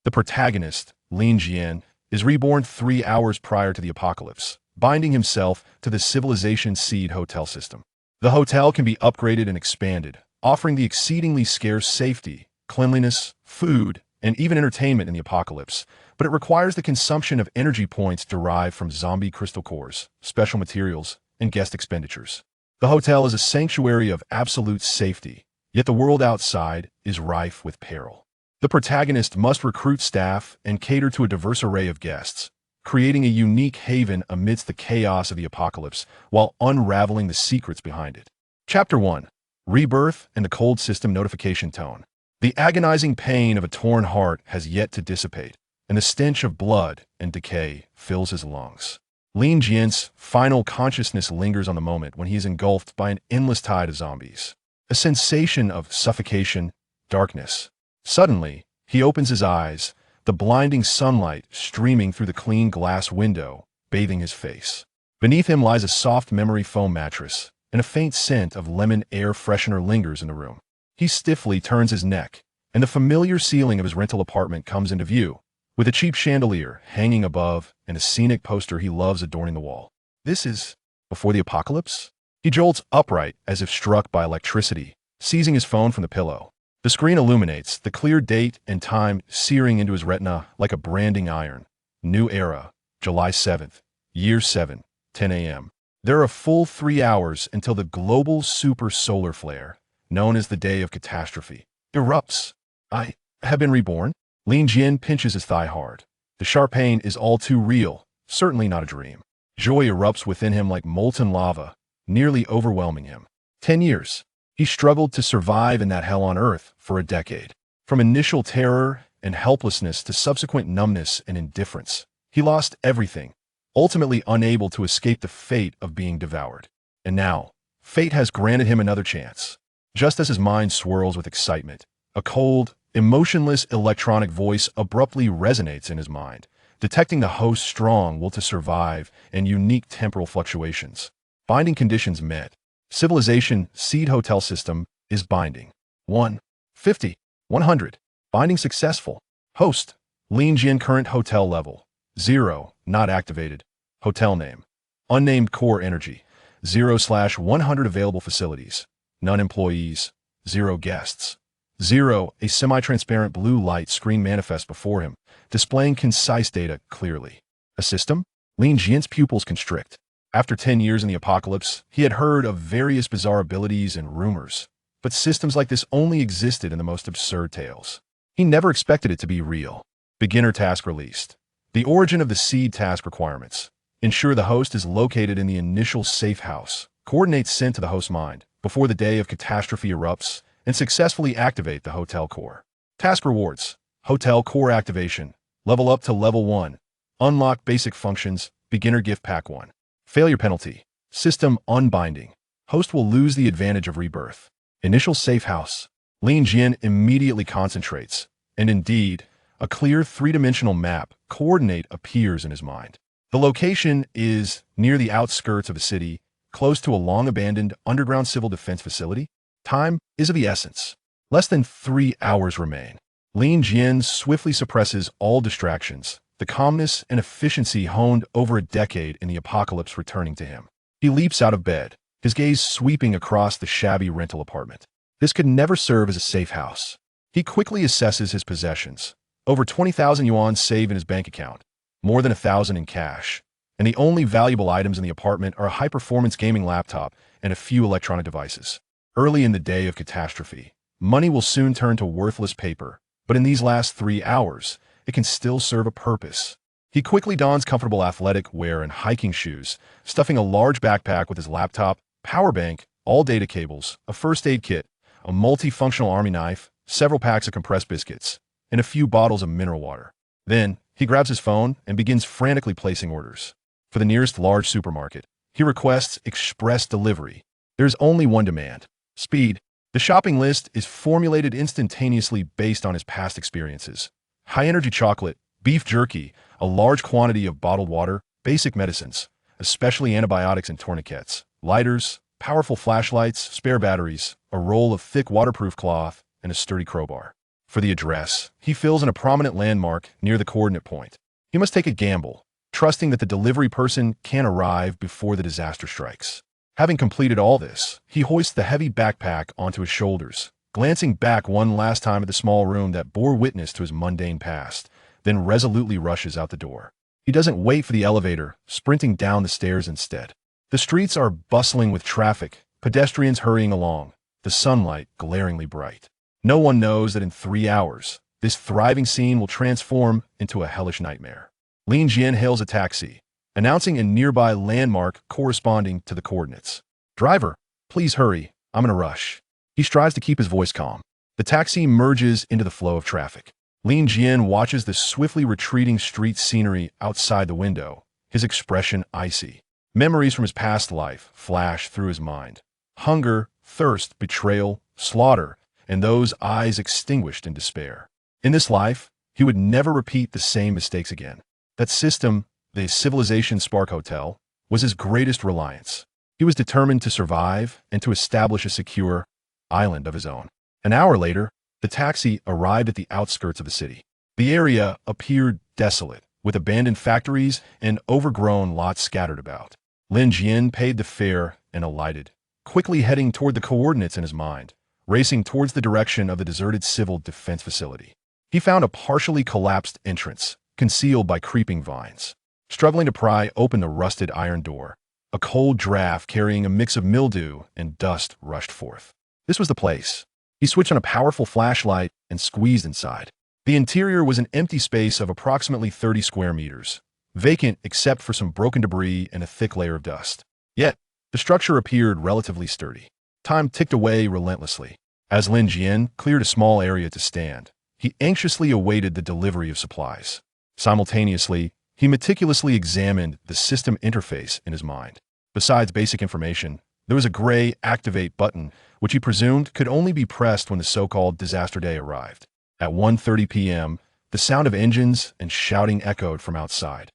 The protagonist, Lin Jian, is reborn 3 hours prior to the apocalypse, binding himself to the civilization seed hotel system. The hotel can be upgraded and expanded, offering the exceedingly scarce safety, cleanliness, food, and even entertainment in the apocalypse, but it requires the consumption of energy points derived from zombie crystal cores, special materials, and guest expenditures. The hotel is a sanctuary of absolute safety, yet the world outside is rife with peril. The protagonist must recruit staff and cater to a diverse array of guests, creating a unique haven amidst the chaos of the apocalypse while unraveling the secrets behind it. Chapter 1. Rebirth and the cold system notification tone. The agonizing pain of a torn heart has yet to dissipate, and the stench of blood and decay fills his lungs. Lin Jian's final consciousness lingers on the moment when he is engulfed by an endless tide of zombies. A sensation of suffocation, darkness. Suddenly, he opens his eyes, the blinding sunlight streaming through the clean glass window, bathing his face. Beneath him lies a soft memory foam mattress, and a faint scent of lemon air freshener lingers in the room. He stiffly turns his neck, and the familiar ceiling of his rental apartment comes into view, with a cheap chandelier hanging above and a scenic poster he loves adorning the wall. This is before the apocalypse? He jolts upright as if struck by electricity, seizing his phone from the pillow. The screen illuminates, the clear date and time searing into his retina like a branding iron. New era, July 7th, year 7, 10 a.m. There are a full 3 hours until the global super solar flare, known as the Day of Catastrophe, erupts. I have been reborn? Lin Jian pinches his thigh hard. The sharp pain is all too real, certainly not a dream. Joy erupts within him like molten lava, nearly overwhelming him. 10 years. He struggled to survive in that hell on earth for a decade. From initial terror and helplessness to subsequent numbness and indifference, he lost everything, ultimately unable to escape the fate of being devoured. And now, fate has granted him another chance. Just as his mind swirls with excitement, a cold, emotionless electronic voice abruptly resonates in his mind, detecting the host's strong will to survive and unique temporal fluctuations. Binding conditions met. Civilization seed hotel system is binding. 1. 50. 100. Binding successful. Host. Lin Jian current hotel level. 0. Not activated. Hotel name. Unnamed core energy. 0/100 available facilities. None employees. 0 guests. 0. A semi-transparent blue light screen manifests before him, displaying concise data clearly. A system? Lin Jian's pupils constrict. After 10 years in the apocalypse, he had heard of various bizarre abilities and rumors, but systems like this only existed in the most absurd tales. He never expected it to be real. Beginner task released. The origin of the seed task requirements. Ensure the host is located in the initial safe house. Coordinates sent to the host mind before the day of catastrophe erupts, and successfully activate the hotel core. Task rewards. Hotel core activation. Level up to level 1. Unlock basic functions. Beginner gift pack 1. Failure penalty. System unbinding. Host will lose the advantage of rebirth. Initial safe house. Lin Jian immediately concentrates, and indeed, a clear three-dimensional map coordinate appears in his mind. The location is near the outskirts of a city, close to a long-abandoned underground civil defense facility. Time is of the essence. Less than 3 hours remain. Lin Jian swiftly suppresses all distractions, the calmness and efficiency honed over a decade in the apocalypse returning to him. He leaps out of bed, his gaze sweeping across the shabby rental apartment. This could never serve as a safe house. He quickly assesses his possessions. Over 20,000 yuan saved in his bank account, more than 1,000 in cash, and the only valuable items in the apartment are a high-performance gaming laptop and a few electronic devices. Early in the day of catastrophe, money will soon turn to worthless paper, but in these last 3 hours, it can still serve a purpose. He quickly dons comfortable athletic wear and hiking shoes, stuffing a large backpack with his laptop, power bank, all data cables, a first aid kit, a multifunctional army knife, several packs of compressed biscuits, and a few bottles of mineral water. Then, he grabs his phone and begins frantically placing orders. For the nearest large supermarket, he requests express delivery. There's only one demand: speed. The shopping list is formulated instantaneously based on his past experiences. High-energy chocolate, beef jerky, a large quantity of bottled water, basic medicines, especially antibiotics and tourniquets, lighters, powerful flashlights, spare batteries, a roll of thick waterproof cloth, and a sturdy crowbar. For the address, he fills in a prominent landmark near the coordinate point. He must take a gamble, trusting that the delivery person can arrive before the disaster strikes. Having completed all this, he hoists the heavy backpack onto his shoulders, glancing back one last time at the small room that bore witness to his mundane past, then resolutely rushes out the door. He doesn't wait for the elevator, sprinting down the stairs instead. The streets are bustling with traffic, pedestrians hurrying along, the sunlight glaringly bright. No one knows that in 3 hours, this thriving scene will transform into a hellish nightmare. Lin Jian hails a taxi, announcing a nearby landmark corresponding to the coordinates. "Driver, please hurry, I'm in a rush." He strives to keep his voice calm. The taxi merges into the flow of traffic. Lin Jian watches the swiftly retreating street scenery outside the window, his expression icy. Memories from his past life flash through his mind. Hunger, thirst, betrayal, slaughter, and those eyes extinguished in despair. In this life, he would never repeat the same mistakes again. That system, the Civilization Spark Hotel, was his greatest reliance. He was determined to survive and to establish a secure island of his own. An hour later, the taxi arrived at the outskirts of the city. The area appeared desolate, with abandoned factories and overgrown lots scattered about. Lin Jian paid the fare and alighted, quickly heading toward the coordinates in his mind, racing towards the direction of the deserted civil defense facility. He found a partially collapsed entrance, concealed by creeping vines. Struggling to pry open the rusted iron door, a cold draft carrying a mix of mildew and dust rushed forth. This was the place. He switched on a powerful flashlight and squeezed inside. The interior was an empty space of approximately 30 square meters, vacant except for some broken debris and a thick layer of dust. Yet, the structure appeared relatively sturdy. Time ticked away relentlessly. As Lin Jian cleared a small area to stand, he anxiously awaited the delivery of supplies. Simultaneously, he meticulously examined the system interface in his mind. Besides basic information, there was a gray Activate button, which he presumed could only be pressed when the so-called disaster day arrived. At 1:30 p.m., the sound of engines and shouting echoed from outside.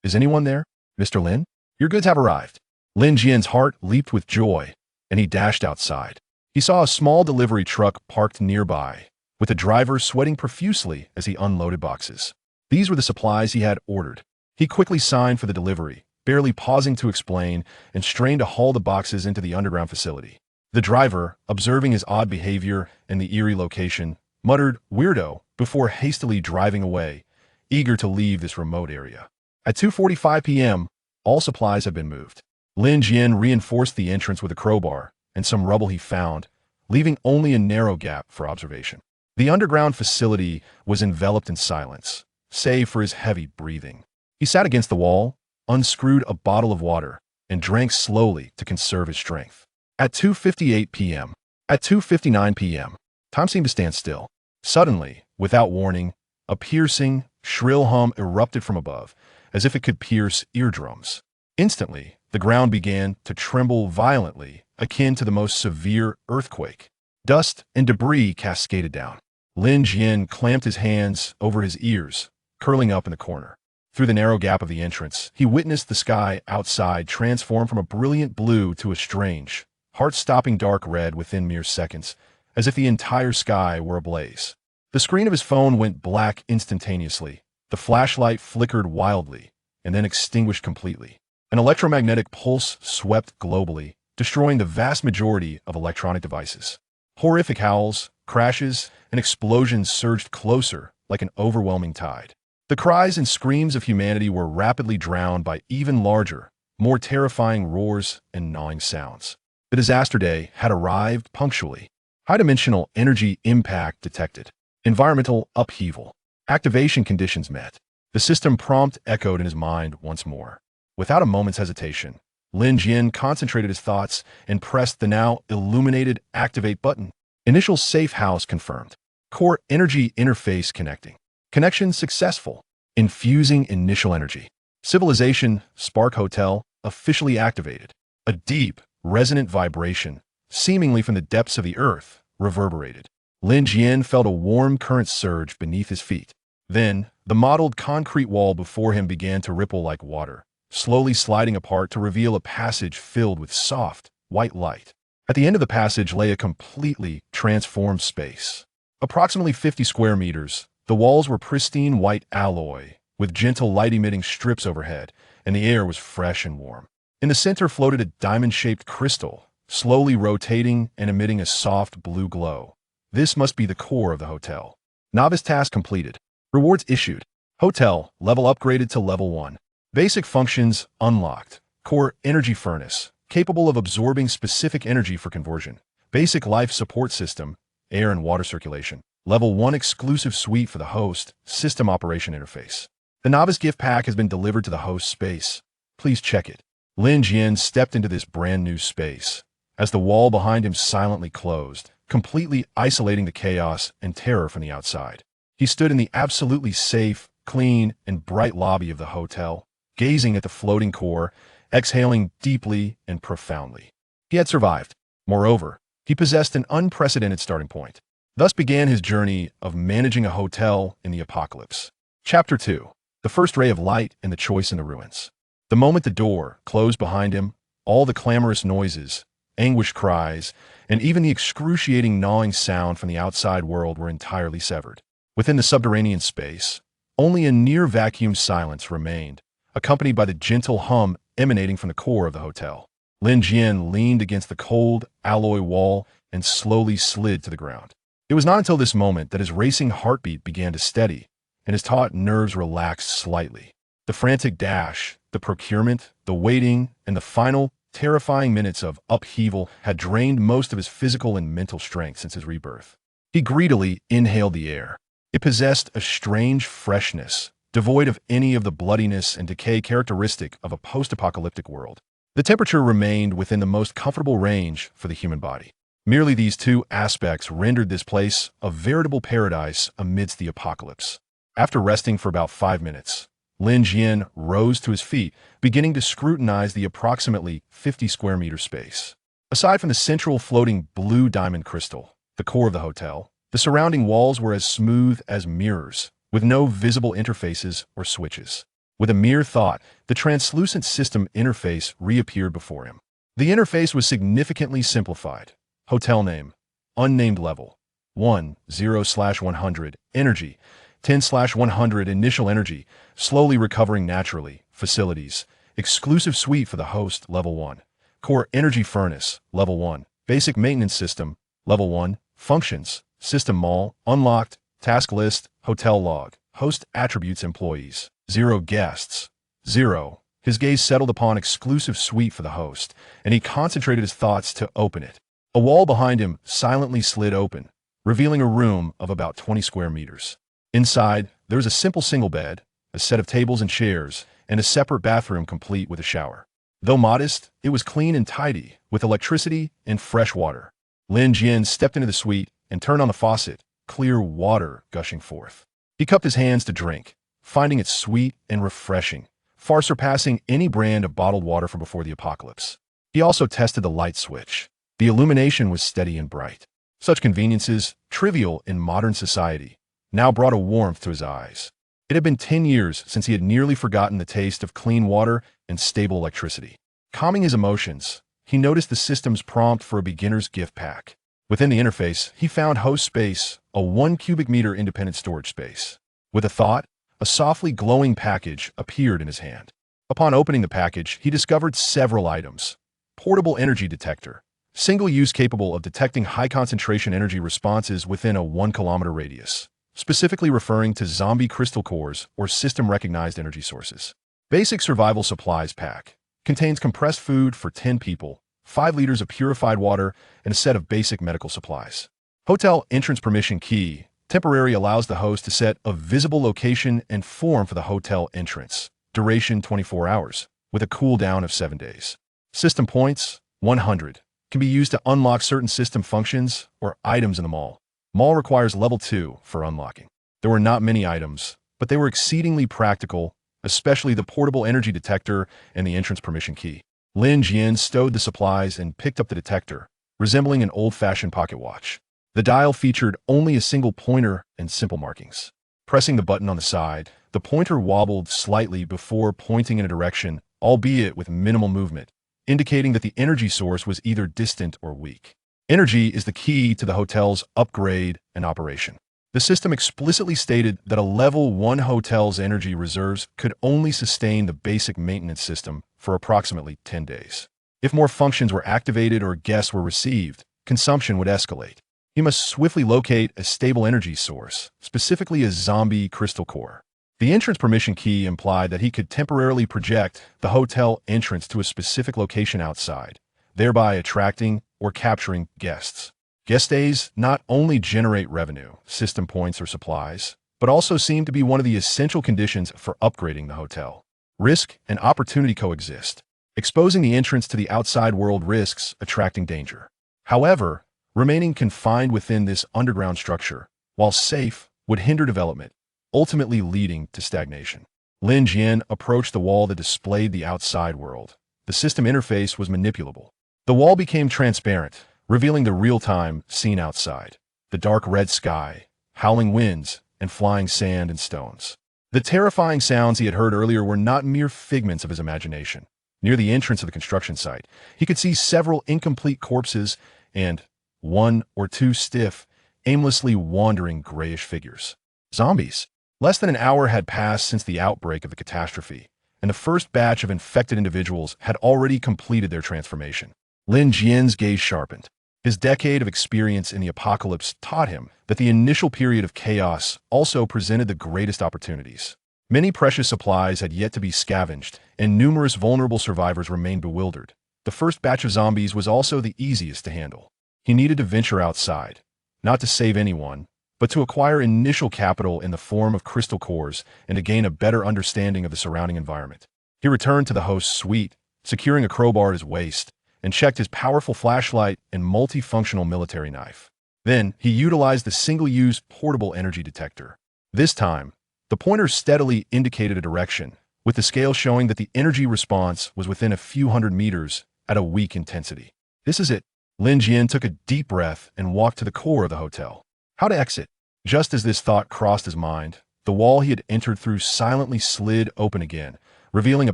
"Is anyone there? Mr. Lin? Your goods have arrived." Lin Jian's heart leaped with joy, and he dashed outside. He saw a small delivery truck parked nearby, with a driver sweating profusely as he unloaded boxes. These were the supplies he had ordered. He quickly signed for the delivery, barely pausing to explain, and strained to haul the boxes into the underground facility. The driver, observing his odd behavior and the eerie location, muttered "weirdo" before hastily driving away, eager to leave this remote area. At 2:45 p.m., all supplies had been moved. Lin Jian reinforced the entrance with a crowbar and some rubble he found, leaving only a narrow gap for observation. The underground facility was enveloped in silence, save for his heavy breathing. He sat against the wall, unscrewed a bottle of water, and drank slowly to conserve his strength. At 2:58 p.m., at 2:59 p.m., time seemed to stand still. Suddenly, without warning, a piercing, shrill hum erupted from above, as if it could pierce eardrums. Instantly, the ground began to tremble violently, akin to the most severe earthquake. Dust and debris cascaded down. Lin Jian clamped his hands over his ears, curling up in the corner. Through the narrow gap of the entrance, he witnessed the sky outside transform from a brilliant blue to a strange, heart-stopping dark red within mere seconds, as if the entire sky were ablaze. The screen of his phone went black instantaneously. The flashlight flickered wildly, and then extinguished completely. An electromagnetic pulse swept globally, destroying the vast majority of electronic devices. Horrific howls, crashes, and explosions surged closer like an overwhelming tide. The cries and screams of humanity were rapidly drowned by even larger, more terrifying roars and gnawing sounds. The disaster day had arrived punctually. High-dimensional energy impact detected. Environmental upheaval. Activation conditions met. The system prompt echoed in his mind once more. Without a moment's hesitation, Lin Jian concentrated his thoughts and pressed the now illuminated Activate button. Initial safe house confirmed. Core energy interface connecting. Connection successful. Infusing initial energy. Civilization Spark Hotel officially activated. A deep, resonant vibration, seemingly from the depths of the earth, reverberated. Lin Jian felt a warm current surge beneath his feet. Then, the mottled concrete wall before him began to ripple like water, slowly sliding apart to reveal a passage filled with soft, white light. At the end of the passage lay a completely transformed space. Approximately 50 square meters, the walls were pristine white alloy, with gentle light-emitting strips overhead, and the air was fresh and warm. In the center floated a diamond-shaped crystal, slowly rotating and emitting a soft blue glow. This must be the core of the hotel. Novice task completed. Rewards issued. Hotel, level upgraded to level 1. Basic functions unlocked. Core energy furnace, capable of absorbing specific energy for conversion. Basic life support system, air and water circulation. Level 1 exclusive suite for the host, system operation interface. The novice gift pack has been delivered to the host space. Please check it. Lin Jian stepped into this brand new space, as the wall behind him silently closed, completely isolating the chaos and terror from the outside. He stood in the absolutely safe, clean, and bright lobby of the hotel, gazing at the floating core, exhaling deeply and profoundly. He had survived. Moreover, he possessed an unprecedented starting point. Thus began his journey of managing a hotel in the apocalypse. Chapter 2. The first ray of light and the choice in the ruins. The moment the door closed behind him, all the clamorous noises, anguished cries, and even the excruciating gnawing sound from the outside world were entirely severed. Within the subterranean space, only a near-vacuum silence remained, accompanied by the gentle hum emanating from the core of the hotel. Lin Jian leaned against the cold, alloy wall and slowly slid to the ground. It was not until this moment that his racing heartbeat began to steady, and his taut nerves relaxed slightly. The frantic dash, the procurement, the waiting, and the final, terrifying minutes of upheaval had drained most of his physical and mental strength since his rebirth. He greedily inhaled the air. It possessed a strange freshness, devoid of any of the bloodiness and decay characteristic of a post-apocalyptic world. The temperature remained within the most comfortable range for the human body. Merely these two aspects rendered this place a veritable paradise amidst the apocalypse. After resting for about 5 minutes, Lin Jian rose to his feet, beginning to scrutinize the approximately 50 square meter space. Aside from the central floating blue diamond crystal, the core of the hotel, the surrounding walls were as smooth as mirrors, with no visible interfaces or switches. With a mere thought, the translucent system interface reappeared before him. The interface was significantly simplified. Hotel name, unnamed level, 10/100, energy, 10/100 initial energy, slowly recovering naturally, facilities, exclusive suite for the host, level 1, core energy furnace, level 1, basic maintenance system, level 1, functions, system mall, unlocked, task list, hotel log, host attributes employees, 0 guests, 0. His gaze settled upon exclusive suite for the host, and he concentrated his thoughts to open it. A wall behind him silently slid open, revealing a room of about 20 square meters. Inside, there was a simple single bed, a set of tables and chairs, and a separate bathroom complete with a shower. Though modest, it was clean and tidy, with electricity and fresh water. Lin Jian stepped into the suite and turned on the faucet, clear water gushing forth. He cupped his hands to drink, finding it sweet and refreshing, far surpassing any brand of bottled water from before the apocalypse. He also tested the light switch. The illumination was steady and bright. Such conveniences, trivial in modern society, now brought a warmth to his eyes. It had been 10 years since he had nearly forgotten the taste of clean water and stable electricity. Calming his emotions, he noticed the system's prompt for a beginner's gift pack. Within the interface, he found host space, a 1 cubic meter independent storage space. With a thought, a softly glowing package appeared in his hand. Upon opening the package, he discovered several items. Portable energy detector, single use capable of detecting high concentration energy responses within a 1 kilometer radius, specifically referring to zombie crystal cores or system-recognized energy sources. Basic survival supplies pack contains compressed food for 10 people, 5 liters of purified water, and a set of basic medical supplies. Hotel entrance permission key temporary allows the host to set a visible location and form for the hotel entrance. Duration 24 hours, with a cooldown of 7 days. System points 100 can be used to unlock certain system functions or items in the mall. Mall requires level 2 for unlocking. There were not many items, but they were exceedingly practical, especially the portable energy detector and the entrance permission key. Lin Jian stowed the supplies and picked up the detector, resembling an old-fashioned pocket watch. The dial featured only a single pointer and simple markings. Pressing the button on the side, the pointer wobbled slightly before pointing in a direction, albeit with minimal movement, indicating that the energy source was either distant or weak. Energy is the key to the hotel's upgrade and operation. The system explicitly stated that a Level 1 hotel's energy reserves could only sustain the basic maintenance system for approximately 10 days. If more functions were activated or guests were received, consumption would escalate. He must swiftly locate a stable energy source, specifically a zombie crystal core. The entrance permission key implied that he could temporarily project the hotel entrance to a specific location outside, thereby attracting or capturing guests. Guest stays not only generate revenue, system points, or supplies, but also seem to be one of the essential conditions for upgrading the hotel. Risk and opportunity coexist. Exposing the entrance to the outside world risks attracting danger. However, remaining confined within this underground structure, while safe, would hinder development, ultimately leading to stagnation. Lin Jian approached the wall that displayed the outside world. The system interface was manipulable. The wall became transparent, revealing the real-time scene outside. The dark red sky, howling winds, and flying sand and stones. The terrifying sounds he had heard earlier were not mere figments of his imagination. Near the entrance of the construction site, he could see several incomplete corpses and one or two stiff, aimlessly wandering grayish figures. Zombies. Less than an hour had passed since the outbreak of the catastrophe, and the first batch of infected individuals had already completed their transformation. Lin Jian's gaze sharpened. His decade of experience in the apocalypse taught him that the initial period of chaos also presented the greatest opportunities. Many precious supplies had yet to be scavenged, and numerous vulnerable survivors remained bewildered. The first batch of zombies was also the easiest to handle. He needed to venture outside, not to save anyone, but to acquire initial capital in the form of crystal cores and to gain a better understanding of the surrounding environment. He returned to the host's suite, securing a crowbar at his waist, and checked his powerful flashlight and multifunctional military knife. Then, he utilized the single-use portable energy detector. This time, the pointer steadily indicated a direction, with the scale showing that the energy response was within a few hundred meters at a weak intensity. This is it. Lin Jian took a deep breath and walked to the core of the hotel. How to exit? Just as this thought crossed his mind, the wall he had entered through silently slid open again, revealing a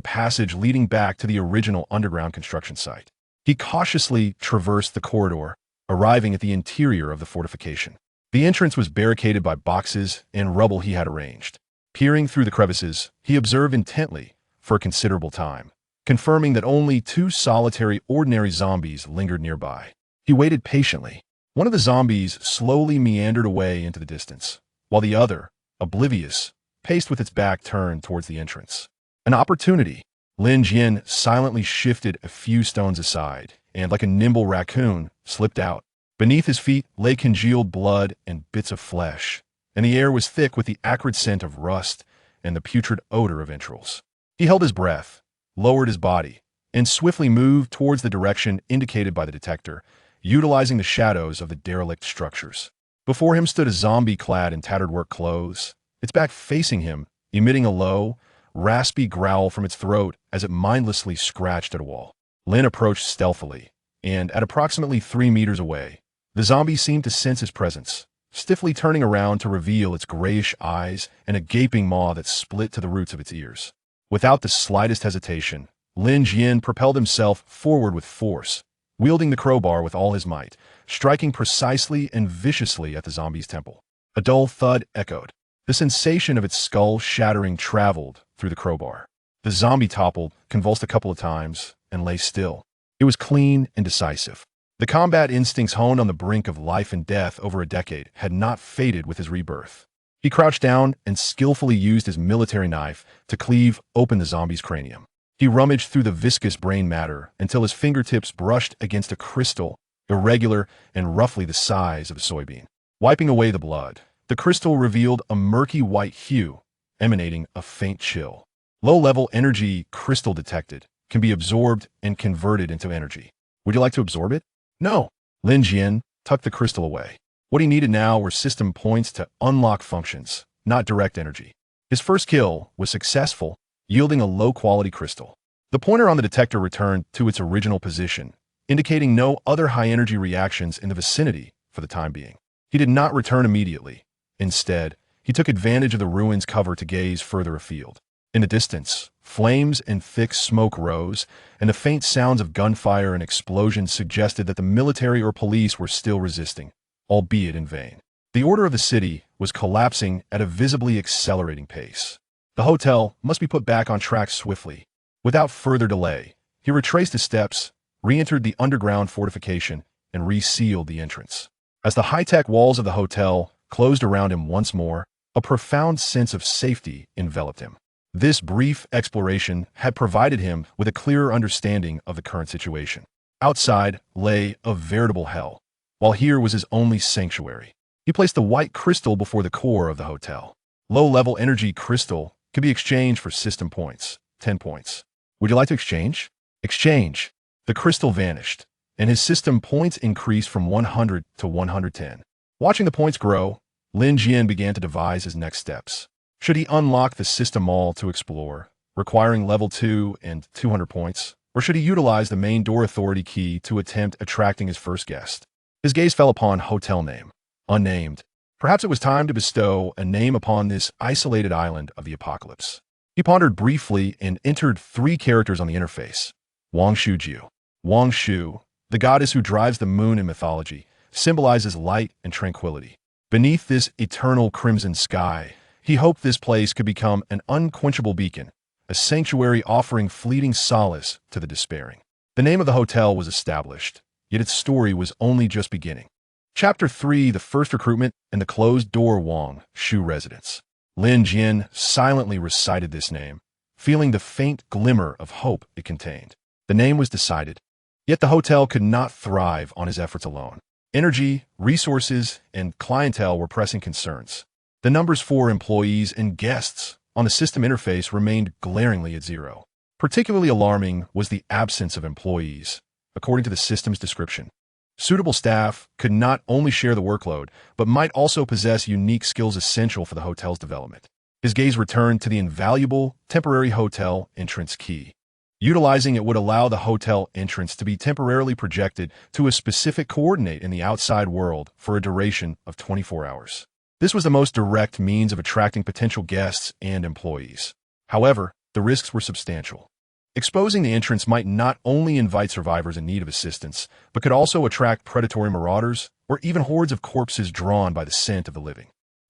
passage leading back to the original underground construction site. He cautiously traversed the corridor, arriving at the interior of the fortification. The entrance was barricaded by boxes and rubble he had arranged. Peering through the crevices, he observed intently for a considerable time, confirming that only two solitary ordinary zombies lingered nearby. He waited patiently. One of the zombies slowly meandered away into the distance, while the other, oblivious, paced with its back turned towards the entrance. An opportunity. Lin Jian silently shifted a few stones aside, and like a nimble raccoon, slipped out. Beneath his feet lay congealed blood and bits of flesh, and the air was thick with the acrid scent of rust and the putrid odor of entrails. He held his breath, lowered his body, and swiftly moved towards the direction indicated by the detector, utilizing the shadows of the derelict structures. Before him stood a zombie clad in tattered work clothes, its back facing him, emitting a low, raspy growl from its throat as it mindlessly scratched at a wall. Lin approached stealthily, and at approximately 3 meters away, the zombie seemed to sense his presence, stiffly turning around to reveal its grayish eyes and a gaping maw that split to the roots of its ears. Without the slightest hesitation, Lin Jian propelled himself forward with force, wielding the crowbar with all his might, striking precisely and viciously at the zombie's temple. A dull thud echoed. The sensation of its skull shattering traveled through the crowbar. The zombie toppled, convulsed a couple of times, and lay still. It was clean and decisive. The combat instincts honed on the brink of life and death over a decade had not faded with his rebirth. He crouched down and skillfully used his military knife to cleave open the zombie's cranium. He rummaged through the viscous brain matter until his fingertips brushed against a crystal, irregular and roughly the size of a soybean. Wiping away the blood, the crystal revealed a murky white hue, emanating a faint chill. Low-level energy crystal detected can be absorbed and converted into energy. Would you like to absorb it? No. Lin Jian tucked the crystal away. What he needed now were system points to unlock functions, not direct energy. His first kill was successful, yielding a low-quality crystal. The pointer on the detector returned to its original position, indicating no other high-energy reactions in the vicinity for the time being. He did not return immediately. Instead, he took advantage of the ruins cover to gaze further afield. In the distance, Flames and thick smoke rose, and the faint sounds of gunfire and explosions suggested that the military or police were still resisting, albeit in vain. The order of the city was collapsing at a visibly accelerating pace. The hotel must be put back on track swiftly. Without further delay, he retraced his steps, re-entered the underground fortification, and resealed the entrance. As the high-tech walls of the hotel closed around him once more, a profound sense of safety enveloped him. This brief exploration had provided him with a clearer understanding of the current situation. Outside lay a veritable hell, while here was his only sanctuary. He placed the white crystal before the core of the hotel. Low-level energy crystal could be exchanged for system points, 10 points. Would you like to exchange? Exchange. The crystal vanished, and his system points increased from 100 to 110. Watching the points grow, Lin Jian began to devise his next steps. Should he unlock the system mall to explore, requiring level 2 and 200 points, or should he utilize the main door authority key to attempt attracting his first guest? His gaze fell upon hotel name, unnamed. Perhaps it was time to bestow a name upon this isolated island of the apocalypse. He pondered briefly and entered 3 characters on the interface. Wangshu. Wangshu, the goddess who drives the moon in mythology, symbolizes light and tranquility. Beneath this eternal crimson sky, he hoped this place could become an unquenchable beacon, a sanctuary offering fleeting solace to the despairing. The name of the hotel was established, yet its story was only just beginning. Chapter 3: The First Recruitment and the Closed-Door Wangshu Residence. Lin Jian silently recited this name, feeling the faint glimmer of hope it contained. The name was decided, yet the hotel could not thrive on his efforts alone. Energy, resources, and clientele were pressing concerns. The numbers for employees and guests on the system interface remained glaringly at 0. Particularly alarming was the absence of employees, according to the system's description. Suitable staff could not only share the workload, but might also possess unique skills essential for the hotel's development. His gaze returned to the invaluable temporary hotel entrance key. Utilizing it would allow the hotel entrance to be temporarily projected to a specific coordinate in the outside world for a duration of 24 hours. This was the most direct means of attracting potential guests and employees. However, the risks were substantial. Exposing the entrance might not only invite survivors in need of assistance, but could also attract predatory marauders or even hordes of corpses drawn by the scent of the living.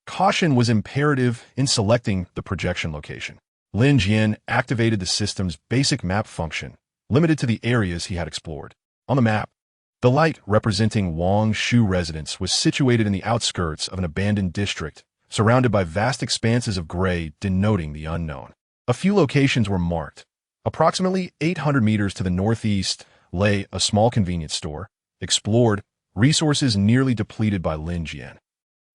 Caution was imperative in selecting the projection location. Lin Jian activated the system's basic map function, limited to the areas he had explored. On the map, the light representing Wangshu residence was situated in the outskirts of an abandoned district, surrounded by vast expanses of gray denoting the unknown. A few locations were marked. Approximately 800 meters to the northeast lay a small convenience store, explored, resources nearly depleted by Lin Jian.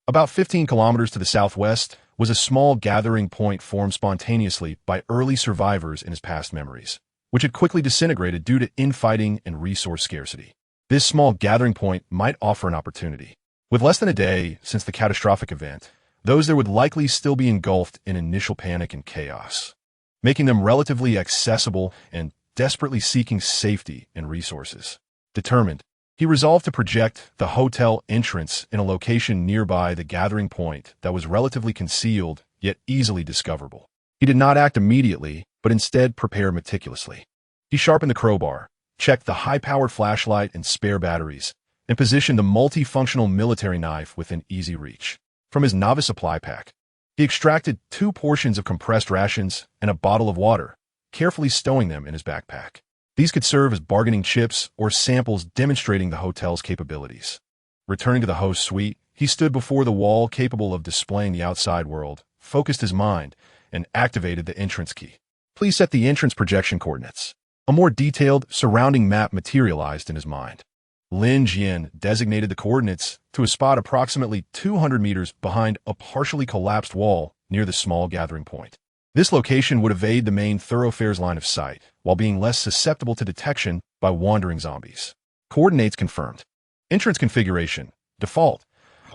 About 15 kilometers to the southwest was a small gathering point formed spontaneously by early survivors in his past memories, which had quickly disintegrated due to infighting and resource scarcity. This small gathering point might offer an opportunity. With less than a day since the catastrophic event, those there would likely still be engulfed in initial panic and chaos, making them relatively accessible and desperately seeking safety and resources. Determined, he resolved to project the hotel entrance in a location nearby the gathering point that was relatively concealed yet easily discoverable. He did not act immediately, but instead prepared meticulously. He sharpened the crowbar, checked the high-powered flashlight and spare batteries, and positioned the multifunctional military knife within easy reach. From his novice supply pack, he extracted 2 portions of compressed rations and a bottle of water, carefully stowing them in his backpack. These could serve as bargaining chips or samples demonstrating the hotel's capabilities. Returning to the host's suite, he stood before the wall capable of displaying the outside world, focused his mind, and activated the entrance key. Please set the entrance projection coordinates. A more detailed, surrounding map materialized in his mind. Lin Jian designated the coordinates to a spot approximately 200 meters behind a partially collapsed wall near the small gathering point. This location would evade the main thoroughfare's line of sight, while being less susceptible to detection by wandering zombies. Coordinates confirmed. Entrance configuration: default,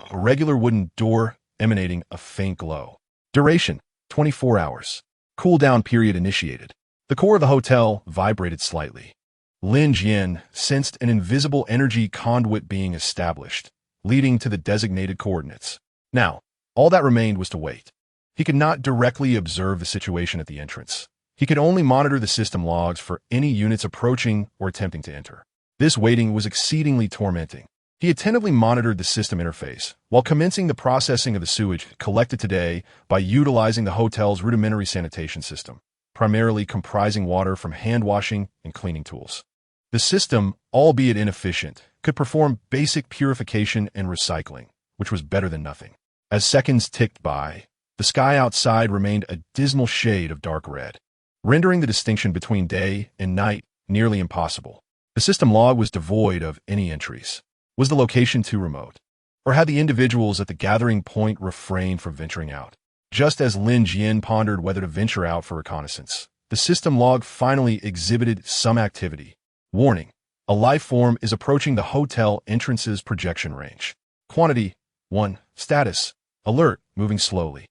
a regular wooden door emanating a faint glow. Duration: 24 hours. Cooldown period initiated. The core of the hotel vibrated slightly. Lin Jian sensed an invisible energy conduit being established, leading to the designated coordinates. Now, all that remained was to wait. He could not directly observe the situation at the entrance. He could only monitor the system logs for any units approaching or attempting to enter. This waiting was exceedingly tormenting. He attentively monitored the system interface while commencing the processing of the sewage collected today by utilizing the hotel's rudimentary sanitation system, primarily comprising water from hand washing and cleaning tools. The system, albeit inefficient, could perform basic purification and recycling, which was better than nothing. As seconds ticked by, the sky outside remained a dismal shade of dark red, rendering the distinction between day and night nearly impossible. The system log was devoid of any entries. Was the location too remote? Or had the individuals at the gathering point refrained from venturing out? Just as Lin Jian pondered whether to venture out for reconnaissance, the system log finally exhibited some activity. Warning: a life form is approaching the hotel entrance's projection range. Quantity: 1. Status: alert, moving slowly.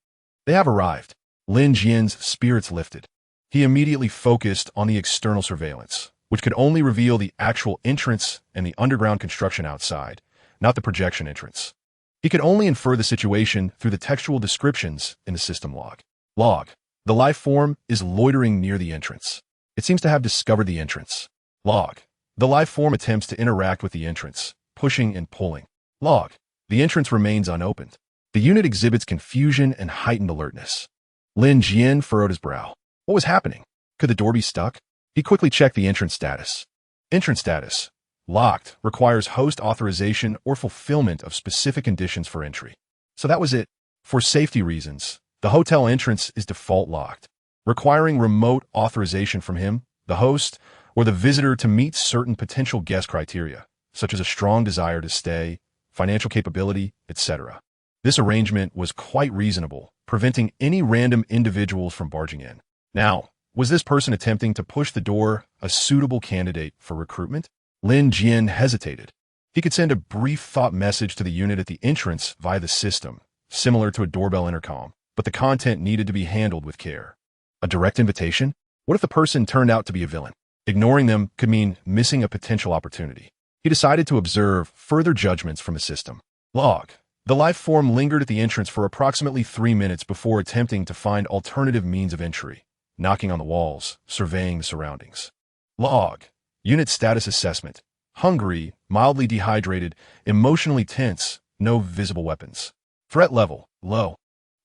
They have arrived. Lin Jian's spirits lifted. He immediately focused on the external surveillance, which could only reveal the actual entrance and the underground construction outside, not the projection entrance. He could only infer the situation through the textual descriptions in the system log. Log: the life form is loitering near the entrance. It seems to have discovered the entrance. Log: the life form attempts to interact with the entrance, pushing and pulling. Log: the entrance remains unopened. The unit exhibits confusion and heightened alertness. Lin Jian furrowed his brow. What was happening? Could the door be stuck? He quickly checked the entrance status. Entrance status: locked, requires host authorization or fulfillment of specific conditions for entry. So that was it. For safety reasons, the hotel entrance is default locked, requiring remote authorization from him, the host, or the visitor to meet certain potential guest criteria, such as a strong desire to stay, financial capability, etc. This arrangement was quite reasonable, preventing any random individuals from barging in. Now, was this person attempting to push the door a suitable candidate for recruitment? Lin Jian hesitated. He could send a brief thought message to the unit at the entrance via the system, similar to a doorbell intercom, but the content needed to be handled with care. A direct invitation? What if the person turned out to be a villain? Ignoring them could mean missing a potential opportunity. He decided to observe further judgments from the system. Log: the life form lingered at the entrance for approximately 3 minutes before attempting to find alternative means of entry, knocking on the walls, surveying the surroundings. Log: unit status assessment: hungry, mildly dehydrated, emotionally tense, no visible weapons. Threat level: low.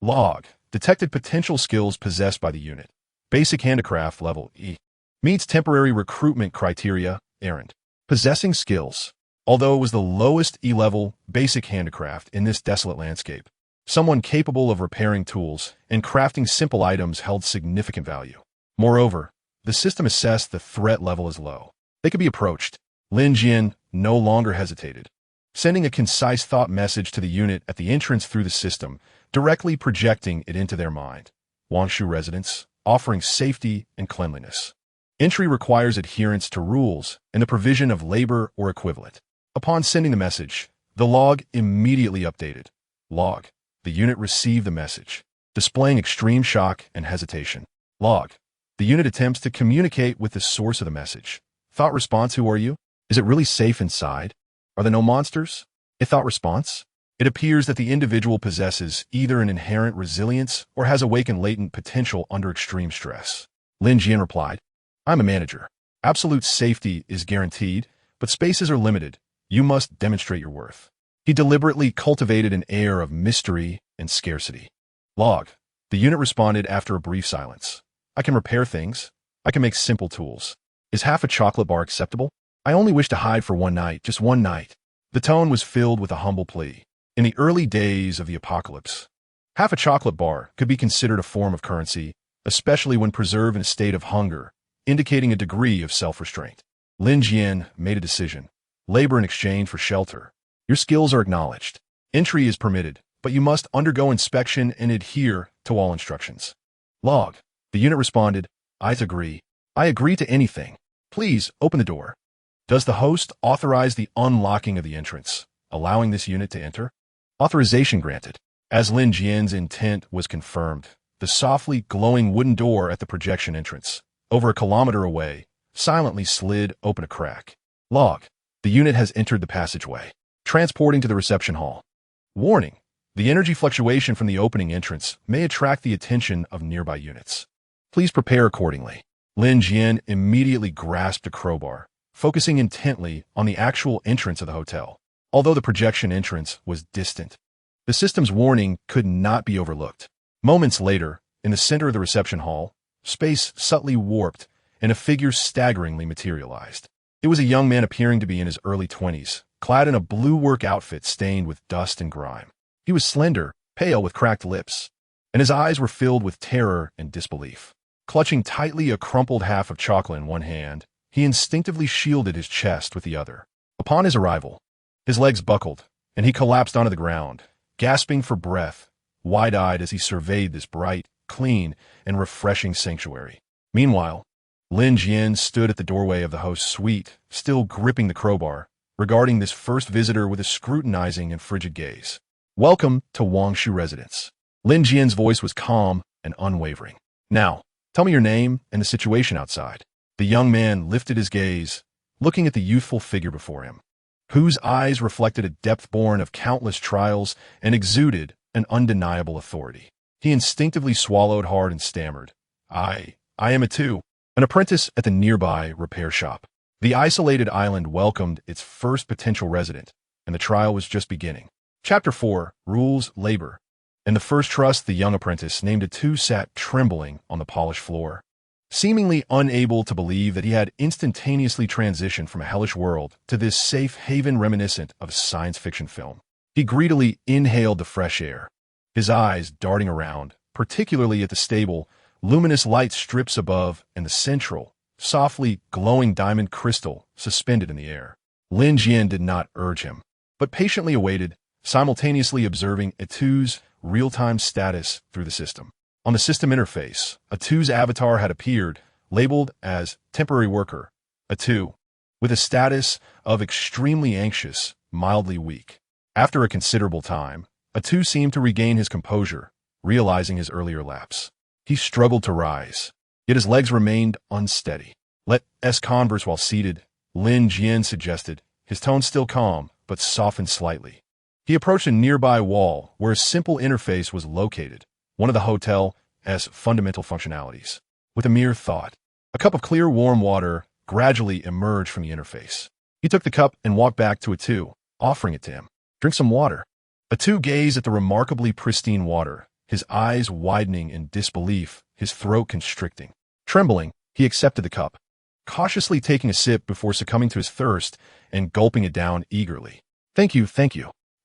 Log: detected potential skills possessed by the unit. Basic handicraft level E. Meets temporary recruitment criteria, errand. Possessing skills. Although it was the lowest E-level basic handicraft in this desolate landscape, someone capable of repairing tools and crafting simple items held significant value. Moreover, the system assessed the threat level as low. They could be approached. Lin Jian no longer hesitated, sending a concise thought message to the unit at the entrance through the system, directly projecting it into their mind. Wangshu residence, offering safety and cleanliness. Entry requires adherence to rules and the provision of labor or equivalent. Upon sending the message, the log immediately updated. Log: the unit received the message, displaying extreme shock and hesitation. Log: the unit attempts to communicate with the source of the message. Thought response: who are you? Is it really safe inside? Are there no monsters? A thought response: it appears that the individual possesses either an inherent resilience or has awakened latent potential under extreme stress. Lin Jian replied, I'm a manager. Absolute safety is guaranteed, but spaces are limited. You must demonstrate your worth. He deliberately cultivated an air of mystery and scarcity. Log: the unit responded after a brief silence. I can repair things. I can make simple tools. Is half a chocolate bar acceptable? I only wish to hide for one night, just one night. The tone was filled with a humble plea. In the early days of the apocalypse, half a chocolate bar could be considered a form of currency, especially when preserved in a state of hunger, indicating a degree of self-restraint. Lin Jian made a decision. Labor in exchange for shelter. Your skills are acknowledged. Entry is permitted, but you must undergo inspection and adhere to all instructions. Log: the unit responded, I agree. I agree to anything. Please open the door. Does the host authorize the unlocking of the entrance, allowing this unit to enter? Authorization granted. As Lin Jian's intent was confirmed, the softly glowing wooden door at the projection entrance, over a kilometer away, silently slid open a crack. Log: the unit has entered the passageway, transporting to the reception hall. Warning: the energy fluctuation from the opening entrance may attract the attention of nearby units. Please prepare accordingly. Lin Jian immediately grasped a crowbar, focusing intently on the actual entrance of the hotel. Although the projection entrance was distant, the system's warning could not be overlooked. Moments later, in the center of the reception hall, space subtly warped and a figure staggeringly materialized. It was a young man appearing to be in his early 20s, clad in a blue work outfit stained with dust and grime. He was slender, pale with cracked lips, and his eyes were filled with terror and disbelief. Clutching tightly a crumpled half of chocolate in one hand, he instinctively shielded his chest with the other. Upon his arrival, his legs buckled, and he collapsed onto the ground, gasping for breath, wide-eyed as he surveyed this bright, clean, and refreshing sanctuary. Meanwhile, Lin Jian stood at the doorway of the host's suite, still gripping the crowbar, regarding this first visitor with a scrutinizing and frigid gaze. "Welcome to Wangshu residence." Lin Jian's voice was calm and unwavering. "Now, tell me your name and the situation outside." The young man lifted his gaze, looking at the youthful figure before him, whose eyes reflected a depth born of countless trials and exuded an undeniable authority. He instinctively swallowed hard and stammered, I am an apprentice at the nearby repair shop." The isolated island welcomed its first potential resident, and the trial was just beginning. Chapter 4, Rules, Labor. In the first trust, the young apprentice named Atu sat trembling on the polished floor, seemingly unable to believe that he had instantaneously transitioned from a hellish world to this safe haven reminiscent of a science fiction film. He greedily inhaled the fresh air, his eyes darting around, particularly at the stable, luminous light strips above and the central, softly glowing diamond crystal suspended in the air. Lin Jian did not urge him, but patiently awaited, simultaneously observing Atu's real-time status through the system. On the system interface, Atu's avatar had appeared, labeled as Temporary Worker, Atu, with a status of extremely anxious, mildly weak. After a considerable time, Atu seemed to regain his composure, realizing his earlier lapse. He struggled to rise, yet his legs remained unsteady. "Let us converse while seated," Lin Jian suggested, his tone still calm, but softened slightly. He approached a nearby wall where a simple interface was located, one of the hotel's fundamental functionalities. With a mere thought, a cup of clear, warm water gradually emerged from the interface. He took the cup and walked back to Atu, offering it to him. "Drink some water." Atu gazed at the remarkably pristine water, his eyes widening in disbelief, his throat constricting. Trembling, he accepted the cup, cautiously taking a sip before succumbing to his thirst and gulping it down eagerly. Thank you.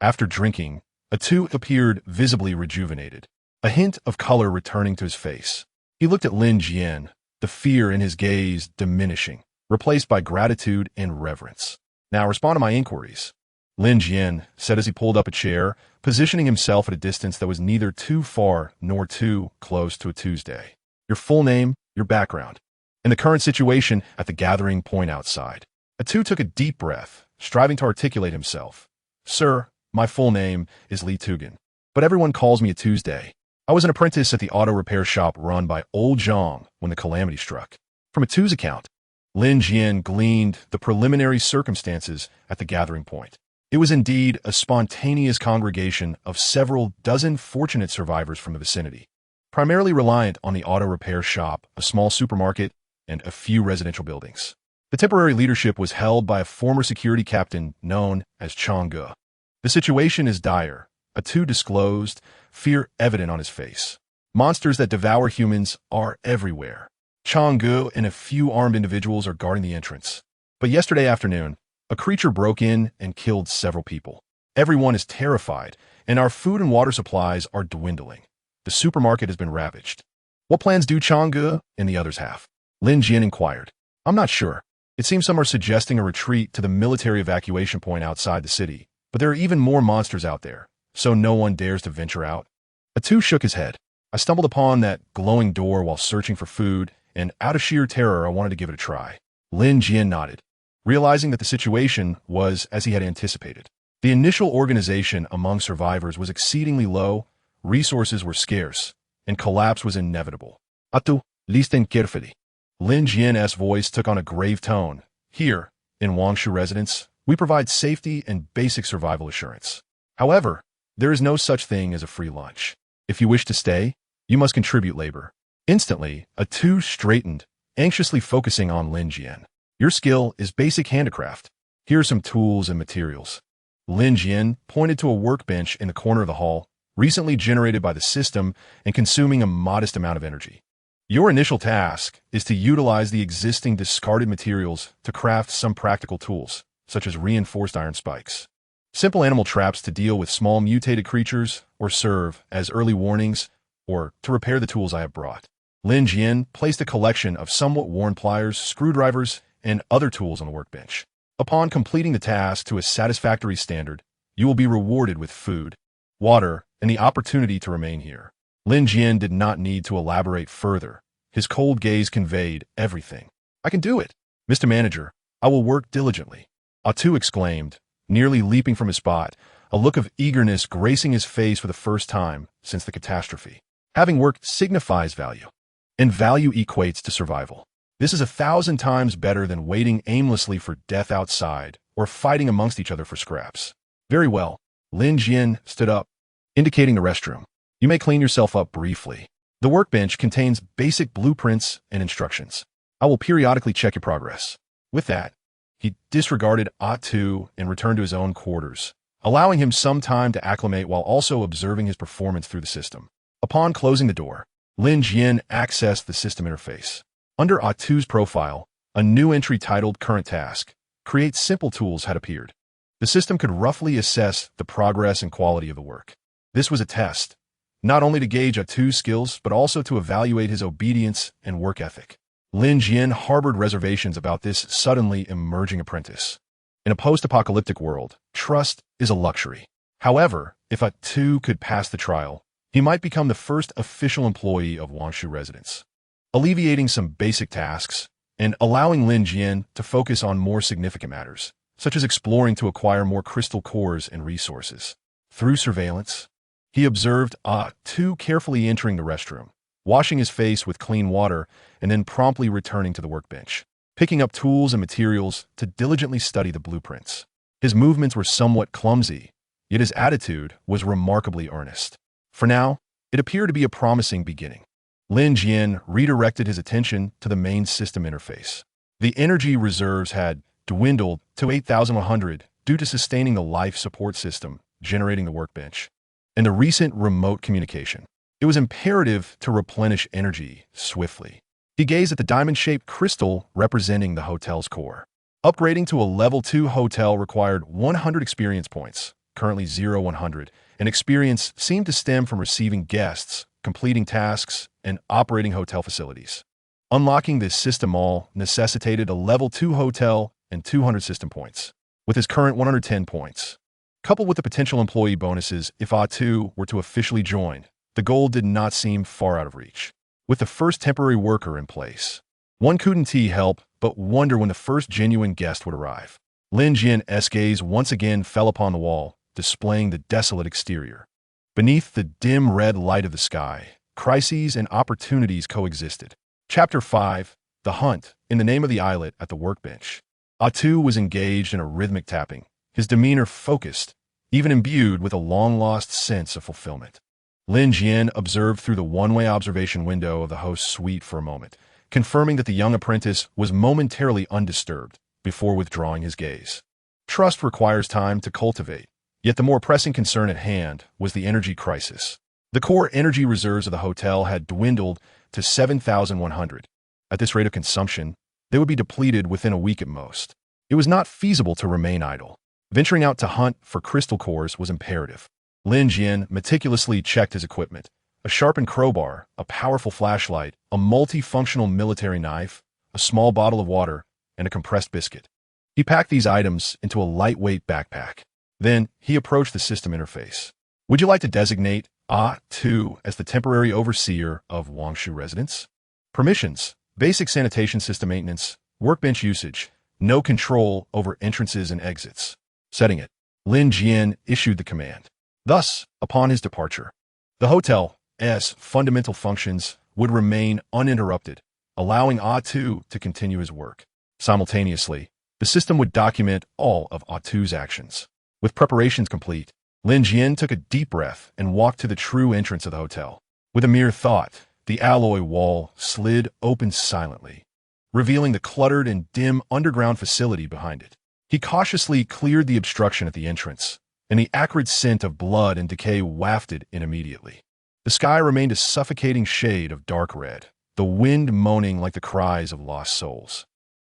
After drinking, Atu appeared visibly rejuvenated, a hint of color returning to his face. He looked at Lin Jian, the fear in his gaze diminishing, replaced by gratitude and reverence. "Now respond to my inquiries," Lin Jian said as he pulled up a chair, positioning himself at a distance that was neither too far nor too close to Atu's day. "Your full name, your background, and the current situation at the gathering point outside." Atu took a deep breath, striving to articulate himself. "Sir, my full name is Li Tugan, but everyone calls me Atu's day. I was an apprentice at the auto repair shop run by Old Zhang when the calamity struck." From Atu's account, Lin Jian gleaned the preliminary circumstances at the gathering point. It was indeed a spontaneous congregation of several dozen fortunate survivors from the vicinity, primarily reliant on the auto repair shop, a small supermarket, and a few residential buildings. The temporary leadership was held by a former security captain known as Chang'e. "The situation is dire," Atu disclosed, fear evident on his face. "Monsters that devour humans are everywhere. Chang'e and a few armed individuals are guarding the entrance. But yesterday afternoon, a creature broke in and killed several people. Everyone is terrified, and our food and water supplies are dwindling. The supermarket has been ravaged." "What plans do Chang'e and the others have?" Lin Jian inquired. "I'm not sure. It seems some are suggesting a retreat to the military evacuation point outside the city, but there are even more monsters out there, so no one dares to venture out." Atu shook his head. "I stumbled upon that glowing door while searching for food, and out of sheer terror I wanted to give it a try." Lin Jian nodded, realizing that the situation was as he had anticipated. The initial organization among survivors was exceedingly low, resources were scarce, and collapse was inevitable. "Atu, listen carefully." Lin Jian's voice took on a grave tone. "Here, in Wangshu residence, we provide safety and basic survival assurance. However, there is no such thing as a free lunch. If you wish to stay, you must contribute labor. Instantly, A2 straightened, anxiously focusing on Lin Jian. Your skill is basic handicraft. Here are some tools and materials. Lin Jian pointed to a workbench in the corner of the hall, recently generated by the system and consuming a modest amount of energy. Your initial task is to utilize the existing discarded materials to craft some practical tools, such as reinforced iron spikes, simple animal traps to deal with small mutated creatures or serve as early warnings, or to repair the tools I have brought. Lin Jian placed a collection of somewhat worn pliers, screwdrivers, and other tools on the workbench. Upon completing the task to a satisfactory standard, you will be rewarded with food, water, and the opportunity to remain here. Lin Jian did not need to elaborate further. His cold gaze conveyed everything. I can do it. Mr. Manager, I will work diligently. A2 exclaimed, nearly leaping from his spot, a look of eagerness gracing his face for the first time since the catastrophe. Having worked signifies value, and value equates to survival. This is 1,000 times better than waiting aimlessly for death outside or fighting amongst each other for scraps. Very well. Lin Jian stood up, indicating the restroom. You may clean yourself up briefly. The workbench contains basic blueprints and instructions. I will periodically check your progress. With that, he disregarded A2 and returned to his own quarters, allowing him some time to acclimate while also observing his performance through the system. Upon closing the door, Lin Jian accessed the system interface. Under A2's profile, a new entry titled Current Task, Create Simple Tools had appeared. The system could roughly assess the progress and quality of the work. This was a test, not only to gauge A2's skills, but also to evaluate his obedience and work ethic. Lin Jian harbored reservations about this suddenly emerging apprentice. In a post-apocalyptic world, trust is a luxury. However, if A2 could pass the trial, he might become the first official employee of Wangshu residence, alleviating some basic tasks and allowing Lin Jian to focus on more significant matters, such as exploring to acquire more crystal cores and resources. Through surveillance, he observed A2 carefully entering the restroom, washing his face with clean water, and then promptly returning to the workbench, picking up tools and materials to diligently study the blueprints. His movements were somewhat clumsy, yet his attitude was remarkably earnest. For now, it appeared to be a promising beginning. Lin Jian redirected his attention to the main system interface. The energy reserves had dwindled to 8,100 due to sustaining the life support system, generating the workbench, and the recent remote communication. It was imperative to replenish energy swiftly. He gazed at the diamond-shaped crystal representing the hotel's core. Upgrading to a level 2 hotel required 100 experience points, currently 100, and experience seemed to stem from receiving guests, completing tasks, and operating hotel facilities. Unlocking this system all necessitated a level 2 hotel and 200 system points, with his current 110 points. Coupled with the potential employee bonuses if A2 were to officially join, the goal did not seem far out of reach. With the first temporary worker in place, one couldn't help but wonder when the first genuine guest would arrive. Lin Jian's gaze once again fell upon the wall, displaying the desolate exterior. Beneath the dim red light of the sky, crises and opportunities coexisted. Chapter 5, The Hunt, in the name of the islet at the workbench. A2 was engaged in a rhythmic tapping, his demeanor focused, even imbued with a long-lost sense of fulfillment. Lin Jian observed through the one-way observation window of the host's suite for a moment, confirming that the young apprentice was momentarily undisturbed before withdrawing his gaze. Trust requires time to cultivate, yet the more pressing concern at hand was the energy crisis. The core energy reserves of the hotel had dwindled to 7,100. At this rate of consumption, they would be depleted within a week at most. It was not feasible to remain idle. Venturing out to hunt for crystal cores was imperative. Lin Jian meticulously checked his equipment: a sharpened crowbar, a powerful flashlight, a multifunctional military knife, a small bottle of water, and a compressed biscuit. He packed these items into a lightweight backpack. Then he approached the system interface. Would you like to designate A2 as the temporary overseer of Wangshu residence? Permissions: basic sanitation system maintenance, workbench usage, no control over entrances and exits. Setting it, Lin Jian issued the command. Thus, upon his departure, the hotel's fundamental functions would remain uninterrupted, allowing A2 to continue his work. Simultaneously, the system would document all of A2's actions. With preparations complete, Lin Jian took a deep breath and walked to the true entrance of the hotel. With a mere thought, the alloy wall slid open silently, revealing the cluttered and dim underground facility behind it. He cautiously cleared the obstruction at the entrance, and the acrid scent of blood and decay wafted in immediately. The sky remained a suffocating shade of dark red, the wind moaning like the cries of lost souls.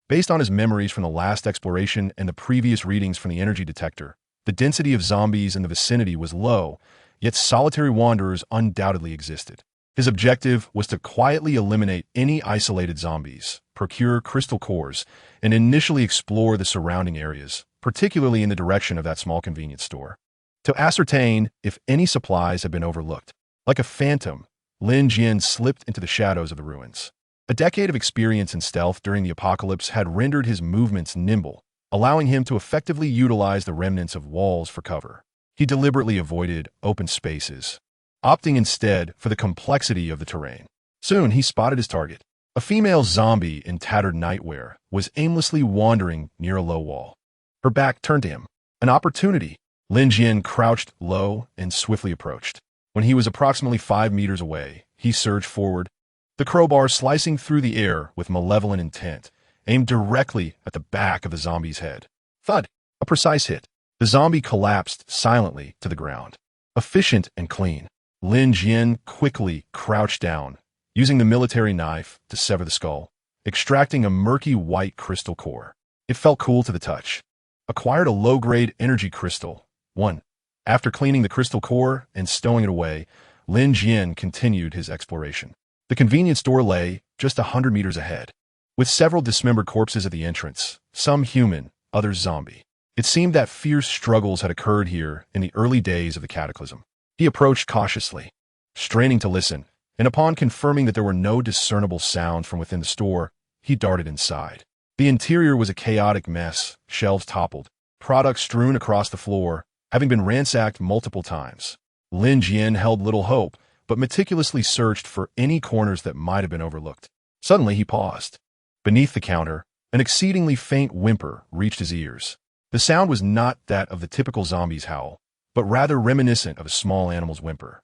Based on his memories from the last exploration and the previous readings from the energy detector, the density of zombies in the vicinity was low, yet solitary wanderers undoubtedly existed. His objective was to quietly eliminate any isolated zombies, procure crystal cores, and initially explore the surrounding areas, particularly in the direction of that small convenience store, to ascertain if any supplies had been overlooked. Like a phantom, Lin Jian slipped into the shadows of the ruins. A decade of experience in stealth during the apocalypse had rendered his movements nimble, allowing him to effectively utilize the remnants of walls for cover. He deliberately avoided open spaces, opting instead for the complexity of the terrain. Soon he spotted his target. A female zombie in tattered nightwear was aimlessly wandering near a low wall. Her back turned to him. An opportunity. Lin Jian crouched low and swiftly approached. When he was approximately 5 meters away, he surged forward, the crowbar slicing through the air with malevolent intent, aimed directly at the back of the zombie's head. Thud! A precise hit. The zombie collapsed silently to the ground. Efficient and clean. Lin Jian quickly crouched down, using the military knife to sever the skull, extracting a murky white crystal core. It felt cool to the touch. Acquired a low-grade energy crystal. 1. After cleaning the crystal core and stowing it away, Lin Jian continued his exploration. The convenience store lay just 100 meters ahead, with several dismembered corpses at the entrance, some human, others zombie. It seemed that fierce struggles had occurred here in the early days of the cataclysm. He approached cautiously, straining to listen, and upon confirming that there were no discernible sounds from within the store, he darted inside. The interior was a chaotic mess, shelves toppled, products strewn across the floor, having been ransacked multiple times. Lin Jian held little hope, but meticulously searched for any corners that might have been overlooked. Suddenly he paused. Beneath the counter, an exceedingly faint whimper reached his ears. The sound was not that of the typical zombie's howl, but rather reminiscent of a small animal's whimper.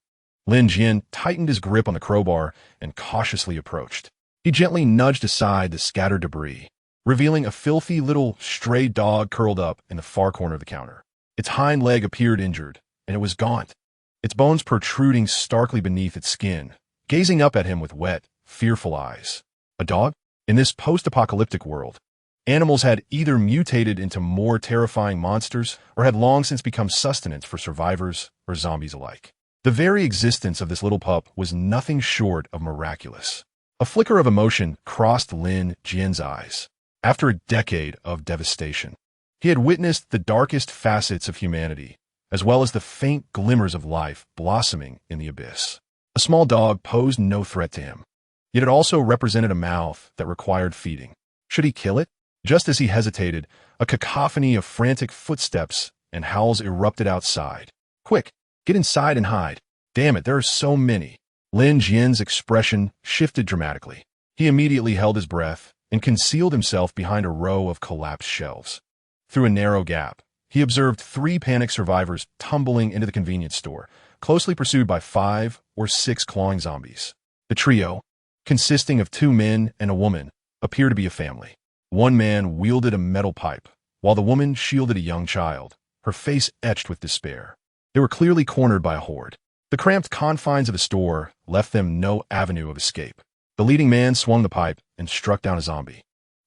Lin Jian tightened his grip on the crowbar and cautiously approached. He gently nudged aside the scattered debris, revealing a filthy little stray dog curled up in the far corner of the counter. Its hind leg appeared injured, and it was gaunt, its bones protruding starkly beneath its skin, gazing up at him with wet, fearful eyes. A dog? In this post-apocalyptic world, animals had either mutated into more terrifying monsters or had long since become sustenance for survivors or zombies alike. The very existence of this little pup was nothing short of miraculous. A flicker of emotion crossed Lin Jian's eyes. After a decade of devastation, he had witnessed the darkest facets of humanity, as well as the faint glimmers of life blossoming in the abyss. A small dog posed no threat to him, yet it also represented a mouth that required feeding. Should he kill it? Just as he hesitated, a cacophony of frantic footsteps and howls erupted outside. Quick, get inside and hide. Damn it, there are so many. Lin Jian's expression shifted dramatically. He immediately held his breath and concealed himself behind a row of collapsed shelves. Through a narrow gap, he observed 3 panicked survivors tumbling into the convenience store, closely pursued by 5 or 6 clawing zombies. The trio, consisting of 2 men and a woman, appeared to be a family. One man wielded a metal pipe, while the woman shielded a young child, her face etched with despair. They were clearly cornered by a horde. The cramped confines of the store left them no avenue of escape. The leading man swung the pipe and struck down a zombie,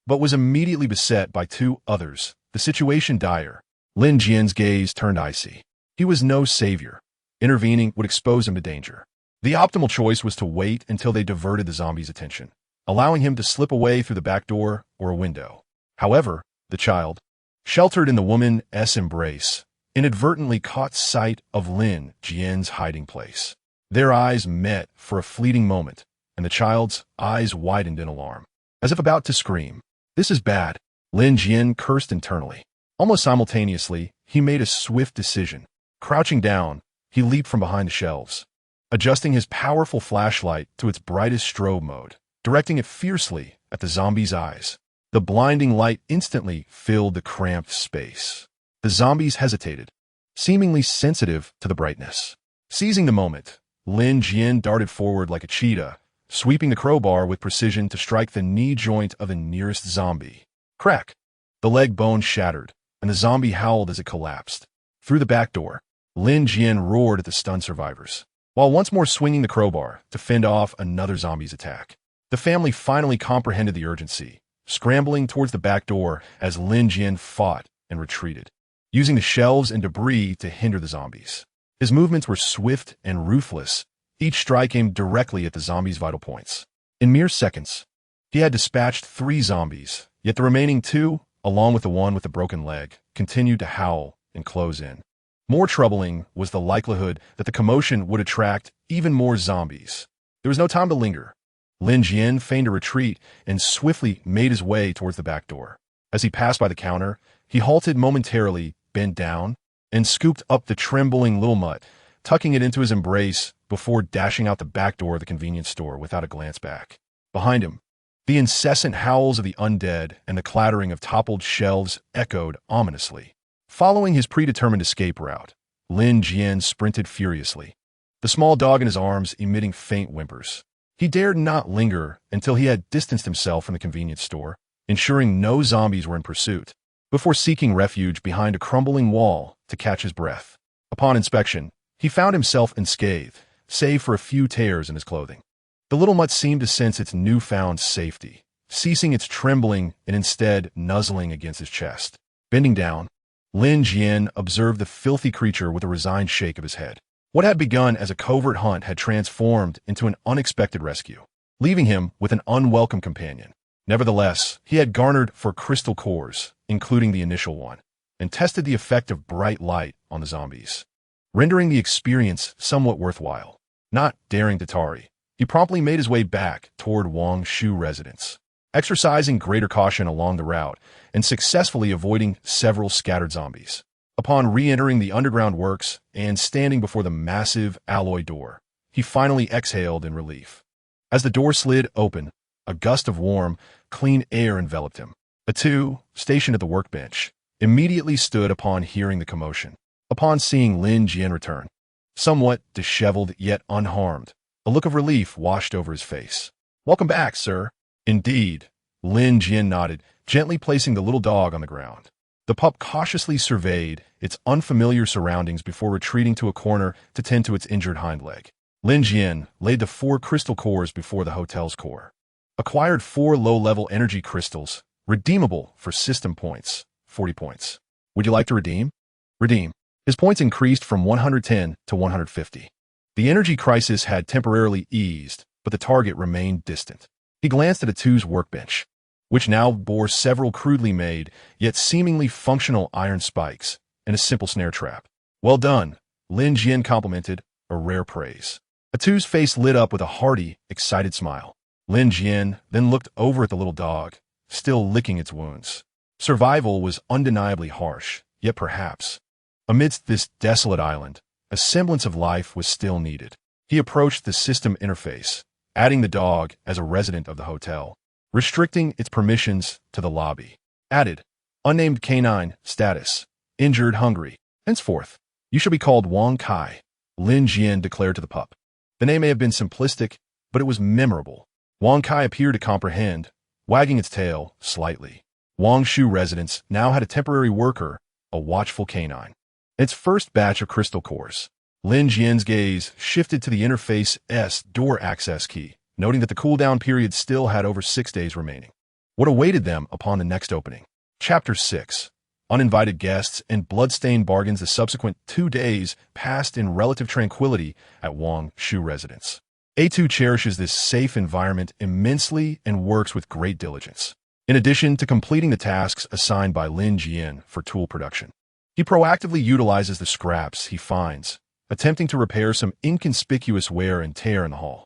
but was immediately beset by 2 others, the situation dire. Lin Jian's gaze turned icy. He was no savior. Intervening would expose him to danger. The optimal choice was to wait until they diverted the zombie's attention, allowing him to slip away through the back door or a window. However, the child, sheltered in the woman's embrace, inadvertently caught sight of Lin Jian's hiding place. Their eyes met for a fleeting moment, and the child's eyes widened in alarm, as if about to scream. This is bad. Lin Jian cursed internally. Almost simultaneously, he made a swift decision. Crouching down, he leaped from behind the shelves, adjusting his powerful flashlight to its brightest strobe mode, directing it fiercely at the zombie's eyes. The blinding light instantly filled the cramped space. The zombies hesitated, seemingly sensitive to the brightness. Seizing the moment, Lin Jian darted forward like a cheetah, sweeping the crowbar with precision to strike the knee joint of the nearest zombie. Crack! The leg bone shattered, and the zombie howled as it collapsed. Through the back door, Lin Jian roared at the stunned survivors, while once more swinging the crowbar to fend off another zombie's attack. The family finally comprehended the urgency, scrambling towards the back door as Lin Jian fought and retreated, using the shelves and debris to hinder the zombies. His movements were swift and ruthless, each strike aimed directly at the zombies' vital points. In mere seconds, he had dispatched 3 zombies, yet the remaining 2, along with the one with the broken leg, continued to howl and close in. More troubling was the likelihood that the commotion would attract even more zombies. There was no time to linger. Lin Jian feigned a retreat and swiftly made his way towards the back door. As he passed by the counter, he halted momentarily, bent down, and scooped up the trembling little mutt, tucking it into his embrace before dashing out the back door of the convenience store without a glance back. Behind him, the incessant howls of the undead and the clattering of toppled shelves echoed ominously. Following his predetermined escape route, Lin Jian sprinted furiously, the small dog in his arms emitting faint whimpers. He dared not linger until he had distanced himself from the convenience store, ensuring no zombies were in pursuit, before seeking refuge behind a crumbling wall to catch his breath. Upon inspection, he found himself unscathed, save for a few tears in his clothing. The little mutt seemed to sense its newfound safety, ceasing its trembling and instead nuzzling against his chest. Bending down, Lin Jian observed the filthy creature with a resigned shake of his head. What had begun as a covert hunt had transformed into an unexpected rescue, leaving him with an unwelcome companion. Nevertheless, he had garnered 4 crystal cores, including the initial one, and tested the effect of bright light on the zombies, rendering the experience somewhat worthwhile. Not daring to tarry, he promptly made his way back toward Wangshu residence, exercising greater caution along the route and successfully avoiding several scattered zombies. Upon re-entering the underground works and standing before the massive alloy door, he finally exhaled in relief. As the door slid open, a gust of warm, clean air enveloped him. The 2, stationed at the workbench, immediately stood upon hearing the commotion. Upon seeing Lin Jian return, somewhat disheveled yet unharmed, a look of relief washed over his face. "Welcome back, sir." "Indeed," Lin Jian nodded, gently placing the little dog on the ground. The pup cautiously surveyed its unfamiliar surroundings before retreating to a corner to tend to its injured hind leg. Lin Jian laid the 4 crystal cores before the hotel's core. Acquired 4 low-level energy crystals, redeemable for system points, 40 points. "Would you like to redeem?" "Redeem." His points increased from 110 to 150. The energy crisis had temporarily eased, but the target remained distant. He glanced at a 2's workbench, which now bore several crudely made, yet seemingly functional iron spikes and a simple snare trap. "Well done," Lin Jian complimented, a rare praise. A 2's face lit up with a hearty, excited smile. Lin Jian then looked over at the little dog, still licking its wounds. Survival was undeniably harsh, yet perhaps, amidst this desolate island, a semblance of life was still needed. He approached the system interface, adding the dog as a resident of the hotel, restricting its permissions to the lobby. Added, unnamed canine, status, injured, hungry. Henceforth, you shall be called Wang Kai, Lin Jian declared to the pup. The name may have been simplistic, but it was memorable. Wang Kai appeared to comprehend, wagging its tail slightly. Wangshu residence now had a temporary worker, a watchful canine. Its first batch of crystal cores. Lin Jian's gaze shifted to the interface's door access key, noting that the cooldown period still had over 6 days remaining. What awaited them upon the next opening? Chapter 6. Uninvited guests and bloodstained bargains. The subsequent 2 days passed in relative tranquility at Wangshu residence. A2 cherishes this safe environment immensely and works with great diligence. In addition to completing the tasks assigned by Lin Jian for tool production, he proactively utilizes the scraps he finds, attempting to repair some inconspicuous wear and tear in the hall.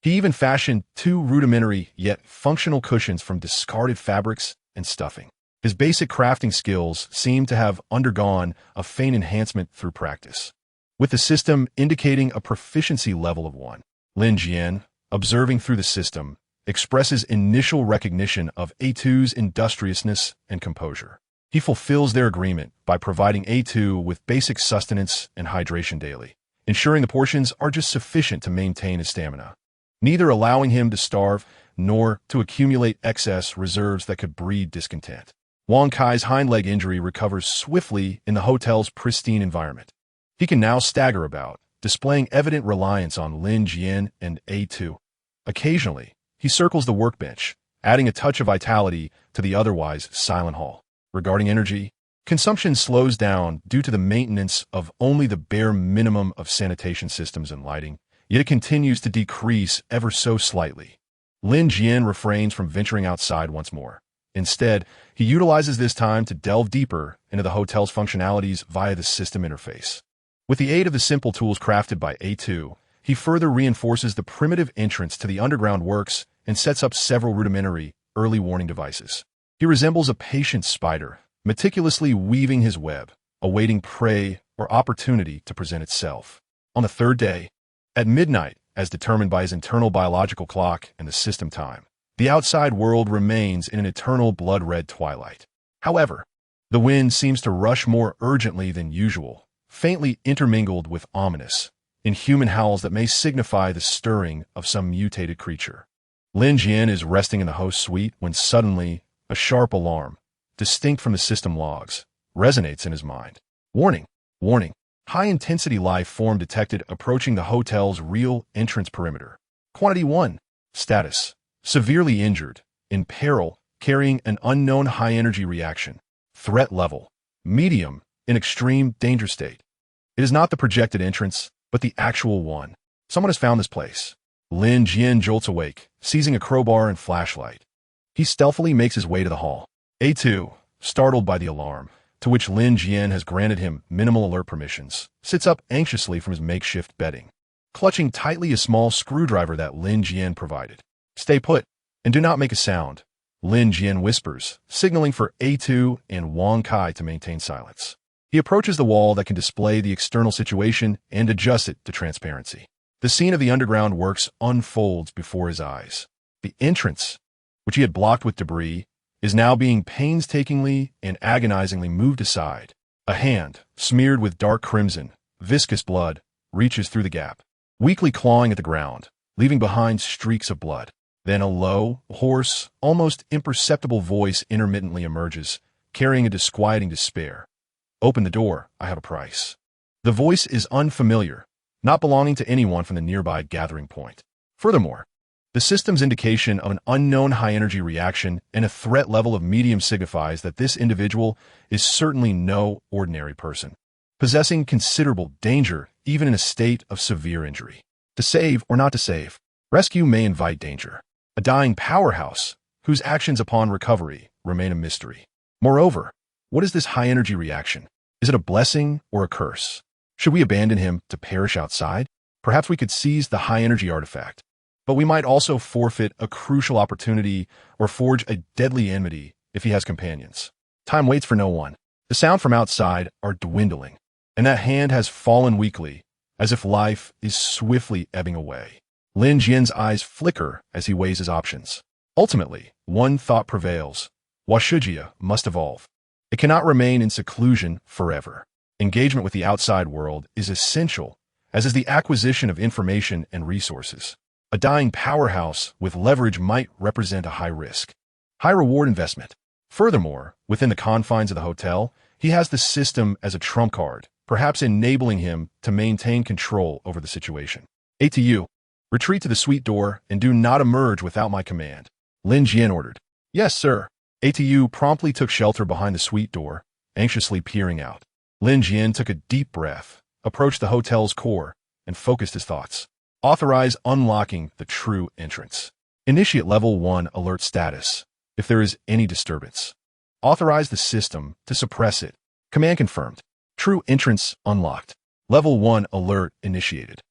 He even fashioned 2 rudimentary yet functional cushions from discarded fabrics and stuffing. His basic crafting skills seem to have undergone a faint enhancement through practice, with the system indicating a proficiency level of 1. Lin Jian, observing through the system, expresses initial recognition of A2's industriousness and composure. He fulfills their agreement by providing A2 with basic sustenance and hydration daily, ensuring the portions are just sufficient to maintain his stamina. neither allowing him to starve nor to accumulate excess reserves that could breed discontent. Wang Kai's hind leg injury recovers swiftly in the hotel's pristine environment. He can now stagger about, displaying evident reliance on Lin Jian and A2. Occasionally, he circles the workbench, adding a touch of vitality to the otherwise silent hall. Regarding energy, consumption slows down due to the maintenance of only the bare minimum of sanitation systems and lighting, yet it continues to decrease ever so slightly. Lin Jian refrains from venturing outside once more. Instead, he utilizes this time to delve deeper into the hotel's functionalities via the system interface. With the aid of the simple tools crafted by A2, he further reinforces the primitive entrance to the underground works and sets up several rudimentary, early warning devices. He resembles a patient spider, meticulously weaving his web, awaiting prey or opportunity to present itself. On the third day, at midnight, as determined by his internal biological clock and the system time, the outside world remains in an eternal blood-red twilight. However, the wind seems to rush more urgently than usual, faintly intermingled with ominous, inhuman howls that may signify the stirring of some mutated creature. Lin Jian is resting in the host's suite when suddenly a sharp alarm, distinct from the system logs, resonates in his mind. Warning! Warning! High-intensity life form detected approaching the hotel's real entrance perimeter. Quantity 1. Status: severely injured, in peril, carrying an unknown high-energy reaction. Threat level: medium, in extreme danger state. It is not the projected entrance, but the actual one. Someone has found this place. Lin Jian jolts awake, seizing a crowbar and flashlight. He stealthily makes his way to the hall. A2, startled by the alarm, to which Lin Jian has granted him minimal alert permissions, sits up anxiously from his makeshift bedding, clutching tightly a small screwdriver that Lin Jian provided. Stay put, and do not make a sound, Lin Jian whispers, signaling for A2 and Wang Kai to maintain silence. He approaches the wall that can display the external situation and adjusts it to transparency. The scene of the underground works unfolds before his eyes. The entrance, which he had blocked with debris, is now being painstakingly and agonizingly moved aside. A hand, smeared with dark crimson, viscous blood, reaches through the gap, weakly clawing at the ground, leaving behind streaks of blood. Then a low, hoarse, almost imperceptible voice intermittently emerges, carrying a disquieting despair. Open the door, I have a price. The voice is unfamiliar, not belonging to anyone from the nearby gathering point. Furthermore, the system's indication of an unknown high-energy reaction and a threat level of medium signifies that this individual is certainly no ordinary person, possessing considerable danger even in a state of severe injury. To save or not to save, rescue may invite danger. A dying powerhouse, whose actions upon recovery remain a mystery. Moreover, what is this high-energy reaction? Is it a blessing or a curse? Should we abandon him to perish outside? Perhaps we could seize the high-energy artifact, but we might also forfeit a crucial opportunity or forge a deadly enmity if he has companions. Time waits for no one. The sound from outside are dwindling, and that hand has fallen weakly, as if life is swiftly ebbing away. Lin Jian's eyes flicker as he weighs his options. Ultimately, one thought prevails. Washugia must evolve. It cannot remain in seclusion forever. Engagement with the outside world is essential, as is the acquisition of information and resources. A dying powerhouse with leverage might represent a high-risk, high-reward investment. Furthermore, within the confines of the hotel, he has the system as a trump card, perhaps enabling him to maintain control over the situation. ATU, retreat to the suite door and do not emerge without my command, Lin Jian ordered. Yes, sir. ATU promptly took shelter behind the suite door, anxiously peering out. Lin Jian took a deep breath, approached the hotel's core, and focused his thoughts. Authorize unlocking the true entrance. Initiate Level 1 alert status, if there is any disturbance. Authorize the system to suppress it. Command confirmed. True entrance unlocked. Level 1 alert initiated.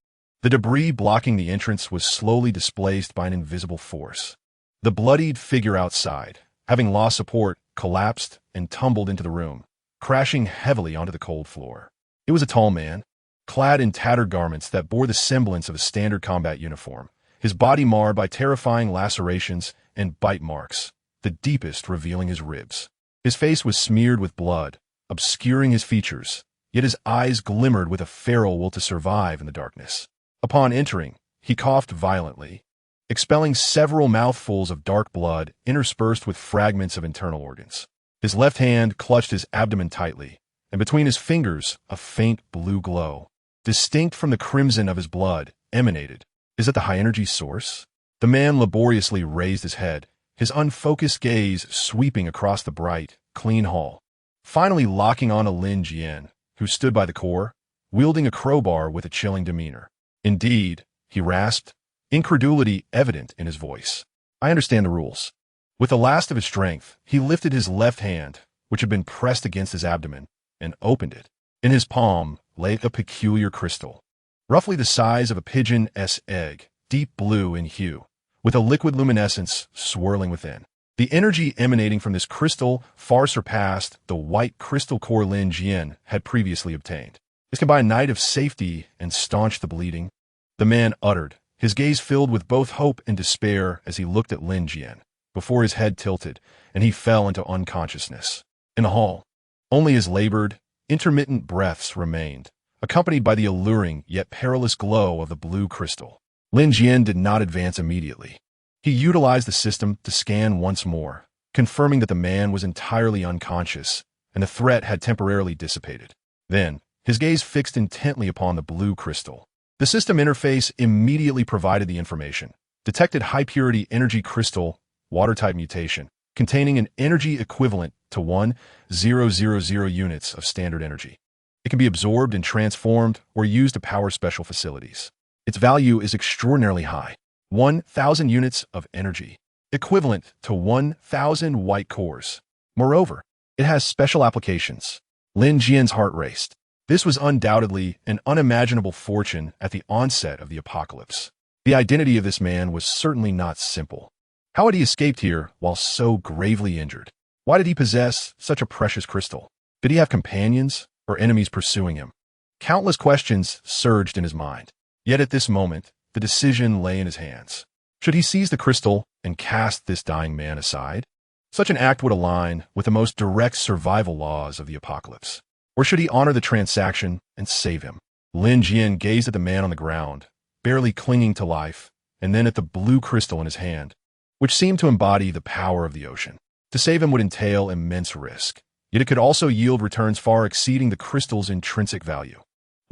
The debris blocking the entrance was slowly displaced by an invisible force. The bloodied figure outside, having lost support, collapsed and tumbled into the room, crashing heavily onto the cold floor. It was a tall man, clad in tattered garments that bore the semblance of a standard combat uniform, his body marred by terrifying lacerations and bite marks, the deepest revealing his ribs. His face was smeared with blood, obscuring his features, yet his eyes glimmered with a feral will to survive in the darkness. Upon entering, he coughed violently, expelling several mouthfuls of dark blood interspersed with fragments of internal organs. His left hand clutched his abdomen tightly, and between his fingers a faint blue glow, distinct from the crimson of his blood, emanated. Is it the high-energy source? The man laboriously raised his head, his unfocused gaze sweeping across the bright, clean hall, finally locking on to Lin Jian, who stood by the core, wielding a crowbar with a chilling demeanor. Indeed, he rasped, incredulity evident in his voice. I understand the rules. With the last of his strength, he lifted his left hand, which had been pressed against his abdomen, and opened it. In his palm lay a peculiar crystal, roughly the size of a pigeon's egg, deep blue in hue, with a liquid luminescence swirling within. The energy emanating from this crystal far surpassed the white crystal core Lin Jian had previously obtained. This could buy a night of safety and staunch the bleeding. The man uttered, his gaze filled with both hope and despair as he looked at Lin Jian, before his head tilted, and he fell into unconsciousness. In the hall, only his labored, intermittent breaths remained, accompanied by the alluring yet perilous glow of the blue crystal. Lin Jian did not advance immediately. He utilized the system to scan once more, confirming that the man was entirely unconscious and the threat had temporarily dissipated. Then, his gaze fixed intently upon the blue crystal. The system interface immediately provided the information. Detected high-purity energy crystal, water-type mutation, containing an energy equivalent to 1,000 units of standard energy. It can be absorbed and transformed or used to power special facilities. Its value is extraordinarily high, 1,000 units of energy, equivalent to 1,000 white cores. Moreover, it has special applications. Lin Jian's heart raced. This was undoubtedly an unimaginable fortune at the onset of the apocalypse. The identity of this man was certainly not simple. How had he escaped here while so gravely injured? Why did he possess such a precious crystal? Did he have companions or enemies pursuing him? Countless questions surged in his mind. Yet at this moment, the decision lay in his hands. Should he seize the crystal and cast this dying man aside? Such an act would align with the most direct survival laws of the apocalypse. Or should he honor the transaction and save him? Lin Jian gazed at the man on the ground, barely clinging to life, and then at the blue crystal in his hand, which seemed to embody the power of the ocean. To save him would entail immense risk, yet it could also yield returns far exceeding the crystal's intrinsic value.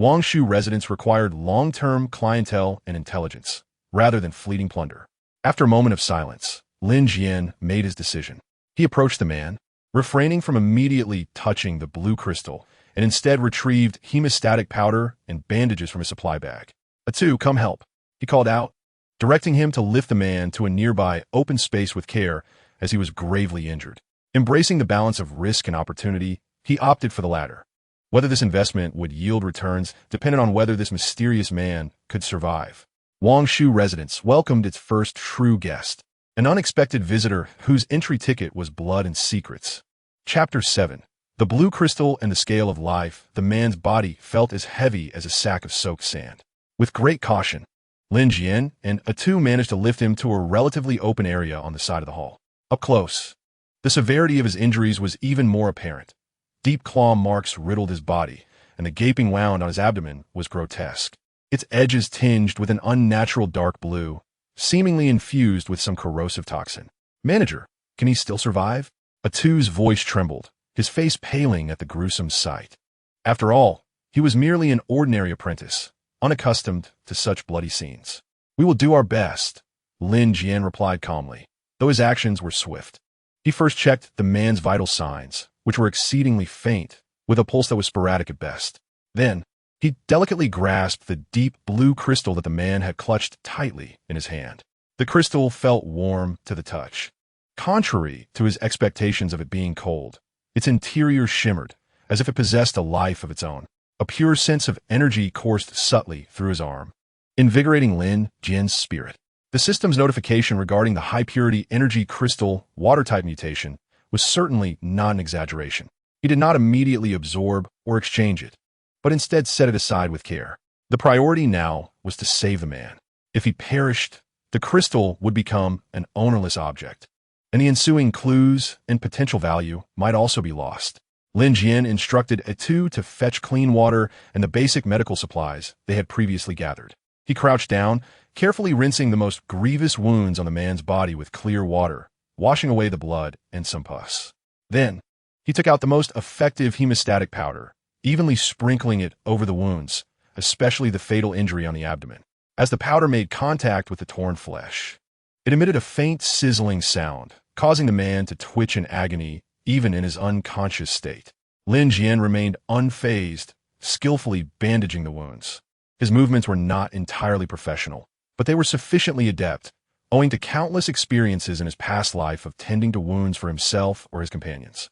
Wangshu residents required long-term clientele and intelligence, rather than fleeting plunder. After a moment of silence, Lin Jian made his decision. He approached the man, refraining from immediately touching the blue crystal, and instead retrieved hemostatic powder and bandages from his supply bag. "Atu, come help," he called out, directing him to lift the man to a nearby open space with care as he was gravely injured. Embracing the balance of risk and opportunity, he opted for the latter. Whether this investment would yield returns depended on whether this mysterious man could survive. Wangshu residents welcomed its first true guest, an unexpected visitor whose entry ticket was blood and secrets. Chapter 7. The blue crystal and the scale of life. The man's body felt as heavy as a sack of soaked sand. With great caution, Lin Jian and Atu managed to lift him to a relatively open area on the side of the hall. Up close, the severity of his injuries was even more apparent. Deep claw marks riddled his body, and the gaping wound on his abdomen was grotesque, its edges tinged with an unnatural dark blue, seemingly infused with some corrosive toxin. "Manager, can he still survive?" Atu's voice trembled, his face paling at the gruesome sight. After all, he was merely an ordinary apprentice, unaccustomed to such bloody scenes. "We will do our best," Lin Jian replied calmly, though his actions were swift. He first checked the man's vital signs, which were exceedingly faint, with a pulse that was sporadic at best. Then, he delicately grasped the deep blue crystal that the man had clutched tightly in his hand. The crystal felt warm to the touch. Contrary to his expectations of it being cold, its interior shimmered, as if it possessed a life of its own. A pure sense of energy coursed subtly through his arm, invigorating Lin Jian's spirit. The system's notification regarding the high-purity energy crystal water-type mutation was certainly not an exaggeration. He did not immediately absorb or exchange it, but instead set it aside with care. The priority now was to save the man. If he perished, the crystal would become an ownerless object, and the ensuing clues and potential value might also be lost. Lin Jian instructed Atu to fetch clean water and the basic medical supplies they had previously gathered. He crouched down, carefully rinsing the most grievous wounds on the man's body with clear water, washing away the blood and some pus. Then, he took out the most effective hemostatic powder, evenly sprinkling it over the wounds, especially the fatal injury on the abdomen. As the powder made contact with the torn flesh, it emitted a faint sizzling sound, causing the man to twitch in agony even in his unconscious state. Lin Jian remained unfazed, skillfully bandaging the wounds. His movements were not entirely professional, but they were sufficiently adept, owing to countless experiences in his past life of tending to wounds for himself or his companions.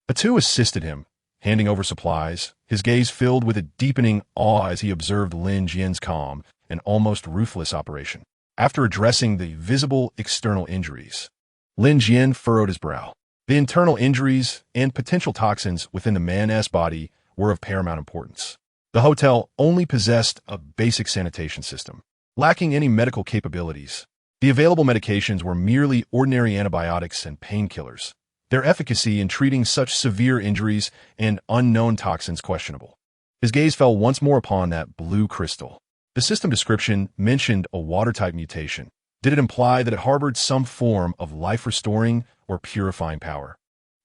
The two assisted him, handing over supplies, his gaze filled with a deepening awe as he observed Lin Jian's calm and almost ruthless operation. After addressing the visible external injuries, Lin Jian furrowed his brow. The internal injuries and potential toxins within the man's body were of paramount importance. The hotel only possessed a basic sanitation system, lacking any medical capabilities. The available medications were merely ordinary antibiotics and painkillers, their efficacy in treating such severe injuries and unknown toxins questionable. His gaze fell once more upon that blue crystal. The system description mentioned a water-type mutation. Did it imply that it harbored some form of life-restoring or purifying power?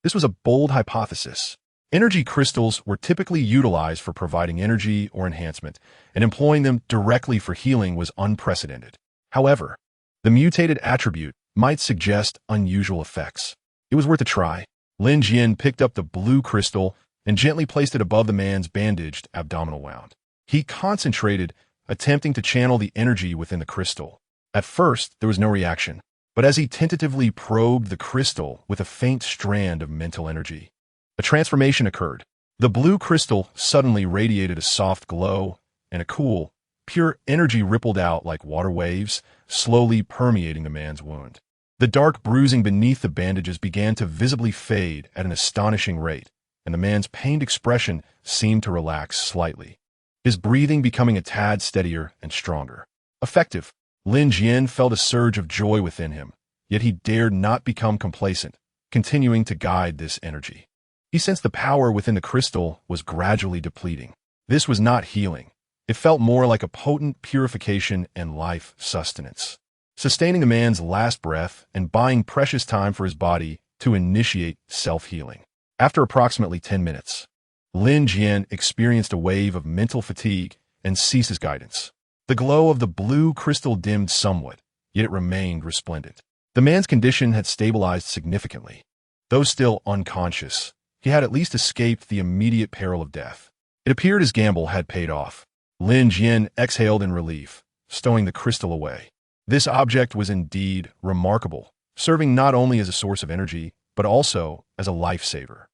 This was a bold hypothesis. Energy crystals were typically utilized for providing energy or enhancement, and employing them directly for healing was unprecedented. However, the mutated attribute might suggest unusual effects. It was worth a try. Lin Jian picked up the blue crystal and gently placed it above the man's bandaged abdominal wound. He concentrated, attempting to channel the energy within the crystal. At first, there was no reaction, but as he tentatively probed the crystal with a faint strand of mental energy, a transformation occurred. The blue crystal suddenly radiated a soft glow, and a cool, pure energy rippled out like water waves, slowly permeating the man's wound. The dark bruising beneath the bandages began to visibly fade at an astonishing rate, and the man's pained expression seemed to relax slightly, his breathing becoming a tad steadier and stronger. Effective. Lin Jian felt a surge of joy within him, yet he dared not become complacent, continuing to guide this energy. He sensed the power within the crystal was gradually depleting. This was not healing. It felt more like a potent purification and life sustenance, sustaining the man's last breath and buying precious time for his body to initiate self-healing. After approximately 10 minutes, Lin Jian experienced a wave of mental fatigue and ceased his guidance. The glow of the blue crystal dimmed somewhat, yet it remained resplendent. The man's condition had stabilized significantly. Though still unconscious, he had at least escaped the immediate peril of death. It appeared his gamble had paid off. Lin Jian exhaled in relief, stowing the crystal away. This object was indeed remarkable, serving not only as a source of energy, but also as a lifesaver.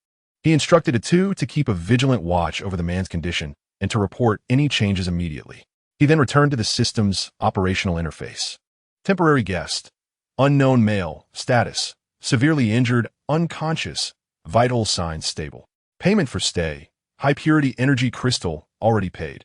He instructed the two to keep a vigilant watch over the man's condition and to report any changes immediately. He then returned to the system's operational interface. Temporary guest. Unknown male. Status. Severely injured. Unconscious. Vital signs stable. Payment for stay. High-purity energy crystal already paid.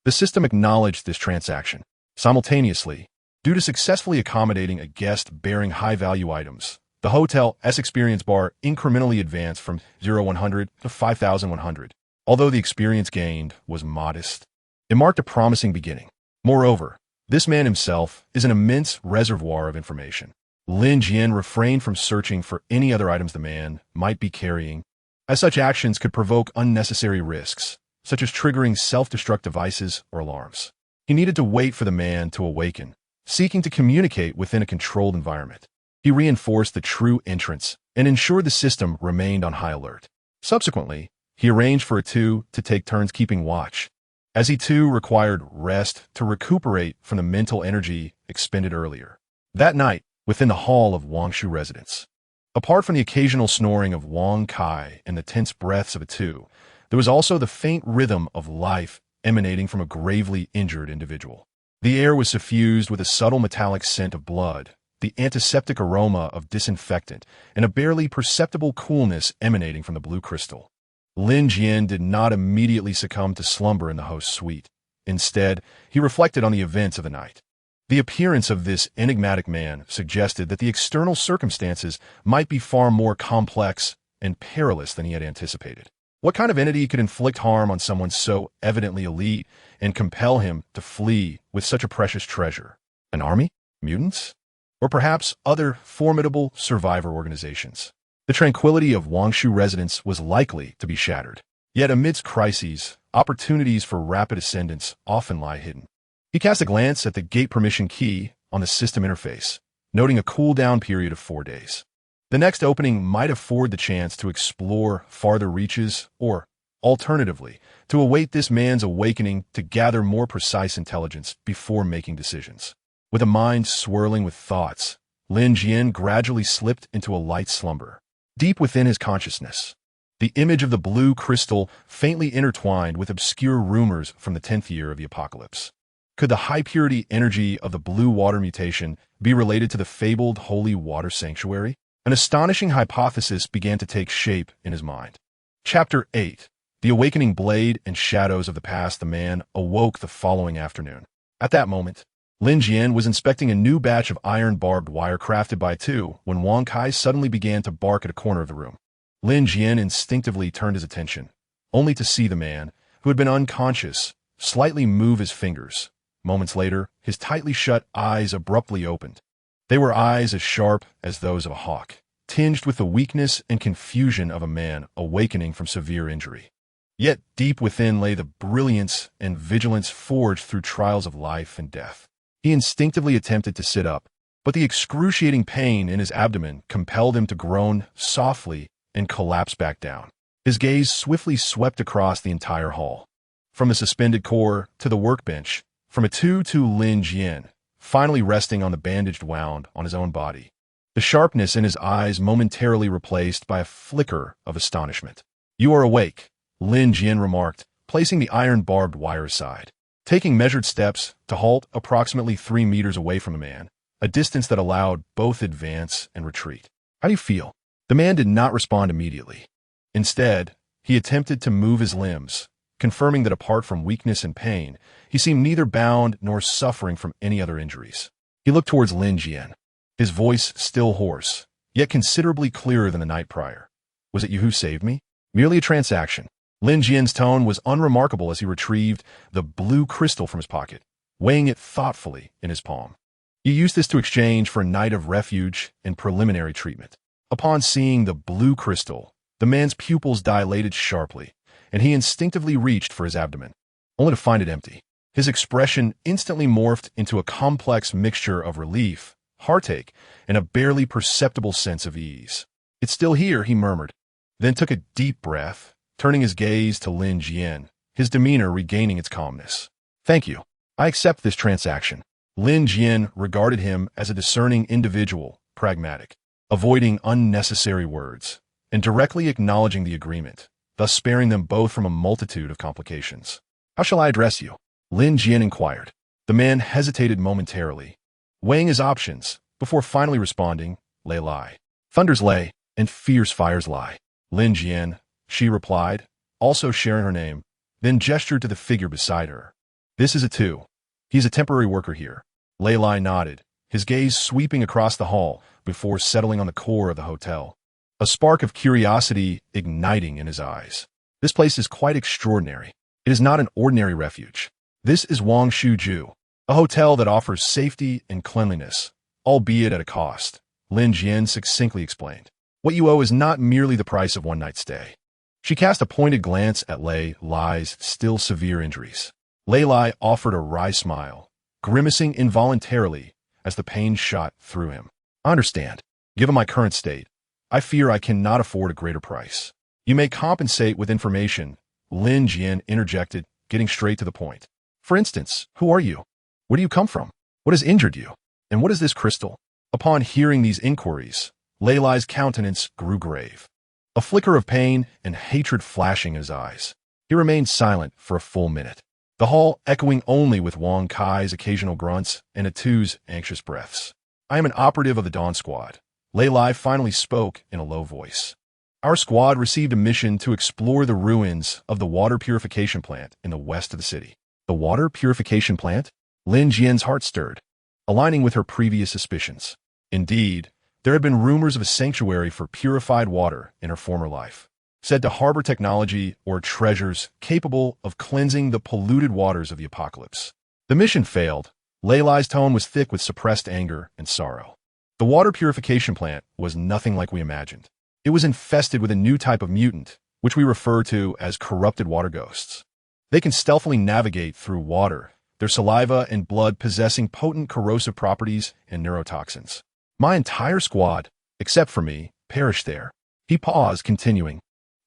The system acknowledged this transaction. Simultaneously, due to successfully accommodating a guest bearing high-value items, the hotel's experience bar incrementally advanced from 0-100 to 5,100. Although the experience gained was modest, it marked a promising beginning. Moreover, this man himself is an immense reservoir of information. Lin Jian refrained from searching for any other items the man might be carrying, as such actions could provoke unnecessary risks, such as triggering self-destruct devices or alarms. He needed to wait for the man to awaken, seeking to communicate within a controlled environment. He reinforced the true entrance and ensured the system remained on high alert. Subsequently, he arranged for the two to take turns keeping watch, as he too required rest to recuperate from the mental energy expended earlier. That night, within the hall of Wangshu residence, apart from the occasional snoring of Wang Kai and the tense breaths of the two, there was also the faint rhythm of life emanating from a gravely injured individual. The air was suffused with a subtle metallic scent of blood, the antiseptic aroma of disinfectant, and a barely perceptible coolness emanating from the blue crystal. Lin Jian did not immediately succumb to slumber in the host's suite. Instead, he reflected on the events of the night. The appearance of this enigmatic man suggested that the external circumstances might be far more complex and perilous than he had anticipated. What kind of entity could inflict harm on someone so evidently elite and compel him to flee with such a precious treasure? An army? Mutants? Or perhaps other formidable survivor organizations? The tranquility of Wangshu residents was likely to be shattered. Yet amidst crises, opportunities for rapid ascendance often lie hidden. He cast a glance at the gate permission key on the system interface, noting a cooldown period of 4 days. The next opening might afford the chance to explore farther reaches or, alternatively, to await this man's awakening to gather more precise intelligence before making decisions. With a mind swirling with thoughts, Lin Jian gradually slipped into a light slumber. Deep within his consciousness, the image of the blue crystal faintly intertwined with obscure rumors from the 10th year of the apocalypse. Could the high-purity energy of the blue water mutation be related to the fabled holy water sanctuary? An astonishing hypothesis began to take shape in his mind. Chapter 8. The Awakening Blade and Shadows of the Past. The man awoke the following afternoon. At that moment, Lin Jian was inspecting a new batch of iron barbed wire crafted by two when Wang Kai suddenly began to bark at a corner of the room. Lin Jian instinctively turned his attention, only to see the man, who had been unconscious, slightly move his fingers. Moments later, his tightly shut eyes abruptly opened. They were eyes as sharp as those of a hawk, tinged with the weakness and confusion of a man awakening from severe injury. Yet deep within lay the brilliance and vigilance forged through trials of life and death. He instinctively attempted to sit up, but the excruciating pain in his abdomen compelled him to groan softly and collapse back down. His gaze swiftly swept across the entire hall. From the suspended core to the workbench, from a to Lin Jian, finally resting on the bandaged wound on his own body. The sharpness in his eyes momentarily replaced by a flicker of astonishment. "You are awake," Lin Jian remarked, placing the iron barbed wire aside. Taking measured steps to halt approximately 3 meters away from the man, a distance that allowed both advance and retreat. "How do you feel?" The man did not respond immediately. Instead, he attempted to move his limbs, confirming that apart from weakness and pain, he seemed neither bound nor suffering from any other injuries. He looked towards Lin Jian, his voice still hoarse, yet considerably clearer than the night prior. "Was it you who saved me?" "Merely a transaction." Lin Jian's tone was unremarkable as he retrieved the blue crystal from his pocket, weighing it thoughtfully in his palm. "You used this to exchange for a night of refuge and preliminary treatment." Upon seeing the blue crystal, the man's pupils dilated sharply, and he instinctively reached for his abdomen, only to find it empty. His expression instantly morphed into a complex mixture of relief, heartache, and a barely perceptible sense of ease. "It's still here," he murmured, then took a deep breath, turning his gaze to Lin Jian, his demeanor regaining its calmness. "Thank you. I accept this transaction." Lin Jian regarded him as a discerning individual, pragmatic, avoiding unnecessary words, and directly acknowledging the agreement, thus sparing them both from a multitude of complications. "How shall I address you?" Lin Jian inquired. The man hesitated momentarily, weighing his options, before finally responding, "Lei Lai. Thunders lay, and fierce fires lie." "Lin Jian," she replied, also sharing her name, then gestured to the figure beside her. "This is a two. He's a temporary worker here." Lei Lai nodded, his gaze sweeping across the hall before settling on the core of the hotel, a spark of curiosity igniting in his eyes. "This place is quite extraordinary. It is not an ordinary refuge. This is Wangshu, a hotel that offers safety and cleanliness, albeit at a cost," Lin Jian succinctly explained. "What you owe is not merely the price of one night's stay." She cast a pointed glance at Lei Lai's still severe injuries. Lei Lai offered a wry smile, grimacing involuntarily as the pain shot through him. "I understand. Given my current state, I fear I cannot afford a greater price. You may compensate with information," Lin Jian interjected, getting straight to the point. "For instance, who are you? Where do you come from? What has injured you? And what is this crystal?" Upon hearing these inquiries, Lei Lai's countenance grew grave, a flicker of pain and hatred flashing in his eyes. He remained silent for a full minute, the hall echoing only with Wang Kai's occasional grunts and Atu's anxious breaths. "I am an operative of the Dawn Squad," Lei Lai finally spoke in a low voice. "Our squad received a mission to explore the ruins of the water purification plant in the west of the city." "The water purification plant?" Lin Jian's heart stirred, aligning with her previous suspicions. Indeed, there had been rumors of a sanctuary for purified water in her former life. said to harbor technology or treasures capable of cleansing the polluted waters of the apocalypse. The mission failed. Lei Lai's tone was thick with suppressed anger and sorrow. The water purification plant was nothing like we imagined. It was infested with a new type of mutant, which we refer to as corrupted water ghosts. They can stealthily navigate through water, their saliva and blood possessing potent corrosive properties and neurotoxins. My entire squad, except for me, perished there. He paused, continuing.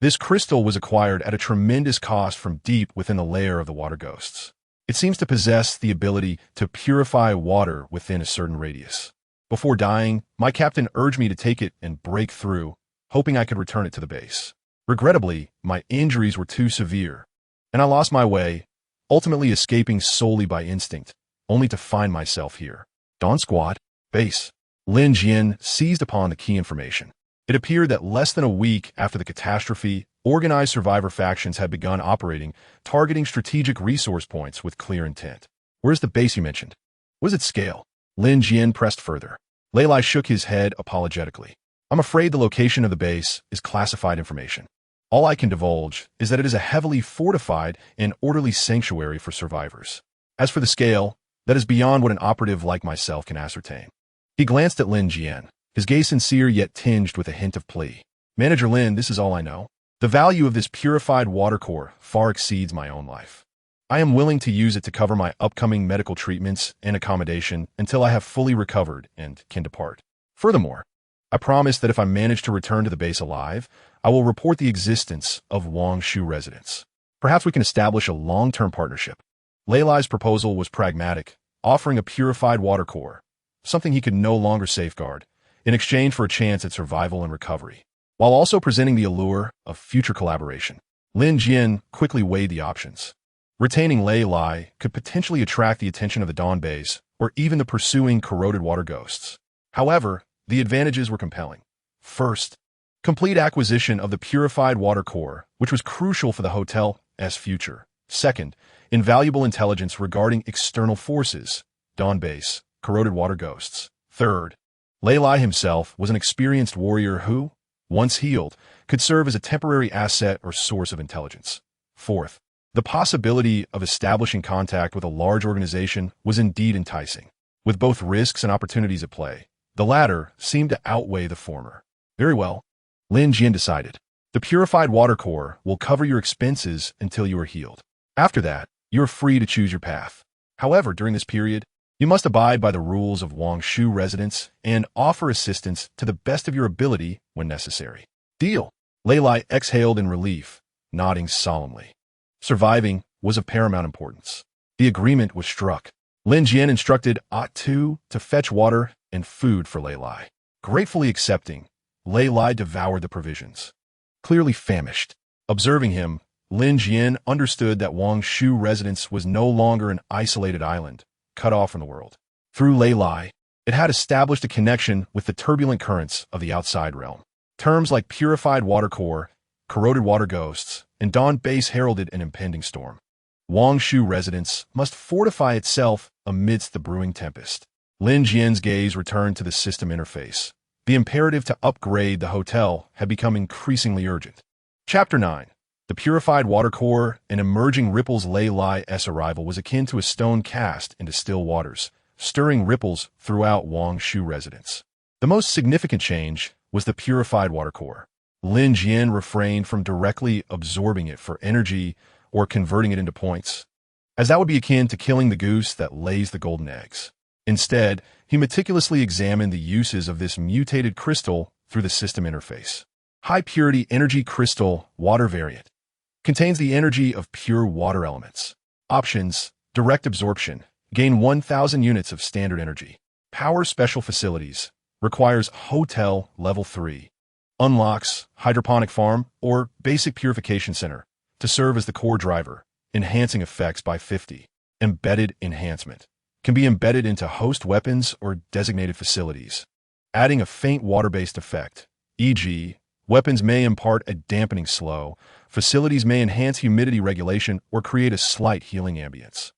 This crystal was acquired at a tremendous cost from deep within the lair of the water ghosts. It seems to possess the ability to purify water within a certain radius. Before dying, my captain urged me to take it and break through, hoping I could return it to the base. Regrettably, my injuries were too severe, and I lost my way, ultimately escaping solely by instinct, only to find myself here. Dawn Squad, base. Lin Jian seized upon the key information. It appeared that less than a week after the catastrophe, organized survivor factions had begun operating, targeting strategic resource points with clear intent. Where's the base you mentioned? Was it scale? Lin Jian pressed further. Lei Lai shook his head apologetically. I'm afraid the location of the base is classified information. All I can divulge is that it is a heavily fortified and orderly sanctuary for survivors. As for the scale, that is beyond what an operative like myself can ascertain. He glanced at Lin Jian, his gaze sincere yet tinged with a hint of plea. Manager Lin, this is all I know. The value of this purified water core far exceeds my own life. I am willing to use it to cover my upcoming medical treatments and accommodation until I have fully recovered and can depart. Furthermore, I promise that if I manage to return to the base alive, I will report the existence of Wangshu residents. Perhaps we can establish a long-term partnership. Lei Lai's proposal was pragmatic, offering a purified water core, something he could no longer safeguard, in exchange for a chance at survival and recovery, while also presenting the allure of future collaboration. Lin Jian quickly weighed the options. Retaining Lei Lai could potentially attract the attention of the Dawn base, or even the pursuing corroded water ghosts. However, the advantages were compelling. First, complete acquisition of the purified water core, which was crucial for the hotel's future. Second, invaluable intelligence regarding external forces, Dawn base, corroded water ghosts. Third, Lei Lai himself was an experienced warrior who, once healed, could serve as a temporary asset or source of intelligence. Fourth, the possibility of establishing contact with a large organization was indeed enticing. With both risks and opportunities at play, the latter seemed to outweigh the former. Very well, Lin Jian decided. The purified water core will cover your expenses until you are healed. After that, you are free to choose your path. However, during this period, you must abide by the rules of Wangshu residents and offer assistance to the best of your ability when necessary. Deal. Lei Lai exhaled in relief, nodding solemnly. Surviving was of paramount importance. The agreement was struck. Lin Jian instructed Atu to fetch water and food for Lei Lai. Gratefully accepting, Lei Lai devoured the provisions. Clearly famished. Observing him, Lin Jian understood that Wangshu residence was no longer an isolated island, cut off from the world. Through Lei Lai, it had established a connection with the turbulent currents of the outside realm. Terms like purified water core, corroded water ghosts, and Dawn base heralded an impending storm. Wangshu residence must fortify itself amidst the brewing tempest. Lin Jian's gaze returned to the system interface. The imperative to upgrade the hotel had become increasingly urgent. Chapter 9. The purified water core and emerging ripples. Lei Lai's arrival was akin to a stone cast into still waters, stirring ripples throughout Wangshu residence. The most significant change was the purified water core. Lin Jian refrained from directly absorbing it for energy or converting it into points, as that would be akin to killing the goose that lays the golden eggs. Instead, he meticulously examined the uses of this mutated crystal through the system interface. High-purity energy crystal water variant. Contains the energy of pure water elements. Options: direct absorption. Gain 1,000 units of standard energy. Power special facilities. Requires hotel level 3. Unlocks hydroponic farm or basic purification center to serve as the core driver, enhancing effects by 50. Embedded enhancement. Can be embedded into host weapons or designated facilities, adding a faint water-based effect, e.g., weapons may impart a dampening slow, facilities may enhance humidity regulation or create a slight healing ambience.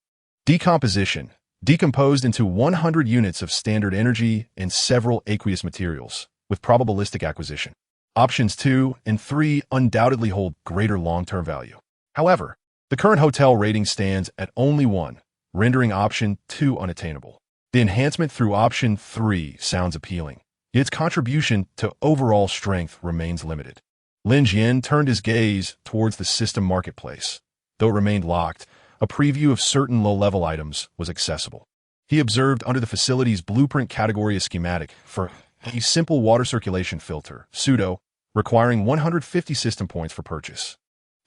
Decomposition. Decomposed into 100 units of standard energy and several aqueous materials, with probabilistic acquisition. Options 2 and 3 undoubtedly hold greater long-term value. However, the current hotel rating stands at only 1, rendering option 2 unattainable. The enhancement through option 3 sounds appealing, yet its contribution to overall strength remains limited. Lin Jian turned his gaze towards the system marketplace. Though it remained locked, a preview of certain low-level items was accessible. He observed under the facility's blueprint category a schematic for a simple water circulation filter, pseudo, requiring 150 system points for purchase.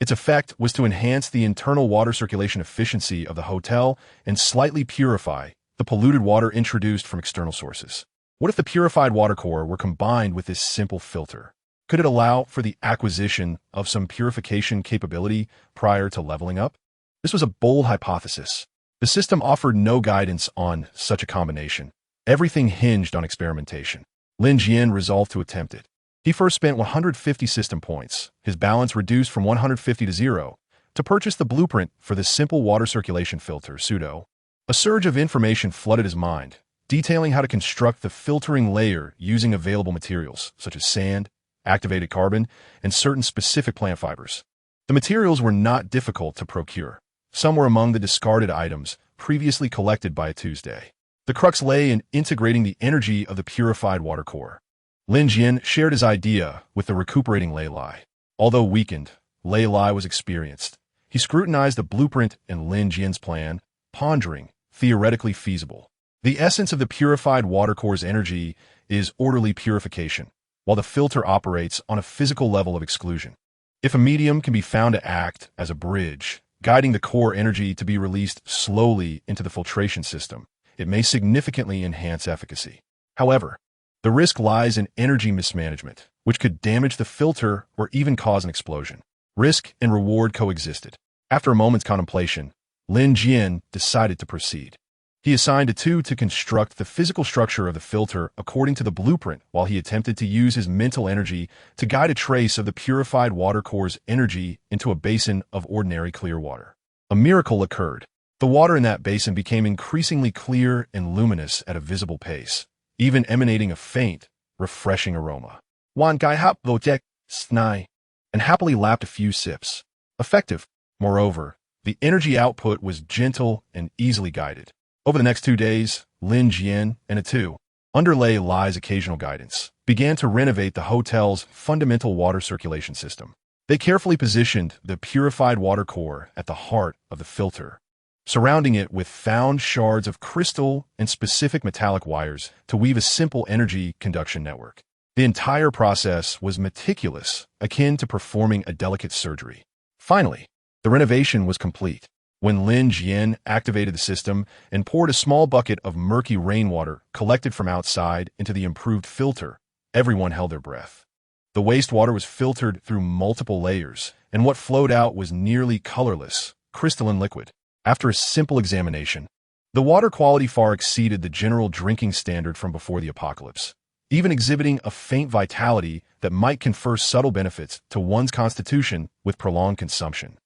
Its effect was to enhance the internal water circulation efficiency of the hotel and slightly purify the polluted water introduced from external sources. What if the purified water core were combined with this simple filter? Could it allow for the acquisition of some purification capability prior to leveling up? This was a bold hypothesis. The system offered no guidance on such a combination. Everything hinged on experimentation. Lin Jian resolved to attempt it. He first spent 150 system points, his balance reduced from 150 to 0, to purchase the blueprint for the simple water circulation filter, pseudo. A surge of information flooded his mind, detailing how to construct the filtering layer using available materials, such as sand, activated carbon, and certain specific plant fibers. The materials were not difficult to procure. Some were among the discarded items previously collected by a Tuesday. The crux lay in integrating the energy of the purified water core. Lin Jian shared his idea with the recuperating Lei Lai. Although weakened, Lei Lai was experienced. He scrutinized the blueprint and Lin Jian's plan, pondering, theoretically feasible. The essence of the purified water core's energy is orderly purification, while the filter operates on a physical level of exclusion. If a medium can be found to act as a bridge, guiding the core energy to be released slowly into the filtration system, it may significantly enhance efficacy. However, the risk lies in energy mismanagement, which could damage the filter or even cause an explosion. Risk and reward coexisted. After a moment's contemplation, Lin Jian decided to proceed. He assigned a 2 to construct the physical structure of the filter according to the blueprint while he attempted to use his mental energy to guide a trace of the purified water core's energy into a basin of ordinary clear water. A miracle occurred. The water in that basin became increasingly clear and luminous at a visible pace, even emanating a faint, refreshing aroma. Wan Gai Hap Vojek Snai, and happily lapped a few sips. Effective. Moreover, the energy output was gentle and easily guided. Over the next 2 days, Lin Jian and a 2, under Lei Lai's occasional guidance, began to renovate the hotel's fundamental water circulation system. They carefully positioned the purified water core at the heart of the filter, surrounding it with found shards of crystal and specific metallic wires to weave a simple energy conduction network. The entire process was meticulous, akin to performing a delicate surgery. Finally, the renovation was complete. When Lin Jian activated the system and poured a small bucket of murky rainwater collected from outside into the improved filter, everyone held their breath. The wastewater was filtered through multiple layers, and what flowed out was nearly colorless, crystalline liquid. After a simple examination, the water quality far exceeded the general drinking standard from before the apocalypse, even exhibiting a faint vitality that might confer subtle benefits to one's constitution with prolonged consumption.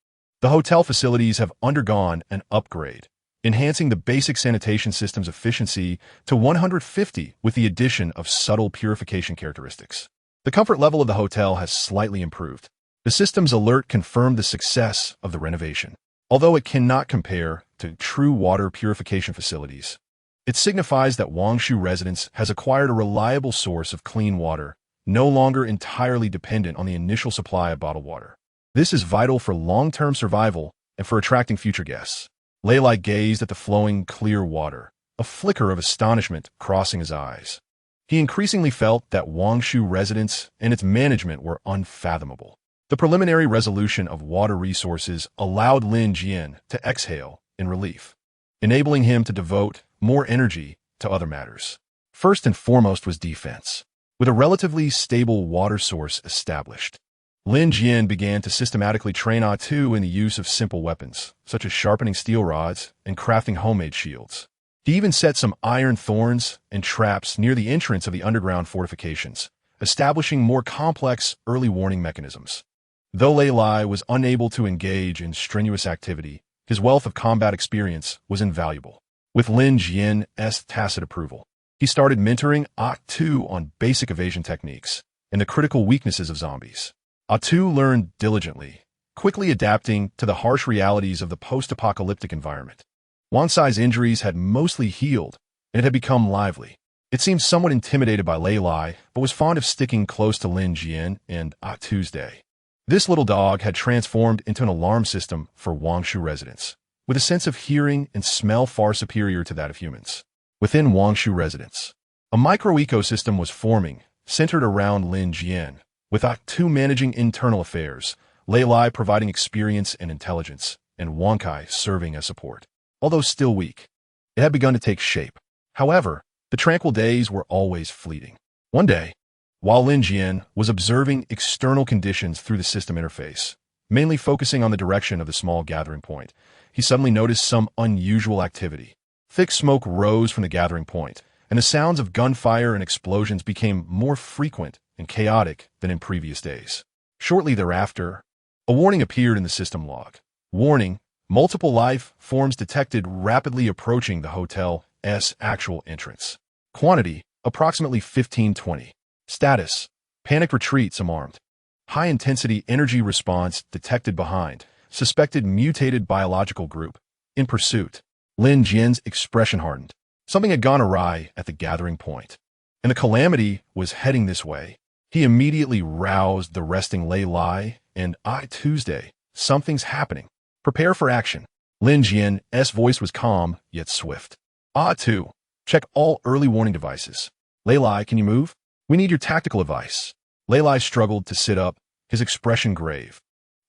The hotel facilities have undergone an upgrade, enhancing the basic sanitation system's efficiency to 150 with the addition of subtle purification characteristics. The comfort level of the hotel has slightly improved. The system's alert confirmed the success of the renovation. Although it cannot compare to true water purification facilities, it signifies that Wangshu residence has acquired a reliable source of clean water, no longer entirely dependent on the initial supply of bottled water. This is vital for long-term survival and for attracting future guests. Lei Lai gazed at the flowing, clear water, a flicker of astonishment crossing his eyes. He increasingly felt that Wangshu residence and its management were unfathomable. The preliminary resolution of water resources allowed Lin Jian to exhale in relief, enabling him to devote more energy to other matters. First and foremost was defense. With a relatively stable water source established, Lin Jian began to systematically train A2 in the use of simple weapons, such as sharpening steel rods and crafting homemade shields. He even set some iron thorns and traps near the entrance of the underground fortifications, establishing more complex early warning mechanisms. Though Lei Lai was unable to engage in strenuous activity, his wealth of combat experience was invaluable. With Lin Jian's tacit approval, he started mentoring A2 on basic evasion techniques, and the critical weaknesses of zombies. Atu learned diligently, quickly adapting to the harsh realities of the post-apocalyptic environment. Wangshu's injuries had mostly healed, and it had become lively. It seemed somewhat intimidated by Lei Lai, but was fond of sticking close to Lin Jian and Atu's day. This little dog had transformed into an alarm system for Wangshu residents, with a sense of hearing and smell far superior to that of humans. Within Wangshu residents, a micro-ecosystem was forming, centered around Lin Jian, with Atu managing internal affairs, Lei Lai providing experience and intelligence, and Wangshu serving as support. Although still weak, it had begun to take shape. However, the tranquil days were always fleeting. One day, while Lin Jian was observing external conditions through the system interface, mainly focusing on the direction of the small gathering point, he suddenly noticed some unusual activity. Thick smoke rose from the gathering point, and the sounds of gunfire and explosions became more frequent and chaotic than in previous days. Shortly thereafter, a warning appeared in the system log. Warning: multiple life forms detected rapidly approaching the hotel's actual entrance. Quantity: approximately 15-20. Status: panicked retreat, some armed. High-intensity energy response detected behind. Suspected mutated biological group. In pursuit. Lin Jian's expression hardened. Something had gone awry at the gathering point, and the calamity was heading this way. He immediately roused the resting Lei Lai and Tuesday. Something's happening. Prepare for action. Lin Jian's voice was calm, yet swift. Tu, check all early warning devices. Lei Lai, can you move? We need your tactical advice. Lei Lai struggled to sit up, his expression grave.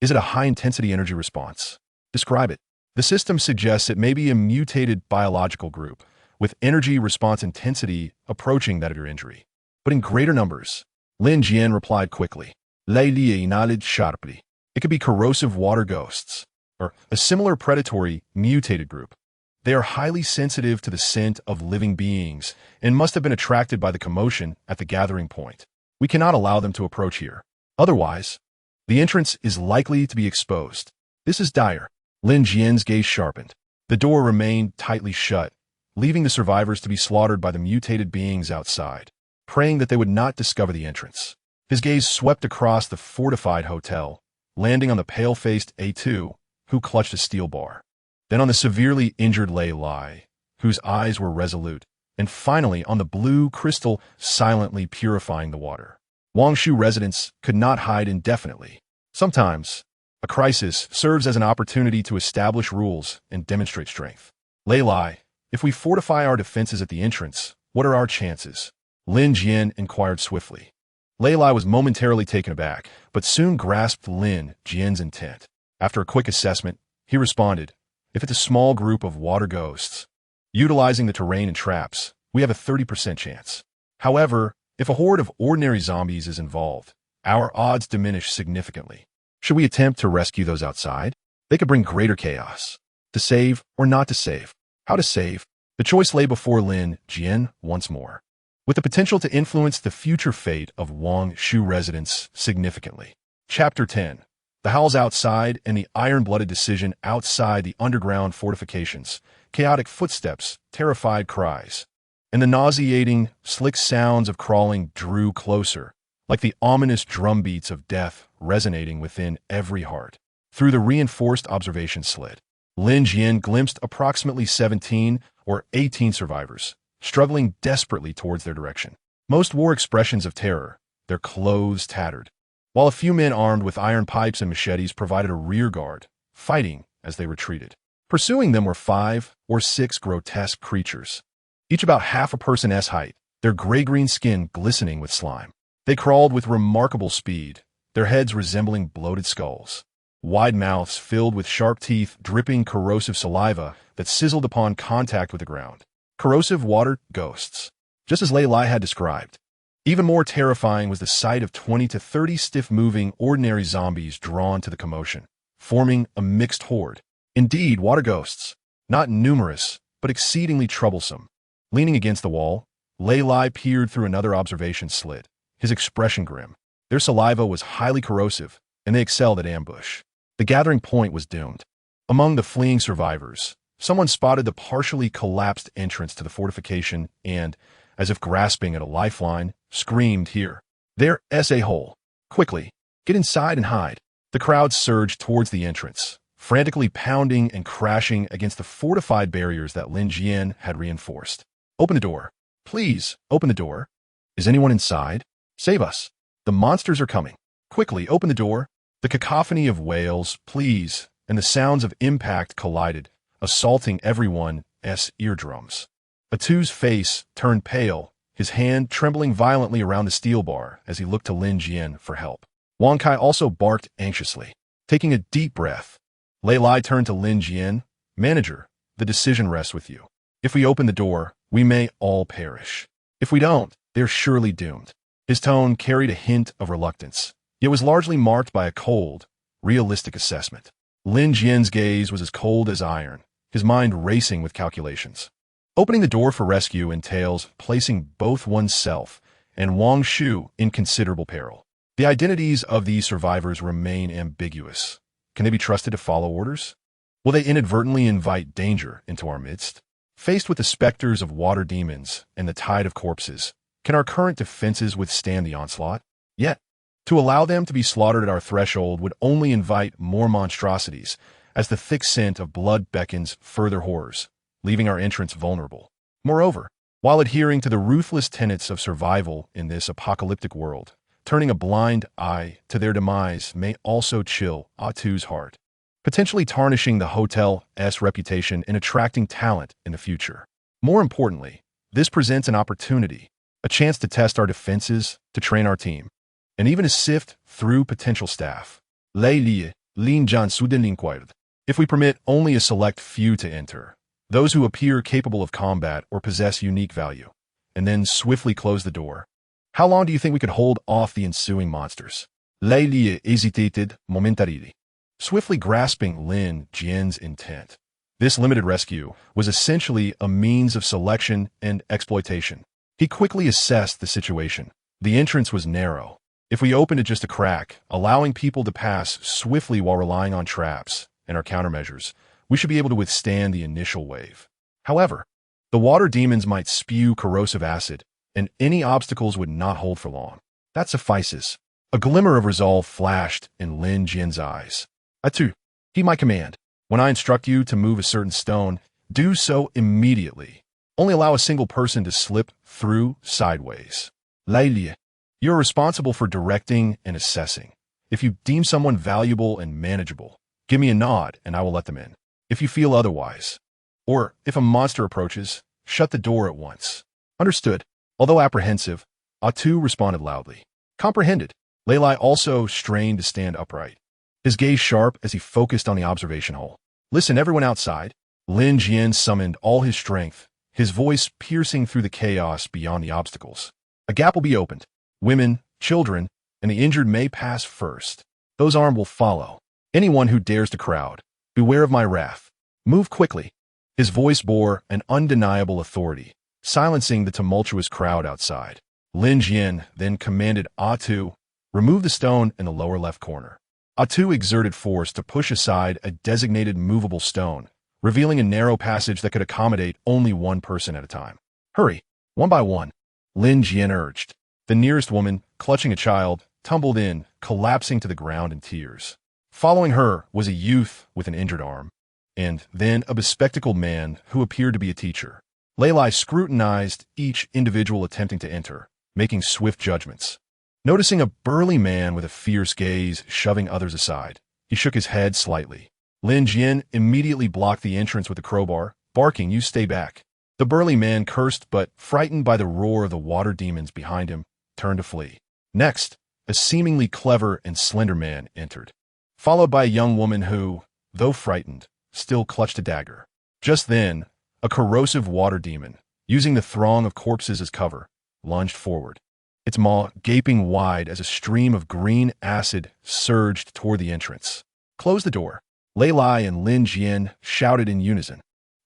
Is it a high-intensity energy response? Describe it. The system suggests it may be a mutated biological group, with energy response intensity approaching that of your injury, but in greater numbers. Lin Jian replied quickly. Lei Li nodded sharply. It could be corrosive water ghosts, or a similar predatory mutated group. They are highly sensitive to the scent of living beings and must have been attracted by the commotion at the gathering point. We cannot allow them to approach here. Otherwise, the entrance is likely to be exposed. This is dire. Lin Jian's gaze sharpened. The door remained tightly shut, leaving the survivors to be slaughtered by the mutated beings outside, praying that they would not discover the entrance. His gaze swept across the fortified hotel, landing on the pale-faced A2, who clutched a steel bar. Then on the severely injured Lei Lai, whose eyes were resolute, and finally on the blue crystal silently purifying the water. Wangshu residents could not hide indefinitely. Sometimes, a crisis serves as an opportunity to establish rules and demonstrate strength. Lei Lai, if we fortify our defenses at the entrance, what are our chances? Lin Jian inquired swiftly. Lei Lai was momentarily taken aback, but soon grasped Lin Jian's intent. After a quick assessment, he responded, if it's a small group of water ghosts, utilizing the terrain and traps, we have a 30% chance. However, if a horde of ordinary zombies is involved, our odds diminish significantly. Should we attempt to rescue those outside? They could bring greater chaos. To save or not to save? How to save? The choice lay before Lin Jian once more, with the potential to influence the future fate of Wangshu residents significantly. Chapter 10. The howls outside and the iron-blooded decision outside the underground fortifications, chaotic footsteps, terrified cries, and the nauseating, slick sounds of crawling drew closer, like the ominous drumbeats of death resonating within every heart. Through the reinforced observation slit, Lin Jian glimpsed approximately 17 or 18 survivors, struggling desperately towards their direction. Most wore expressions of terror, their clothes tattered, while a few men armed with iron pipes and machetes provided a rear guard, fighting as they retreated. Pursuing them were 5 or 6 grotesque creatures, each about half a person's height, their gray-green skin glistening with slime. They crawled with remarkable speed, their heads resembling bloated skulls, wide mouths filled with sharp teeth dripping corrosive saliva that sizzled upon contact with the ground. Corrosive water ghosts, just as Lei Lai had described. Even more terrifying was the sight of 20 to 30 stiff-moving ordinary zombies drawn to the commotion, forming a mixed horde. Indeed, water ghosts, not numerous, but exceedingly troublesome. Leaning against the wall, Lei Lai peered through another observation slit, his expression grim. Their saliva was highly corrosive, and they excelled at ambush. The gathering point was doomed. Among the fleeing survivors, someone spotted the partially collapsed entrance to the fortification and, as if grasping at a lifeline, screamed, "Here!" There's a hole. Quickly, get inside and hide. The crowd surged towards the entrance, frantically pounding and crashing against the fortified barriers that Lin Jian had reinforced. Open the door. Please, open the door. Is anyone inside? Save us. The monsters are coming. Quickly, open the door. The cacophony of wails, please, and the sounds of impact collided, assaulting everyone's eardrums. Atu's face turned pale, his hand trembling violently around the steel bar as he looked to Lin Jian for help. Wang Kai also barked anxiously. Taking a deep breath, Lei Lai turned to Lin Jian. Manager, the decision rests with you. If we open the door, we may all perish. If we don't, they're surely doomed. His tone carried a hint of reluctance, yet was largely marked by a cold, realistic assessment. Lin Jian's gaze was as cold as iron, his mind racing with calculations. Opening the door for rescue entails placing both oneself and Wangshu in considerable peril. The identities of these survivors remain ambiguous. Can they be trusted to follow orders? Will they inadvertently invite danger into our midst? Faced with the specters of water demons and the tide of corpses, can our current defenses withstand the onslaught? Yet, to allow them to be slaughtered at our threshold would only invite more monstrosities, as the thick scent of blood beckons further horrors, leaving our entrance vulnerable. Moreover, while adhering to the ruthless tenets of survival in this apocalyptic world, turning a blind eye to their demise may also chill Atu's heart, potentially tarnishing the hotel's reputation and attracting talent in the future. More importantly, this presents an opportunity, a chance to test our defenses, to train our team, and even to sift through potential staff. Lin Jian Suden inquired. If we permit only a select few to enter, those who appear capable of combat or possess unique value, and then swiftly close the door, how long do you think we could hold off the ensuing monsters? Lin hesitated momentarily, swiftly grasping Lin Jian's intent. This limited rescue was essentially a means of selection and exploitation. He quickly assessed the situation. The entrance was narrow. If we opened it just a crack, allowing people to pass swiftly while relying on traps and our countermeasures, we should be able to withstand the initial wave. However, the water demons might spew corrosive acid, and any obstacles would not hold for long. That suffices. A glimmer of resolve flashed in Lin Jian's eyes. Atu, heed my command. When I instruct you to move a certain stone, do so immediately. Only allow a single person to slip through sideways. Lailie, you're responsible for directing and assessing. If you deem someone valuable and manageable, give me a nod and I will let them in. If you feel otherwise, or if a monster approaches, shut the door at once. Understood. Although apprehensive, Atu responded loudly. Comprehended. Lei Lai also strained to stand upright, his gaze sharp as he focused on the observation hole. Listen, everyone outside. Lin Jian summoned all his strength, his voice piercing through the chaos beyond the obstacles. A gap will be opened. Women, children, and the injured may pass first. Those armed will follow. Anyone who dares to crowd, beware of my wrath. Move quickly. His voice bore an undeniable authority, silencing the tumultuous crowd outside. Lin Jian then commanded Atu, remove the stone in the lower left corner. Atu exerted force to push aside a designated movable stone, revealing a narrow passage that could accommodate only one person at a time. Hurry, one by one, Lin Jian urged. The nearest woman, clutching a child, tumbled in, collapsing to the ground in tears. Following her was a youth with an injured arm, and then a bespectacled man who appeared to be a teacher. Lei Lai scrutinized each individual attempting to enter, making swift judgments. Noticing a burly man with a fierce gaze shoving others aside, he shook his head slightly. Lin Jian immediately blocked the entrance with a crowbar, barking, "You stay back." The burly man cursed, but frightened by the roar of the water demons behind him, turned to flee. Next, a seemingly clever and slender man entered, followed by a young woman who, though frightened, still clutched a dagger. Just then, a corrosive water demon, using the throng of corpses as cover, lunged forward, its maw gaping wide as a stream of green acid surged toward the entrance. Close the door. Lei Lai and Lin Jian shouted in unison.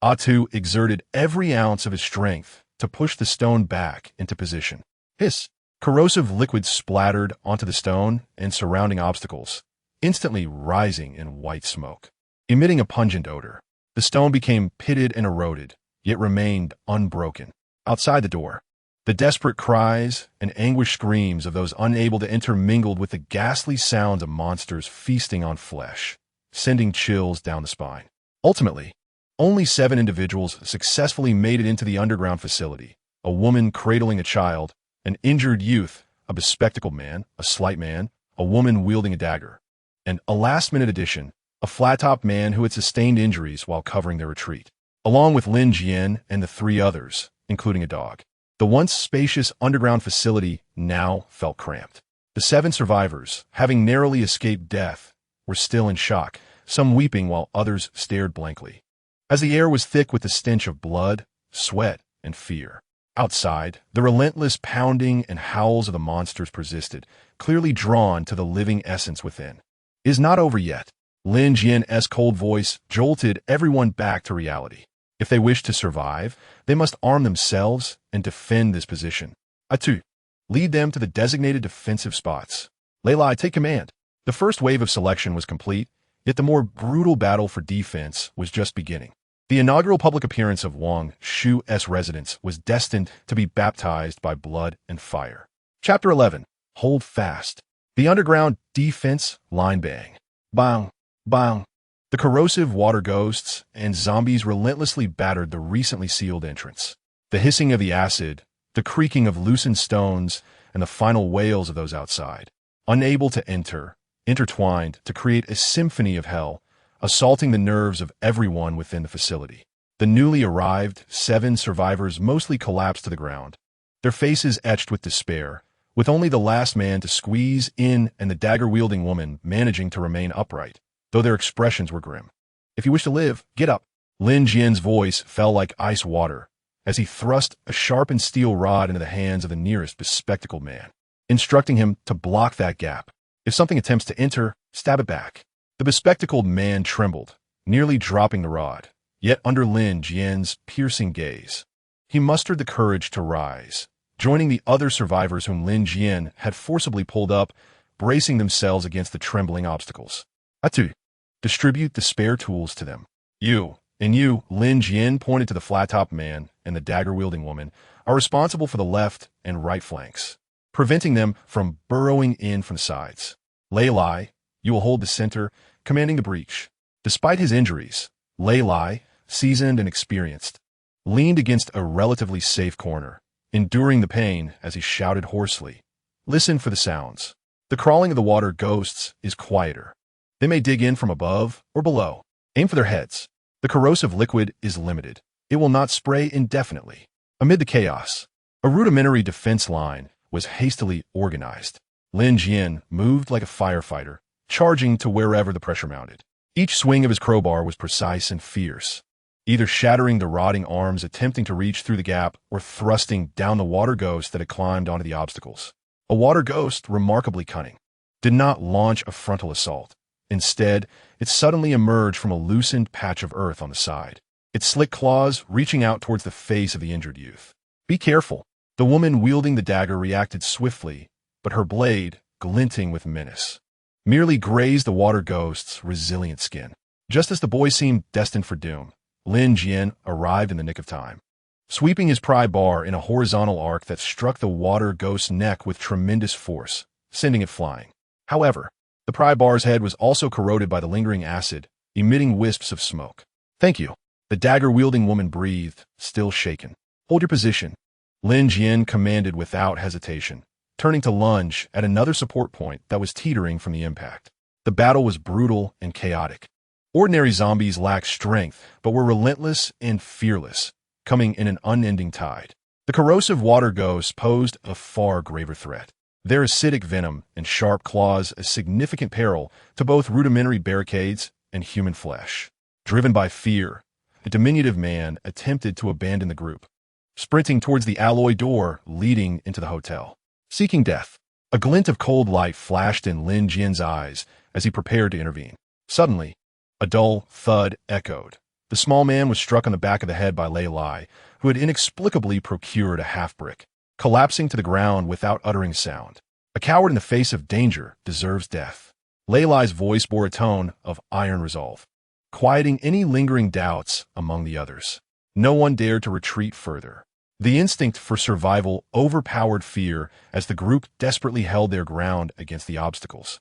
Atu exerted every ounce of his strength to push the stone back into position. Hiss! Corrosive liquid splattered onto the stone and surrounding obstacles, instantly rising in white smoke. Emitting a pungent odor, the stone became pitted and eroded, yet remained unbroken. Outside the door, The desperate cries and anguished screams of those unable to enter mingled with the ghastly sounds of monsters feasting on flesh, sending chills down the spine. Ultimately, only 7 individuals successfully made it into the underground facility: a woman cradling a child, an injured youth, a bespectacled man, a slight man, a woman wielding a dagger, and a last-minute addition, a flat-topped man who had sustained injuries while covering their retreat, along with Lin Jian and the 3 others, including a dog. The once spacious underground facility now felt cramped. The 7 survivors, having narrowly escaped death, were still in shock, some weeping while others stared blankly, as the air was thick with the stench of blood, sweat, and fear. Outside, the relentless pounding and howls of the monsters persisted, clearly drawn to the living essence within. "It is not over yet." Lin Jian's cold voice jolted everyone back to reality. If they wish to survive, they must arm themselves and defend this position. Atu, lead them to the designated defensive spots. Lei Lai, take command. The first wave of selection was complete, yet the more brutal battle for defense was just beginning. The inaugural public appearance of Wangshu's residence was destined to be baptized by blood and fire. Chapter 11. Hold fast. The underground defense line bang. Bang, bang. The corrosive water ghosts and zombies relentlessly battered the recently sealed entrance. The hissing of the acid, the creaking of loosened stones, and the final wails of those outside, unable to enter, intertwined to create a symphony of hell, assaulting the nerves of everyone within the facility. The newly arrived 7 survivors mostly collapsed to the ground, their faces etched with despair, with only the last man to squeeze in and the dagger-wielding woman managing to remain upright, though their expressions were grim. "If you wish to live, get up." Lin Jian's voice fell like ice water as he thrust a sharpened steel rod into the hands of the nearest bespectacled man, instructing him to block that gap. If something attempts to enter, stab it back. The bespectacled man trembled, nearly dropping the rod, yet under Lin Jian's piercing gaze, he mustered the courage to rise, joining the other survivors whom Lin Jian had forcibly pulled up, bracing themselves against the trembling obstacles. "Atu, distribute the spare tools to them. You, Lin Jian pointed to the flat-topped man and the dagger-wielding woman, are responsible for the left and right flanks, preventing them from burrowing in from the sides. Lei Lai, you will hold the center, commanding the breach." Despite his injuries, Lei Lai, seasoned and experienced, leaned against a relatively safe corner, enduring the pain as he shouted hoarsely, "Listen for the sounds. The crawling of the water ghosts is quieter. They may dig in from above or below. Aim for their heads. The corrosive liquid is limited. It will not spray indefinitely." Amid the chaos, a rudimentary defense line was hastily organized. Lin Jian moved like a firefighter, charging to wherever the pressure mounted. Each swing of his crowbar was precise and fierce, either shattering the rotting arms attempting to reach through the gap or thrusting down the water ghost that had climbed onto the obstacles. A water ghost, remarkably cunning, did not launch a frontal assault. Instead, it suddenly emerged from a loosened patch of earth on the side, its slick claws reaching out towards the face of the injured youth. "Be careful." The woman wielding the dagger reacted swiftly, but her blade, glinting with menace, merely grazed the water ghost's resilient skin. Just as the boy seemed destined for doom, Lin Jian arrived in the nick of time, sweeping his pry bar in a horizontal arc that struck the water ghost's neck with tremendous force, sending it flying. However, the pry bar's head was also corroded by the lingering acid, emitting wisps of smoke. "Thank you," the dagger-wielding woman breathed, still shaken. "Hold your position," Lin Jian commanded without hesitation, turning to lunge at another support point that was teetering from the impact. The battle was brutal and chaotic. Ordinary zombies lacked strength, but were relentless and fearless, coming in an unending tide. The corrosive water ghosts posed a far graver threat, their acidic venom and sharp claws a significant peril to both rudimentary barricades and human flesh. Driven by fear, a diminutive man attempted to abandon the group, sprinting towards the alloy door leading into the hotel. Seeking death, a glint of cold light flashed in Lin Jian's eyes as he prepared to intervene. Suddenly, a dull thud echoed. The small man was struck on the back of the head by Lei Lai, who had inexplicably procured a half-brick, collapsing to the ground without uttering sound. "A coward in the face of danger deserves death." Lei Lai's voice bore a tone of iron resolve, quieting any lingering doubts among the others. No one dared to retreat further. The instinct for survival overpowered fear as the group desperately held their ground against the obstacles.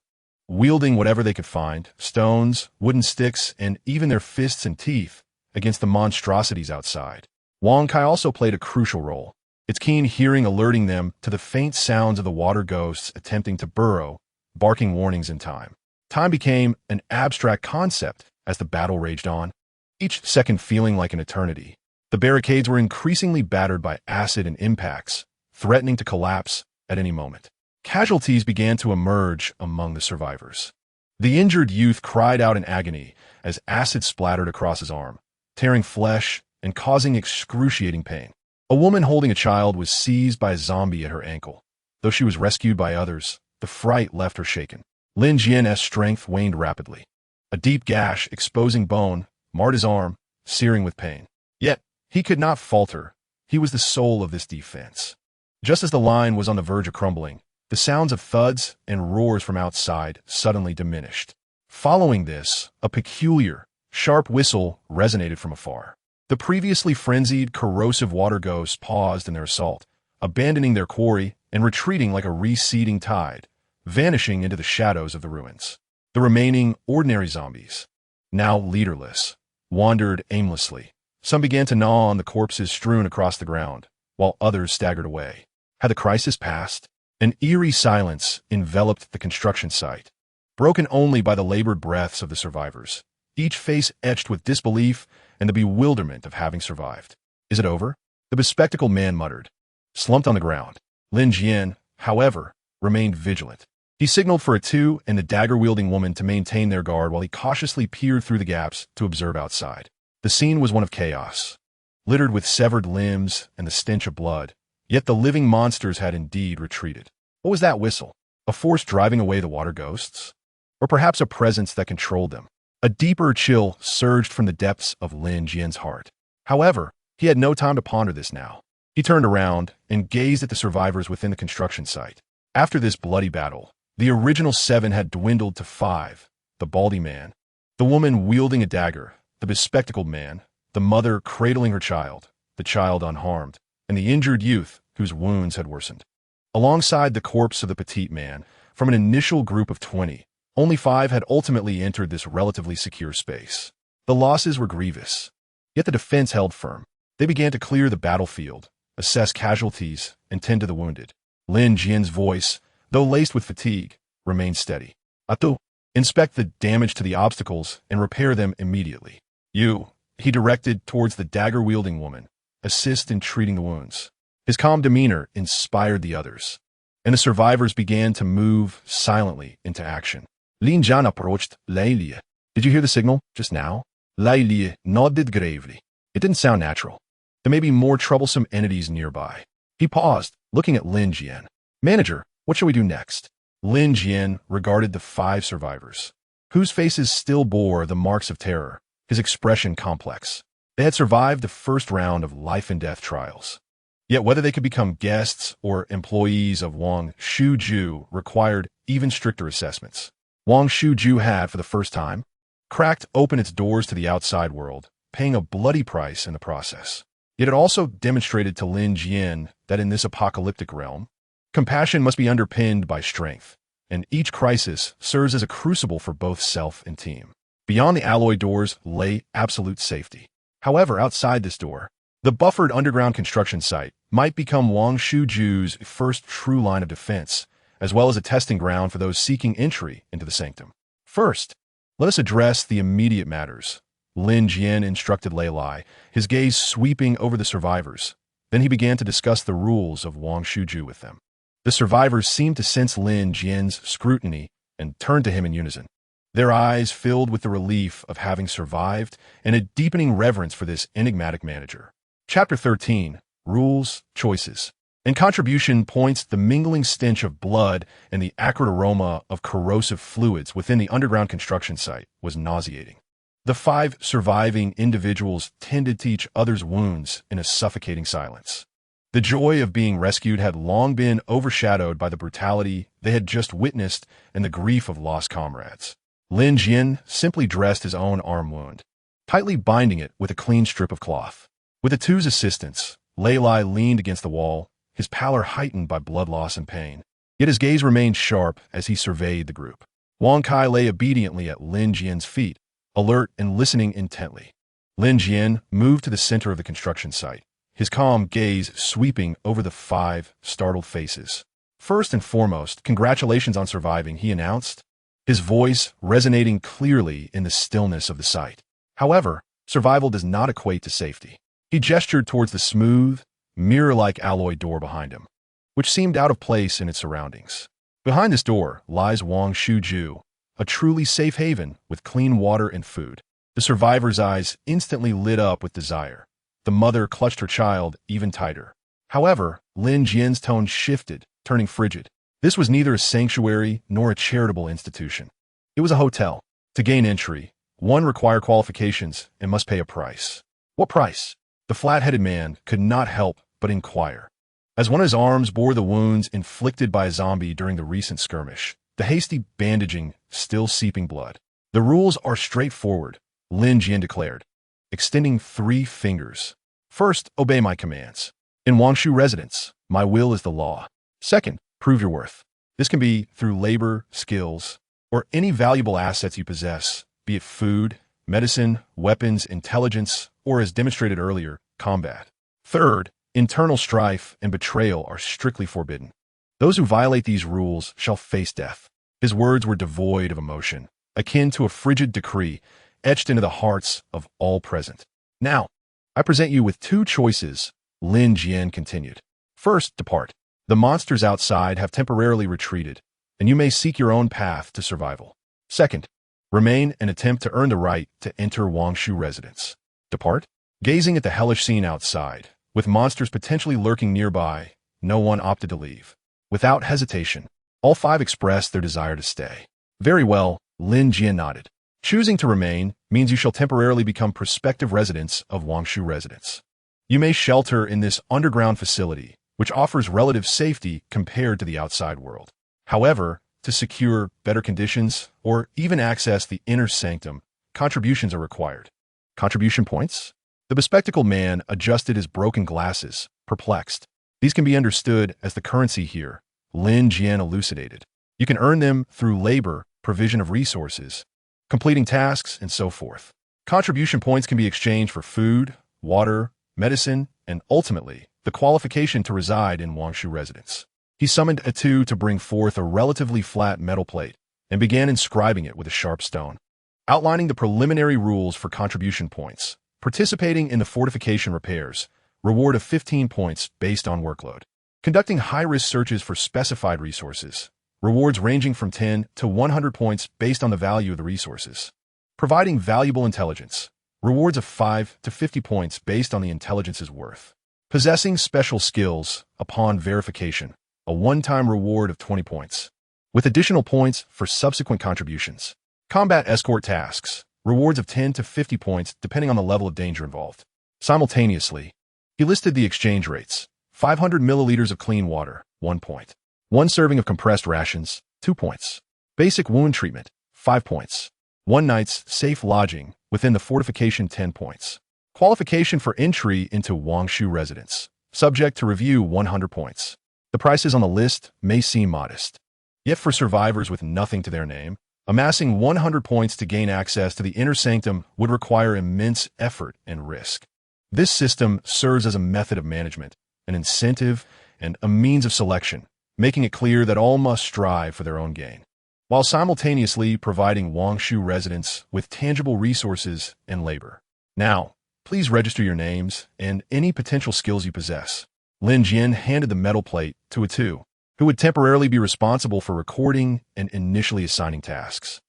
Wielding whatever they could find, stones, wooden sticks, and even their fists and teeth, against the monstrosities outside. Wang Kai also played a crucial role, its keen hearing alerting them to the faint sounds of the water ghosts attempting to burrow, barking warnings in time. Time became an abstract concept as the battle raged on, each second feeling like an eternity. The barricades were increasingly battered by acid and impacts, threatening to collapse at any moment. Casualties began to emerge among the survivors. The injured youth cried out in agony as acid splattered across his arm, tearing flesh and causing excruciating pain. A woman holding a child was seized by a zombie at her ankle. Though she was rescued by others, the fright left her shaken. Lin Jian's strength waned rapidly. A deep gash exposing bone marred his arm, searing with pain. Yet, he could not falter. He was the soul of this defense. Just as the line was on the verge of crumbling, the sounds of thuds and roars from outside suddenly diminished. Following this, a peculiar, sharp whistle resonated from afar. The previously frenzied, corrosive water ghosts paused in their assault, abandoning their quarry and retreating like a receding tide, vanishing into the shadows of the ruins. The remaining ordinary zombies, now leaderless, wandered aimlessly. Some began to gnaw on the corpses strewn across the ground, while others staggered away. Had the crisis passed? An eerie silence enveloped the construction site, broken only by the labored breaths of the survivors, each face etched with disbelief and the bewilderment of having survived. Is it over? The bespectacled man muttered. Slumped on the ground, Lin Jian, however, remained vigilant. He signaled for a two and the dagger-wielding woman to maintain their guard while he cautiously peered through the gaps to observe outside. The scene was one of chaos, littered with severed limbs and the stench of blood, yet the living monsters had indeed retreated. What was that whistle? A force driving away the water ghosts? Or perhaps a presence that controlled them? A deeper chill surged from the depths of Lin Jian's heart. However, he had no time to ponder this now. He turned around and gazed at the survivors within the construction site. After this bloody battle, the original 7 had dwindled to 5, the baldy man, the woman wielding a dagger, the bespectacled man, the mother cradling her child, the child unharmed, and the injured youth whose wounds had worsened. Alongside the corpse of the petite man, from an initial group of 20, only 5 had ultimately entered this relatively secure space. The losses were grievous, yet the defense held firm. They began to clear the battlefield, assess casualties, and tend to the wounded. Lin Jian's voice, though laced with fatigue, remained steady. Atu, inspect the damage to the obstacles and repair them immediately. You, he directed towards the dagger-wielding woman, assist in treating the wounds. His calm demeanor inspired the others, and the survivors began to move silently into action. Lin Jian approached Lai Li. Did you hear the signal just now? Lai Li nodded gravely. It didn't sound natural. There may be more troublesome entities nearby. He paused, looking at Lin Jian. Manager, what shall we do next? Lin Jian regarded the 5 survivors, whose faces still bore the marks of terror, his expression complex. They had survived the first round of life-and-death trials. Yet whether they could become guests or employees of Wangshu required even stricter assessments. Wangshu had, for the first time, cracked open its doors to the outside world, paying a bloody price in the process. Yet it also demonstrated to Lin Jian that in this apocalyptic realm, compassion must be underpinned by strength, and each crisis serves as a crucible for both self and team. Beyond the alloy doors lay absolute safety. However, outside this door, the buffered underground construction site might become Wangshu's first true line of defense, as well as a testing ground for those seeking entry into the sanctum. First, let us address the immediate matters. Lin Jian instructed Lai Li, his gaze sweeping over the survivors. Then he began to discuss the rules of Wangshu with them. The survivors seemed to sense Lin Jian's scrutiny and turned to him in unison. Their eyes filled with the relief of having survived and a deepening reverence for this enigmatic manager. Chapter 13, Rules, Choices. In contribution points the mingling stench of blood and the acrid aroma of corrosive fluids within the underground construction site was nauseating. The 5 surviving individuals tended to each other's wounds in a suffocating silence. The joy of being rescued had long been overshadowed by the brutality they had just witnessed and the grief of lost comrades. Lin Jian simply dressed his own arm wound, tightly binding it with a clean strip of cloth. With the two's assistance, Lei leaned against the wall, his pallor heightened by blood loss and pain. Yet his gaze remained sharp as he surveyed the group. Wang Kai lay obediently at Lin Jian's feet, alert and listening intently. Lin Jian moved to the center of the construction site, his calm gaze sweeping over the 5 startled faces. "First and foremost, congratulations on surviving," he announced, his voice resonating clearly in the stillness of the site. However, survival does not equate to safety. He gestured towards the smooth, mirror-like alloy door behind him, which seemed out of place in its surroundings. Behind this door lies Wangshu, a truly safe haven with clean water and food. The survivor's eyes instantly lit up with desire. The mother clutched her child even tighter. However, Lin Jian's tone shifted, turning frigid. This was neither a sanctuary nor a charitable institution. It was a hotel. To gain entry, one required qualifications and must pay a price. What price? The flat-headed man could not help but inquire. As one of his arms bore the wounds inflicted by a zombie during the recent skirmish, the hasty bandaging still seeping blood. "The rules are straightforward," Lin Jian declared, extending 3 fingers. "First, obey my commands. In Wangshu residence, my will is the law. Second, prove your worth. This can be through labor, skills, or any valuable assets you possess, be it food, medicine, weapons, intelligence, or as demonstrated earlier, combat. Third, internal strife and betrayal are strictly forbidden. Those who violate these rules shall face death." His words were devoid of emotion, akin to a frigid decree etched into the hearts of all present. "Now, I present you with 2 choices," Lin Jian continued. "First, depart. The monsters outside have temporarily retreated, and you may seek your own path to survival. Second, remain and attempt to earn the right to enter Wangshu residence. Depart?" Gazing at the hellish scene outside, with monsters potentially lurking nearby, no one opted to leave. Without hesitation, all 5 expressed their desire to stay. "Very well," Lin Jian nodded. "Choosing to remain means you shall temporarily become prospective residents of Wangshu residence. You may shelter in this underground facility, which offers relative safety compared to the outside world. However, to secure better conditions or even access the inner sanctum, contributions are required." "Contribution points?" The bespectacled man adjusted his broken glasses, perplexed. "These can be understood as the currency here," Lin Jian elucidated. "You can earn them through labor, provision of resources, completing tasks, and so forth. Contribution points can be exchanged for food, water, medicine, and ultimately, the qualification to reside in Wangshu residence." He summoned Atu to bring forth a relatively flat metal plate and began inscribing it with a sharp stone, outlining the preliminary rules for contribution points. Participating in the fortification repairs, reward of 15 points based on workload. Conducting high-risk searches for specified resources, rewards ranging from 10 to 100 points based on the value of the resources. Providing valuable intelligence, rewards of 5 to 50 points based on the intelligence's worth. Possessing special skills, upon verification, a one-time reward of 20 points, with additional points for subsequent contributions. Combat escort tasks, rewards of 10 to 50 points depending on the level of danger involved. Simultaneously, he listed the exchange rates: 500 milliliters of clean water, 1 point. 1 serving of compressed rations, 2 points. Basic wound treatment, 5 points. 1 night's safe lodging within the fortification, 10 points. Qualification for entry into Wangshu residence, subject to review, 100 points. The prices on the list may seem modest, yet for survivors with nothing to their name, amassing 100 points to gain access to the inner sanctum would require immense effort and risk. This system serves as a method of management, an incentive, and a means of selection, making it clear that all must strive for their own gain, while simultaneously providing Wangshu residents with tangible resources and labor. "Now, please register your names and any potential skills you possess." Lin Jian handed the metal plate to Atu, who would temporarily be responsible for recording and initially assigning tasks.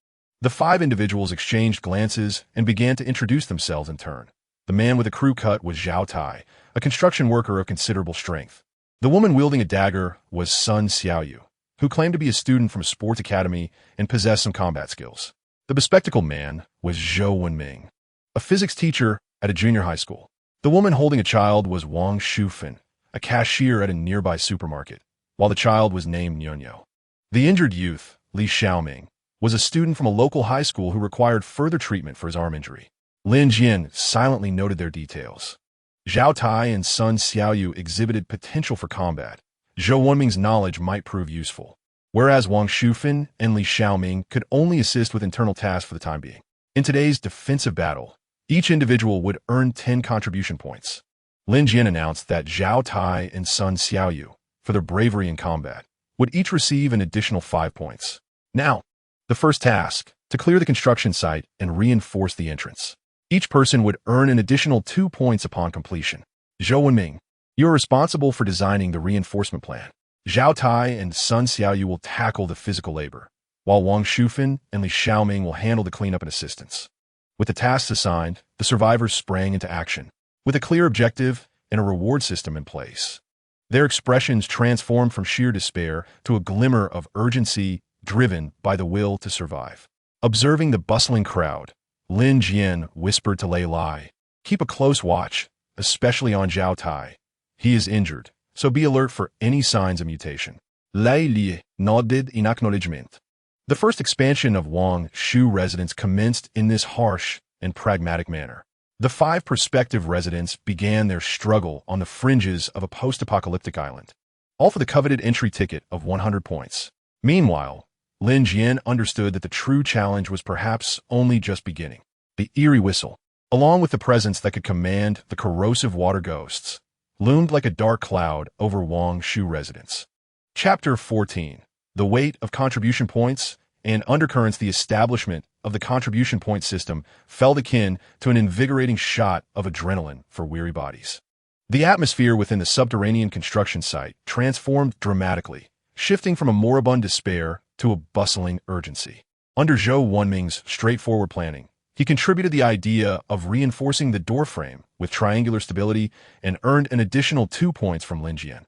The 5 individuals exchanged glances and began to introduce themselves in turn. The man with a crew cut was Zhao Tai, a construction worker of considerable strength. The woman wielding a dagger was Sun Xiaoyu, who claimed to be a student from a sports academy and possessed some combat skills. The bespectacled man was Zhou Wenming, a physics teacher at a junior high school. The woman holding a child was Wang Shufan, a cashier at a nearby supermarket, while the child was named Nyonyo. The injured youth, Li Xiaoming, was a student from a local high school who required further treatment for his arm injury. Lin Jian silently noted their details. Zhao Tai and Sun Xiaoyu exhibited potential for combat. Zhou Wenming's knowledge might prove useful, whereas Wang Shufan and Li Xiaoming could only assist with internal tasks for the time being. In today's defensive battle, each individual would earn 10 contribution points. Lin Jian announced that Zhao Tai and Sun Xiaoyu, for their bravery in combat, would each receive an additional 5 points. Now, the first task, to clear the construction site and reinforce the entrance. Each person would earn an additional 2 points upon completion. Zhou Wenming, you are responsible for designing the reinforcement plan. Zhao Tai and Sun Xiaoyu will tackle the physical labor, while Wang Shufan and Li Xiaoming will handle the cleanup and assistance. With the tasks assigned, the survivors sprang into action, with a clear objective and a reward system in place. Their expressions transformed from sheer despair to a glimmer of urgency driven by the will to survive. Observing the bustling crowd, Lin Jian whispered to Lei Lai, "Keep a close watch, especially on Zhao Tai. He is injured, so be alert for any signs of mutation." Lei Li nodded in acknowledgement. The first expansion of Wangshu residence commenced in this harsh and pragmatic manner. The 5 prospective residents began their struggle on the fringes of a post-apocalyptic island, all for the coveted entry ticket of 100 points. Meanwhile, Lin Jian understood that the true challenge was perhaps only just beginning. The eerie whistle, along with the presence that could command the corrosive water ghosts, loomed like a dark cloud over Wangshu residence. Chapter 14. The weight of contribution points and undercurrents. The establishment of the contribution point system felt akin to an invigorating shot of adrenaline for weary bodies. The atmosphere within the subterranean construction site transformed dramatically, shifting from a moribund despair to a bustling urgency. Under Zhou Wenming's straightforward planning, he contributed the idea of reinforcing the doorframe with triangular stability and earned an additional 2 points from Lin Jian.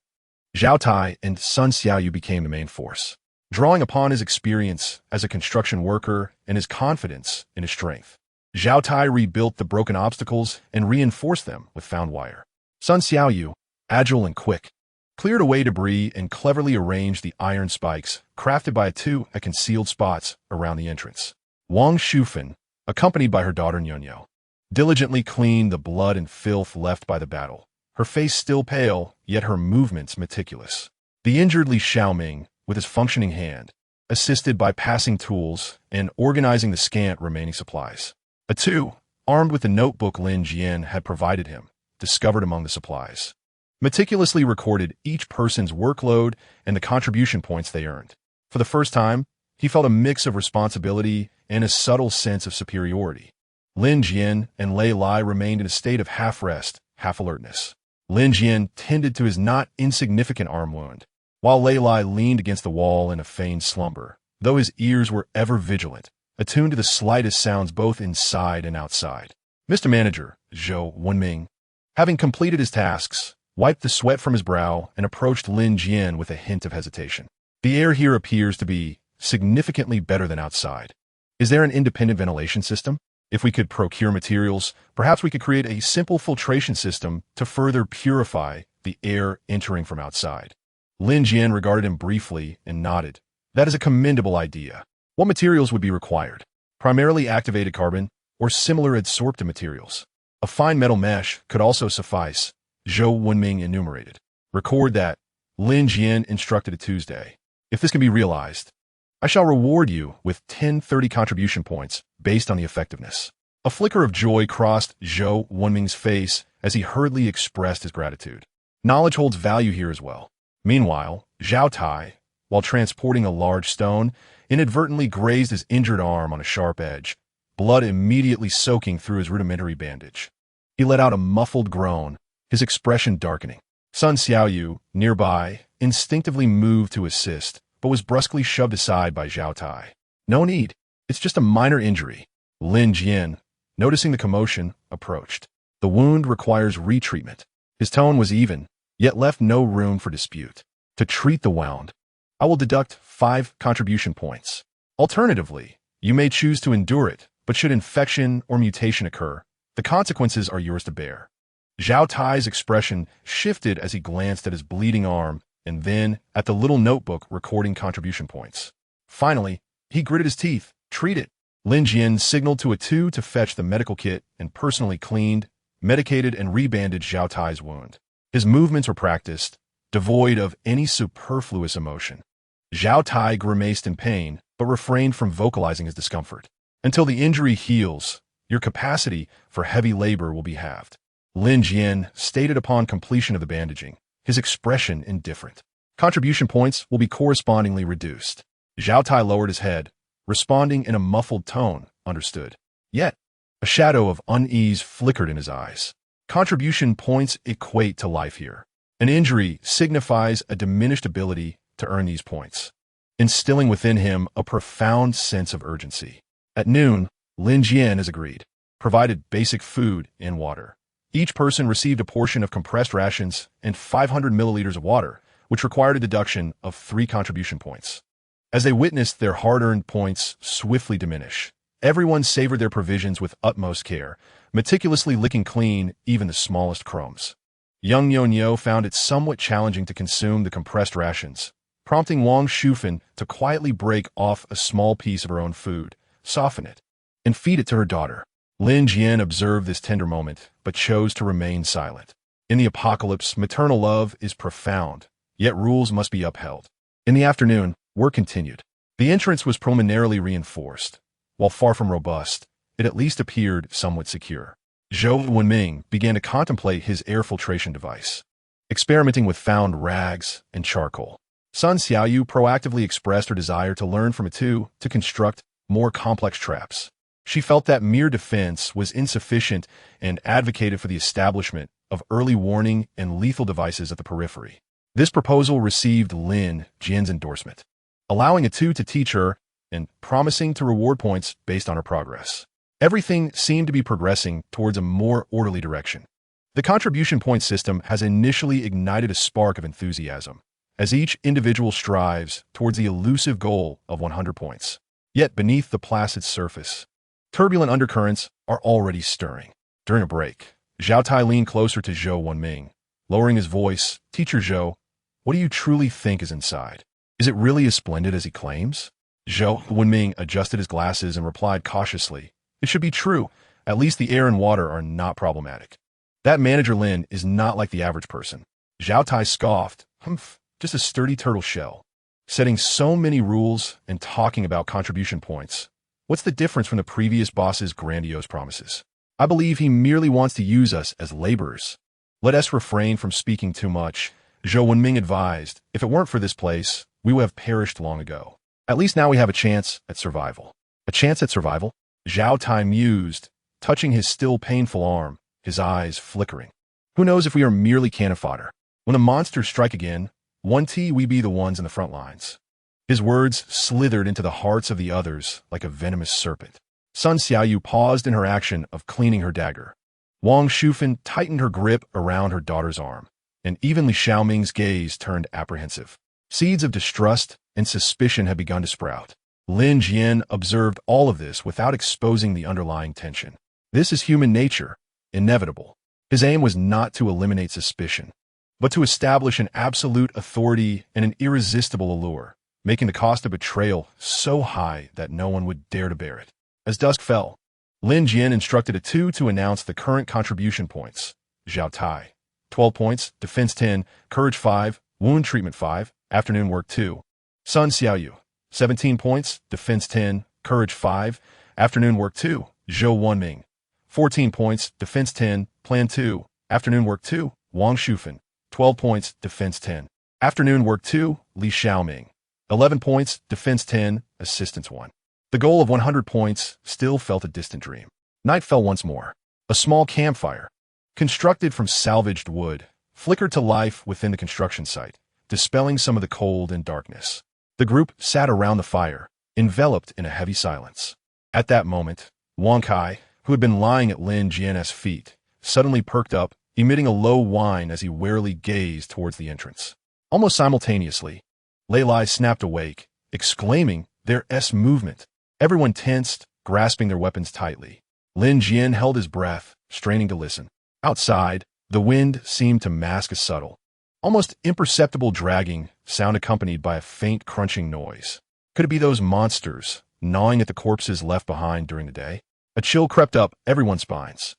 Zhao Tai and Sun Xiaoyu became the main force, drawing upon his experience as a construction worker and his confidence in his strength. Zhao Tai rebuilt the broken obstacles and reinforced them with found wire. Sun Xiaoyu, agile and quick, cleared away debris and cleverly arranged the iron spikes crafted by two at concealed spots around the entrance. Wang Shufan, accompanied by her daughter Nyonyo, diligently cleaned the blood and filth left by the battle, her face still pale, yet her movements meticulous. The injured Li Xiaoming, with his functioning hand, assisted by passing tools and organizing the scant remaining supplies. Atu, armed with the notebook Lin Jian had provided him, discovered among the supplies, meticulously recorded each person's workload and the contribution points they earned. For the first time, he felt a mix of responsibility and a subtle sense of superiority. Lin Jian and Lei Lai remained in a state of half-rest, half-alertness. Lin Jian tended to his not insignificant arm wound, while Lei Lai leaned against the wall in a feigned slumber, though his ears were ever vigilant, attuned to the slightest sounds both inside and outside. Mr. Manager, Zhou Wenming, having completed his tasks, wiped the sweat from his brow and approached Lin Jian with a hint of hesitation. The air here appears to be significantly better than outside. Is there an independent ventilation system? If we could procure materials, perhaps we could create a simple filtration system to further purify the air entering from outside. Lin Jian regarded him briefly and nodded. That is a commendable idea. What materials would be required? Primarily activated carbon or similar adsorptive materials. A fine metal mesh could also suffice, Zhou Wenming enumerated. Record that, Lin Jian instructed a Tuesday. If this can be realized, I shall reward you with 1030 contribution points based on the effectiveness. A flicker of joy crossed Zhou Wenming's face as he hurriedly expressed his gratitude. Knowledge holds value here as well. Meanwhile, Zhao Tai, while transporting a large stone, inadvertently grazed his injured arm on a sharp edge, blood immediately soaking through his rudimentary bandage. He let out a muffled groan, his expression darkening. Sun Xiaoyu, nearby, instinctively moved to assist, but was brusquely shoved aside by Zhao Tai. No need. It's just a minor injury. Lin Jian, noticing the commotion, approached. The wound requires retreatment. His tone was even, yet left no room for dispute. To treat the wound, I will deduct 5 contribution points. Alternatively, you may choose to endure it, but should infection or mutation occur, the consequences are yours to bear. Zhao Tai's expression shifted as he glanced at his bleeding arm and then at the little notebook recording contribution points. Finally, he gritted his teeth. Treat it. Lin Jian signaled to Atu to fetch the medical kit and personally cleaned, medicated and rebandaged Zhao Tai's wound. His movements were practiced, devoid of any superfluous emotion. Zhao Tai grimaced in pain, but refrained from vocalizing his discomfort. Until the injury heals, your capacity for heavy labor will be halved. Lin Jian stated upon completion of the bandaging, his expression indifferent. Contribution points will be correspondingly reduced. Zhao Tai lowered his head, responding in a muffled tone, understood. Yet, a shadow of unease flickered in his eyes. Contribution points equate to life here. An injury signifies a diminished ability to earn these points, instilling within him a profound sense of urgency. At noon, Lin Jian, as agreed, provided basic food and water. Each person received a portion of compressed rations and 500 milliliters of water, which required a deduction of 3 contribution points. As they witnessed their hard-earned points swiftly diminish, everyone savored their provisions with utmost care, meticulously licking clean even the smallest crumbs. Young Nyo found it somewhat challenging to consume the compressed rations, prompting Wangshu to quietly break off a small piece of her own food, soften it, and feed it to her daughter. Lin Jian observed this tender moment, but chose to remain silent. In the apocalypse, maternal love is profound, yet rules must be upheld. In the afternoon, work continued. The entrance was preliminarily reinforced. While far from robust, it at least appeared somewhat secure. Zhou Wenming began to contemplate his air filtration device, experimenting with found rags and charcoal. Sun Xiaoyu proactively expressed her desire to learn from it to construct more complex traps. She felt that mere defense was insufficient and advocated for the establishment of early warning and lethal devices at the periphery. This proposal received Lin Jian's endorsement, allowing Atu to teach her and promising to reward points based on her progress. Everything seemed to be progressing towards a more orderly direction. The contribution point system has initially ignited a spark of enthusiasm, as each individual strives towards the elusive goal of 100 points. Yet beneath the placid surface, turbulent undercurrents are already stirring. During a break, Zhao Tai leaned closer to Zhou Wenming, lowering his voice. "Teacher Zhou, what do you truly think is inside? Is it really as splendid as he claims?" Zhou Wenming adjusted his glasses and replied cautiously, "It should be true. At least the air and water are not problematic. That manager Lin is not like the average person." Zhao Tai scoffed, "Humph, just a sturdy turtle shell. Setting so many rules and talking about contribution points. What's the difference from the previous boss's grandiose promises? I believe he merely wants to use us as laborers. Let us refrain from speaking too much." Zhou Wenming advised, "If it weren't for this place, we would have perished long ago. At least now we have a chance at survival." "A chance at survival?" Zhao Tai mused, touching his still painful arm, his eyes flickering. "Who knows if we are merely cannon fodder? When the monsters strike again, we be the ones in the front lines." His words slithered into the hearts of the others like a venomous serpent. Sun Xiaoyu paused in her action of cleaning her dagger. Wangshu tightened her grip around her daughter's arm, and even Li Xiaoming's gaze turned apprehensive. Seeds of distrust and suspicion had begun to sprout. Lin Jian observed all of this without exposing the underlying tension. This is human nature, inevitable. His aim was not to eliminate suspicion, but to establish an absolute authority and an irresistible allure, making the cost of betrayal so high that no one would dare to bear it. As dusk fell, Lin Jian instructed Atu to announce the current contribution points. Zhao Tai, 12 points, defense 10, courage 5, wound treatment 5, afternoon work 2. Sun Xiaoyu, 17 points, defense 10, courage 5, afternoon work 2. Zhou Wenming, 14 points, defense 10, plan 2, afternoon work 2. Wangshu, 12 points, defense 10, afternoon work 2. Li Xiaoming, 11 points, defense 10, assistance 1. The goal of 100 points still felt a distant dream. Night fell once more. A small campfire, constructed from salvaged wood, flickered to life within the construction site, dispelling some of the cold and darkness. The group sat around the fire, enveloped in a heavy silence. At that moment, Wang Kai, who had been lying at Lin Jian's feet, suddenly perked up, emitting a low whine as he warily gazed towards the entrance. Almost simultaneously, Lei Lai snapped awake, exclaiming, "There's movement." Everyone tensed, grasping their weapons tightly. Lin Jian held his breath, straining to listen. Outside, the wind seemed to mask a subtle, almost imperceptible dragging sound accompanied by a faint crunching noise. Could it be those monsters gnawing at the corpses left behind during the day? A chill crept up everyone's spines.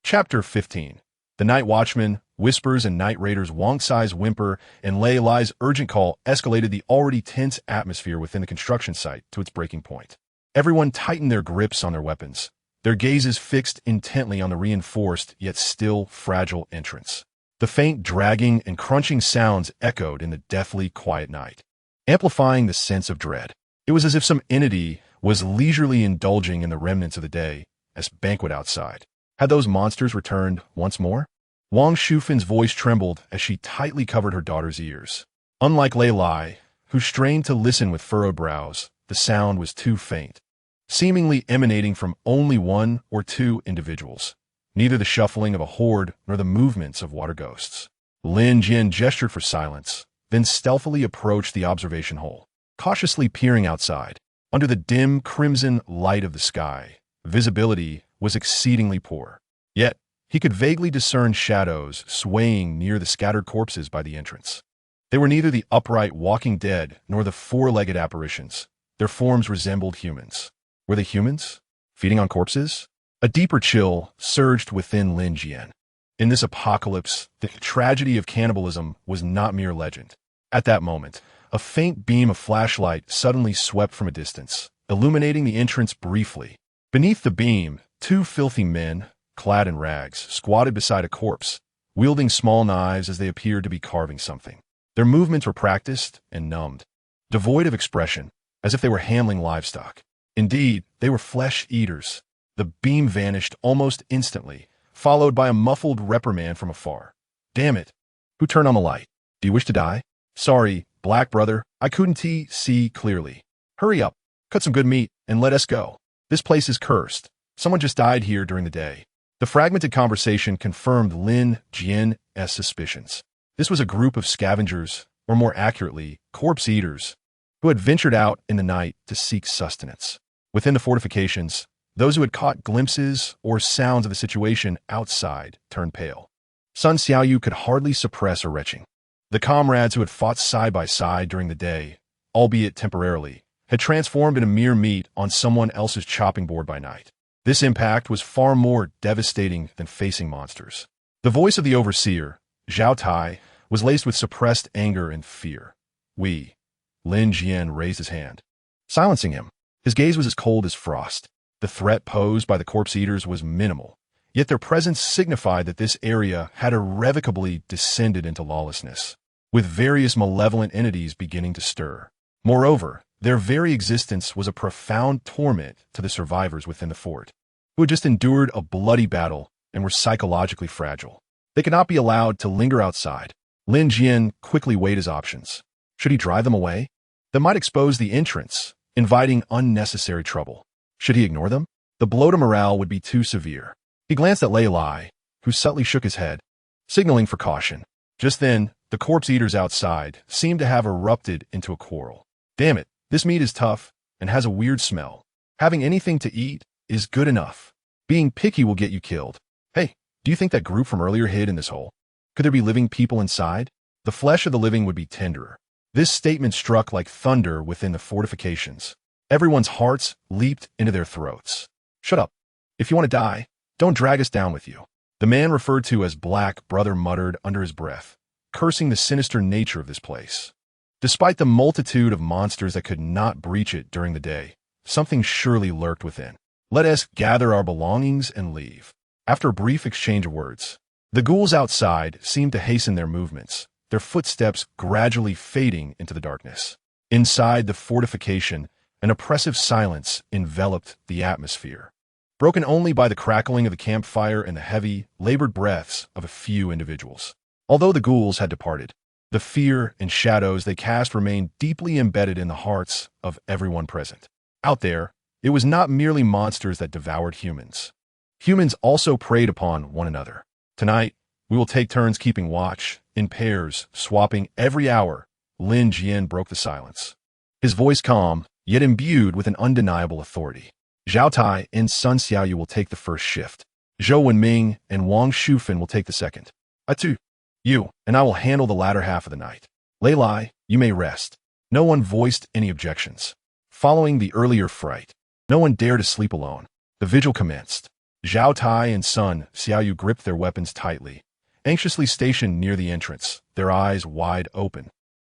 Chapter 15. The Night Watchman, whispers and night raiders Wangshu's whimper and Lei Lai's urgent call escalated the already tense atmosphere within the construction site to its breaking point. Everyone tightened their grips on their weapons, their gazes fixed intently on the reinforced yet still fragile entrance. The faint dragging and crunching sounds echoed in the deathly quiet night, amplifying the sense of dread. It was as if some entity was leisurely indulging in the remnants of the day as banquet outside. Had those monsters returned once more? Wangshu's voice trembled as she tightly covered her daughter's ears. Unlike Lei Lai, who strained to listen with furrowed brows, the sound was too faint, seemingly emanating from only one or two individuals. Neither the shuffling of a horde nor the movements of water ghosts. Lin Jian gestured for silence, then stealthily approached the observation hole, cautiously peering outside. Under the dim crimson light of the sky, visibility was exceedingly poor. Yet, he could vaguely discern shadows swaying near the scattered corpses by the entrance. They were neither the upright walking dead nor the four-legged apparitions. Their forms resembled humans. Were they humans? Feeding on corpses? A deeper chill surged within Lin Jian. In this apocalypse, the tragedy of cannibalism was not mere legend. At that moment, a faint beam of flashlight suddenly swept from a distance, illuminating the entrance briefly. Beneath the beam, two filthy men, clad in rags, squatted beside a corpse, wielding small knives as they appeared to be carving something. Their movements were practiced and numbed, devoid of expression, as if they were handling livestock. Indeed, they were flesh-eaters. The beam vanished almost instantly, followed by a muffled reprimand from afar. "Damn it! Who turned on the light? Do you wish to die?" "Sorry, Black Brother, I couldn't see clearly. Hurry up, cut some good meat, and let us go. This place is cursed. Someone just died here during the day." The fragmented conversation confirmed Lin Jian's suspicions. This was a group of scavengers, or more accurately, corpse eaters, who had ventured out in the night to seek sustenance. Within the fortifications, those who had caught glimpses or sounds of the situation outside turned pale. Sun Xiaoyu could hardly suppress a retching. The comrades who had fought side by side during the day, albeit temporarily, had transformed into mere meat on someone else's chopping board by night. This impact was far more devastating than facing monsters. The voice of the overseer, Zhao Tai, was laced with suppressed anger and fear. Lin Jian raised his hand, silencing him. His gaze was as cold as frost. The threat posed by the corpse eaters was minimal, yet their presence signified that this area had irrevocably descended into lawlessness, with various malevolent entities beginning to stir. Moreover, their very existence was a profound torment to the survivors within the fort, who had just endured a bloody battle and were psychologically fragile. They could not be allowed to linger outside. Lin Jian quickly weighed his options. Should he drive them away? That might expose the entrance, inviting unnecessary trouble. Should he ignore them? The blow to morale would be too severe. He glanced at Lei Lai, who subtly shook his head, signaling for caution. Just then, the corpse eaters outside seemed to have erupted into a quarrel. "Damn it, this meat is tough and has a weird smell. Having anything to eat is good enough. Being picky will get you killed. Hey, do you think that group from earlier hid in this hole? Could there be living people inside? The flesh of the living would be tenderer." This statement struck like thunder within the fortifications. Everyone's hearts leaped into their throats. "Shut up. If you want to die, don't drag us down with you." The man referred to as Black Brother muttered under his breath, cursing the sinister nature of this place. Despite the multitude of monsters that could not breach it during the day, something surely lurked within. "Let us gather our belongings and leave." After a brief exchange of words, the ghouls outside seemed to hasten their movements, their footsteps gradually fading into the darkness. Inside the fortification, an oppressive silence enveloped the atmosphere, broken only by the crackling of the campfire and the heavy, labored breaths of a few individuals. Although the ghouls had departed, the fear and shadows they cast remained deeply embedded in the hearts of everyone present. Out there, it was not merely monsters that devoured humans. Humans also preyed upon one another. "Tonight, we will take turns keeping watch, in pairs, swapping every hour." Lin Jian broke the silence, his voice calm, yet imbued with an undeniable authority. "Zhao Tai and Sun Xiaoyu will take the first shift. Zhou Wenming and Wangshu will take the second. You and I will handle the latter half of the night. Lei Lai, you may rest." No one voiced any objections. Following the earlier fright, no one dared to sleep alone. The vigil commenced. Zhao Tai and Sun Xiaoyu gripped their weapons tightly, anxiously stationed near the entrance, their eyes wide open,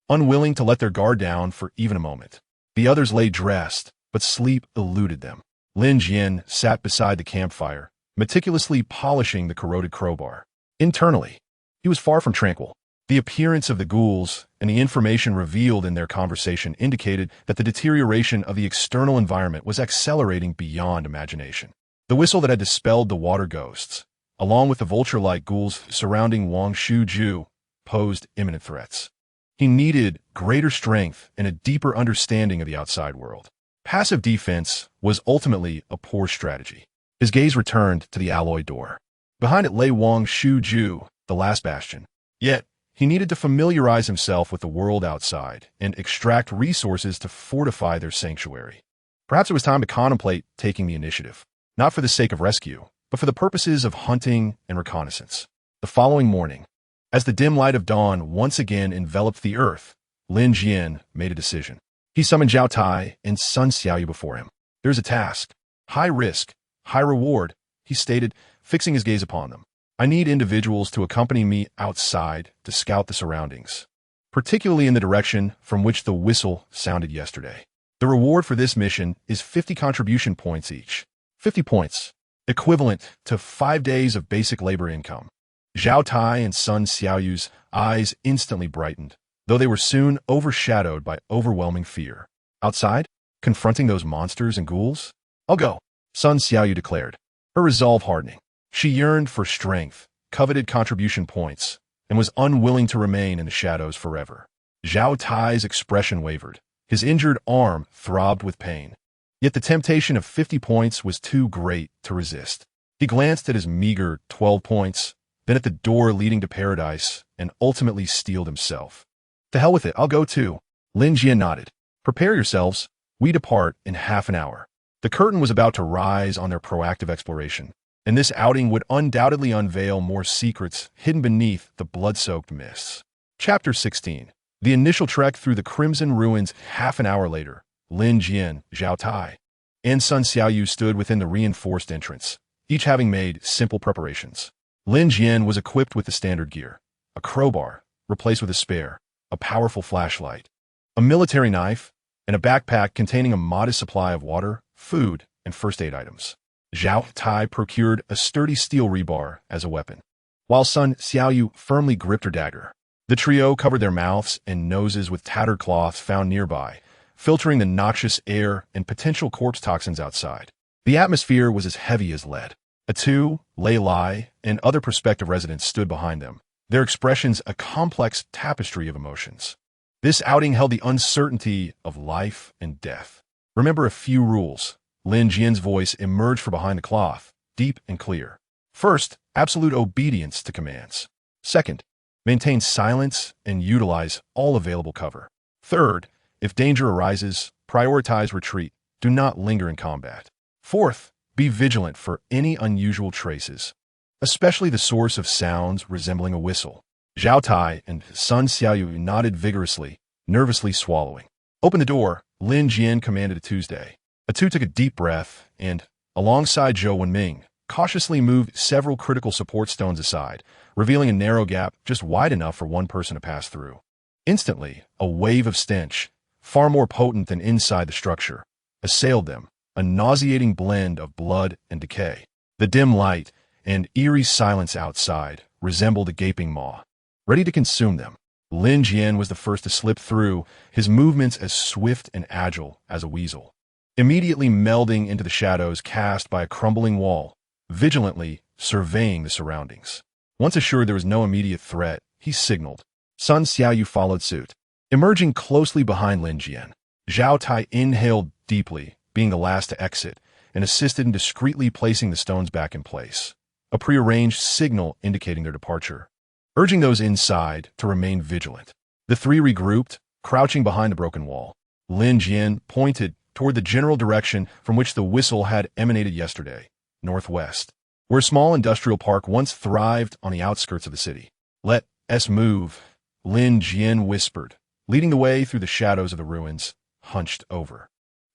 unwilling to let their guard down for even a moment. The others lay dressed, but sleep eluded them. Lin Jian sat beside the campfire, meticulously polishing the corroded crowbar. Internally, he was far from tranquil. The appearance of the ghouls and the information revealed in their conversation indicated that the deterioration of the external environment was accelerating beyond imagination. The whistle that had dispelled the water ghosts, along with the vulture-like ghouls surrounding Wangshu, posed imminent threats. He needed greater strength and a deeper understanding of the outside world. Passive defense was ultimately a poor strategy. His gaze returned to the alloy door. Behind it lay Wangshu, the last bastion. Yet, he needed to familiarize himself with the world outside and extract resources to fortify their sanctuary. Perhaps it was time to contemplate taking the initiative, not for the sake of rescue, but for the purposes of hunting and reconnaissance. The following morning, as the dim light of dawn once again enveloped the earth, Lin Jian made a decision. He summoned Zhao Tai and Sun Xiaoyu before him. "There's a task. High risk, high reward," he stated, fixing his gaze upon them. "I need individuals to accompany me outside to scout the surroundings, particularly in the direction from which the whistle sounded yesterday. The reward for this mission is 50 contribution points each. 50 points, equivalent to 5 days of basic labor income." Zhao Tai and Sun Xiaoyu's eyes instantly brightened, though they were soon overshadowed by overwhelming fear. Outside, confronting those monsters and ghouls? "I'll go," Sun Xiaoyu declared, her resolve hardening. She yearned for strength, coveted contribution points, and was unwilling to remain in the shadows forever. Zhao Tai's expression wavered. His injured arm throbbed with pain. Yet the temptation of 50 points was too great to resist. He glanced at his meager 12 points, then at the door leading to paradise, and ultimately steeled himself. "To hell with it, I'll go too." Lin Jian nodded. "Prepare yourselves. We depart in half an hour." The curtain was about to rise on their proactive exploration, and this outing would undoubtedly unveil more secrets hidden beneath the blood-soaked mists. Chapter 16. The initial trek through the Crimson Ruins. Half an hour later, Lin Jian, Zhao Tai, and Sun Xiaoyu stood within the reinforced entrance, each having made simple preparations. Lin Jian was equipped with the standard gear: a crowbar, replaced with a spare, a powerful flashlight, a military knife, and a backpack containing a modest supply of water, food, and first aid items. Zhao Tai procured a sturdy steel rebar as a weapon, while Sun Xiaoyu firmly gripped her dagger. The trio covered their mouths and noses with tattered cloths found nearby, filtering the noxious air and potential corpse toxins outside. The atmosphere was as heavy as lead. Atu, Lei Lai, and other prospective residents stood behind them, their expressions a complex tapestry of emotions. This outing held the uncertainty of life and death. "Remember a few rules." Lin Jian's voice emerged from behind the cloth, deep and clear. "First, absolute obedience to commands. Second, maintain silence and utilize all available cover. Third, if danger arises, prioritize retreat. Do not linger in combat. Fourth, be vigilant for any unusual traces, especially the source of sounds resembling a whistle." Zhao Tai and Sun Xiaoyu nodded vigorously, nervously swallowing. "Open the door," Lin Jian commanded Tuesday. Atu took a deep breath and, alongside Zhou Wenming, cautiously moved several critical support stones aside, revealing a narrow gap just wide enough for one person to pass through. Instantly, a wave of stench, far more potent than inside the structure, assailed them, a nauseating blend of blood and decay. The dim light and eerie silence outside resembled a gaping maw, ready to consume them. Lin Jian was the first to slip through, his movements as swift and agile as a weasel, immediately melding into the shadows cast by a crumbling wall, vigilantly surveying the surroundings. Once assured there was no immediate threat, he signaled. Sun Xiaoyu followed suit. Emerging closely behind Lin Jian, Zhao Tai inhaled deeply, being the last to exit, and assisted in discreetly placing the stones back in place, a prearranged signal indicating their departure, urging those inside to remain vigilant. The three regrouped, crouching behind the broken wall. Lin Jian pointed toward the general direction from which the whistle had emanated yesterday, northwest, where a small industrial park once thrived on the outskirts of the city. "Let us move," Lin Jian whispered, leading the way through the shadows of the ruins, hunched over.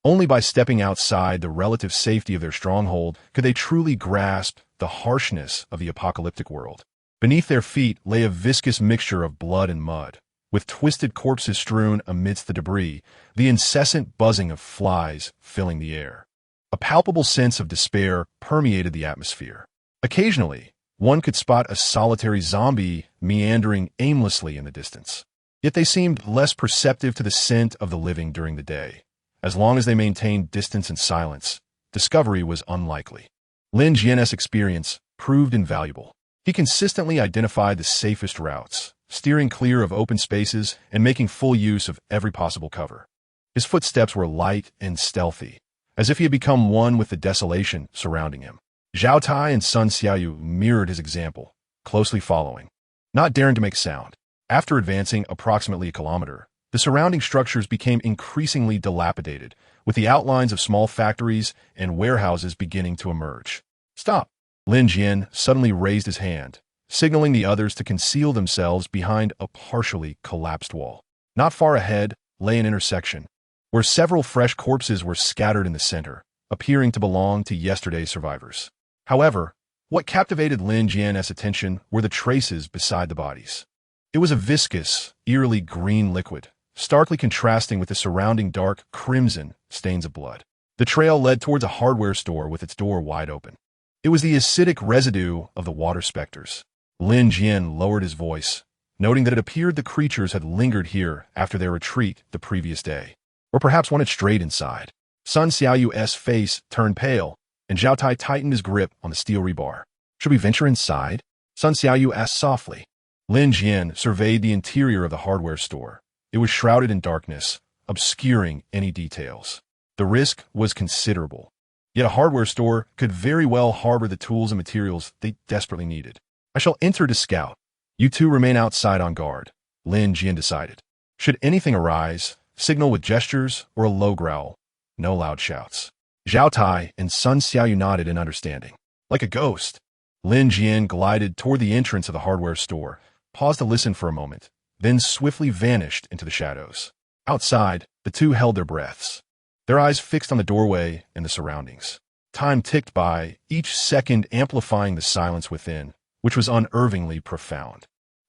Only by stepping outside the relative safety of their stronghold could they truly grasp the harshness of the apocalyptic world. Beneath their feet lay a viscous mixture of blood and mud, with twisted corpses strewn amidst the debris, the incessant buzzing of flies filling the air. A palpable sense of despair permeated the atmosphere. Occasionally, one could spot a solitary zombie meandering aimlessly in the distance. Yet they seemed less perceptive to the scent of the living during the day. As long as they maintained distance and silence, discovery was unlikely. Lin Jian's experience proved invaluable. He consistently identified the safest routes, steering clear of open spaces and making full use of every possible cover. His footsteps were light and stealthy, as if he had become one with the desolation surrounding him. Zhao Tai and Sun Xiaoyu mirrored his example, closely following, not daring to make sound. After advancing approximately a kilometer, the surrounding structures became increasingly dilapidated, with the outlines of small factories and warehouses beginning to emerge. "Stop!" Lin Jian suddenly raised his hand, signaling the others to conceal themselves behind a partially collapsed wall. Not far ahead lay an intersection, where several fresh corpses were scattered in the center, appearing to belong to yesterday's survivors. However, what captivated Lin Jian's attention were the traces beside the bodies. It was a viscous, eerily green liquid, starkly contrasting with the surrounding dark crimson stains of blood. The trail led towards a hardware store with its door wide open. It was the acidic residue of the water specters. Lin Jian lowered his voice, noting that it appeared the creatures had lingered here after their retreat the previous day. Or perhaps one had strayed inside. Sun Xiaoyu's face turned pale, and Zhao Tai tightened his grip on the steel rebar. "Should we venture inside?" Sun Xiaoyu asked softly. Lin Jian surveyed the interior of the hardware store. It was shrouded in darkness, obscuring any details. The risk was considerable. Yet a hardware store could very well harbor the tools and materials they desperately needed. "I shall enter to scout. You two remain outside on guard," Lin Jian decided. "Should anything arise, signal with gestures or a low growl. No loud shouts." Zhao Tai and Sun Xiaoyu nodded in understanding. Like a ghost, Lin Jian glided toward the entrance of the hardware store, paused to listen for a moment, then swiftly vanished into the shadows. Outside, the two held their breaths, their eyes fixed on the doorway and the surroundings. Time ticked by, each second amplifying the silence within, which was unnervingly profound.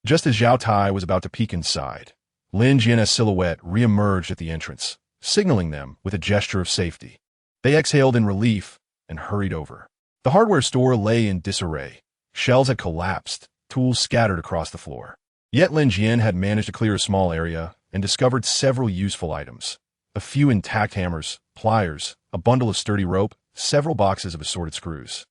Just as Zhao Tai was about to peek inside, Lin Jian's silhouette re-emerged at the entrance, signaling them with a gesture of safety. They exhaled in relief and hurried over. The hardware store lay in disarray. Shelves had collapsed, tools scattered across the floor. Yet Lin Jian had managed to clear a small area and discovered several useful items. A few intact hammers, pliers, a bundle of sturdy rope, several boxes of assorted screws,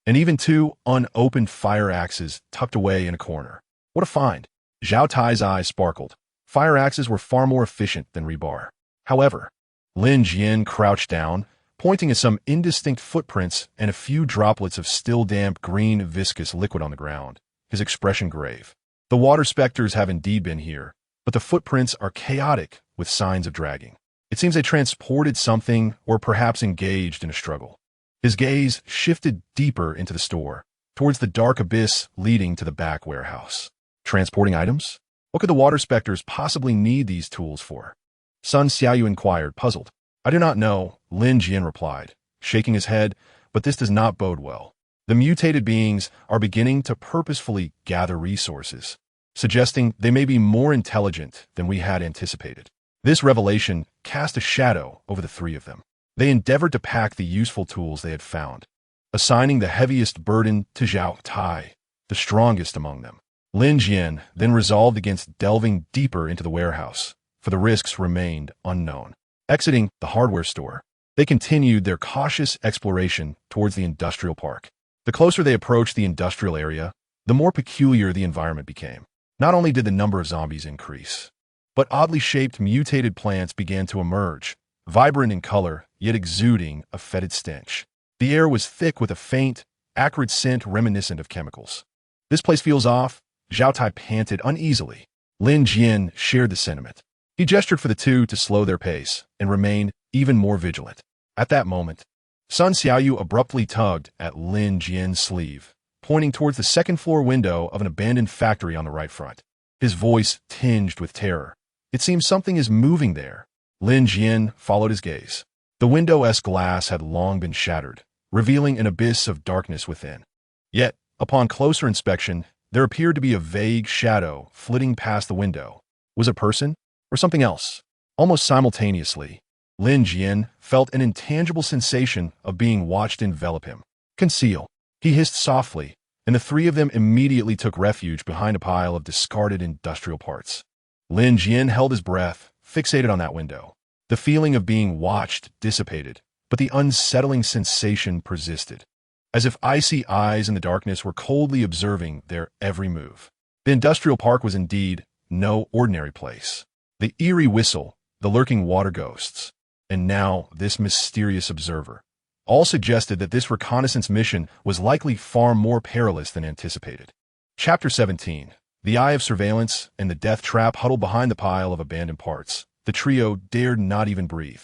and even two unopened fire axes tucked away in a corner. What a find! Zhao Tai's eyes sparkled. Fire axes were far more efficient than rebar. However, Lin Jian crouched down, pointing at some indistinct footprints and a few droplets of still damp green viscous liquid on the ground, his expression grave. The water specters have indeed been here, but the footprints are chaotic with signs of dragging. It seems they transported something or perhaps engaged in a struggle. His gaze shifted deeper into the store, towards the dark abyss leading to the back warehouse. Transporting items? What could the water specters possibly need these tools for? Sun Xiaoyu inquired, puzzled. "I do not know," Lin Jian replied, shaking his head, "but this does not bode well. The mutated beings are beginning to purposefully gather resources, suggesting they may be more intelligent than we had anticipated." This revelation cast a shadow over the three of them. They endeavored to pack the useful tools they had found, assigning the heaviest burden to Zhao Tai, the strongest among them. Lin Jian then resolved against delving deeper into the warehouse, for the risks remained unknown. Exiting the hardware store, they continued their cautious exploration towards the industrial park. The closer they approached the industrial area, the more peculiar the environment became. Not only did the number of zombies increase, but oddly shaped mutated plants began to emerge, vibrant in color, yet exuding a fetid stench. The air was thick with a faint, acrid scent reminiscent of chemicals. "This place feels off," Zhao Tai panted uneasily. Lin Jian shared the sentiment. He gestured for the two to slow their pace and remain even more vigilant. At that moment, Sun Xiaoyu abruptly tugged at Lin Jian's sleeve, pointing towards the second-floor window of an abandoned factory on the right front. His voice tinged with terror. "It seems something is moving there." Lin Jian followed his gaze. The The window's glass had long been shattered, revealing an abyss of darkness within. Yet, upon closer inspection, there appeared to be a vague shadow flitting past the window. Was it a person or something else? Almost simultaneously, Lin Jian felt an intangible sensation of being watched envelop him. Conceal, he hissed softly, and the three of them immediately took refuge behind a pile of discarded industrial parts. Lin Jian held his breath, fixated on that window. The feeling of being watched dissipated, but the unsettling sensation persisted, as if icy eyes in the darkness were coldly observing their every move. The industrial park was indeed no ordinary place. The eerie whistle, the lurking water ghosts, and now this mysterious observer, all suggested that this reconnaissance mission was likely far more perilous than anticipated. Chapter 17. The Eye of Surveillance and the Death Trap huddled behind the pile of abandoned parts. The trio dared not even breathe.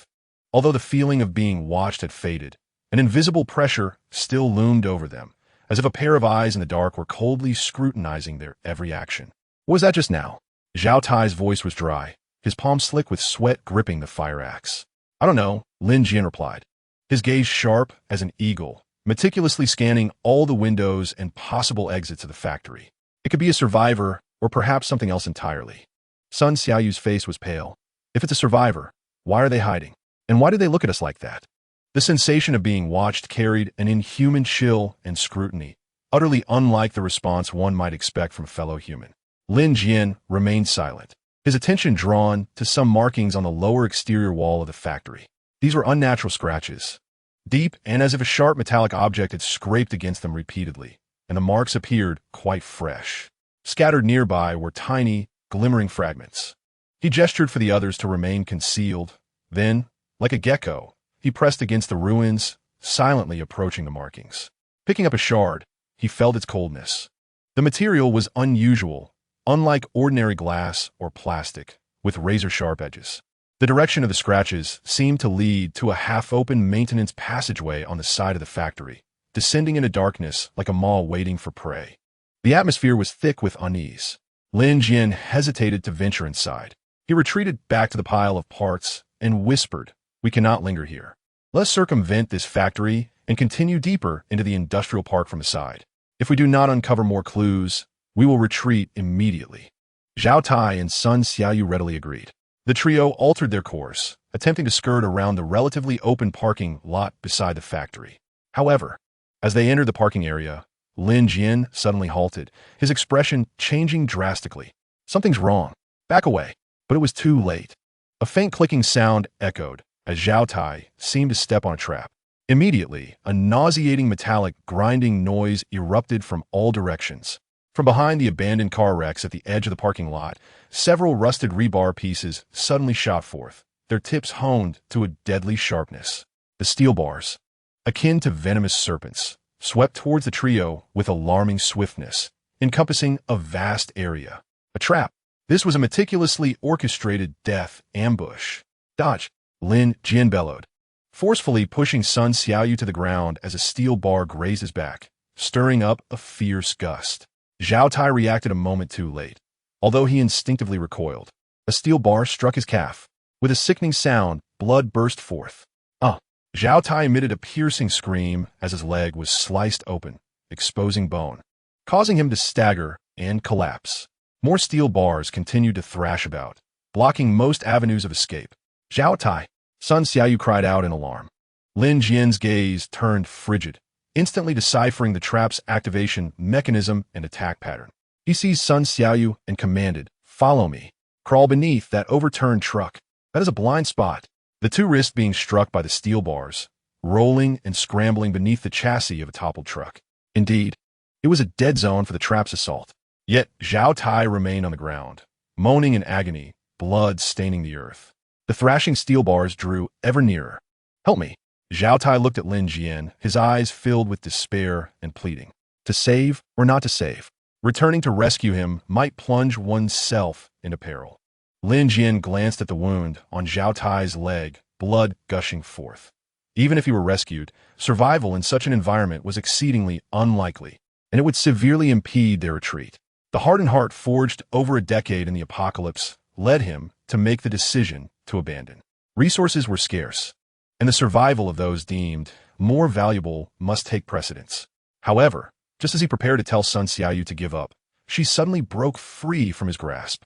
Although the feeling of being watched had faded, an invisible pressure still loomed over them, as if a pair of eyes in the dark were coldly scrutinizing their every action. What was that just now? Zhao Tai's voice was dry, his palm slick with sweat gripping the fire axe. I don't know, Lin Jian replied, his gaze sharp as an eagle, meticulously scanning all the windows and possible exits of the factory. It could be a survivor, or perhaps something else entirely. Sun Xiaoyu's face was pale. If it's a survivor, why are they hiding? And why do they look at us like that? The sensation of being watched carried an inhuman chill and scrutiny, utterly unlike the response one might expect from a fellow human. Lin Jian remained silent, his attention drawn to some markings on the lower exterior wall of the factory. These were unnatural scratches, deep and as if a sharp metallic object had scraped against them repeatedly, and the marks appeared quite fresh. Scattered nearby were tiny, glimmering fragments. He gestured for the others to remain concealed. Then, like a gecko, he pressed against the ruins, silently approaching the markings. Picking up a shard, he felt its coldness. The material was unusual, unlike ordinary glass or plastic, with razor-sharp edges. The direction of the scratches seemed to lead to a half-open maintenance passageway on the side of the factory, descending into darkness like a maw waiting for prey. The atmosphere was thick with unease. Lin Jian hesitated to venture inside. He retreated back to the pile of parts and whispered, "We cannot linger here. Let's circumvent this factory and continue deeper into the industrial park from the side. If we do not uncover more clues, we will retreat immediately." Zhao Tai and Sun Xiaoyu readily agreed. The trio altered their course, attempting to skirt around the relatively open parking lot beside the factory. However, as they entered the parking area, Lin Jian suddenly halted, his expression changing drastically. "Something's wrong. Back away." But it was too late. A faint clicking sound echoed as Zhao Tai seemed to step on a trap. Immediately, a nauseating metallic grinding noise erupted from all directions. From behind the abandoned car wrecks at the edge of the parking lot, several rusted rebar pieces suddenly shot forth, their tips honed to a deadly sharpness. The steel bars, akin to venomous serpents, swept towards the trio with alarming swiftness, encompassing a vast area. A trap. This was a meticulously orchestrated death ambush. "Dodge!" Lin Jian bellowed, forcefully pushing Sun Xiaoyu to the ground as a steel bar grazed his back, stirring up a fierce gust. Zhao Tai reacted a moment too late. Although he instinctively recoiled, a steel bar struck his calf. With a sickening sound, blood burst forth. Zhao Tai emitted a piercing scream as his leg was sliced open, exposing bone, causing him to stagger and collapse. More steel bars continued to thrash about, blocking most avenues of escape. "Zhao Tai!" Sun Xiaoyu cried out in alarm. Lin Jian's gaze turned frigid, instantly deciphering the trap's activation mechanism and attack pattern. He seized Sun Xiaoyu and commanded, "Follow me. Crawl beneath that overturned truck. That is a blind spot." The two risked being struck by the steel bars, rolling and scrambling beneath the chassis of a toppled truck. Indeed, it was a dead zone for the trap's assault. Yet Zhao Tai remained on the ground, moaning in agony, blood staining the earth. The thrashing steel bars drew ever nearer. "Help me." Zhao Tai looked at Lin Jian, his eyes filled with despair and pleading. To save or not to save? Returning to rescue him might plunge oneself into peril. Lin Jian glanced at the wound on Zhao Tai's leg, blood gushing forth. Even if he were rescued, survival in such an environment was exceedingly unlikely, and it would severely impede their retreat. The hardened heart forged over a decade in the apocalypse led him to make the decision to abandon. Resources were scarce. and the survival of those deemed more valuable must take precedence. However, just as he prepared to tell Sun Xiaoyu to give up, she suddenly broke free from his grasp.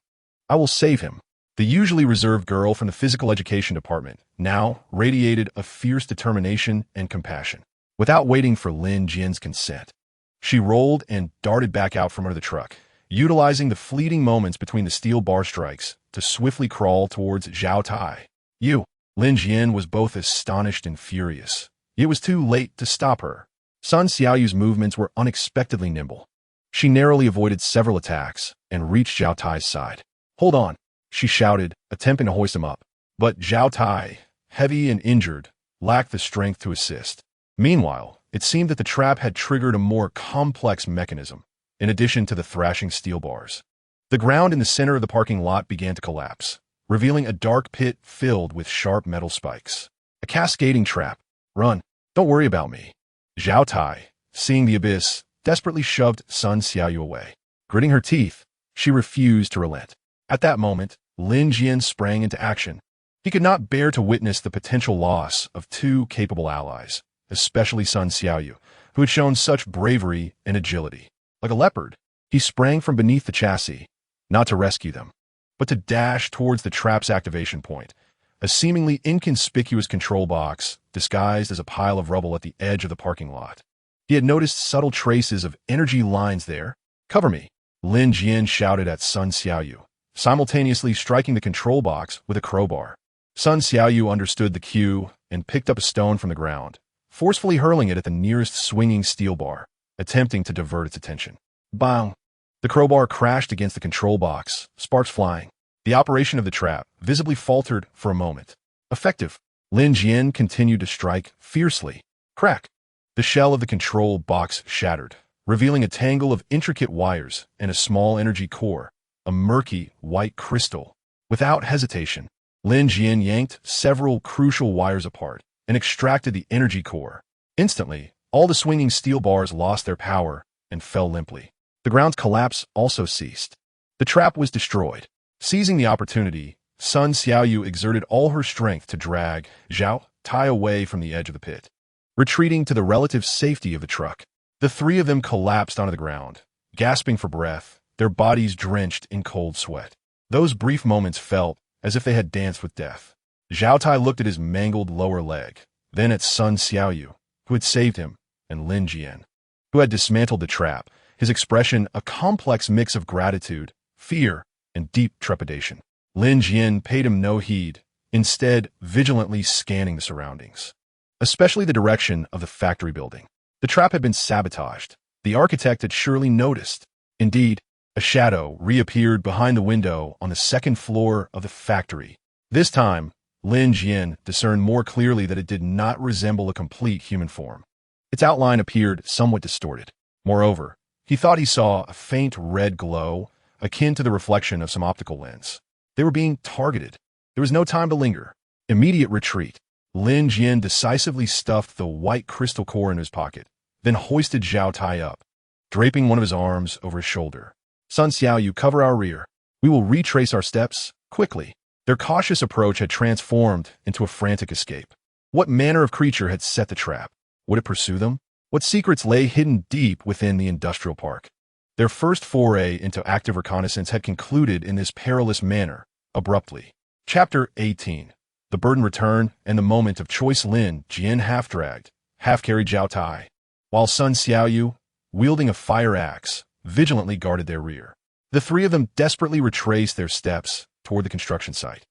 I will save him. The usually reserved girl from the physical education department now radiated a fierce determination and compassion. Without waiting for Lin Jian's consent, she rolled and darted back out from under the truck, utilizing the fleeting moments between the steel bar strikes to swiftly crawl towards Zhao Tai. Lin Jian was both astonished and furious. It was too late to stop her. Sun Xiaoyu's movements were unexpectedly nimble. She narrowly avoided several attacks and reached Zhao Tai's side. "Hold on," she shouted, attempting to hoist him up. But Zhao Tai, heavy and injured, lacked the strength to assist. Meanwhile, it seemed that the trap had triggered a more complex mechanism, in addition to the thrashing steel bars. The ground in the center of the parking lot began to collapse, revealing a dark pit filled with sharp metal spikes. A cascading trap. "Run. Don't worry about me." Zhao Tai, seeing the abyss, desperately shoved Sun Xiaoyu away. Gritting her teeth, she refused to relent. At that moment, Lin Jian sprang into action. He could not bear to witness the potential loss of two capable allies, especially Sun Xiaoyu, who had shown such bravery and agility. Like a leopard, he sprang from beneath the chassis, not to rescue them, but to dash towards the trap's activation point, a seemingly inconspicuous control box disguised as a pile of rubble at the edge of the parking lot. He had noticed subtle traces of energy lines there. "Cover me," Lin Jian shouted at Sun Xiaoyu, simultaneously striking the control box with a crowbar. Sun Xiaoyu understood the cue and picked up a stone from the ground, forcefully hurling it at the nearest swinging steel bar, attempting to divert its attention. Bang! The crowbar crashed against the control box, sparks flying. The operation of the trap visibly faltered for a moment. Effective. Lin Jian continued to strike fiercely. Crack! The shell of the control box shattered, revealing a tangle of intricate wires and a small energy core, a murky white crystal. Without hesitation, Lin Jian yanked several crucial wires apart and extracted the energy core. Instantly, all the swinging steel bars lost their power and fell limply. The ground's collapse also ceased. The trap was destroyed. Seizing the opportunity, Sun Xiaoyu exerted all her strength to drag Zhao Tai away from the edge of the pit. Retreating to the relative safety of the truck, the three of them collapsed onto the ground, gasping for breath, their bodies drenched in cold sweat. Those brief moments felt as if they had danced with death. Zhao Tai looked at his mangled lower leg, then at Sun Xiaoyu, who had saved him, and Lin Jian, who had dismantled the trap, his expression a complex mix of gratitude, fear, and deep trepidation. Lin Jian paid him no heed, instead vigilantly scanning the surroundings, especially the direction of the factory building. The trap had been sabotaged. The architect had surely noticed. Indeed, a shadow reappeared behind the window on the second floor of the factory. This time, Lin Jian discerned more clearly that it did not resemble a complete human form. Its outline appeared somewhat distorted. Moreover, he thought he saw a faint red glow, akin to the reflection of some optical lens. They were being targeted. There was no time to linger. Immediate retreat. Lin Jian decisively stuffed the white crystal core in his pocket, then hoisted Zhao Tai up, draping one of his arms over his shoulder. "Sun Xiaoyu, cover our rear. We will retrace our steps quickly." Their cautious approach had transformed into a frantic escape. What manner of creature had set the trap? Would it pursue them? What secrets lay hidden deep within the industrial park? Their first foray into active reconnaissance had concluded in this perilous manner, abruptly. Chapter 18. The burden return and the moment of choice. Lin Jian half-dragged, half-carried Zhao Tai, while Sun Xiaoyu, wielding a fire axe, vigilantly guarded their rear. The three of them desperately retraced their steps toward the construction site.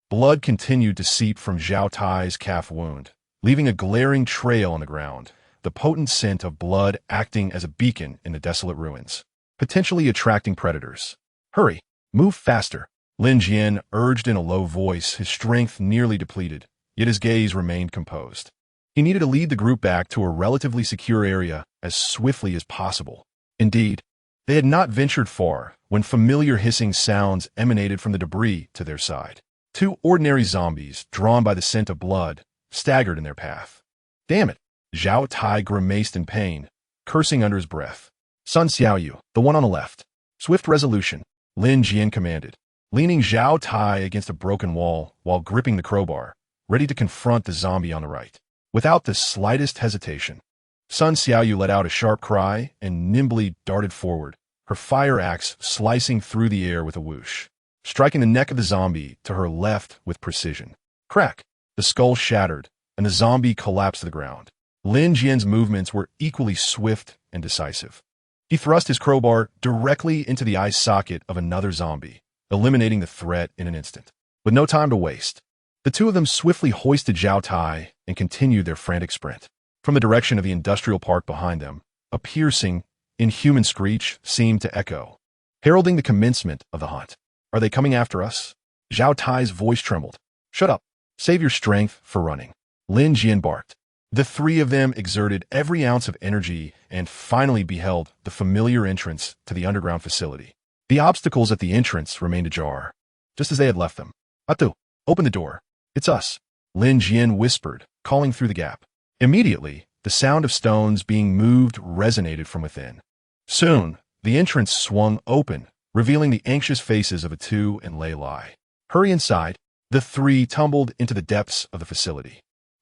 Blood continued to seep from Zhao Tai's calf wound, leaving a glaring trail on the ground, the potent scent of blood acting as a beacon in the desolate ruins, potentially attracting predators. "Hurry! Move faster!" Lin Jian urged in a low voice, his strength nearly depleted, yet his gaze remained composed. He needed to lead the group back to a relatively secure area as swiftly as possible. Indeed, they had not ventured far when familiar hissing sounds emanated from the debris to their side. Two ordinary zombies, drawn by the scent of blood, staggered in their path. "Damn it!" Zhao Tai grimaced in pain, cursing under his breath. "Sun Xiaoyu, the one on the left." "Swift resolution," Lin Jian commanded. Leaning Zhao Tai against a broken wall while gripping the crowbar, ready to confront the zombie on the right. Without the slightest hesitation, Sun Xiaoyu let out a sharp cry and nimbly darted forward, her fire axe slicing through the air with a whoosh, striking the neck of the zombie to her left with precision. Crack! The skull shattered, and the zombie collapsed to the ground. Lin Jian's movements were equally swift and decisive. He thrust his crowbar directly into the eye socket of another zombie, eliminating the threat in an instant. With no time to waste, the two of them swiftly hoisted Zhao Tai and continued their frantic sprint. From the direction of the industrial park behind them, a piercing, inhuman screech seemed to echo, heralding the commencement of the hunt. Are they coming after us? Zhao Tai's voice trembled. Shut up. Save your strength for running. Lin Jian barked. The three of them exerted every ounce of energy and finally beheld the familiar entrance to the underground facility. The obstacles at the entrance remained ajar, just as they had left them. Atu, open the door. It's us. Lin Jian whispered, calling through the gap. Immediately, the sound of stones being moved resonated from within. Soon, the entrance swung open, revealing the anxious faces of Atu and Lei Lai. Hurry inside. The three tumbled into the depths of the facility.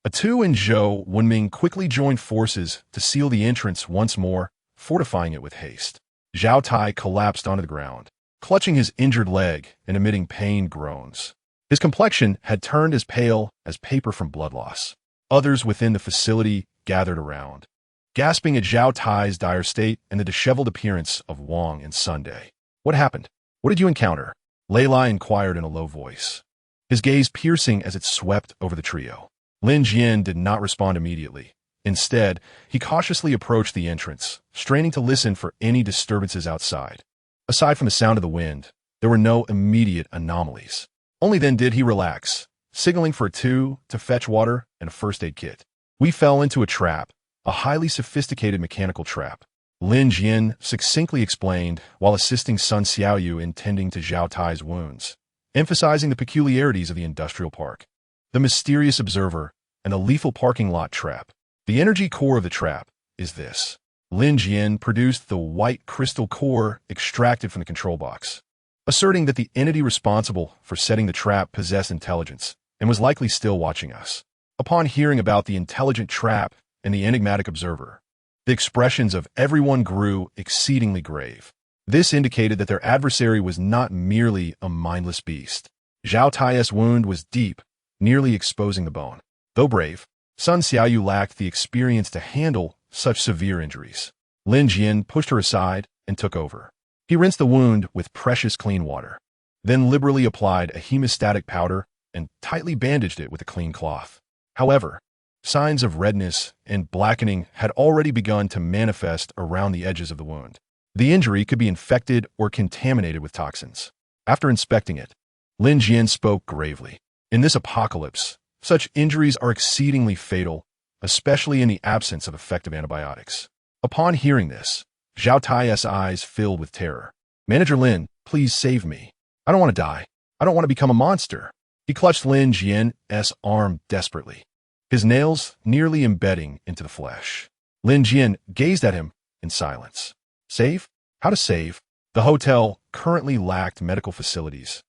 Atu and Zhou Wenming quickly joined forces to seal the entrance once more, fortifying it with haste. Zhao Tai collapsed onto the ground, clutching his injured leg and emitting pained groans. His complexion had turned as pale as paper from blood loss. Others within the facility gathered around, gasping at Zhao Tai's dire state and the disheveled appearance of Wang and Sunday. What happened? What did you encounter? Lei Lai inquired in a low voice, his gaze piercing as it swept over the trio. Lin Jian did not respond immediately. Instead, he cautiously approached the entrance, straining to listen for any disturbances outside. Aside from the sound of the wind, there were no immediate anomalies. Only then did he relax, signaling for Atu to fetch water and a first aid kit. We fell into a trap, a highly sophisticated mechanical trap. Lin Jian succinctly explained while assisting Sun Xiaoyu in tending to Zhao Tai's wounds, emphasizing the peculiarities of the industrial park. The mysterious observer and the lethal parking lot trap. The energy core of the trap is this. Lin Jian produced the white crystal core extracted from the control box, asserting that the entity responsible for setting the trap possessed intelligence and was likely still watching us. Upon hearing about the intelligent trap and the enigmatic observer, the expressions of everyone grew exceedingly grave. This indicated that their adversary was not merely a mindless beast. Zhao Tai's wound was deep, nearly exposing the bone. Though brave, Sun Xiaoyu lacked the experience to handle such severe injuries. Lin Jian pushed her aside and took over. He rinsed the wound with precious clean water, then liberally applied a hemostatic powder and tightly bandaged it with a clean cloth. However, signs of redness and blackening had already begun to manifest around the edges of the wound. The injury could be infected or contaminated with toxins. After inspecting it, Lin Jian spoke gravely. In this apocalypse, such injuries are exceedingly fatal, especially in the absence of effective antibiotics. Upon hearing this, Zhao Tai's eyes filled with terror. Manager Lin, please save me. I don't want to die. I don't want to become a monster. He clutched Lin Jian's arm desperately, his nails nearly embedding into the flesh. Lin Jian gazed at him in silence. Save? How to save? The hotel currently lacked medical facilities,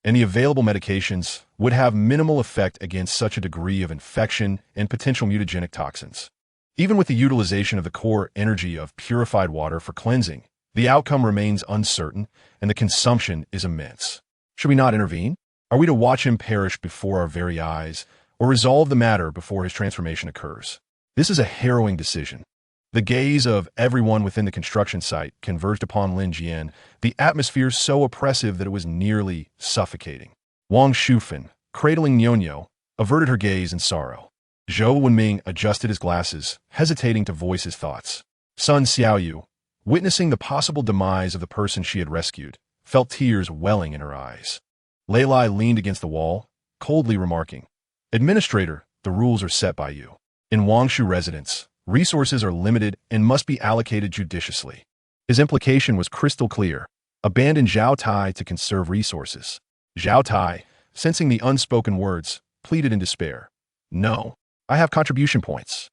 and the available medications would have minimal effect against such a degree of infection and potential mutagenic toxins. Even with the utilization of the core energy of purified water for cleansing, the outcome remains uncertain and the consumption is immense. Should we not intervene? Are we to watch him perish before our very eyes, or resolve the matter before his transformation occurs? This is a harrowing decision. The gaze of everyone within the construction site converged upon Lin Jian, the atmosphere so oppressive that it was nearly suffocating. Wangshu, cradling Nyonyo, averted her gaze in sorrow. Zhou Wenming adjusted his glasses, hesitating to voice his thoughts. Sun Xiaoyu, witnessing the possible demise of the person she had rescued, felt tears welling in her eyes. Lei Lai leaned against the wall, coldly remarking, Administrator, the rules are set by you. In Wangshu residence, resources are limited and must be allocated judiciously. His implication was crystal clear. Abandon Zhao Tai to conserve resources. Zhao Tai, sensing the unspoken words, pleaded in despair. No, I have contribution points.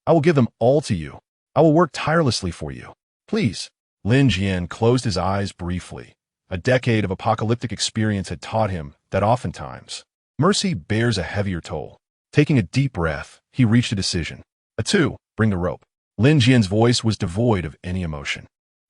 I will give them all to you. I will work tirelessly for you. Please. Lin Jian closed his eyes briefly. A decade of apocalyptic experience had taught him that oftentimes, mercy bears a heavier toll. Taking a deep breath, he reached a decision. A two, bring the rope. Lin Jian's voice was devoid of any emotion.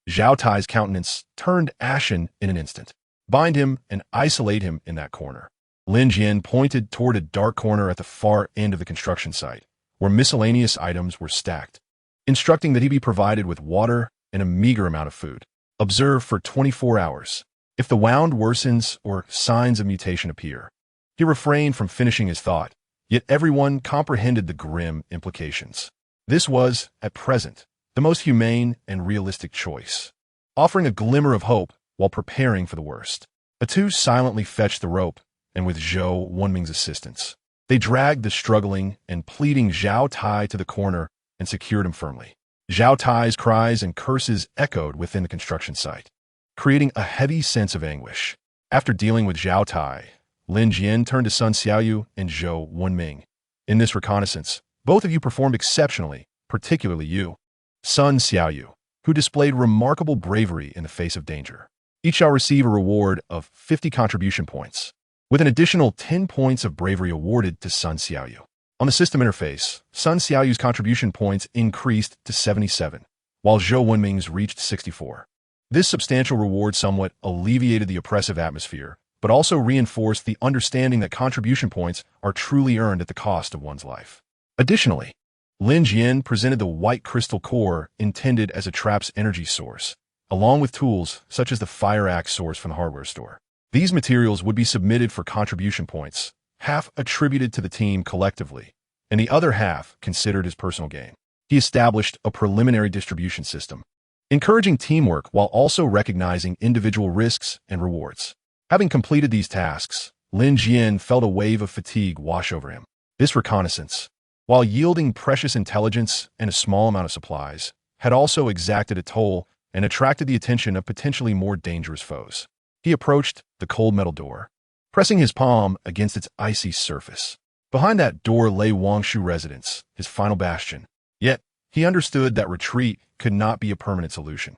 Zhao Tai's countenance turned ashen in an instant. Bind him and isolate him in that corner. Lin Jian pointed toward a dark corner at the far end of the construction site, where miscellaneous items were stacked, instructing that he be provided with water and a meager amount of food. Observe for 24 hours. If the wound worsens or signs of mutation appear, he refrained from finishing his thought, yet everyone comprehended the grim implications. This was, at present, the most humane and realistic choice, offering a glimmer of hope while preparing for the worst. The two silently fetched the rope, and with Zhou Wenming's assistance, they dragged the struggling and pleading Zhao Tai to the corner and secured him firmly. Zhao Tai's cries and curses echoed within the construction site, creating a heavy sense of anguish. After dealing with Zhao Tai, Lin Jian turned to Sun Xiaoyu and Zhou Wenming. In this reconnaissance, both of you performed exceptionally, particularly you, Sun Xiaoyu, who displayed remarkable bravery in the face of danger. Each shall receive a reward of 50 contribution points, with an additional 10 points of bravery awarded to Sun Xiaoyu. On the system interface, Sun Xiaoyu's contribution points increased to 77, while Zhou Wenming's reached 64. This substantial reward somewhat alleviated the oppressive atmosphere, but also reinforced the understanding that contribution points are truly earned at the cost of one's life. Additionally, Lin Jian presented the white crystal core intended as a trap's energy source, along with tools such as the fire axe source from the hardware store. These materials would be submitted for contribution points, half attributed to the team collectively, and the other half considered as personal gain. He established a preliminary distribution system, encouraging teamwork while also recognizing individual risks and rewards. Having completed these tasks, Lin Jian felt a wave of fatigue wash over him. This reconnaissance, while yielding precious intelligence and a small amount of supplies, had also exacted a toll and attracted the attention of potentially more dangerous foes. He approached the cold metal door, pressing his palm against its icy surface. Behind that door lay Wangshu residence, his final bastion. Yet, he understood that retreat could not be a permanent solution.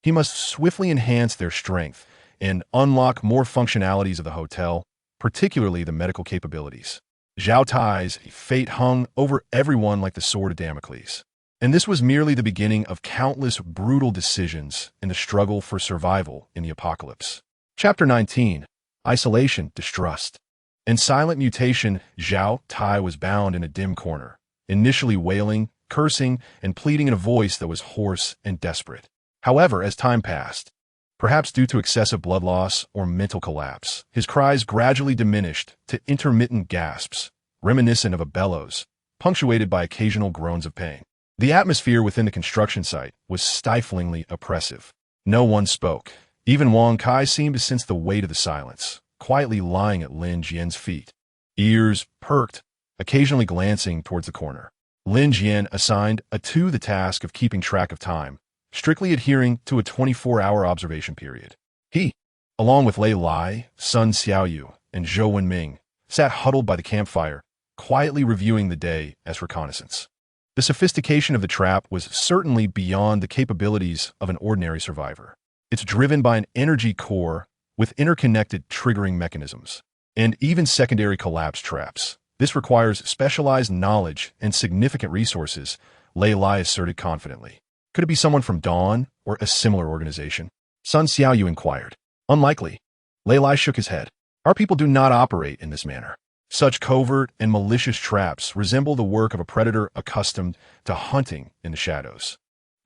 He must swiftly enhance their strength and unlock more functionalities of the hotel, particularly the medical capabilities. Zhao Tai's fate hung over everyone like the sword of Damocles. And this was merely the beginning of countless brutal decisions in the struggle for survival in the apocalypse. Chapter 19. Isolation, Distrust. In silent mutation, Zhao Tai was bound in a dim corner, initially wailing, cursing, and pleading in a voice that was hoarse and desperate. However, as time passed, perhaps due to excessive blood loss or mental collapse, his cries gradually diminished to intermittent gasps, reminiscent of a bellows, punctuated by occasional groans of pain. The atmosphere within the construction site was stiflingly oppressive. No one spoke. Even Wang Kai seemed to sense the weight of the silence, quietly lying at Lin Jian's feet, ears perked, occasionally glancing towards the corner. Lin Jian assigned a two the task of keeping track of time, strictly adhering to a 24-hour observation period. He, along with Lei Lai, Sun Xiaoyu, and Zhou Wenming, sat huddled by the campfire, quietly reviewing the day as reconnaissance. The sophistication of the trap was certainly beyond the capabilities of an ordinary survivor. It's driven by an energy core with interconnected triggering mechanisms, and even secondary collapse traps. This requires specialized knowledge and significant resources, Lei Lai asserted confidently. Could it be someone from Dawn or a similar organization? Sun Xiaoyu inquired. Unlikely. Lei Lai shook his head. Our people do not operate in this manner. Such covert and malicious traps resemble the work of a predator accustomed to hunting in the shadows.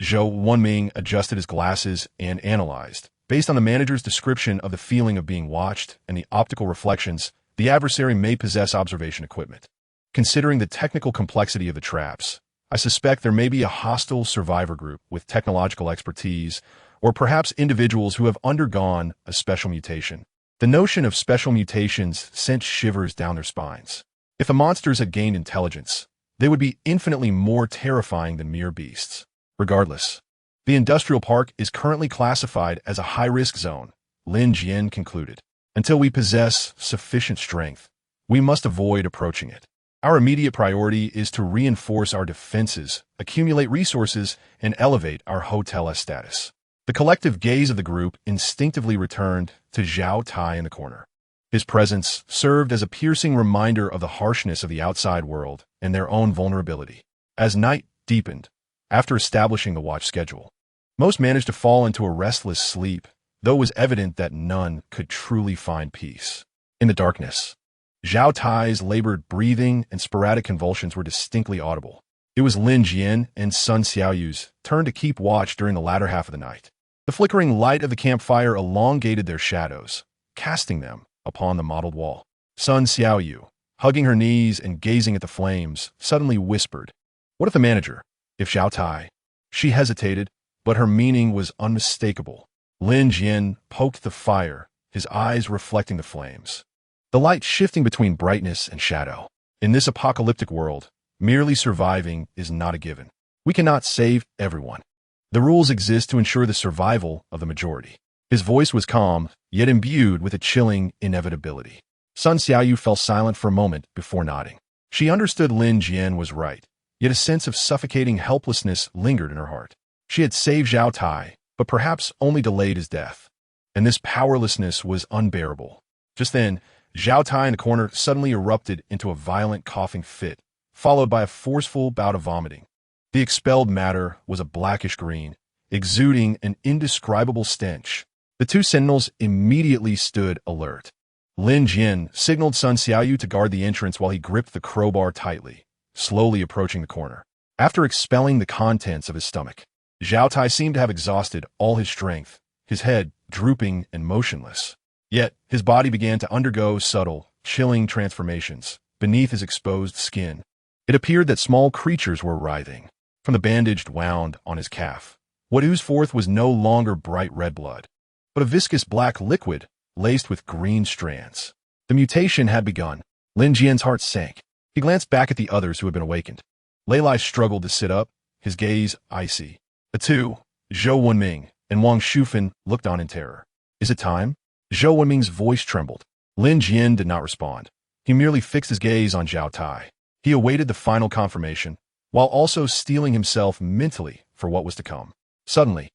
Zhou Wenming adjusted his glasses and analyzed. Based on the manager's description of the feeling of being watched and the optical reflections, the adversary may possess observation equipment. Considering the technical complexity of the traps, I suspect there may be a hostile survivor group with technological expertise, or perhaps individuals who have undergone a special mutation. The notion of special mutations sent shivers down their spines. If the monsters had gained intelligence, they would be infinitely more terrifying than mere beasts. Regardless, the industrial park is currently classified as a high-risk zone, Lin Jian concluded. Until we possess sufficient strength, we must avoid approaching it. Our immediate priority is to reinforce our defenses, accumulate resources, and elevate our hotel status. The collective gaze of the group instinctively returned to Zhao Tai in the corner. His presence served as a piercing reminder of the harshness of the outside world and their own vulnerability. As night deepened, after establishing the watch schedule, most managed to fall into a restless sleep, though it was evident that none could truly find peace. In the darkness, Zhao Tai's labored breathing and sporadic convulsions were distinctly audible. It was Lin Jian and Sun Xiaoyu's turn to keep watch during the latter half of the night. The flickering light of the campfire elongated their shadows, casting them upon the mottled wall. Sun Xiaoyu, hugging her knees and gazing at the flames, suddenly whispered, "What if the manager? If Zhao Tai?" She hesitated, but her meaning was unmistakable. Lin Jian poked the fire, his eyes reflecting the flames, the light shifting between brightness and shadow. In this apocalyptic world, merely surviving is not a given. We cannot save everyone. The rules exist to ensure the survival of the majority. His voice was calm, yet imbued with a chilling inevitability. Sun Xiaoyu fell silent for a moment before nodding. She understood Lin Jian was right, yet a sense of suffocating helplessness lingered in her heart. She had saved Zhao Tai, but perhaps only delayed his death. And this powerlessness was unbearable. Just then, Zhao Tai in the corner suddenly erupted into a violent coughing fit, followed by a forceful bout of vomiting. The expelled matter was a blackish green, exuding an indescribable stench. The two sentinels immediately stood alert. Lin Jian signaled Sun Xiaoyu to guard the entrance while he gripped the crowbar tightly, slowly approaching the corner. After expelling the contents of his stomach, Zhao Tai seemed to have exhausted all his strength, his head drooping and motionless. Yet his body began to undergo subtle, chilling transformations beneath his exposed skin. It appeared that small creatures were writhing from the bandage wound on his calf. What oozed forth was no longer bright red blood, but a viscous black liquid laced with green strands. The mutation had begun. Lin Jian's heart sank. He glanced back at the others who had been awakened. Lei Lai struggled to sit up, his gaze icy. The two, Zhou Wenming and Wangshu looked on in terror. "Is it time?" Zhou Wenming's voice trembled. Lin Jian did not respond. He merely fixed his gaze on Zhao Tai. He awaited the final confirmation, while also steeling himself mentally for what was to come. Suddenly,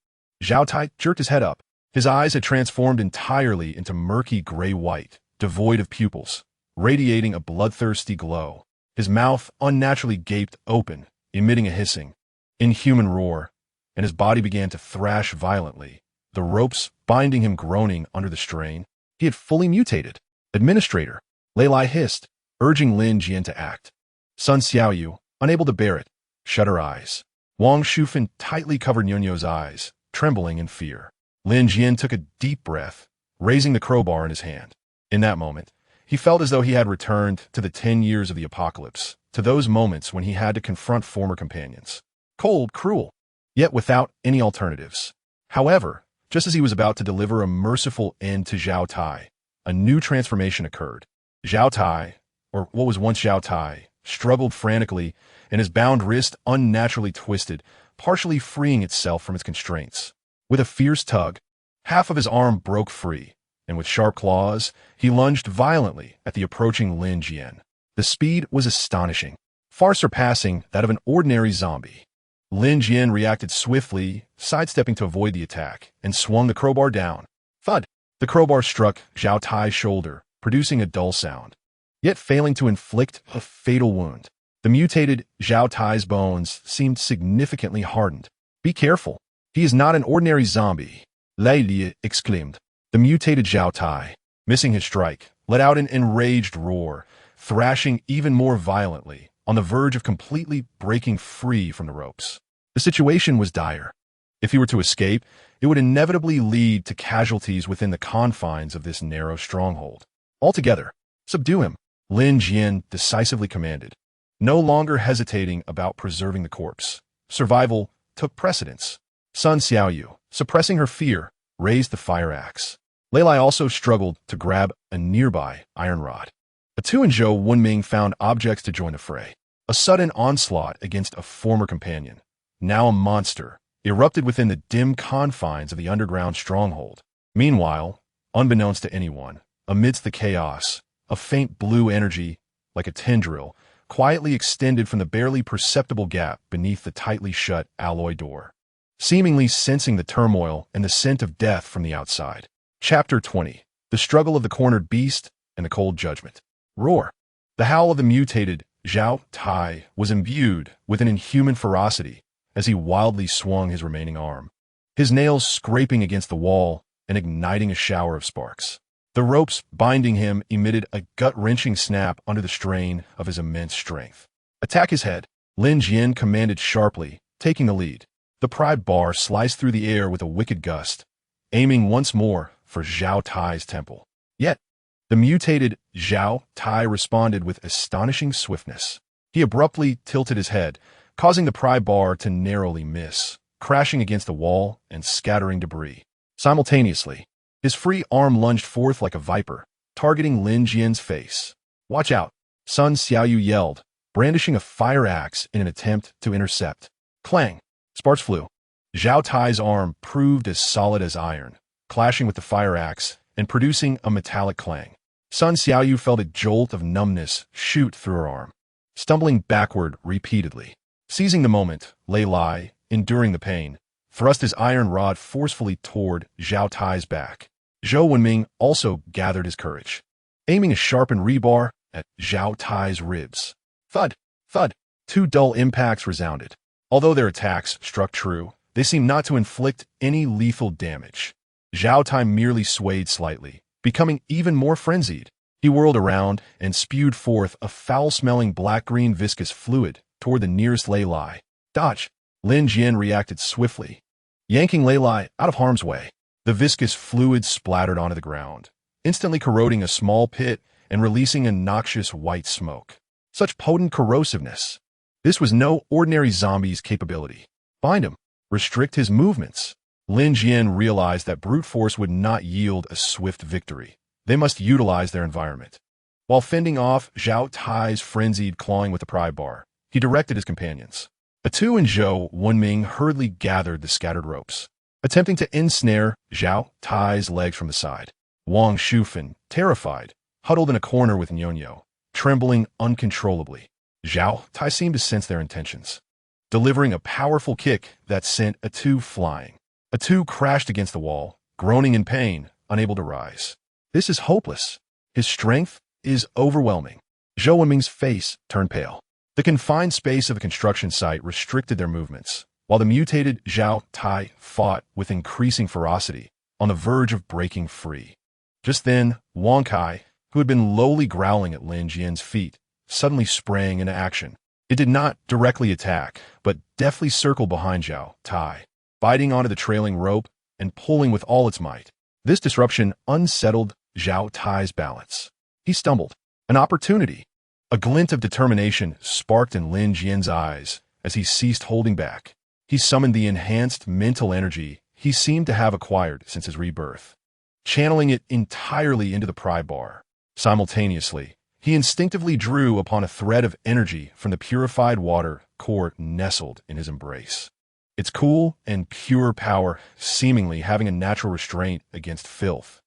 Zhao Tai jerked his head up. His eyes had transformed entirely into murky gray-white, devoid of pupils, radiating a bloodthirsty glow. His mouth unnaturally gaped open, emitting a hissing, inhuman roar, and his body began to thrash violently, the ropes binding him groaning under the strain. He had fully mutated. "Administrator," Lei Lai hissed, urging Lin Jian to act. Sun Xiaoyu, unable to bear it, shut her eyes. Wangshu tightly covered Nyonyo's eyes, trembling in fear. Lin Jian took a deep breath, raising the crowbar in his hand. In that moment, he felt as though he had returned to the 10 years of the apocalypse, to those moments when he had to confront former companions. Cold, cruel, yet without any alternatives. However, just as he was about to deliver a merciful end to Zhao Tai, a new transformation occurred. Zhao Tai, or what was once Zhao Tai, struggled frantically, and his bound wrist unnaturally twisted, partially freeing itself from its constraints. With a fierce tug, half of his arm broke free, and with sharp claws, he lunged violently at the approaching Lin Jian. The speed was astonishing, far surpassing that of an ordinary zombie. Lin Jian reacted swiftly, sidestepping to avoid the attack, and swung the crowbar down. Thud! The crowbar struck Zhao Tai's shoulder, producing a dull sound, yet failing to inflict a fatal wound. The mutated Zhao Tai's bones seemed significantly hardened. "Be careful. He is not an ordinary zombie," Lei Li exclaimed. The mutated Zhao Tai, missing his strike, let out an enraged roar, thrashing even more violently, on the verge of completely breaking free from the ropes. The situation was dire. If he were to escape, it would inevitably lead to casualties within the confines of this narrow stronghold. Altogether, subdue him, Lin Jian decisively commanded, no longer hesitating about preserving the corpse. Survival took precedence. Sun Xiaoyu, suppressing her fear, raised the fire axe. Lei Lai also struggled to grab a nearby iron rod. The two and Zhou Wenming found objects to join the fray. A sudden onslaught against a former companion, now a monster, erupted within the dim confines of the underground stronghold. Meanwhile, unbeknownst to anyone, amidst the chaos, a faint blue energy, like a tendril, quietly extended from the barely perceptible gap beneath the tightly shut alloy door, seemingly sensing the turmoil and the scent of death from the outside. Chapter 20. The Struggle of the Cornered Beast, and the cold judgment. Roar! The howl of the mutated Zhao Tai was imbued with an inhuman ferocity as he wildly swung his remaining arm, his nails scraping against the wall and igniting a shower of sparks. The ropes binding him emitted a gut-wrenching snap under the strain of his immense strength. Attack his head, Lin Jian commanded sharply, taking the lead. The pry bar sliced through the air with a wicked gust, aiming once more for Zhao Tai's temple. Yet, the mutated Zhao Tai responded with astonishing swiftness. He abruptly tilted his head, causing the pry bar to narrowly miss, crashing against the wall and scattering debris. Simultaneously, his free arm lunged forth like a viper, targeting Lin Jian's face. "Watch out!" Sun Xiaoyu yelled, brandishing a fire axe in an attempt to intercept. Clang! Sparks flew. Zhao Tai's arm proved as solid as iron, clashing with the fire axe and producing a metallic clang. Sun Xiaoyu felt a jolt of numbness shoot through her arm, stumbling backward repeatedly. Seizing the moment, Lei Lai, enduring the pain, thrust his iron rod forcefully toward Zhao Tai's back. Zhou Wenming also gathered his courage, aiming a sharpened rebar at Zhao Tai's ribs. Thud! Thud! Two dull impacts resounded. Although their attacks struck true, they seemed not to inflict any lethal damage. Zhao Tai merely swayed slightly, becoming even more frenzied. He whirled around and spewed forth a foul-smelling black-green viscous fluid toward the nearest Lei Lai. Dodge! Lin Jian reacted swiftly, yanking Lei Lai out of harm's way. The viscous fluid splattered onto the ground, instantly corroding a small pit and releasing a noxious white smoke. Such potent corrosiveness! This was no ordinary zombie's capability. Bind him. Restrict his movements. Lin Jian realized that brute force would not yield a swift victory. They must utilize their environment. While fending off Zhao Tai's frenzied clawing with the pry bar, he directed his companions. Atu and Zhou Wenming hurriedly gathered the scattered ropes, attempting to ensnare Zhao Tai's legs from the side. Wangshu, terrified, huddled in a corner with Nyonyo, trembling uncontrollably. Zhao Tai seemed to sense their intentions, delivering a powerful kick that sent Atu flying. Atu crashed against the wall, groaning in pain, unable to rise. This is hopeless. His strength is overwhelming. Zhou Wenming's face turned pale. The confined space of a construction site restricted their movements, while the mutated Zhao Tai fought with increasing ferocity, on the verge of breaking free. Just then, Wang Kai, who had been lowly growling at Lin Jian's feet, suddenly sprang into action. It did not directly attack, but deftly circled behind Zhao Tai, biting onto the trailing rope and pulling with all its might. This disruption unsettled Zhao Tai's balance. He stumbled. An opportunity. A glint of determination sparked in Lin Jian's eyes as he ceased holding back. He summoned the enhanced mental energy he seemed to have acquired since his rebirth, channeling it entirely into the pry bar. Simultaneously, he instinctively drew upon a thread of energy from the purified water core nestled in his embrace. Its cool and pure power seemingly having a natural restraint against filth.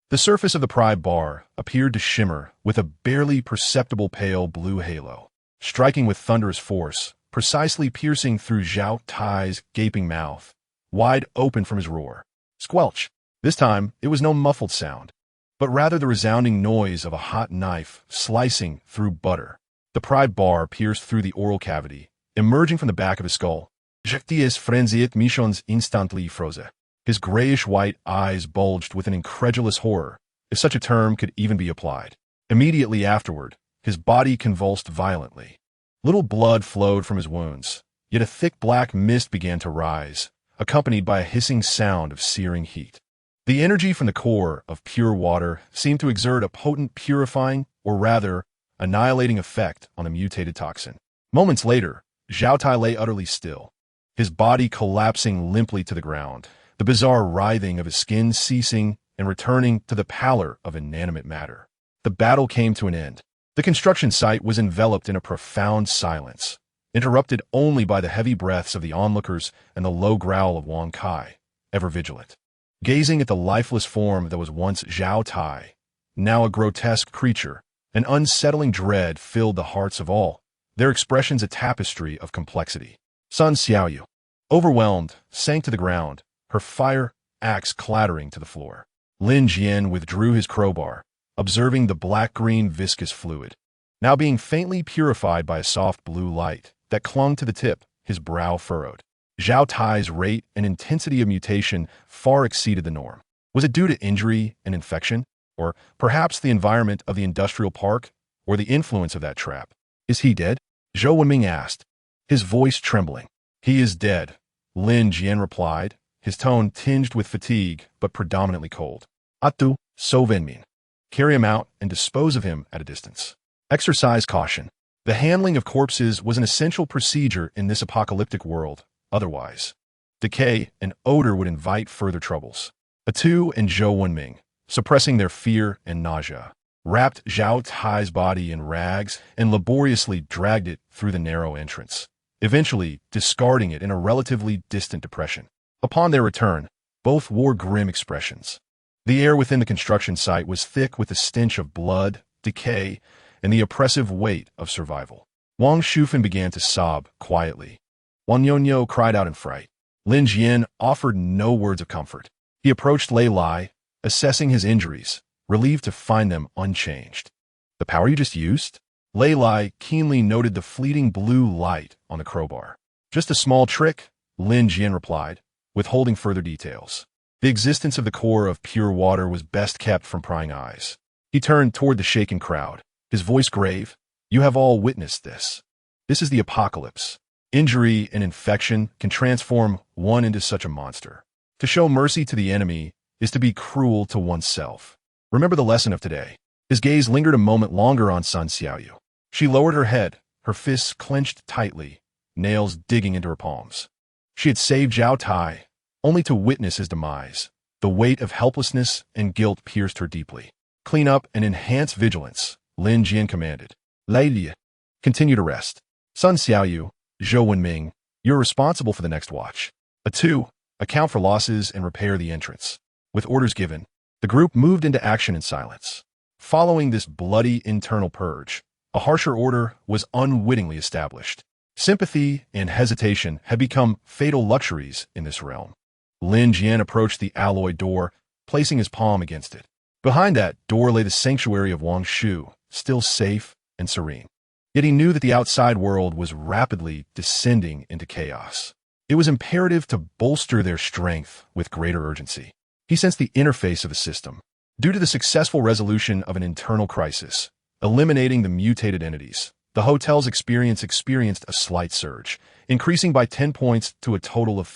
The surface of the pry bar appeared to shimmer with a barely perceptible pale blue halo, striking with thunderous force, precisely piercing through Zhao Tai's gaping mouth, wide open from his roar. Squelch! This time, it was no muffled sound, but rather the resounding noise of a hot knife slicing through butter. The pry bar pierced through the oral cavity, emerging from the back of his skull. Jacques frenzied Michon's instantly froze. His grayish-white eyes bulged with an incredulous horror, if such a term could even be applied. Immediately afterward, his body convulsed violently. Little blood flowed from his wounds, yet a thick black mist began to rise, accompanied by a hissing sound of searing heat. The energy from the core of pure water seemed to exert a potent purifying, or rather, annihilating effect on the mutated toxin. Moments later, Zhao Tai lay utterly still, his body collapsing limply to the ground, the bizarre writhing of his skin ceasing and returning to the pallor of inanimate matter. The battle came to an end. The construction site was enveloped in a profound silence, interrupted only by the heavy breaths of the onlookers and the low growl of Wang Kai, ever vigilant. Gazing at the lifeless form that was once Zhao Tai, now a grotesque creature, an unsettling dread filled the hearts of all, their expressions a tapestry of complexity. Sun Xiaoyu, overwhelmed, sank to the ground, her fire axe clattering to the floor. Lin Jian withdrew his crowbar, observing the black-green viscous fluid, now being faintly purified by a soft blue light that clung to the tip, his brow furrowed. Zhao Tai's rate and intensity of mutation far exceeded the norm. Was it due to injury and infection? Or perhaps the environment of the industrial park? Or the influence of that trap? Is he dead? Zhou Wenming asked, his voice trembling. He is dead, Lin Jian replied, his tone tinged with fatigue but predominantly cold. Atu, so Wenmin. Carry him out and dispose of him at a distance. Exercise caution. The handling of corpses was an essential procedure in this apocalyptic world. Otherwise, decay and odor would invite further troubles. Atu and Zhou Wenming, suppressing their fear and nausea, wrapped Zhao Tai's body in rags and laboriously dragged it through the narrow entrance, eventually discarding it in a relatively distant depression. Upon their return, both wore grim expressions. The air within the construction site was thick with the stench of blood, decay, and the oppressive weight of survival. Wangshu began to sob quietly. Wang Yonyo cried out in fright. Lin Jian offered no words of comfort. He approached Lei Lai, assessing his injuries, relieved to find them unchanged. The power you just used? Lei Lai keenly noted the fleeting blue light on the crowbar. Just a small trick, Lin Jian replied, withholding further details. The existence of the core of pure water was best kept from prying eyes. He turned toward the shaken crowd, his voice grave. You have all witnessed this. This is the apocalypse. Injury and infection can transform one into such a monster. To show mercy to the enemy is to be cruel to oneself. Remember the lesson of today. His gaze lingered a moment longer on Sun Xiaoyu. She lowered her head, her fists clenched tightly, nails digging into her palms. She had saved Zhao Tai, only to witness his demise. The weight of helplessness and guilt pierced her deeply. Clean up and enhance vigilance, Lin Jian commanded. Lady, continue to rest. Sun Xiaoyu, Zhou Wenming, you're responsible for the next watch. Atu, account for losses and repair the entrance. With orders given, the group moved into action in silence. Following this bloody internal purge, a harsher order was unwittingly established. Sympathy and hesitation had become fatal luxuries in this realm. Lin Jian approached the alloy door, placing his palm against it. Behind that door lay the sanctuary of Wangshu, still safe and serene. Yet he knew that the outside world was rapidly descending into chaos. It was imperative to bolster their strength with greater urgency. He sensed the interface of the system. Due to the successful resolution of an internal crisis, eliminating the mutated entities, the hotel's experience experienced a slight surge, increasing by 10 points to a total of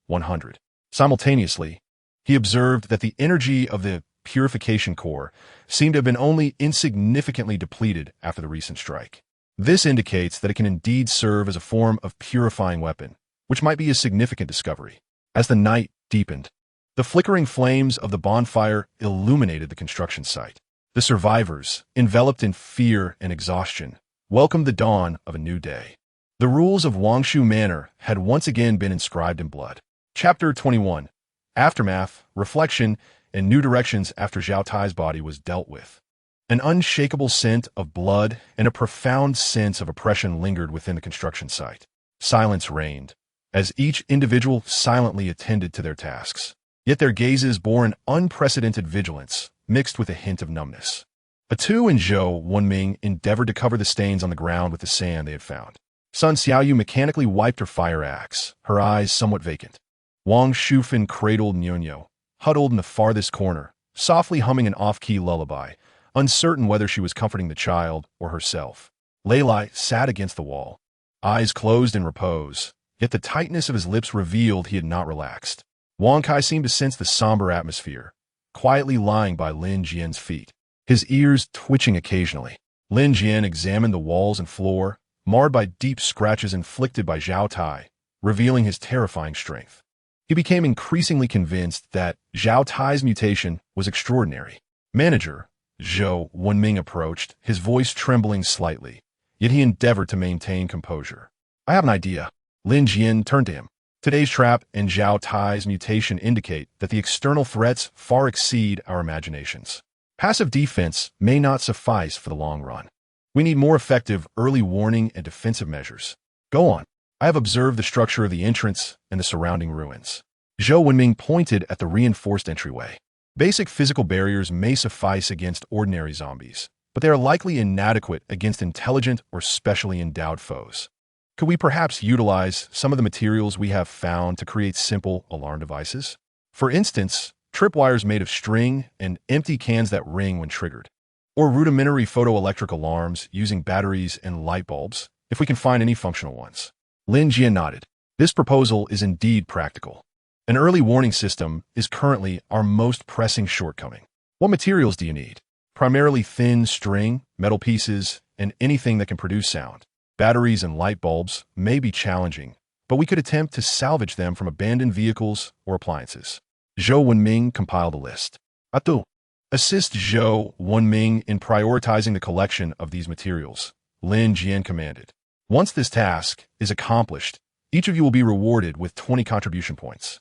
100. Simultaneously, he observed that the energy of the purification core seemed to have been only insignificantly depleted after the recent strike. This indicates that it can indeed serve as a form of purifying weapon, which might be a significant discovery. As the night deepened, the flickering flames of the bonfire illuminated the construction site. The survivors, enveloped in fear and exhaustion, welcomed the dawn of a new day. The rules of Wangshu Manor had once again been inscribed in blood. Chapter 21. Aftermath, Reflection, and New Directions after Zhao Tai's body was dealt with. An unshakable scent of blood and a profound sense of oppression lingered within the construction site. Silence reigned, as each individual silently attended to their tasks. Yet their gazes bore an unprecedented vigilance, mixed with a hint of numbness. Atu and Zhou Wenming endeavored to cover the stains on the ground with the sand they had found. Sun Xiaoyu mechanically wiped her fire axe, her eyes somewhat vacant. Wangshu cradled Nyonyo, huddled in the farthest corner, softly humming an off-key lullaby, uncertain whether she was comforting the child or herself. Lei Lai sat against the wall, eyes closed in repose, yet the tightness of his lips revealed he had not relaxed. Wang Kai seemed to sense the somber atmosphere, quietly lying by Lin Jian's feet, his ears twitching occasionally. Lin Jian examined the walls and floor, marred by deep scratches inflicted by Zhao Tai, revealing his terrifying strength. He became increasingly convinced that Zhao Tai's mutation was extraordinary. Manager Zhou Wenming approached, his voice trembling slightly, yet he endeavored to maintain composure. I have an idea. Lin Jian turned to him. Today's trap and Zhao Tai's mutation indicate that the external threats far exceed our imaginations. Passive defense may not suffice for the long run. We need more effective early warning and defensive measures. Go on. I have observed the structure of the entrance and the surrounding ruins. Zhou Wenming pointed at the reinforced entryway. Basic physical barriers may suffice against ordinary zombies, but they are likely inadequate against intelligent or specially endowed foes. Could we perhaps utilize some of the materials we have found to create simple alarm devices? For instance, tripwires made of string and empty cans that ring when triggered, or rudimentary photoelectric alarms using batteries and light bulbs, if we can find any functional ones. Lin Jian nodded. This proposal is indeed practical. An early warning system is currently our most pressing shortcoming. What materials do you need? Primarily thin string, metal pieces, and anything that can produce sound. Batteries and light bulbs may be challenging, but we could attempt to salvage them from abandoned vehicles or appliances. Zhou Wenming compiled a list. Atu. Assist Zhou Wenming in prioritizing the collection of these materials, Lin Jian commanded. Once this task is accomplished, each of you will be rewarded with 20 contribution points.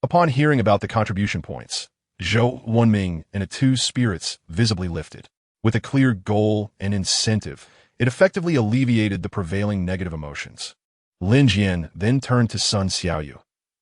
Upon hearing about the contribution points, Zhou Wenming and the two spirits visibly lifted. With a clear goal and incentive, it effectively alleviated the prevailing negative emotions. Lin Jian then turned to Sun Xiaoyu.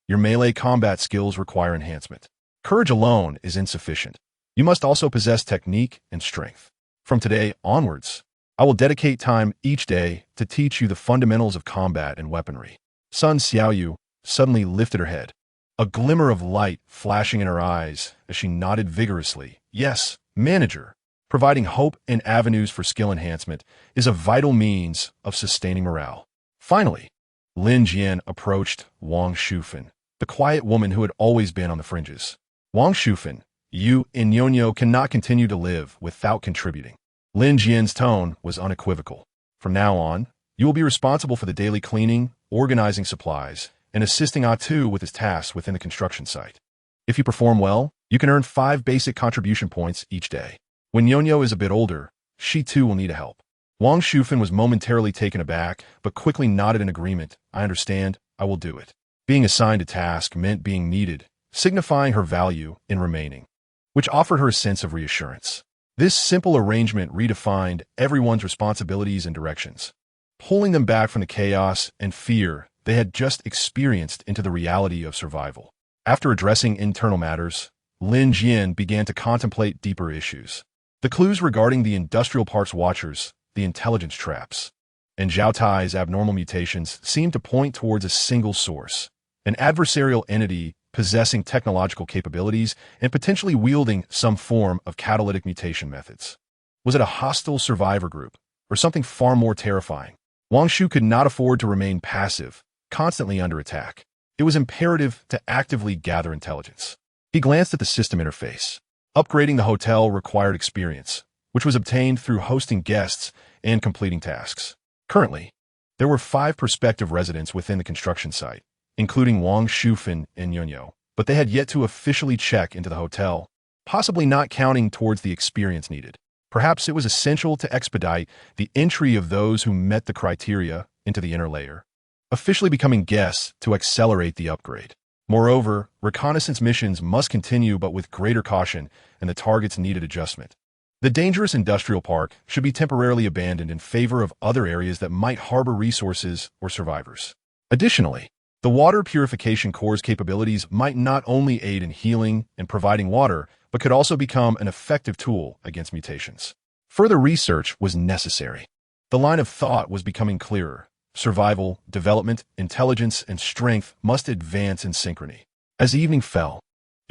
Your melee combat skills require enhancement. Courage alone is insufficient. You must also possess technique and strength. From today onwards, I will dedicate time each day to teach you the fundamentals of combat and weaponry. Sun Xiaoyu suddenly lifted her head, a glimmer of light flashing in her eyes as she nodded vigorously. Yes, manager. Providing hope and avenues for skill enhancement is a vital means of sustaining morale. Finally, Lin Jian approached Wangshu, the quiet woman who had always been on the fringes. Wangshu, you and Nyonyo cannot continue to live without contributing. Lin Jian's tone was unequivocal. From now on, you will be responsible for the daily cleaning, organizing supplies, and assisting Atu with his tasks within the construction site. If you perform well, you can earn 5 basic contribution points each day. When Nyonyo is a bit older, she too will need help. Wangshu was momentarily taken aback, but quickly nodded in agreement. I understand, I will do it. Being assigned a task meant being needed, signifying her value in remaining, which offered her a sense of reassurance. This simple arrangement redefined everyone's responsibilities and directions, pulling them back from the chaos and fear they had just experienced into the reality of survival. After addressing internal matters, Lin Jian began to contemplate deeper issues. The clues regarding the industrial parts watchers, the intelligence traps, and Zhao Tai's abnormal mutations seemed to point towards a single source, an adversarial entity possessing technological capabilities and potentially wielding some form of catalytic mutation methods. Was it a hostile survivor group, or something far more terrifying? Wangshu could not afford to remain passive, constantly under attack. It was imperative to actively gather intelligence. He glanced at the system interface. Upgrading the hotel required experience, which was obtained through hosting guests and completing tasks. Currently, there were 5 prospective residents within the construction site, including Wangshu and Nyonyo, but they had yet to officially check into the hotel, possibly not counting towards the experience needed. Perhaps it was essential to expedite the entry of those who met the criteria into the inner layer, officially becoming guests to accelerate the upgrade. Moreover, reconnaissance missions must continue but with greater caution, and the targets needed adjustment. The dangerous industrial park should be temporarily abandoned in favor of other areas that might harbor resources or survivors. Additionally, the water purification core's capabilities might not only aid in healing and providing water, but could also become an effective tool against mutations. Further research was necessary. The line of thought was becoming clearer. Survival, development, intelligence, and strength must advance in synchrony. As evening fell,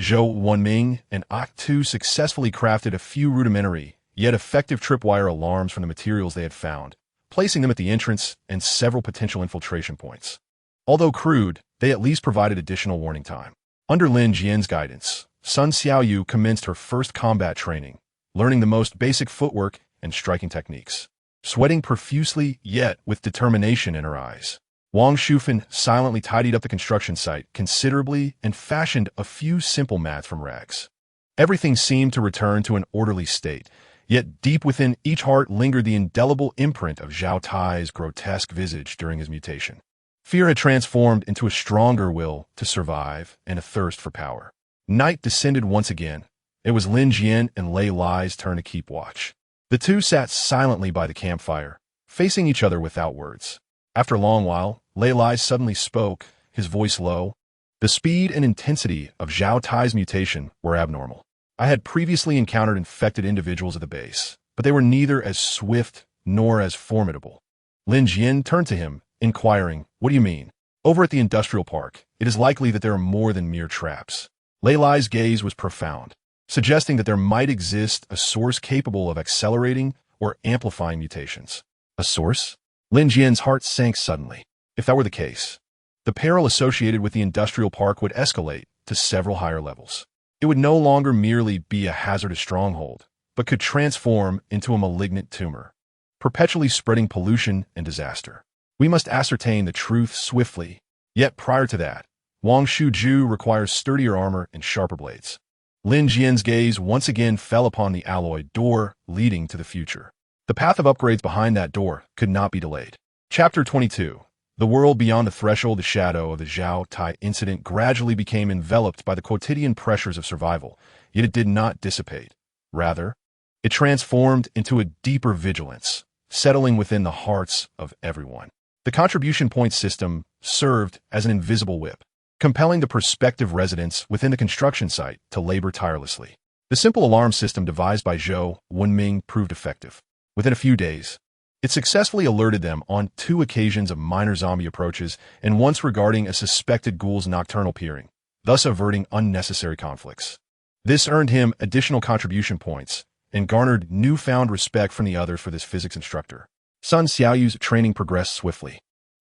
Zhou Wenming and Atu successfully crafted a few rudimentary, yet effective tripwire alarms from the materials they had found, placing them at the entrance and several potential infiltration points. Although crude, they at least provided additional warning time. Under Lin Jian's guidance, Sun Xiaoyu commenced her first combat training, learning the most basic footwork and striking techniques. Sweating profusely, yet with determination in her eyes, Wangshu silently tidied up the construction site considerably and fashioned a few simple mats from rags. Everything seemed to return to an orderly state, yet deep within each heart lingered the indelible imprint of Zhao Tai's grotesque visage during his mutation. Fear had transformed into a stronger will to survive and a thirst for power. Night descended once again. It was Lin Jian and Lei Lai's turn to keep watch. The two sat silently by the campfire, facing each other without words. After a long while, Lei Lai suddenly spoke, his voice low. The speed and intensity of Zhao Tai's mutation were abnormal. I had previously encountered infected individuals at the base, but they were neither as swift nor as formidable. Lin Jian turned to him, inquiring, "What do you mean?" "Over at the industrial park, it is likely that there are more than mere traps." Lei Lai's gaze was profound, suggesting that there might exist a source capable of accelerating or amplifying mutations. A source? Lin Jian's heart sank suddenly. If that were the case, the peril associated with the industrial park would escalate to several higher levels. It would no longer merely be a hazardous stronghold, but could transform into a malignant tumor, perpetually spreading pollution and disaster. We must ascertain the truth swiftly. Yet prior to that, Wangshu requires sturdier armor and sharper blades. Lin Jian's gaze once again fell upon the alloyed door leading to the future. The path of upgrades behind that door could not be delayed. Chapter 22. The world beyond the threshold. The shadow of the Zhao Tai incident gradually became enveloped by the quotidian pressures of survival, yet it did not dissipate. Rather, it transformed into a deeper vigilance, settling within the hearts of everyone. The contribution point system served as an invisible whip, compelling the prospective residents within the construction site to labor tirelessly. The simple alarm system devised by Zhou Wenming proved effective. Within a few days, it successfully alerted them on 2 occasions of minor zombie approaches and once regarding a suspected ghoul's nocturnal peering, thus averting unnecessary conflicts. This earned him additional contribution points and garnered newfound respect from the others for this physics instructor. Sun Xiaoyu's training progressed swiftly.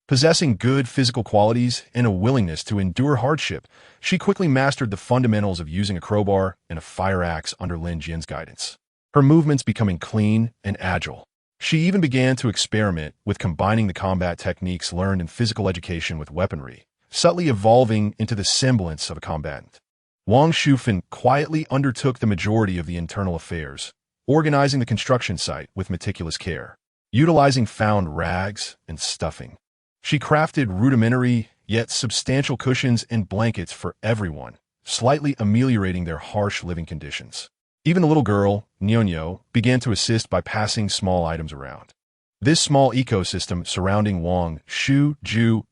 Possessing good physical qualities and a willingness to endure hardship, she quickly mastered the fundamentals of using a crowbar and a fire axe under Lin Jian's guidance. Her movements becoming clean and agile. She even began to experiment with combining the combat techniques learned in physical education with weaponry, subtly evolving into the semblance of a combatant. Wangshu quietly undertook the majority of the internal affairs, organizing the construction site with meticulous care, utilizing found rags and stuffing. She crafted rudimentary yet substantial cushions and blankets for everyone, slightly ameliorating their harsh living conditions. Even the little girl, Nyonyo, began to assist by passing small items around. This small ecosystem surrounding Wangshu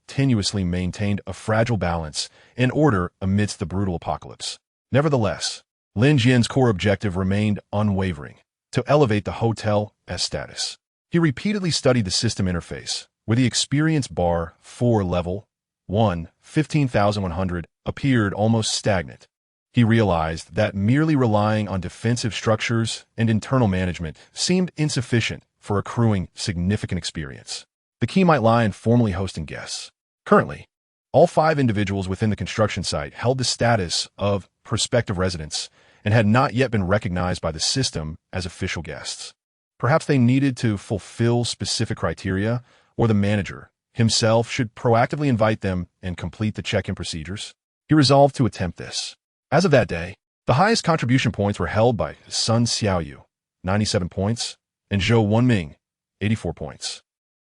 tenuously maintained a fragile balance and order amidst the brutal apocalypse. Nevertheless, Lin Jian's core objective remained unwavering: to elevate the hotel's status. He repeatedly studied the system interface, where the experience bar for level 1, 15,100, appeared almost stagnant. He realized that merely relying on defensive structures and internal management seemed insufficient for accruing significant experience. The key might lie in formally hosting guests. Currently, all 5 individuals within the construction site held the status of prospective residents and had not yet been recognized by the system as official guests. Perhaps they needed to fulfill specific criteria, or the manager himself should proactively invite them and complete the check-in procedures. He resolved to attempt this. As of that day, the highest contribution points were held by Sun Xiaoyu, 97 points, and Zhou Wenming, 84 points,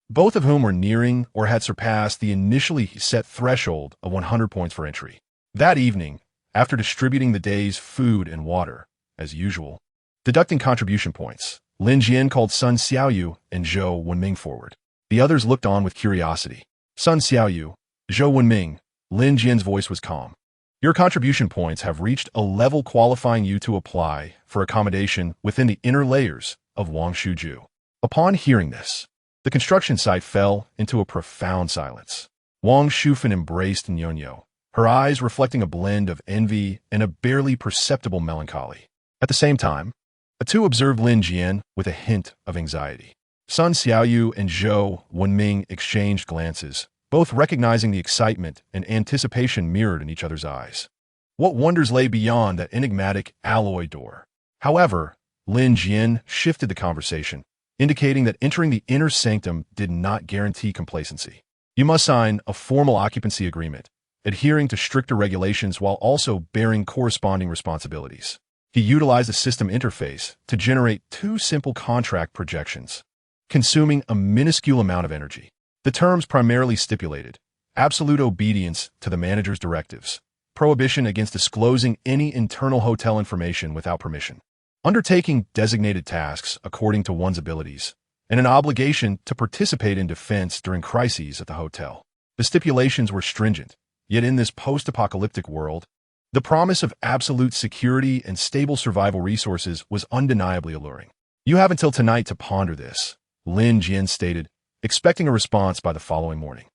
both of whom were nearing or had surpassed the initially set threshold of 100 points for entry. That evening, after distributing the day's food and water, as usual, deducting contribution points, Lin Jian called Sun Xiaoyu and Zhou Wenming forward. The others looked on with curiosity. Sun Xiaoyu, Zhou Wenming, Lin Jian's voice was calm. Your contribution points have reached a level qualifying you to apply for accommodation within the inner layers of Wangshu. Upon hearing this, the construction site fell into a profound silence. Wangshu embraced Nyonyo, her eyes reflecting a blend of envy and a barely perceptible melancholy. At the same time, the two observed Lin Jian with a hint of anxiety. Sun Xiaoyu and Zhou Wenming exchanged glances, both recognizing the excitement and anticipation mirrored in each other's eyes. What wonders lay beyond that enigmatic alloy door? However, Lin Jian shifted the conversation, indicating that entering the inner sanctum did not guarantee complacency. You must sign a formal occupancy agreement, adhering to stricter regulations while also bearing corresponding responsibilities. He utilized the system interface to generate 2 simple contract projections, consuming a minuscule amount of energy. The terms primarily stipulated absolute obedience to the manager's directives, prohibition against disclosing any internal hotel information without permission, undertaking designated tasks according to one's abilities, and an obligation to participate in defense during crises at the hotel. The stipulations were stringent, yet in this post-apocalyptic world, The promise of absolute security and stable survival resources was undeniably alluring. "You have until tonight to ponder this," Lin Jian stated, expecting a response by the following morning.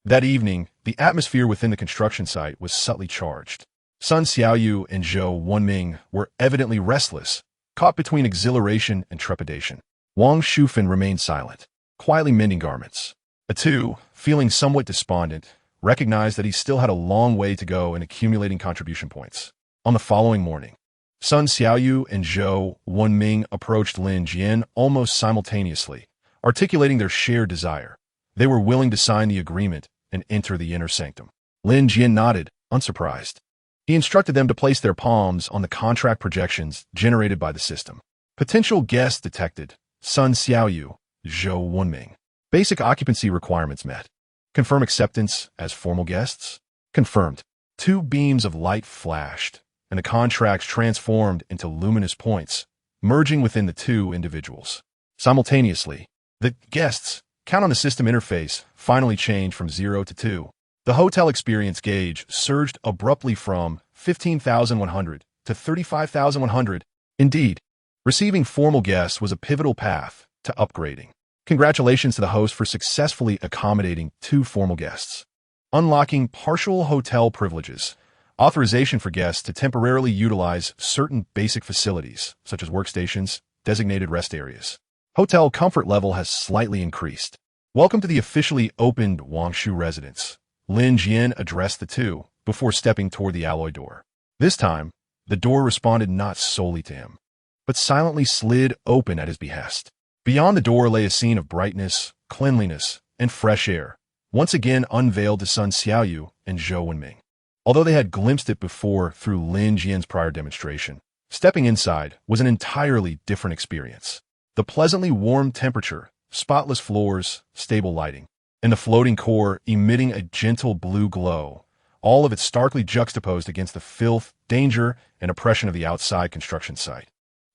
That evening, the atmosphere within the construction site was subtly charged. Sun Xiaoyu and Zhou Wenming were evidently restless, caught between exhilaration and trepidation. Wangshu remained silent, quietly mending garments. Atu, feeling somewhat despondent, recognized that he still had a long way to go in accumulating contribution points. On the following morning, Sun Xiaoyu and Zhou Wenming approached Lin Jian almost simultaneously, articulating their shared desire. They were willing to sign the agreement and enter the inner sanctum. Lin Jian nodded, unsurprised. He instructed them to place their palms on the contract projections generated by the system. Potential guests detected: Sun Xiaoyu, Zhou Wenming. Basic occupancy requirements met. Confirm acceptance as formal guests? Confirmed. 2 beams of light flashed, and the contracts transformed into luminous points, merging within the 2 individuals. Simultaneously, the guests' count on the system interface finally changed from 0 to 2. The hotel experience gauge surged abruptly from 15,100 to 35,100. Indeed, receiving formal guests was a pivotal path to upgrading. Congratulations to the host for successfully accommodating 2 formal guests. Unlocking partial hotel privileges. Authorization for guests to temporarily utilize certain basic facilities, such as workstations, designated rest areas. Hotel comfort level has slightly increased. Welcome to the officially opened Wangshu residence. Lin Jian addressed the 2 before stepping toward the alloy door. This time, the door responded not solely to him, but silently slid open at his behest. Beyond the door lay a scene of brightness, cleanliness, and fresh air, once again unveiled to Sun Xiaoyu and Zhou Wenming. Although they had glimpsed it before through Lin Jian's prior demonstration, stepping inside was an entirely different experience. The pleasantly warm temperature, spotless floors, stable lighting, and the floating core emitting a gentle blue glow, all of it starkly juxtaposed against the filth, danger, and oppression of the outside construction site,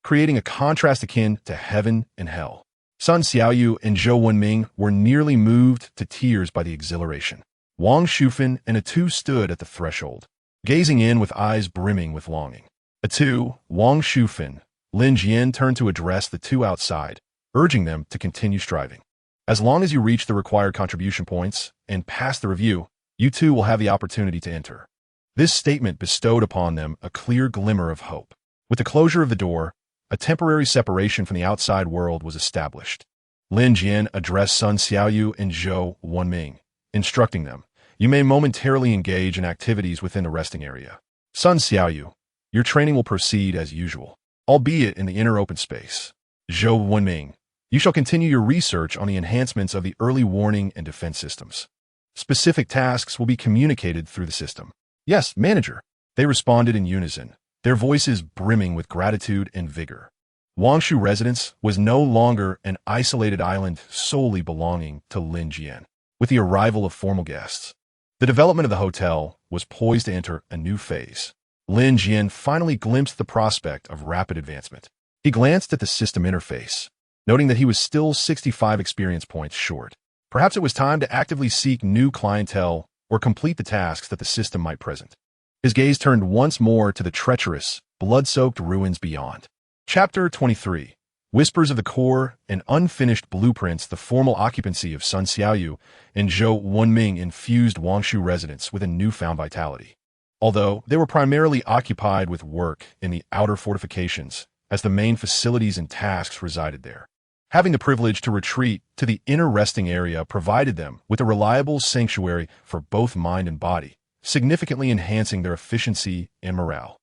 creating a contrast akin to heaven and hell. Sun Xiaoyu and Zhou Wenming were nearly moved to tears by the exhilaration. Wangshu and Atu stood at the threshold, gazing in with eyes brimming with longing. Atu, Wangshu, Lin Jian turned to address the 2 outside, urging them to continue striving. As long as you reach the required contribution points and pass the review, you 2 will have the opportunity to enter. This statement bestowed upon them a clear glimmer of hope. With the closure of the door, a temporary separation from the outside world was established. Lin Jian addressed Sun Xiaoyu and Zhou Wenming, instructing them, "You may momentarily engage in activities within the resting area. Sun Xiaoyu, your training will proceed as usual, albeit in the inner open space. Zhou Wenming, you shall continue your research on the enhancements of the early warning and defense systems. Specific tasks will be communicated through the system." "Yes, manager," they responded in unison, their voices brimming with gratitude and vigor. Wangshu residence was no longer an isolated island solely belonging to Lin Jian. With the arrival of formal guests, the development of the hotel was poised to enter a new phase. Lin Jian finally glimpsed the prospect of rapid advancement. He glanced at the system interface, noting that he was still 65 experience points short. Perhaps it was time to actively seek new clientele or complete the tasks that the system might present. His gaze turned once more to the treacherous, blood-soaked ruins beyond. Chapter 23. Whispers of the Core and Unfinished Blueprints. The formal occupancy of Sun Xiaoyu and Zhou Wenming infused Wangshu residents with a newfound vitality. Although they were primarily occupied with work in the outer fortifications, as the main facilities and tasks resided there. Having the privilege to retreat to the inner resting area provided them with a reliable sanctuary for both mind and body, significantly enhancing their efficiency and morale.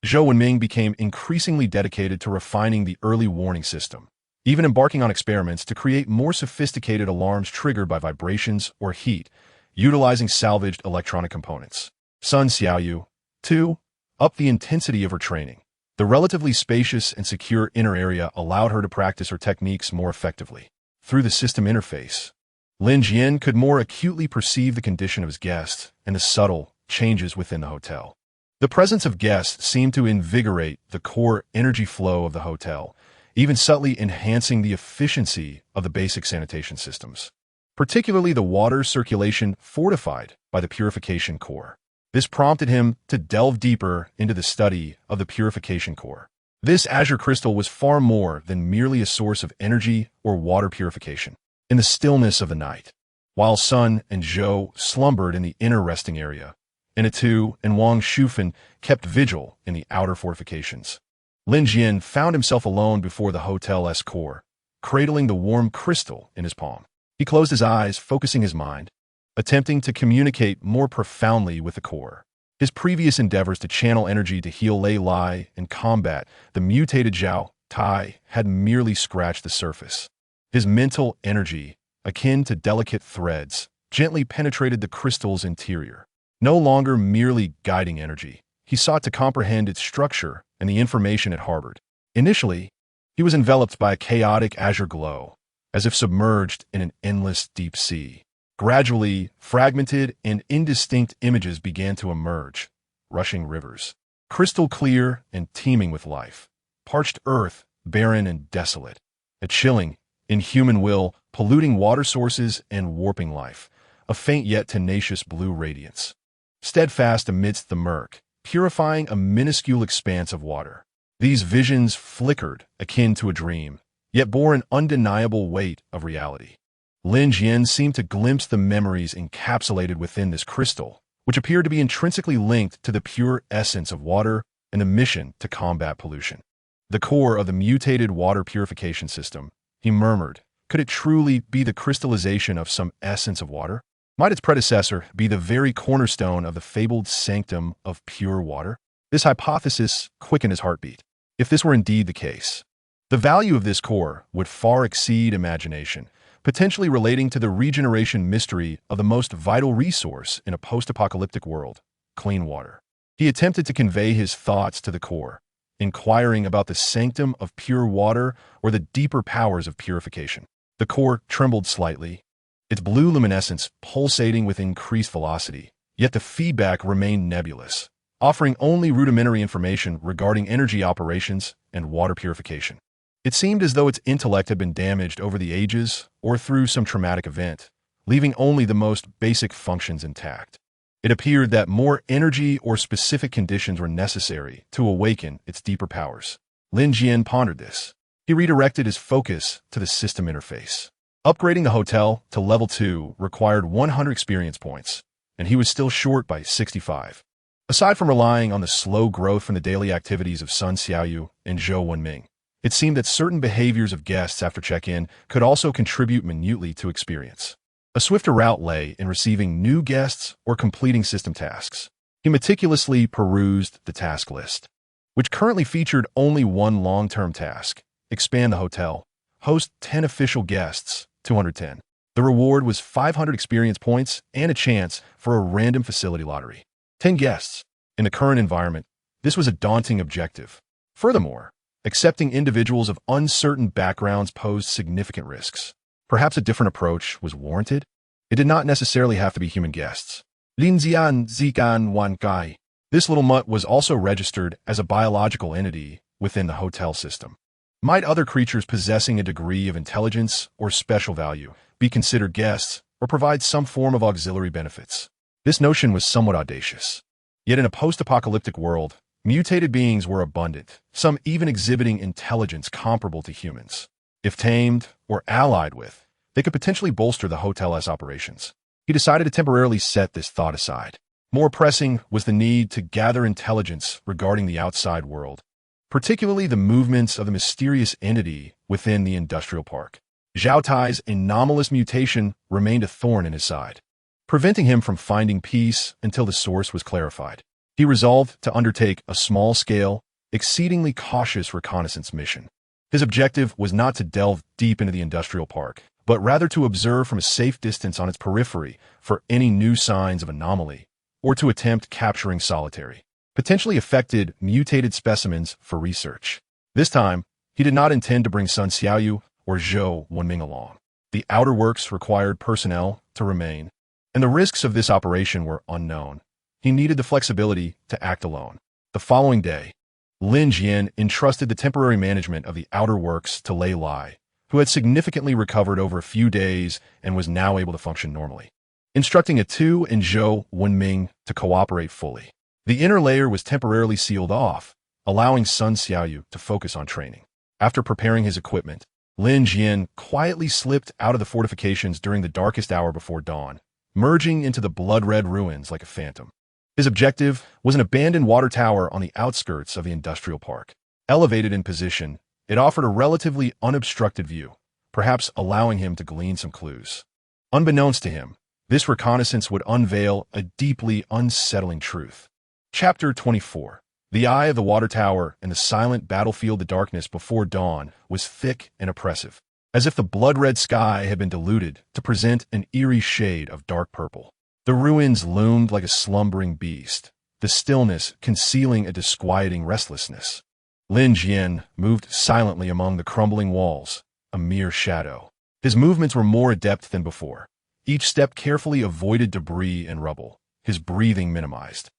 Zhou Wenming became increasingly dedicated to refining the early warning system, even embarking on experiments to create more sophisticated alarms triggered by vibrations or heat, utilizing salvaged electronic components. Sun Xiaoyu, too, upped the intensity of her training. The relatively spacious and secure inner area allowed her to practice her techniques more effectively. Through the system interface, Lin Jian could more acutely perceive the condition of his guests and the subtle changes within the hotel. The presence of guests seemed to invigorate the core energy flow of the hotel, even subtly enhancing the efficiency of the basic sanitation systems, particularly the water circulation fortified by the purification core. This prompted him to delve deeper into the study of the purification core. This azure crystal was far more than merely a source of energy or water purification. In the stillness of the night, while Sun and Zhou slumbered in the inner resting area, Initu and Wangshu kept vigil in the outer fortifications. Lin Jian found himself alone before the hotel's core, cradling the warm crystal in his palm. He closed his eyes, focusing his mind, attempting to communicate more profoundly with the core. His previous endeavors to channel energy to heal Lei Lai and combat the mutated Zhao Tai had merely scratched the surface. His mental energy, akin to delicate threads, gently penetrated the crystal's interior. No longer merely guiding energy, he sought to comprehend its structure and the information it harbored. Initially, he was enveloped by a chaotic azure glow, as if submerged in an endless deep sea. Gradually, fragmented and indistinct images began to emerge, rushing rivers, crystal clear and teeming with life, parched earth, barren and desolate, a chilling, inhuman will, polluting water sources and warping life, a faint yet tenacious blue radiance. Steadfast amidst the murk, purifying a minuscule expanse of water. These visions flickered, akin to a dream, yet bore an undeniable weight of reality. Lin Jian seemed to glimpse the memories encapsulated within this crystal, which appeared to be intrinsically linked to the pure essence of water and the mission to combat pollution. The core of the mutated water purification system, he murmured, could it truly be the crystallization of some essence of water? Might its predecessor be the very cornerstone of the fabled sanctum of pure water? This hypothesis quickened his heartbeat. If this were indeed the case, the value of this core would far exceed imagination, potentially relating to the regeneration mystery of the most vital resource in a post-apocalyptic world, clean water. He attempted to convey his thoughts to the core, inquiring about the sanctum of pure water or the deeper powers of purification. The core trembled slightly, its blue luminescence pulsating with increased velocity, yet the feedback remained nebulous, offering only rudimentary information regarding energy operations and water purification. It seemed as though its intellect had been damaged over the ages or through some traumatic event, leaving only the most basic functions intact. It appeared that more energy or specific conditions were necessary to awaken its deeper powers. Lin Jian pondered this. He redirected his focus to the system interface. Upgrading the hotel to level 2 required 100 experience points, and he was still short by 65. Aside from relying on the slow growth from the daily activities of Sun Xiaoyu and Zhou Wenming, it seemed that certain behaviors of guests after check-in could also contribute minutely to experience. A swifter route lay in receiving new guests or completing system tasks. He meticulously perused the task list, which currently featured only one long-term task: expand the hotel, host 10 official guests, 210. The reward was 500 experience points and a chance for a random facility lottery. 10 guests. In the current environment, this was a daunting objective. Furthermore, accepting individuals of uncertain backgrounds posed significant risks. Perhaps a different approach was warranted? It did not necessarily have to be human guests. Lin Jian Zigan Wan Gai. This little mutt was also registered as a biological entity within the hotel system. Might other creatures possessing a degree of intelligence or special value be considered guests or provide some form of auxiliary benefits? This notion was somewhat audacious. Yet in a post-apocalyptic world, mutated beings were abundant, some even exhibiting intelligence comparable to humans. If tamed or allied with, they could potentially bolster the hotel's operations. He decided to temporarily set this thought aside. More pressing was the need to gather intelligence regarding the outside world, particularly the movements of the mysterious entity within the industrial park. Zhao Tai's anomalous mutation remained a thorn in his side, preventing him from finding peace until the source was clarified. He resolved to undertake a small-scale, exceedingly cautious reconnaissance mission. His objective was not to delve deep into the industrial park, but rather to observe from a safe distance on its periphery for any new signs of anomaly, or to attempt capturing solitary, potentially affected mutated specimens for research. This time, he did not intend to bring Sun Xiaoyu or Zhou Wenming along. The outer works required personnel to remain, and the risks of this operation were unknown. He needed the flexibility to act alone. The following day, Lin Jian entrusted the temporary management of the outer works to Lei Lai, who had significantly recovered over a few days and was now able to function normally. instructing Tu and Zhou Wenming to cooperate fully. The inner layer was temporarily sealed off, allowing Sun Xiaoyu to focus on training. After preparing his equipment, Lin Jian quietly slipped out of the fortifications during the darkest hour before dawn, merging into the blood-red ruins like a phantom. His objective was an abandoned water tower on the outskirts of the industrial park. Elevated in position, it offered a relatively unobstructed view, perhaps allowing him to glean some clues. Unbeknownst to him, this reconnaissance would unveil a deeply unsettling truth. Chapter 24. The eye of the water tower and the silent battlefield. The darkness before dawn was thick and oppressive, as if the blood-red sky had been diluted to present an eerie shade of dark purple. The ruins loomed like a slumbering beast, the stillness concealing a disquieting restlessness. Lin Jian moved silently among the crumbling walls, a mere shadow. His movements were more adept than before. Each step carefully avoided debris and rubble, his breathing minimized.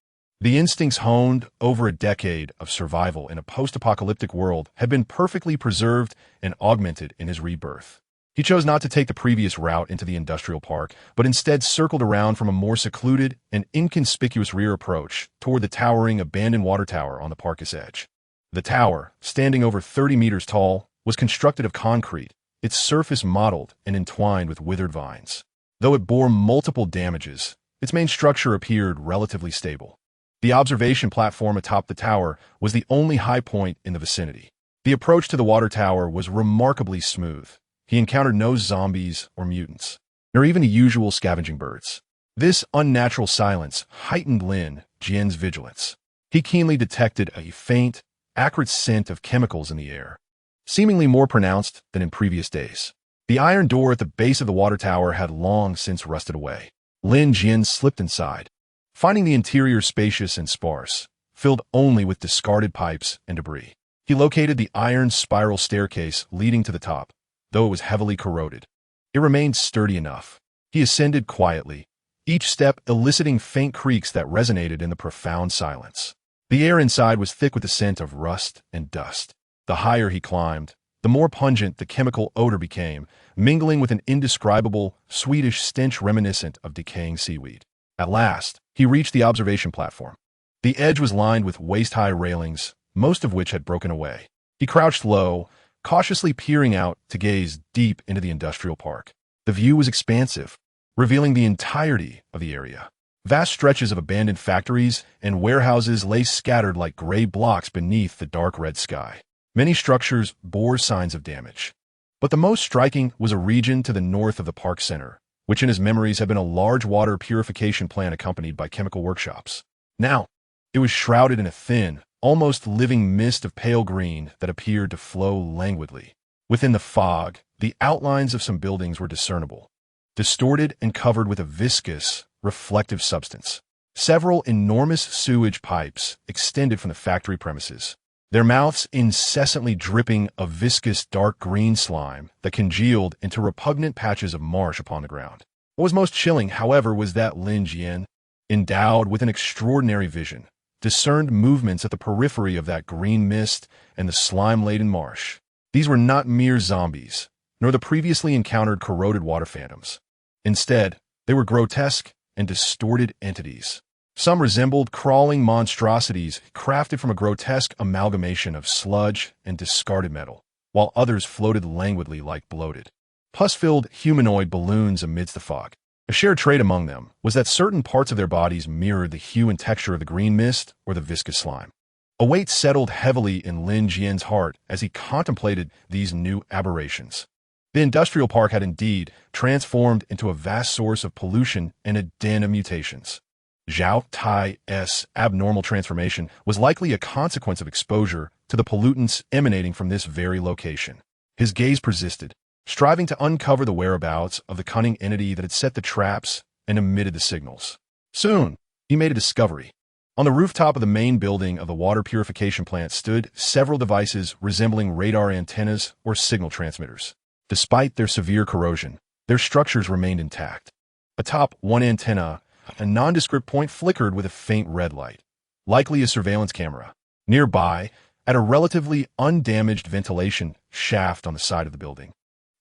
The instincts honed over a decade of survival in a post-apocalyptic world had been perfectly preserved and augmented in his rebirth. He chose not to take the previous route into the industrial park, but instead circled around from a more secluded and inconspicuous rear approach toward the towering abandoned water tower on the park's edge. The tower, standing over 30 meters tall, was constructed of concrete, its surface mottled and entwined with withered vines. Though it bore multiple damages, its main structure appeared relatively stable. The observation platform atop the tower was the only high point in the vicinity. The approach to the water tower was remarkably smooth. He encountered no zombies or mutants, nor even the usual scavenging birds. This unnatural silence heightened Lin Jian's vigilance. He keenly detected a faint, acrid scent of chemicals in the air, seemingly more pronounced than in previous days. The iron door at the base of the water tower had long since rusted away. Lin Jian slipped inside, finding the interior spacious and sparse, filled only with discarded pipes and debris. He located the iron spiral staircase leading to the top, though it was heavily corroded. It remained sturdy enough. He ascended quietly, each step eliciting faint creaks that resonated in the profound silence. The air inside was thick with the scent of rust and dust. The higher he climbed, the more pungent the chemical odor became, mingling with an indescribable, sweetish stench reminiscent of decaying seaweed. At last, he reached the observation platform. The edge was lined with waist-high railings, most of which had broken away. He crouched low, cautiously peering out to gaze deep into the industrial park. The view was expansive, revealing the entirety of the area. Vast stretches of abandoned factories and warehouses lay scattered like gray blocks beneath the dark red sky. Many structures bore signs of damage. But the most striking was a region to the north of the park center, which in his memories had been a large water purification plant accompanied by chemical workshops. Now, it was shrouded in a thin, almost living mist of pale green that appeared to flow languidly. Within the fog, the outlines of some buildings were discernible, distorted and covered with a viscous, reflective substance. Several enormous sewage pipes extended from the factory premises, their mouths incessantly dripping a viscous dark green slime that congealed into repugnant patches of marsh upon the ground. What was most chilling, however, was that Lin Jian, endowed with an extraordinary vision, discerned movements at the periphery of that green mist and the slime-laden marsh. These were not mere zombies, nor the previously encountered corroded water phantoms. Instead, they were grotesque and distorted entities. Some resembled crawling monstrosities crafted from a grotesque amalgamation of sludge and discarded metal, while others floated languidly like bloated, pus-filled humanoid balloons amidst the fog. A shared trait among them was that certain parts of their bodies mirrored the hue and texture of the green mist or the viscous slime. A weight settled heavily in Lin Jian's heart as he contemplated these new aberrations. The industrial park had indeed transformed into a vast source of pollution and a den of mutations. Zhao Tai's abnormal transformation was likely a consequence of exposure to the pollutants emanating from this very location. His gaze persisted, striving to uncover the whereabouts of the cunning entity that had set the traps and emitted the signals. Soon, he made a discovery. On the rooftop of the main building of the water purification plant stood several devices resembling radar antennas or signal transmitters. Despite their severe corrosion, their structures remained intact. Atop one antenna, a nondescript point flickered with a faint red light, likely a surveillance camera. Nearby, at a relatively undamaged ventilation shaft on the side of the building,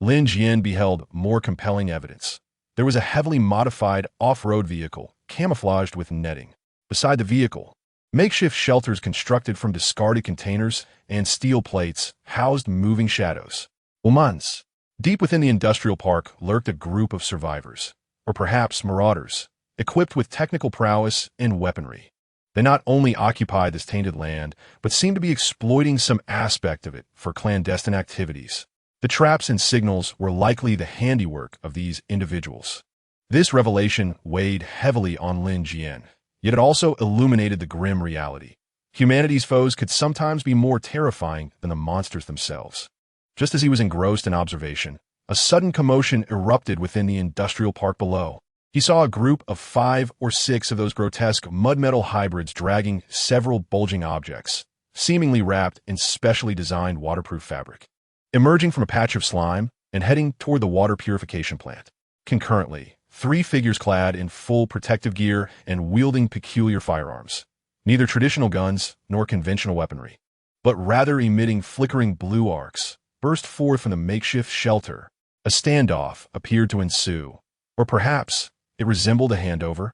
Lin Jian beheld more compelling evidence. There was a heavily modified off-road vehicle, camouflaged with netting. Beside the vehicle, makeshift shelters constructed from discarded containers and steel plates housed moving shadows. Umans. Deep within the industrial park lurked a group of survivors, or perhaps marauders, equipped with technical prowess and weaponry. They not only occupied this tainted land, but seemed to be exploiting some aspect of it for clandestine activities. The traps and signals were likely the handiwork of these individuals. This revelation weighed heavily on Lin Jian, yet it also illuminated the grim reality. Humanity's foes could sometimes be more terrifying than the monsters themselves. Just as he was engrossed in observation, a sudden commotion erupted within the industrial park below. He saw a group of 5 or 6 of those grotesque mud-metal hybrids dragging several bulging objects, seemingly wrapped in specially designed waterproof fabric, emerging from a patch of slime and heading toward the water purification plant. Concurrently, 3 figures clad in full protective gear and wielding peculiar firearms, neither traditional guns nor conventional weaponry, but rather emitting flickering blue arcs, burst forth from the makeshift shelter. A standoff appeared to ensue, or perhaps it resembled a handover.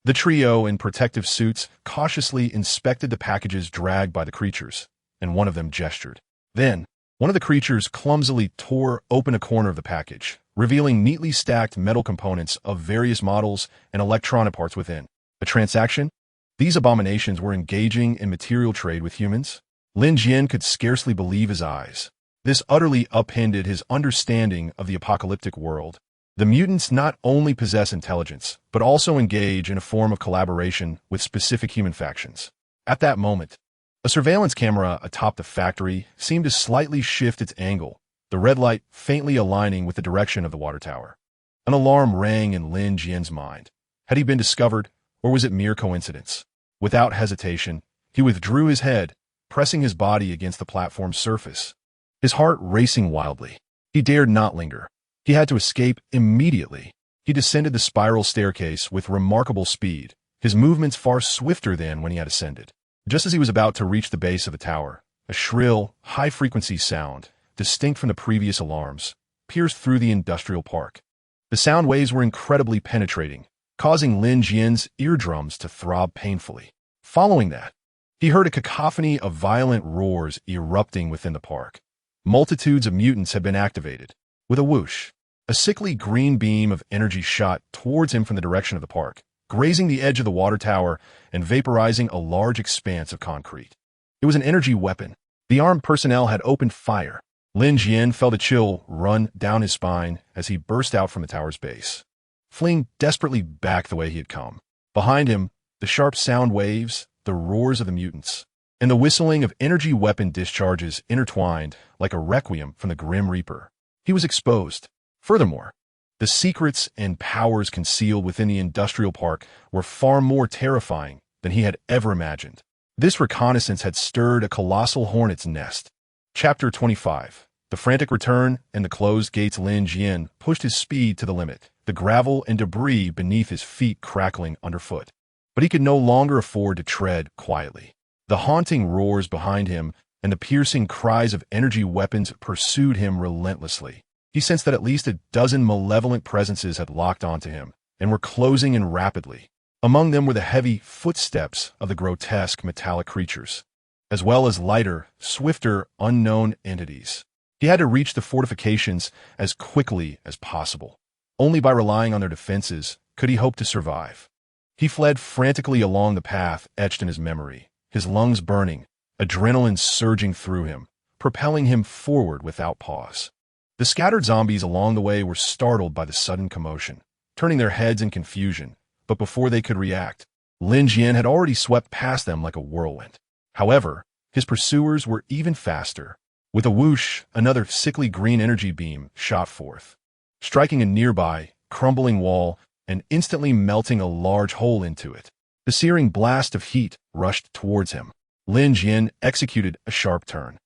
The trio in protective suits cautiously inspected the packages dragged by the creatures, and one of them gestured. Then, one of the creatures clumsily tore open a corner of the package, revealing neatly stacked metal components of various models and electronic parts within. A transaction? These abominations were engaging in material trade with humans? Lin Jian could scarcely believe his eyes. This utterly upended his understanding of the apocalyptic world. The mutants not only possess intelligence, but also engage in a form of collaboration with specific human factions. At that moment, a surveillance camera atop the factory seemed to slightly shift its angle, the red light faintly aligning with the direction of the water tower. An alarm rang in Lin Jian's mind. Had he been discovered, or was it mere coincidence? Without hesitation, he withdrew his head, pressing his body against the platform's surface, his heart racing wildly. He dared not linger. He had to escape immediately. He descended the spiral staircase with remarkable speed, his movements far swifter than when he had ascended. Just as he was about to reach the base of the tower, a shrill, high-frequency sound, distinct from the previous alarms, pierced through the industrial park. The sound waves were incredibly penetrating, causing Lin Jian's eardrums to throb painfully. Following that, he heard a cacophony of violent roars erupting within the park. Multitudes of mutants had been activated. With a whoosh, a sickly green beam of energy shot towards him from the direction of the park, grazing the edge of the water tower and vaporizing a large expanse of concrete. It was an energy weapon. The armed personnel had opened fire. Lin Jian felt a chill run down his spine as he burst out from the tower's base, fleeing desperately back the way he had come. Behind him, the sharp sound waves, the roars of the mutants, and the whistling of energy weapon discharges intertwined like a requiem from the Grim Reaper. He was exposed. Furthermore, the secrets and powers concealed within the industrial park were far more terrifying than he had ever imagined. This reconnaissance had stirred a colossal hornet's nest. Chapter 25. The frantic return and the closed gates. Lin Jian pushed his speed to the limit, the gravel and debris beneath his feet crackling underfoot. But he could no longer afford to tread quietly. The haunting roars behind him and the piercing cries of energy weapons pursued him relentlessly. He sensed that at least a dozen malevolent presences had locked onto him and were closing in rapidly. Among them were the heavy footsteps of the grotesque metallic creatures, as well as lighter, swifter, unknown entities. He had to reach the fortifications as quickly as possible. Only by relying on their defenses could he hope to survive. He fled frantically along the path etched in his memory, his lungs burning, adrenaline surging through him, propelling him forward without pause. The scattered zombies along the way were startled by the sudden commotion, turning their heads in confusion, but before they could react, Lin Jian had already swept past them like a whirlwind. However, his pursuers were even faster. With a whoosh, another sickly green energy beam shot forth, striking a nearby, crumbling wall and instantly melting a large hole into it. The searing blast of heat rushed towards him. Lin Jian executed a sharp turn,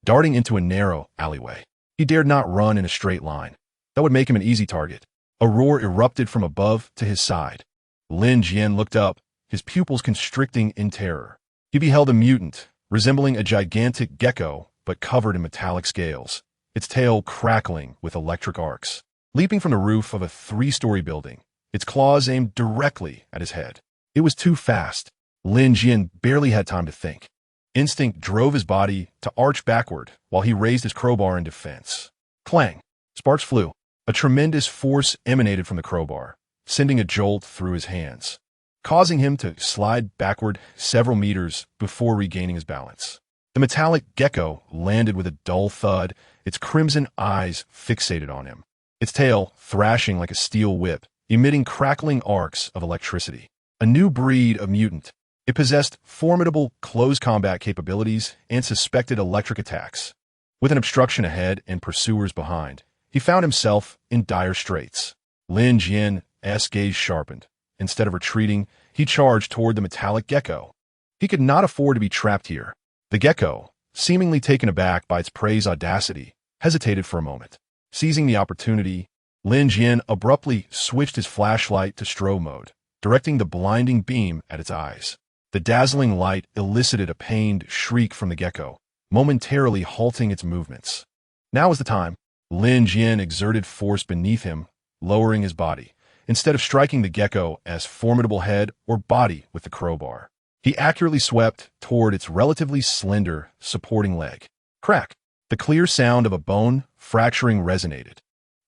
darting into a narrow alleyway. He dared not run in a straight line. That would make him an easy target. A roar erupted from above to his side. Lin Jian looked up, his pupils constricting in terror. He beheld a mutant, resembling a gigantic gecko, but covered in metallic scales, its tail crackling with electric arcs. leaping from the roof of a 3-story building, its claws aimed directly at his head. It was too fast. Lin Jian barely had time to think. Instinct drove his body to arch backward while he raised his crowbar in defense. Clang! Sparks flew. A tremendous force emanated from the crowbar, sending a jolt through his hands, causing him to slide backward several meters before regaining his balance. The metallic gecko landed with a dull thud, its crimson eyes fixated on him, its tail thrashing like a steel whip, emitting crackling arcs of electricity. A new breed of mutant. It possessed formidable close combat capabilities and suspected electric attacks. With an obstruction ahead and pursuers behind, he found himself in dire straits. Lin Jian's gaze sharpened. Instead of retreating, he charged toward the metallic gecko. He could not afford to be trapped here. The gecko, seemingly taken aback by its prey's audacity, hesitated for a moment. Seizing the opportunity, Lin Jian abruptly switched his flashlight to strobe mode, directing the blinding beam at its eyes. The dazzling light elicited a pained shriek from the gecko, momentarily halting its movements. Now was the time. Lin Jian exerted force beneath him, lowering his body, instead of striking the gecko's formidable head or body with the crowbar. He accurately swept toward its relatively slender, supporting leg. Crack! The clear sound of a bone fracturing resonated.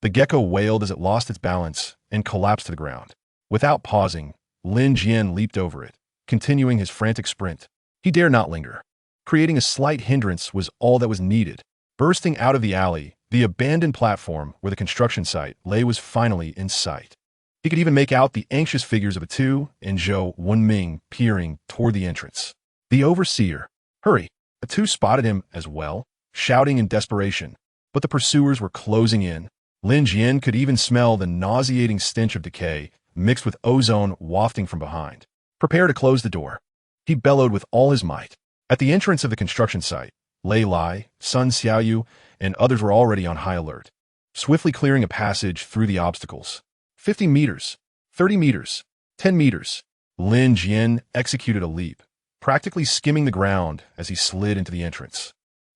The gecko wailed as it lost its balance and collapsed to the ground. Without pausing, Lin Jian leaped over it, continuing his frantic sprint. He dared not linger. Creating a slight hindrance was all that was needed. Bursting out of the alley, the abandoned platform where the construction site lay was finally in sight. He could even make out the anxious figures of Atu and Zhou Wenming peering toward the entrance. The overseer. Hurry! Atu spotted him as well, shouting in desperation. But the pursuers were closing in. Lin Jian could even smell the nauseating stench of decay mixed with ozone wafting from behind. Prepare to close the door. He bellowed with all his might. At the entrance of the construction site, Lei Lai, Sun Xiaoyu, and others were already on high alert, swiftly clearing a passage through the obstacles. 50 meters, 30 meters, 10 meters. Lin Jian executed a leap, practically skimming the ground as he slid into the entrance.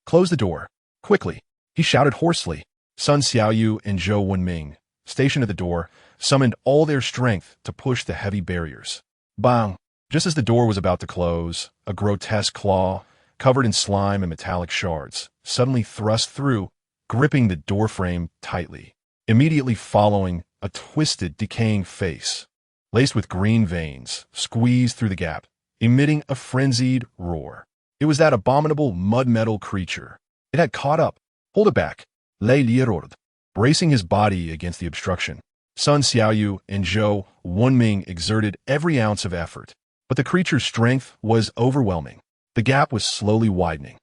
Close the door, quickly, he shouted hoarsely. Sun Xiaoyu and Zhou Wenming, stationed at the door, summoned all their strength to push the heavy barriers. Bang! Just as the door was about to close, a grotesque claw, covered in slime and metallic shards, suddenly thrust through, gripping the doorframe tightly. Immediately following, a twisted, decaying face, laced with green veins, squeezed through the gap, emitting a frenzied roar. It was that abominable mud-metal creature. It had caught up. Hold it back. Lei Lierord, bracing his body against the obstruction. Sun Xiaoyu and Zhou Wenming exerted every ounce of effort, but the creature's strength was overwhelming. The gap was slowly widening.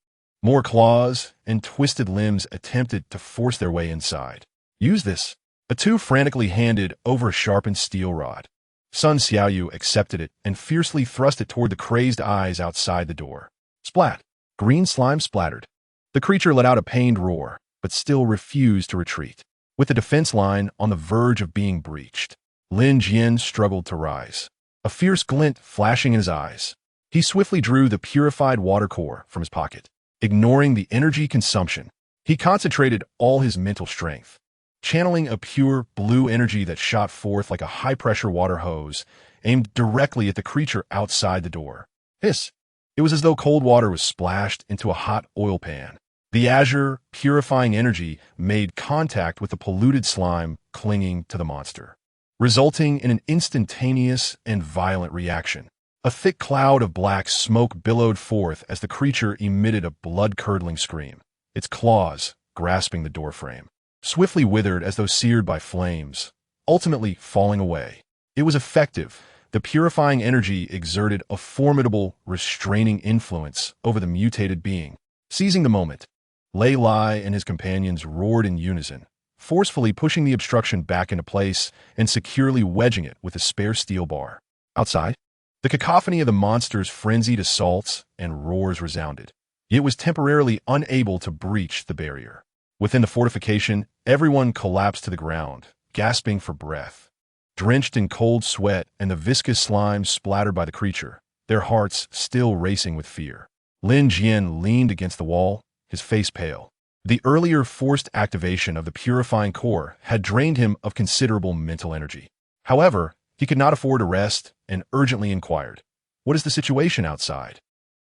More claws and twisted limbs attempted to force their way inside. Use this. Atu frantically handed over a sharpened steel rod. Sun Xiaoyu accepted it and fiercely thrust it toward the crazed eyes outside the door. Splat! Green slime splattered. The creature let out a pained roar, but still refused to retreat. With the defense line on the verge of being breached, Lin Jian struggled to rise, a fierce glint flashing in his eyes. He swiftly drew the purified water core from his pocket. Ignoring the energy consumption, he concentrated all his mental strength, channeling a pure blue energy that shot forth like a high-pressure water hose, aimed directly at the creature outside the door. Hiss! It was as though cold water was splashed into a hot oil pan. The azure, purifying energy made contact with the polluted slime clinging to the monster, resulting in an instantaneous and violent reaction. A thick cloud of black smoke billowed forth as the creature emitted a blood-curdling scream, its claws grasping the doorframe, swiftly withered as though seared by flames, ultimately falling away. It was effective. The purifying energy exerted a formidable, restraining influence over the mutated being. Seizing the moment, Lei Lai and his companions roared in unison, forcefully pushing the obstruction back into place and securely wedging it with a spare steel bar. Outside, the cacophony of the monster's frenzied assaults and roars resounded. It was temporarily unable to breach the barrier. Within the fortification, everyone collapsed to the ground, gasping for breath. Drenched in cold sweat and the viscous slime splattered by the creature, their hearts still racing with fear. Lin Jian leaned against the wall, his face pale. The earlier forced activation of the purifying core had drained him of considerable mental energy. However, he could not afford to rest and urgently inquired, "What is the situation outside?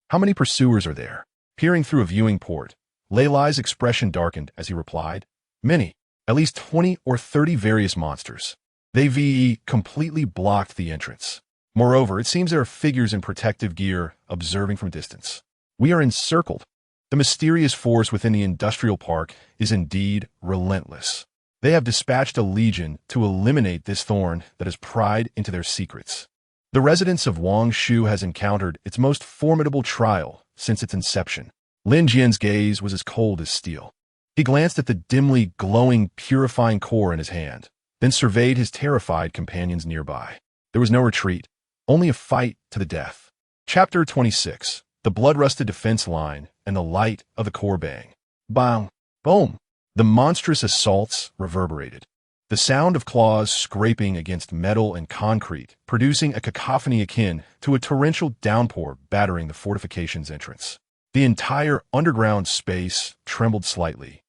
How many pursuers are there?" Peering through a viewing port, Lei Lai's expression darkened as he replied, "Many, at least 20 or 30 various monsters. They completely blocked the entrance. Moreover, it seems there are figures in protective gear observing from distance. We are encircled. The mysterious force within the industrial park is indeed relentless. They have dispatched a legion to eliminate this thorn that has pried into their secrets. The residence of Wangshu has encountered its most formidable trial since its inception." Lin Jian's gaze was as cold as steel. He glanced at the dimly glowing, purifying core in his hand, then surveyed his terrified companions nearby. There was no retreat, only a fight to the death. Chapter 26. The blood-rusted defense line and the light of the core bang. Bang! Boom! The monstrous assaults reverberated. The sound of claws scraping against metal and concrete, producing a cacophony akin to a torrential downpour battering the fortification's entrance. The entire underground space trembled slightly,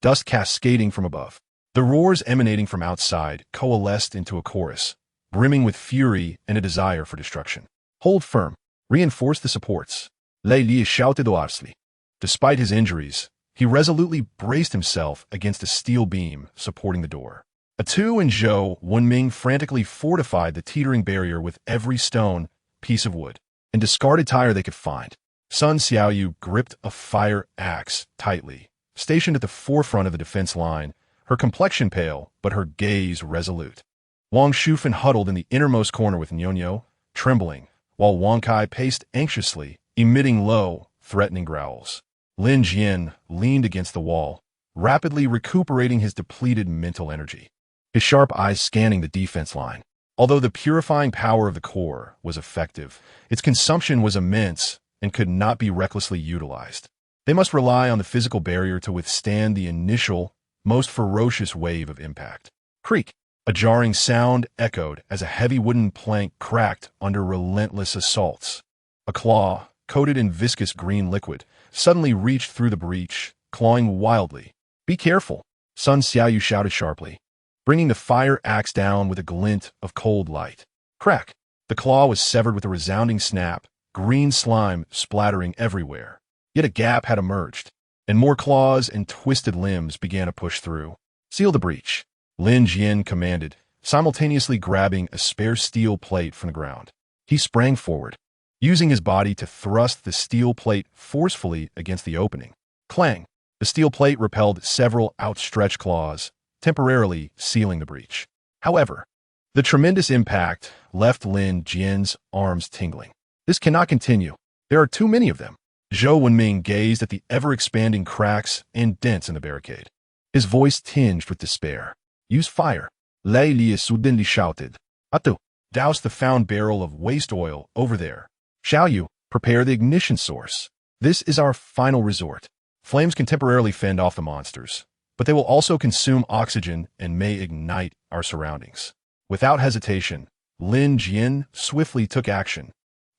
dust cascading from above. The roars emanating from outside coalesced into a chorus, brimming with fury and a desire for destruction. "Hold firm. Reinforce the supports," Lei Li shouted hoarsely. Despite his injuries, he resolutely braced himself against a steel beam supporting the door. Atu and Zhou Wenming frantically fortified the teetering barrier with every stone, piece of wood, and discarded tire they could find. Sun Xiaoyu gripped a fire axe tightly, stationed at the forefront of the defense line, her complexion pale, but her gaze resolute. Wang Shufan huddled in the innermost corner with Nyonyo, trembling, while Wang Kai paced anxiously, emitting low, threatening growls. Lin Jian leaned against the wall, rapidly recuperating his depleted mental energy, his sharp eyes scanning the defense line. Although the purifying power of the core was effective, its consumption was immense and could not be recklessly utilized. They must rely on the physical barrier to withstand the initial, most ferocious wave of impact. Creak! A jarring sound echoed as a heavy wooden plank cracked under relentless assaults. A claw, coated in viscous green liquid, suddenly reached through the breach, clawing wildly. "Be careful," Sun Xiaoyu shouted sharply, bringing the fire axe down with a glint of cold light. Crack! The claw was severed with a resounding snap, green slime splattering everywhere. Yet a gap had emerged, and more claws and twisted limbs began to push through. "Seal the breach," Lin Jian commanded, simultaneously grabbing a spare steel plate from the ground. He sprang forward, using his body to thrust the steel plate forcefully against the opening. Clang! The steel plate repelled several outstretched claws, temporarily sealing the breach. However, the tremendous impact left Lin Jian's arms tingling. "This cannot continue. There are too many of them." Zhou Wenming gazed at the ever-expanding cracks and dents in the barricade, his voice tinged with despair. "Use fire," Lei Li suddenly shouted. "Atu, douse the found barrel of waste oil over there. Xiaoyu, prepare the ignition source. This is our final resort." Flames can temporarily fend off the monsters, but they will also consume oxygen and may ignite our surroundings. Without hesitation, Lin Jian swiftly took action.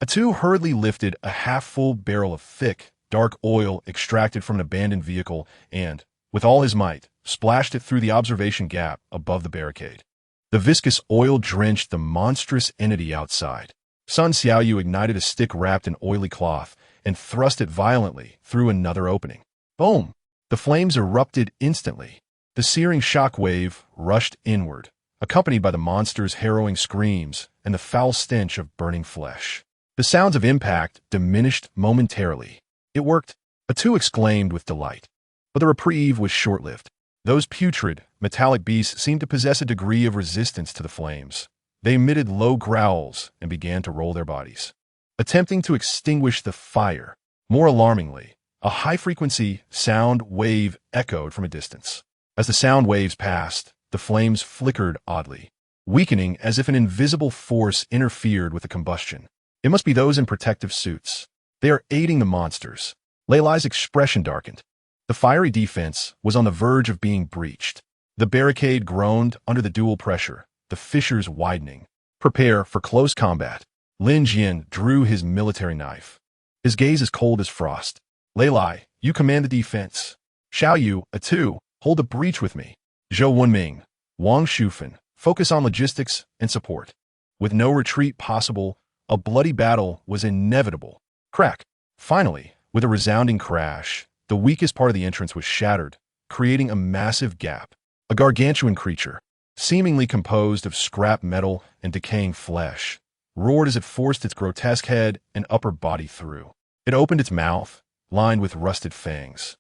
Atu hurriedly lifted a half-full barrel of thick, dark oil extracted from an abandoned vehicle and, with all his might, splashed it through the observation gap above the barricade. The viscous oil drenched the monstrous entity outside. Sun Xiaoyu ignited a stick wrapped in oily cloth and thrust it violently through another opening. Boom! The flames erupted instantly. The searing shock wave rushed inward, accompanied by the monster's harrowing screams and the foul stench of burning flesh. The sounds of impact diminished momentarily. "It worked," Atu exclaimed with delight. But the reprieve was short-lived. Those putrid, metallic beasts seemed to possess a degree of resistance to the flames. They emitted low growls and began to roll their bodies, attempting to extinguish the fire. More alarmingly, a high-frequency sound wave echoed from a distance. As the sound waves passed, the flames flickered oddly, weakening as if an invisible force interfered with the combustion. "It must be those in protective suits. They are aiding the monsters." Lei Lai's expression darkened. The fiery defense was on the verge of being breached. The barricade groaned under the dual pressure, the fissures widening. "Prepare for close combat." Lin Jian drew his military knife, his gaze as cold as frost. "Lei Lai, you command the defense. Xiaoyu, a 2, hold the breach with me. Zhou Wenming, Wangshu, focus on logistics and support. With no retreat possible, a bloody battle was inevitable. Crack. Finally, with a resounding crash, the weakest part of the entrance was shattered, creating a massive gap. A gargantuan creature, seemingly composed of scrap metal and decaying flesh, roared as it forced its grotesque head and upper body through. It opened its mouth, lined with rusted fangs.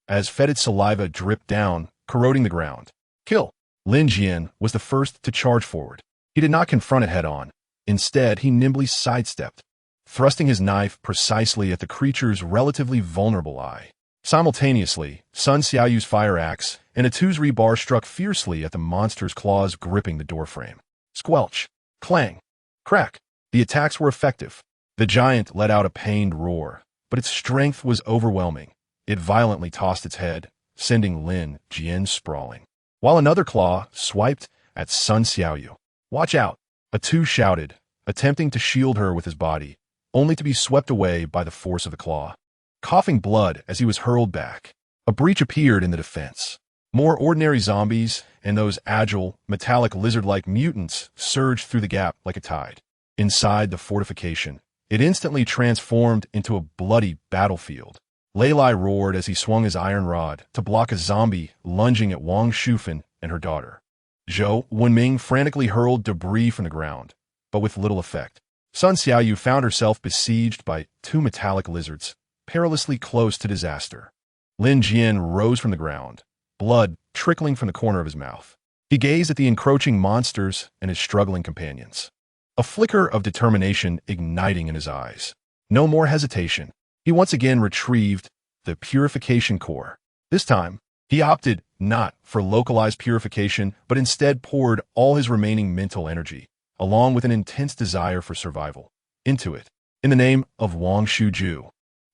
As fetid saliva dripped down, corroding the ground. Kill! Lin Jian was the first to charge forward. He did not confront it head-on. Instead, he nimbly sidestepped, thrusting his knife precisely at the creature's relatively vulnerable eye. Simultaneously, Sun Xiaoyu's fire axe and a 2's rebar struck fiercely at the monster's claws gripping the doorframe. Squelch! Clang! Crack! The attacks were effective. The giant let out a pained roar, but its strength was overwhelming. It violently tossed its head, sending Lin Jian sprawling, while another claw swiped at Sun Xiaoyu. Watch out! A 2 shouted, attempting to shield her with his body, only to be swept away by the force of the claw. Coughing blood as he was hurled back, a breach appeared in the defense. More ordinary zombies and those agile, metallic lizard-like mutants surged through the gap like a tide. Inside the fortification, it instantly transformed into a bloody battlefield. Lei Lai roared as he swung his iron rod to block a zombie lunging at Wangshu and her daughter. Zhou Wenming frantically hurled debris from the ground, but with little effect. Sun Xiaoyu found herself besieged by 2 metallic lizards, perilously close to disaster. Lin Jian rose from the ground, blood trickling from the corner of his mouth. He gazed at the encroaching monsters and his struggling companions, a flicker of determination igniting in his eyes. No more hesitation. He once again retrieved the purification core. This time, he opted not for localized purification, but instead poured all his remaining mental energy, along with an intense desire for survival, into it. In the name of Wangshu,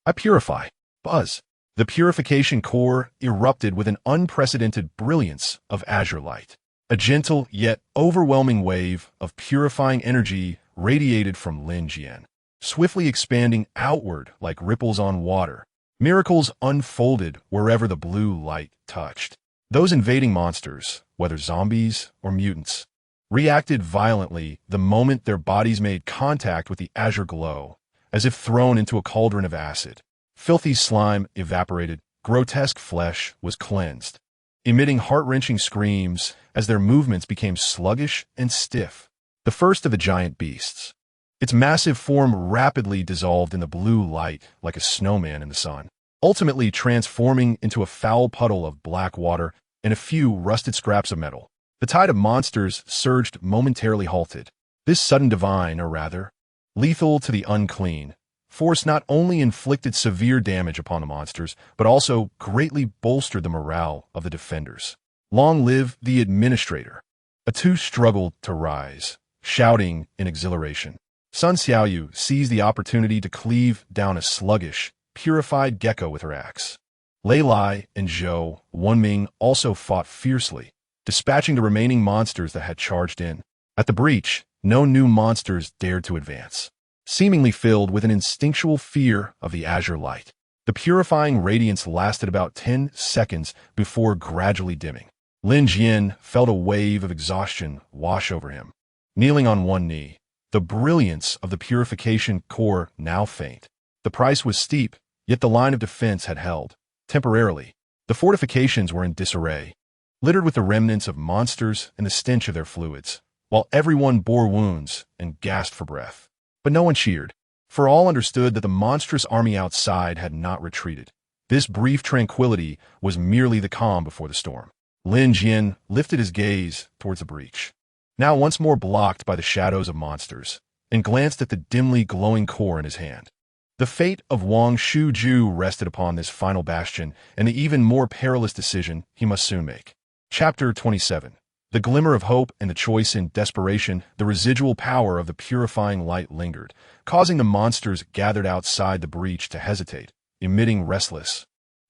I purify. Buzz. The purification core erupted with an unprecedented brilliance of azure light. A gentle yet overwhelming wave of purifying energy radiated from Lin Jian, swiftly expanding outward like ripples on water. Miracles unfolded wherever the blue light touched. Those invading monsters, whether zombies or mutants, reacted violently the moment their bodies made contact with the azure glow, as if thrown into a cauldron of acid. Filthy slime evaporated, grotesque flesh was cleansed, emitting heart-wrenching screams as their movements became sluggish and stiff. The first of the giant beasts. Its massive form rapidly dissolved in the blue light like a snowman in the sun, ultimately transforming into a foul puddle of black water and a few rusted scraps of metal. The tide of monsters surged momentarily halted. This sudden divine, or rather, lethal to the unclean, force not only inflicted severe damage upon the monsters, but also greatly bolstered the morale of the defenders. Long live the administrator! A 2 struggled to rise, shouting in exhilaration. Sun Xiaoyu seized the opportunity to cleave down a sluggish, purified gecko with her axe. Lei Lai and Zhou Wenming also fought fiercely, dispatching the remaining monsters that had charged in. At the breach, no new monsters dared to advance, seemingly filled with an instinctual fear of the azure light. The purifying radiance lasted about 10 seconds before gradually dimming. Lin Jian felt a wave of exhaustion wash over him. Kneeling on one knee, the brilliance of the purification core now faint. The price was steep, yet the line of defense had held. Temporarily, the fortifications were in disarray, littered with the remnants of monsters and the stench of their fluids, while everyone bore wounds and gasped for breath. But no one cheered, for all understood that the monstrous army outside had not retreated. This brief tranquility was merely the calm before the storm. Lin Jian lifted his gaze towards the breach, now once more blocked by the shadows of monsters, and glanced at the dimly glowing core in his hand. The fate of Wangshu rested upon this final bastion and the even more perilous decision he must soon make. Chapter 27. The glimmer of hope and the choice in desperation, the residual power of the purifying light lingered, causing the monsters gathered outside the breach to hesitate, emitting restless,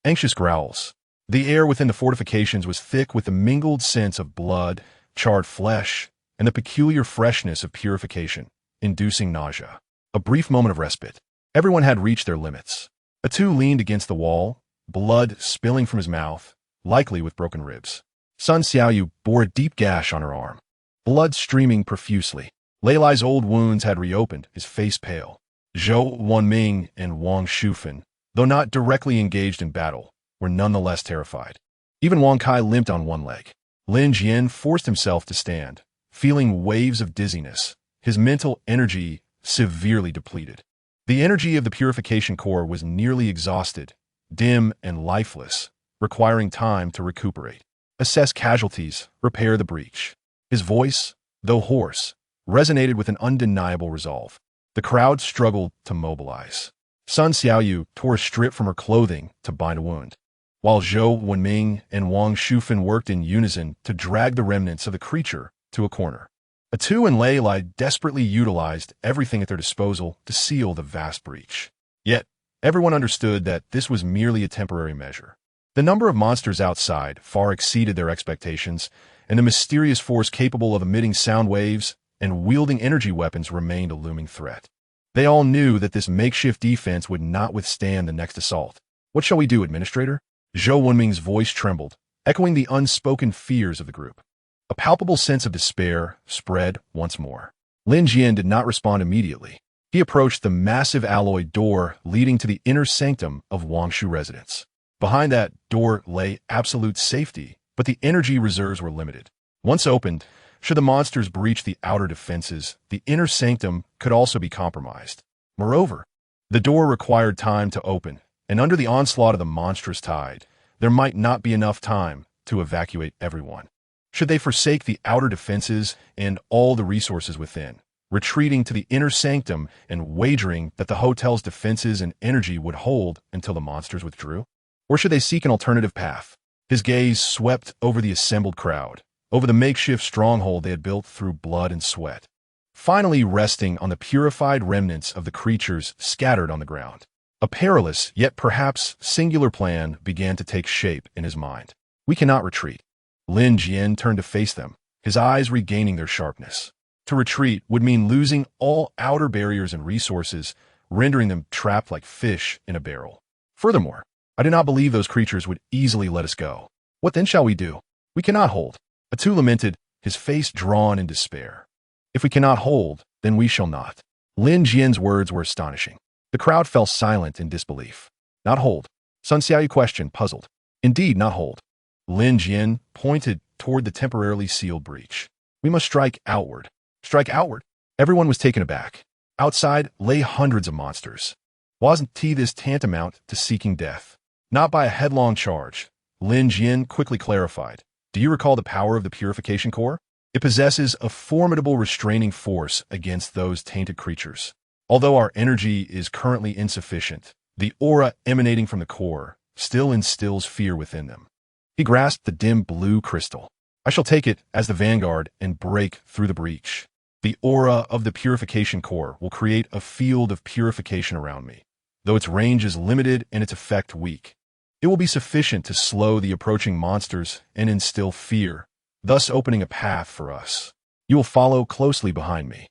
anxious growls. The air within the fortifications was thick with the mingled scents of blood, charred flesh, and the peculiar freshness of purification, inducing nausea. A brief moment of respite. Everyone had reached their limits. A 2 leaned against the wall, blood spilling from his mouth, likely with broken ribs. Sun Xiaoyu bore a deep gash on her arm, blood streaming profusely. Lei Lai's old wounds had reopened, his face pale. Zhou Wanming and Wangshu, though not directly engaged in battle, were nonetheless terrified. Even Wang Kai limped on one leg. Lin Jian forced himself to stand, feeling waves of dizziness, his mental energy severely depleted. The energy of the purification core was nearly exhausted, dim and lifeless, requiring time to recuperate. Assess casualties, repair the breach. His voice, though hoarse, resonated with an undeniable resolve. The crowd struggled to mobilize. Sun Xiaoyu tore a strip from her clothing to bind a wound, while Zhou Wenming and Wang Shufan worked in unison to drag the remnants of the creature to a corner. Atu and Lei Lai desperately utilized everything at their disposal to seal the vast breach. Yet, everyone understood that this was merely a temporary measure. The number of monsters outside far exceeded their expectations, and the mysterious force capable of emitting sound waves and wielding energy weapons remained a looming threat. They all knew that this makeshift defense would not withstand the next assault. "What shall we do, Administrator?" Zhou Wenming's voice trembled, echoing the unspoken fears of the group. A palpable sense of despair spread once more. Lin Jian did not respond immediately. He approached the massive alloy door leading to the inner sanctum of Wangshu residence. Behind that door lay absolute safety, but the energy reserves were limited. Once opened, should the monsters breach the outer defenses, the inner sanctum could also be compromised. Moreover, the door required time to open, and under the onslaught of the monstrous tide, there might not be enough time to evacuate everyone. Should they forsake the outer defenses and all the resources within, retreating to the inner sanctum and wagering that the hotel's defenses and energy would hold until the monsters withdrew? Or should they seek an alternative path? His gaze swept over the assembled crowd, over the makeshift stronghold they had built through blood and sweat, finally resting on the purified remnants of the creatures scattered on the ground. A perilous, yet perhaps singular plan began to take shape in his mind. "We cannot retreat." Lin Jian turned to face them, his eyes regaining their sharpness. To retreat would mean losing all outer barriers and resources, rendering them trapped like fish in a barrel. Furthermore, I do not believe those creatures would easily let us go. "What then shall we do?" "We cannot hold." Atu lamented, his face drawn in despair. "If we cannot hold, then we shall not." Lin Jian's words were astonishing. The crowd fell silent in disbelief. "Not hold?" Sun Xiaoyu questioned, puzzled. "Indeed, not hold." Lin Jian pointed toward the temporarily sealed breach. "We must strike outward." "Strike outward?" Everyone was taken aback. Outside lay hundreds of monsters. Wasn't this tantamount to seeking death? "Not by a headlong charge," Lin Jian quickly clarified. "Do you recall the power of the purification core? It possesses a formidable restraining force against those tainted creatures. Although our energy is currently insufficient, the aura emanating from the core still instills fear within them." He grasped the dim blue crystal. "I shall take it as the vanguard and break through the breach. The aura of the purification core will create a field of purification around me. Though its range is limited and its effect weak, it will be sufficient to slow the approaching monsters and instill fear, thus opening a path for us. You will follow closely behind me.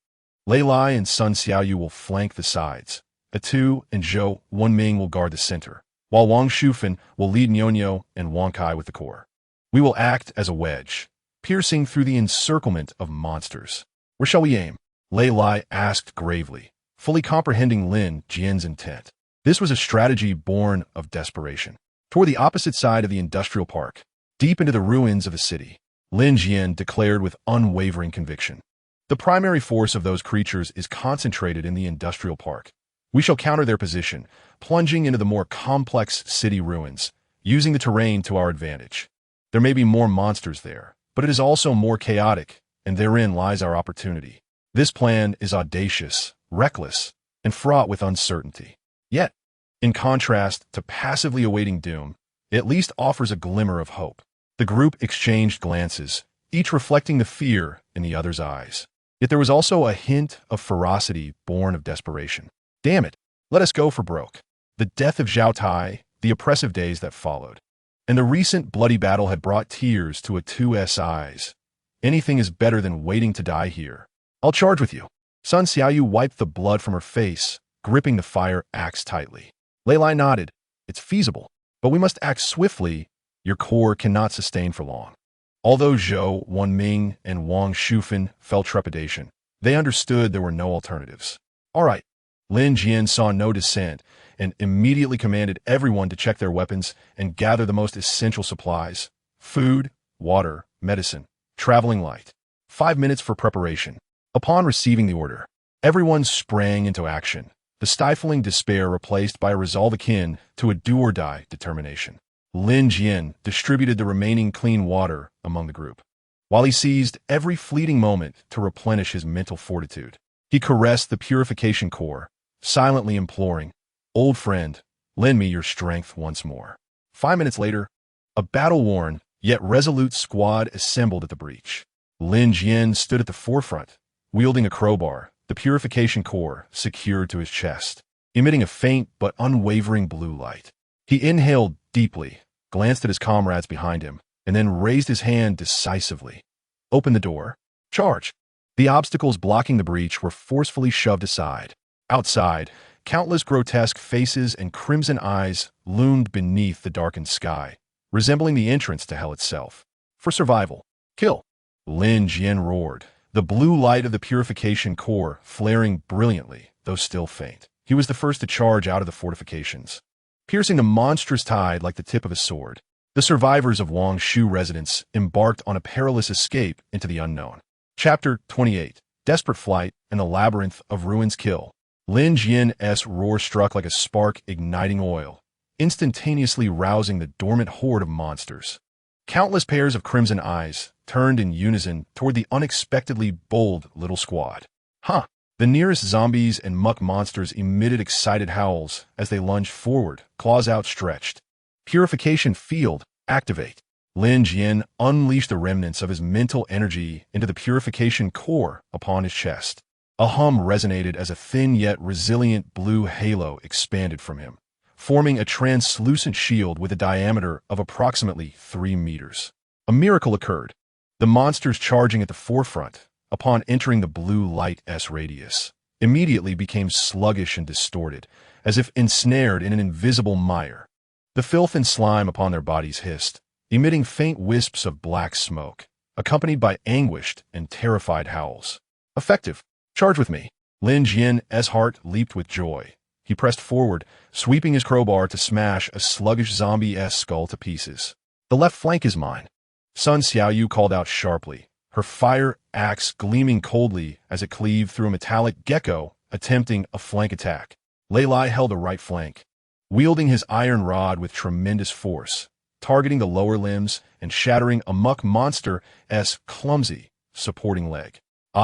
Lei Lai and Sun Xiaoyu will flank the sides. Atu and Zhou Wenming will guard the center, while Wang Shufan will lead Nyonyo and Wang Kai with the core. We will act as a wedge, piercing through the encirclement of monsters. Where shall we aim?" Lei Lai asked gravely, fully comprehending Lin Jian's intent. This was a strategy born of desperation. Toward the opposite side of the industrial park, deep into the ruins of the city, Lin Jian declared with unwavering conviction. "The primary force of those creatures is concentrated in the industrial park. We shall counter their position, plunging into the more complex city ruins, using the terrain to our advantage. There may be more monsters there, but it is also more chaotic, and therein lies our opportunity. This plan is audacious, reckless, and fraught with uncertainty. Yet, in contrast to passively awaiting doom, it at least offers a glimmer of hope." The group exchanged glances, each reflecting the fear in the other's eyes. Yet there was also a hint of ferocity born of desperation. "Damn it, let us go for broke." The death of Zhao Tai, the oppressive days that followed, and the recent bloody battle had brought tears to Atu's eyes. Anything is better than waiting to die here. "I'll charge with you." Sun Xiaoyu wiped the blood from her face, gripping the fire axe tightly. Lei Lai nodded. "It's feasible." But we must act swiftly. Your core cannot sustain for long. Although Zhou, Wenming, and Wangshu felt trepidation, they understood there were no alternatives. All right. Lin Jian saw no dissent and immediately commanded everyone to check their weapons and gather the most essential supplies: food, water, medicine, traveling light. 5 minutes for preparation. Upon receiving the order, everyone sprang into action, the stifling despair replaced by a resolve akin to a do-or-die determination. Lin Jian distributed the remaining clean water among the group, while he seized every fleeting moment to replenish his mental fortitude. He caressed the purification core, silently imploring, "Old friend, lend me your strength once more." 5 minutes later, a battle-worn, yet resolute squad assembled at the breach. Lin Jian stood at the forefront, wielding a crowbar, the purification core secured to his chest, emitting a faint but unwavering blue light. He inhaled deeply, glanced at his comrades behind him, and then raised his hand decisively. "Open the door. Charge." The obstacles blocking the breach were forcefully shoved aside. Outside, countless grotesque faces and crimson eyes loomed beneath the darkened sky, resembling the entrance to hell itself. "For survival, kill!" Lin Jian roared, the blue light of the purification core flaring brilliantly, though still faint. He was the first to charge out of the fortifications, piercing the monstrous tide like the tip of a sword. The survivors of Wangshu residence embarked on a perilous escape into the unknown. Chapter 28. Desperate Flight and the Labyrinth of Ruins Kill. Lin Jian's roar struck like a spark igniting oil, instantaneously rousing the dormant horde of monsters. Countless pairs of crimson eyes turned in unison toward the unexpectedly bold little squad. Huh! The nearest zombies and muck monsters emitted excited howls as they lunged forward, claws outstretched. Purification field, activate. Lin Jian unleashed the remnants of his mental energy into the purification core upon his chest. A hum resonated as a thin yet resilient blue halo expanded from him, forming a translucent shield with a diameter of approximately 3 meters. A miracle occurred. The monsters charging at the forefront, upon entering the blue light's radius, immediately became sluggish and distorted, as if ensnared in an invisible mire. The filth and slime upon their bodies hissed, emitting faint wisps of black smoke, accompanied by anguished and terrified howls. Effective. Charge with me. Lin Jian's heart leaped with joy. He pressed forward, sweeping his crowbar to smash a sluggish zombie-esque skull to pieces. "The left flank is mine." Sun Xiaoyu called out sharply, her fire axe gleaming coldly as it cleaved through a metallic gecko attempting a flank attack. Lei Lai held the right flank, wielding his iron rod with tremendous force, targeting the lower limbs and shattering a muck monster's clumsy supporting leg.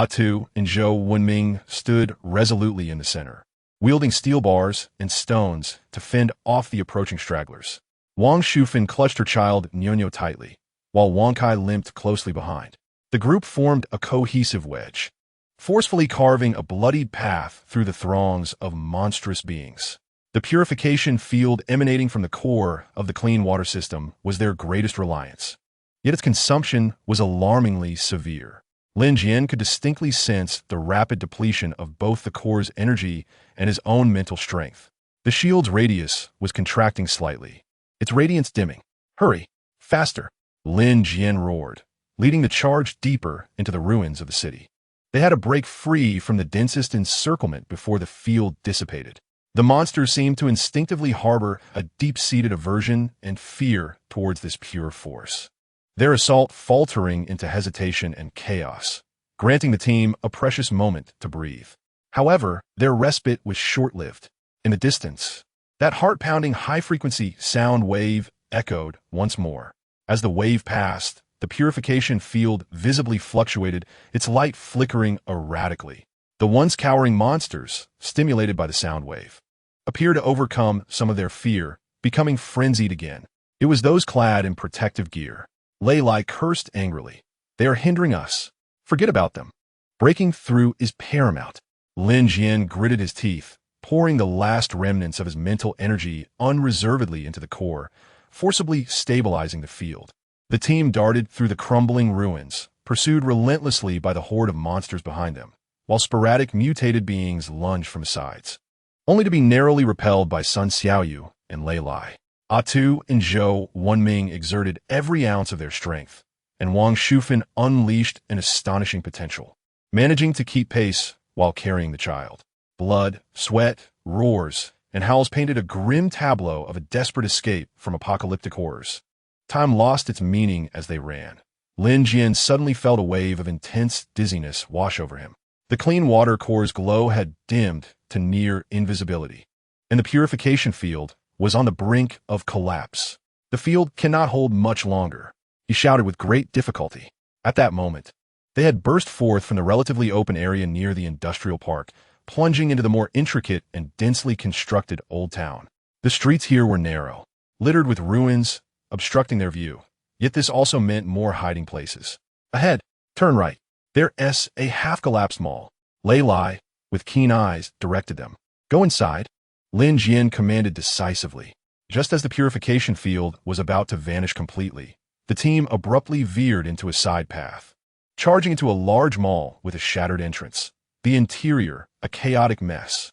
Tu and Zhou Wenming stood resolutely in the center, wielding steel bars and stones to fend off the approaching stragglers. Wang Shufan clutched her child Nyonyo tightly, while Wang Kai limped closely behind. The group formed a cohesive wedge, forcefully carving a bloodied path through the throngs of monstrous beings. The purification field emanating from the core of the clean water system was their greatest reliance, yet its consumption was alarmingly severe. Lin Jian could distinctly sense the rapid depletion of both the core's energy and his own mental strength. The shield's radius was contracting slightly, its radiance dimming. "Hurry! Faster!" Lin Jian roared, leading the charge deeper into the ruins of the city. They had to break free from the densest encirclement before the field dissipated. The monsters seemed to instinctively harbor a deep-seated aversion and fear towards this pure force, their assault faltering into hesitation and chaos, granting the team a precious moment to breathe. However, their respite was short-lived. In the distance, that heart-pounding high-frequency sound wave echoed once more. As the wave passed, the purification field visibly fluctuated, its light flickering erratically. The once cowering monsters, stimulated by the sound wave, appeared to overcome some of their fear, becoming frenzied again. It was those clad in protective gear. Lei Lai cursed angrily. "They are hindering us. Forget about them. Breaking through is paramount." Lin Jian gritted his teeth, pouring the last remnants of his mental energy unreservedly into the core, forcibly stabilizing the field. The team darted through the crumbling ruins, pursued relentlessly by the horde of monsters behind them, while sporadic mutated beings lunged from the sides, only to be narrowly repelled by Sun Xiaoyu and Lei Lai. Tu and Zhou Wenming exerted every ounce of their strength, and Wangshu unleashed an astonishing potential, managing to keep pace while carrying the child. Blood, sweat, roars, and howls painted a grim tableau of a desperate escape from apocalyptic horrors. Time lost its meaning as they ran. Lin Jian suddenly felt a wave of intense dizziness wash over him. The clean water core's glow had dimmed to near invisibility, and the purification field was on the brink of collapse. The field cannot hold much longer, he shouted with great difficulty. At that moment, they had burst forth from the relatively open area near the industrial park, plunging into the more intricate and densely constructed old town. The streets here were narrow, littered with ruins, obstructing their view. Yet this also meant more hiding places. Ahead, turn right. There's a half-collapsed mall. Lei Lai, with keen eyes, directed them. Go inside, Lin Jian commanded decisively. Just as the purification field was about to vanish completely, the team abruptly veered into a side path, charging into a large mall with a shattered entrance. The interior, a chaotic mess.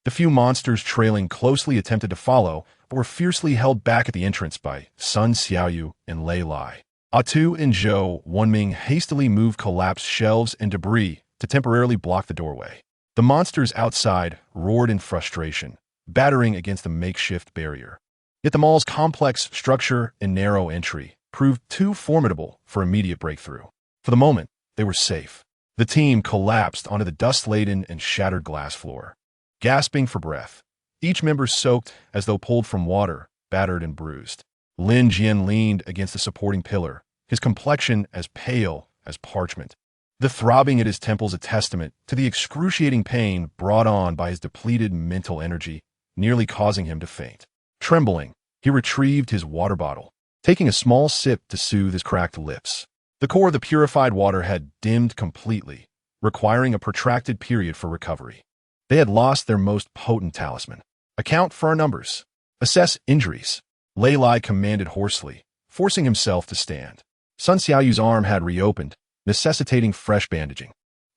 The few monsters trailing closely attempted to follow, but were fiercely held back at the entrance by Sun Xiaoyu and Lei Lai. Tu and Zhou Wenming hastily moved collapsed shelves and debris to temporarily block the doorway. The monsters outside roared in frustration, battering against the makeshift barrier. Yet the mall's complex structure and narrow entry proved too formidable for immediate breakthrough. For the moment, they were safe. The team collapsed onto the dust-laden and shattered glass floor, gasping for breath, each member soaked as though pulled from water, battered and bruised. Lin Jian leaned against the supporting pillar, his complexion as pale as parchment. The throbbing at his temples a testament to the excruciating pain brought on by his depleted mental energy, nearly causing him to faint. Trembling, he retrieved his water bottle, taking a small sip to soothe his cracked lips. The core of the purified water had dimmed completely, requiring a protracted period for recovery. They had lost their most potent talisman. Account for our numbers. Assess injuries. Lei Lai commanded hoarsely, forcing himself to stand. Sun Xiaoyu's arm had reopened, necessitating fresh bandaging.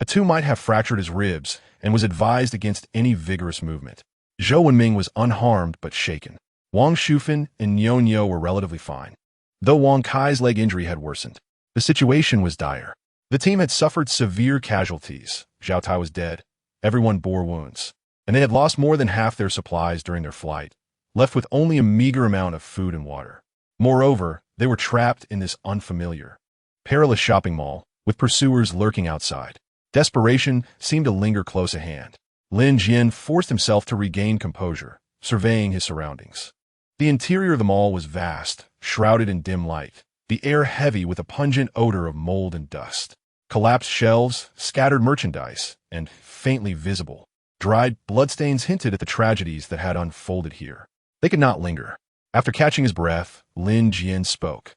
Tu might have fractured his ribs and was advised against any vigorous movement. Zhou Wenming was unharmed but shaken. Wangshu and Niu were relatively fine, though Wang Kai's leg injury had worsened. The situation was dire. The team had suffered severe casualties. Zhao Tai was dead. Everyone bore wounds, and they had lost more than half their supplies during their flight, left with only a meager amount of food and water. Moreover, they were trapped in this unfamiliar, perilous shopping mall, with pursuers lurking outside. Desperation seemed to linger close at hand. Lin Jian forced himself to regain composure, surveying his surroundings. The interior of the mall was vast, shrouded in dim light, the air heavy with a pungent odor of mold and dust. Collapsed shelves, scattered merchandise, and, faintly visible, dried bloodstains hinted at the tragedies that had unfolded here. They could not linger. After catching his breath, Lin Jian spoke.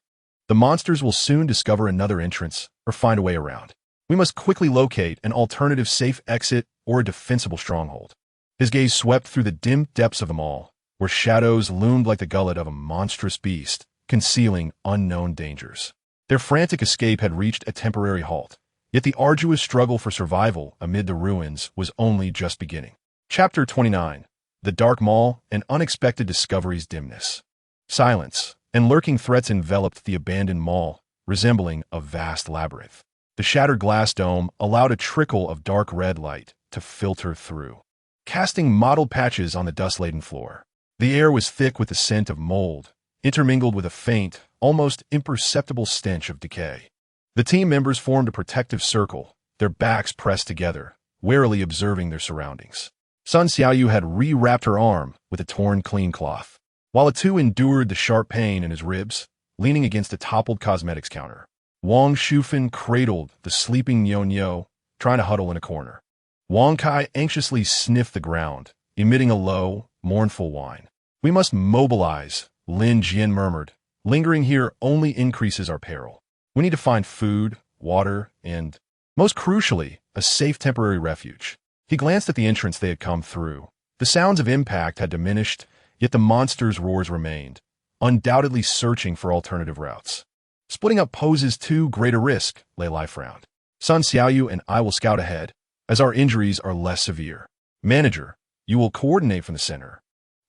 The monsters will soon discover another entrance or find a way around. We must quickly locate an alternative safe exit or a defensible stronghold. His gaze swept through the dim depths of the mall, where shadows loomed like the gullet of a monstrous beast, concealing unknown dangers. Their frantic escape had reached a temporary halt, yet the arduous struggle for survival amid the ruins was only just beginning. Chapter 29. The Dark Mall and Unexpected Discoveries. Dimness, silence, and lurking threats enveloped the abandoned mall, resembling a vast labyrinth. The shattered glass dome allowed a trickle of dark red light to filter through, casting mottled patches on the dust-laden floor. The air was thick with the scent of mold, intermingled with a faint, almost imperceptible stench of decay. The team members formed a protective circle, their backs pressed together, warily observing their surroundings. Sun Xiaoyu had rewrapped her arm with a torn clean cloth, while Tu endured the sharp pain in his ribs, leaning against a toppled cosmetics counter. Wangshu cradled the sleeping Niu, trying to huddle in a corner. Wang Kai anxiously sniffed the ground, emitting a low, mournful whine. We must mobilize, Lin Jian murmured. Lingering here only increases our peril. We need to find food, water, and, most crucially, a safe temporary refuge. He glanced at the entrance they had come through. The sounds of impact had diminished, yet the monsters' roars remained, undoubtedly searching for alternative routes. Splitting up poses too great a risk, Lei Lai frowned. Sun Xiaoyu and I will scout ahead, as our injuries are less severe. Manager, you will coordinate from the center.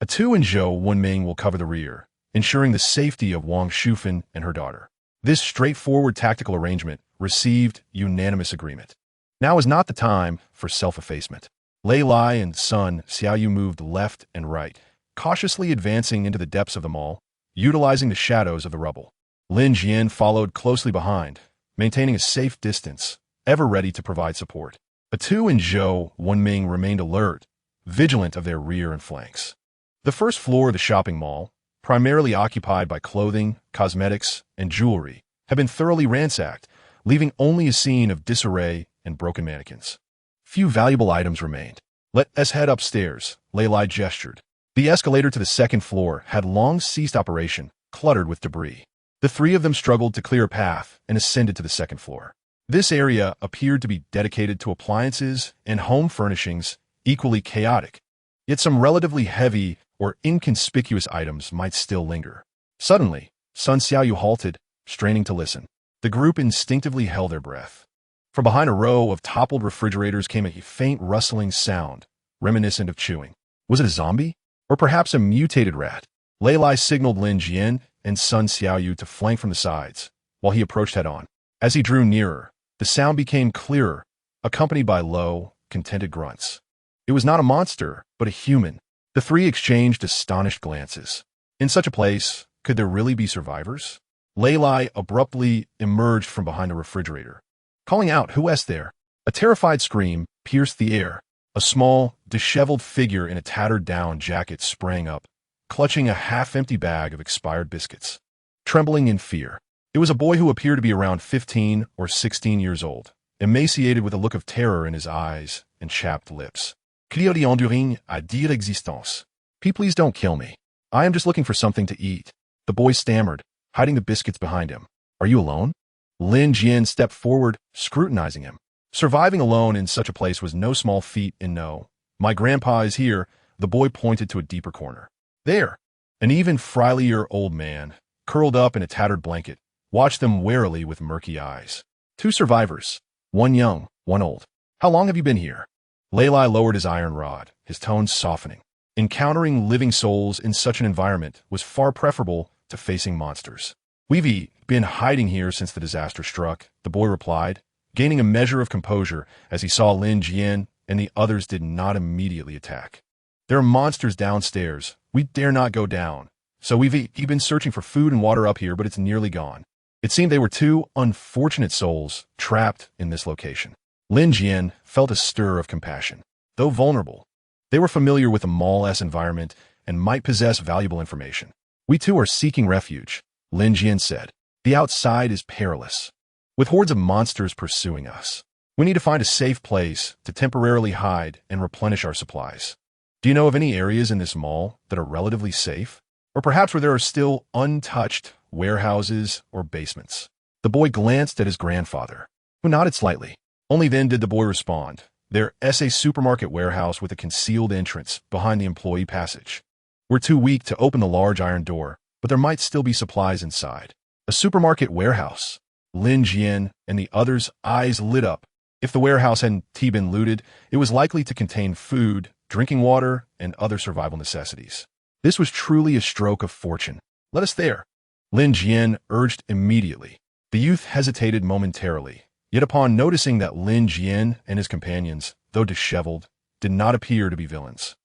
Tu and Zhou Wenming will cover the rear, ensuring the safety of Wangshu and her daughter. This straightforward tactical arrangement received unanimous agreement. Now is not the time for self-effacement. Lei Lai and Sun Xiaoyu moved left and right, cautiously advancing into the depths of the mall, utilizing the shadows of the rubble. Lin Jian followed closely behind, maintaining a safe distance, ever ready to provide support. Atu and Zhou Wenming remained alert, vigilant of their rear and flanks. The first floor of the shopping mall, primarily occupied by clothing, cosmetics, and jewelry, had been thoroughly ransacked, leaving only a scene of disarray and broken mannequins. Few valuable items remained. Let us head upstairs, Lei Lai gestured. The escalator to the second floor had long ceased operation, cluttered with debris. The three of them struggled to clear a path and ascended to the second floor. This area appeared to be dedicated to appliances and home furnishings, equally chaotic. Yet some relatively heavy or inconspicuous items might still linger. Suddenly, Sun Xiaoyu halted, straining to listen. The group instinctively held their breath. From behind a row of toppled refrigerators came a faint rustling sound, reminiscent of chewing. Was it a zombie? Or perhaps a mutated rat? Lei Lai signaled Lin Jian and Sun Xiaoyu to flank from the sides, while he approached head-on. As he drew nearer, the sound became clearer, accompanied by low, contented grunts. It was not a monster, but a human. The three exchanged astonished glances. In such a place, could there really be survivors? Lei Lai abruptly emerged from behind a refrigerator, calling out, "Who is there?" A terrified scream pierced the air. A small, disheveled figure in a tattered down jacket sprang up, clutching a half-empty bag of expired biscuits. Trembling in fear, it was a boy who appeared to be around 15 or 16 years old, emaciated with a look of terror in his eyes and chapped lips. "Clio de enduring à dire existence. Please don't kill me. I am just looking for something to eat," the boy stammered, hiding the biscuits behind him. "Are you alone?" Lin Jian stepped forward, scrutinizing him. Surviving alone in such a place was no small feat, and no. "My grandpa is here," the boy pointed to a deeper corner. There, an even frilier old man, curled up in a tattered blanket, watched them warily with murky eyes. "Two survivors, one young, one old. How long have you been here?" Lei Lai lowered his iron rod, his tones softening. Encountering living souls in such an environment was far preferable to facing monsters. "We've been hiding here since the disaster struck," the boy replied, gaining a measure of composure as he saw Lin Jian and the others did not immediately attack. "There are monsters downstairs. We dare not go down. So we've been searching for food and water up here, but it's nearly gone." It seemed they were two unfortunate souls trapped in this location. Lin Jian felt a stir of compassion. Though vulnerable, they were familiar with the mall-esque environment and might possess valuable information. "We too are seeking refuge," Lin Jian said. "The outside is perilous, with hordes of monsters pursuing us. We need to find a safe place to temporarily hide and replenish our supplies. Do you know of any areas in this mall that are relatively safe? Or perhaps where there are still untouched warehouses or basements?" The boy glanced at his grandfather, who nodded slightly. Only then did the boy respond. "There is a supermarket warehouse with a concealed entrance behind the employee passage. We're too weak to open the large iron door, but there might still be supplies inside." A supermarket warehouse? Lin Jian and the others' eyes lit up. If the warehouse hadn't been looted, it was likely to contain food, drinking water, and other survival necessities. This was truly a stroke of fortune. "Let us there," Lin Jian urged immediately. The youth hesitated momentarily, yet upon noticing that Lin Jian and his companions, though disheveled, did not appear to be villains,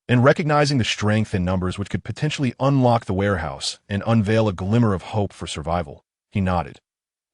and recognizing the strength in numbers which could potentially unlock the warehouse and unveil a glimmer of hope for survival, he nodded.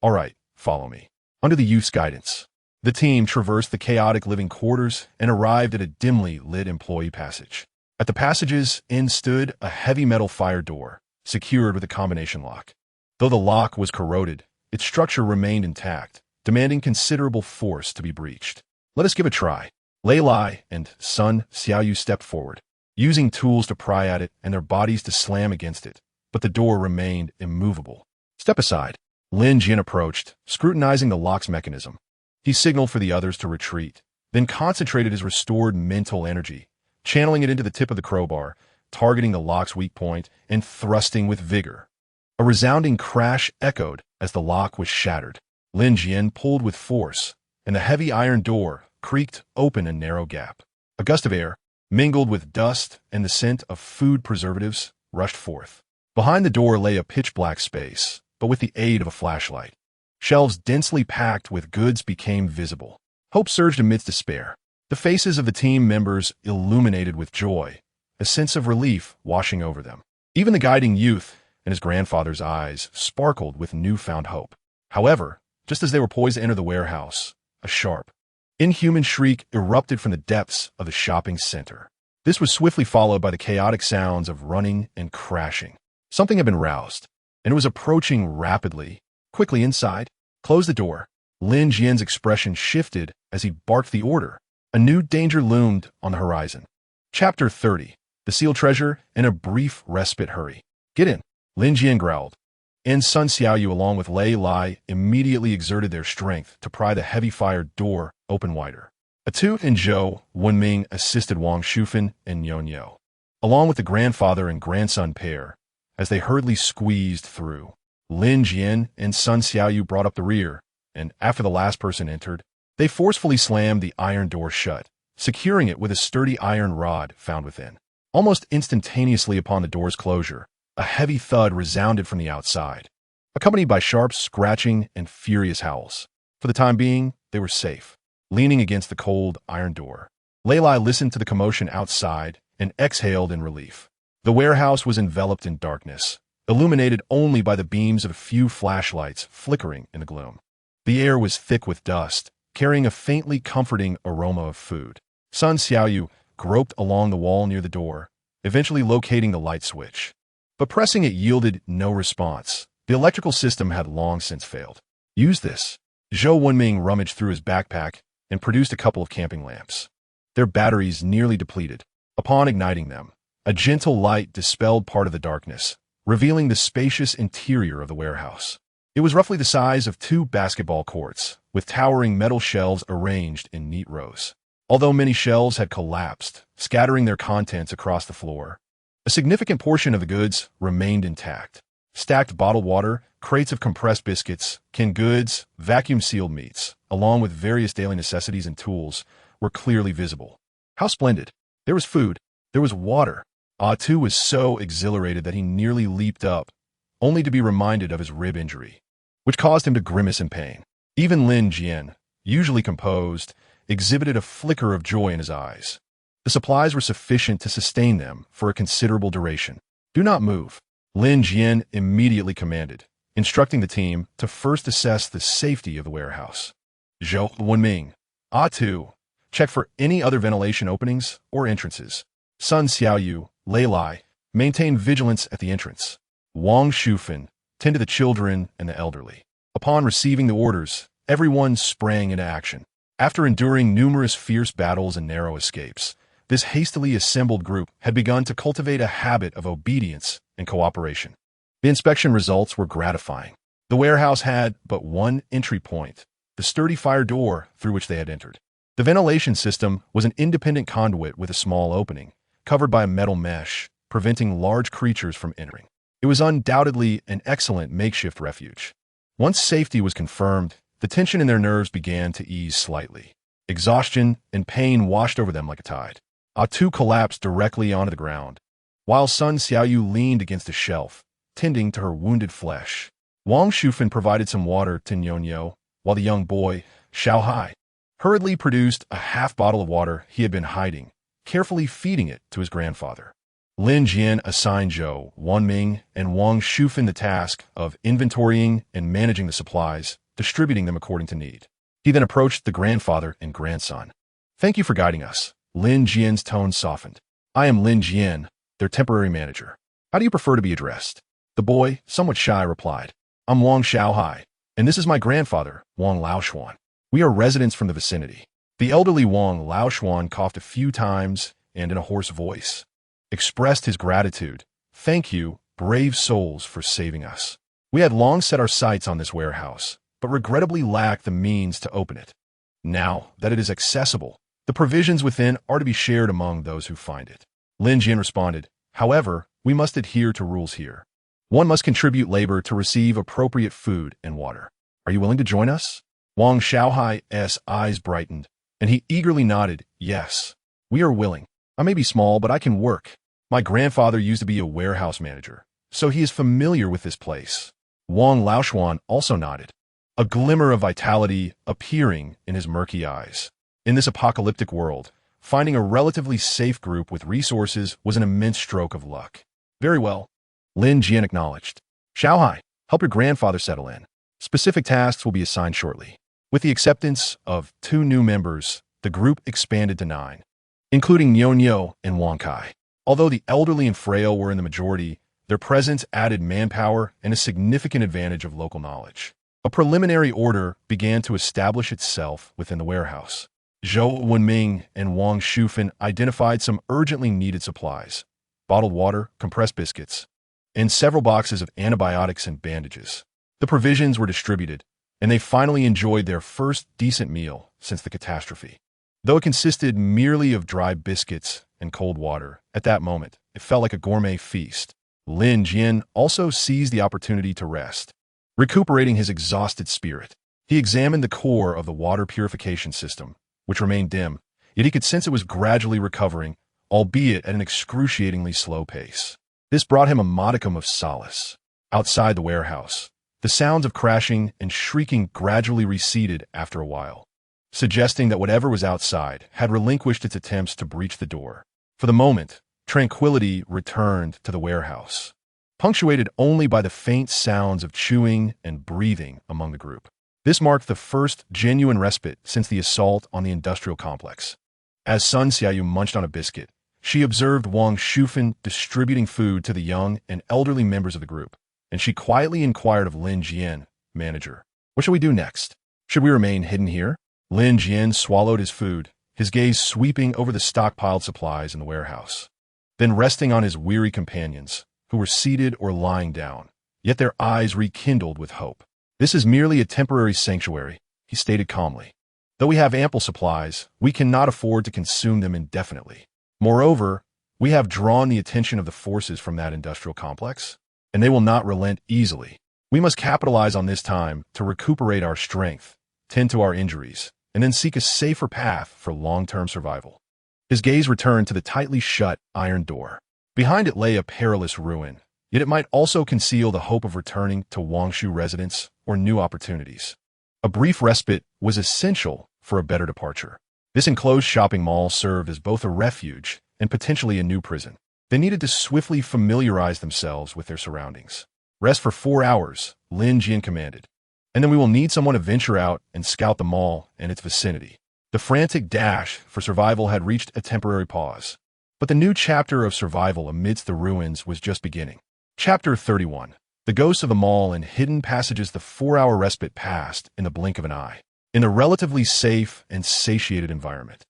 "All right, follow me." Under the youth's guidance, the team traversed the chaotic living quarters and arrived at a dimly lit employee passage. At the passage's end stood a heavy metal fire door, secured with a combination lock. Though the lock was corroded, its structure remained intact, demanding considerable force to be breached. "Let us give a try." Lei Lai and Sun Xiaoyu stepped forward, using tools to pry at it and their bodies to slam against it, but the door remained immovable. "Step aside." Lin Jian approached, scrutinizing the lock's mechanism. He signaled for the others to retreat, then concentrated his restored mental energy, channeling it into the tip of the crowbar, targeting the lock's weak point and thrusting with vigor. A resounding crash echoed as the lock was shattered. Lin Jian pulled with force, and the heavy iron door creaked open a narrow gap. A gust of air, mingled with dust and the scent of food preservatives, rushed forth. Behind the door lay a pitch-black space, but with the aid of a flashlight. Shelves densely packed with goods became visible. Hope surged amidst despair. The faces of the team members illuminated with joy, a sense of relief washing over them. Even the guiding youth and his grandfather's eyes sparkled with newfound hope. However, just as they were poised to enter the warehouse, a sharp, inhuman shriek erupted from the depths of the shopping center. This was swiftly followed by the chaotic sounds of running and crashing. Something had been roused, and it was approaching rapidly. Quickly inside, close the door. Lin Jian's expression shifted as he barked the order. A new danger loomed on the horizon. Chapter 30. The sealed treasure and a brief respite. Hurry. Get in. Lin Jian growled. And Sun Xiaoyu along with Lei Lai immediately exerted their strength to pry the heavy-fired door open wider. Atu and Zhou Wenming assisted Wangshu and Nyonyo, along with the grandfather and grandson pair, as they hurriedly squeezed through. Lin Jian and Sun Xiaoyu brought up the rear, and after the last person entered, they forcefully slammed the iron door shut, securing it with a sturdy iron rod found within. Almost instantaneously upon the door's closure, a heavy thud resounded from the outside, accompanied by sharp scratching and furious howls. For the time being, they were safe, leaning against the cold iron door. Lei Lai listened to the commotion outside and exhaled in relief. The warehouse was enveloped in darkness, illuminated only by the beams of a few flashlights flickering in the gloom. The air was thick with dust, carrying a faintly comforting aroma of food. Sun Xiaoyu groped along the wall near the door, eventually locating the light switch. But pressing it yielded no response. The electrical system had long since failed. Use this. Zhou Wenming rummaged through his backpack and produced a couple of camping lamps. Their batteries nearly depleted. Upon igniting them, a gentle light dispelled part of the darkness, revealing the spacious interior of the warehouse. It was roughly the size of 2 basketball courts, with towering metal shelves arranged in neat rows. Although many shelves had collapsed, scattering their contents across the floor, a significant portion of the goods remained intact. Stacked bottled water, crates of compressed biscuits, canned goods, vacuum-sealed meats, along with various daily necessities and tools, were clearly visible. How splendid! There was food. There was water. Tu was so exhilarated that he nearly leaped up, only to be reminded of his rib injury, which caused him to grimace in pain. Even Lin Jian, usually composed, exhibited a flicker of joy in his eyes. The supplies were sufficient to sustain them for a considerable duration. Do not move, Lin Jian immediately commanded, instructing the team to first assess the safety of the warehouse. Zhou Wenming, Tu, check for any other ventilation openings or entrances. Sun Xiaoyu, Lei Lai, maintain vigilance at the entrance. Wangshu tend to the children and the elderly. Upon receiving the orders, everyone sprang into action. After enduring numerous fierce battles and narrow escapes, this hastily assembled group had begun to cultivate a habit of obedience and cooperation. The inspection results were gratifying. The warehouse had but one entry point, the sturdy fire door through which they had entered. The ventilation system was an independent conduit with a small opening, covered by a metal mesh, preventing large creatures from entering. It was undoubtedly an excellent makeshift refuge. Once safety was confirmed, the tension in their nerves began to ease slightly. Exhaustion and pain washed over them like a tide. Tu collapsed directly onto the ground, while Sun Xiaoyu leaned against a shelf, tending to her wounded flesh. Wangshu provided some water to Nyonyo, while the young boy, Xiaohai, hurriedly produced a half bottle of water he had been hiding, carefully feeding it to his grandfather. Lin Jian assigned Zhou Wenming and Wangshu the task of inventorying and managing the supplies, distributing them according to need. He then approached the grandfather and grandson. Thank you for guiding us. Lin Jian's tone softened. I am Lin Jian, their temporary manager. How do you prefer to be addressed? The boy, somewhat shy, replied. I'm Wang Xiaohai, and this is my grandfather, Wang Laoshuan. We are residents from the vicinity. The elderly Wang Laoshuan coughed a few times and in a hoarse voice expressed his gratitude. Thank you, brave souls, for saving us. We had long set our sights on this warehouse, but regrettably lacked the means to open it. Now that it is accessible, the provisions within are to be shared among those who find it. Lin Jian responded, however, we must adhere to rules here. One must contribute labor to receive appropriate food and water. Are you willing to join us? Wang Xiaohai's eyes brightened, and he eagerly nodded, yes, we are willing. I may be small, but I can work. My grandfather used to be a warehouse manager, so he is familiar with this place. Wang Laoshuan also nodded, a glimmer of vitality appearing in his murky eyes. In this apocalyptic world, finding a relatively safe group with resources was an immense stroke of luck. Very well, Lin Jian acknowledged. Xiaohai, help your grandfather settle in. Specific tasks will be assigned shortly. With the acceptance of 2 new members, the group expanded to 9, including Niu and Wang Kai. Although the elderly and frail were in the majority, their presence added manpower and a significant advantage of local knowledge. A preliminary order began to establish itself within the warehouse. Zhou Wenming and Wang Shufan identified some urgently needed supplies: bottled water, compressed biscuits, and several boxes of antibiotics and bandages. The provisions were distributed, and they finally enjoyed their first decent meal since the catastrophe. Though it consisted merely of dry biscuits and cold water, at that moment, it felt like a gourmet feast. Lin Jian also seized the opportunity to rest. Recuperating his exhausted spirit, he examined the core of the water purification system, which remained dim, yet he could sense it was gradually recovering, albeit at an excruciatingly slow pace. This brought him a modicum of solace. Outside the warehouse, the sounds of crashing and shrieking gradually receded after a while, suggesting that whatever was outside had relinquished its attempts to breach the door. For the moment, tranquility returned to the warehouse, punctuated only by the faint sounds of chewing and breathing among the group. This marked the first genuine respite since the assault on the industrial complex. As Sun Xiaoyu munched on a biscuit, she observed Wang Shufan distributing food to the young and elderly members of the group, and she quietly inquired of Lin Jian, manager, "What shall we do next? Should we remain hidden here?" Lin Jian swallowed his food, his gaze sweeping over the stockpiled supplies in the warehouse, then resting on his weary companions, who were seated or lying down, yet their eyes rekindled with hope. "This is merely a temporary sanctuary," he stated calmly. "Though we have ample supplies, we cannot afford to consume them indefinitely. Moreover, we have drawn the attention of the forces from that industrial complex, and they will not relent easily. We must capitalize on this time to recuperate our strength, tend to our injuries, and then seek a safer path for long-term survival." His gaze returned to the tightly shut iron door. Behind it lay a perilous ruin, yet it might also conceal the hope of returning to Wangshu residence or new opportunities. A brief respite was essential for a better departure. This enclosed shopping mall served as both a refuge and potentially a new prison. They needed to swiftly familiarize themselves with their surroundings. "Rest for 4 hours," Lin Jian commanded, "and then we will need someone to venture out and scout the mall and its vicinity." The frantic dash for survival had reached a temporary pause, but the new chapter of survival amidst the ruins was just beginning. Chapter 31. The ghosts of the mall and hidden passages. The 4-hour respite passed in the blink of an eye, in a relatively safe and satiated environment.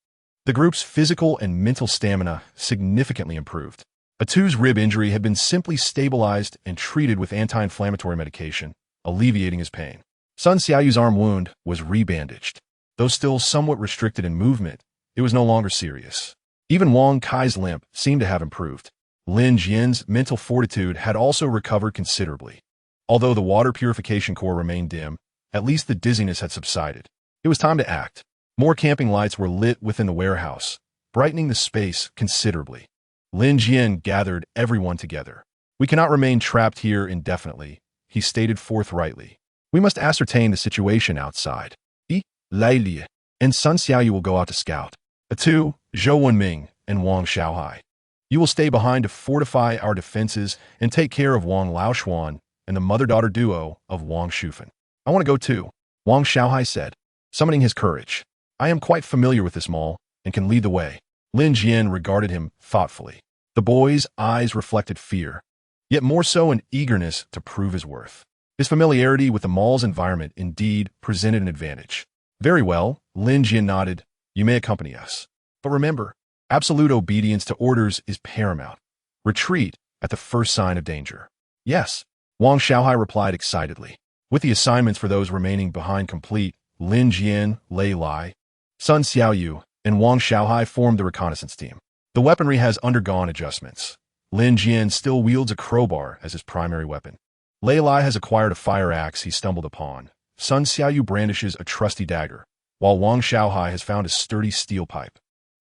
The group's physical and mental stamina significantly improved. Atu's rib injury had been simply stabilized and treated with anti-inflammatory medication, alleviating his pain. Sun Xiaoyu's arm wound was rebandaged. Though still somewhat restricted in movement, it was no longer serious. Even Wang Kai's limp seemed to have improved. Lin Jian's mental fortitude had also recovered considerably. Although the water purification core remained dim, at least the dizziness had subsided. It was time to act. More camping lights were lit within the warehouse, brightening the space considerably. Lin Jian gathered everyone together. "We cannot remain trapped here indefinitely," he stated forthrightly. "We must ascertain the situation outside. Lai Li and Sun Xiaoyu will go out to scout. Atu, Zhou Wenming, and Wang Xiaohai, you will stay behind to fortify our defenses and take care of Wang Laoshuan and the mother-daughter duo of Wang Shufan." "I want to go too," Wang Xiaohai said, summoning his courage. "I am quite familiar with this mall and can lead the way." Lin Jian regarded him thoughtfully. The boy's eyes reflected fear, yet more so an eagerness to prove his worth. His familiarity with the mall's environment indeed presented an advantage. "Very well," Lin Jian nodded. "You may accompany us. But remember, absolute obedience to orders is paramount. Retreat at the first sign of danger." "Yes," Wang Xiaohai replied excitedly. With the assignments for those remaining behind complete, Lin Jian, Lei Lai, Sun Xiaoyu, and Wang Xiaohai formed the reconnaissance team. The weaponry has undergone adjustments. Lin Jian still wields a crowbar as his primary weapon. Lei Lai has acquired a fire axe he stumbled upon. Sun Xiaoyu brandishes a trusty dagger, while Wang Xiaohai has found a sturdy steel pipe.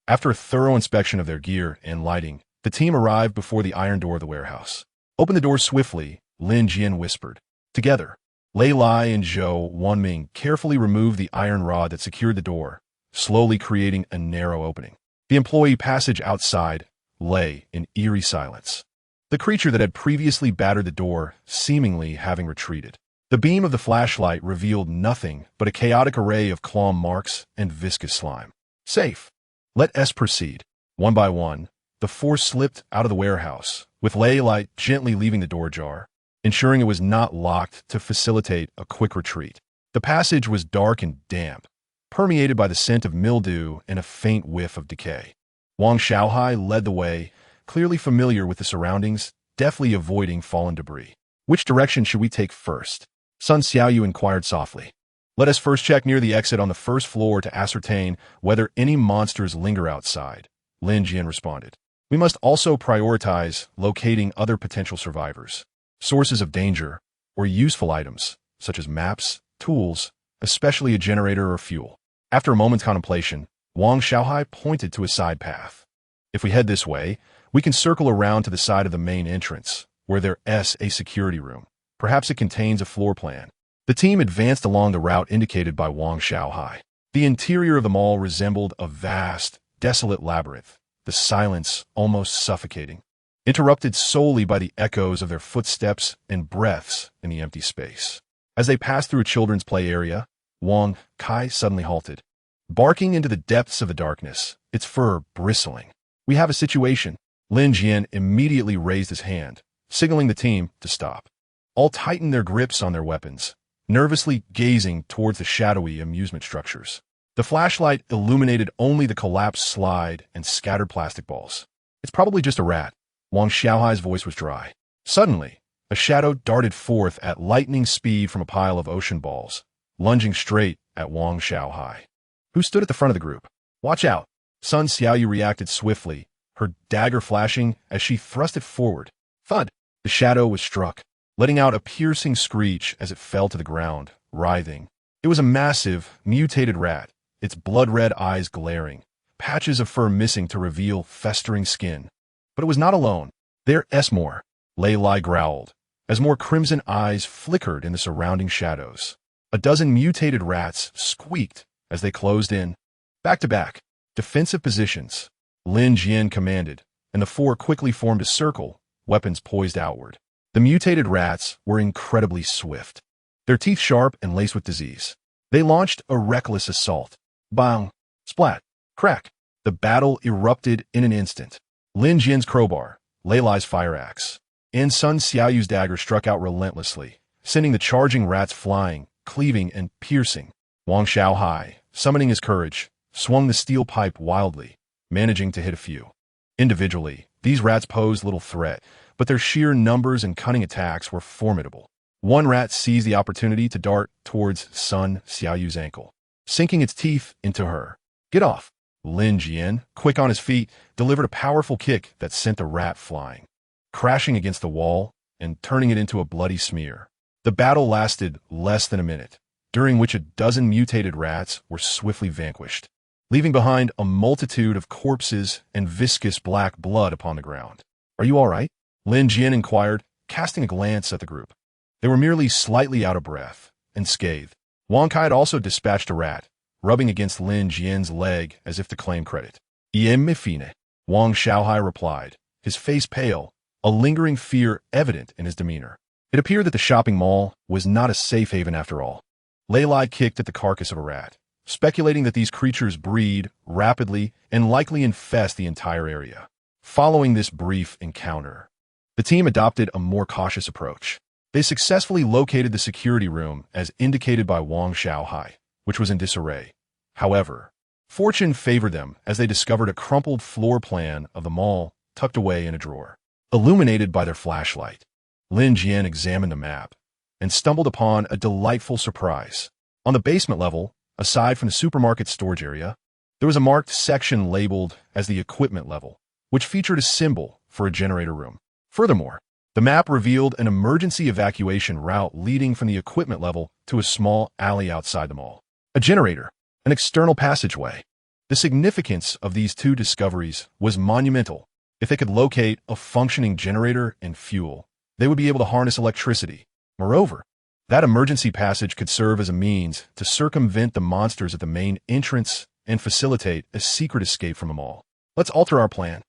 After a thorough inspection of their gear and lighting, the team arrived before the iron door of the warehouse. Open the door swiftly, Lin Jian whispered. Together, Lei Lai and Zhou Wanming carefully removed the iron rod that secured the door, slowly creating a narrow opening. The employee passage outside lay in eerie silence. The creature that had previously battered the door seemingly having retreated. The beam of the flashlight revealed nothing but a chaotic array of claw marks and viscous slime. Safe. Let us proceed. One by one, the four slipped out of the warehouse, with Lei Lai gently leaving the door ajar, ensuring it was not locked to facilitate a quick retreat. The passage was dark and damp, permeated by the scent of mildew and a faint whiff of decay. Wang Xiaohai led the way, clearly familiar with the surroundings, deftly avoiding fallen debris. Which direction should we take first? Sun Xiaoyu inquired softly. Let us first check near the exit on the first floor to ascertain whether any monsters linger outside, Lin Jian responded. We must also prioritize locating other potential survivors, sources of danger, or useful items, such as maps, tools, especially a generator or fuel. After a moment's contemplation, Wang Xiaohai pointed to a side path. If we head this way, we can circle around to the side of the main entrance, where there is a security room. Perhaps it contains a floor plan. The team advanced along the route indicated by Wang Xiaohai. The interior of the mall resembled a vast, desolate labyrinth, the silence almost suffocating, interrupted solely by the echoes of their footsteps and breaths in the empty space. As they passed through a children's play area, Wang Kai suddenly halted, barking into the depths of the darkness, its fur bristling. We have a situation. Lin Jian immediately raised his hand, signaling the team to stop. All tightened their grips on their weapons, nervously gazing towards the shadowy amusement structures. The flashlight illuminated only the collapsed slide and scattered plastic balls. It's probably just a rat. Wang Xiaohai's voice was dry. Suddenly, a shadow darted forth at lightning speed from a pile of ocean balls, lunging straight at Wang Xiaohai, who stood at the front of the group. Watch out! Sun Xiaoyu reacted swiftly, her dagger flashing as she thrust it forward. Thud! The shadow was struck, letting out a piercing screech as it fell to the ground, writhing. It was a massive, mutated rat, its blood-red eyes glaring, patches of fur missing to reveal festering skin. But it was not alone. There's more, Lei Lai growled, as more crimson eyes flickered in the surrounding shadows. A dozen mutated rats squeaked as they closed in. Back to back, defensive positions, Lin Jian commanded, and the four quickly formed a circle, weapons poised outward. The mutated rats were incredibly swift, their teeth sharp and laced with disease. They launched a reckless assault. Bang! Splat! Crack! The battle erupted in an instant. Lin Jian's crowbar, Lei Lai's fire axe, and Sun Xiaoyu's dagger struck out relentlessly, sending the charging rats flying, cleaving and piercing. Wang Xiaohai, summoning his courage, swung the steel pipe wildly, managing to hit a few. Individually, these rats posed little threat, but their sheer numbers and cunning attacks were formidable. One rat seized the opportunity to dart towards Sun Xiaoyu's ankle, sinking its teeth into her. Get off! Lin Jian, quick on his feet, delivered a powerful kick that sent the rat flying, crashing against the wall and turning it into a bloody smear. The battle lasted less than a minute, during which a dozen mutated rats were swiftly vanquished, leaving behind a multitude of corpses and viscous black blood upon the ground. Are you all right? Lin Jian inquired, casting a glance at the group. They were merely slightly out of breath and scathed. Wang Kai had also dispatched a rat, rubbing against Lin Jian's leg as if to claim credit. "Iem fine," Wang Xiaohai replied, his face pale, a lingering fear evident in his demeanor. It appeared that the shopping mall was not a safe haven after all. Lei Lai kicked at the carcass of a rat, speculating that these creatures breed rapidly and likely infest the entire area. Following this brief encounter, the team adopted a more cautious approach. They successfully located the security room as indicated by Wang Xiaohai, which was in disarray. However, fortune favored them as they discovered a crumpled floor plan of the mall tucked away in a drawer. Illuminated by their flashlight, Lin Jian examined the map and stumbled upon a delightful surprise. On the basement level, aside from the supermarket storage area, there was a marked section labeled as the equipment level, which featured a symbol for a generator room. Furthermore, the map revealed an emergency evacuation route leading from the equipment level to a small alley outside the mall. A generator, an external passageway. The significance of these two discoveries was monumental. If they could locate a functioning generator and fuel, they would be able to harness electricity. Moreover, that emergency passage could serve as a means to circumvent the monsters at the main entrance and facilitate a secret escape from them all. Let's alter our plan,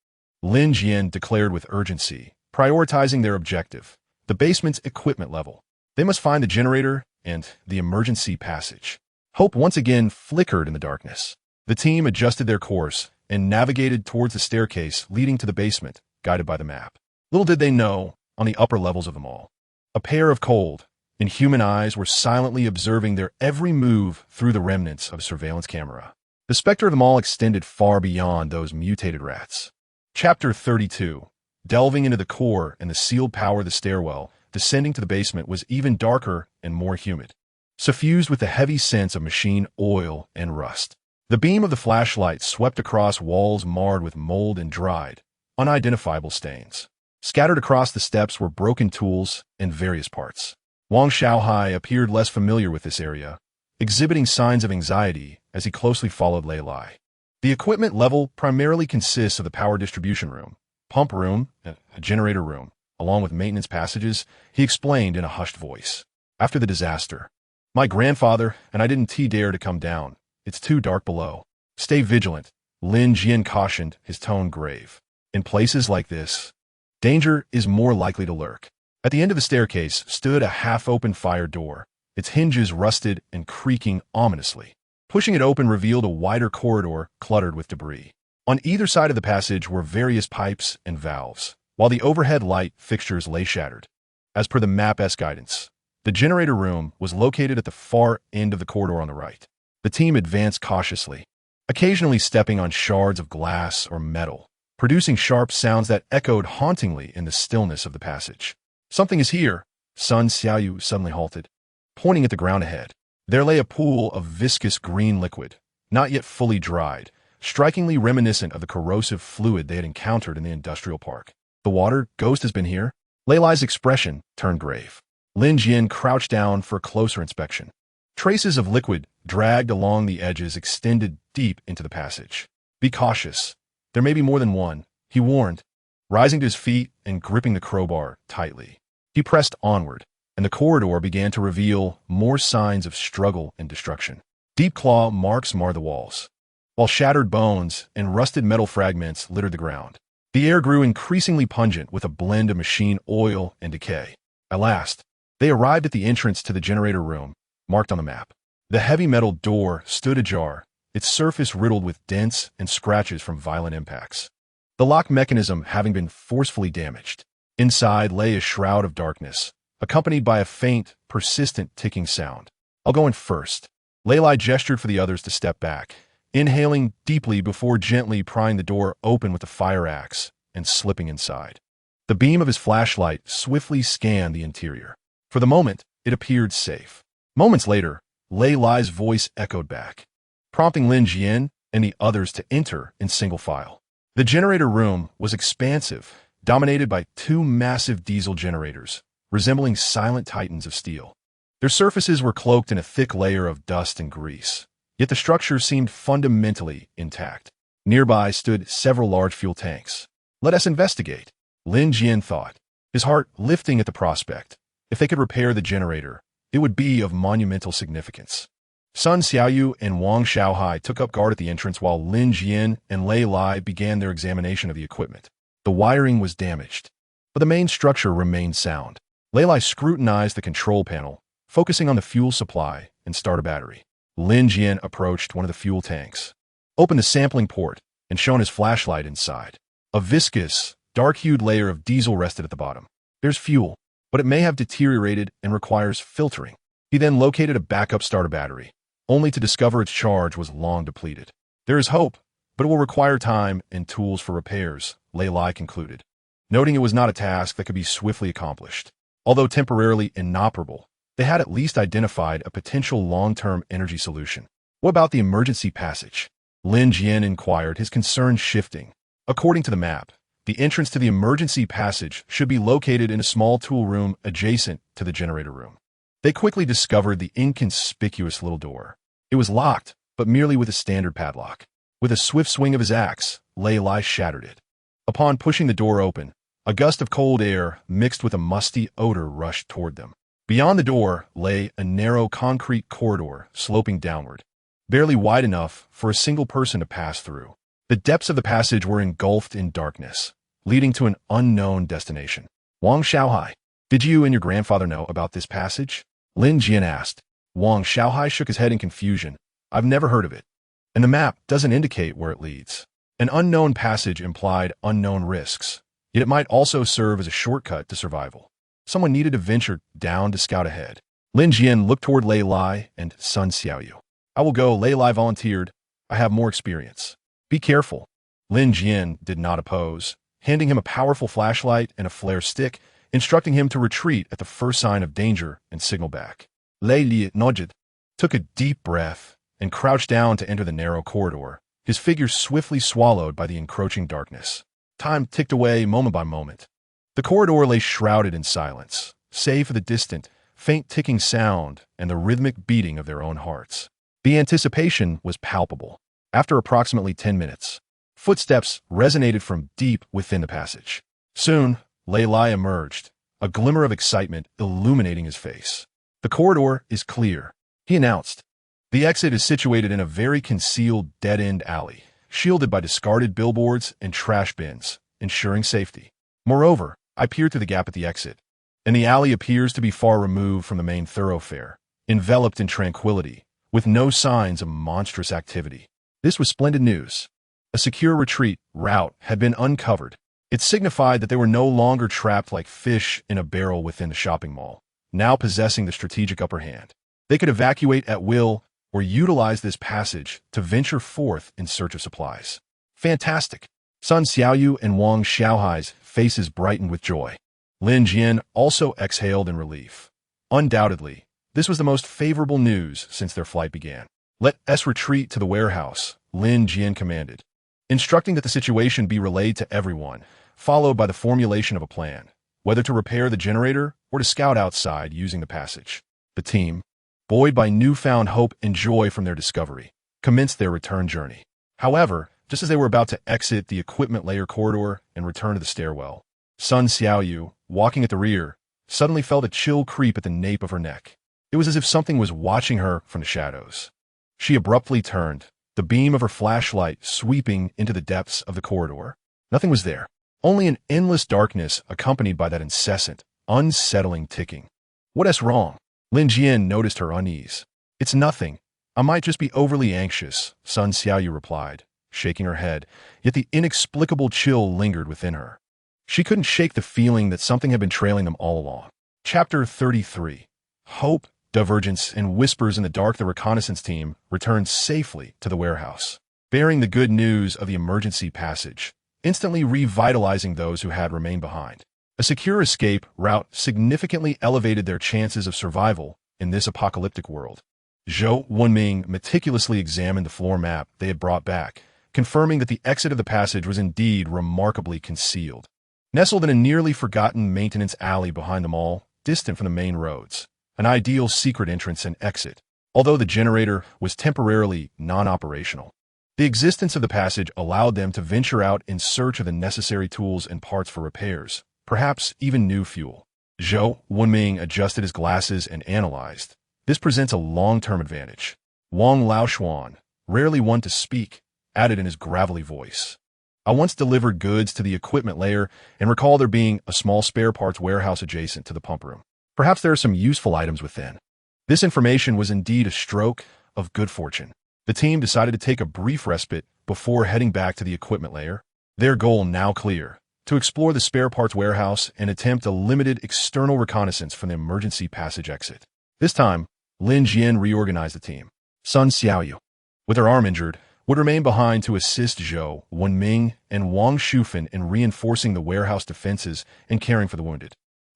Lin Jian declared with urgency, prioritizing their objective, the basement's equipment level. They must find the generator and the emergency passage. Hope once again flickered in the darkness. The team adjusted their course and navigated towards the staircase leading to the basement, guided by the map. Little did they know, on the upper levels of them all, a pair of cold, inhuman eyes were silently observing their every move through the remnants of a surveillance camera. The specter of them all extended far beyond those mutated rats. Chapter 32. Delving into the core and the sealed power of the stairwell, descending to the basement was even darker and more humid, suffused with the heavy scents of machine oil and rust. The beam of the flashlight swept across walls marred with mold and dried, unidentifiable stains. Scattered across the steps were broken tools and various parts. Wangshu appeared less familiar with this area, exhibiting signs of anxiety as he closely followed Lei Lai. The equipment level primarily consists of the power distribution room, pump room, and a generator room, along with maintenance passages, he explained in a hushed voice. After the disaster, my grandfather and I didn't dare to come down. It's too dark below. Stay vigilant, Lin Jian cautioned, his tone grave. In places like this, danger is more likely to lurk. At the end of the staircase stood a half-open fire door, its hinges rusted and creaking ominously. Pushing it open revealed a wider corridor cluttered with debris. On either side of the passage were various pipes and valves, while the overhead light fixtures lay shattered. As per the map's guidance, the generator room was located at the far end of the corridor on the right. The team advanced cautiously, occasionally stepping on shards of glass or metal, producing sharp sounds that echoed hauntingly in the stillness of the passage. Something is here, Sun Xiaoyu suddenly halted, pointing at the ground ahead. There lay a pool of viscous green liquid, not yet fully dried, strikingly reminiscent of the corrosive fluid they had encountered in the industrial park. The water ghost has been here? Lei Lai's expression turned grave. Lin Jian crouched down for a closer inspection. Traces of liquid dragged along the edges extended deep into the passage. Be cautious. There may be more than one, he warned, rising to his feet and gripping the crowbar tightly. He pressed onward, and the corridor began to reveal more signs of struggle and destruction. Deep claw marks marred the walls, while shattered bones and rusted metal fragments littered the ground. The air grew increasingly pungent with a blend of machine oil and decay. At last, they arrived at the entrance to the generator room, marked on the map. The heavy metal door stood ajar, its surface riddled with dents and scratches from violent impacts, the lock mechanism having been forcefully damaged. Inside lay a shroud of darkness, accompanied by a faint, persistent ticking sound. I'll go in first. Lei Lai gestured for the others to step back, inhaling deeply before gently prying the door open with the fire axe and slipping inside. The beam of his flashlight swiftly scanned the interior. For the moment, it appeared safe. Moments later, Lei Lai's voice echoed back, prompting Lin Jian and the others to enter in single file. The generator room was expansive, dominated by two massive diesel generators, resembling silent titans of steel. Their surfaces were cloaked in a thick layer of dust and grease, yet the structure seemed fundamentally intact. Nearby stood several large fuel tanks. Let us investigate, Lin Jian thought, his heart lifting at the prospect. If they could repair the generator, it would be of monumental significance. Sun Xiaoyu and Wangshu took up guard at the entrance while Lin Jian and Lei Lai began their examination of the equipment. The wiring was damaged, but the main structure remained sound. Lei Lai scrutinized the control panel, focusing on the fuel supply and starter battery. Lin Jian approached one of the fuel tanks, opened the sampling port, and shone his flashlight inside. A viscous, dark-hued layer of diesel rested at the bottom. There's fuel, but it may have deteriorated and requires filtering. He then located a backup starter battery, only to discover its charge was long depleted. There is hope, but it will require time and tools for repairs, Lei Lai concluded, noting it was not a task that could be swiftly accomplished. Although temporarily inoperable, they had at least identified a potential long-term energy solution. What about the emergency passage? Lin Jian inquired, his concern shifting. According to the map, the entrance to the emergency passage should be located in a small tool room adjacent to the generator room. They quickly discovered the inconspicuous little door. It was locked, but merely with a standard padlock. With a swift swing of his axe, Lei Lai shattered it. Upon pushing the door open, A gust of cold air mixed with a musty odor rushed toward them. Beyond the door lay a narrow concrete corridor sloping downward, barely wide enough for a single person to pass through. The depths of the passage were engulfed in darkness, leading to an unknown destination. Wangshu, did you and your grandfather know about this passage? Lin Jian asked. Wangshu shook his head in confusion. I've never heard of it. And the map doesn't indicate where it leads. An unknown passage implied unknown risks, yet it might also serve as a shortcut to survival. Someone needed to venture down to scout ahead. Lin Jian looked toward Lei Lai and Sun Xiaoyu. I will go, Lei Lai volunteered. I have more experience. Be careful. Lin Jian did not oppose, handing him a powerful flashlight and a flare stick, instructing him to retreat at the first sign of danger and signal back. Lei Li nodded, took a deep breath, and crouched down to enter the narrow corridor, his figure swiftly swallowed by the encroaching darkness. Time ticked away moment by moment. The corridor lay shrouded in silence, save for the distant, faint ticking sound and the rhythmic beating of their own hearts. The anticipation was palpable. After approximately 10 minutes, footsteps resonated from deep within the passage. Soon, Lei Lai emerged, a glimmer of excitement illuminating his face. The corridor is clear, he announced. The exit is situated in a very concealed dead-end alley, shielded by discarded billboards and trash bins, ensuring safety. Moreover, I peered through the gap at the exit, and the alley appears to be far removed from the main thoroughfare, enveloped in tranquility, with no signs of monstrous activity. This was splendid news. A secure retreat route had been uncovered. It signified that they were no longer trapped like fish in a barrel within the shopping mall, now possessing the strategic upper hand. They could evacuate at will or utilize this passage to venture forth in search of supplies. Fantastic! Sun Xiaoyu and Wangshu's faces brightened with joy. Lin Jian also exhaled in relief. Undoubtedly, this was the most favorable news since their flight began. Let us retreat to the warehouse, Lin Jian commanded, instructing that the situation be relayed to everyone, followed by the formulation of a plan, whether to repair the generator or to scout outside using the passage. The team, buoyed by newfound hope and joy from their discovery, commenced their return journey. However, just as they were about to exit the equipment layer corridor and return to the stairwell, Sun Xiaoyu, walking at the rear, suddenly felt a chill creep at the nape of her neck. It was as if something was watching her from the shadows. She abruptly turned, the beam of her flashlight sweeping into the depths of the corridor. Nothing was there, only an endless darkness accompanied by that incessant, unsettling ticking. What's wrong? Lin Jian noticed her unease. It's nothing. I might just be overly anxious, Sun Xiaoyu replied, shaking her head, yet the inexplicable chill lingered within her. She couldn't shake the feeling that something had been trailing them all along. Chapter 33. Hope, Divergence, and Whispers in the Dark. The reconnaissance team returned safely to the warehouse, bearing the good news of the emergency passage, instantly revitalizing those who had remained behind. A secure escape route significantly elevated their chances of survival in this apocalyptic world. Zhou Wenming meticulously examined the floor map they had brought back, confirming that the exit of the passage was indeed remarkably concealed. Nestled in a nearly forgotten maintenance alley behind the mall, distant from the main roads, an ideal secret entrance and exit, although the generator was temporarily non-operational. The existence of the passage allowed them to venture out in search of the necessary tools and parts for repairs, perhaps even new fuel. Zhou Wenming adjusted his glasses and analyzed. This presents a long-term advantage. Wang Laoshuan, rarely one to speak, added in his gravelly voice. I once delivered goods to the equipment layer and recall there being a small spare parts warehouse adjacent to the pump room. Perhaps there are some useful items within. This information was indeed a stroke of good fortune. The team decided to take a brief respite before heading back to the equipment layer, their goal now clear: to explore the spare parts warehouse and attempt a limited external reconnaissance from the emergency passage exit. This time, Lin Jian reorganized the team. Sun Xiaoyu, with her arm injured, would remain behind to assist Zhou Wenming and Wang Shufan in reinforcing the warehouse defenses and caring for the wounded.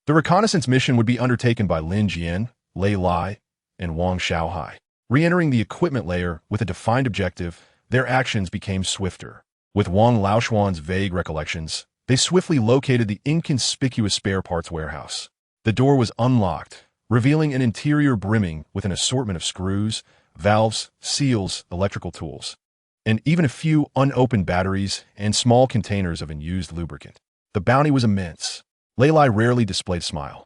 The reconnaissance mission would be undertaken by Lin Jian, Lei Lai, and Wangshu. Re-entering the equipment layer with a defined objective, their actions became swifter. With Wang Laoshuan's vague recollections, they swiftly located the inconspicuous spare parts warehouse. The door was unlocked, revealing an interior brimming with an assortment of screws, valves, seals, electrical tools, and even a few unopened batteries and small containers of unused lubricant. The bounty was immense. Lei Lai rarely displayed a smile.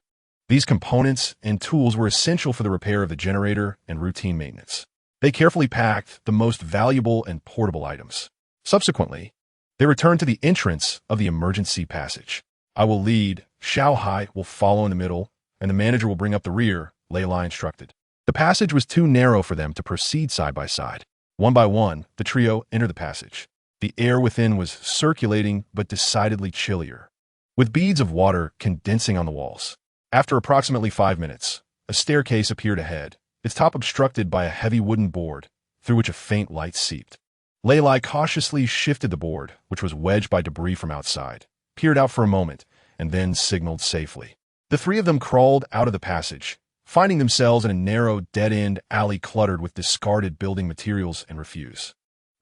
These components and tools were essential for the repair of the generator and routine maintenance. They carefully packed the most valuable and portable items. Subsequently, they returned to the entrance of the emergency passage. I will lead, Xiao Hai will follow in the middle, and the manager will bring up the rear, Lei Lai instructed. The passage was too narrow for them to proceed side by side. One by one, the trio entered the passage. The air within was circulating but decidedly chillier, with beads of water condensing on the walls. After approximately 5 minutes, a staircase appeared ahead, its top obstructed by a heavy wooden board through which a faint light seeped. Lei Lai cautiously shifted the board, which was wedged by debris from outside, peered out for a moment, and then signaled safely. The three of them crawled out of the passage, finding themselves in a narrow, dead-end alley cluttered with discarded building materials and refuse.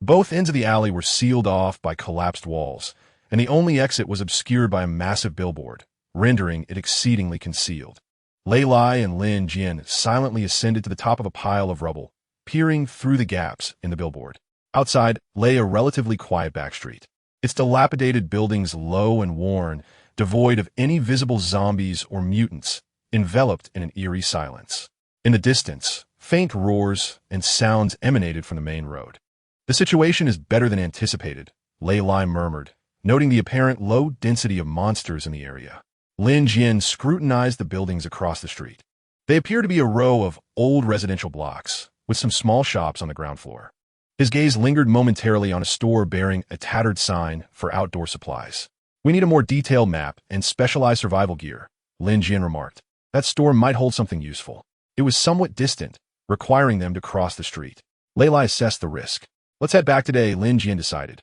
Both ends of the alley were sealed off by collapsed walls, and the only exit was obscured by a massive billboard, rendering it exceedingly concealed. Lei Lai and Lin Jian silently ascended to the top of a pile of rubble, peering through the gaps in the billboard. Outside lay a relatively quiet back street, its dilapidated buildings low and worn, devoid of any visible zombies or mutants, enveloped in an eerie silence. In the distance, faint roars and sounds emanated from the main road. The situation is better than anticipated, Lei Lai murmured, noting the apparent low density of monsters in the area. Lin Jian scrutinized the buildings across the street. They appear to be a row of old residential blocks, with some small shops on the ground floor. His gaze lingered momentarily on a store bearing a tattered sign for outdoor supplies. We need a more detailed map and specialized survival gear, Lin Jian remarked. That store might hold something useful. It was somewhat distant, requiring them to cross the street. Lei Lai assessed the risk. Let's head back today, Lin Jian decided.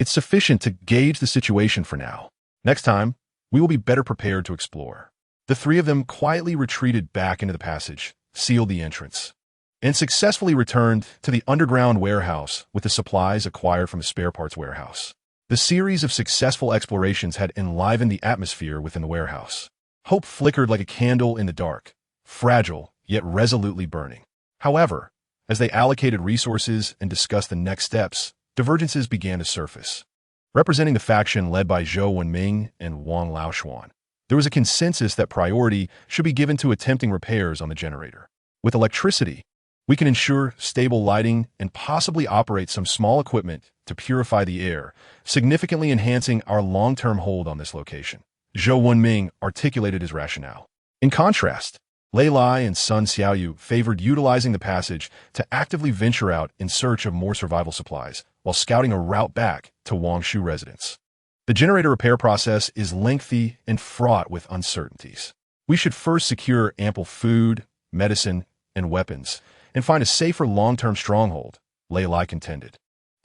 It's sufficient to gauge the situation for now. Next time, we will be better prepared to explore. The three of them quietly retreated back into the passage, sealed the entrance, and successfully returned to the underground warehouse with the supplies acquired from the spare parts warehouse. The series of successful explorations had enlivened the atmosphere within the warehouse. Hope flickered like a candle in the dark, fragile yet resolutely burning. However, as they allocated resources and discussed the next steps, divergences began to surface. Representing the faction led by Zhou Wenming and Wang Laoshuan, there was a consensus that priority should be given to attempting repairs on the generator. With electricity, we can ensure stable lighting and possibly operate some small equipment to purify the air, significantly enhancing our long-term hold on this location. Zhou Wenming articulated his rationale. In contrast, Lei Lai and Sun Xiaoyu favored utilizing the passage to actively venture out in search of more survival supplies, while scouting a route back to Wangshu residence. The generator repair process is lengthy and fraught with uncertainties. We should first secure ample food, medicine, and weapons, and find a safer long-term stronghold, Lei Lai contended.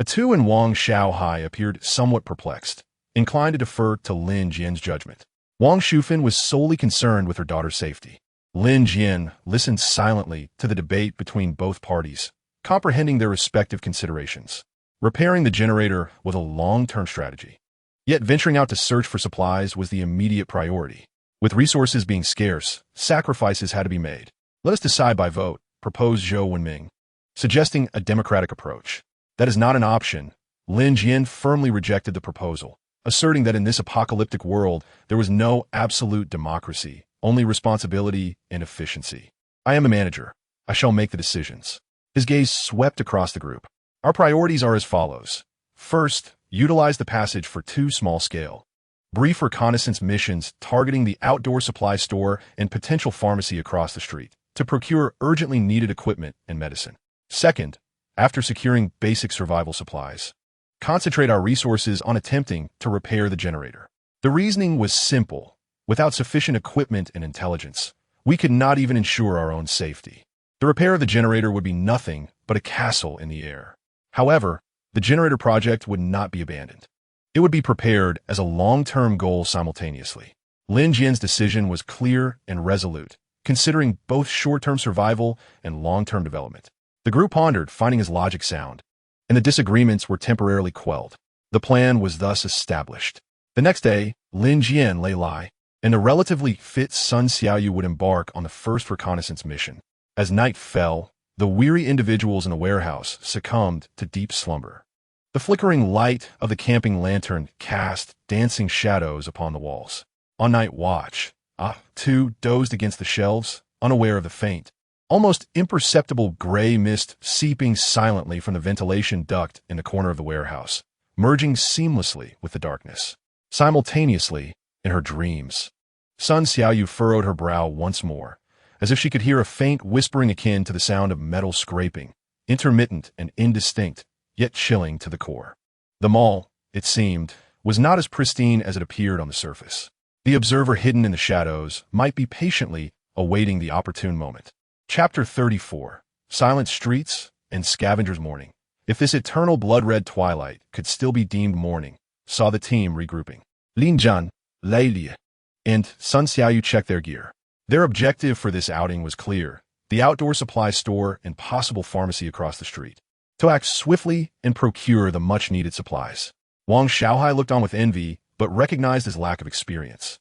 Atu and Wang Xiaohai appeared somewhat perplexed, inclined to defer to Lin Jian's judgment. Wang Shufan was solely concerned with her daughter's safety. Lin Jian listened silently to the debate between both parties, comprehending their respective considerations. Repairing the generator was a long-term strategy. Yet venturing out to search for supplies was the immediate priority. With resources being scarce, sacrifices had to be made. Let us decide by vote, proposed Zhou Wenming, suggesting a democratic approach. That is not an option. Lin Jian firmly rejected the proposal, asserting that in this apocalyptic world, there was no absolute democracy, only responsibility and efficiency. I am the manager. I shall make the decisions. His gaze swept across the group. Our priorities are as follows. First, utilize the passage for 2 small-scale, brief reconnaissance missions targeting the outdoor supply store and potential pharmacy across the street to procure urgently needed equipment and medicine. Second, after securing basic survival supplies, concentrate our resources on attempting to repair the generator. The reasoning was simple. Without sufficient equipment and intelligence, we could not even ensure our own safety. The repair of the generator would be nothing but a castle in the air. However, the generator project would not be abandoned. It would be prepared as a long-term goal simultaneously. Lin Jian's decision was clear and resolute, considering both short-term survival and long-term development. The group pondered, finding his logic sound, and the disagreements were temporarily quelled. The plan was thus established. The next day, Lin Jian, Lei Lai, and the relatively fit Sun Xiaoyu would embark on the first reconnaissance mission. As night fell, the weary individuals in the warehouse succumbed to deep slumber. The flickering light of the camping lantern cast dancing shadows upon the walls. On night watch, two dozed against the shelves, unaware of the faint, almost imperceptible gray mist seeping silently from the ventilation duct in the corner of the warehouse, merging seamlessly with the darkness. Simultaneously, in her dreams, Sun Xiaoyu furrowed her brow once more, as if she could hear a faint whispering akin to the sound of metal scraping, intermittent and indistinct, yet chilling to the core. The mall, it seemed, was not as pristine as it appeared on the surface. The observer hidden in the shadows might be patiently awaiting the opportune moment. Chapter 34. Silent Streets and Scavenger's Morning. If this eternal blood-red twilight could still be deemed morning, saw the team regrouping. Lin Jian, Lei Li, and Sun Xiaoyu checked their gear. Their objective for this outing was clear: the outdoor supply store and possible pharmacy across the street. To act swiftly and procure the much-needed supplies. Wang Xiaohai looked on with envy, but recognized his lack of experience,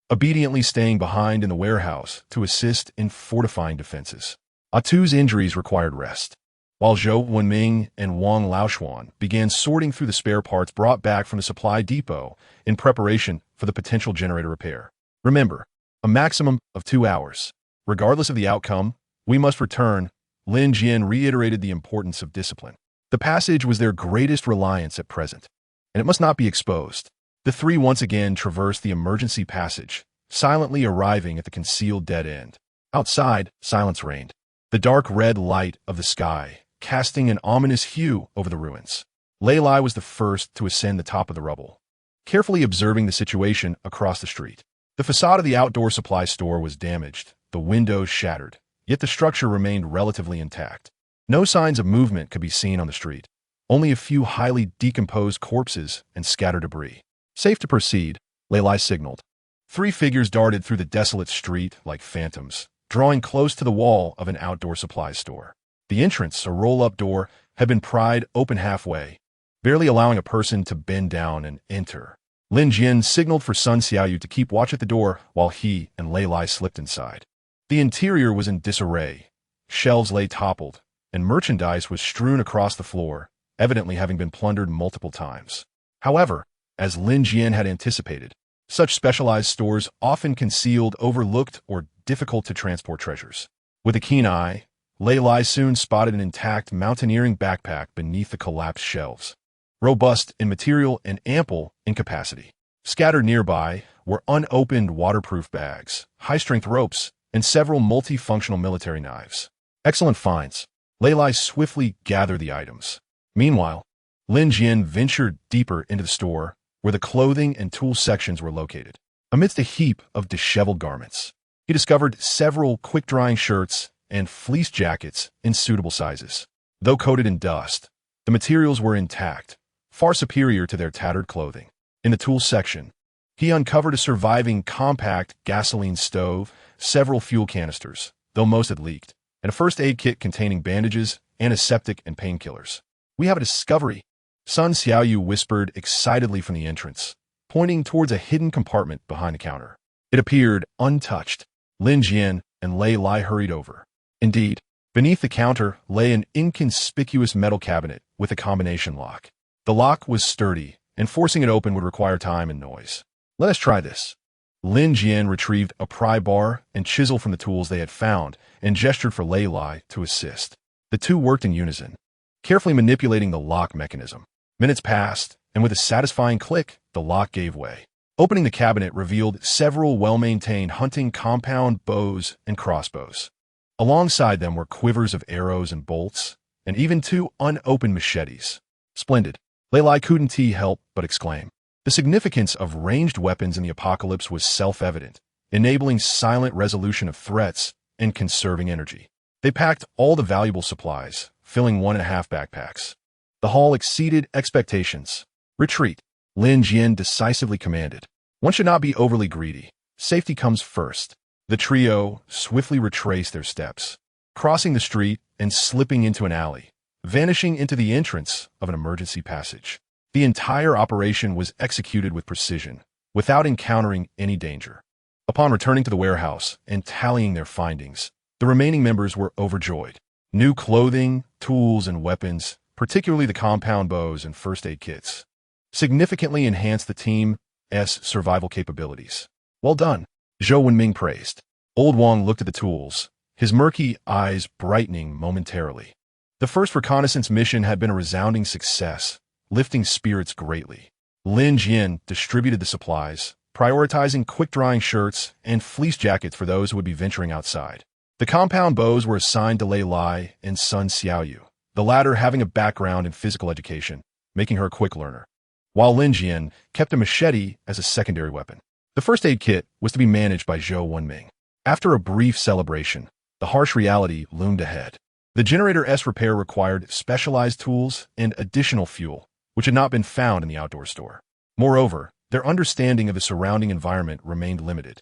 obediently staying behind in the warehouse to assist in fortifying defenses. Atu's injuries required rest, while Zhou Wenming and Wang Laoshuan began sorting through the spare parts brought back from the supply depot in preparation for the potential generator repair. Remember, a maximum of 2 hours. Regardless of the outcome, we must return. Lin Jian reiterated the importance of discipline. The passage was their greatest reliance at present, and it must not be exposed. The three once again traversed the emergency passage, silently arriving at the concealed dead end. Outside, silence reigned, the dark red light of the sky casting an ominous hue over the ruins. Lei Li was the first to ascend the top of the rubble, carefully observing the situation across the street. The facade of the outdoor supply store was damaged, the windows shattered, yet the structure remained relatively intact. No signs of movement could be seen on the street, only a few highly decomposed corpses and scattered debris. Safe to proceed, Lei Li signaled. 3 figures darted through the desolate street like phantoms, drawing close to the wall of an outdoor supply store. The entrance, a roll-up door, had been pried open halfway, barely allowing a person to bend down and enter. Lin Jian signaled for Sun Xiaoyu to keep watch at the door while he and Lei Li slipped inside. The interior was in disarray. Shelves lay toppled, and merchandise was strewn across the floor, evidently having been plundered multiple times. However, as Lin Jian had anticipated, such specialized stores often concealed overlooked or difficult-to-transport treasures. With a keen eye, Lei Li soon spotted an intact mountaineering backpack beneath the collapsed shelves, robust in material and ample in capacity. Scattered nearby were unopened waterproof bags, high-strength ropes, and several multifunctional military knives. Excellent finds. Lei Li swiftly gathered the items. Meanwhile, Lin Jian ventured deeper into the store, where the clothing and tool sections were located. Amidst a heap of disheveled garments, he discovered several quick-drying shirts and fleece jackets in suitable sizes. Though coated in dust, the materials were intact, far superior to their tattered clothing. In the tool section, he uncovered a surviving compact gasoline stove, several fuel canisters, though most had leaked, and a first aid kit containing bandages, antiseptic, and painkillers. "We have a discovery," Sun Xiaoyu whispered excitedly from the entrance, pointing towards a hidden compartment behind the counter. It appeared untouched. Lin Jian and Lei Li hurried over. Indeed, beneath the counter lay an inconspicuous metal cabinet with a combination lock. The lock was sturdy, and forcing it open would require time and noise. "Let us try this." Lin Jian retrieved a pry bar and chisel from the tools they had found and gestured for Lei Li to assist. The two worked in unison, carefully manipulating the lock mechanism. Minutes passed, and with a satisfying click, the lock gave way. Opening the cabinet revealed several well-maintained hunting compound bows and crossbows. Alongside them were quivers of arrows and bolts, and even 2 unopened machetes. Splendid. Lei Li couldn't help but exclaim. The significance of ranged weapons in the apocalypse was self-evident, enabling silent resolution of threats and conserving energy. They packed all the valuable supplies, filling 1.5 backpacks. The haul exceeded expectations. "Retreat," Lin Jian decisively commanded. "One should not be overly greedy. Safety comes first." The trio swiftly retraced their steps, crossing the street and slipping into an alley, vanishing into the entrance of an emergency passage. The entire operation was executed with precision, without encountering any danger. Upon returning to the warehouse and tallying their findings, the remaining members were overjoyed. New clothing, tools, and weapons particularly the compound bows and first aid kits, significantly enhanced the team's survival capabilities. Well done, Zhou Wenming praised. Old Wang looked at the tools, his murky eyes brightening momentarily. The first reconnaissance mission had been a resounding success, lifting spirits greatly. Lin Jian distributed the supplies, prioritizing quick-drying shirts and fleece jackets for those who would be venturing outside. The compound bows were assigned to Lei Lai and Sun Xiaoyu, the latter having a background in physical education, making her a quick learner, while Lin Jian kept a machete as a secondary weapon. The first aid kit was to be managed by Zhou Wenming. After a brief celebration, the harsh reality loomed ahead. The generator's repair required specialized tools and additional fuel, which had not been found in the outdoor store. Moreover, their understanding of the surrounding environment remained limited.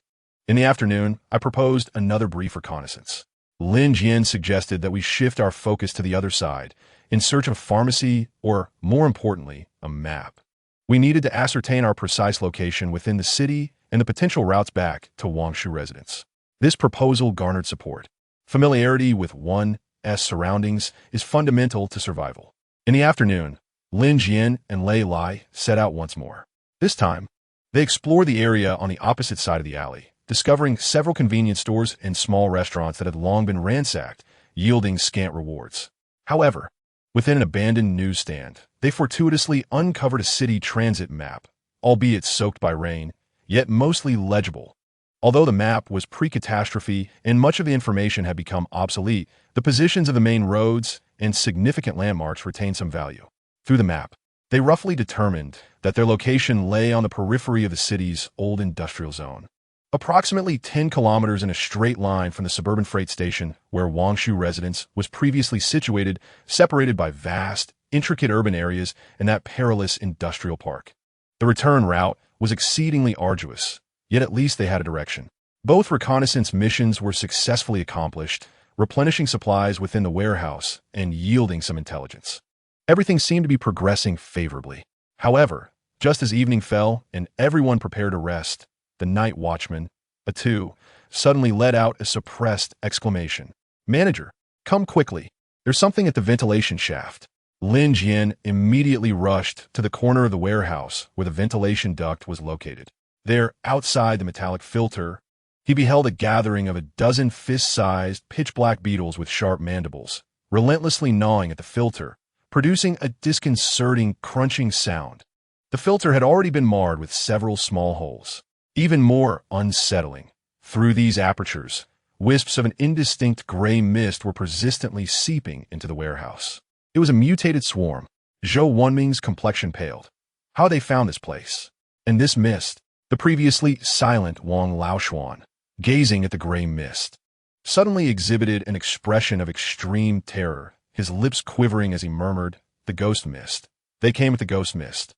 In the afternoon, I proposed another brief reconnaissance. Lin Jian suggested that we shift our focus to the other side, in search of a pharmacy or, more importantly, a map. We needed to ascertain our precise location within the city and the potential routes back to Wangshu residence. This proposal garnered support. Familiarity with one's surroundings is fundamental to survival. In the afternoon, Lin Jian and Lei Lai set out once more. This time, they explored the area on the opposite side of the alley, discovering several convenience stores and small restaurants that had long been ransacked, yielding scant rewards. However, within an abandoned newsstand, they fortuitously uncovered a city transit map, albeit soaked by rain, yet mostly legible. Although the map was pre-catastrophe and much of the information had become obsolete, the positions of the main roads and significant landmarks retained some value. Through the map, they roughly determined that their location lay on the periphery of the city's old industrial zone, approximately 10 kilometers in a straight line from the suburban freight station where Wangshu residence was previously situated, separated by vast, intricate urban areas and that perilous industrial park. The return route was exceedingly arduous, yet at least they had a direction. Both reconnaissance missions were successfully accomplished, replenishing supplies within the warehouse and yielding some intelligence. Everything seemed to be progressing favorably. However, just as evening fell and everyone prepared to rest, the night watchman, Atu, suddenly let out a suppressed exclamation. "Manager, come quickly. There's something at the ventilation shaft." Lin Jian immediately rushed to the corner of the warehouse where the ventilation duct was located. There, outside the metallic filter, he beheld a gathering of a dozen fist-sized, pitch-black beetles with sharp mandibles, relentlessly gnawing at the filter, producing a disconcerting, crunching sound. The filter had already been marred with several small holes. Even more unsettling, through these apertures, wisps of an indistinct gray mist were persistently seeping into the warehouse. It was a mutated swarm. Zhou Wenming's complexion paled. How had they found this place? And this mist, the previously silent Wang Laoshuan, gazing at the gray mist, suddenly exhibited an expression of extreme terror, his lips quivering as he murmured, "The ghost mist. They came with the ghost mist.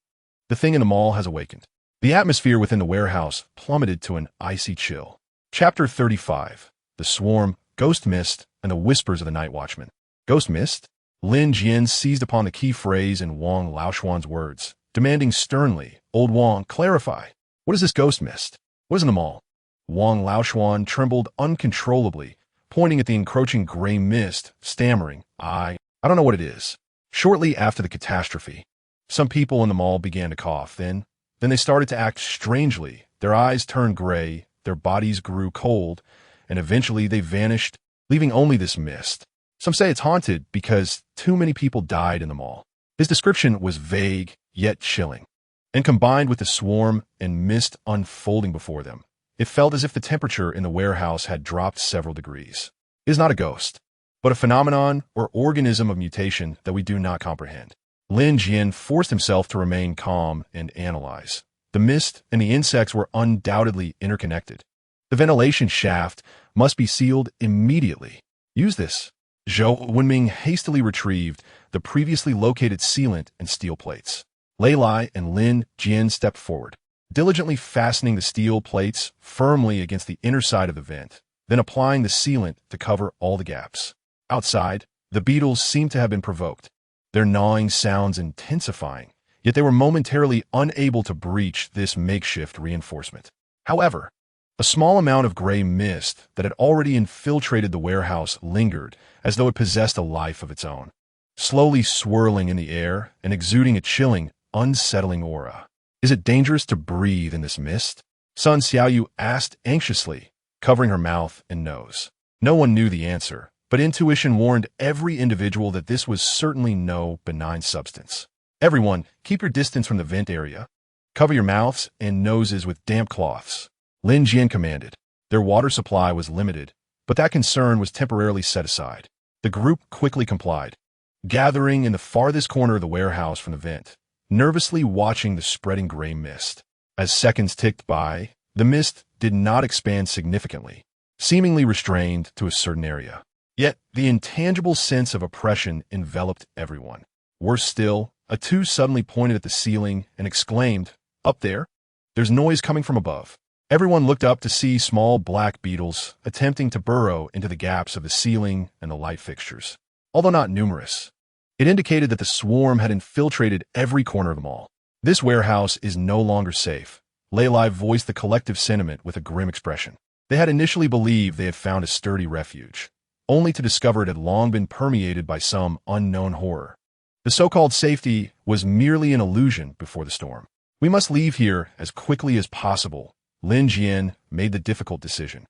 The thing in the mall has awakened." The atmosphere within the warehouse plummeted to an icy chill. Chapter 35. The Swarm, Ghost Mist, and the Whispers of the Night Watchman. Ghost Mist? Lin Jian seized upon the key phrase in Wang Laoshuan's words, demanding sternly, "Old Wang, clarify. What is this ghost mist? What is in the mall?" Wang Laoshuan trembled uncontrollably, pointing at the encroaching gray mist, stammering, I don't know what it is." Shortly after the catastrophe, some people in the mall began to cough. Then they started to act strangely. Their eyes turned gray, their bodies grew cold, and eventually they vanished, leaving only this mist. Some say it's haunted because too many people died in the mall. His description was vague, yet chilling. And combined with the swarm and mist unfolding before them, it felt as if the temperature in the warehouse had dropped several degrees. It is not a ghost, but a phenomenon or organism of mutation that we do not comprehend. Lin Jian forced himself to remain calm and analyze. The mist and the insects were undoubtedly interconnected. The ventilation shaft must be sealed immediately. Use this. Zhou Wenming hastily retrieved the previously located sealant and steel plates. Lei Lai and Lin Jian stepped forward, diligently fastening the steel plates firmly against the inner side of the vent, then applying the sealant to cover all the gaps. Outside, the beetles seemed to have been provoked, their gnawing sounds intensifying, yet they were momentarily unable to breach this makeshift reinforcement. However, a small amount of gray mist that had already infiltrated the warehouse lingered as though it possessed a life of its own. slowly swirling in the air and exuding a chilling, unsettling aura. Is it dangerous to breathe in this mist? Sun Xiaoyu asked anxiously, covering her mouth and nose. No one knew the answer, but intuition warned every individual that this was certainly no benign substance. Everyone, keep your distance from the vent area. Cover your mouths and noses with damp cloths. Lin Jian commanded. Their water supply was limited, but that concern was temporarily set aside. The group quickly complied, gathering in the farthest corner of the warehouse from the vent, nervously watching the spreading gray mist. As seconds ticked by, the mist did not expand significantly, seemingly restrained to a certain area. Yet, the intangible sense of oppression enveloped everyone. Worse still, a two suddenly pointed at the ceiling and exclaimed, "Up there? There's noise coming from above." Everyone looked up to see small black beetles attempting to burrow into the gaps of the ceiling and the light fixtures. Although not numerous, it indicated that the swarm had infiltrated every corner of the mall. This warehouse is no longer safe. Lei Lai voiced the collective sentiment with a grim expression. They had initially believed they had found a sturdy refuge, only to discover it had long been permeated by some unknown horror. The so-called safety was merely an illusion before the storm. We must leave here as quickly as possible. Lin Jian made the difficult decision.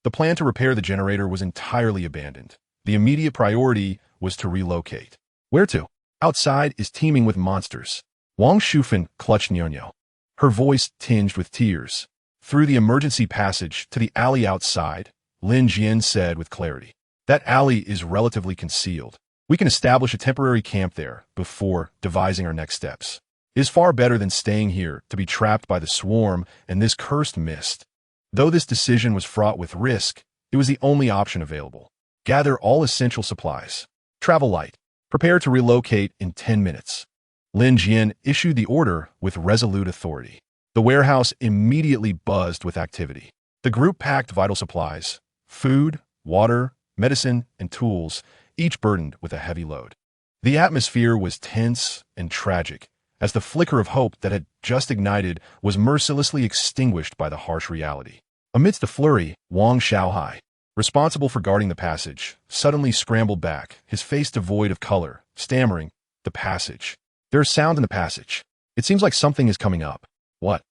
The plan to repair the generator was entirely abandoned. The immediate priority was to relocate. Where to? Outside is teeming with monsters. Wangshu clutched Nyonyo, her voice tinged with tears. Through the emergency passage to the alley outside, Lin Jian said with clarity. That alley is relatively concealed. We can establish a temporary camp there before devising our next steps. It is far better than staying here to be trapped by the swarm and this cursed mist. Though this decision was fraught with risk, it was the only option available. Gather all essential supplies. Travel light. Prepare to relocate in 10 minutes. Lin Jian issued the order with resolute authority. The warehouse immediately buzzed with activity. The group packed vital supplies, food, water, medicine, and tools, each burdened with a heavy load. The atmosphere was tense and tragic, as the flicker of hope that had just ignited was mercilessly extinguished by the harsh reality. Amidst the flurry, Wang Xiaohai, responsible for guarding the passage, suddenly scrambled back, his face devoid of color, stammering, "The passage. There is sound in the passage. It seems like something is coming up." What?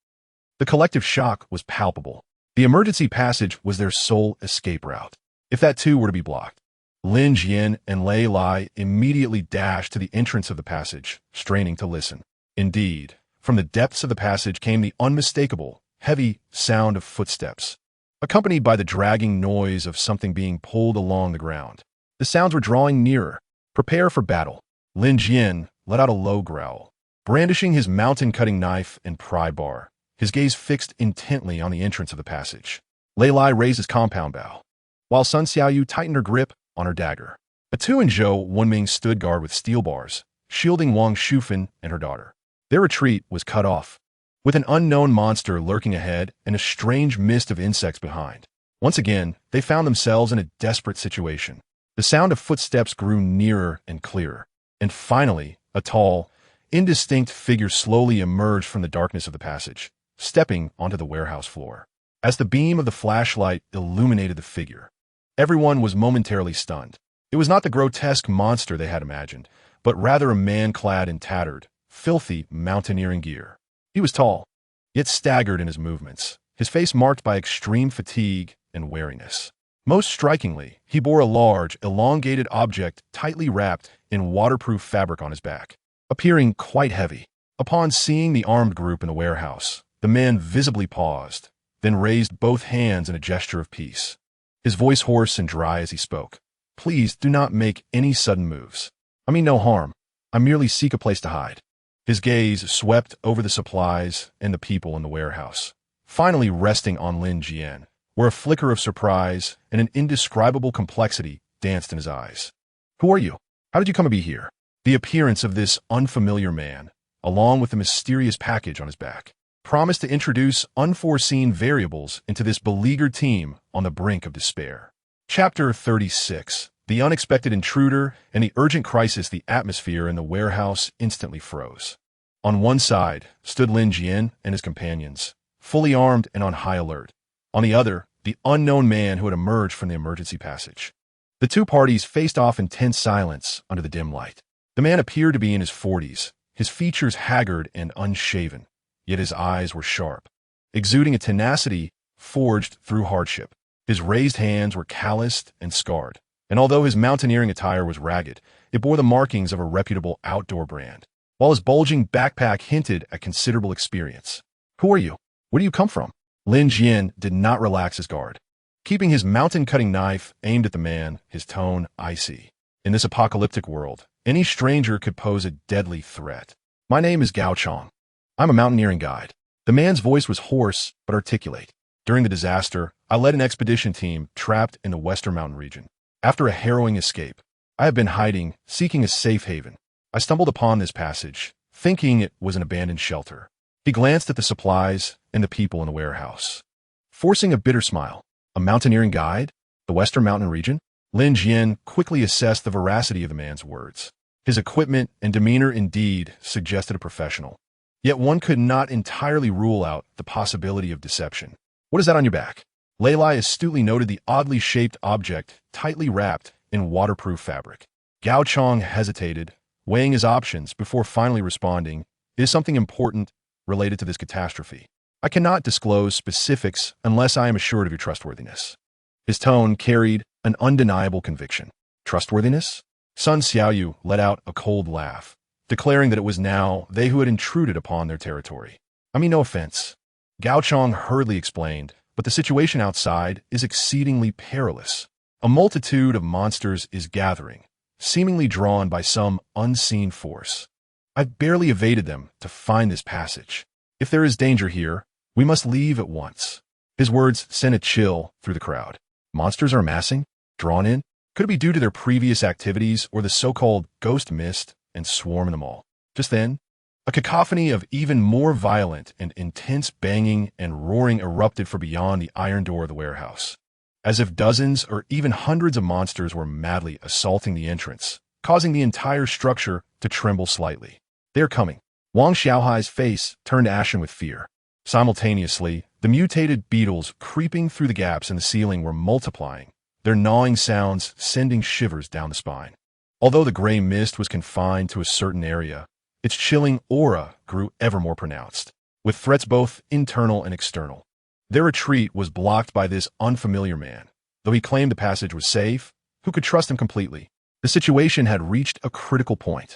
The collective shock was palpable. The emergency passage was their sole escape route. If that too were to be blocked, Lin Jian and Lei Lai immediately dashed to the entrance of the passage, straining to listen. Indeed, from the depths of the passage came the unmistakable, heavy sound of footsteps, accompanied by the dragging noise of something being pulled along the ground. The sounds were drawing nearer. Prepare for battle. Lin Jian let out a low growl, brandishing his mountain-cutting knife and pry bar, his gaze fixed intently on the entrance of the passage. Lei Lai raised his compound bow, while Sun Xiaoyu tightened her grip on her dagger. Atu and Zhou Wenming stood guard with steel bars, shielding Wangshu and her daughter. Their retreat was cut off, with an unknown monster lurking ahead and a strange mist of insects behind. Once again, they found themselves in a desperate situation. The sound of footsteps grew nearer and clearer, and finally, a tall, indistinct figure slowly emerged from the darkness of the passage, stepping onto the warehouse floor. As the beam of the flashlight illuminated the figure, everyone was momentarily stunned. It was not the grotesque monster they had imagined, but rather a man clad in tattered, filthy mountaineering gear. He was tall, yet staggered in his movements, his face marked by extreme fatigue and weariness. Most strikingly, he bore a large, elongated object tightly wrapped in waterproof fabric on his back, appearing quite heavy. Upon seeing the armed group in the warehouse, the man visibly paused, then raised both hands in a gesture of peace. His voice hoarse and dry as he spoke. "Please do not make any sudden moves. I mean no harm. I merely seek a place to hide." His gaze swept over the supplies and the people in the warehouse, finally resting on Lin Jian, where a flicker of surprise and an indescribable complexity danced in his eyes. "Who are you? How did you come to be here?" The appearance of this unfamiliar man, along with the mysterious package on his back, promised to introduce unforeseen variables into this beleaguered team on the brink of despair. Chapter 36. The unexpected intruder and the urgent crisis. The atmosphere in the warehouse instantly froze. On one side stood Lin Jian and his companions, fully armed and on high alert. On the other, the unknown man who had emerged from the emergency passage. The two parties faced off in tense silence under the dim light. The man appeared to be in his 40s, his features haggard and unshaven, yet his eyes were sharp, exuding a tenacity forged through hardship. His raised hands were calloused and scarred, and although his mountaineering attire was ragged, it bore the markings of a reputable outdoor brand, while his bulging backpack hinted at considerable experience. "Who are you? Where do you come from?" Lin Jian did not relax his guard, keeping his mountain-cutting knife aimed at the man, his tone icy. In this apocalyptic world, any stranger could pose a deadly threat. "My name is Gao Chong. I'm a mountaineering guide." The man's voice was hoarse but articulate. "During the disaster, I led an expedition team trapped in the Western Mountain region. After a harrowing escape, I have been hiding, seeking a safe haven. I stumbled upon this passage, thinking it was an abandoned shelter." He glanced at the supplies and the people in the warehouse, forcing a bitter smile. A mountaineering guide? The Western Mountain region? Lin Jian quickly assessed the veracity of the man's words. His equipment and demeanor indeed suggested a professional. Yet one could not entirely rule out the possibility of deception. "What is that on your back?" Leilai astutely noted the oddly shaped object tightly wrapped in waterproof fabric. Gao Chong hesitated, weighing his options before finally responding, "It is something important related to this catastrophe. I cannot disclose specifics unless I am assured of your trustworthiness." His tone carried an undeniable conviction. "Trustworthiness?" Sun Xiaoyu let out a cold laugh, declaring that it was now they who had intruded upon their territory. "I mean no offense," Gao Chong hurriedly explained, "but the situation outside is exceedingly perilous. A multitude of monsters is gathering, seemingly drawn by some unseen force. I've barely evaded them to find this passage. If there is danger here, we must leave at once." His words sent a chill through the crowd. Monsters are amassing? Drawn in? Could it be due to their previous activities or the so-called ghost mist and swarming them all? Just then, a cacophony of even more violent and intense banging and roaring erupted from beyond the iron door of the warehouse, as if dozens or even hundreds of monsters were madly assaulting the entrance, causing the entire structure to tremble slightly. "They are coming." Wang Xiaohai's face turned ashen with fear. Simultaneously, the mutated beetles creeping through the gaps in the ceiling were multiplying, their gnawing sounds sending shivers down the spine. Although the gray mist was confined to a certain area, its chilling aura grew ever more pronounced, with threats both internal and external. Their retreat was blocked by this unfamiliar man. Though he claimed the passage was safe, who could trust him completely? The situation had reached a critical point.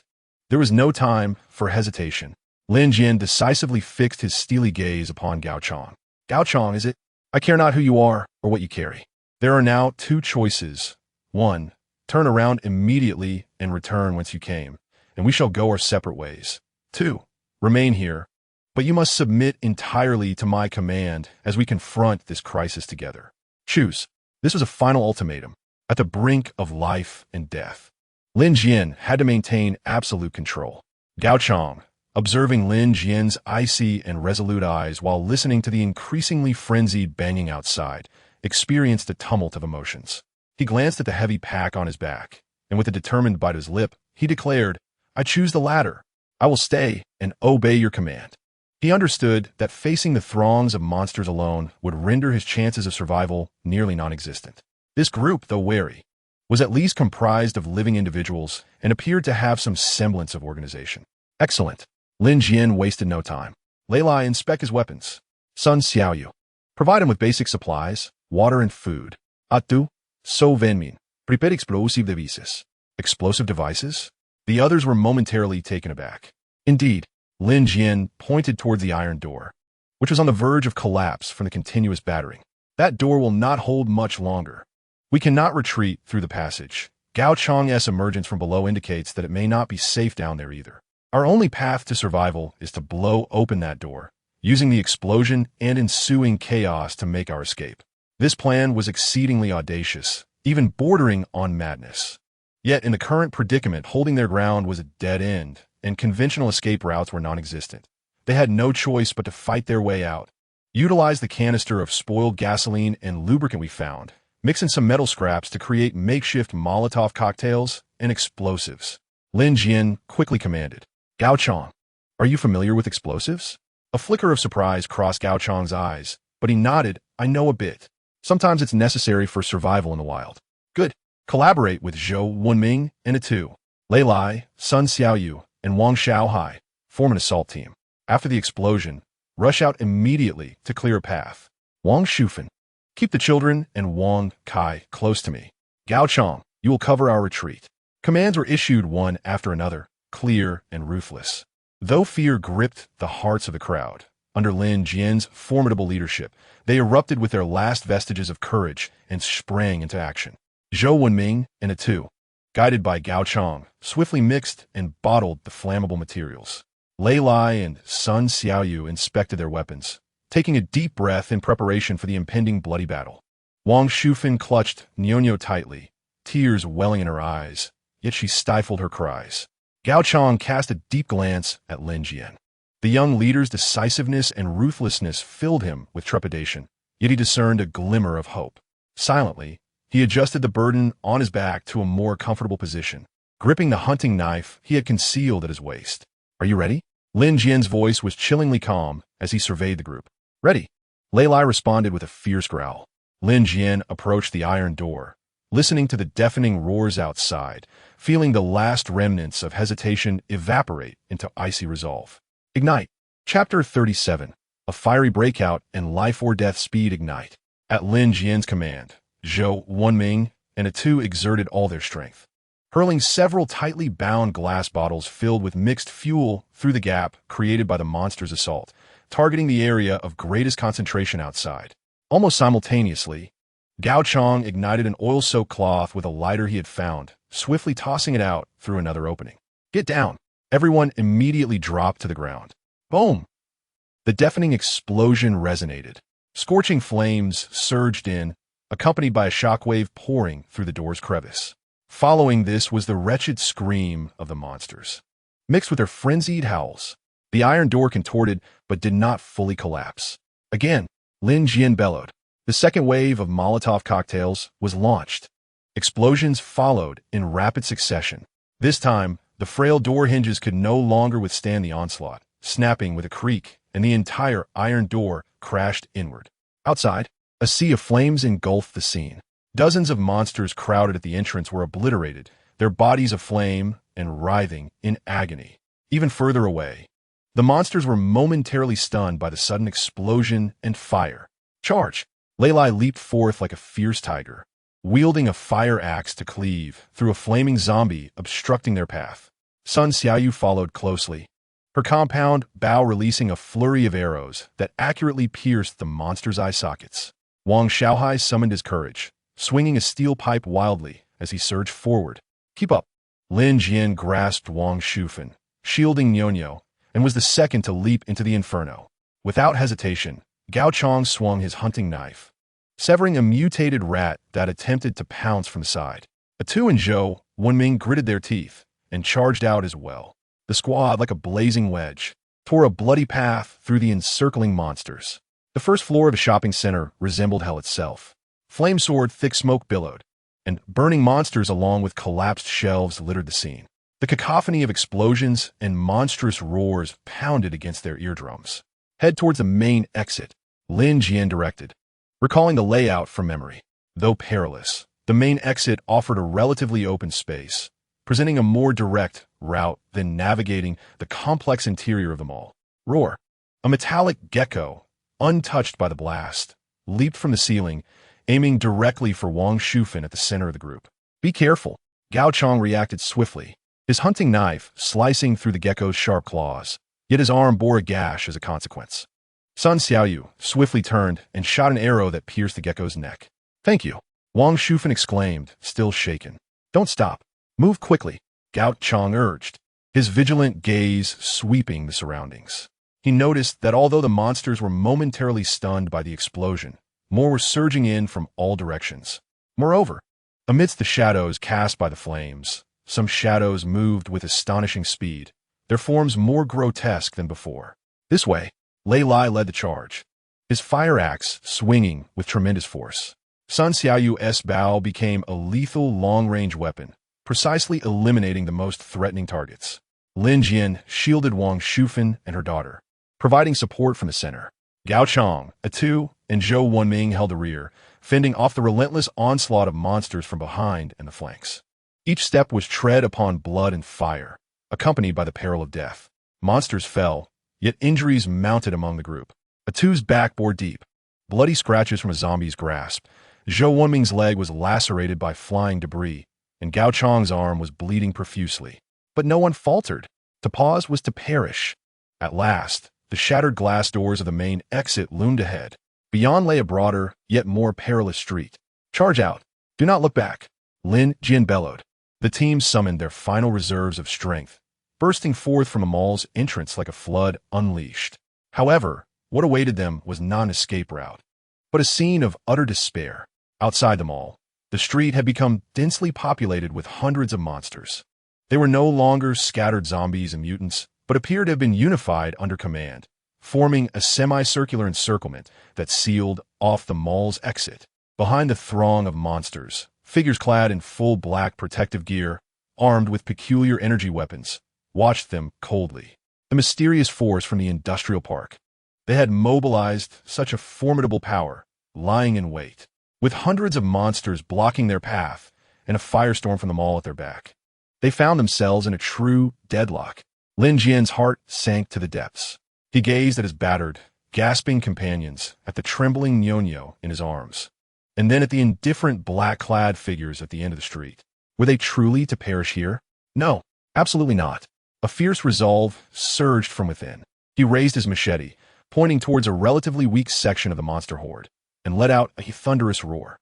There was no time for hesitation. Lin Jian decisively fixed his steely gaze upon Gao Chong. "Gao Chong, is it? I care not who you are or what you carry. There are now two choices. 1. Turn around immediately and return whence you came, and we shall go our separate ways. 2. Remain here, but you must submit entirely to my command as we confront this crisis together. Choose." This was a final ultimatum, at the brink of life and death. Lin Jian had to maintain absolute control. Gao Chong, observing Lin Jian's icy and resolute eyes while listening to the increasingly frenzied banging outside, experienced a tumult of emotions. He glanced at the heavy pack on his back, and with a determined bite of his lip, he declared, "I choose the latter. I will stay and obey your command." He understood that facing the throngs of monsters alone would render his chances of survival nearly non-existent. This group, though wary, was at least comprised of living individuals and appeared to have some semblance of organization. Excellent. Lin Jian wasted no time. Leilai, inspect his weapons. Sun Xiaoyu, provide him with basic supplies, water and food. Atu, so venmin, prepare explosive devices. Explosive devices? The others were momentarily taken aback. Indeed, Lin Jian pointed towards the iron door, which was on the verge of collapse from the continuous battering. "That door will not hold much longer. We cannot retreat through the passage. Gao Chong's emergence from below indicates that it may not be safe down there either. Our only path to survival is to blow open that door, using the explosion and ensuing chaos to make our escape." This plan was exceedingly audacious, even bordering on madness. Yet in the current predicament, holding their ground was a dead end, and conventional escape routes were non-existent. They had no choice but to fight their way out. Utilize the canister of spoiled gasoline and lubricant we found, mix in some metal scraps to create makeshift Molotov cocktails and explosives. Lin Jian quickly commanded. "Gao Chong, are you familiar with explosives?" A flicker of surprise crossed Gao Chong's eyes, but he nodded. "I know a bit. Sometimes it's necessary for survival in the wild." "Good. Collaborate with Zhou Wenming and Atu." Lei Lai, Sun Xiaoyu, and Wang Xiaohai form an assault team. After the explosion, rush out immediately to clear a path. Wang Shufan, keep the children and Wang Kai close to me. Gao Chong, you will cover our retreat. Commands were issued one after another, clear and ruthless. Though fear gripped the hearts of the crowd, under Lin Jian's formidable leadership, they erupted with their last vestiges of courage and sprang into action. Zhou Wenming and Atu, guided by Gao Chong, swiftly mixed and bottled the flammable materials. Lei Lai and Sun Xiaoyu inspected their weapons, taking a deep breath in preparation for the impending bloody battle. Wang Shufan clutched Nyonyo tightly, tears welling in her eyes, yet she stifled her cries. Gao Chong cast a deep glance at Lin Jian. The young leader's decisiveness and ruthlessness filled him with trepidation, yet he discerned a glimmer of hope. Silently, he adjusted the burden on his back to a more comfortable position, gripping the hunting knife he had concealed at his waist. Are you ready? Lin Jian's voice was chillingly calm as he surveyed the group. Ready. Lei Lai responded with a fierce growl. Lin Jian approached the iron door, listening to the deafening roars outside, feeling the last remnants of hesitation evaporate into icy resolve. Ignite. Chapter 37. A fiery breakout and life-or-death speed ignite. At Lin Jian's command, Zhou Wenming and Atu exerted all their strength, hurling several tightly bound glass bottles filled with mixed fuel through the gap created by the monster's assault, targeting the area of greatest concentration outside. Almost simultaneously, Gao Chong ignited an oil-soaked cloth with a lighter he had found, swiftly tossing it out through another opening. Get down! Everyone immediately dropped to the ground. Boom! The deafening explosion resonated. Scorching flames surged in, accompanied by a shockwave pouring through the door's crevice. Following this was the wretched scream of the monsters. Mixed with their frenzied howls, the iron door contorted but did not fully collapse. Again, Lin Jian bellowed. The second wave of Molotov cocktails was launched. Explosions followed in rapid succession. This time, the frail door hinges could no longer withstand the onslaught, snapping with a creak, and the entire iron door crashed inward. Outside, a sea of flames engulfed the scene. Dozens of monsters crowded at the entrance were obliterated, their bodies aflame and writhing in agony. Even further away, the monsters were momentarily stunned by the sudden explosion and fire. Charge! Lei Lai leaped forth like a fierce tiger, wielding a fire axe to cleave through a flaming zombie obstructing their path. Sun Xiaoyu followed closely, her compound bow releasing a flurry of arrows that accurately pierced the monster's eye sockets. Wang Xiaohai summoned his courage, swinging a steel pipe wildly as he surged forward. Keep up! Lin Jian grasped Wang Shufan, shielding Nyonyo, and was the second to leap into the inferno. Without hesitation, Gao Chong swung his hunting knife, severing a mutated rat that attempted to pounce from the side. Atu and Zhou Wenming gritted their teeth and charged out as well. The squad, like a blazing wedge, tore a bloody path through the encircling monsters. The first floor of a shopping center resembled hell itself. Flame-sword thick smoke billowed, and burning monsters along with collapsed shelves littered the scene. The cacophony of explosions and monstrous roars pounded against their eardrums. Head towards the main exit, Lin Jian directed, recalling the layout from memory. Though perilous, the main exit offered a relatively open space, presenting a more direct route than navigating the complex interior of the mall. Roar! A metallic gecko, untouched by the blast, leaped from the ceiling, aiming directly for Wang Shufan at the center of the group. Be careful! Gao Chong reacted swiftly, his hunting knife slicing through the gecko's sharp claws, yet his arm bore a gash as a consequence. Sun Xiaoyu swiftly turned and shot an arrow that pierced the gecko's neck. Thank you! Wang Shufan exclaimed, still shaken. Don't stop. Move quickly, Gao Chong urged, his vigilant gaze sweeping the surroundings. He noticed that although the monsters were momentarily stunned by the explosion, more were surging in from all directions. Moreover, amidst the shadows cast by the flames, some shadows moved with astonishing speed, their forms more grotesque than before. This way, Lei Lai led the charge, his fire axe swinging with tremendous force. Sun Xiaoyu's bow became a lethal long-range weapon, precisely eliminating the most threatening targets. Lin Jian shielded Wang Shufan and her daughter, providing support from the center. Gao Chong, Atu, and Zhou Wenming held the rear, fending off the relentless onslaught of monsters from behind and the flanks. Each step was tread upon blood and fire, accompanied by the peril of death. Monsters fell, yet injuries mounted among the group. Atu's back bore deep, bloody scratches from a zombie's grasp. Zhou Wenming's leg was lacerated by flying debris, and Gao Chong's arm was bleeding profusely. But no one faltered. To pause was to perish. At last, the shattered glass doors of the main exit loomed ahead. Beyond lay a broader, yet more perilous street. "Charge out! Do not look back!" Lin Jian bellowed. The team summoned their final reserves of strength, bursting forth from a mall's entrance like a flood unleashed. However, what awaited them was not an escape route, but a scene of utter despair. Outside the mall, the street had become densely populated with hundreds of monsters. They were no longer scattered zombies and mutants, but appeared to have been unified under command, forming a semicircular encirclement that sealed off the mall's exit. Behind the throng of monsters, figures clad in full black protective gear, armed with peculiar energy weapons, watched them coldly. The mysterious force from the industrial park. They had mobilized such a formidable power, lying in wait, with hundreds of monsters blocking their path and a firestorm from the mall at their back. They found themselves in a true deadlock. Lin Jian's heart sank to the depths. He gazed at his battered, gasping companions, at the trembling Nyonyo in his arms, and then at the indifferent black-clad figures at the end of the street. Were they truly to perish here? No, absolutely not. A fierce resolve surged from within. He raised his machete, pointing towards a relatively weak section of the monster horde, and let out a thunderous roar.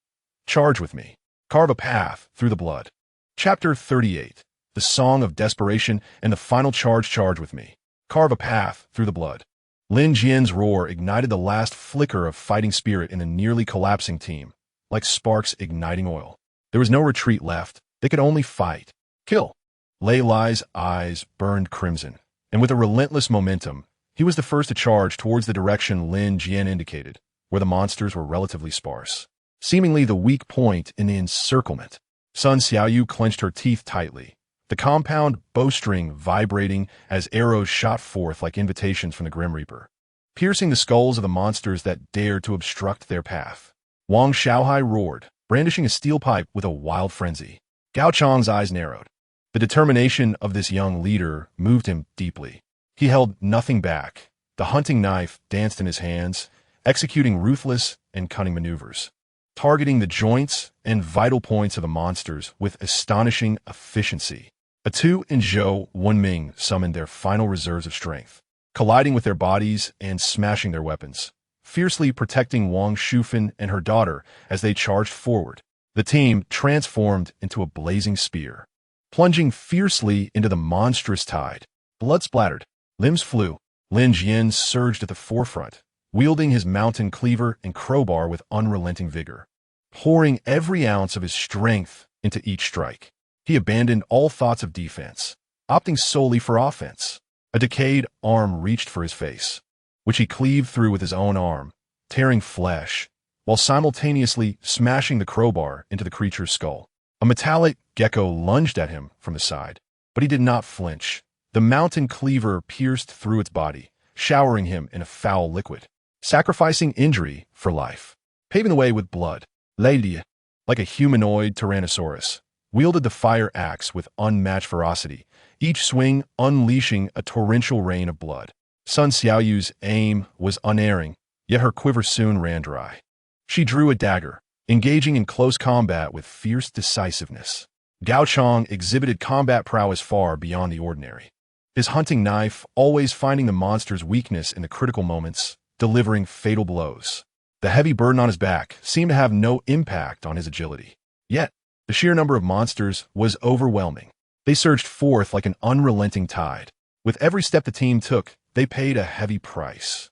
"Charge with me. Carve a path through the blood." Chapter 38. The Song of Desperation and the Final Charge. Charge with me. Carve a path through the blood. Lin Jian's roar ignited the last flicker of fighting spirit in the nearly collapsing team, like sparks igniting oil. There was no retreat left. They could only fight. Kill. Lei Lai's eyes burned crimson, and with a relentless momentum, he was the first to charge towards the direction Lin Jian indicated, where the monsters were relatively sparse, seemingly the weak point in the encirclement. Sun Xiaoyu clenched her teeth tightly, the compound bowstring vibrating as arrows shot forth like invitations from the Grim Reaper, piercing the skulls of the monsters that dared to obstruct their path. Wang Shaohai roared, brandishing a steel pipe with a wild frenzy. Gao Chong's eyes narrowed. The determination of this young leader moved him deeply. He held nothing back. The hunting knife danced in his hands, executing ruthless and cunning maneuvers, targeting the joints and vital points of the monsters with astonishing efficiency. Atu and Zhou Wenming summoned their final reserves of strength, colliding with their bodies and smashing their weapons, fiercely protecting Wangshu and her daughter as they charged forward. The team transformed into a blazing spear, plunging fiercely into the monstrous tide. Blood splattered, limbs flew. Lin Jian surged at the forefront, wielding his mountain cleaver and crowbar with unrelenting vigor, pouring every ounce of his strength into each strike. He abandoned all thoughts of defense, opting solely for offense. A decayed arm reached for his face, which he cleaved through with his own arm, tearing flesh, while simultaneously smashing the crowbar into the creature's skull. A metallic gecko lunged at him from the side, but he did not flinch. The mountain cleaver pierced through its body, showering him in a foul liquid, sacrificing injury for life. Paving the way with blood, Lei, like a humanoid tyrannosaurus, wielded the fire axe with unmatched ferocity, each swing unleashing a torrential rain of blood. Sun Xiaoyu's aim was unerring, yet her quiver soon ran dry. She drew a dagger, engaging in close combat with fierce decisiveness. Gao Chong exhibited combat prowess far beyond the ordinary, his hunting knife always finding the monster's weakness in the critical moments, delivering fatal blows. The heavy burden on his back seemed to have no impact on his agility. Yet, the sheer number of monsters was overwhelming. They surged forth like an unrelenting tide. With every step the team took, they paid a heavy price.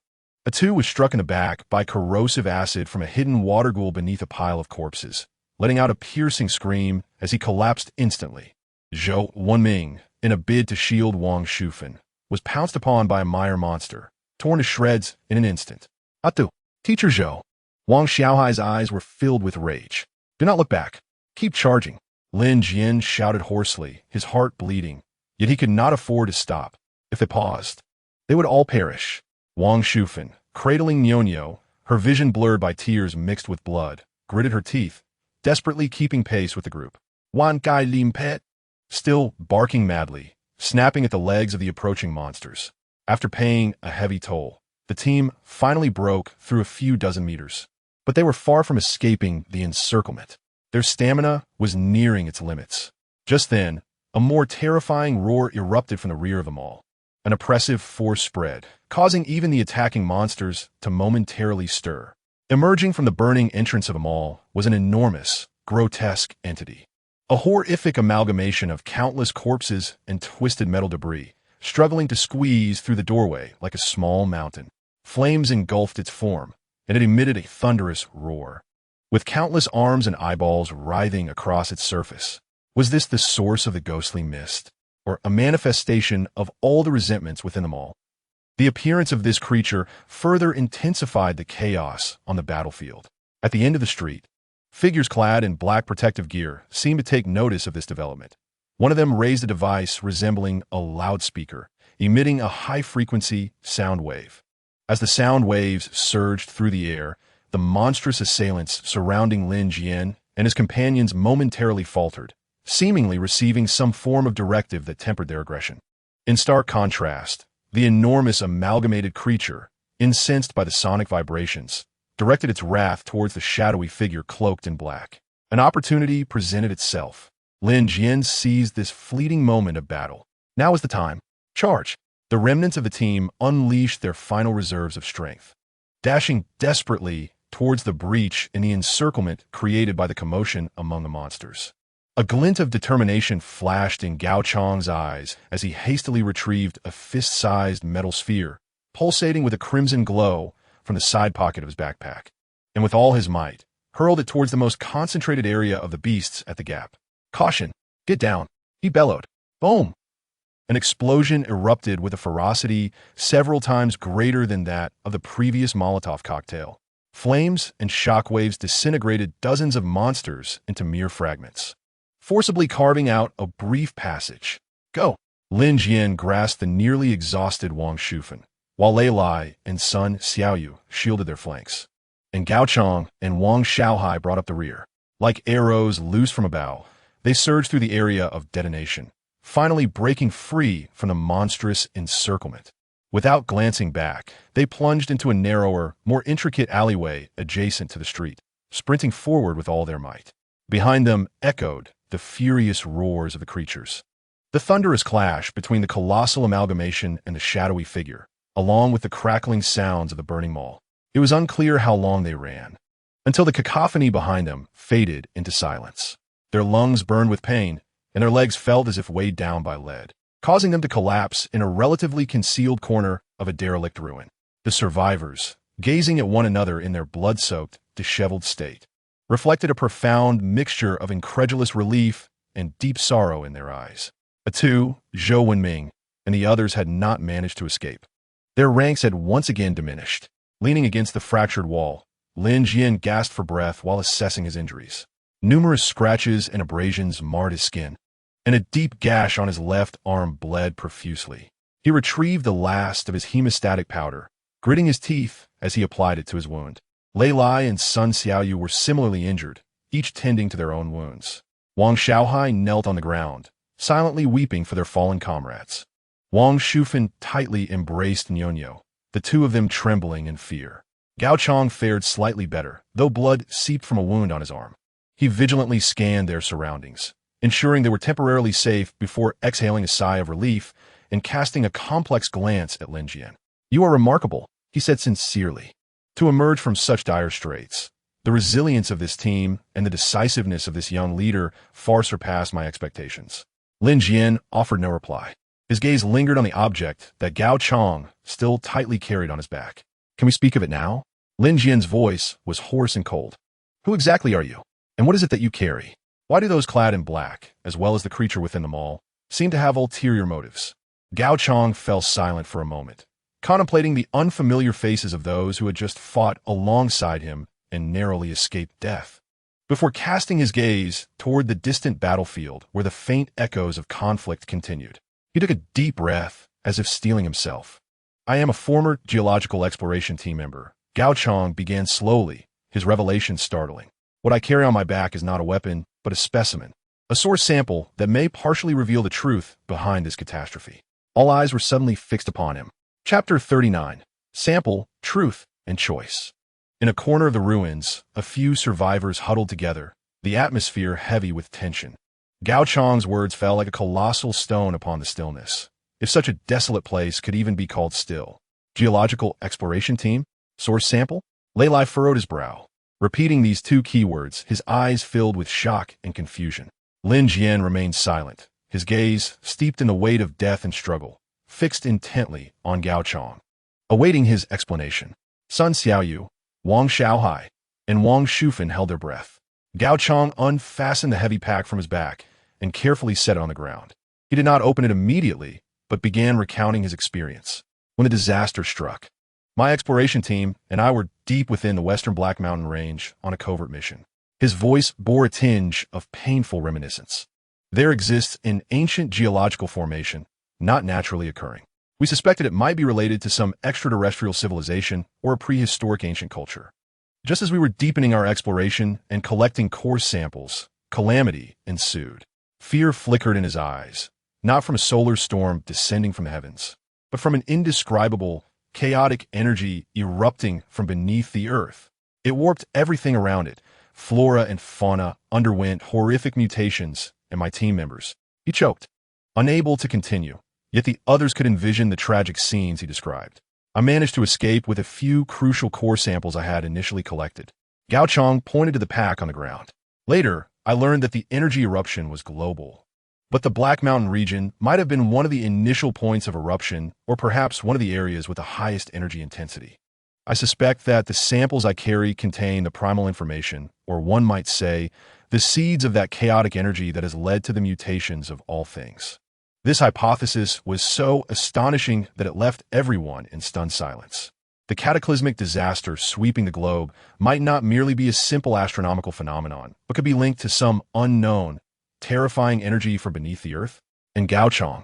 Atu was struck in the back by corrosive acid from a hidden water ghoul beneath a pile of corpses, letting out a piercing scream as he collapsed instantly. Zhou Wenming, in a bid to shield Wangshu, was pounced upon by a mire monster, torn to shreds in an instant. "Atu, Teacher Zhou." Wang Xiaohai's eyes were filled with rage. "Do not look back. Keep charging." Lin Jian shouted hoarsely, his heart bleeding, yet he could not afford to stop. If they paused, they would all perish. Wangshu, cradling Nyonyo, her vision blurred by tears mixed with blood, gritted her teeth, desperately keeping pace with the group. Wan Kai Lim Pet, still barking madly, snapping at the legs of the approaching monsters. After paying a heavy toll, the team finally broke through a few dozen meters. But they were far from escaping the encirclement. Their stamina was nearing its limits. Just then, a more terrifying roar erupted from the rear of them all. An oppressive force spread, causing even the attacking monsters to momentarily stir. Emerging from the burning entrance of them all was an enormous, grotesque entity. A horrific amalgamation of countless corpses and twisted metal debris, struggling to squeeze through the doorway like a small mountain. Flames engulfed its form, and it emitted a thunderous roar. With countless arms and eyeballs writhing across its surface. Was this the source of the ghostly mist, or a manifestation of all the resentments within them all? The appearance of this creature further intensified the chaos on the battlefield. At the end of the street, figures clad in black protective gear seemed to take notice of this development. One of them raised a device resembling a loudspeaker, emitting a high-frequency sound wave. As the sound waves surged through the air, the monstrous assailants surrounding Lin Jian and his companions momentarily faltered, seemingly receiving some form of directive that tempered their aggression. In stark contrast, the enormous amalgamated creature, incensed by the sonic vibrations, directed its wrath towards the shadowy figure cloaked in black. An opportunity presented itself. Lin Jian seized this fleeting moment of battle. Now was the time. Charge! The remnants of the team unleashed their final reserves of strength, dashing desperately towards the breach in the encirclement created by the commotion among the monsters. A glint of determination flashed in Gao Chang's eyes as he hastily retrieved a fist-sized metal sphere, pulsating with a crimson glow from the side pocket of his backpack, and with all his might, hurled it towards the most concentrated area of the beasts at the gap. "Caution! Get down!" he bellowed. Boom! An explosion erupted with a ferocity several times greater than that of the previous Molotov cocktail. Flames and shockwaves disintegrated dozens of monsters into mere fragments, forcibly carving out a brief passage. "Go!" Lin Jian grasped the nearly exhausted Wangshu, while Lei Lai and Sun Xiaoyu shielded their flanks. And Gao Chang and Wang Shaohai brought up the rear. Like arrows loose from a bow, they surged through the area of detonation, finally breaking free from the monstrous encirclement. Without glancing back, they plunged into a narrower, more intricate alleyway adjacent to the street, sprinting forward with all their might. Behind them echoed the furious roars of the creatures. The thunderous clash between the colossal amalgamation and the shadowy figure, along with the crackling sounds of the burning mall. It was unclear how long they ran, until the cacophony behind them faded into silence. Their lungs burned with pain, and their legs felt as if weighed down by lead, causing them to collapse in a relatively concealed corner of a derelict ruin. The survivors, gazing at one another in their blood-soaked, disheveled state, reflected a profound mixture of incredulous relief and deep sorrow in their eyes. The two, Zhou Wenming, and the others had not managed to escape. Their ranks had once again diminished. Leaning against the fractured wall, Lin Jian gasped for breath while assessing his injuries. Numerous scratches and abrasions marred his skin, and a deep gash on his left arm bled profusely. He retrieved the last of his hemostatic powder, gritting his teeth as he applied it to his wound. Lei Lai and Sun Xiaoyu were similarly injured, each tending to their own wounds. Wang Shaohai knelt on the ground, silently weeping for their fallen comrades. Wang Shufan tightly embraced Nyonyo, the two of them trembling in fear. Gao Chang fared slightly better, though blood seeped from a wound on his arm. He vigilantly scanned their surroundings, ensuring they were temporarily safe before exhaling a sigh of relief and casting a complex glance at Lin Jian. "You are remarkable," he said sincerely. To emerge from such dire straits, the resilience of this team and the decisiveness of this young leader far surpassed my expectations. Lin Jian offered no reply. His gaze lingered on the object that Gao Chang still tightly carried on his back. "Can we speak of it now?" Lin Jian's voice was hoarse and cold. "Who exactly are you? And what is it that you carry? Why do those clad in black, as well as the creature within them all, seem to have ulterior motives?" Gao Chang fell silent for a moment, contemplating the unfamiliar faces of those who had just fought alongside him and narrowly escaped death, before casting his gaze toward the distant battlefield where the faint echoes of conflict continued. He took a deep breath, as if steeling himself. "I am a former geological exploration team member." Gao Chang began slowly, his revelation startling. "What I carry on my back is not a weapon, but a specimen. a source sample that may partially reveal the truth behind this catastrophe. All eyes were suddenly fixed upon him. Chapter 39. Sample, Truth, and Choice. In a corner of the ruins, a few survivors huddled together, the atmosphere heavy with tension. Gao Chang's words fell like a colossal stone upon the stillness. If such a desolate place could even be called still. Geological exploration team? Source sample? Lei Lai furrowed his brow. Repeating these two keywords, his eyes filled with shock and confusion. Lin Jian remained silent, his gaze, steeped in the weight of death and struggle, fixed intently on Gao Chang. Awaiting his explanation, Sun Xiaoyu, Wang Shaohai, and Wang Shufan held their breath. Gao Chang unfastened the heavy pack from his back and carefully set it on the ground. He did not open it immediately, but began recounting his experience. When the disaster struck, my exploration team and I were deep within the western Black Mountain Range on a covert mission. His voice bore a tinge of painful reminiscence. There exists an ancient geological formation, not naturally occurring. We suspected it might be related to some extraterrestrial civilization or a prehistoric ancient culture. Just as we were deepening our exploration and collecting core samples, calamity ensued. Fear flickered in his eyes, not from a solar storm descending from the heavens, but from an indescribable, chaotic energy erupting from beneath the earth. It warped everything around it. Flora and fauna underwent horrific mutations, and my team members. He choked, unable to continue, yet the others could envision the tragic scenes he described. I managed to escape with a few crucial core samples I had initially collected. Gao Chang pointed to the pack on the ground. Later, I learned that the energy eruption was global. But the Black Mountain region might have been one of the initial points of eruption, or perhaps one of the areas with the highest energy intensity. I suspect that the samples I carry contain the primal information, or one might say, the seeds of that chaotic energy that has led to the mutations of all things. This hypothesis was so astonishing that it left everyone in stunned silence. The cataclysmic disaster sweeping the globe might not merely be a simple astronomical phenomenon, but could be linked to some unknown, terrifying energy from beneath the earth. And Gao Chang,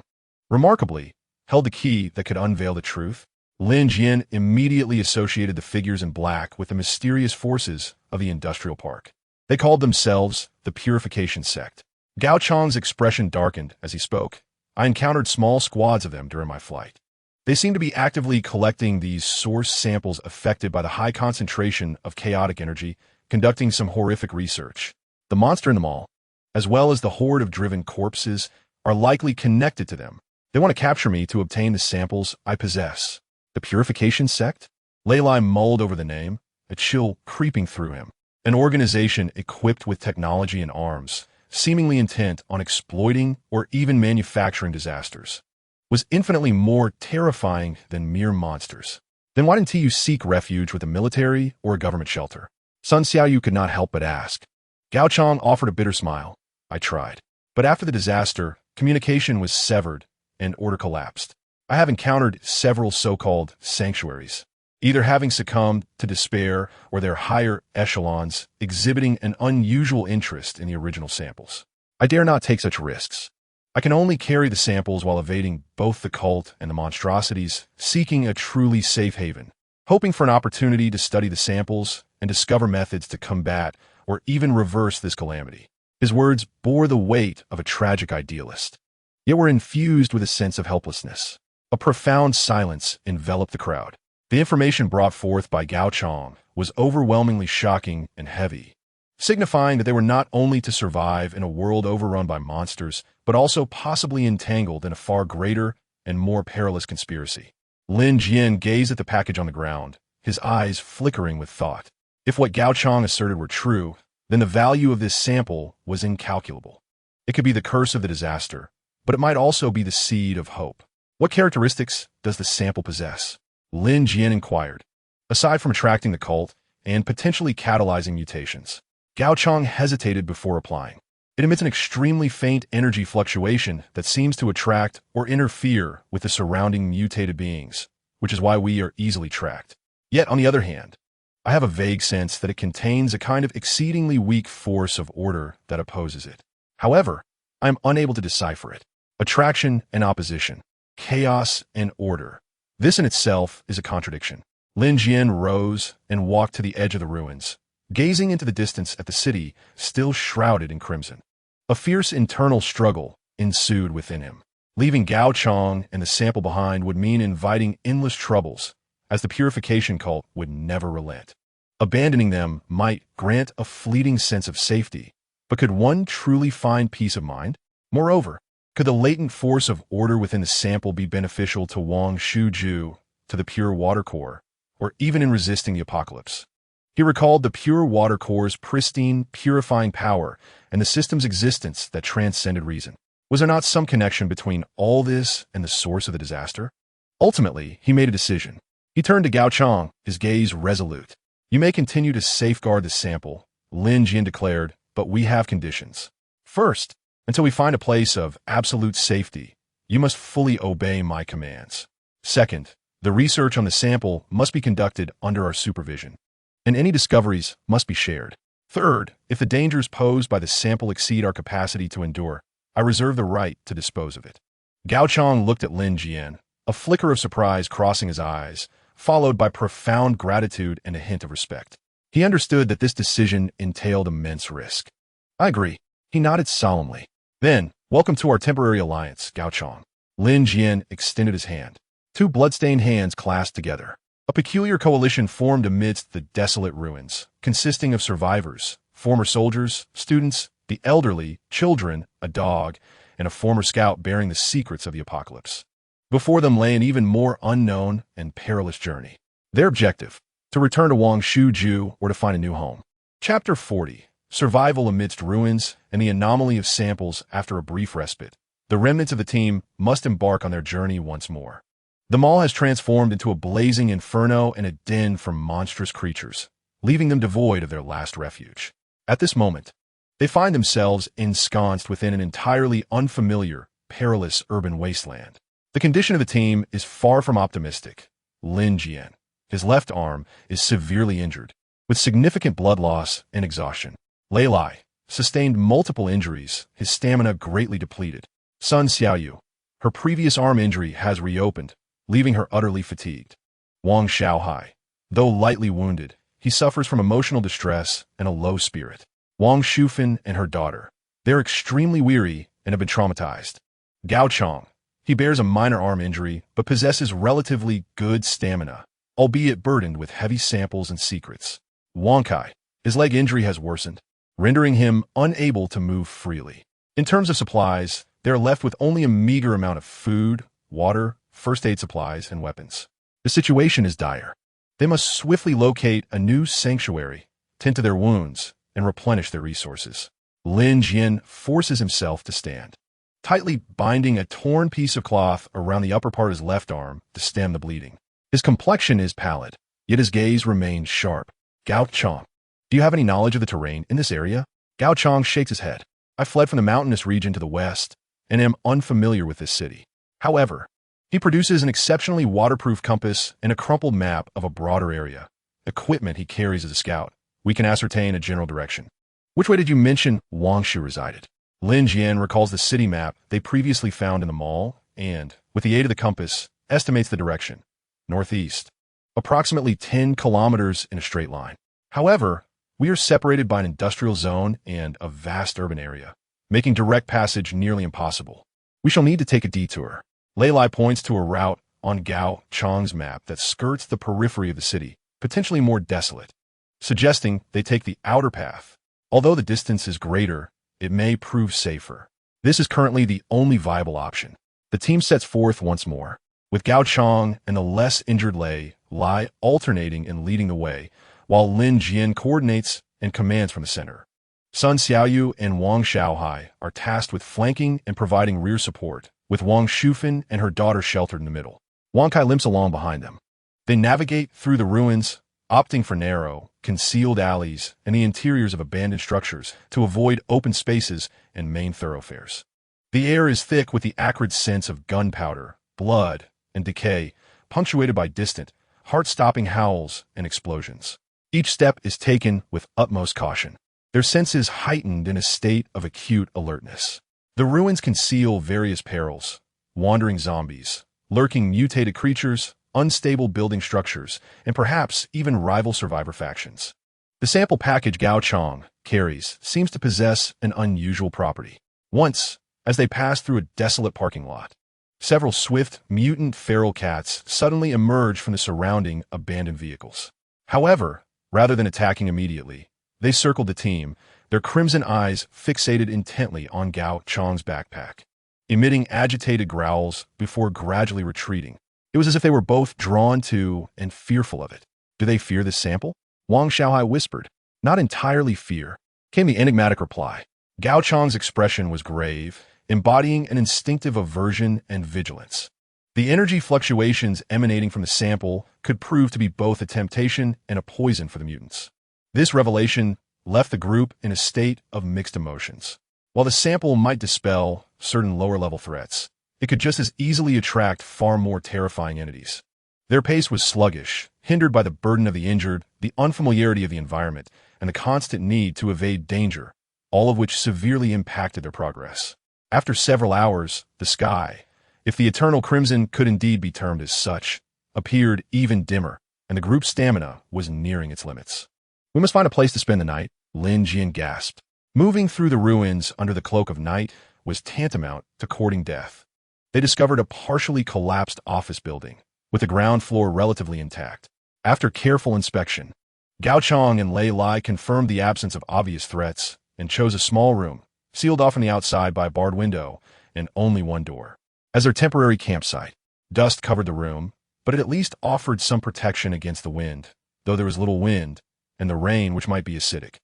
remarkably, held the key that could unveil the truth. Lin Jian immediately associated the figures in black with the mysterious forces of the industrial park. They called themselves the Purification Sect. Gao Chang's expression darkened as he spoke. I encountered small squads of them during my flight. They seemed to be actively collecting these source samples affected by the high concentration of chaotic energy, conducting some horrific research. The monster in them all, as well as the horde of driven corpses, are likely connected to them. They want to capture me to obtain the samples I possess. The Purification Sect? Lei Lai mulled over the name, a chill creeping through him. An organization equipped with technology and arms, seemingly intent on exploiting or even manufacturing disasters, was infinitely more terrifying than mere monsters. Then why didn't you seek refuge with a military or a government shelter? Sun Xiaoyu could not help but ask. Gao Chang offered a bitter smile. I tried. But after the disaster, communication was severed and order collapsed. I have encountered several so-called sanctuaries, either having succumbed to despair or their higher echelons exhibiting an unusual interest in the original samples. I dare not take such risks. I can only carry the samples while evading both the cult and the monstrosities, seeking a truly safe haven, hoping for an opportunity to study the samples and discover methods to combat or even reverse this calamity. His words bore the weight of a tragic idealist, yet were infused with a sense of helplessness. A profound silence enveloped the crowd. The information brought forth by Gao Chang was overwhelmingly shocking and heavy, signifying that they were not only to survive in a world overrun by monsters, but also possibly entangled in a far greater and more perilous conspiracy. Lin Jian gazed at the package on the ground, his eyes flickering with thought. If what Gao Chang asserted were true, then the value of this sample was incalculable. It could be the curse of the disaster, but it might also be the seed of hope. What characteristics does the sample possess? Lin Jian inquired. Aside from attracting the cult and potentially catalyzing mutations, Gao Chang hesitated before replying. It emits an extremely faint energy fluctuation that seems to attract or interfere with the surrounding mutated beings, which is why we are easily tracked. Yet, on the other hand, I have a vague sense that it contains a kind of exceedingly weak force of order that opposes it. However, I am unable to decipher it. Attraction and opposition. Chaos and order. This in itself is a contradiction. Lin Jian rose and walked to the edge of the ruins, gazing into the distance at the city still shrouded in crimson. A fierce internal struggle ensued within him. Leaving Gao Chong and the sample behind would mean inviting endless troubles, as the purification cult would never relent. Abandoning them might grant a fleeting sense of safety, but could one truly find peace of mind? Moreover, could the latent force of order within the sample be beneficial to Wangshu, to the pure water core, or even in resisting the apocalypse? He recalled the pure water core's pristine, purifying power and the system's existence that transcended reason. Was there not some connection between all this and the source of the disaster? Ultimately, he made a decision. He turned to Gao Chong, his gaze resolute. "You may continue to safeguard the sample," Lin Jian declared, "but we have conditions. First, until we find a place of absolute safety, you must fully obey my commands. Second, the research on the sample must be conducted under our supervision, and any discoveries must be shared. Third, if the dangers posed by the sample exceed our capacity to endure, I reserve the right to dispose of it." Gao Chong looked at Lin Jian, a flicker of surprise crossing his eyes, followed by profound gratitude and a hint of respect. He understood that this decision entailed immense risk. "I agree," he nodded solemnly. "Then, welcome to our temporary alliance, Gao Chong." Lin Jian extended his hand. Two bloodstained hands clasped together. A peculiar coalition formed amidst the desolate ruins, consisting of survivors, former soldiers, students, the elderly, children, a dog, and a former scout bearing the secrets of the apocalypse. Before them lay an even more unknown and perilous journey. Their objective: to return to Wangshu or to find a new home. Chapter 40. Survival amidst ruins and the anomaly of samples after a brief respite. The remnants of the team must embark on their journey once more. The mall has transformed into a blazing inferno and a den for monstrous creatures, leaving them devoid of their last refuge. At this moment, they find themselves ensconced within an entirely unfamiliar, perilous urban wasteland. The condition of the team is far from optimistic. Lin Jian, his left arm, is severely injured, with significant blood loss and exhaustion. Lei Lai sustained multiple injuries, his stamina greatly depleted. Sun Xiaoyu, her previous arm injury has reopened, leaving her utterly fatigued. Wang Xiaohai, though lightly wounded, he suffers from emotional distress and a low spirit. Wang Shufan and her daughter, they're extremely weary and have been traumatized. Gao Chong, he bears a minor arm injury but possesses relatively good stamina, albeit burdened with heavy samples and secrets. Wang Kai, his leg injury has worsened, rendering him unable to move freely. In terms of supplies, they are left with only a meager amount of food, water, first aid supplies, and weapons. The situation is dire. They must swiftly locate a new sanctuary, tend to their wounds, and replenish their resources. Lin Jian forces himself to stand, tightly binding a torn piece of cloth around the upper part of his left arm to stem the bleeding. His complexion is pallid, yet his gaze remains sharp. "Gao Chong, do you have any knowledge of the terrain in this area?" Gao Chong shakes his head. "I fled from the mountainous region to the west and am unfamiliar with this city." However, he produces an exceptionally waterproof compass and a crumpled map of a broader area, equipment he carries as a scout. "We can ascertain a general direction." "Which way did you mention Wangshu resided?" Lin Jian recalls the city map they previously found in the mall and, with the aid of the compass, estimates the direction. "Northeast. Approximately 10 kilometers in a straight line. However, we are separated by an industrial zone and a vast urban area, making direct passage nearly impossible. We shall need to take a detour." Lei Lai points to a route on Gao Chong's map that skirts the periphery of the city, potentially more desolate, suggesting they take the outer path. Although the distance is greater, it may prove safer. This is currently the only viable option. The team sets forth once more, with Gao Chong and the less injured Lei Lai alternating and leading the way, while Lin Jian coordinates and commands from the center. Sun Xiaoyu and Wang Xiaohai are tasked with flanking and providing rear support, with Wang Shufan and her daughter sheltered in the middle. Wang Kai limps along behind them. They navigate through the ruins, opting for narrow, concealed alleys and the interiors of abandoned structures to avoid open spaces and main thoroughfares. The air is thick with the acrid sense of gunpowder, blood, and decay, punctuated by distant, heart-stopping howls and explosions. Each step is taken with utmost caution, their senses heightened in a state of acute alertness. The ruins conceal various perils: wandering zombies, lurking mutated creatures, unstable building structures, and perhaps even rival survivor factions. The sample package Gao Chong carries seems to possess an unusual property. Once, as they passed through a desolate parking lot, several swift, mutant feral cats suddenly emerged from the surrounding abandoned vehicles. However, rather than attacking immediately, they circled the team, their crimson eyes fixated intently on Gao Chong's backpack, emitting agitated growls before gradually retreating. It was as if they were both drawn to and fearful of it. Do they fear this sample? Wang Xiaohai whispered. Not entirely fear, came the enigmatic reply. Gao Chong's expression was grave, embodying an instinctive aversion and vigilance. The energy fluctuations emanating from the sample could prove to be both a temptation and a poison for the mutants. This revelation left the group in a state of mixed emotions. While the sample might dispel certain lower-level threats, it could just as easily attract far more terrifying entities. Their pace was sluggish, hindered by the burden of the injured, the unfamiliarity of the environment, and the constant need to evade danger, all of which severely impacted their progress. After several hours, the sky, if the eternal crimson could indeed be termed as such, appeared even dimmer, and the group's stamina was nearing its limits. We must find a place to spend the night, Lin Jian gasped. Moving through the ruins under the cloak of night was tantamount to courting death. They discovered a partially collapsed office building, with the ground floor relatively intact. After careful inspection, Gao Chong and Lei Lai confirmed the absence of obvious threats and chose a small room, sealed off from the outside by a barred window and only one door. As their temporary campsite, dust covered the room, but it at least offered some protection against the wind, though there was little wind, and the rain which might be acidic.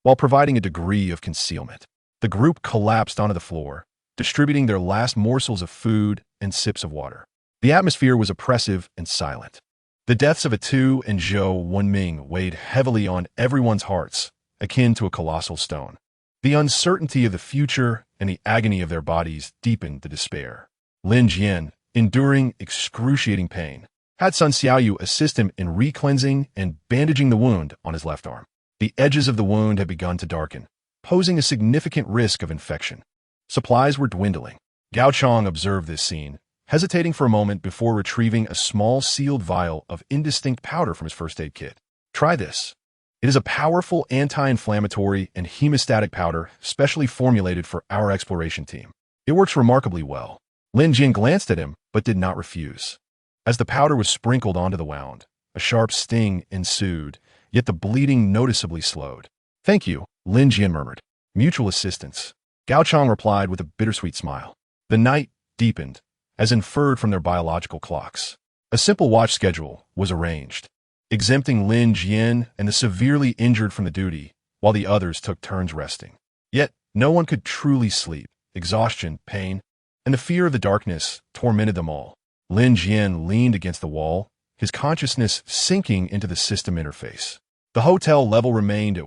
While providing a degree of concealment, the group collapsed onto the floor, distributing their last morsels of food and sips of water. The atmosphere was oppressive and silent. The deaths of Atu and Zhou Wenming weighed heavily on everyone's hearts, akin to a colossal stone. The uncertainty of the future and the agony of their bodies deepened the despair. Lin Jian, enduring excruciating pain, had Sun Xiaoyu assist him in re-cleansing and bandaging the wound on his left arm. The edges of the wound had begun to darken, posing a significant risk of infection. Supplies were dwindling. Gao Chong observed this scene, hesitating for a moment before retrieving a small sealed vial of indistinct powder from his first aid kit. Try this. It is a powerful anti-inflammatory and hemostatic powder specially formulated for our exploration team. It works remarkably well. Lin Jian glanced at him, but did not refuse. As the powder was sprinkled onto the wound, a sharp sting ensued, yet the bleeding noticeably slowed. Thank you, Lin Jian murmured. Mutual assistance. Gao Chong replied with a bittersweet smile. The night deepened, as inferred from their biological clocks. A simple watch schedule was arranged, exempting Lin Jian and the severely injured from the duty, while the others took turns resting. Yet, no one could truly sleep. Exhaustion, pain, and the fear of the darkness tormented them all. Lin Jian leaned against the wall, his consciousness sinking into the system interface. The hotel level remained at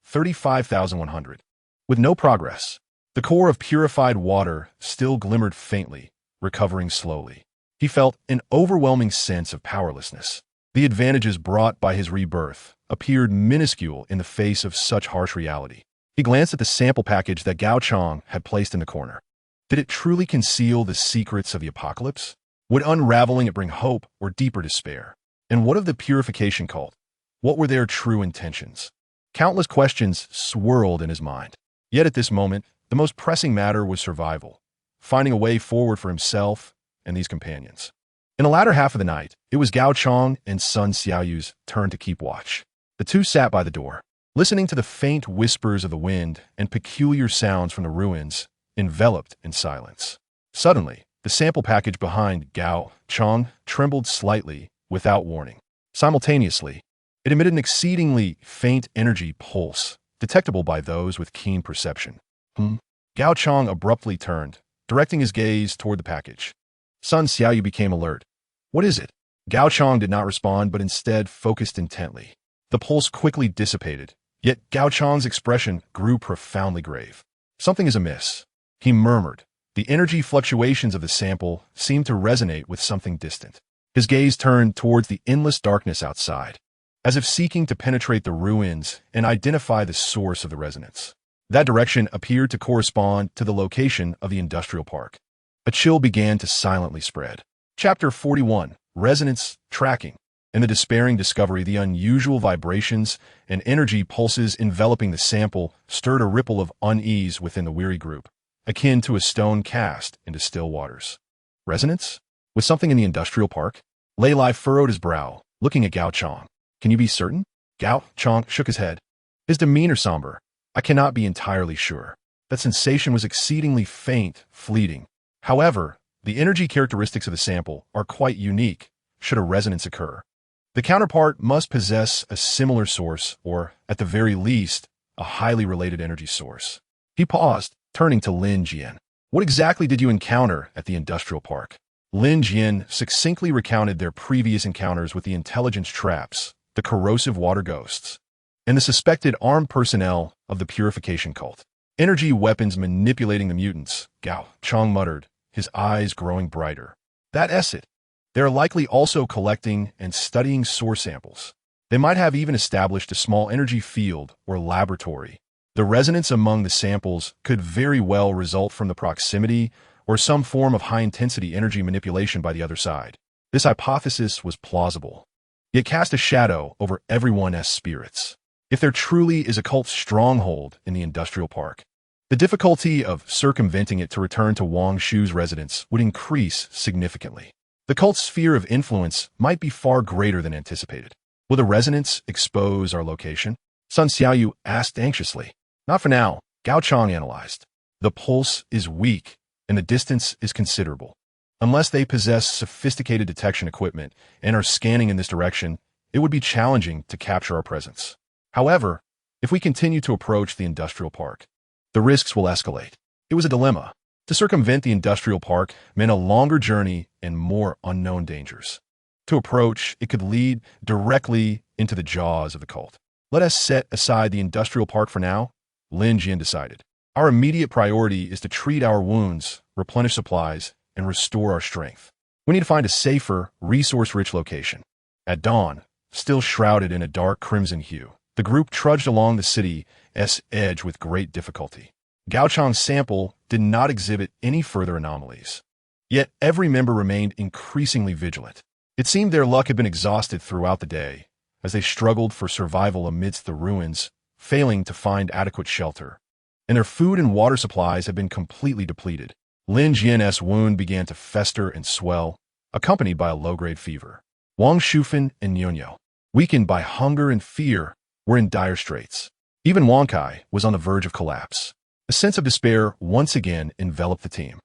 35,100. With no progress, the core of purified water still glimmered faintly, recovering slowly. He felt an overwhelming sense of powerlessness. The advantages brought by his rebirth appeared minuscule in the face of such harsh reality. He glanced at the sample package that Gao Chong had placed in the corner. Did it truly conceal the secrets of the apocalypse? Would unraveling it bring hope or deeper despair? And what of the purification cult? What were their true intentions? Countless questions swirled in his mind. Yet at this moment, the most pressing matter was survival, finding a way forward for himself and these companions. In the latter half of the night, it was Gao Chong and Sun Xiaoyu's turn to keep watch. The two sat by the door, listening to the faint whispers of the wind and peculiar sounds from the ruins, enveloped in silence. Suddenly, the sample package behind Gao Chong trembled slightly, without warning. Simultaneously, it emitted an exceedingly faint energy pulse, detectable by those with keen perception. Gao Chong abruptly turned, directing his gaze toward the package. Sun Xiaoyu became alert. What is it? Gao Chong did not respond, but instead focused intently. The pulse quickly dissipated, yet Gao Chong's expression grew profoundly grave. Something is amiss, he murmured. The energy fluctuations of the sample seemed to resonate with something distant. His gaze turned towards the endless darkness outside, as if seeking to penetrate the ruins and identify the source of the resonance. That direction appeared to correspond to the location of the industrial park. A chill began to silently spread. Chapter 41. Resonance Tracking. and the despairing discovery the unusual vibrations and energy pulses enveloping the sample stirred a ripple of unease within the weary group, akin to a stone cast into still waters. Resonance? With something in the industrial park? Lei Lai furrowed his brow, looking at Gao Chang. Can you be certain? Gao Chang shook his head, his demeanor somber. I cannot be entirely sure. That sensation was exceedingly faint, fleeting. However, the energy characteristics of the sample are quite unique, should a resonance occur. The counterpart must possess a similar source, or, at the very least, a highly related energy source. He paused, turning to Lin Jian. What exactly did you encounter at the industrial park? Lin Jian succinctly recounted their previous encounters with the intelligence traps, the corrosive water ghosts, and the suspected armed personnel of the purification cult. Energy weapons manipulating the mutants, Gao Chang muttered, his eyes growing brighter. That's it. They are likely also collecting and studying source samples. They might have even established a small energy field or laboratory. The resonance among the samples could very well result from the proximity or some form of high-intensity energy manipulation by the other side. This hypothesis was plausible, yet cast a shadow over everyone's spirits. If there truly is a cult stronghold in the industrial park, the difficulty of circumventing it to return to Wangshu's residence would increase significantly. The cult's sphere of influence might be far greater than anticipated. Will the resonance expose our location? Sun Xiaoyu asked anxiously. Not for now, Gao Chang analyzed. The pulse is weak, and the distance is considerable. Unless they possess sophisticated detection equipment and are scanning in this direction, it would be challenging to capture our presence. However, if we continue to approach the industrial park, the risks will escalate. It was a dilemma. To circumvent the industrial park meant a longer journey and more unknown dangers. To approach, it could lead directly into the jaws of the cult. Let us set aside the industrial park for now, Lin Jian decided. Our immediate priority is to treat our wounds, replenish supplies, and restore our strength. We need to find a safer, resource-rich location. At dawn, still shrouded in a dark crimson hue, the group trudged along the city's edge with great difficulty. Gao Chang's sample did not exhibit any further anomalies. Yet every member remained increasingly vigilant. It seemed their luck had been exhausted throughout the day, as they struggled for survival amidst the ruins, failing to find adequate shelter. And their food and water supplies had been completely depleted. Lin Jian's wound began to fester and swell, accompanied by a low-grade fever. Wang Shufan and Nyonyo, weakened by hunger and fear, were in dire straits. Even Wang Kai was on the verge of collapse. A sense of despair once again enveloped the team.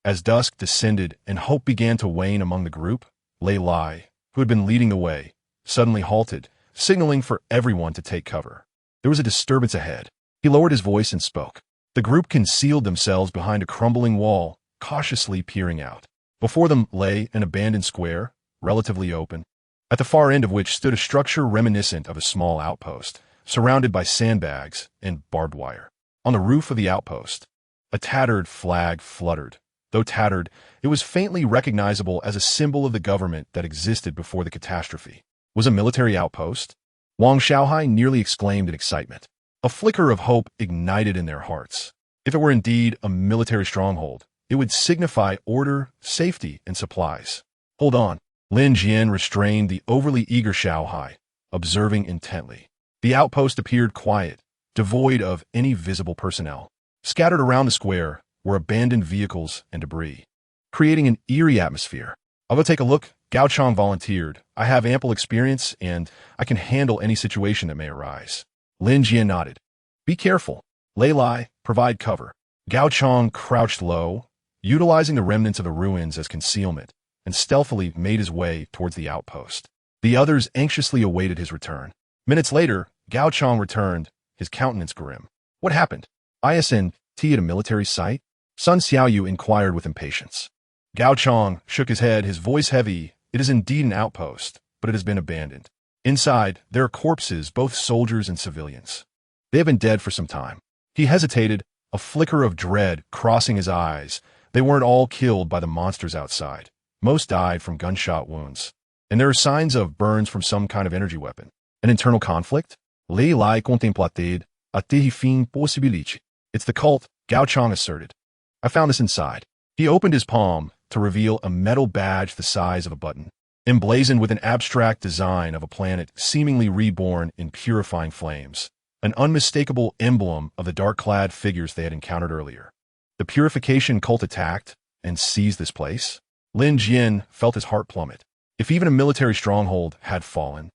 As dusk descended and hope began to wane among the group, Lei Lai, who had been leading the way, suddenly halted, signaling for everyone to take cover. There was a disturbance ahead. He lowered his voice and spoke. The group concealed themselves behind a crumbling wall, cautiously peering out. Before them lay an abandoned square, relatively open, at the far end of which stood a structure reminiscent of a small outpost, surrounded by sandbags and barbed wire. On the roof of the outpost, a tattered flag fluttered. Though tattered, it was faintly recognizable as a symbol of the government that existed before the catastrophe. Was a military outpost? Wang Xiaohai nearly exclaimed in excitement. A flicker of hope ignited in their hearts. If it were indeed a military stronghold, it would signify order, safety, and supplies. Hold on. Lin Jian restrained the overly eager Xiaohai, observing intently. The outpost appeared quiet, devoid of any visible personnel. Scattered around the square were abandoned vehicles and debris, creating an eerie atmosphere. I'll go take a look, Gao Chang volunteered. I have ample experience, and I can handle any situation that may arise. Lin Jian nodded. Be careful. Lei Lai, provide cover. Gao Chang crouched low, utilizing the remnants of the ruins as concealment, and stealthily made his way towards the outpost. The others anxiously awaited his return. Minutes later, Gao Chang returned, his countenance grim. What happened? ISNT at a military site? Sun Xiaoyu inquired with impatience. Gao Chang shook his head, his voice heavy. It is indeed an outpost, but it has been abandoned. Inside, there are corpses, both soldiers and civilians. They have been dead for some time. He hesitated, a flicker of dread crossing his eyes. They weren't all killed by the monsters outside. Most died from gunshot wounds. And there are signs of burns from some kind of energy weapon. An internal conflict? Lei Lai contemplated, até fin possibilite. It's the cult, Gao Chang asserted. I found this inside. He opened his palm to reveal a metal badge the size of a button. emblazoned with an abstract design of a planet seemingly reborn in purifying flames, an unmistakable emblem of the dark-clad figures they had encountered earlier. The purification cult attacked and seized this place. Lin Jian felt his heart plummet. If even a military stronghold had fallen,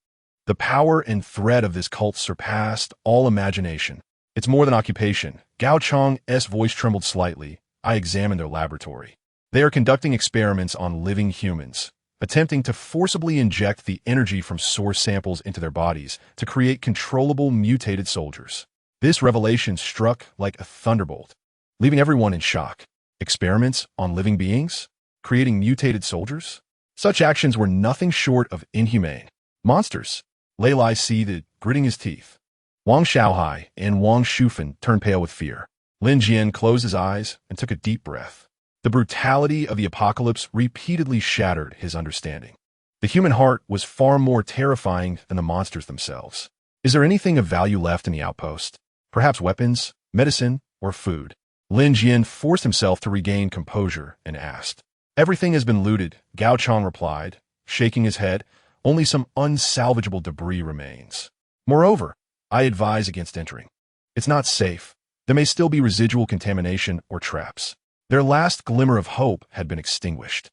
the power and threat of this cult surpassed all imagination. It's more than occupation. Gao Chang's voice trembled slightly. I examined their laboratory. They are conducting experiments on living humans, attempting to forcibly inject the energy from source samples into their bodies to create controllable mutated soldiers. This revelation struck like a thunderbolt, leaving everyone in shock. Experiments on living beings? Creating mutated soldiers? Such actions were nothing short of inhumane. Monsters. Lei Lai seethed, gritting his teeth. Wang Xiaohai and Wang Shufan turned pale with fear. Lin Jian closed his eyes and took a deep breath. The brutality of the apocalypse repeatedly shattered his understanding. The human heart was far more terrifying than the monsters themselves. Is there anything of value left in the outpost? Perhaps weapons, medicine, or food? Lin Jian forced himself to regain composure and asked. Everything has been looted, Gao Chang replied, shaking his head. Only some unsalvageable debris remains. Moreover, I advise against entering. It's not safe. There may still be residual contamination or traps. Their last glimmer of hope had been extinguished.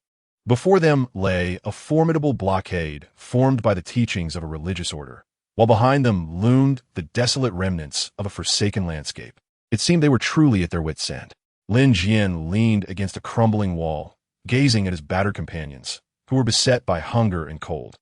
Before them lay a formidable blockade formed by the teachings of a religious order, while behind them loomed the desolate remnants of a forsaken landscape. It seemed they were truly at their wits' end. Lin Jian leaned against a crumbling wall, gazing at his battered companions, who were beset by hunger and cold.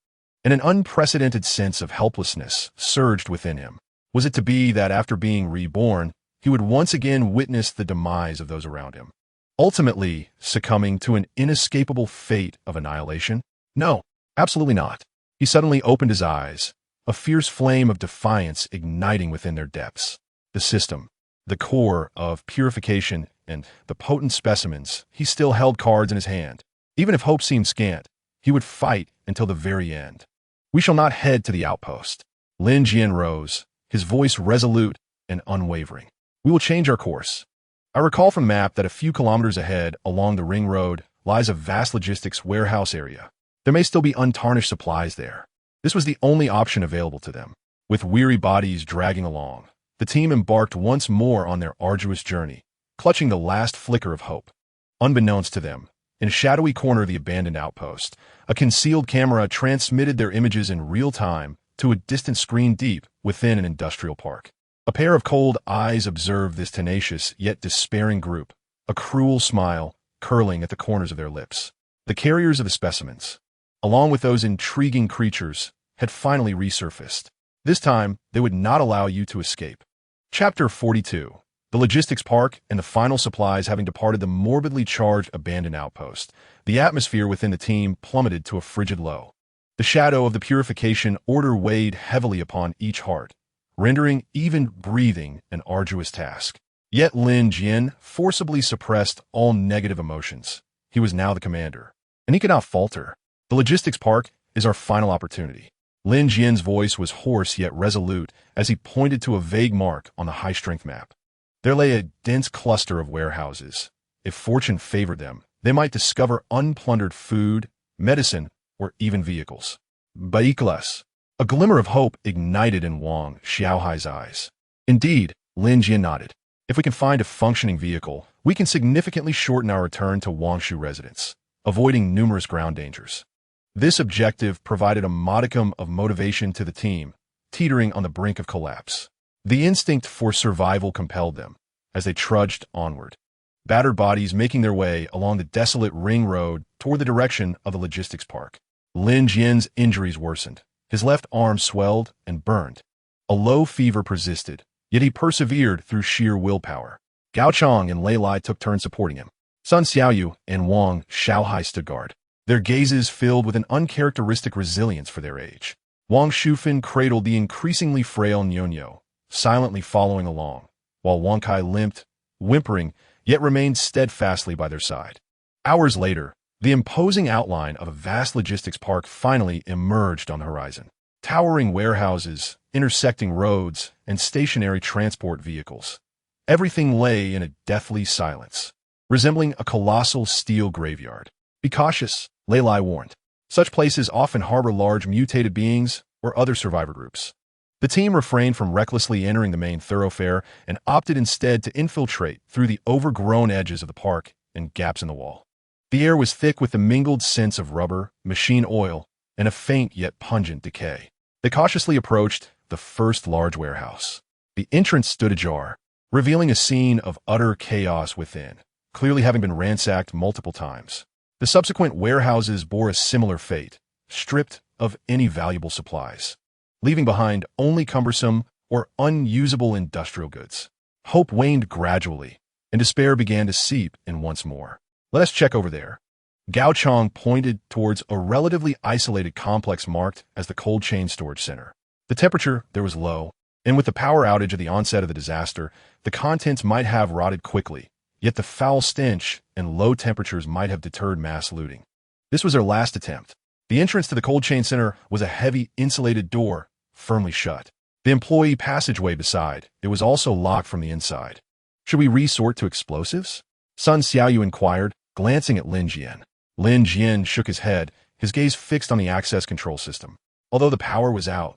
And an unprecedented sense of helplessness surged within him. Was it to be that after being reborn, he would once again witness the demise of those around him, ultimately succumbing to an inescapable fate of annihilation? No, absolutely not. He suddenly opened his eyes, a fierce flame of defiance igniting within their depths. The system, the core of purification, and the potent specimens, he still held cards in his hand. Even if hope seemed scant, he would fight until the very end. We shall not head to the outpost. Lin Jian rose, his voice resolute and unwavering. We will change our course. I recall from the map that a few kilometers ahead along the ring road lies a vast logistics warehouse area. There may still be untarnished supplies there. This was the only option available to them. With weary bodies dragging along, the team embarked once more on their arduous journey, clutching the last flicker of hope. Unbeknownst to them, in a shadowy corner of the abandoned outpost, a concealed camera transmitted their images in real time to a distant screen deep within an industrial park. A pair of cold eyes observed this tenacious yet despairing group, a cruel smile curling at the corners of their lips. The carriers of the specimens, along with those intriguing creatures, had finally resurfaced. This time, they would not allow you to escape. Chapter 42. The logistics park and the final supplies having departed the morbidly charged abandoned outpost, the atmosphere within the team plummeted to a frigid low. The shadow of the purification order weighed heavily upon each heart, rendering even breathing an arduous task. Yet Lin Jian forcibly suppressed all negative emotions. He was now the commander, and he could not falter. The logistics park is our final opportunity. Lin Jian's voice was hoarse yet resolute as he pointed to a vague mark on the high-strength map. There lay a dense cluster of warehouses. If fortune favored them, they might discover unplundered food, medicine, or even vehicles. Vehicles. A glimmer of hope ignited in Wang Xiaohai's eyes. Indeed, Lin Jian nodded. If we can find a functioning vehicle, we can significantly shorten our return to Wangshu residence, avoiding numerous ground dangers. This objective provided a modicum of motivation to the team, teetering on the brink of collapse. The instinct for survival compelled them, as they trudged onward, battered bodies making their way along the desolate ring road toward the direction of the logistics park. Lin Jian's injuries worsened. His left arm swelled and burned. A low fever persisted, yet he persevered through sheer willpower. Gao Chang and Lei Lai took turns supporting him. Sun Xiaoyu and Wang Xiaohai stood guard, their gazes filled with an uncharacteristic resilience for their age. Wang Shufan cradled the increasingly frail Nyonyo, silently following along, while Wang Kai limped, whimpering, yet remained steadfastly by their side. Hours later, the imposing outline of a vast logistics park finally emerged on the horizon. Towering warehouses, intersecting roads, and stationary transport vehicles. Everything lay in a deathly silence, resembling a colossal steel graveyard. Be cautious, Lei Lai warned. Such places often harbor large mutated beings or other survivor groups. The team refrained from recklessly entering the main thoroughfare and opted instead to infiltrate through the overgrown edges of the park and gaps in the wall. The air was thick with the mingled scents of rubber, machine oil, and a faint yet pungent decay. They cautiously approached the first large warehouse. The entrance stood ajar, revealing a scene of utter chaos within, clearly having been ransacked multiple times. The subsequent warehouses bore a similar fate, stripped of any valuable supplies, leaving behind only cumbersome or unusable industrial goods. Hope waned gradually, and despair began to seep in once more. Let us check over there. Gao Chong pointed towards a relatively isolated complex marked as the cold chain storage center. The temperature there was low, and with the power outage at the onset of the disaster, the contents might have rotted quickly, yet the foul stench and low temperatures might have deterred mass looting. This was their last attempt. The entrance to the cold chain center was a heavy, insulated door, firmly shut. The employee passageway beside it was also locked from the inside. Should we resort to explosives? Sun Xiaoyu inquired, glancing at Lin Jian. Lin Jian shook his head, his gaze fixed on the access control system. Although the power was out,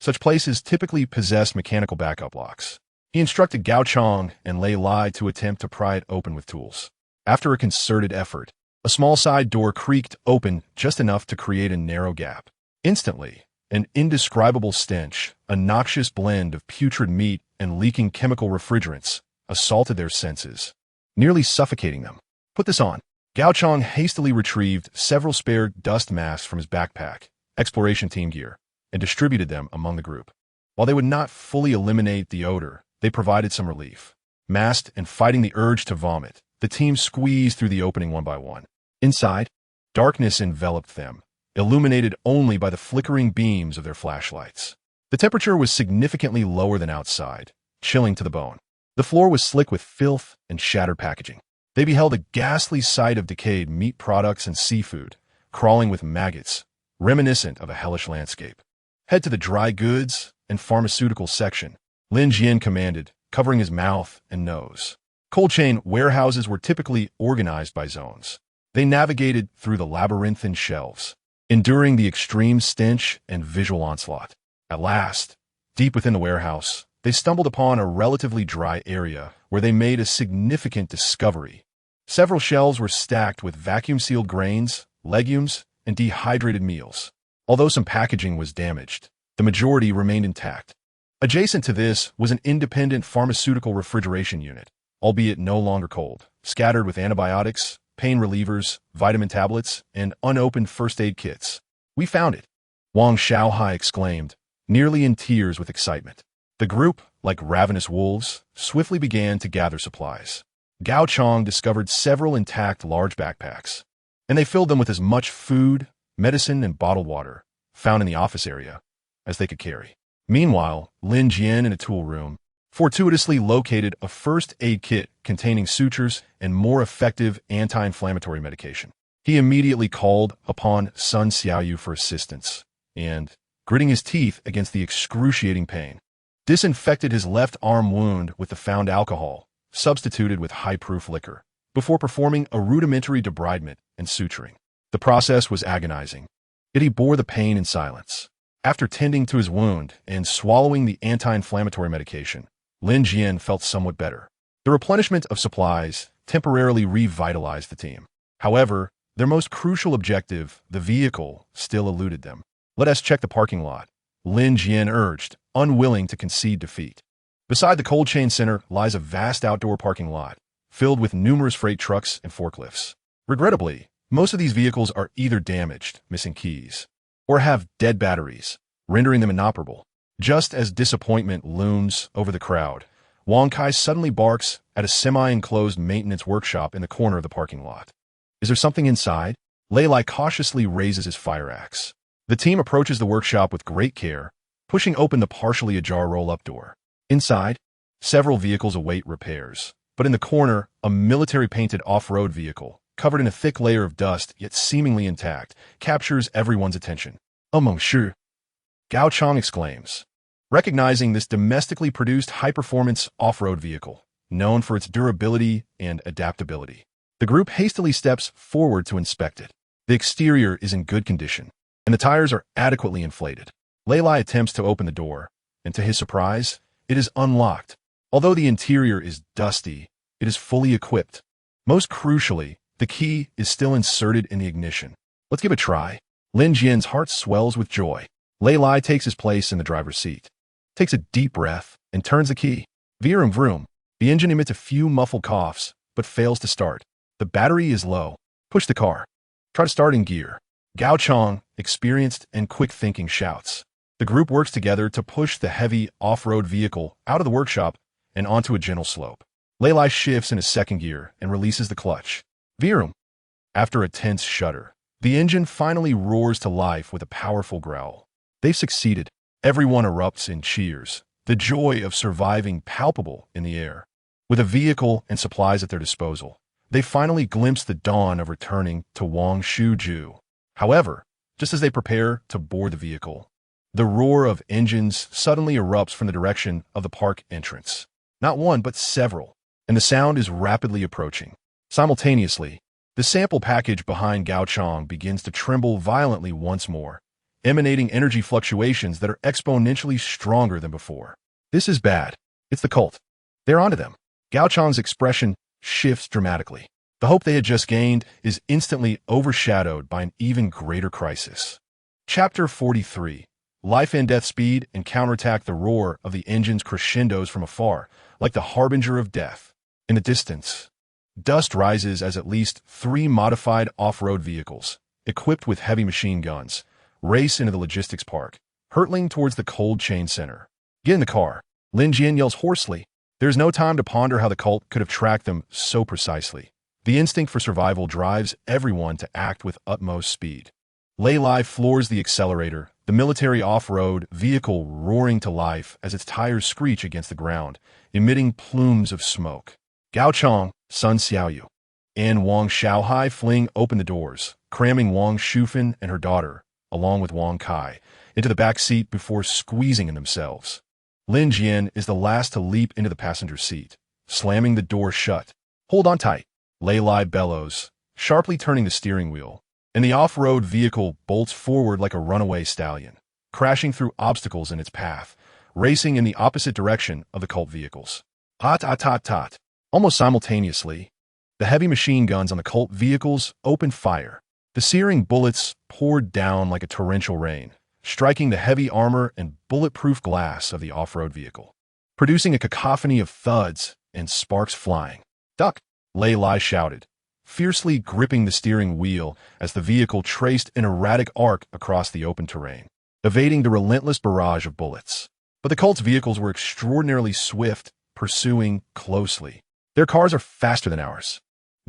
such places typically possessed mechanical backup locks. He instructed Gao Chong and Lei Lai to attempt to pry it open with tools. After a concerted effort, a small side door creaked open just enough to create a narrow gap. Instantly, an indescribable stench, a noxious blend of putrid meat and leaking chemical refrigerants, assaulted their senses, nearly suffocating them. Put this on. Gao Chong hastily retrieved several spare dust masks from his backpack, exploration team gear, and distributed them among the group. While they would not fully eliminate the odor, they provided some relief. Masked and fighting the urge to vomit, the team squeezed through the opening one by one. Inside, darkness enveloped them, illuminated only by the flickering beams of their flashlights. The temperature was significantly lower than outside, chilling to the bone. The floor was slick with filth and shattered packaging. They beheld a ghastly sight of decayed meat products and seafood, crawling with maggots, reminiscent of a hellish landscape. Head to the dry goods and pharmaceutical section, Lin Jian commanded, covering his mouth and nose. Cold chain warehouses were typically organized by zones. They navigated through the labyrinthine shelves, enduring the extreme stench and visual onslaught. At last, deep within the warehouse, they stumbled upon a relatively dry area where they made a significant discovery. Several shelves were stacked with vacuum-sealed grains, legumes, and dehydrated meals. Although some packaging was damaged, the majority remained intact. Adjacent to this was an independent pharmaceutical refrigeration unit, albeit no longer cold, scattered with antibiotics, pain relievers, vitamin tablets, and unopened first aid kits. We found it, Wangshu exclaimed, nearly in tears with excitement. The group, like ravenous wolves, swiftly began to gather supplies. Gao Chong discovered several intact large backpacks, and they filled them with as much food, medicine, and bottled water, found in the office area, as they could carry. Meanwhile, Lin Jian in a tool room fortuitously located a first aid kit containing sutures and more effective anti-inflammatory medication. He immediately called upon Sun Xiaoyu for assistance, and, gritting his teeth against the excruciating pain, disinfected his left arm wound with the found alcohol, substituted with high-proof liquor, before performing a rudimentary debridement and suturing. The process was agonizing, yet he bore the pain in silence. After tending to his wound and swallowing the anti-inflammatory medication, Lin Jian felt somewhat better. The replenishment of supplies temporarily revitalized the team. However, their most crucial objective, the vehicle, still eluded them. Let us check the parking lot, Lin Jian urged, unwilling to concede defeat. Beside the cold chain center lies a vast outdoor parking lot, filled with numerous freight trucks and forklifts. Regrettably, most of these vehicles are either damaged, missing keys, or have dead batteries, rendering them inoperable. Just as disappointment looms over the crowd, Wang Kai suddenly barks at a semi-enclosed maintenance workshop in the corner of the parking lot. Is there something inside? Lei Lai cautiously raises his fire axe. The team approaches the workshop with great care, pushing open the partially ajar roll-up door. Inside, several vehicles await repairs, but in the corner, a military-painted off-road vehicle, covered in a thick layer of dust yet seemingly intact, captures everyone's attention. Moonshadow, Gao Chong exclaims, recognizing this domestically produced high-performance off-road vehicle, known for its durability and adaptability. The group hastily steps forward to inspect it. The exterior is in good condition, and the tires are adequately inflated. Lei Lai attempts to open the door, and to his surprise, it is unlocked. Although the interior is dusty, it is fully equipped. Most crucially, the key is still inserted in the ignition. Let's give it a try. Lin Jian's heart swells with joy. Lei Lai takes his place in the driver's seat, takes a deep breath, and turns the key. Vroom vroom. The engine emits a few muffled coughs, but fails to start. The battery is low. Push the car. Try to start in gear. Gao Chong, experienced and quick-thinking, shouts. The group works together to push the heavy off-road vehicle out of the workshop and onto a gentle slope. Lei Lai shifts into second gear and releases the clutch. Vroom. After a tense shudder, the engine finally roars to life with a powerful growl. They've succeeded. Everyone erupts in cheers, the joy of surviving palpable in the air. With a vehicle and supplies at their disposal, they finally glimpse the dawn of returning to Wangshu. However, just as they prepare to board the vehicle, the roar of engines suddenly erupts from the direction of the park entrance. Not one, but several, and the sound is rapidly approaching. Simultaneously, the sample package behind Gao Chong begins to tremble violently once more, emanating energy fluctuations that are exponentially stronger than before. This is bad. It's the cult. They're onto them. Gao Chong's expression shifts dramatically. The hope they had just gained is instantly overshadowed by an even greater crisis. Chapter 43. Life and death speed and counterattack. The roar of the engines crescendos from afar, like the harbinger of death. In the distance, dust rises as at least 3 modified off-road vehicles, equipped with heavy machine guns, race into the logistics park, hurtling towards the cold chain center. Get in the car. Lin Jian yells hoarsely. There's no time to ponder how the cult could have tracked them so precisely. The instinct for survival drives everyone to act with utmost speed. Lei Lai floors the accelerator, the military off-road vehicle roaring to life as its tires screech against the ground, emitting plumes of smoke. Gao Chong, Sun Xiaoyu, and Wang Shaohai fling open the doors, cramming Wang Shufan and her daughter, along with Wang Kai, into the back seat before squeezing in themselves. Lin Jian is the last to leap into the passenger seat, slamming the door shut. Hold on tight. Lei Lai bellows, sharply turning the steering wheel, and the off-road vehicle bolts forward like a runaway stallion, crashing through obstacles in its path, racing in the opposite direction of the cult vehicles. Tot. Almost simultaneously, the heavy machine guns on the cult vehicles opened fire. The searing bullets poured down like a torrential rain, striking the heavy armor and bulletproof glass of the off-road vehicle, producing a cacophony of thuds and sparks flying. Duck! Lei Lai shouted, fiercely gripping the steering wheel as the vehicle traced an erratic arc across the open terrain, evading the relentless barrage of bullets. But the cult's vehicles were extraordinarily swift, pursuing closely. Their cars are faster than ours.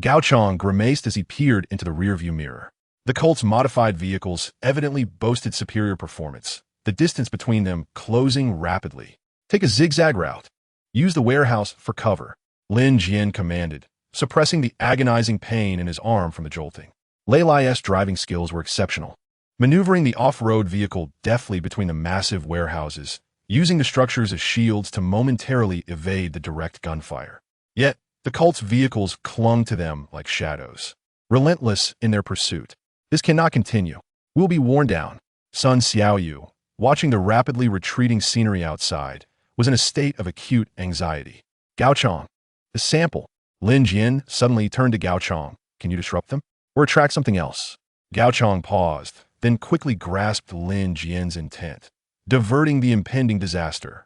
Gao Chong grimaced as he peered into the rearview mirror. The cult's modified vehicles evidently boasted superior performance, the distance between them closing rapidly. Take a zigzag route. Use the warehouse for cover, Lin Jian commanded, suppressing the agonizing pain in his arm from the jolting. Lei Lai's driving skills were exceptional, maneuvering the off-road vehicle deftly between the massive warehouses, using the structures as shields to momentarily evade the direct gunfire. Yet, the cult's vehicles clung to them like shadows, relentless in their pursuit. This cannot continue. We'll be worn down. Sun Xiaoyu, watching the rapidly retreating scenery outside, was in a state of acute anxiety. Gao Chong, the sample. Lin Jian suddenly turned to Gao Chong. Can you disrupt them? Or attract something else? Gao Chong paused, then quickly grasped Lin Jian's intent, diverting the impending disaster.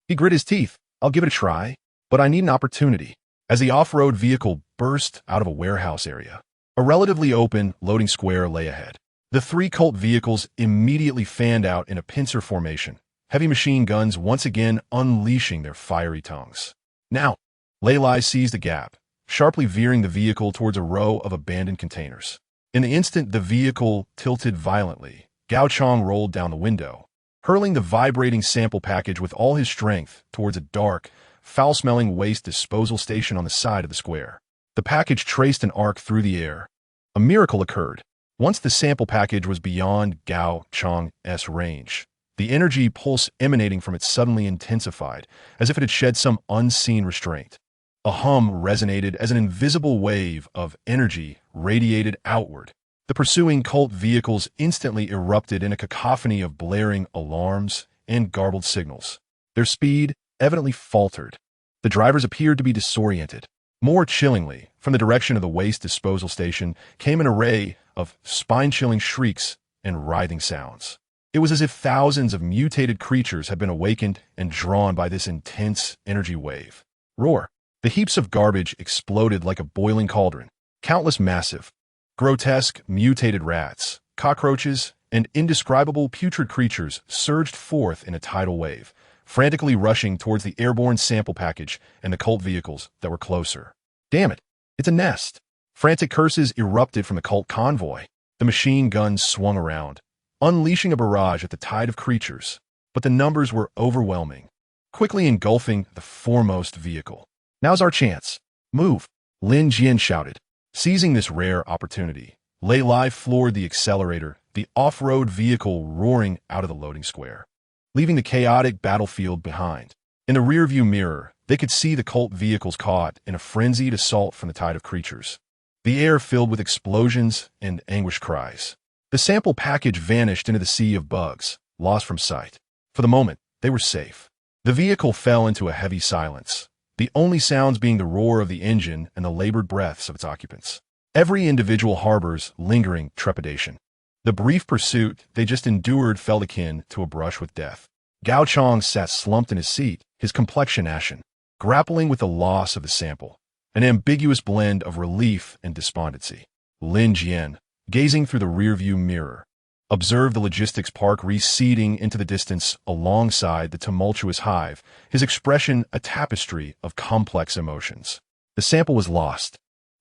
He grit his teeth. I'll give it a try, but I need an opportunity. As the off-road vehicle burst out of a warehouse area, a relatively open loading square lay ahead. The 3 cult vehicles immediately fanned out in a pincer formation, heavy machine guns once again unleashing their fiery tongues. Now, Lei Lai seized the gap, sharply veering the vehicle towards a row of abandoned containers. In the instant the vehicle tilted violently, Gao Chong rolled down the window, hurling the vibrating sample package with all his strength towards a dark, foul-smelling waste disposal station on the side of the square. The package traced an arc through the air. A miracle occurred. Once the sample package was beyond Gao Chong's range, the energy pulse emanating from it suddenly intensified, as if it had shed some unseen restraint. A hum resonated as an invisible wave of energy radiated outward, The pursuing cult vehicles instantly erupted in a cacophony of blaring alarms and garbled signals. Their speed evidently faltered. The drivers appeared to be disoriented. More chillingly, from the direction of the waste disposal station came an array of spine-chilling shrieks and writhing sounds. It was as if thousands of mutated creatures had been awakened and drawn by this intense energy wave. Roar! The heaps of garbage exploded like a boiling cauldron. Countless massive, grotesque, mutated rats, cockroaches, and indescribable putrid creatures surged forth in a tidal wave, frantically rushing towards the airborne sample package and the cult vehicles that were closer. Damn it! It's a nest! Frantic curses erupted from the cult convoy. The machine guns swung around, unleashing a barrage at the tide of creatures, but the numbers were overwhelming, quickly engulfing the foremost vehicle. Now's our chance. Move! Lin Jian shouted. Seizing this rare opportunity, Lei Lai floored the accelerator, the off-road vehicle roaring out of the loading square, leaving the chaotic battlefield behind. In the rearview mirror, they could see the cult vehicles caught in a frenzied assault from the tide of creatures. The air filled with explosions and anguished cries. The sample package vanished into the sea of bugs, lost from sight. For the moment, they were safe. The vehicle fell into a heavy silence, the only sounds being the roar of the engine and the labored breaths of its occupants. Every individual harbors lingering trepidation. The brief pursuit they just endured felt akin to a brush with death. Gao Chong sat slumped in his seat, his complexion ashen, grappling with the loss of the sample, an ambiguous blend of relief and despondency. Lin Jian, gazing through the rearview mirror, observed the logistics park receding into the distance alongside the tumultuous hive, his expression a tapestry of complex emotions. The sample was lost,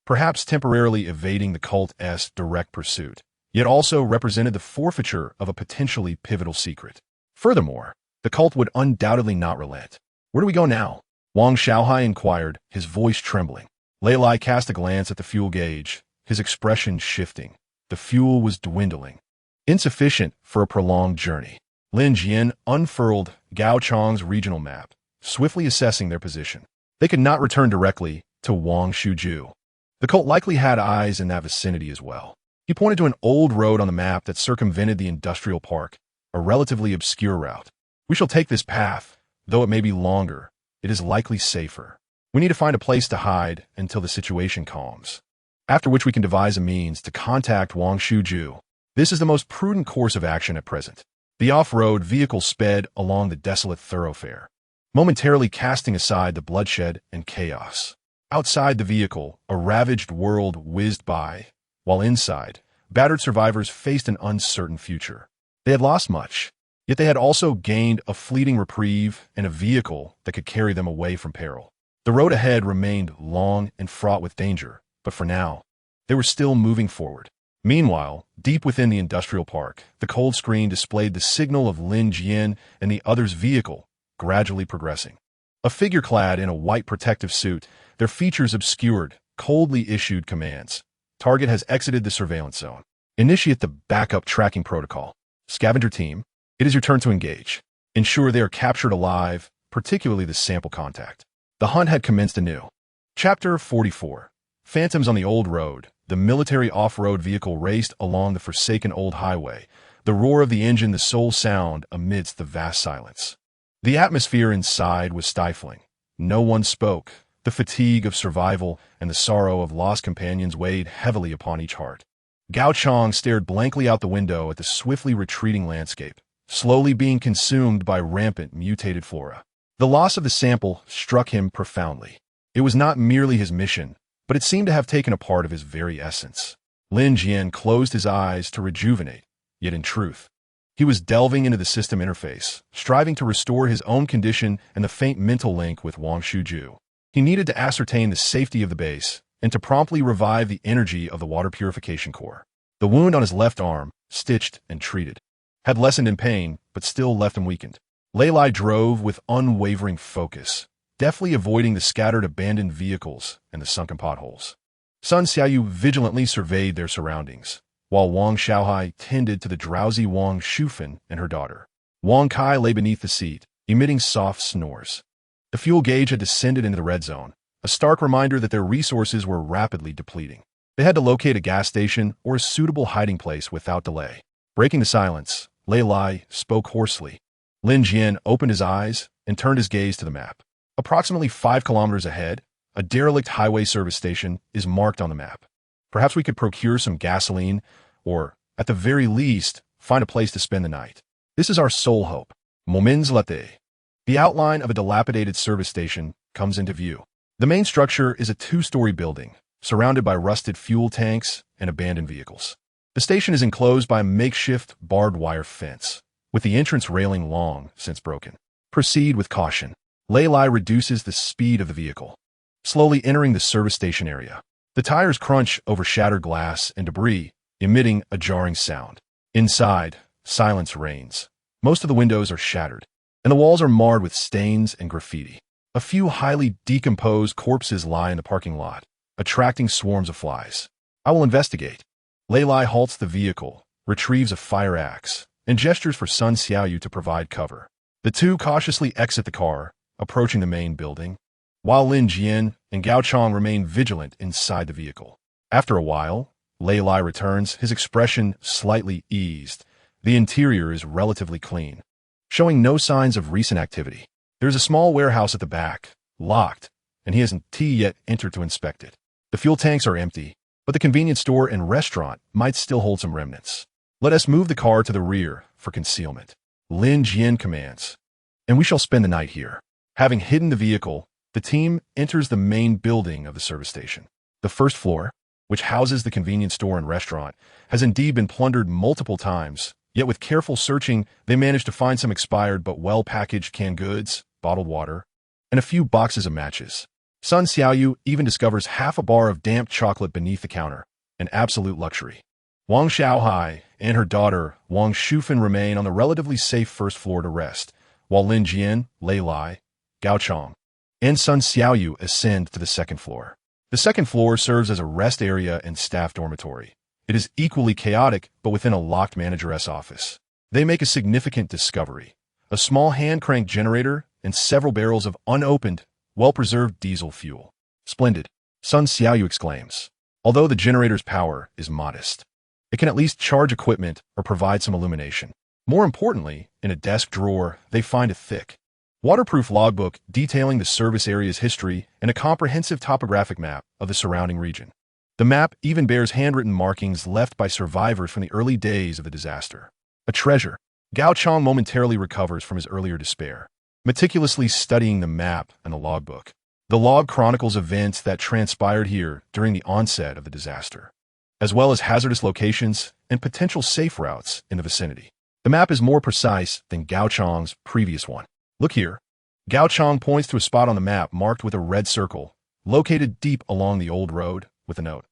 perhaps temporarily evading the cult's direct pursuit, yet also represented the forfeiture of a potentially pivotal secret. Furthermore, the cult would undoubtedly not relent. Where do we go now? Wang Xiaohai inquired, his voice trembling. Lei Lai cast a glance at the fuel gauge, his expression shifting. The fuel was dwindling, insufficient for a prolonged journey. Lin Jian unfurled Gao Chong's regional map, swiftly assessing their position. They could not return directly to Wangshu. The cult likely had eyes in that vicinity as well. He pointed to an old road on the map that circumvented the industrial park, a relatively obscure route. We shall take this path, though it may be longer. It is likely safer. We need to find a place to hide until the situation calms, after which we can devise a means to contact Wangshu. This is the most prudent course of action at present. The off-road vehicle sped along the desolate thoroughfare, momentarily casting aside the bloodshed and chaos. Outside the vehicle, a ravaged world whizzed by, while inside, battered survivors faced an uncertain future. They had lost much, yet they had also gained a fleeting reprieve and a vehicle that could carry them away from peril. The road ahead remained long and fraught with danger, but for now, they were still moving forward. Meanwhile, deep within the industrial park, the cold screen displayed the signal of Lin Jian and the other's vehicle, gradually progressing. A figure clad in a white protective suit, their features obscured, coldly issued commands. Target has exited the surveillance zone. Initiate the backup tracking protocol. Scavenger team, it is your turn to engage. Ensure they are captured alive, particularly the sample contact. The hunt had commenced anew. Chapter 44. Phantoms on the old road. The military off-road vehicle raced along the forsaken old highway, the roar of the engine the sole sound amidst the vast silence. The atmosphere inside was stifling. No one spoke. The fatigue of survival and the sorrow of lost companions weighed heavily upon each heart. Gao Chong stared blankly out the window at the swiftly retreating landscape, slowly being consumed by rampant mutated flora. The loss of the sample struck him profoundly. It was not merely his mission, but it seemed to have taken a part of his very essence. Lin Jian closed his eyes to rejuvenate, yet in truth, he was delving into the system interface, striving to restore his own condition and the faint mental link with Wangshu. He needed to ascertain the safety of the base and to promptly revive the energy of the water purification core. The wound on his left arm, stitched and treated, had lessened in pain, but still left him weakened. Lei Lai drove with unwavering focus, deftly avoiding the scattered abandoned vehicles and the sunken potholes. Sun Xiaoyu vigilantly surveyed their surroundings, while Wang Xiaohai tended to the drowsy Wang Shufan and her daughter. Wang Kai lay beneath the seat, emitting soft snores. The fuel gauge had descended into the red zone, a stark reminder that their resources were rapidly depleting. They had to locate a gas station or a suitable hiding place without delay. Breaking the silence, Lei Lai spoke hoarsely. Lin Jian opened his eyes and turned his gaze to the map. Approximately 5 kilometers ahead, a derelict highway service station is marked on the map. Perhaps we could procure some gasoline, or, at the very least, find a place to spend the night. This is our sole hope. Moments latte. The outline of a dilapidated service station comes into view. The main structure is a 2-story building, surrounded by rusted fuel tanks and abandoned vehicles. The station is enclosed by a makeshift barbed wire fence, with the entrance railing long since broken. Proceed with caution. Lei Lai reduces the speed of the vehicle, slowly entering the service station area. The tires crunch over shattered glass and debris, emitting a jarring sound. Inside, silence reigns. Most of the windows are shattered, and the walls are marred with stains and graffiti. A few highly decomposed corpses lie in the parking lot, attracting swarms of flies. I will investigate. Lei Lai halts the vehicle, retrieves a fire axe, and gestures for Sun Xiaoyu to provide cover. The two cautiously exit the car, approaching the main building, while Lin Jian and Gao Chong remain vigilant inside the vehicle. After a while, Lei Lai returns, his expression slightly eased. The interior is relatively clean, showing no signs of recent activity. There's a small warehouse at the back, locked, and he hasn't yet entered to inspect it. The fuel tanks are empty, but the convenience store and restaurant might still hold some remnants. Let us move the car to the rear for concealment. Lin Jian commands, and we shall spend the night here. Having hidden the vehicle, the team enters the main building of the service station. The first floor, which houses the convenience store and restaurant, has indeed been plundered multiple times, yet with careful searching, they managed to find some expired but well-packaged canned goods, bottled water, and a few boxes of matches. Sun Xiaoyu even discovers half a bar of damp chocolate beneath the counter, an absolute luxury. Wang Xiaohai and her daughter, Wang Shufan, remain on the relatively safe first floor to rest, while Lin Jian, Lei Lai, Gao Chong, and Sun Xiaoyu ascend to the second floor. The second floor serves as a rest area and staff dormitory. It is equally chaotic, but within a locked manageress office. They make a significant discovery: a small hand-crank generator and several barrels of unopened, well-preserved diesel fuel. Splendid, Sun Xiaoyu exclaims. Although the generator's power is modest, it can at least charge equipment or provide some illumination. More importantly, in a desk drawer, they find a thick, waterproof logbook detailing the service area's history and a comprehensive topographic map of the surrounding region. The map even bears handwritten markings left by survivors from the early days of the disaster. A treasure. Gao Chong momentarily recovers from his earlier despair, meticulously studying the map and the logbook. The log chronicles events that transpired here during the onset of the disaster, as well as hazardous locations and potential safe routes in the vicinity. The map is more precise than Gao Chong's previous one. Look here. Gao Chong points to a spot on the map marked with a red circle, located deep along the old road, with a note.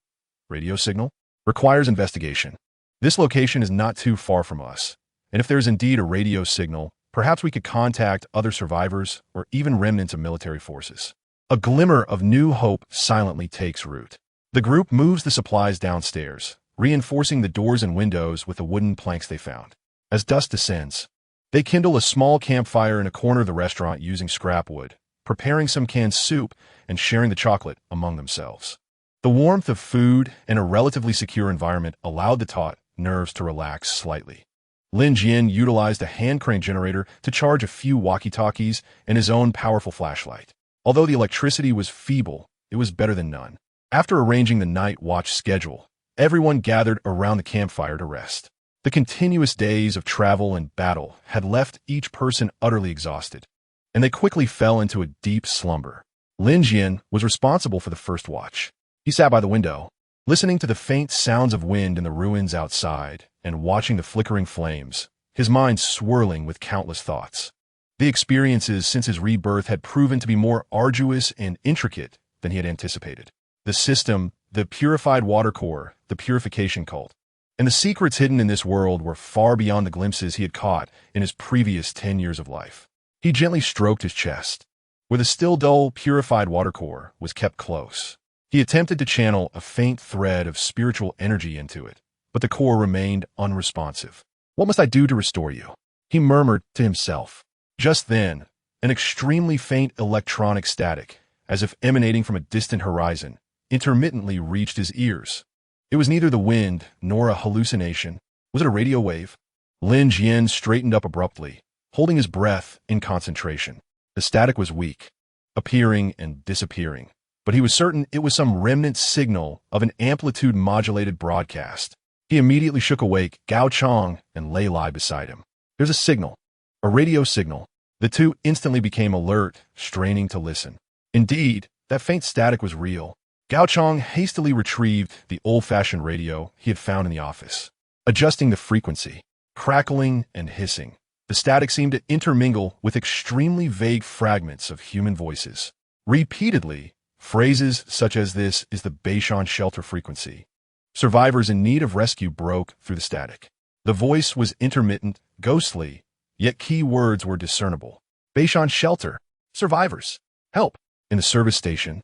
Radio signal? Requires investigation. This location is not too far from us, and if there is indeed a radio signal, perhaps we could contact other survivors or even remnants of military forces. A glimmer of new hope silently takes root. The group moves the supplies downstairs, reinforcing the doors and windows with the wooden planks they found. As dusk descends, they kindle a small campfire in a corner of the restaurant using scrap wood, preparing some canned soup and sharing the chocolate among themselves. The warmth of food and a relatively secure environment allowed the taut nerves to relax slightly. Lin Jian utilized a hand crane generator to charge a few walkie-talkies and his own powerful flashlight. Although the electricity was feeble, it was better than none. After arranging the night watch schedule, everyone gathered around the campfire to rest. The continuous days of travel and battle had left each person utterly exhausted, and they quickly fell into a deep slumber. Lin Jian was responsible for the first watch. He sat by the window, listening to the faint sounds of wind in the ruins outside and watching the flickering flames, his mind swirling with countless thoughts. The experiences since his rebirth had proven to be more arduous and intricate than he had anticipated. The system, the purified water core, the purification cult, and the secrets hidden in this world were far beyond the glimpses he had caught in his previous 10 years of life. He gently stroked his chest, where the still dull, purified water core was kept close. He attempted to channel a faint thread of spiritual energy into it, but the core remained unresponsive. "What must I do to restore you?" he murmured to himself. Just then, an extremely faint electronic static, as if emanating from a distant horizon, intermittently reached his ears. It was neither the wind nor a hallucination. Was it a radio wave? Lin Jian straightened up abruptly, holding his breath in concentration. The static was weak, appearing and disappearing, but he was certain it was some remnant signal of an amplitude-modulated broadcast. He immediately shook awake Gao Chong and Lei Lai beside him. There's a signal, a radio signal. The two instantly became alert, straining to listen. Indeed, that faint static was real. Gao Chong hastily retrieved the old-fashioned radio he had found in the office. Adjusting the frequency, crackling and hissing, the static seemed to intermingle with extremely vague fragments of human voices. Repeatedly, phrases such as "this is the Bashan shelter frequency." Survivors in need of rescue broke through the static. The voice was intermittent, ghostly, yet key words were discernible. Bashan shelter. Survivors. Help. In the service station,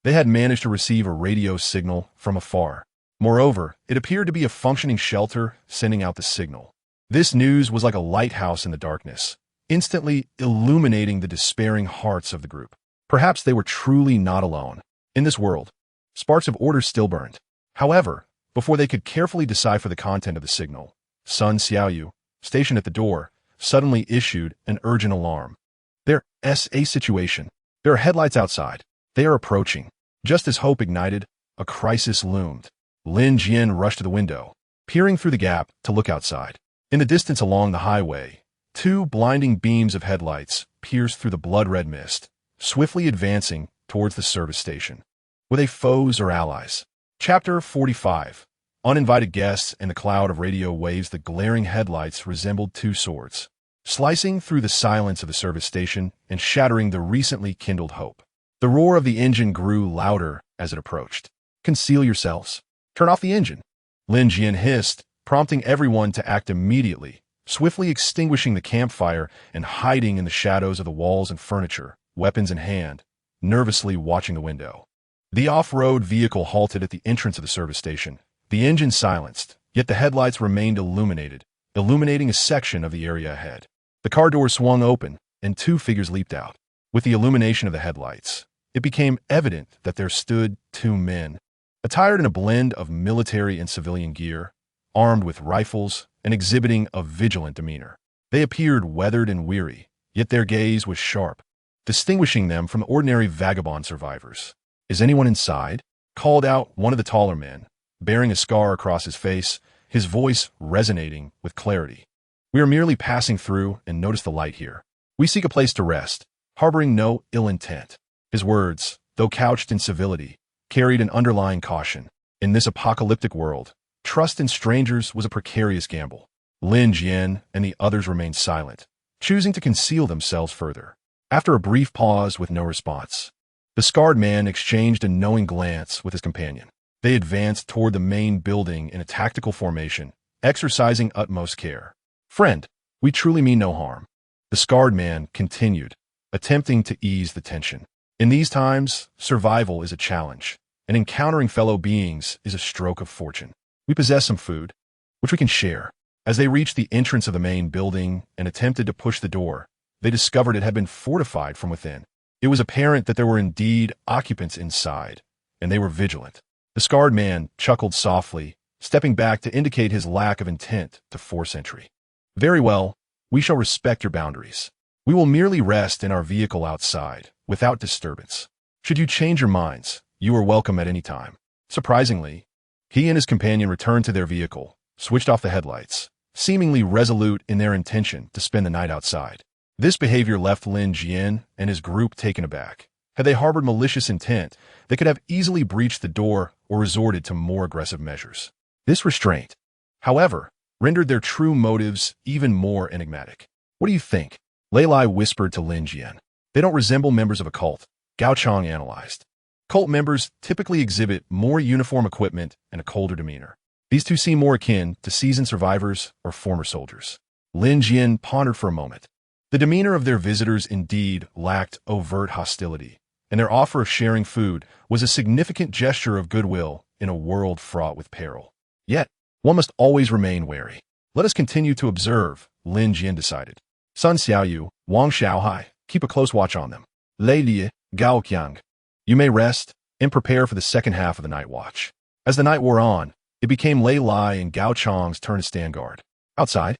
they had managed to receive a radio signal from afar. Moreover, it appeared to be a functioning shelter sending out the signal. This news was like a lighthouse in the darkness, instantly illuminating the despairing hearts of the group. Perhaps they were truly not alone. In this world, sparks of order still burned. However, before they could carefully decipher the content of the signal, Sun Xiaoyu, stationed at the door, suddenly issued an urgent alarm. There's a situation. There are headlights outside. They are approaching. Just as hope ignited, a crisis loomed. Lin Jian rushed to the window, peering through the gap to look outside. In the distance along the highway, two blinding beams of headlights pierced through the blood-red mist, swiftly advancing towards the service station. Were they foes or allies? Chapter 45. Uninvited guests in the cloud of radio waves. The glaring headlights resembled two swords, slicing through the silence of the service station and shattering the recently kindled hope. The roar of the engine grew louder as it approached. "Conceal yourselves. Turn off the engine," Lin Jian hissed, prompting everyone to act immediately, swiftly extinguishing the campfire and hiding in the shadows of the walls and furniture, weapons in hand, nervously watching the window. The off-road vehicle halted at the entrance of the service station. The engine silenced, yet the headlights remained illuminated, illuminating a section of the area ahead. The car door swung open, and two figures leaped out. With the illumination of the headlights, it became evident that there stood two men, attired in a blend of military and civilian gear, armed with rifles and exhibiting a vigilant demeanor. They appeared weathered and weary, yet their gaze was sharp, distinguishing them from ordinary vagabond survivors. "Is anyone inside?" called out one of the taller men, bearing a scar across his face, his voice resonating with clarity. "We are merely passing through and notice the light here. We seek a place to rest, harboring no ill intent." His words, though couched in civility, carried an underlying caution. In this apocalyptic world, trust in strangers was a precarious gamble. Lin Jian and the others remained silent, choosing to conceal themselves further. After a brief pause with no response, the scarred man exchanged a knowing glance with his companion. They advanced toward the main building in a tactical formation, exercising utmost care. "Friend, we truly mean no harm," the scarred man continued, attempting to ease the tension. "In these times, survival is a challenge, and encountering fellow beings is a stroke of fortune. We possess some food, which we can share." As they reached the entrance of the main building and attempted to push the door, they discovered it had been fortified from within. It was apparent that there were indeed occupants inside, and they were vigilant. The scarred man chuckled softly, stepping back to indicate his lack of intent to force entry. "Very well, we shall respect your boundaries. We will merely rest in our vehicle outside, without disturbance. Should you change your minds, you are welcome at any time." Surprisingly, he and his companion returned to their vehicle, switched off the headlights, seemingly resolute in their intention to spend the night outside. This behavior left Lin Jian and his group taken aback. Had they harbored malicious intent, they could have easily breached the door or resorted to more aggressive measures. This restraint, however, rendered their true motives even more enigmatic. "What do you think?" Lei Lai whispered to Lin Jian. "They don't resemble members of a cult," Gao Chong analyzed. "Cult members typically exhibit more uniform equipment and a colder demeanor. These two seem more akin to seasoned survivors or former soldiers." Lin Jian pondered for a moment. The demeanor of their visitors indeed lacked overt hostility, and their offer of sharing food was a significant gesture of goodwill in a world fraught with peril. Yet, one must always remain wary. "Let us continue to observe," Lin Jian decided. "Sun Xiaoyu, Wangshu, keep a close watch on them. Lei Li, Gao Qiang, you may rest and prepare for the second half of the night watch." As the night wore on, It became Lei Lai and Gao Chang's turn to stand guard. Outside,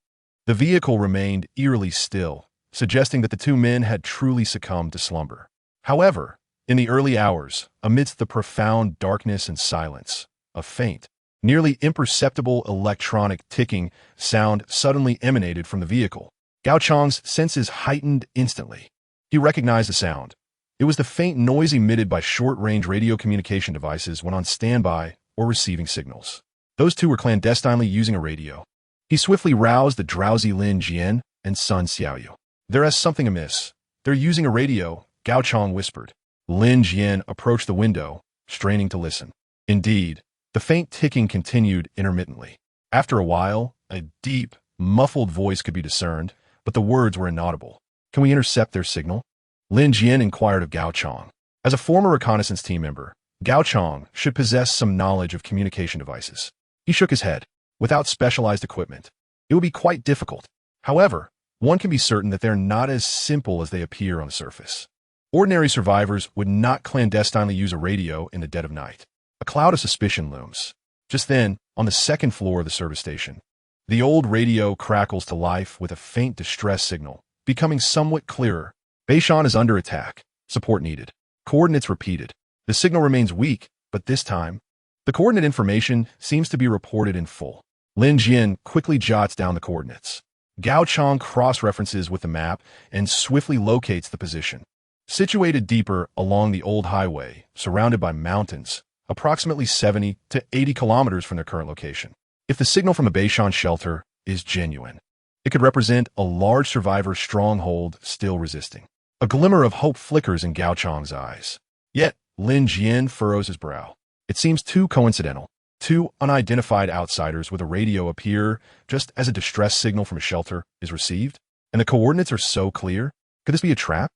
the vehicle remained eerily still, suggesting that the two men had truly succumbed to slumber. However, in the early hours, amidst the profound darkness and silence, a faint, nearly imperceptible electronic ticking sound suddenly emanated from the vehicle. Gao Chang's senses heightened instantly. He recognized the sound. It was the faint noise emitted by short-range radio communication devices when on standby or receiving signals. Those two were clandestinely using a radio. He swiftly roused the drowsy Lin Jian and Sun Xiaoyu. "There is something amiss. They're using a radio," Gao Chang whispered. Lin Jian approached the window, straining to listen. Indeed, the faint ticking continued intermittently. After a while, a deep, muffled voice could be discerned, but the words were inaudible. "Can we intercept their signal?" Lin Jian inquired of Gao Chang. As a former reconnaissance team member, Gao Chang should possess some knowledge of communication devices. He shook his head. Without specialized equipment, it would be quite difficult. However, one can be certain that they're not as simple as they appear on the surface. Ordinary survivors would not clandestinely use a radio in the dead of night. A cloud of suspicion looms. Just then, on the second floor of the service station, the old radio crackles to life with a faint distress signal, becoming somewhat clearer. "Bashan is under attack. Support needed. Coordinates repeated." The signal remains weak, but this time, the coordinate information seems to be reported in full. Lin Jian quickly jots down the coordinates. Gao Chang cross-references with the map and swiftly locates the position. Situated deeper along the old highway, surrounded by mountains, approximately 70 to 80 kilometers from their current location. If the signal from the Bashan shelter is genuine, it could represent a large survivor stronghold still resisting. A glimmer of hope flickers in Gao Chang's eyes. Yet, Lin Jian furrows his brow. It seems too coincidental. Two unidentified outsiders with a radio appear just as a distress signal from a shelter is received, and the coordinates are so clear. Could this be a trap?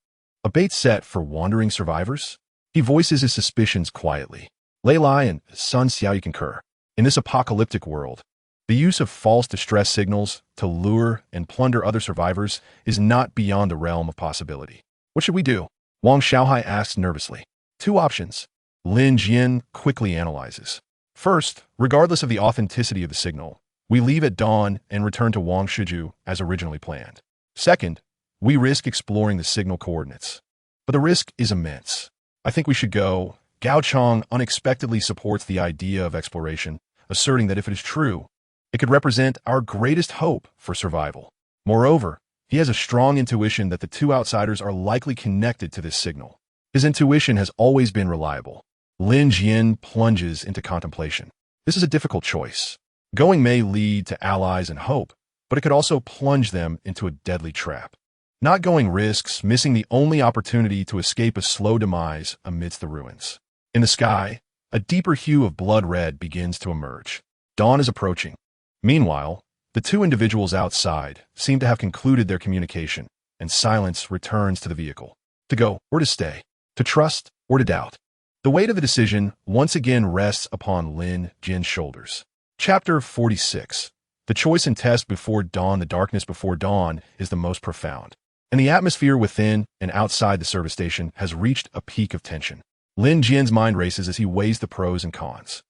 A bait set for wandering survivors? He voices his suspicions quietly. Lei Lai and Sun Xiaoyu concur. In this apocalyptic world, the use of false distress signals to lure and plunder other survivors is not beyond the realm of possibility. What should we do? Wang Xiaohai asks nervously. Two options. Lin Jian quickly analyzes. First, regardless of the authenticity of the signal, we leave at dawn and return to Wangshu as originally planned. Second, we risk exploring the signal coordinates. But the risk is immense. I think we should go. Gao Chang unexpectedly supports the idea of exploration, asserting that if it is true, it could represent our greatest hope for survival. Moreover, he has a strong intuition that the two outsiders are likely connected to this signal. His intuition has always been reliable. Lin Jian plunges into contemplation. This is a difficult choice. Going may lead to allies and hope, but it could also plunge them into a deadly trap. Not going risks missing the only opportunity to escape a slow demise amidst the ruins. In the sky, a deeper hue of blood red begins to emerge. Dawn is approaching. Meanwhile, the two individuals outside seem to have concluded their communication, and silence returns to the vehicle. To go or to stay, to trust or to doubt. The weight of the decision once again rests upon Lin Jian's shoulders. Chapter 46. The choice and test before dawn. The darkness before dawn is the most profound, and the atmosphere within and outside the service station has reached a peak of tension. Lin Jian's mind races as he weighs the pros and cons.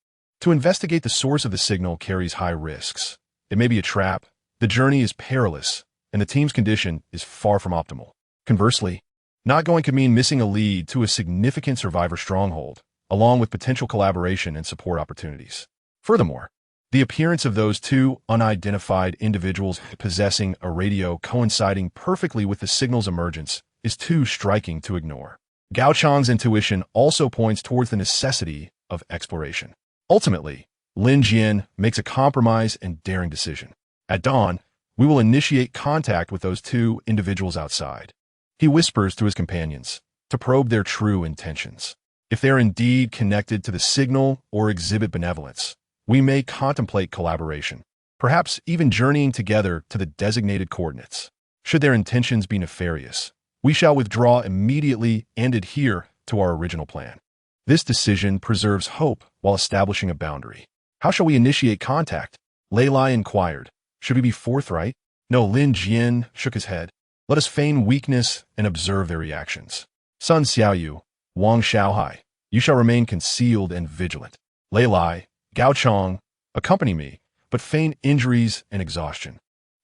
To investigate the source of the signal carries high risks. It may be a trap, the journey is perilous, and the team's condition is far from optimal. Conversely, not going could mean missing a lead to a significant survivor stronghold, along with potential collaboration and support opportunities. Furthermore, the appearance of those two unidentified individuals possessing a radio coinciding perfectly with the signal's emergence is too striking to ignore. Gao Chang's intuition also points towards the necessity of exploration. Ultimately, Lin Jian makes a compromise and daring decision. At dawn, we will initiate contact with those two individuals outside. He whispers to his companions to probe their true intentions. If they are indeed connected to the signal or exhibit benevolence, we may contemplate collaboration, perhaps even journeying together to the designated coordinates. Should their intentions be nefarious, we shall withdraw immediately and adhere to our original plan. This decision preserves hope while establishing a boundary. How shall we initiate contact? Lei Lai inquired. Should we be forthright? No, Lin Jian shook his head. Let us feign weakness and observe their reactions. Sun Xiaoyu, Wang Xiaohai, you shall remain concealed and vigilant. Lei Lai, Gao Chang accompany me, but feign injuries and exhaustion.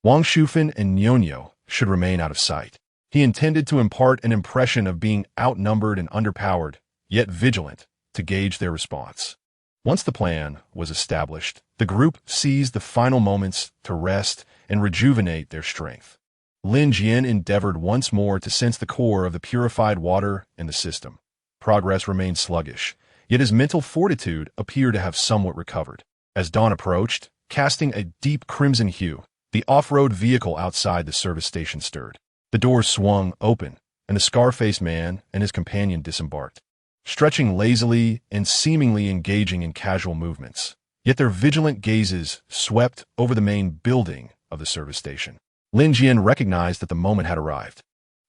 Wangshu and Nyonyo should remain out of sight. He intended to impart an impression of being outnumbered and underpowered, yet vigilant, to gauge their response. Once the plan was established, the group seized the final moments to rest and rejuvenate their strength. Lin Jian endeavored once more to sense the core of the purified water in the system. Progress remained sluggish, yet his mental fortitude appeared to have somewhat recovered. As dawn approached, casting a deep crimson hue, the off-road vehicle outside the service station stirred. The doors swung open, and the scar-faced man and his companion disembarked, stretching lazily and seemingly engaging in casual movements. Yet their vigilant gazes swept over the main building of the service station. Lin Jian recognized that the moment had arrived.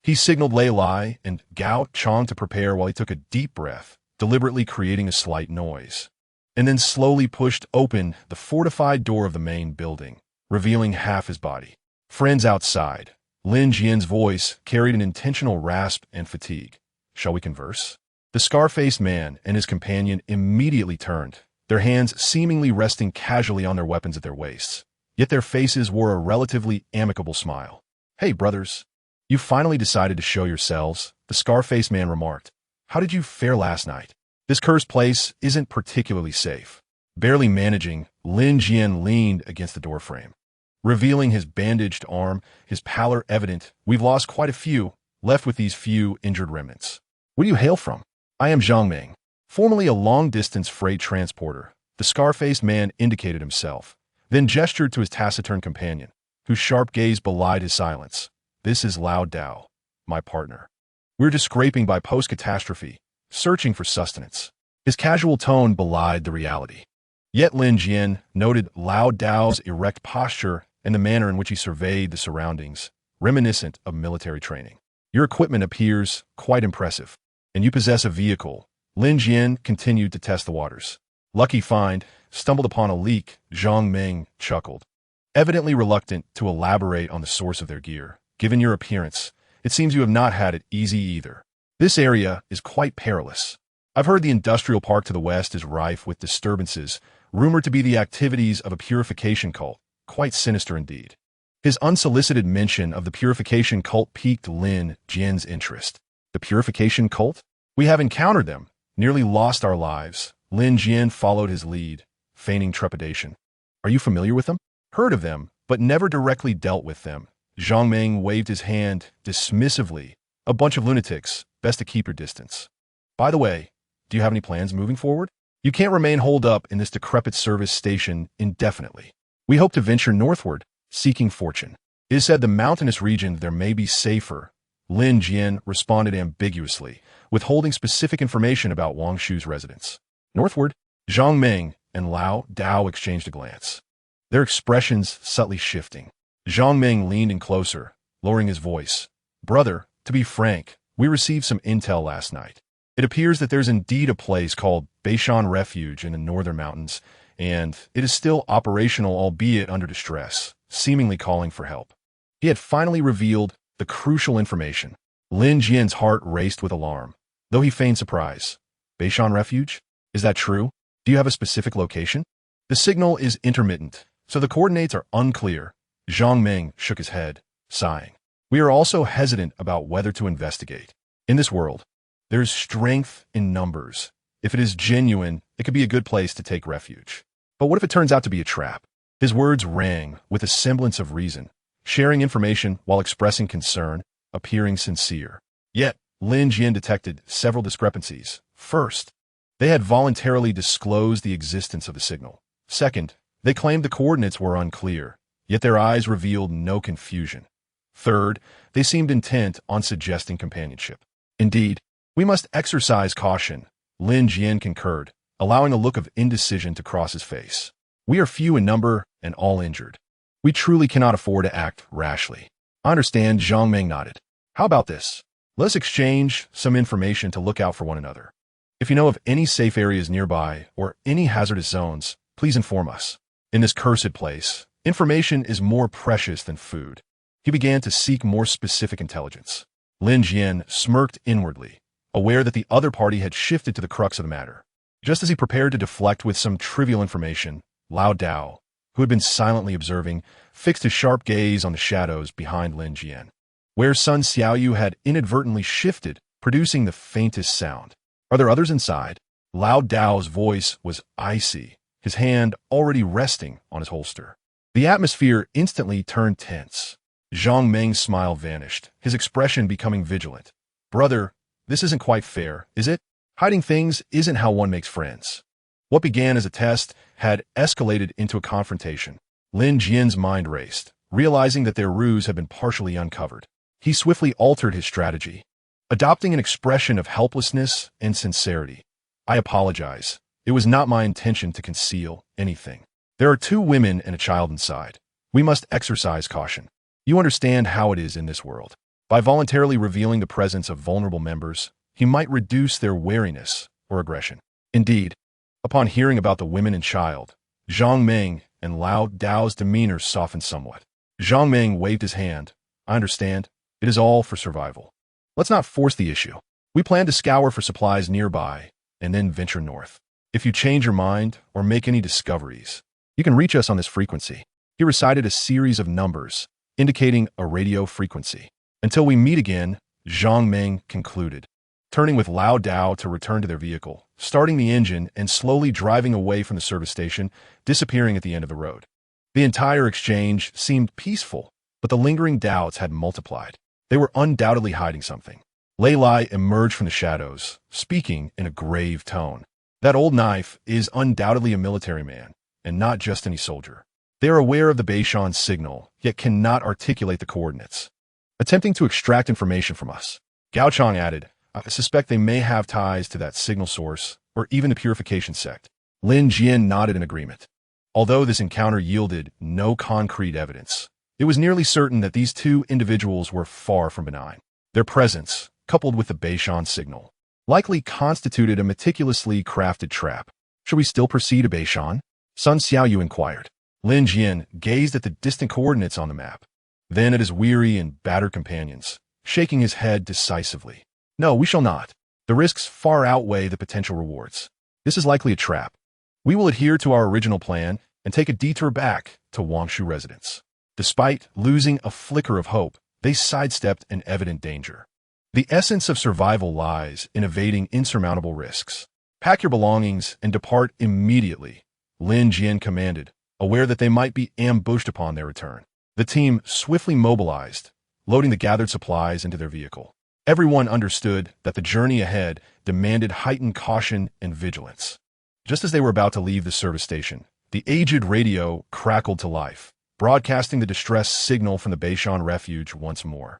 He signaled Lei Lai and Gao Chong to prepare while he took a deep breath, deliberately creating a slight noise, and then slowly pushed open the fortified door of the main building, revealing half his body. Friends outside, Lin Jian's voice carried an intentional rasp and fatigue. Shall we converse? The scar-faced man and his companion immediately turned, their hands seemingly resting casually on their weapons at their waists. Yet their faces wore a relatively amicable smile. Hey, brothers. You finally decided to show yourselves, the scar-faced man remarked. How did you fare last night? This cursed place isn't particularly safe. Barely managing, Lin Jian leaned against the doorframe, revealing his bandaged arm, his pallor evident. We've lost quite a few, left with these few injured remnants. Where do you hail from? I am Zhang Ming, formerly a long-distance freight transporter. The scar-faced man indicated himself, then gestured to his taciturn companion, whose sharp gaze belied his silence. This is Lao Dao, my partner. We're just scraping by post-catastrophe, searching for sustenance. His casual tone belied the reality. Yet Lin Jian noted Lao Dao's erect posture and the manner in which he surveyed the surroundings, reminiscent of military training. Your equipment appears quite impressive, and you possess a vehicle. Lin Jian continued to test the waters. Lucky find, stumbled upon a leak, Zhang Ming chuckled, evidently reluctant to elaborate on the source of their gear. Given your appearance, it seems you have not had it easy either. This area is quite perilous. I've heard the industrial park to the west is rife with disturbances, rumored to be the activities of a purification cult, quite sinister indeed. His unsolicited mention of the purification cult piqued Lin Jian's interest. The purification cult? We have encountered them, nearly lost our lives. Lin Jian followed his lead, feigning trepidation. Are you familiar with them? Heard of them, but never directly dealt with them. Zhang Ming waved his hand dismissively. A bunch of lunatics, best to keep your distance. By the way, do you have any plans moving forward? You can't remain holed up in this decrepit service station indefinitely. We hope to venture northward, seeking fortune. It is said the mountainous region there may be safer. Lin Jian responded ambiguously, withholding specific information about Wangshu's residence. Northward, Zhang Ming and Lao Dao exchanged a glance, their expressions subtly shifting. Zhang Ming leaned in closer, lowering his voice. Brother, to be frank, we received some intel last night. It appears that there's indeed a place called Bashan Refuge in the northern mountains, and it is still operational, albeit under distress, seemingly calling for help. He had finally revealed the crucial information. Lin Jian's heart raced with alarm, though he feigned surprise. Bashan Refuge? Is that true? Do you have a specific location? The signal is intermittent, so the coordinates are unclear. Zhang Ming shook his head, sighing. We are also hesitant about whether to investigate. In this world, there is strength in numbers. If it is genuine, it could be a good place to take refuge. But what if it turns out to be a trap? His words rang with a semblance of reason, sharing information while expressing concern, appearing sincere. Yet, Lin Jian detected several discrepancies. First, they had voluntarily disclosed the existence of the signal. Second, they claimed the coordinates were unclear, yet their eyes revealed no confusion. Third, they seemed intent on suggesting companionship. Indeed, we must exercise caution, Lin Jian concurred, allowing a look of indecision to cross his face. We are few in number and all injured. We truly cannot afford to act rashly. I understand, Zhang Ming nodded. How about this? Let's exchange some information to look out for one another. If you know of any safe areas nearby or any hazardous zones, please inform us. In this cursed place, information is more precious than food. He began to seek more specific intelligence. Lin Jian smirked inwardly, aware that the other party had shifted to the crux of the matter. Just as he prepared to deflect with some trivial information, Lao Dao, who had been silently observing, fixed his sharp gaze on the shadows behind Lin Jian, where Sun Xiaoyu had inadvertently shifted, producing the faintest sound. "Are there others inside?" Lao Dao's voice was icy, his hand already resting on his holster. The atmosphere instantly turned tense. Zhang Meng's smile vanished, his expression becoming vigilant. "Brother, this isn't quite fair, is it? Hiding things isn't how one makes friends." What began as a test had escalated into a confrontation. Lin Jian's mind raced, realizing that their ruse had been partially uncovered. He swiftly altered his strategy, adopting an expression of helplessness and sincerity. "I apologize. It was not my intention to conceal anything. There are 2 women and a child inside. We must exercise caution. You understand how it is in this world. By voluntarily revealing the presence of vulnerable members, he might reduce their wariness or aggression." Indeed, upon hearing about the women and child, Zhang Meng and Lao Dao's demeanor softened somewhat. Zhang Meng waved his hand. "I understand. It is all for survival. Let's not force the issue. We plan to scour for supplies nearby and then venture north. If you change your mind or make any discoveries, you can reach us on this frequency." He recited a series of numbers, indicating a radio frequency. "Until we meet again," Zhang Meng concluded, turning with Lao Dao to return to their vehicle, starting the engine and slowly driving away from the service station, disappearing at the end of the road. The entire exchange seemed peaceful, but the lingering doubts had multiplied. They were undoubtedly hiding something. Lei Lai emerged from the shadows, speaking in a grave tone. "That old knife is undoubtedly a military man, and not just any soldier. They are aware of the Bashan signal, yet cannot articulate the coordinates, attempting to extract information from us." Gao Chang added, "I suspect they may have ties to that signal source, or even the purification sect." Lin Jian nodded in agreement. Although this encounter yielded no concrete evidence, it was nearly certain that these 2 individuals were far from benign. Their presence, coupled with the Bashan signal, likely constituted a meticulously crafted trap. "Should we still proceed to Bashan?" Sun Xiaoyu inquired. Lin Jian gazed at the distant coordinates on the map, then at his weary and battered companions, shaking his head decisively. "No, we shall not. The risks far outweigh the potential rewards. This is likely a trap. We will adhere to our original plan and take a detour back to Wangshu residence." Despite losing a flicker of hope, they sidestepped an evident danger. The essence of survival lies in evading insurmountable risks. "Pack your belongings and depart immediately," Lin Jian commanded, aware that they might be ambushed upon their return. The team swiftly mobilized, loading the gathered supplies into their vehicle. Everyone understood that the journey ahead demanded heightened caution and vigilance. Just as they were about to leave the service station, the aged radio crackled to life, broadcasting the distress signal from the Bashan refuge once more.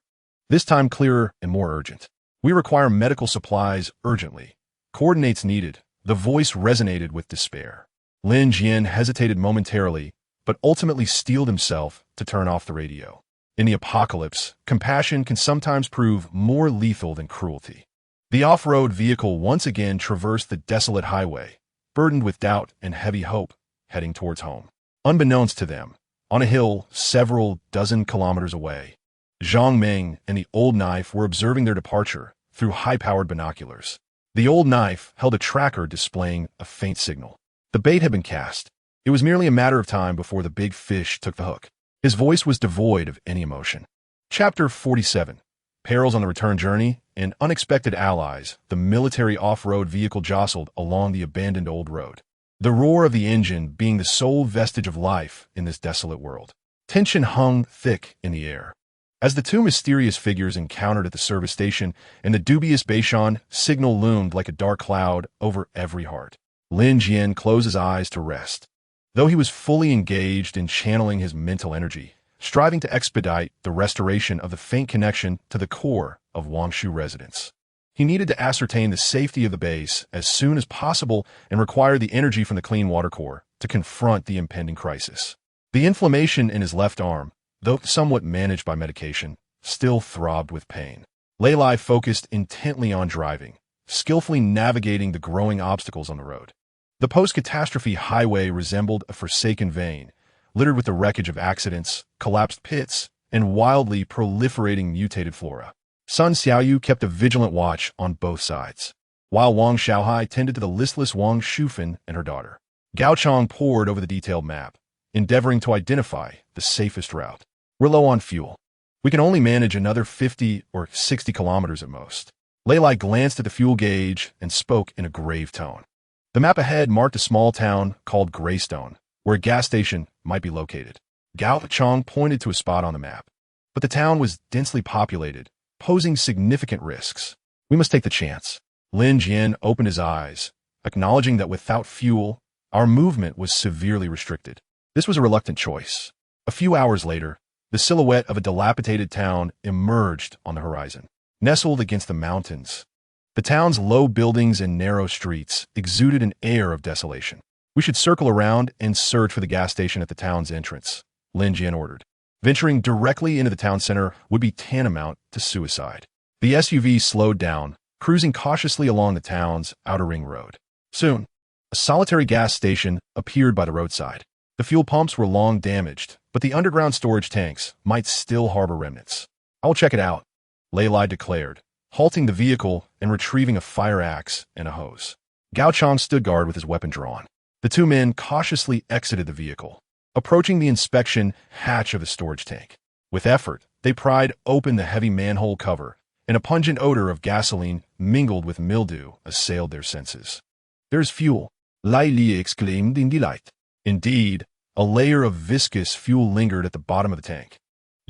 This time clearer and more urgent. "We require medical supplies urgently. Coordinates needed." The voice resonated with despair. Lin Jian hesitated momentarily, but ultimately steeled himself to turn off the radio. In the apocalypse, compassion can sometimes prove more lethal than cruelty. The off-road vehicle once again traversed the desolate highway, burdened with doubt and heavy hope, heading towards home. Unbeknownst to them, on a hill several dozen kilometers away, Zhang Meng and the old knife were observing their departure through high-powered binoculars. The old knife held a tracker displaying a faint signal. The bait had been cast. It was merely a matter of time before the big fish took the hook. His voice was devoid of any emotion. Chapter 47. Perils on the return journey and unexpected allies. The military off-road vehicle jostled along the abandoned old road, the roar of the engine being the sole vestige of life in this desolate world. Tension hung thick in the air as the 2 mysterious figures encountered at the service station, and the dubious Bashan signal loomed like a dark cloud over every heart. Lin Jian closed his eyes to rest, though he was fully engaged in channeling his mental energy, striving to expedite the restoration of the faint connection to the core of Wangshu residents. He needed to ascertain the safety of the base as soon as possible and required the energy from the clean water core to confront the impending crisis. The inflammation in his left arm, though somewhat managed by medication, still throbbed with pain. Lei Lai focused intently on driving, skillfully navigating the growing obstacles on the road. The post-catastrophe highway resembled a forsaken vein, littered with the wreckage of accidents, collapsed pits, and wildly proliferating mutated flora. Sun Xiaoyu kept a vigilant watch on both sides, while Wang Xiaohai tended to the listless Wang Shufan and her daughter. Gao Chong pored over the detailed map, endeavoring to identify the safest route. We're low on fuel. We can only manage another 50 or 60 kilometers at most. Lei Lai glanced at the fuel gauge and spoke in a grave tone. The map ahead marked a small town called Greystone, where a gas station might be located. Gao Chong pointed to a spot on the map. But the town was densely populated, posing significant risks. We must take the chance. Lin Jian opened his eyes, acknowledging that without fuel, our movement was severely restricted. This was a reluctant choice. A few hours later, the silhouette of a dilapidated town emerged on the horizon. Nestled against the mountains, the town's low buildings and narrow streets exuded an air of desolation. We should circle around and search for the gas station at the town's entrance, Lin Jian ordered. Venturing directly into the town center would be tantamount to suicide. The SUV slowed down, cruising cautiously along the town's outer ring road. Soon, a solitary gas station appeared by the roadside. The fuel pumps were long damaged, but the underground storage tanks might still harbor remnants. I will check it out, Lei Lai declared, halting the vehicle and retrieving a fire axe and a hose. Gao Chong stood guard with his weapon drawn. The two men cautiously exited the vehicle, approaching the inspection hatch of the storage tank. With effort, they pried open the heavy manhole cover, and a pungent odor of gasoline mingled with mildew assailed their senses. "There's fuel," Lai Li exclaimed in delight. Indeed, a layer of viscous fuel lingered at the bottom of the tank.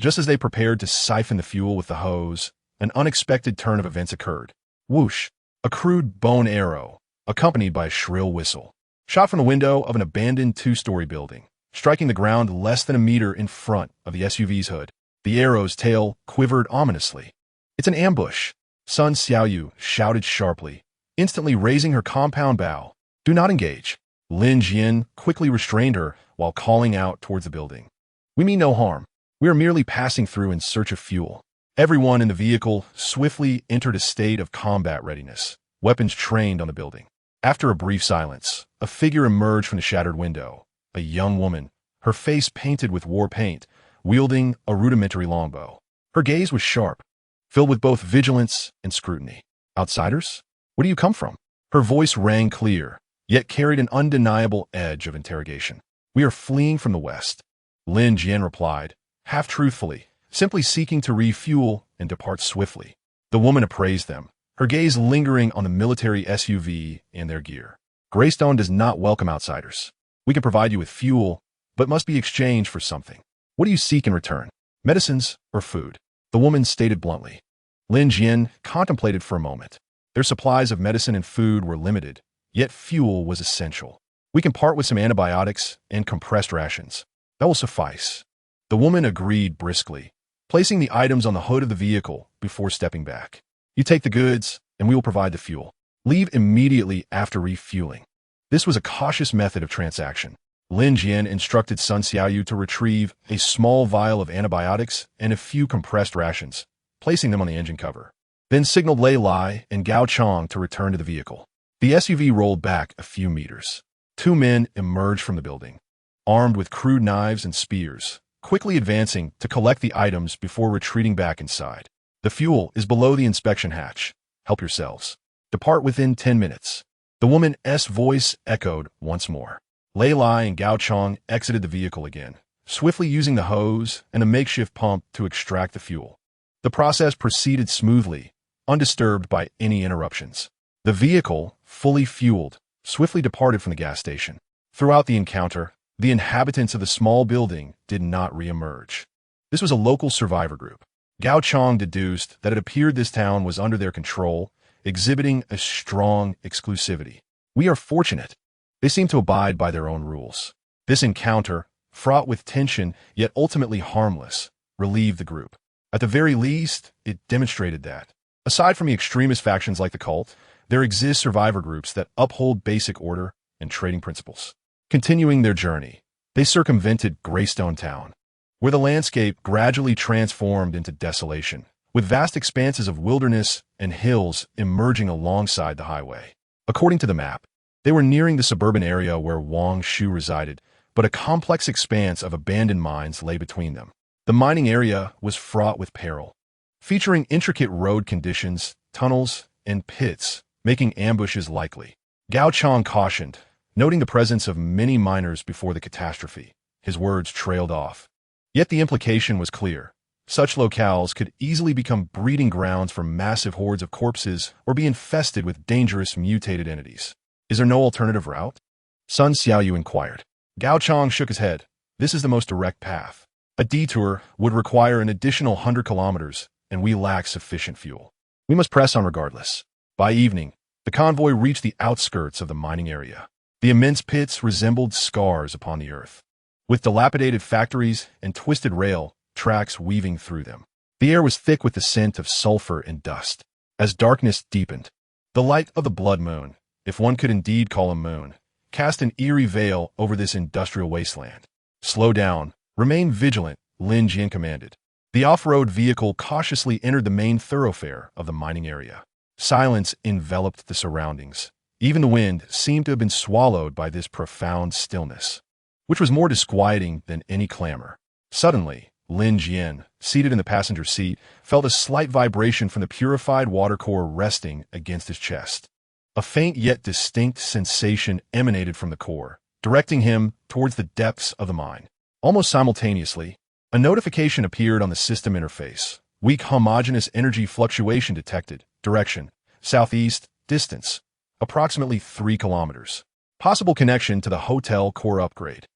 Just as they prepared to siphon the fuel with the hose, an unexpected turn of events occurred. Whoosh! A crude bone arrow, accompanied by a shrill whistle, shot from the window of an abandoned two-story building, striking the ground less than a meter in front of the SUV's hood. The arrow's tail quivered ominously. "It's an ambush," Sun Xiaoyu shouted sharply, instantly raising her compound bow. "Do not engage." Lin Jian quickly restrained her while calling out towards the building. "We mean no harm. We are merely passing through in search of fuel." Everyone in the vehicle swiftly entered a state of combat readiness, weapons trained on the building. After a brief silence, a figure emerged from the shattered window, a young woman, her face painted with war paint, wielding a rudimentary longbow. Her gaze was sharp, filled with both vigilance and scrutiny. "Outsiders? Where do you come from?" Her voice rang clear, yet carried an undeniable edge of interrogation. "We are fleeing from the west," Lin Jian replied, half truthfully, simply seeking to refuel and depart swiftly. The woman appraised them, her gaze lingering on the military SUV and their gear. "Greystone does not welcome outsiders. We can provide you with fuel, but must be exchanged for something. What do you seek in return? Medicines or food?" The woman stated bluntly. Lin Jian contemplated for a moment. Their supplies of medicine and food were limited, yet fuel was essential. "We can part with some antibiotics and compressed rations. That will suffice." The woman agreed briskly, placing the items on the hood of the vehicle before stepping back. "You take the goods, and we will provide the fuel. Leave immediately after refueling." This was a cautious method of transaction. Lin Jian instructed Sun Xiaoyu to retrieve a small vial of antibiotics and a few compressed rations, placing them on the engine cover. Then signaled Lei Lai and Gao Chong to return to the vehicle. The SUV rolled back a few meters. Two men emerged from the building, armed with crude knives and spears, quickly advancing to collect the items before retreating back inside. "The fuel is below the inspection hatch. Help yourselves. Depart within 10 minutes. The woman's voice echoed once more. Lei Lai and Gao Chong exited the vehicle again, swiftly using the hose and a makeshift pump to extract the fuel. The process proceeded smoothly, undisturbed by any interruptions. The vehicle, fully fueled, swiftly departed from the gas station. Throughout the encounter, the inhabitants of the small building did not re-emerge. This was a local survivor group. Gao Chong deduced that it appeared this town was under their control, exhibiting a strong exclusivity. "We are fortunate. They seem to abide by their own rules." This encounter, fraught with tension yet ultimately harmless, relieved the group. At the very least, it demonstrated that, aside from the extremist factions like the cult, there exist survivor groups that uphold basic order and trading principles. Continuing their journey, they circumvented Greystone Town, where the landscape gradually transformed into desolation, with vast expanses of wilderness and hills emerging alongside the highway. According to the map, they were nearing the suburban area where Wangshu resided, but a complex expanse of abandoned mines lay between them. The mining area was fraught with peril, featuring intricate road conditions, tunnels, and pits, making ambushes likely. Gao Chong cautioned, Noting the presence of many miners before the catastrophe, his words trailed off. Yet the implication was clear. Such locales could easily become breeding grounds for massive hordes of corpses or be infested with dangerous mutated entities. Is there no alternative route? Sun Xiaoyu inquired. Gao Chang shook his head. This is the most direct path. A detour would require an additional 100 kilometers, and we lack sufficient fuel. We must press on regardless. By evening, the convoy reached the outskirts of the mining area. The immense pits resembled scars upon the earth, with dilapidated factories and twisted rail tracks weaving through them. The air was thick with the scent of sulfur and dust. As darkness deepened, the light of the blood moon, if one could indeed call a moon, cast an eerie veil over this industrial wasteland. Slow down, remain vigilant, Lin Jian commanded. The off-road vehicle cautiously entered the main thoroughfare of the mining area. Silence enveloped the surroundings. Even the wind seemed to have been swallowed by this profound stillness, which was more disquieting than any clamor. Suddenly, Lin Jian, seated in the passenger seat, felt a slight vibration from the purified water core resting against his chest. A faint yet distinct sensation emanated from the core, directing him towards the depths of the mine. Almost simultaneously, a notification appeared on the system interface. Weak homogeneous energy fluctuation detected. Direction: southeast. Distance: approximately 3 kilometers. Possible connection to the hotel core upgrade.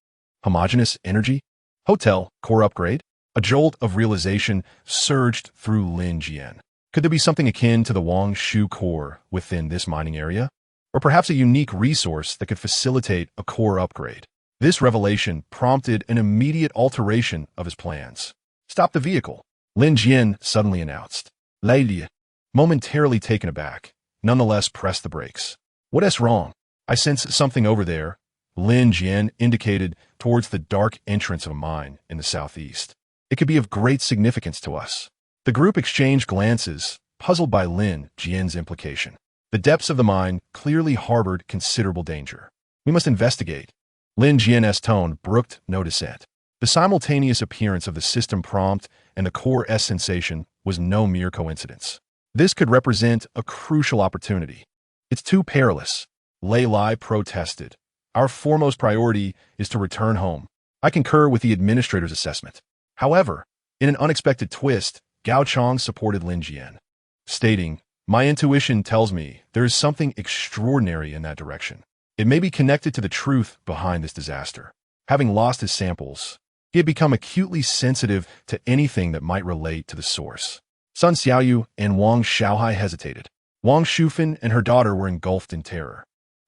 Homogeneous energy? Hotel core upgrade? A jolt of realization surged through Lin Jian. Could there be something akin to the Wangshu core within this mining area? Or perhaps a unique resource that could facilitate a core upgrade? This revelation prompted an immediate alteration of his plans. Stop the vehicle, Lin Jian suddenly announced. Lady, momentarily taken aback, nonetheless pressed the brakes. What is wrong? I sense something over there. Lin Jian indicated towards the dark entrance of a mine in the southeast. It could be of great significance to us. The group exchanged glances, puzzled by Lin Jian's implication. The depths of the mine clearly harbored considerable danger. We must investigate. Lin Jian's tone brooked no dissent. The simultaneous appearance of the system prompt and the core S sensation was no mere coincidence. This could represent a crucial opportunity. It's too perilous, Lei Lai protested. Our foremost priority is to return home. I concur with the administrator's assessment. However, in an unexpected twist, Gao Chang supported Lin Jian, stating, my intuition tells me there is something extraordinary in that direction. It may be connected to the truth behind this disaster. Having lost his samples, he had become acutely sensitive to anything that might relate to the source. Sun Xiaoyu and Wang Xiaohai hesitated. Wang Shufan and her daughter were engulfed in terror.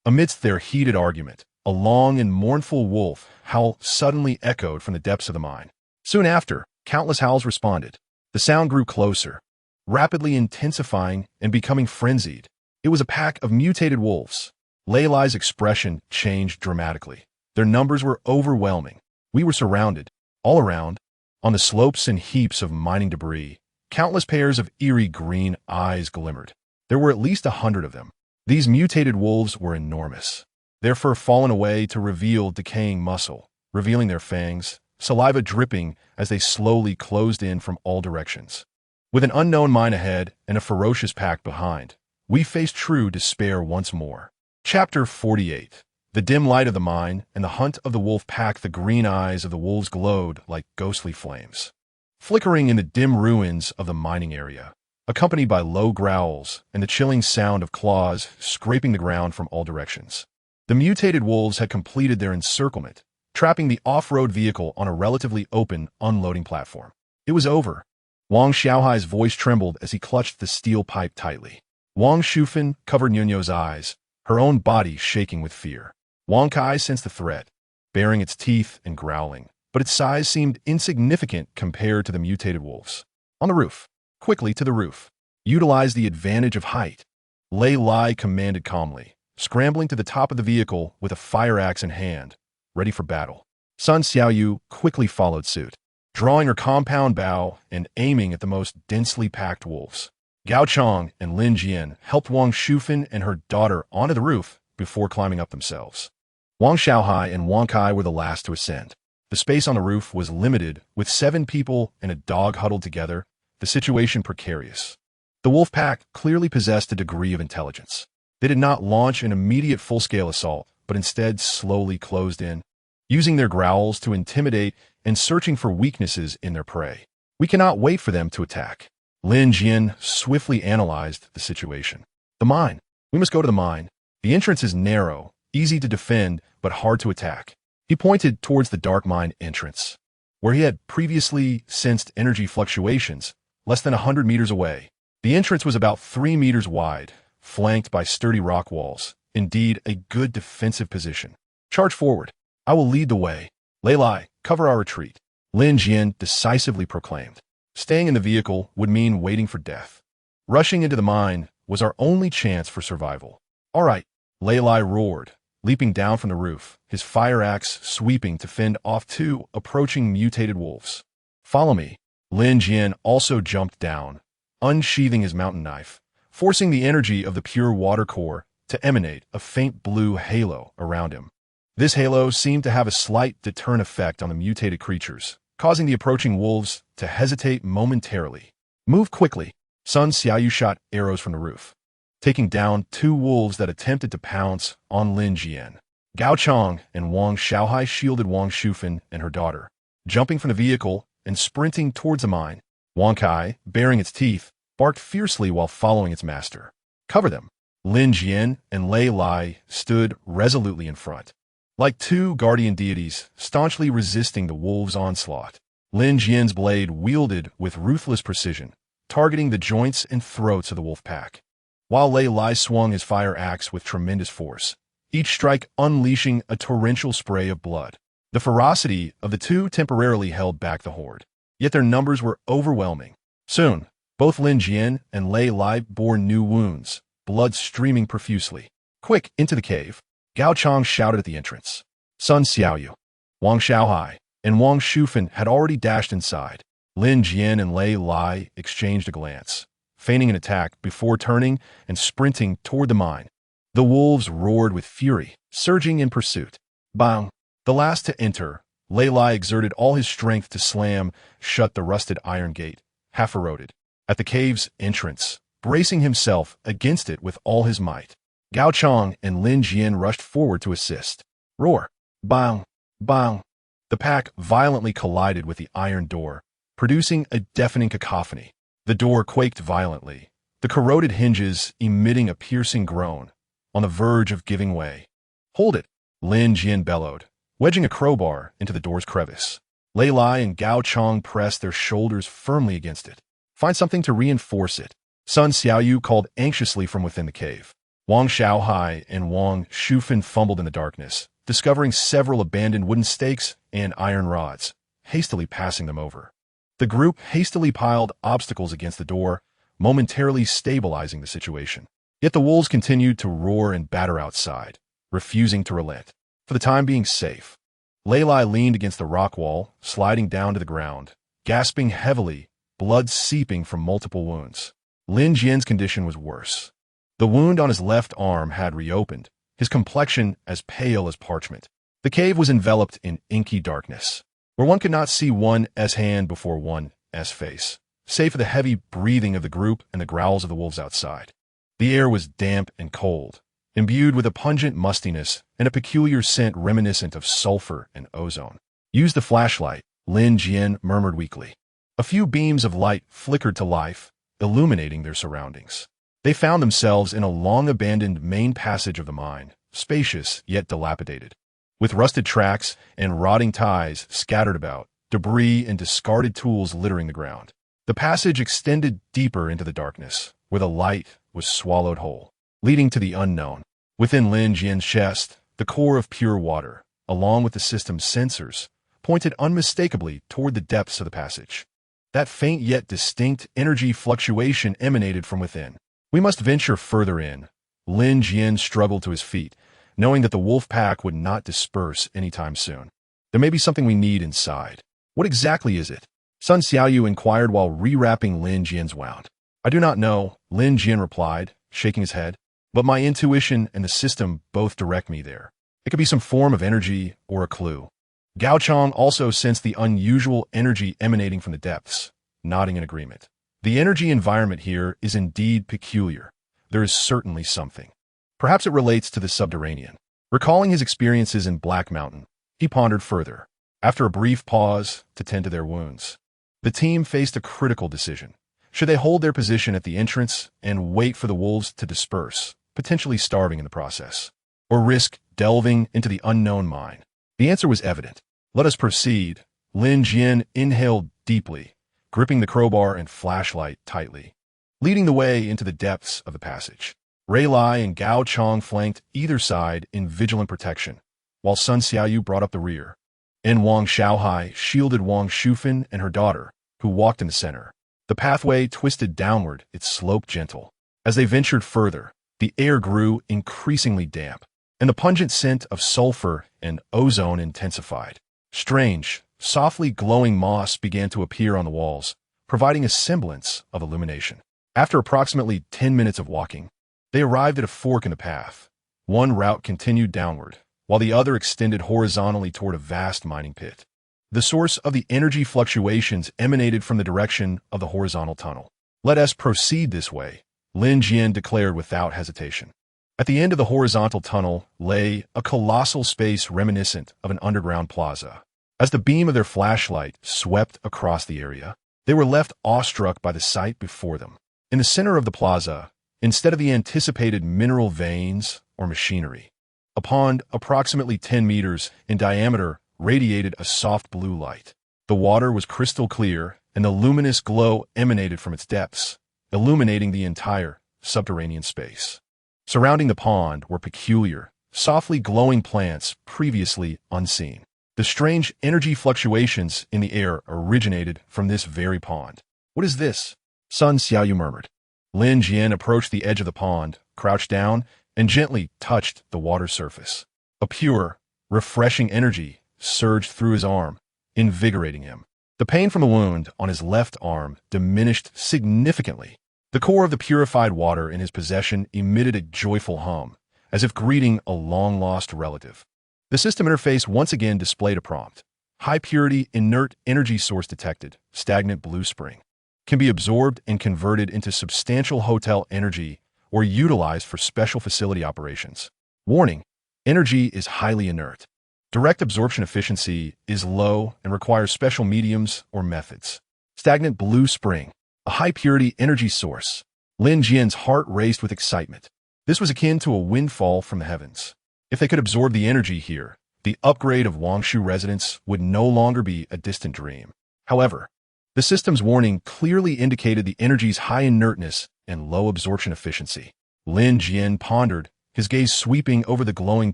Amidst their heated argument, a long and mournful wolf howl suddenly echoed from the depths of the mine. Soon after, countless howls responded. The sound grew closer, rapidly intensifying and becoming frenzied. It was a pack of mutated wolves. Lei Lai's expression changed dramatically. Their numbers were overwhelming. We were surrounded, all around, on the slopes and heaps of mining debris. Countless pairs of eerie green eyes glimmered. There were at least 100 of them. These mutated wolves were enormous, their fur fallen away to reveal decaying muscle, revealing their fangs, saliva dripping as they slowly closed in from all directions. With an unknown mine ahead and a ferocious pack behind, we faced true despair once more. Chapter 48. The dim light of the mine and the hunt of the wolf pack. The green eyes of the wolves glowed like ghostly flames, flickering in the dim ruins of the mining area, accompanied by low growls and the chilling sound of claws scraping the ground from all directions. The mutated wolves had completed their encirclement, trapping the off-road vehicle on a relatively open, unloading platform. It was over. Wang Xiaohai's voice trembled as he clutched the steel pipe tightly. Wang Shufan covered Nyunyo's eyes, her own body shaking with fear. Wang Kai sensed the threat, baring its teeth and growling, but its size seemed insignificant compared to the mutated wolves. On the roof. Quickly to the roof. Utilize the advantage of height, Lei Lai commanded calmly, scrambling to the top of the vehicle with a fire axe in hand, ready for battle. Sun Xiaoyu quickly followed suit, drawing her compound bow and aiming at the most densely packed wolves. Gao Chang and Lin Jian helped Wang Shufan and her daughter onto the roof before climbing up themselves. Wang Xiaohai and Wang Kai were the last to ascend. The space on the roof was limited, with 7 people and a dog huddled together, the situation precarious. The wolf pack clearly possessed a degree of intelligence. They did not launch an immediate full-scale assault, but instead slowly closed in, using their growls to intimidate and searching for weaknesses in their prey. We cannot wait for them to attack. Lin Jian swiftly analyzed the situation. The mine. We must go to the mine. The entrance is narrow, easy to defend, but hard to attack. He pointed towards the dark mine entrance, where he had previously sensed energy fluctuations, less than 100 meters away. The entrance was about 3 meters wide, flanked by sturdy rock walls. Indeed, a good defensive position. Charge forward. I will lead the way. Lei Lai, cover our retreat. Lin Jian decisively proclaimed. Staying in the vehicle would mean waiting for death. Rushing into the mine was our only chance for survival. All right, Lei Lai roared, leaping down from the roof, his fire axe sweeping to fend off 2 approaching mutated wolves. Follow me. Lin Jian also jumped down, unsheathing his mountain knife, forcing the energy of the pure water core to emanate a faint blue halo around him. This halo seemed to have a slight deterrent effect on the mutated creatures, causing the approaching wolves to hesitate momentarily. Move quickly. Sun Xiaoyu shot arrows from the roof, taking down 2 wolves that attempted to pounce on Lin Jian. Gao Chong and Wang Xiaohai shielded Wang Shufan and her daughter, jumping from the vehicle and sprinting towards the mine. Wang Kai, baring its teeth, barked fiercely while following its master. Cover them. Lin Jian and Lei Lai stood resolutely in front, like 2 guardian deities staunchly resisting the wolves' onslaught. Lin Jian's blade wielded with ruthless precision, targeting the joints and throats of the wolf pack, while Lei Lai swung his fire axe with tremendous force, each strike unleashing a torrential spray of blood. The ferocity of the 2 temporarily held back the horde, yet their numbers were overwhelming. Soon, both Lin Jian and Lei Lai bore new wounds, blood streaming profusely. Quick, into the cave. Gao Chong shouted at the entrance. Sun Xiaoyu, Wang Xiaohai, and Wang Shufan had already dashed inside. Lin Jian and Lei Lai exchanged a glance, feigning an attack before turning and sprinting toward the mine. The wolves roared with fury, surging in pursuit. Bang! The last to enter, Lei Lai exerted all his strength to slam shut the rusted iron gate, half eroded, at the cave's entrance, bracing himself against it with all his might. Gao Chong and Lin Jian rushed forward to assist. Roar! Bang! Bang! The pack violently collided with the iron door, producing a deafening cacophony. The door quaked violently, the corroded hinges emitting a piercing groan, on the verge of giving way. Hold it! Lin Jian bellowed, wedging a crowbar into the door's crevice. Lei Lai and Gao Chong pressed their shoulders firmly against it. Find something to reinforce it. Sun Xiaoyu called anxiously from within the cave. Wang Xiaohai and Wang Shufan fumbled in the darkness, discovering several abandoned wooden stakes and iron rods, hastily passing them over. The group hastily piled obstacles against the door, momentarily stabilizing the situation. Yet the wolves continued to roar and batter outside, refusing to relent. For the time being safe, Lei Lai leaned against the rock wall, sliding down to the ground, gasping heavily, blood seeping from multiple wounds. Lin Jian's condition was worse. The wound on his left arm had reopened, his complexion as pale as parchment. The cave was enveloped in inky darkness, where one could not see one's hand before one's face, save for the heavy breathing of the group and the growls of the wolves outside. The air was damp and cold, imbued with a pungent mustiness and a peculiar scent reminiscent of sulfur and ozone. Use the flashlight, Lin Jian murmured weakly. A few beams of light flickered to life, illuminating their surroundings. They found themselves in a long-abandoned main passage of the mine, spacious yet dilapidated, with rusted tracks and rotting ties scattered about, debris and discarded tools littering the ground. The passage extended deeper into the darkness, where the light was swallowed whole, leading to the unknown. Within Lin Jian's chest, the core of pure water, along with the system's sensors, pointed unmistakably toward the depths of the passage. That faint yet distinct energy fluctuation emanated from within. We must venture further in. Lin Jian struggled to his feet, knowing that the wolf pack would not disperse anytime soon. There may be something we need inside. What exactly is it? Sun Xiaoyu inquired while rewrapping Lin Jian's wound. I do not know, Lin Jian replied, shaking his head, but my intuition and the system both direct me there. It could be some form of energy or a clue. Gao Chong also sensed the unusual energy emanating from the depths, nodding in agreement. The energy environment here is indeed peculiar. There is certainly something. Perhaps it relates to the subterranean. Recalling his experiences in Black Mountain, he pondered further. After a brief pause to tend to their wounds, the team faced a critical decision. Should they hold their position at the entrance and wait for the wolves to disperse, potentially starving in the process, or risk delving into the unknown mine? The answer was evident. Let us proceed. Lin Jian inhaled deeply, gripping the crowbar and flashlight tightly, leading the way into the depths of the passage. Rei Lai and Gao Chong flanked either side in vigilant protection, while Sun Xiaoyu brought up the rear. And Wang Xiaohai shielded Wang Shufan and her daughter, who walked in the center. The pathway twisted downward, its slope gentle. As they ventured further, the air grew increasingly damp, and the pungent scent of sulfur and ozone intensified. Strange, softly glowing moss began to appear on the walls, providing a semblance of illumination. After approximately 10 minutes of walking, they arrived at a fork in the path. One route continued downward, while the other extended horizontally toward a vast mining pit. The source of the energy fluctuations emanated from the direction of the horizontal tunnel. Let us proceed this way, Lin Jian declared without hesitation. At the end of the horizontal tunnel lay a colossal space reminiscent of an underground plaza. As the beam of their flashlight swept across the area, they were left awestruck by the sight before them. In the center of the plaza, instead of the anticipated mineral veins or machinery, a pond approximately 10 meters in diameter radiated a soft blue light. The water was crystal clear, and the luminous glow emanated from its depths, illuminating the entire subterranean space. Surrounding the pond were peculiar, softly glowing plants previously unseen. The strange energy fluctuations in the air originated from this very pond. What is this? Sun Xiaoyu murmured. Lin Jian approached the edge of the pond, crouched down, and gently touched the water surface. A pure, refreshing energy surged through his arm, invigorating him. The pain from the wound on his left arm diminished significantly. The core of the purified water in his possession emitted a joyful hum, as if greeting a long-lost relative. The system interface once again displayed a prompt. High-purity, inert energy source detected, stagnant blue spring. Can be absorbed and converted into substantial hotel energy or utilized for special facility operations. Warning, energy is highly inert. Direct absorption efficiency is low and requires special mediums or methods. Stagnant blue spring, a high-purity energy source. Lin Jian's heart raced with excitement. This was akin to a windfall from the heavens. If they could absorb the energy here, the upgrade of Wangshu residents would no longer be a distant dream. However, the system's warning clearly indicated the energy's high inertness and low absorption efficiency. Lin Jian pondered, his gaze sweeping over the glowing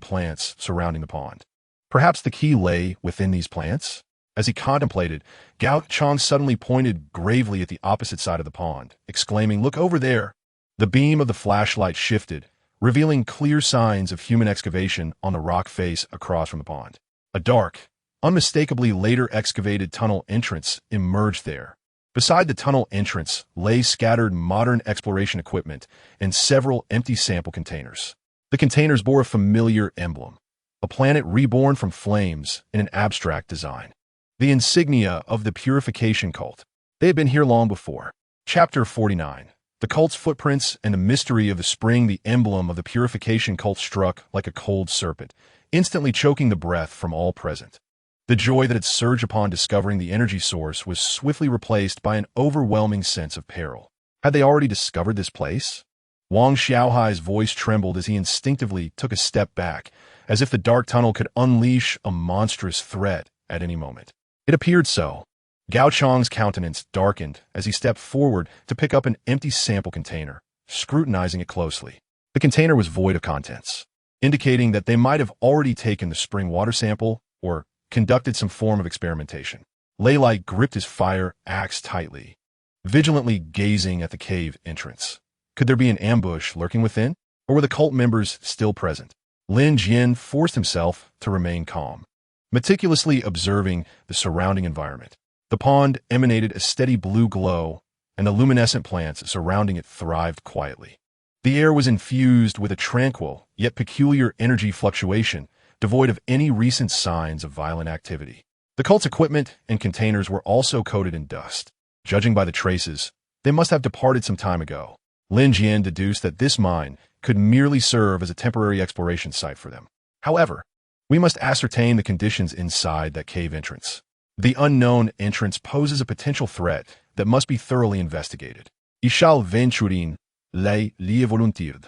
plants surrounding the pond. Perhaps the key lay within these plants? As he contemplated, Gao Chong suddenly pointed gravely at the opposite side of the pond, exclaiming, "Look over there!" The beam of the flashlight shifted, revealing clear signs of human excavation on the rock face across from the pond. A dark, unmistakably later excavated tunnel entrance emerged there. Beside the tunnel entrance lay scattered modern exploration equipment and several empty sample containers. The containers bore a familiar emblem, a planet reborn from flames in an abstract design. The insignia of the purification cult. They had been here long before. Chapter 49. The cult's footprints and the mystery of the spring. The emblem of the purification cult struck like a cold serpent, instantly choking the breath from all present. The joy that had surged upon discovering the energy source was swiftly replaced by an overwhelming sense of peril. Had they already discovered this place? Wang Xiaohai's voice trembled as he instinctively took a step back, as if the dark tunnel could unleash a monstrous threat at any moment. It appeared so. Gao Chong's countenance darkened as he stepped forward to pick up an empty sample container, scrutinizing it closely. The container was void of contents, indicating that they might have already taken the spring water sample or conducted some form of experimentation. Lei Lai gripped his fire axe tightly, vigilantly gazing at the cave entrance. Could there be an ambush lurking within, or were the cult members still present? Lin Jian forced himself to remain calm, meticulously observing the surrounding environment. The pond emanated a steady blue glow, and the luminescent plants surrounding it thrived quietly. The air was infused with a tranquil, yet peculiar energy fluctuation, devoid of any recent signs of violent activity. The cult's equipment and containers were also coated in dust. Judging by the traces, they must have departed some time ago. Lin Jian deduced that this mine could merely serve as a temporary exploration site for them. However, we must ascertain the conditions inside that cave entrance. The unknown entrance poses a potential threat that must be thoroughly investigated. Ishal venturin le lie volunteered.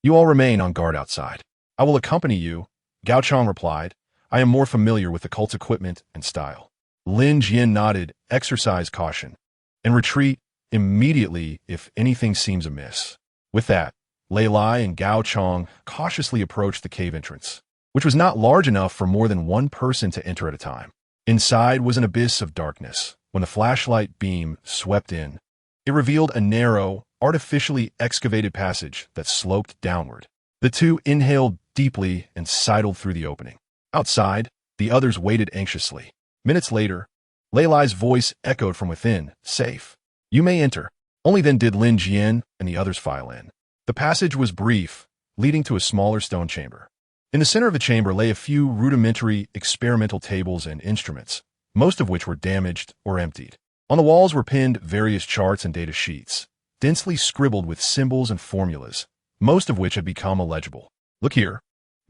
You all remain on guard outside. I will accompany you, Gao Chong replied. I am more familiar with the cult's equipment and style. Lin Jian nodded, exercise caution, and retreat immediately if anything seems amiss. With that, Lei Lai and Gao Chong cautiously approached the cave entrance, which was not large enough for more than one person to enter at a time. Inside was an abyss of darkness. When the flashlight beam swept in, it revealed a narrow, artificially excavated passage that sloped downward. The two inhaled deeply and sidled through the opening. Outside, the others waited anxiously. Minutes later, Lei Lai's voice echoed from within, safe. You may enter. Only then did Lin Jian and the others file in. The passage was brief, leading to a smaller stone chamber. In the center of the chamber lay a few rudimentary experimental tables and instruments, most of which were damaged or emptied. On the walls were pinned various charts and data sheets, densely scribbled with symbols and formulas, most of which had become illegible. Look here.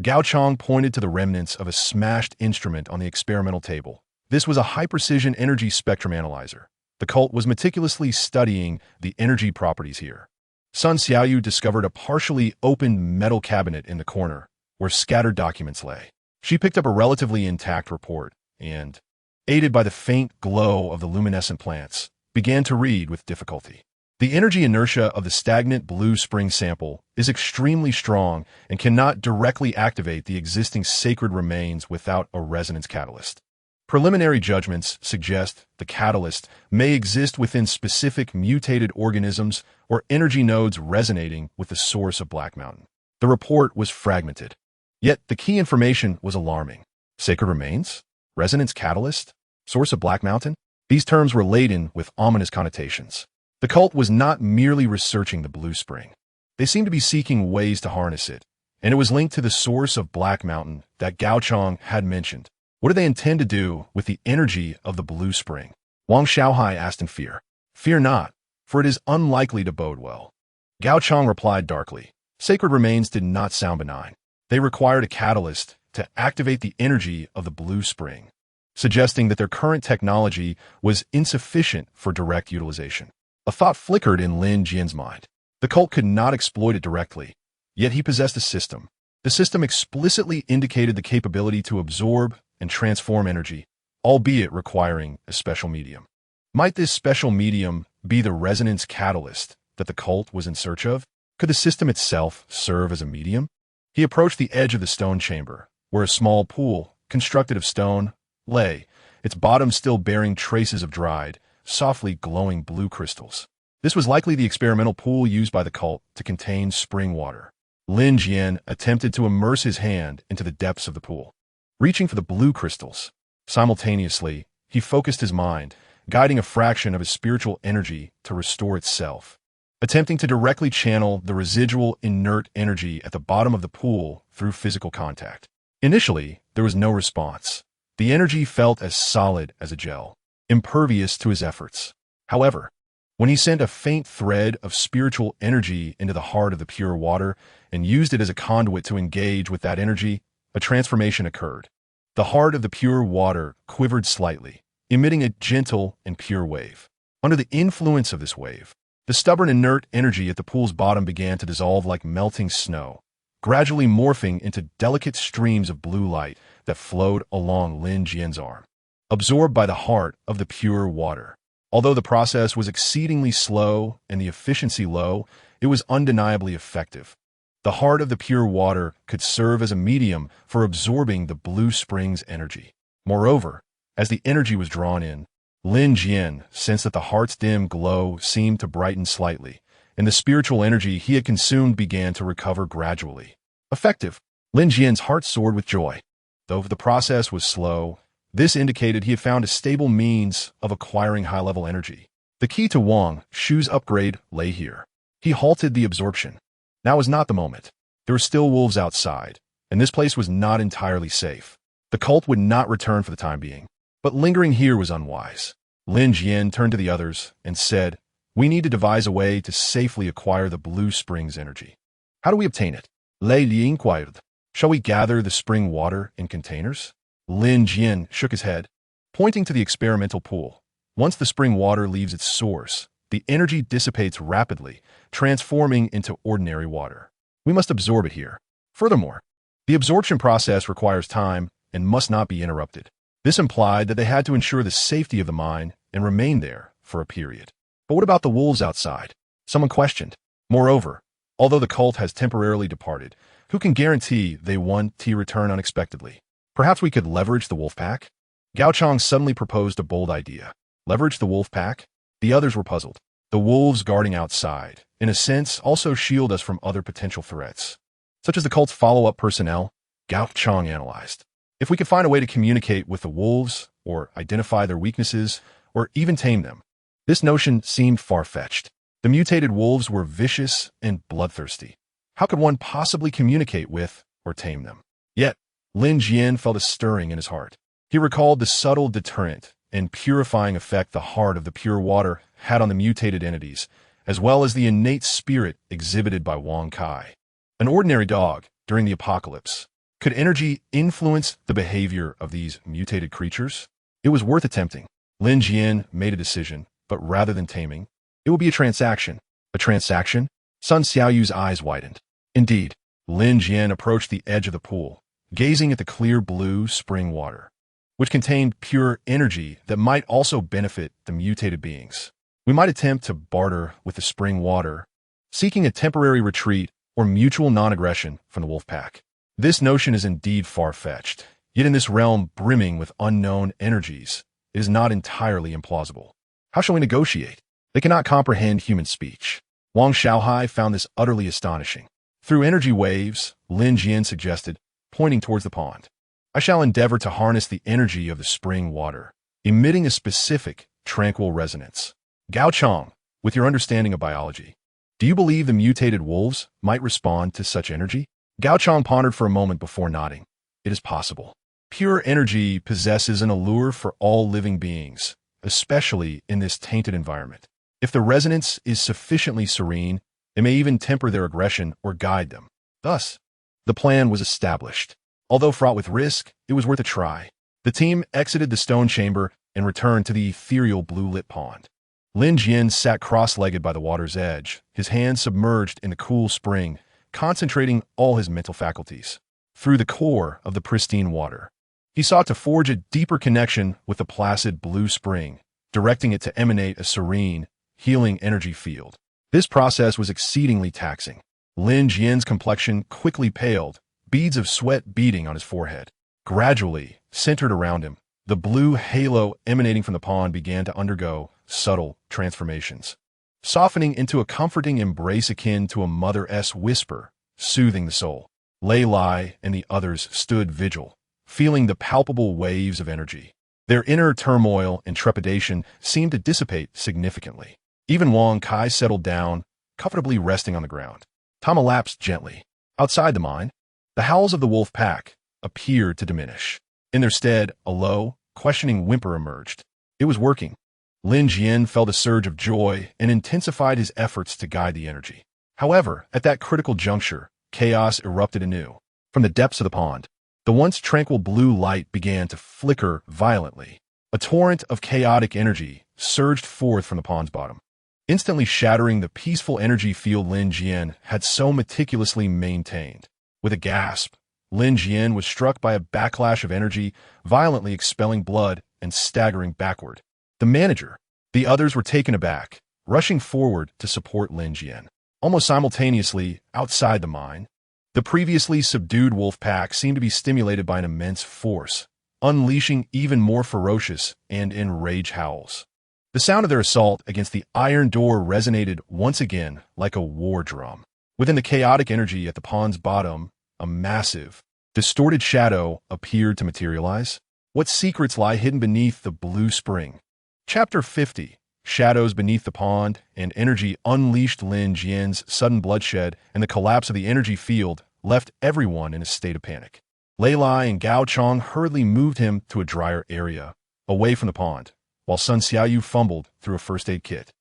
Gao Chong pointed to the remnants of a smashed instrument on the experimental table. This was a high-precision energy spectrum analyzer. The cult was meticulously studying the energy properties here. Sun Xiaoyu discovered a partially opened metal cabinet in the corner, where scattered documents lay. She picked up a relatively intact report and, aided by the faint glow of the luminescent plants, began to read with difficulty. The energy inertia of the stagnant blue spring sample is extremely strong and cannot directly activate the existing sacred remains without a resonance catalyst. Preliminary judgments suggest the catalyst may exist within specific mutated organisms or energy nodes resonating with the source of Black Mountain. The report was fragmented, yet the key information was alarming. Sacred remains? Resonance catalyst? Source of Black Mountain? These terms were laden with ominous connotations. The cult was not merely researching the blue spring. They seemed to be seeking ways to harness it, and it was linked to the source of Black Mountain that Gao Chong had mentioned. What do they intend to do with the energy of the blue spring? Wang Xiaohai asked in fear. Fear not, for it is unlikely to bode well. Gao Chong replied darkly. Sacred remains did not sound benign. They required a catalyst to activate the energy of the blue spring, suggesting that their current technology was insufficient for direct utilization. A thought flickered in Lin Jian's mind. The cult could not exploit it directly, yet he possessed a system. The system explicitly indicated the capability to absorb and transform energy, albeit requiring a special medium. Might this special medium be the resonance catalyst that the cult was in search of? Could the system itself serve as a medium? He approached the edge of the stone chamber, where a small pool, constructed of stone, lay, its bottom still bearing traces of dried, softly glowing blue crystals. This was likely the experimental pool used by the cult to contain spring water. Lin Jian attempted to immerse his hand into the depths of the pool, reaching for the blue crystals. Simultaneously, he focused his mind, guiding a fraction of his spiritual energy to restore itself, attempting to directly channel the residual inert energy at the bottom of the pool through physical contact. Initially, there was no response. The energy felt as solid as a gel, impervious to his efforts. However, when he sent a faint thread of spiritual energy into the heart of the pure water and used it as a conduit to engage with that energy, a transformation occurred. The heart of the pure water quivered slightly, emitting a gentle and pure wave. Under the influence of this wave, the stubborn inert energy at the pool's bottom began to dissolve like melting snow, gradually morphing into delicate streams of blue light that flowed along Lin Jian's arm, absorbed by the heart of the pure water. Although the process was exceedingly slow and the efficiency low, it was undeniably effective. The heart of the pure water could serve as a medium for absorbing the blue spring's energy. Moreover, as the energy was drawn in, Lin Jian sensed that the heart's dim glow seemed to brighten slightly, and the spiritual energy he had consumed began to recover gradually. Effective. Lin Jian's heart soared with joy. Though the process was slow, this indicated he had found a stable means of acquiring high-level energy. The key to Wangshu's upgrade lay here. He halted the absorption. Now was not the moment. There were still wolves outside, and this place was not entirely safe. The cult would not return for the time being, but lingering here was unwise. Lin Jian turned to the others and said, "We need to devise a way to safely acquire the blue spring's energy. How do we obtain it?" Lei Li inquired. Shall we gather the spring water in containers? Lin Jian shook his head, pointing to the experimental pool. Once the spring water leaves its source, the energy dissipates rapidly, transforming into ordinary water. We must absorb it here. Furthermore, the absorption process requires time and must not be interrupted. This implied that they had to ensure the safety of the mine and remain there for a period. But what about the wolves outside? Someone questioned. Moreover, although the cult has temporarily departed, who can guarantee they won't return unexpectedly? Perhaps we could leverage the wolf pack? Gao Chang suddenly proposed a bold idea. Leverage the wolf pack? The others were puzzled. The wolves guarding outside, in a sense, also shield us from other potential threats, such as the cult's follow-up personnel. Gao Chang analyzed. If we could find a way to communicate with the wolves, or identify their weaknesses, or even tame them. This notion seemed far-fetched. The mutated wolves were vicious and bloodthirsty. How could one possibly communicate with or tame them? Yet, Lin Jian felt a stirring in his heart. He recalled the subtle deterrent and purifying effect the heart of the pure water had on the mutated entities, as well as the innate spirit exhibited by Wang Kai. An ordinary dog, during the apocalypse, could energy influence the behavior of these mutated creatures? It was worth attempting. Lin Jian made a decision, but rather than taming, it would be a transaction. A transaction? Sun Xiaoyu's eyes widened. Indeed, Lin Jian approached the edge of the pool, gazing at the clear blue spring water, which contained pure energy that might also benefit the mutated beings. We might attempt to barter with the spring water, seeking a temporary retreat or mutual non-aggression from the wolf pack. This notion is indeed far-fetched, yet in this realm brimming with unknown energies, it is not entirely implausible. How shall we negotiate? They cannot comprehend human speech. Wang Shaohai found this utterly astonishing. Through energy waves, Lin Jian suggested, pointing towards the pond. I shall endeavor to harness the energy of the spring water, emitting a specific, tranquil resonance. Gao Chang, with your understanding of biology, do you believe the mutated wolves might respond to such energy? Gao Chang pondered for a moment before nodding. It is possible. Pure energy possesses an allure for all living beings, especially in this tainted environment. If the resonance is sufficiently serene, it may even temper their aggression or guide them. Thus, the plan was established. Although fraught with risk, it was worth a try. The team exited the stone chamber and returned to the ethereal blue-lit pond. Lin Jian sat cross-legged by the water's edge, his hands submerged in the cool spring, concentrating all his mental faculties. Through the core of the pristine water, he sought to forge a deeper connection with the placid blue spring, directing it to emanate a serene, healing energy field. This process was exceedingly taxing. Lin Jian's complexion quickly paled, beads of sweat beading on his forehead. Gradually, centered around him, the blue halo emanating from the pond began to undergo subtle transformations, softening into a comforting embrace akin to a mother's whisper, soothing the soul. Lei Lai and the others stood vigil, feeling the palpable waves of energy. Their inner turmoil and trepidation seemed to dissipate significantly. Even Wang Kai settled down, comfortably resting on the ground. Time elapsed gently. Outside the mine, the howls of the wolf pack appeared to diminish. In their stead, a low, questioning whimper emerged. It was working. Lin Jian felt a surge of joy and intensified his efforts to guide the energy. However, at that critical juncture, chaos erupted anew. From the depths of the pond, the once tranquil blue light began to flicker violently. A torrent of chaotic energy surged forth from the pond's bottom, instantly shattering the peaceful energy field Lin Jian had so meticulously maintained. With a gasp, Lin Jian was struck by a backlash of energy, violently expelling blood and staggering backward. The manager, the others were taken aback, rushing forward to support Lin Jian. Almost simultaneously, outside the mine, the previously subdued wolf pack seemed to be stimulated by an immense force, unleashing even more ferocious and enraged howls. The sound of their assault against the iron door resonated once again like a war drum. Within the chaotic energy at the pond's bottom, a massive, distorted shadow appeared to materialize. What secrets lie hidden beneath the blue spring? Chapter 50. Shadows beneath the pond and energy unleashed. Lin Jian's sudden bloodshed and the collapse of the energy field left everyone in a state of panic. Lei Lai and Gao Chang hurriedly moved him to a drier area, away from the pond, while Sun Xiaoyu fumbled through a first aid kit,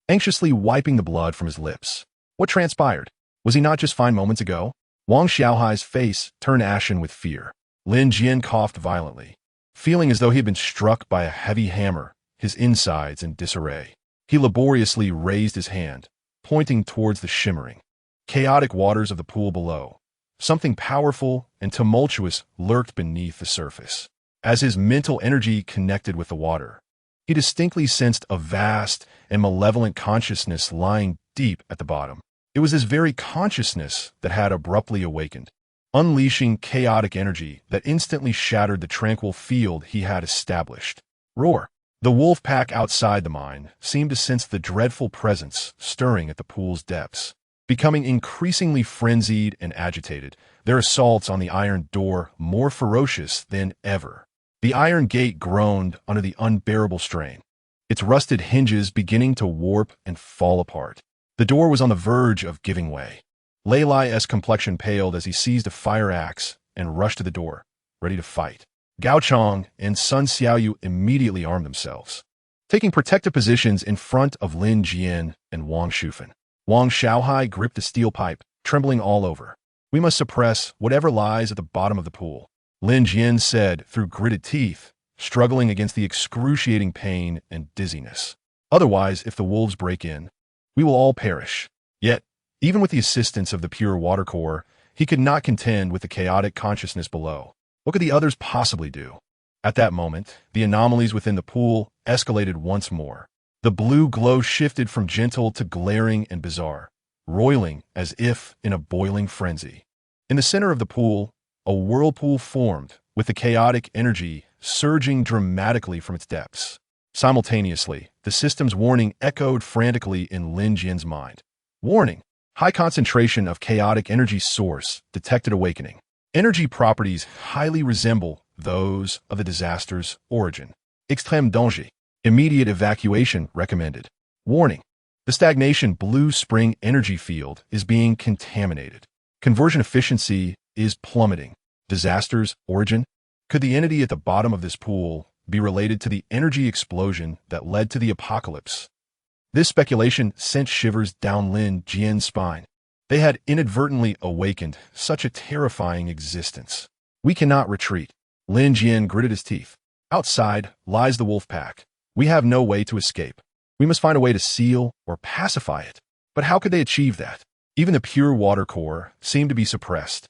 anxiously wiping the blood from his lips. What transpired? Was he not just fine moments ago? Wang Xiaohai's face turned ashen with fear. Lin Jian coughed violently, feeling as though he had been struck by a heavy hammer, his insides in disarray. He laboriously raised his hand, pointing towards the shimmering, chaotic waters of the pool below. Something powerful and tumultuous lurked beneath the surface. As his mental energy connected with the water, he distinctly sensed a vast and malevolent consciousness lying deep at the bottom. It was this very consciousness that had abruptly awakened, unleashing chaotic energy that instantly shattered the tranquil field he had established. Roar! The wolf pack outside the mine seemed to sense the dreadful presence stirring at the pool's depths. Becoming increasingly frenzied and agitated, their assaults on the iron door more ferocious than ever. The iron gate groaned under the unbearable strain, its rusted hinges beginning to warp and fall apart. The door was on the verge of giving way. Lei Lai's complexion paled as he seized a fire axe and rushed to the door, ready to fight. Gao Chong and Sun Xiaoyu immediately armed themselves, taking protective positions in front of Lin Jian and Wang Shufan. Wang Xiaohai gripped the steel pipe, trembling all over. "We must suppress whatever lies at the bottom of the pool," Lin Jian said through gritted teeth, struggling against the excruciating pain and dizziness. "Otherwise, if the wolves break in, we will all perish." Yet, even with the assistance of the pure water core, he could not contend with the chaotic consciousness below. What could the others possibly do? At that moment, the anomalies within the pool escalated once more. The blue glow shifted from gentle to glaring and bizarre, roiling as if in a boiling frenzy. In the center of the pool, a whirlpool formed, with the chaotic energy surging dramatically from its depths. Simultaneously, the system's warning echoed frantically in Lin Jian's mind. Warning! High concentration of chaotic energy source detected awakening. Energy properties highly resemble those of the disaster's origin. Extrême danger. Immediate evacuation recommended. Warning. The stagnation blue spring energy field is being contaminated. Conversion efficiency is plummeting. Disaster's origin. Could the entity at the bottom of this pool be related to the energy explosion that led to the apocalypse? This speculation sent shivers down Lin Jian's spine. They had inadvertently awakened such a terrifying existence. "We cannot retreat." Lin Jian gritted his teeth. "Outside lies the wolf pack. We have no way to escape. We must find a way to seal or pacify it." But how could they achieve that? Even the pure water core seemed to be suppressed.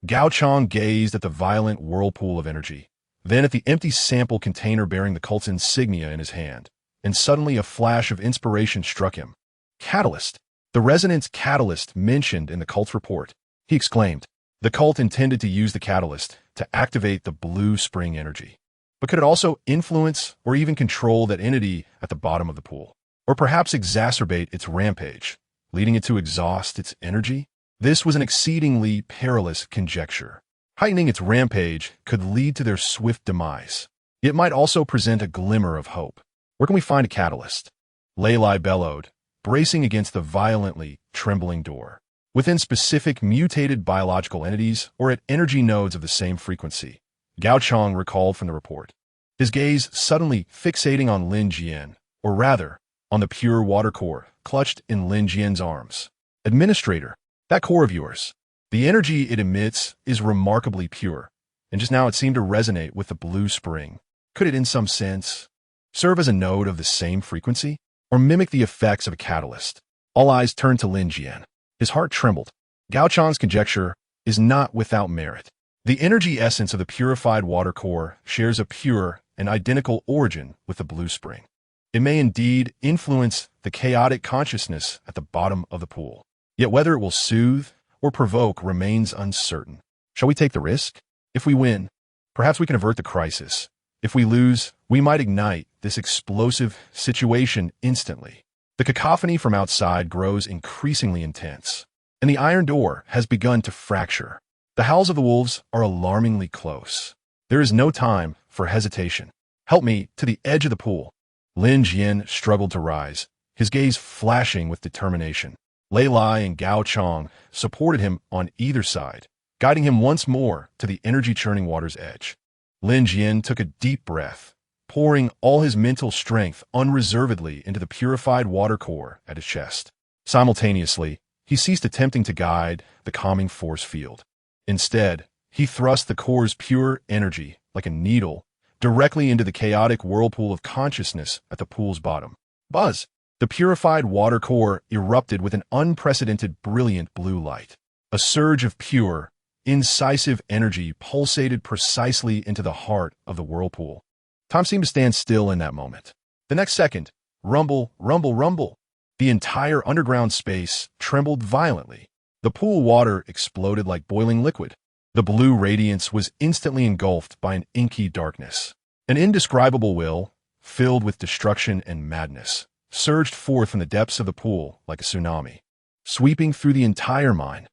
Gao Chong gazed at the violent whirlpool of energy, then at the empty sample container bearing the cult's insignia in his hand, and suddenly a flash of inspiration struck him. Catalyst. The resonance catalyst mentioned in the cult's report. He exclaimed. The cult intended to use the catalyst to activate the blue spring energy. But could it also influence or even control that entity at the bottom of the pool? Or perhaps exacerbate its rampage, leading it to exhaust its energy? This was an exceedingly perilous conjecture. Heightening its rampage could lead to their swift demise. It might also present a glimmer of hope. Where can we find a catalyst? Lei Lai bellowed, bracing against the violently trembling door. Within specific mutated biological entities or at energy nodes of the same frequency, Gao Chong recalled from the report, his gaze suddenly fixating on Lin Jian, or rather, on the pure water core clutched in Lin Jian's arms. "Administrator, that core of yours, the energy it emits is remarkably pure, and just now it seemed to resonate with the blue spring. Could it in some sense serve as a node of the same frequency, or mimic the effects of a catalyst?" All eyes turned to Lin Jian. His heart trembled. Gao Chong's conjecture is not without merit. The energy essence of the purified water core shares a pure and identical origin with the blue spring. It may indeed influence the chaotic consciousness at the bottom of the pool. Yet whether it will soothe or provoke remains uncertain. Shall we take the risk? If we win, perhaps we can avert the crisis. If we lose, we might ignite this explosive situation instantly. The cacophony from outside grows increasingly intense, and the iron door has begun to fracture. The howls of the wolves are alarmingly close. There is no time for hesitation. "Help me to the edge of the pool." Lin Jian struggled to rise, his gaze flashing with determination. Lei Lai and Gao Chong supported him on either side, guiding him once more to the energy-churning water's edge. Lin Jian took a deep breath, pouring all his mental strength unreservedly into the purified water core at his chest. Simultaneously, He ceased attempting to guide the calming force field. Instead, he thrust the core's pure energy, like a needle, directly into the chaotic whirlpool of consciousness at the pool's bottom. Buzz! The purified water core erupted with an unprecedented brilliant blue light. A surge of pure, incisive energy pulsated precisely into the heart of the whirlpool. Time seemed to stand still in that moment. The next second, rumble, rumble, rumble. The entire underground space trembled violently. The pool water exploded like boiling liquid. The blue radiance was instantly engulfed by an inky darkness. An indescribable will, filled with destruction and madness, surged forth from the depths of the pool like a tsunami, sweeping through the entire mine.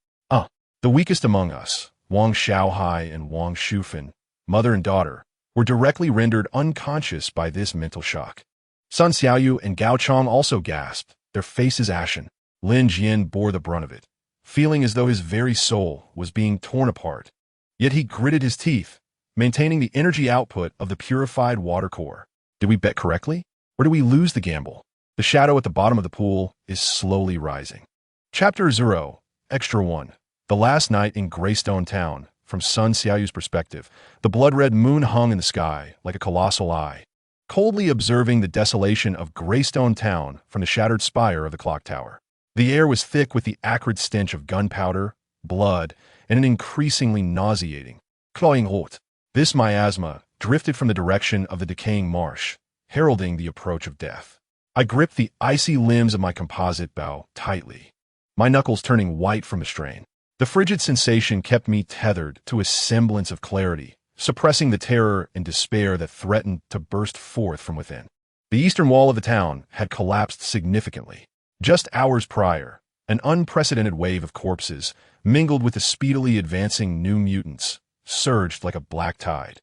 The weakest among us, Wang Shaohai and Wang Shufan, mother and daughter, were directly rendered unconscious by this mental shock. Sun Xiaoyu and Gao Chong also gasped, their faces ashen. Lin Jian bore the brunt of it, feeling as though his very soul was being torn apart. Yet he gritted his teeth, maintaining the energy output of the purified water core. Did we bet correctly? Or did we lose the gamble? The shadow at the bottom of the pool is slowly rising. Chapter 0, Extra 1. The last night in Greystone Town, from Sun Xiaoyu's perspective, the blood-red moon hung in the sky like a colossal eye, coldly observing the desolation of Greystone Town from the shattered spire of the clock tower. The air was thick with the acrid stench of gunpowder, blood, and an increasingly nauseating, cloying rot. This miasma drifted from the direction of the decaying marsh, heralding the approach of death. I gripped the icy limbs of my composite bow tightly, my knuckles turning white from the strain. The frigid sensation kept me tethered to a semblance of clarity, suppressing the terror and despair that threatened to burst forth from within. The eastern wall of the town had collapsed significantly. Just hours prior, an unprecedented wave of corpses, mingled with the speedily advancing new mutants, surged like a black tide,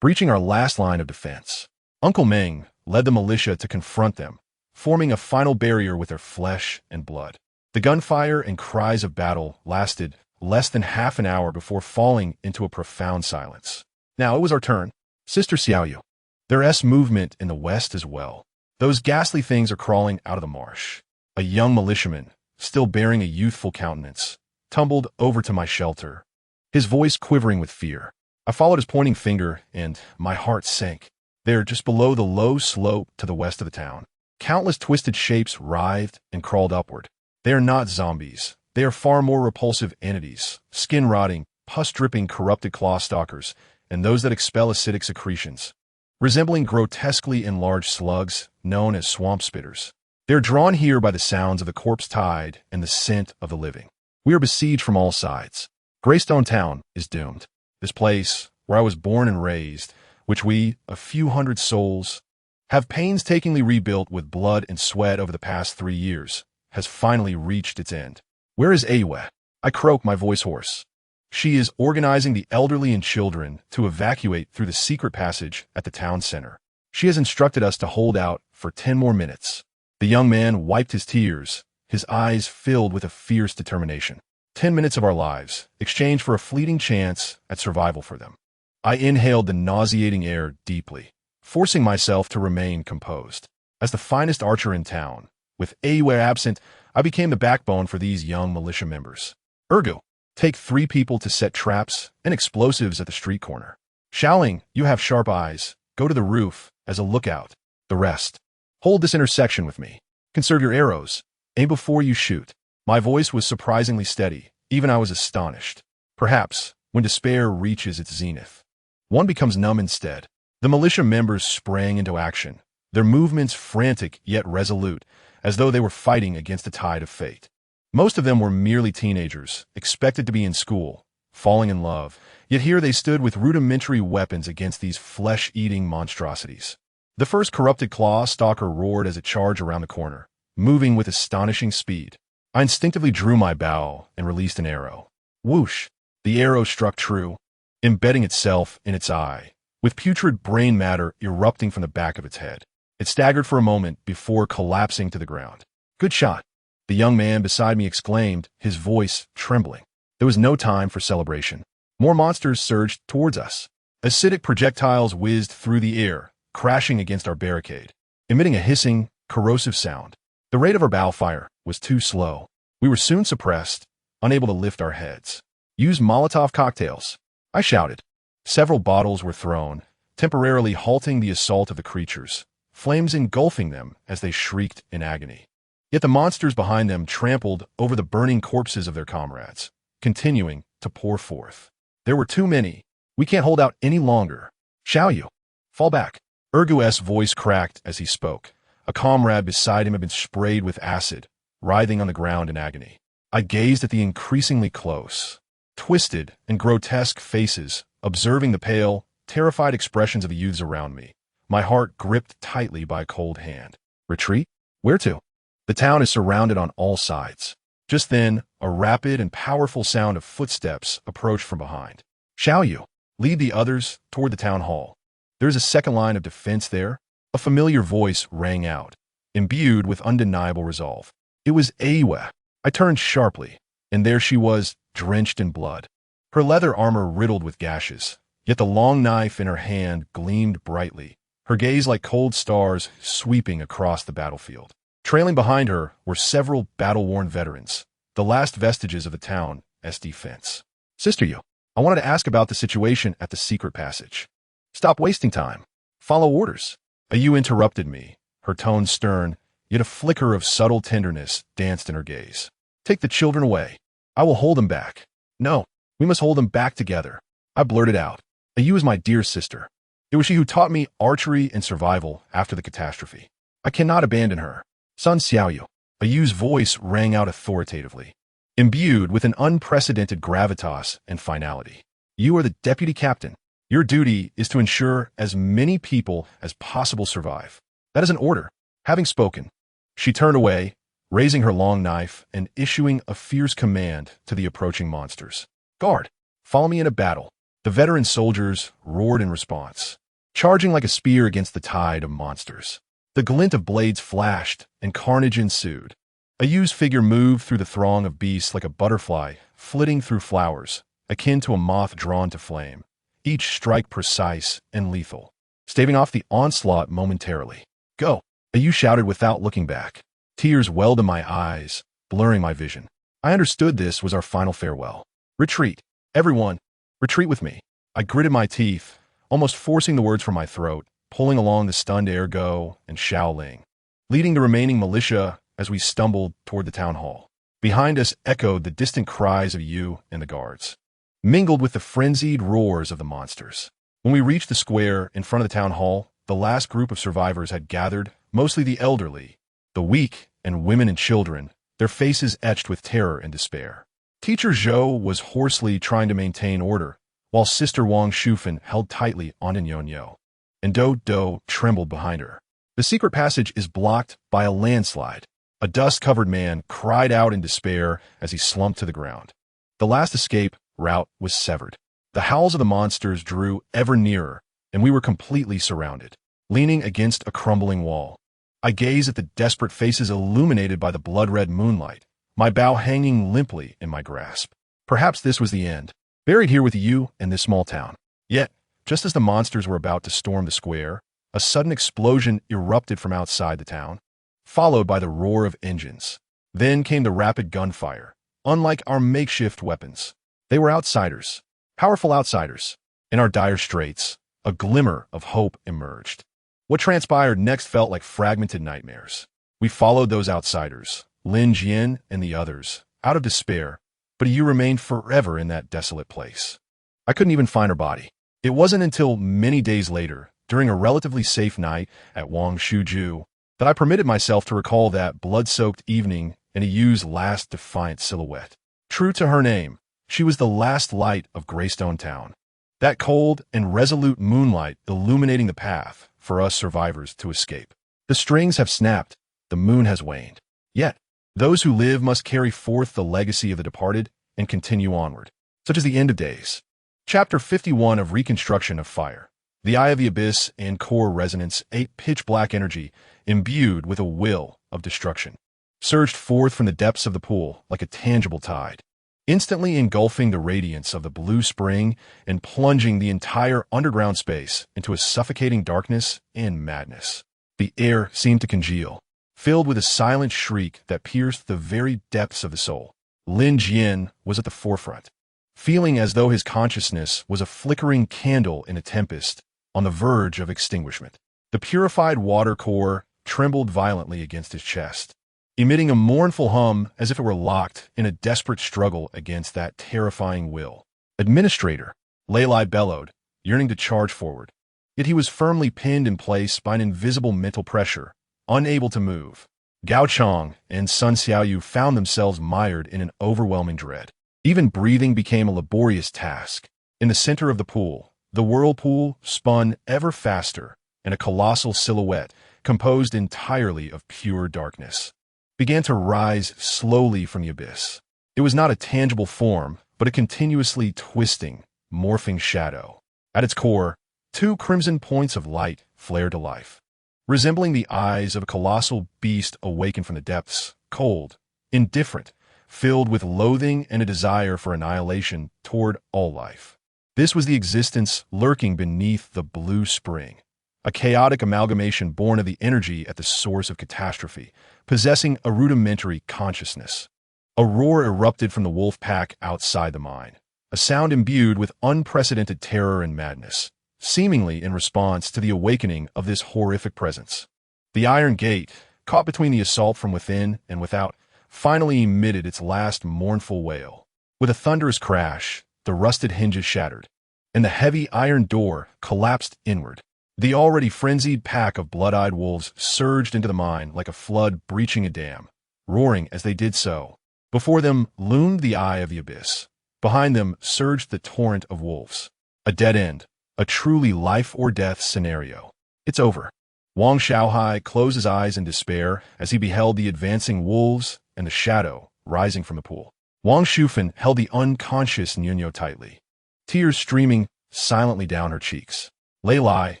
breaching our last line of defense. Uncle Meng led the militia to confront them, forming a final barrier with their flesh and blood. The gunfire and cries of battle lasted less than half an hour before falling into a profound silence. Now it was our turn. Sister Xiaoyu. There's movement in the west as well. Those ghastly things are crawling out of the marsh. A young militiaman, still bearing a youthful countenance, tumbled over to my shelter, his voice quivering with fear. I followed his pointing finger, and my heart sank. There, just below the low slope to the west of the town, countless twisted shapes writhed and crawled upward. They are not zombies. They are far more repulsive entities, skin-rotting, pus-dripping corrupted claw-stalkers, and those that expel acidic secretions, resembling grotesquely enlarged slugs known as swamp spitters. They are drawn here by the sounds of the corpse tide and the scent of the living. We are besieged from all sides. Greystone Town is doomed. This place, where I was born and raised, which we, a few hundred souls, have painstakingly rebuilt with blood and sweat over the past 3 years, has finally reached its end. Where is Awe? I croak, my voice hoarse. She is organizing the elderly and children to evacuate through the secret passage at the town center. She has instructed us to hold out for 10 more minutes. The young man wiped his tears, his eyes filled with a fierce determination. 10 minutes of our lives, exchanged for a fleeting chance at survival for them. I inhaled the nauseating air deeply, forcing myself to remain composed. As the finest archer in town, with Awe absent, I became the backbone for these young militia members. Ergo, take 3 people to set traps and explosives at the street corner. Xiaoling, you have sharp eyes. Go to the roof as a lookout. The rest, hold this intersection with me. Conserve your arrows. Aim before you shoot. My voice was surprisingly steady. Even I was astonished. Perhaps, when despair reaches its zenith, one becomes numb instead. The militia members sprang into action, their movements frantic yet resolute, as though they were fighting against the tide of fate. Most of them were merely teenagers, expected to be in school, falling in love, yet here they stood with rudimentary weapons against these flesh-eating monstrosities. The first corrupted claw stalker roared as it charged around the corner, moving with astonishing speed. I instinctively drew my bow and released an arrow. Whoosh! The arrow struck true, embedding itself in its eye, with putrid brain matter erupting from the back of its head. It staggered for a moment before collapsing to the ground. Good shot, the young man beside me exclaimed, his voice trembling. There was no time for celebration. More monsters surged towards us. Acidic projectiles whizzed through the air, crashing against our barricade, emitting a hissing, corrosive sound. The rate of our bow fire was too slow. We were soon suppressed, unable to lift our heads. Use Molotov cocktails, I shouted. Several bottles were thrown, temporarily halting the assault of the creatures, flames engulfing them as they shrieked in agony. Yet the monsters behind them trampled over the burning corpses of their comrades, continuing to pour forth. There were too many. We can't hold out any longer. Shall you? Fall back. Urgu's voice cracked as he spoke. A comrade beside him had been sprayed with acid, writhing on the ground in agony. I gazed at the increasingly close, twisted and grotesque faces, observing the pale, terrified expressions of the youths around me, my heart gripped tightly by a cold hand. Retreat? Where to? The town is surrounded on all sides. Just then, a rapid and powerful sound of footsteps approached from behind. Shall you? Lead the others toward the town hall. There's a second line of defense there. A familiar voice rang out, imbued with undeniable resolve. It was Awa. I turned sharply, and there she was, drenched in blood. Her leather armor riddled with gashes, yet the long knife in her hand gleamed brightly, her gaze like cold stars sweeping across the battlefield. Trailing behind her were several battle-worn veterans, the last vestiges of the town's defense. Sister Yu, I wanted to ask about the situation at the secret passage. Stop wasting time. Follow orders. Ayu interrupted me, her tone stern, yet a flicker of subtle tenderness danced in her gaze. Take the children away. I will hold them back. No, we must hold them back together. I blurted out. Ayu is my dear sister. It was she who taught me archery and survival after the catastrophe. I cannot abandon her. Sun Xiaoyu. Ayu's voice rang out authoritatively, imbued with an unprecedented gravitas and finality. You are the deputy captain. Your duty is to ensure as many people as possible survive. That is an order. Having spoken, she turned away, raising her long knife and issuing a fierce command to the approaching monsters. Guard, follow me in a battle. The veteran soldiers roared in response, charging like a spear against the tide of monsters. The glint of blades flashed, and carnage ensued. Ayu's figure moved through the throng of beasts like a butterfly, flitting through flowers, akin to a moth drawn to flame, each strike precise and lethal, staving off the onslaught momentarily. Go! Ayu shouted without looking back. Tears welled in my eyes, blurring my vision. I understood this was our final farewell. Retreat! Everyone, retreat with me. I gritted my teeth, almost forcing the words from my throat, pulling along the stunned Ergo and Shaoling, leading the remaining militia as we stumbled toward the town hall. Behind us echoed the distant cries of Yu and the guards, mingled with the frenzied roars of the monsters. When we reached the square in front of the town hall, the last group of survivors had gathered, mostly the elderly, the weak, and women and children, their faces etched with terror and despair. Teacher Zhou was hoarsely trying to maintain order, while Sister Wang Shufan held tightly onto Nyonyo, and Do trembled behind her. The secret passage is blocked by a landslide. A dust-covered man cried out in despair as he slumped to the ground. The last escape route was severed. The howls of the monsters drew ever nearer, and we were completely surrounded. Leaning against a crumbling wall, I gazed at the desperate faces illuminated by the blood-red moonlight, my bow hanging limply in my grasp. Perhaps this was the end, buried here with you in this small town. Yet, just as the monsters were about to storm the square, a sudden explosion erupted from outside the town, followed by the roar of engines. Then came the rapid gunfire. Unlike our makeshift weapons, they were outsiders, powerful outsiders. In our dire straits, a glimmer of hope emerged. What transpired next felt like fragmented nightmares. We followed those outsiders, Lin Jian and the others, out of despair, but Yu remained forever in that desolate place. I couldn't even find her body. It wasn't until many days later, during a relatively safe night at Wangshu, that I permitted myself to recall that blood-soaked evening in Yu's last defiant silhouette. True to her name, she was the last light of Greystone Town. That cold and resolute moonlight illuminating the path for us survivors to escape. The strings have snapped, the moon has waned. Yet, those who live must carry forth the legacy of the departed and continue onward, such as the end of days. Chapter 51 of Reconstruction of Fire. The Eye of the Abyss and Core Resonance, 8 pitch-black energy, imbued with a will of destruction, surged forth from the depths of the pool like a tangible tide, instantly engulfing the radiance of the blue spring and plunging the entire underground space into a suffocating darkness and madness. The air seemed to congeal, filled with a silent shriek that pierced the very depths of the soul. Lin Jian was at the forefront, feeling as though his consciousness was a flickering candle in a tempest, on the verge of extinguishment. The purified water core trembled violently against his chest, emitting a mournful hum as if it were locked in a desperate struggle against that terrifying will. Administrator, Lei bellowed, yearning to charge forward. Yet he was firmly pinned in place by an invisible mental pressure, unable to move. Gao Chong and Sun Xiaoyu found themselves mired in an overwhelming dread. Even breathing became a laborious task. In the center of the pool, the whirlpool spun ever faster, and a colossal silhouette, composed entirely of pure darkness, began to rise slowly from the abyss. It was not a tangible form, but a continuously twisting, morphing shadow. At its core, two crimson points of light flared to life, resembling the eyes of a colossal beast awakened from the depths, cold, indifferent, filled with loathing and a desire for annihilation toward all life. This was the existence lurking beneath the blue spring, a chaotic amalgamation born of the energy at the source of catastrophe, possessing a rudimentary consciousness. A roar erupted from the wolf pack outside the mine, a sound imbued with unprecedented terror and madness, seemingly in response to the awakening of this horrific presence. The iron gate, caught between the assault from within and without, finally emitted its last mournful wail. With a thunderous crash, the rusted hinges shattered, and the heavy iron door collapsed inward. The already frenzied pack of blood-eyed wolves surged into the mine like a flood breaching a dam, roaring as they did so. Before them loomed the eye of the abyss. Behind them surged the torrent of wolves. A dead end, a truly life-or-death scenario. It's over. Wang Shaohai closed his eyes in despair as he beheld the advancing wolves and the shadow rising from the pool. Wang Shufan held the unconscious Nyunyo tightly, tears streaming silently down her cheeks. Lei,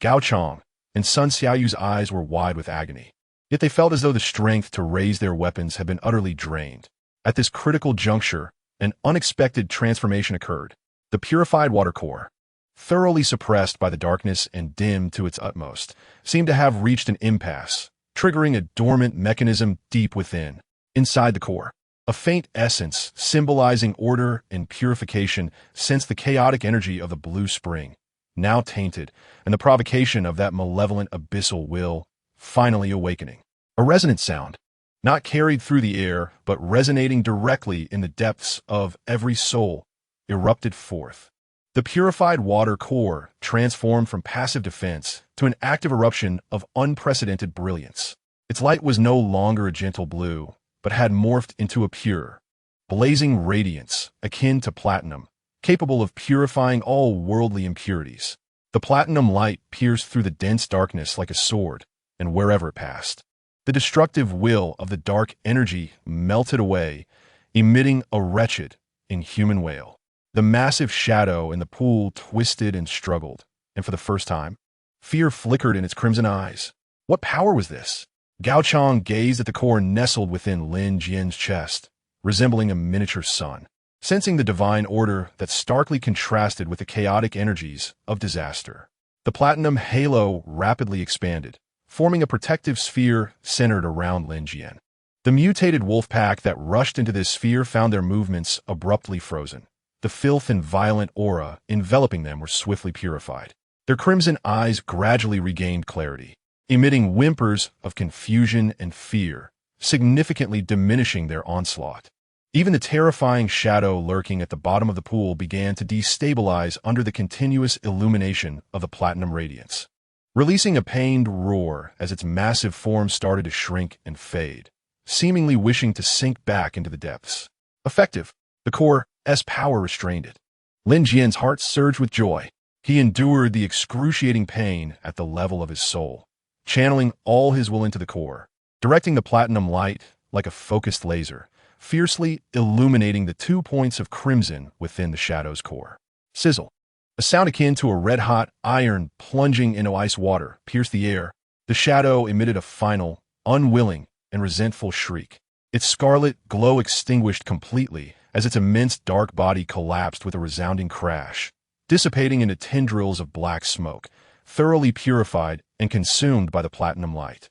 Gao Chong, and Sun Xiaoyu's eyes were wide with agony. Yet they felt as though the strength to raise their weapons had been utterly drained. At this critical juncture, an unexpected transformation occurred. The purified water core, thoroughly suppressed by the darkness and dimmed to its utmost, seemed to have reached an impasse, triggering a dormant mechanism deep within. Inside the core, a faint essence symbolizing order and purification sensed the chaotic energy of the blue spring, now tainted, and the provocation of that malevolent abyssal will, finally awakening. A resonant sound, not carried through the air, but resonating directly in the depths of every soul, erupted forth. The purified water core transformed from passive defense to an active eruption of unprecedented brilliance. Its light was no longer a gentle blue, but had morphed into a pure, blazing radiance akin to platinum, capable of purifying all worldly impurities. The platinum light pierced through the dense darkness like a sword, and wherever it passed, the destructive will of the dark energy melted away, emitting a wretched, inhuman wail. The massive shadow in the pool twisted and struggled, and for the first time, fear flickered in its crimson eyes. What power was this? Gao Chong gazed at the core nestled within Lin Jian's chest, resembling a miniature sun, sensing the divine order that starkly contrasted with the chaotic energies of disaster. The platinum halo rapidly expanded, forming a protective sphere centered around Lin Jian. The mutated wolf pack that rushed into this sphere found their movements abruptly frozen. The filth and violent aura enveloping them were swiftly purified. Their crimson eyes gradually regained clarity, emitting whimpers of confusion and fear, significantly diminishing their onslaught. Even the terrifying shadow lurking at the bottom of the pool began to destabilize under the continuous illumination of the platinum radiance, releasing a pained roar as its massive form started to shrink and fade, seemingly wishing to sink back into the depths. Effective. The core's power restrained it. Lin Jian's heart surged with joy. He endured the excruciating pain at the level of his soul, channeling all his will into the core, directing the platinum light like a focused laser, fiercely illuminating the 2 points of crimson within the shadow's core. Sizzle. A sound akin to a red-hot iron plunging into ice water pierced the air. The shadow emitted a final, unwilling, and resentful shriek. Its scarlet glow extinguished completely as its immense dark body collapsed with a resounding crash, dissipating into tendrils of black smoke, thoroughly purified and consumed by the platinum light.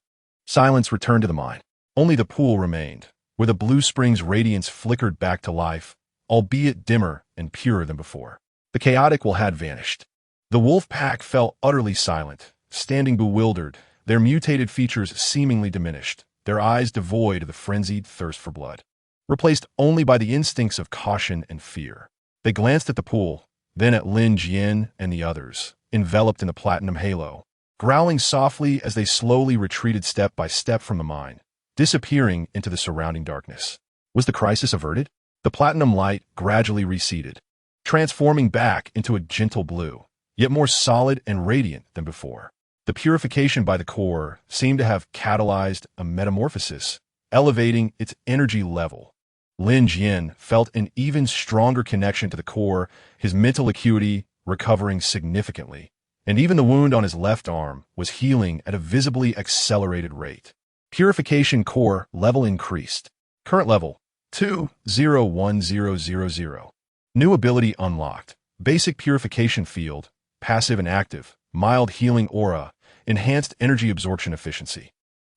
Silence returned to the mine. Only the pool remained, where the blue spring's radiance flickered back to life, albeit dimmer and purer than before. The chaotic will had vanished. The wolf pack fell utterly silent, standing bewildered, their mutated features seemingly diminished, their eyes devoid of the frenzied thirst for blood, replaced only by the instincts of caution and fear. They glanced at the pool, then at Lin Jian and the others, enveloped in the platinum halo, growling softly as they slowly retreated step by step from the mine, disappearing into the surrounding darkness. Was the crisis averted? The platinum light gradually receded, transforming back into a gentle blue, yet more solid and radiant than before. The purification by the core seemed to have catalyzed a metamorphosis, elevating its energy level. Lin Jian felt an even stronger connection to the core, his mental acuity recovering significantly, and even the wound on his left arm was healing at a visibly accelerated rate. Purification core level increased. Current level 201000. New ability unlocked. Basic purification field, passive and active, mild healing aura, enhanced energy absorption efficiency.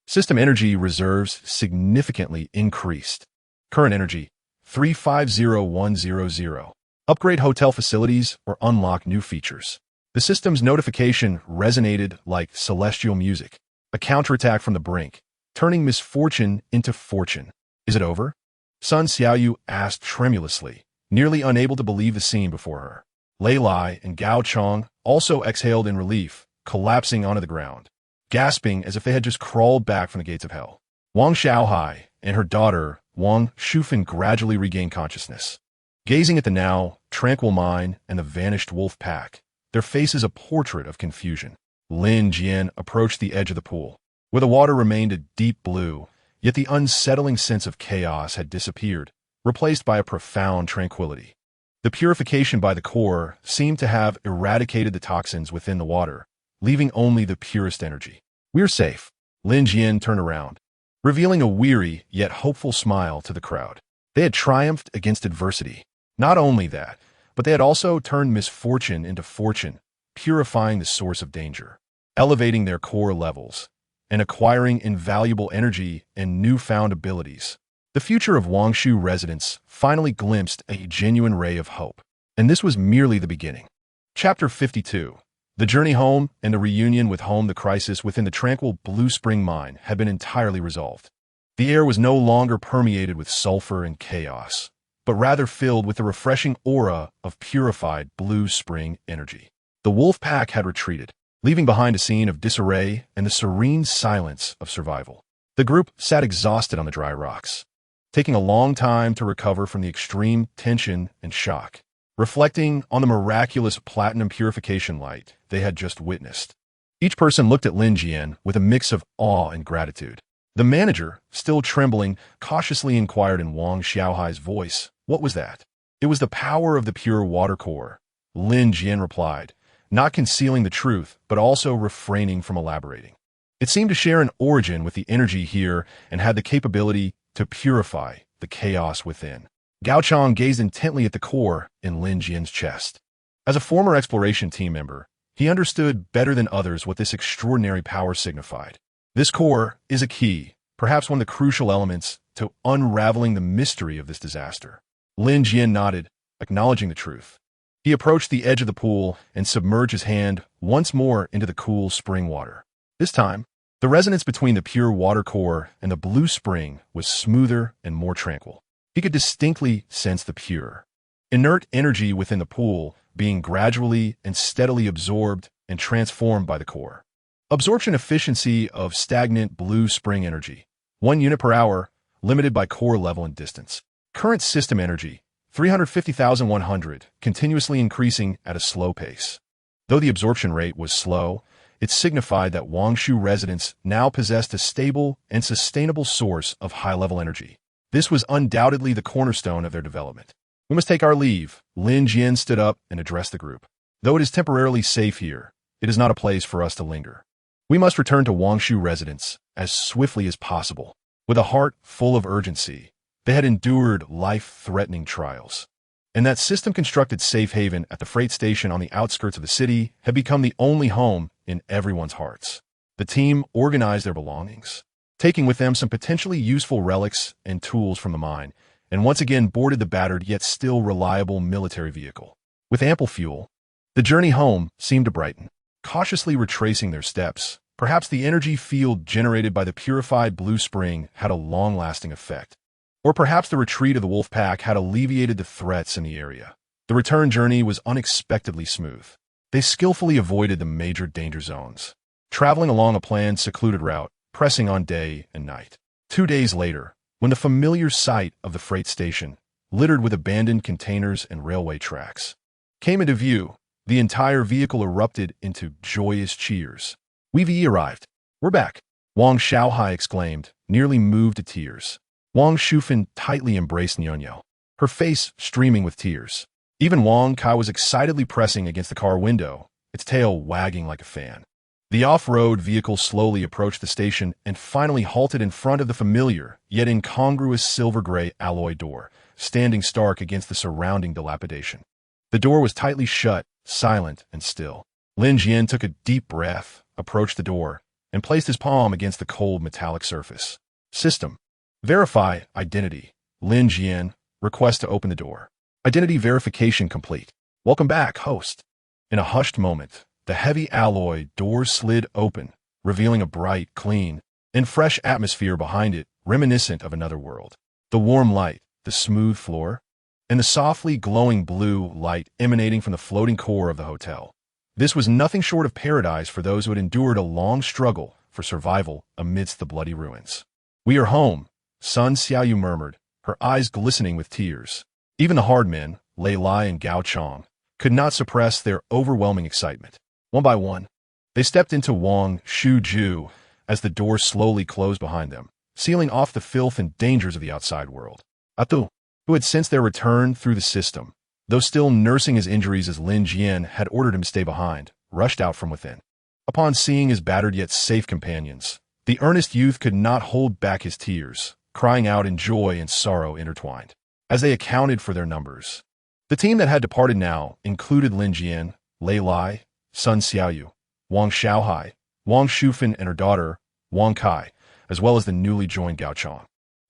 System energy reserves significantly increased. Current energy 350100. Upgrade hotel facilities or unlock new features. The system's notification resonated like celestial music, a counterattack from the brink, turning misfortune into fortune. Is it over? Sun Xiaoyu asked tremulously, nearly unable to believe the scene before her. Lei Lai and Gao Chong also exhaled in relief, collapsing onto the ground, gasping as if they had just crawled back from the gates of hell. Wang Xiaohai and her daughter, Wang Shufan, gradually regained consciousness. Gazing at the now tranquil mine and the vanished wolf pack, their faces a portrait of confusion. Lin Jian approached the edge of the pool, where the water remained a deep blue, yet the unsettling sense of chaos had disappeared, replaced by a profound tranquility. The purification by the core seemed to have eradicated the toxins within the water, leaving only the purest energy. "We're safe." Lin Jian turned around, revealing a weary yet hopeful smile to the crowd. They had triumphed against adversity. Not only that, but they had also turned misfortune into fortune, purifying the source of danger, elevating their core levels, and acquiring invaluable energy and newfound abilities. The future of Wangshu residents finally glimpsed a genuine ray of hope, and this was merely the beginning. Chapter 52. The journey home and the reunion with home. The crisis within the tranquil Blue Spring mine had been entirely resolved. The air was no longer permeated with sulfur and chaos, but rather filled with the refreshing aura of purified Blue Spring energy. The wolf pack had retreated, leaving behind a scene of disarray and the serene silence of survival. The group sat exhausted on the dry rocks, taking a long time to recover from the extreme tension and shock, reflecting on the miraculous platinum purification light they had just witnessed. Each person looked at Lin Jian with a mix of awe and gratitude. The manager, still trembling, cautiously inquired in Wang Xiaohai's voice, "What was that?" "It was the power of the pure water core," Lin Jian replied, not concealing the truth, but also refraining from elaborating. It seemed to share an origin with the energy here and had the capability to purify the chaos within. Gao Chong gazed intently at the core in Lin Jian's chest. As a former exploration team member, he understood better than others what this extraordinary power signified. This core is a key, perhaps one of the crucial elements to unraveling the mystery of this disaster. Lin Jian nodded, acknowledging the truth. He approached the edge of the pool and submerged his hand once more into the cool spring water. This time, the resonance between the pure water core and the blue spring was smoother and more tranquil. He could distinctly sense the pure, inert energy within the pool being gradually and steadily absorbed and transformed by the core. Absorption efficiency of stagnant blue spring energy, 1 unit per hour, limited by core level and distance. Current system energy, 350,100, continuously increasing at a slow pace. Though the absorption rate was slow, it signified that Wangshu residents now possessed a stable and sustainable source of high-level energy. This was undoubtedly the cornerstone of their development. "We must take our leave." Lin Jian stood up and addressed the group. "Though it is temporarily safe here, it is not a place for us to linger. We must return to Wangshu residence as swiftly as possible." With a heart full of urgency, they had endured life-threatening trials, and that system-constructed safe haven at the freight station on the outskirts of the city had become the only home in everyone's hearts. The team organized their belongings, taking with them some potentially useful relics and tools from the mine, and once again boarded the battered yet still reliable military vehicle. With ample fuel, the journey home seemed to brighten. Cautiously retracing their steps, perhaps the energy field generated by the purified blue spring had a long-lasting effect. Or perhaps the retreat of the wolf pack had alleviated the threats in the area. The return journey was unexpectedly smooth. They skillfully avoided the major danger zones, traveling along a planned, secluded route, pressing on day and night. 2 days later, when the familiar sight of the freight station, littered with abandoned containers and railway tracks, came into view, the entire vehicle erupted into joyous cheers. "We've arrived. We're back," Wang Xiaohai exclaimed, nearly moved to tears. Wang Shufan tightly embraced Nyonyao, her face streaming with tears. Even Wang Kai was excitedly pressing against the car window, its tail wagging like a fan. The off-road vehicle slowly approached the station and finally halted in front of the familiar, yet incongruous silver-gray alloy door, standing stark against the surrounding dilapidation. The door was tightly shut, silent and still. Lin Jian took a deep breath, approached the door, and placed his palm against the cold metallic surface. "System. Verify identity." Lin Jian, request to open the door. "Identity verification complete. Welcome back, host." In a hushed moment, the heavy alloy door slid open, revealing a bright, clean, and fresh atmosphere behind it, reminiscent of another world. The warm light, the smooth floor, and the softly glowing blue light emanating from the floating core of the hotel. This was nothing short of paradise for those who had endured a long struggle for survival amidst the bloody ruins. "We are home," Sun Xiaoyu murmured, her eyes glistening with tears. Even the hard men, Lei Lai and Gao Chong, could not suppress their overwhelming excitement. One by one, they stepped into Wangshu as the door slowly closed behind them, sealing off the filth and dangers of the outside world. Atu, who had sensed their return through the system, though still nursing his injuries as Lin Jian had ordered him to stay behind, rushed out from within. Upon seeing his battered yet safe companions, the earnest youth could not hold back his tears, crying out in joy and sorrow intertwined, as they accounted for their numbers. The team that had departed now included Lin Jian, Lei Lai, Sun Xiaoyu, Wang Xiaohai, Wang Shufan and her daughter, Wang Kai, as well as the newly joined Gao Chong.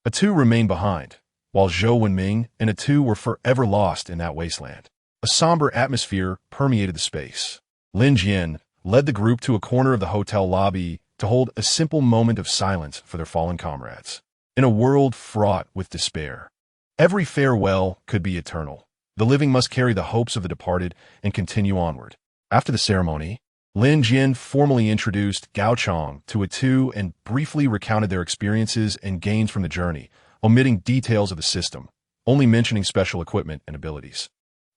Atu remained behind, while Zhou Wenming and Atu were forever lost in that wasteland. A somber atmosphere permeated the space. Lin Jian led the group to a corner of the hotel lobby to hold a simple moment of silence for their fallen comrades. In a world fraught with despair, every farewell could be eternal. The living must carry the hopes of the departed and continue onward. After the ceremony, Lin Jian formally introduced Gao Chong to Atu and briefly recounted their experiences and gains from the journey, omitting details of the system, only mentioning special equipment and abilities.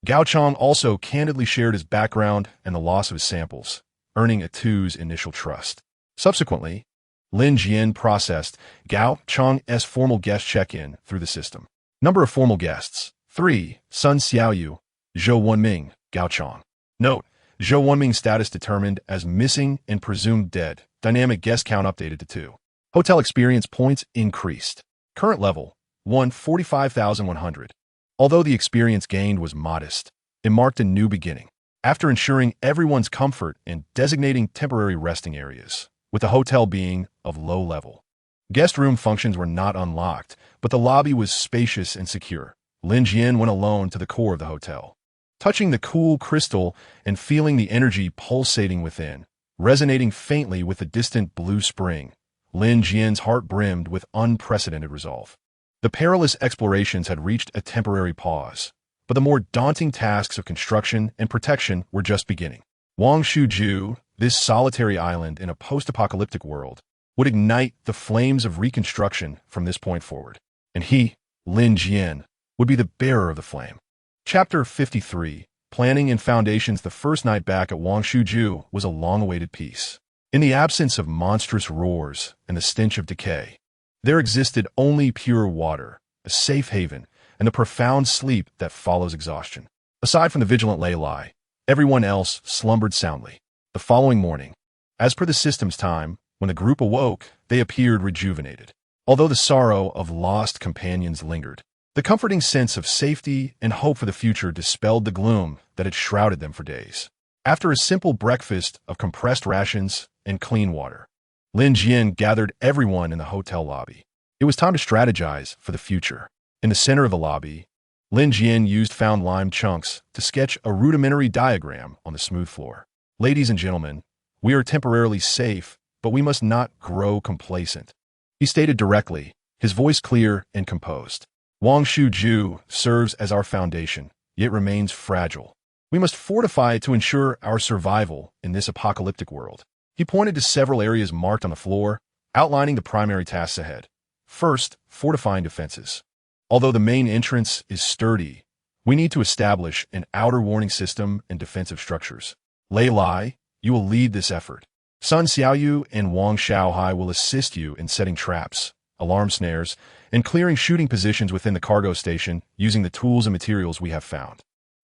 Gao Chong also candidly shared his background and the loss of his samples, earning Atu's initial trust. Subsequently, Lin Jian processed Gao Chong's formal guest check-in through the system. Number of formal guests: 3, Sun Xiaoyu, Zhou Wenming, Gao Chong. Note: Zhou Wenming's status determined as missing and presumed dead. Dynamic guest count updated to 2. Hotel experience points increased. Current level, 145,100. Although the experience gained was modest, it marked a new beginning. After ensuring everyone's comfort and designating temporary resting areas, with the hotel being of low level. Guest room functions were not unlocked, but the lobby was spacious and secure. Lin Jian went alone to the core of the hotel. Touching the cool crystal and feeling the energy pulsating within, resonating faintly with the distant blue spring, Lin Jian's heart brimmed with unprecedented resolve. The perilous explorations had reached a temporary pause, but the more daunting tasks of construction and protection were just beginning. Wangshu, this solitary island in a post-apocalyptic world, would ignite the flames of reconstruction from this point forward. And he, Lin Jian, would be the bearer of the flame. Chapter 53, Planning and Foundations. The first night back at Wangshu was a long-awaited peace. In the absence of monstrous roars and the stench of decay, there existed only pure water, a safe haven, and the profound sleep that follows exhaustion. Aside from the vigilant Lei Lai, everyone else slumbered soundly. The following morning, as per the system's time, when the group awoke, they appeared rejuvenated. Although the sorrow of lost companions lingered, the comforting sense of safety and hope for the future dispelled the gloom that had shrouded them for days. After a simple breakfast of compressed rations and clean water, Lin Jian gathered everyone in the hotel lobby. It was time to strategize for the future. In the center of the lobby, Lin Jian used found lime chunks to sketch a rudimentary diagram on the smooth floor. Ladies and gentlemen, we are temporarily safe, but we must not grow complacent. He stated directly, his voice clear and composed. Wangshu serves as our foundation, yet remains fragile. We must fortify it to ensure our survival in this apocalyptic world. He pointed to several areas marked on the floor, outlining the primary tasks ahead. First, fortifying defenses. Although the main entrance is sturdy, we need to establish an outer warning system and defensive structures. Lei Lai, you will lead this effort. Sun Xiaoyu and Wang Shaohai will assist you in setting traps, alarm snares, and clearing shooting positions within the cargo station using the tools and materials we have found.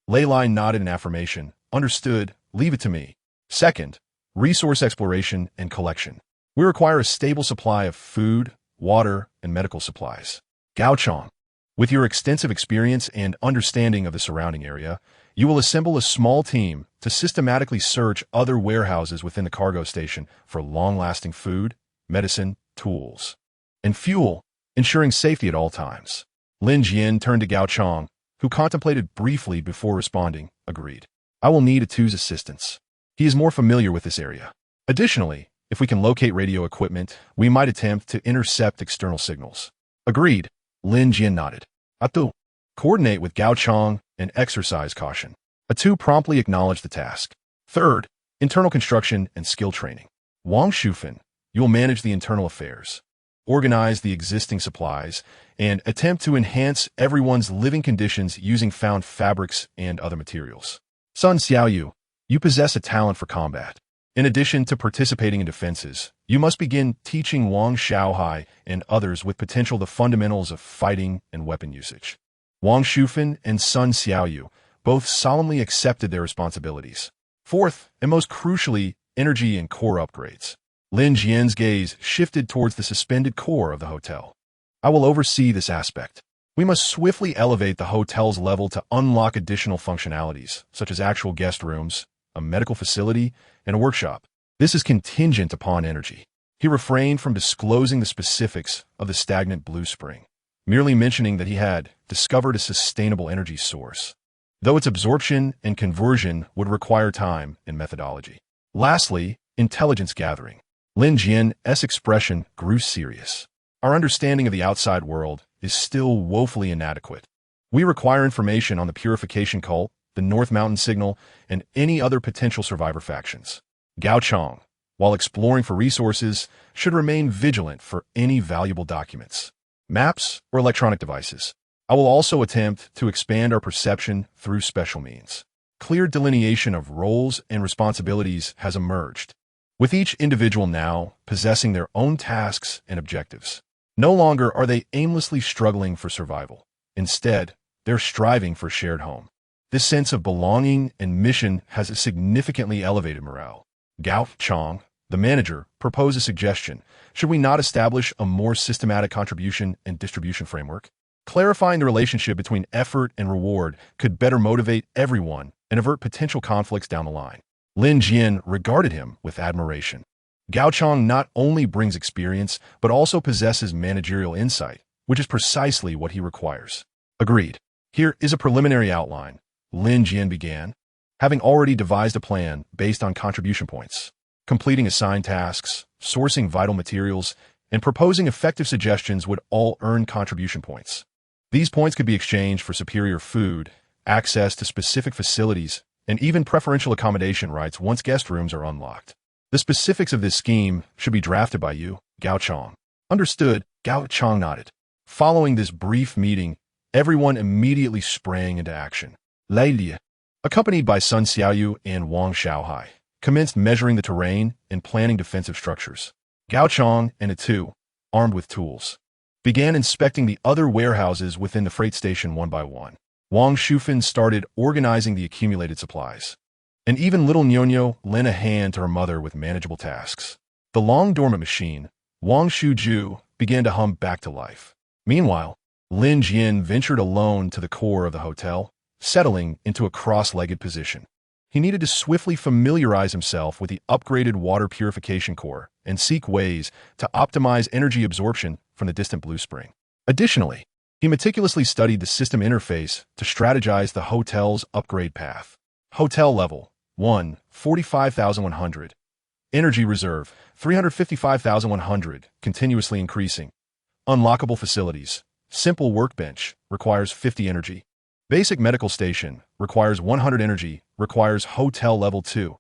Lei Lai nodded in affirmation. Understood, leave it to me. Second, resource exploration and collection. We require a stable supply of food, water, and medical supplies. Gao Chong, with your extensive experience and understanding of the surrounding area, you will assemble a small team to systematically search other warehouses within the cargo station for long-lasting food, medicine, tools, and fuel, ensuring safety at all times. Lin Jian turned to Gao Chong, who contemplated briefly before responding, agreed. I will need Atu's assistance. He is more familiar with this area. Additionally, if we can locate radio equipment, we might attempt to intercept external signals. Agreed. Lin Jian nodded. Atu, coordinate with Gao Chong and exercise caution. Atu promptly acknowledged the task. Third, internal construction and skill training. Wang Shufan, you will manage the internal affairs, organize the existing supplies, and attempt to enhance everyone's living conditions using found fabrics and other materials. Sun Xiaoyu, you possess a talent for combat. In addition to participating in defenses, you must begin teaching Wang Shaohai and others with potential the fundamentals of fighting and weapon usage. Wang Shufan and Sun Xiaoyu both solemnly accepted their responsibilities. Fourth, and most crucially, energy and core upgrades. Lin Jian's gaze shifted towards the suspended core of the hotel. I will oversee this aspect. We must swiftly elevate the hotel's level to unlock additional functionalities, such as actual guest rooms, a medical facility, and a workshop. This is contingent upon energy. He refrained from disclosing the specifics of the stagnant blue spring, merely mentioning that he had discovered a sustainable energy source, though its absorption and conversion would require time and methodology. Lastly, intelligence gathering. Lin Jian's expression grew serious. Our understanding of the outside world is still woefully inadequate. We require information on the purification cult, the North Mountain Signal, and any other potential survivor factions. Gao Chong, while exploring for resources, should remain vigilant for any valuable documents, maps, or electronic devices. I will also attempt to expand our perception through special means. Clear delineation of roles and responsibilities has emerged, with each individual now possessing their own tasks and objectives. No longer are they aimlessly struggling for survival. Instead, they're striving for a shared home. This sense of belonging and mission has significantly elevated morale. Gao Chong, the manager, proposed a suggestion. Should we not establish a more systematic contribution and distribution framework? Clarifying the relationship between effort and reward could better motivate everyone and avert potential conflicts down the line. Lin Jian regarded him with admiration. Gao Chong not only brings experience, but also possesses managerial insight, which is precisely what he requires. Agreed. Here is a preliminary outline. Lin Jian began, having already devised a plan based on contribution points, completing assigned tasks, sourcing vital materials, and proposing effective suggestions would all earn contribution points. These points could be exchanged for superior food, access to specific facilities, and even preferential accommodation rights once guest rooms are unlocked. The specifics of this scheme should be drafted by you, Gao Chong. Understood, Gao Chong nodded. Following this brief meeting, everyone immediately sprang into action. Lei Li, accompanied by Sun Xiaoyu and Wang Shaohai, commenced measuring the terrain and planning defensive structures. Gao Chong and Atu, armed with tools, began inspecting the other warehouses within the freight station one by one. Wang Shufan started organizing the accumulated supplies, and even little Nyonyo lent a hand to her mother with manageable tasks. The long-dormant machine, Wangshu, began to hum back to life. Meanwhile, Lin Jian ventured alone to the core of the hotel, settling into a cross-legged position. He needed to swiftly familiarize himself with the upgraded water purification core and seek ways to optimize energy absorption from the distant blue spring. Additionally, he meticulously studied the system interface to strategize the hotel's upgrade path. Hotel level 1, 45,100. Energy reserve 355,100, continuously increasing. Unlockable facilities. Simple workbench requires 50 energy. Basic medical station requires 100 energy, requires hotel level 2.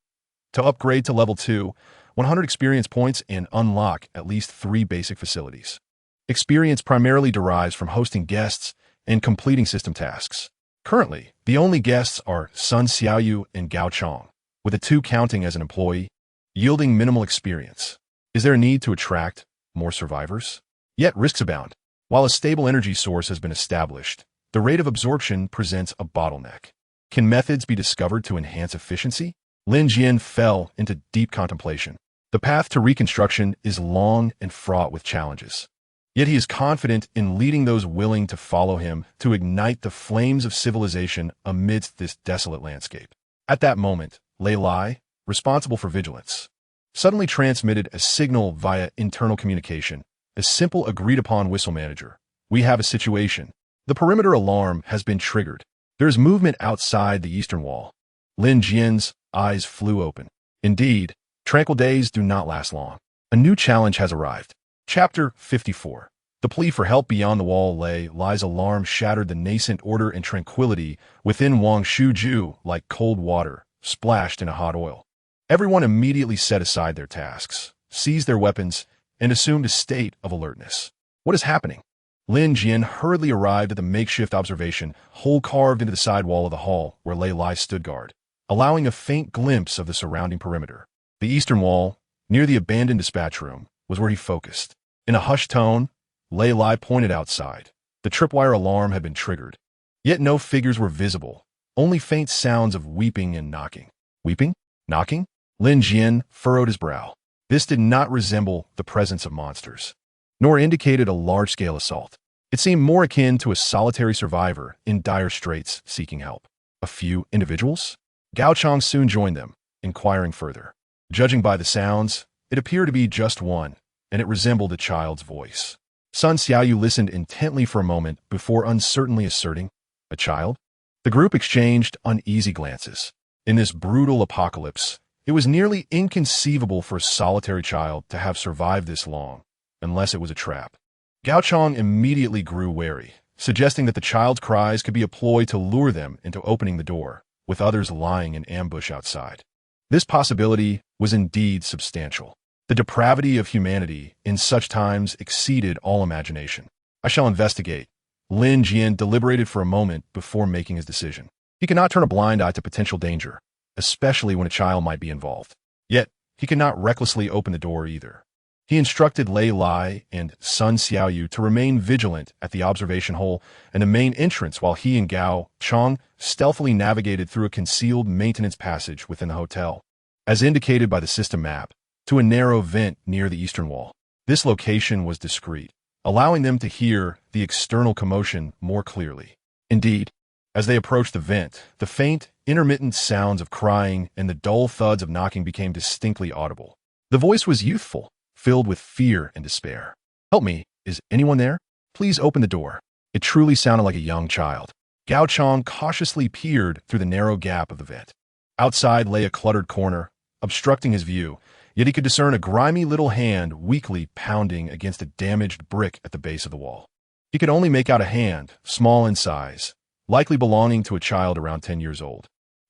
To upgrade to level 2, 100 experience points and unlock at least 3 basic facilities. Experience primarily derives from hosting guests and completing system tasks. Currently, the only guests are Sun Xiaoyu and Gao Chong, with the 2 counting as an employee, yielding minimal experience. Is there a need to attract more survivors? Yet risks abound. While a stable energy source has been established, the rate of absorption presents a bottleneck. Can methods be discovered to enhance efficiency? Lin Jian fell into deep contemplation. The path to reconstruction is long and fraught with challenges. Yet he is confident in leading those willing to follow him to ignite the flames of civilization amidst this desolate landscape. At that moment, Lei Lai, responsible for vigilance, suddenly transmitted a signal via internal communication, a simple agreed-upon whistle manager. We have a situation. The perimeter alarm has been triggered. There is movement outside the eastern wall. Lin Jian's eyes flew open. Indeed, tranquil days do not last long. A new challenge has arrived. Chapter 54. The plea for help beyond the wall. Lei Lai's alarm shattered the nascent order and tranquility within Wangshu like cold water, splashed in a hot oil. Everyone immediately set aside their tasks, seized their weapons, and assumed a state of alertness. What is happening? Lin Jian hurriedly arrived at the makeshift observation hole carved into the side wall of the hall where Lei Lai stood guard, allowing a faint glimpse of the surrounding perimeter. The eastern wall, near the abandoned dispatch room, was where he focused. In a hushed tone, Lei Lai pointed outside. The tripwire alarm had been triggered. Yet no figures were visible, only faint sounds of weeping and knocking. Weeping? Knocking? Lin Jian furrowed his brow. This did not resemble the presence of monsters, nor indicated a large-scale assault. It seemed more akin to a solitary survivor in dire straits seeking help. A few individuals? Gao Chong soon joined them, inquiring further. Judging by the sounds, it appeared to be just one, and it resembled a child's voice. Sun Xiaoyu listened intently for a moment before uncertainly asserting, "A child?" The group exchanged uneasy glances. In this brutal apocalypse, it was nearly inconceivable for a solitary child to have survived this long, unless it was a trap. Gao Chong immediately grew wary, suggesting that the child's cries could be a ploy to lure them into opening the door, with others lying in ambush outside. This possibility was indeed substantial. The depravity of humanity in such times exceeded all imagination. I shall investigate. Lin Jian deliberated for a moment before making his decision. He could not turn a blind eye to potential danger, especially when a child might be involved. Yet, he could not recklessly open the door either. He instructed Lei Lai and Sun Xiaoyu to remain vigilant at the observation hole and the main entrance while he and Gao Chong stealthily navigated through a concealed maintenance passage within the hotel, as indicated by the system map, to a narrow vent near the eastern wall. This location was discreet, allowing them to hear the external commotion more clearly. Indeed, as they approached the vent, the faint, intermittent sounds of crying and the dull thuds of knocking became distinctly audible. The voice was youthful, filled with fear and despair. "Help me, is anyone there? Please open the door." It truly sounded like a young child. Gao Chong cautiously peered through the narrow gap of the vent. Outside lay a cluttered corner, obstructing his view, yet he could discern a grimy little hand weakly pounding against a damaged brick at the base of the wall. He could only make out a hand, small in size, likely belonging to a child around 10 years old.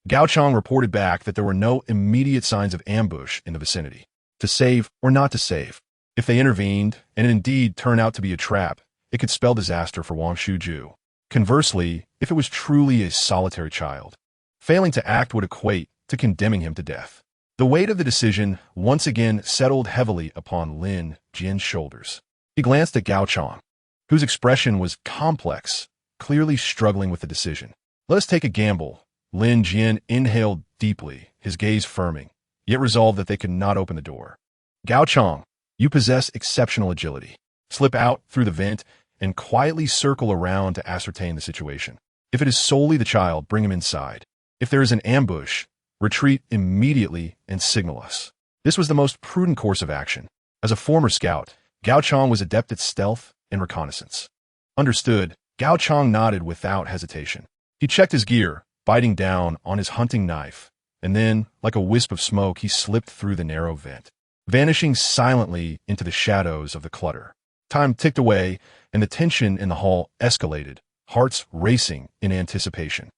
Gao Chong reported back that there were no immediate signs of ambush in the vicinity. To save or not to save? If they intervened, and it indeed turned out to be a trap, it could spell disaster for Wangshu. Conversely, if it was truly a solitary child, failing to act would equate to condemning him to death. The weight of the decision once again settled heavily upon Lin Jian's shoulders. He glanced at Gao Chong, whose expression was complex, clearly struggling with the decision. "Let us take a gamble." Lin Jian inhaled deeply, his gaze firming, yet resolved that they could not open the door. "Gao Chong, you possess exceptional agility. Slip out through the vent and quietly circle around to ascertain the situation. If it is solely the child, bring him inside. If there is an ambush, retreat immediately and signal us." This was the most prudent course of action. As a former scout, Gao Chong was adept at stealth and reconnaissance. Understood, Gao Chong nodded without hesitation. He checked his gear, biting down on his hunting knife, and then, like a wisp of smoke, he slipped through the narrow vent, vanishing silently into the shadows of the clutter. Time ticked away, and the tension in the hall escalated, hearts racing in anticipation.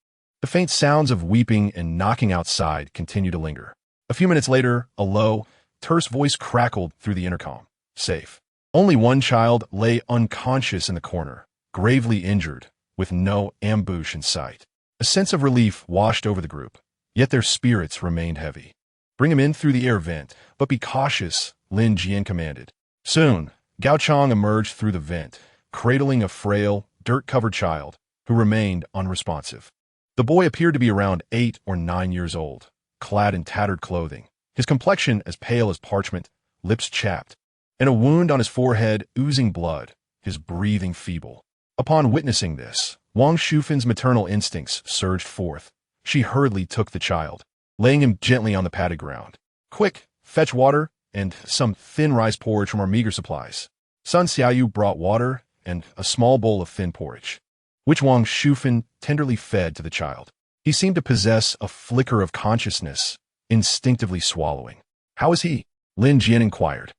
The faint sounds of weeping and knocking outside continued to linger. A few minutes later, a low, terse voice crackled through the intercom. Safe. Only one child lay unconscious in the corner, gravely injured, with no ambush in sight. A sense of relief washed over the group, yet their spirits remained heavy. Bring him in through the air vent, but be cautious, Lin Jian commanded. Soon, Gao Chong emerged through the vent, cradling a frail, dirt-covered child who remained unresponsive. The boy appeared to be around 8 or 9 years old, clad in tattered clothing, his complexion as pale as parchment, lips chapped, and a wound on his forehead oozing blood, his breathing feeble. Upon witnessing this, Wangshu's maternal instincts surged forth. She hurriedly took the child, laying him gently on the padded ground. Quick, fetch water and some thin rice porridge from our meager supplies. Sun Xiaoyu brought water and a small bowl of thin porridge, which Wangshu tenderly fed to the child. He seemed to possess a flicker of consciousness, instinctively swallowing. How is he? Lin Jian inquired.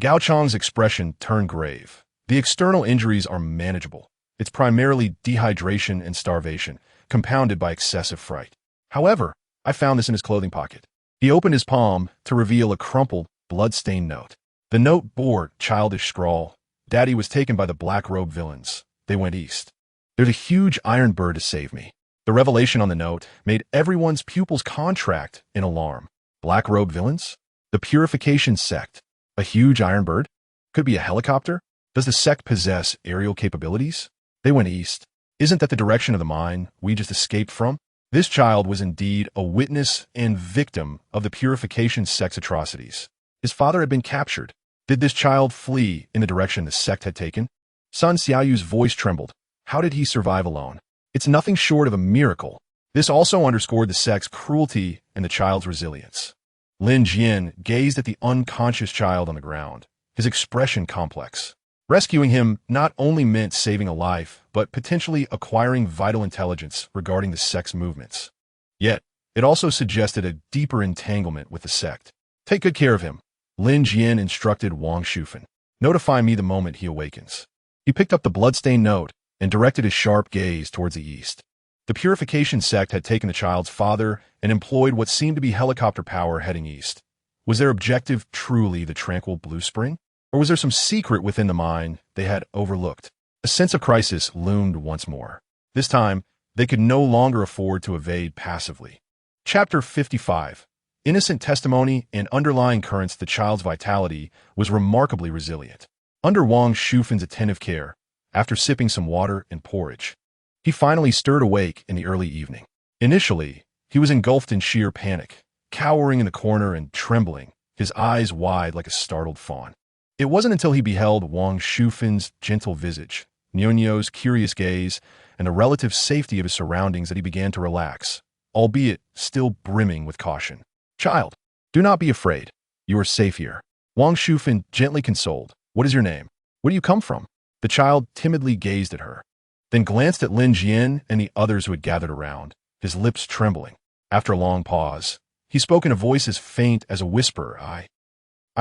Gao Chong's expression turned grave. The external injuries are manageable. It's primarily dehydration and starvation, compounded by excessive fright. However, I found this in his clothing pocket. He opened his palm to reveal a crumpled, blood-stained note. The note bore childish scrawl. Daddy was taken by the black-robed villains. They went east. There's a huge iron bird to save me. The revelation on the note made everyone's pupils contract in alarm. Black-robed villains? The purification sect. A huge iron bird? Could it be a helicopter? Does the sect possess aerial capabilities? They went east. Isn't that the direction of the mine we just escaped from? This child was indeed a witness and victim of the purification sect's atrocities. His father had been captured. Did this child flee in the direction the sect had taken? Sun Xiaoyu's voice trembled. How did he survive alone? It's nothing short of a miracle. This also underscored the sect's cruelty and the child's resilience. Lin Jian gazed at the unconscious child on the ground, his expression complex. Rescuing him not only meant saving a life, but potentially acquiring vital intelligence regarding the sect's movements. Yet, it also suggested a deeper entanglement with the sect. Take good care of him, Lin Jian instructed Wangshu. Notify me the moment he awakens. He picked up the bloodstained note and directed his sharp gaze towards the east. The purification sect had taken the child's father and employed what seemed to be helicopter power heading east. Was their objective truly the tranquil Blue Spring? Or was there some secret within the mine they had overlooked? A sense of crisis loomed once more. This time, they could no longer afford to evade passively. Chapter 55. Innocent testimony and underlying currents. The child's vitality was remarkably resilient. Under Wangshu's attentive care, after sipping some water and porridge, he finally stirred awake in the early evening. Initially, he was engulfed in sheer panic, cowering in the corner and trembling, his eyes wide like a startled fawn. It wasn't until he beheld Wangshu's gentle visage, Nyonyo's curious gaze, and the relative safety of his surroundings that he began to relax, albeit still brimming with caution. Child, do not be afraid. You are safe here. Wangshu gently consoled. What is your name? Where do you come from? The child timidly gazed at her, then glanced at Lin Jian and the others who had gathered around, his lips trembling. After a long pause, he spoke in a voice as faint as a whisper. I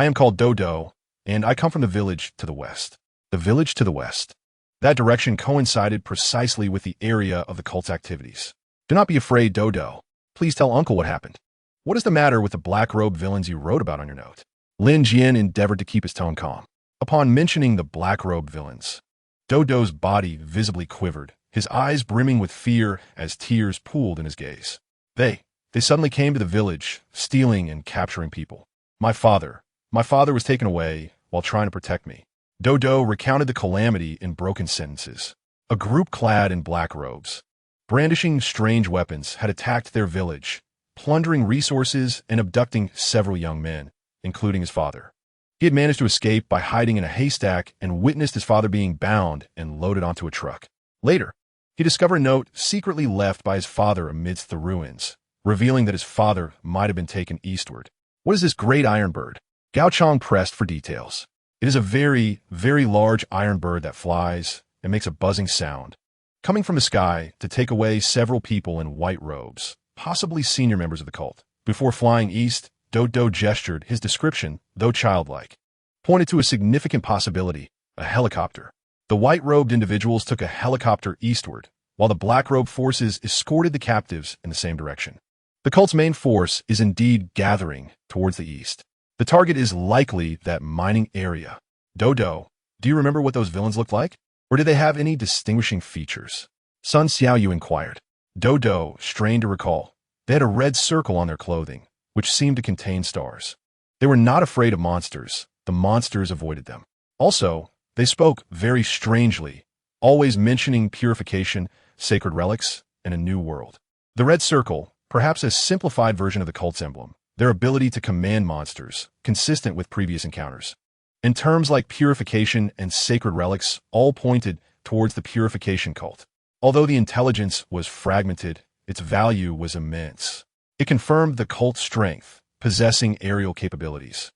am called Dodo, and I come from the village to the west. The village to the west. That direction coincided precisely with the area of the cult's activities. Do not be afraid, Dodo. Please tell Uncle what happened. What is the matter with the black-robed villains you wrote about on your note? Lin Jian endeavored to keep his tone calm. Upon mentioning the black-robed villains, Dodo's body visibly quivered, his eyes brimming with fear as tears pooled in his gaze. They suddenly came to the village, stealing and capturing people. My father was taken away while trying to protect me. Dodo recounted the calamity in broken sentences. A group clad in black robes, brandishing strange weapons, had attacked their village, plundering resources and abducting several young men, including his father. He had managed to escape by hiding in a haystack and witnessed his father being bound and loaded onto a truck. Later, he discovered a note secretly left by his father amidst the ruins, revealing that his father might have been taken eastward. What is this great iron bird? Gao Chong pressed for details. It is a very, very large iron bird that flies and makes a buzzing sound, coming from the sky to take away several people in white robes, possibly senior members of the cult. Before flying east, Dodo gestured. His description, though childlike, pointed to a significant possibility, a helicopter. The white-robed individuals took a helicopter eastward, while the black-robed forces escorted the captives in the same direction. The cult's main force is indeed gathering towards the east. The target is likely that mining area. Dodo, do you remember what those villains looked like? Or did they have any distinguishing features? Sun Xiaoyu inquired. Dodo strained to recall. They had a red circle on their clothing, which seemed to contain stars. They were not afraid of monsters. The monsters avoided them. Also, they spoke very strangely, always mentioning purification, sacred relics, and a new world. The red circle, perhaps a simplified version of the cult's emblem, their ability to command monsters, consistent with previous encounters. And terms like purification and sacred relics all pointed towards the purification cult. Although the intelligence was fragmented, its value was immense. It confirmed the cult's strength, possessing aerial capabilities.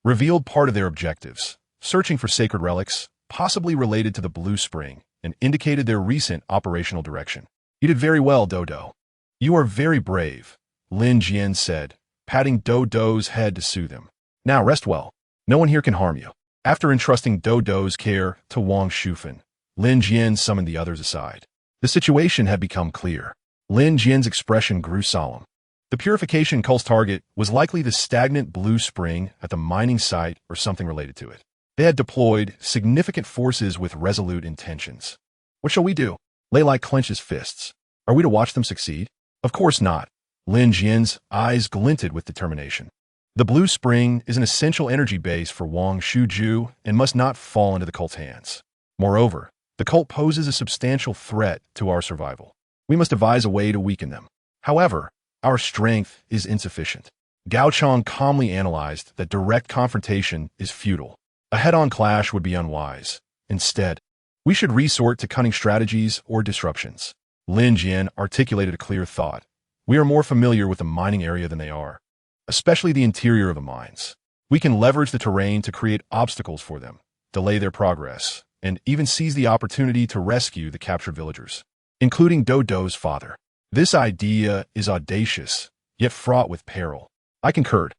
Revealed part of their objectives, searching for sacred relics, possibly related to the Blue Spring, and indicated their recent operational direction. You did very well, Dodo. You are very brave, Lin Jian said, patting Dodo's head to soothe him. Now rest well. No one here can harm you. After entrusting Dodo's care to Wangshu, Lin Jian summoned the others aside. The situation had become clear. Lin Jian's expression grew solemn. The purification cult's target was likely the stagnant Blue Spring at the mining site or something related to it. They had deployed significant forces with resolute intentions. What shall we do? Lei Lai clenched his fists. Are we to watch them succeed? Of course not. Lin Jian's eyes glinted with determination. The Blue Spring is an essential energy base for Wangshu and must not fall into the cult's hands. Moreover, the cult poses a substantial threat to our survival. We must devise a way to weaken them. However, our strength is insufficient. Gao Chong calmly analyzed that direct confrontation is futile. A head-on clash would be unwise. Instead, we should resort to cunning strategies or disruptions. Lin Jian articulated a clear thought. We are more familiar with the mining area than they are, especially the interior of the mines. We can leverage the terrain to create obstacles for them, delay their progress, and even seize the opportunity to rescue the captured villagers, including Dodo's father. This idea is audacious, yet fraught with peril. I concurred.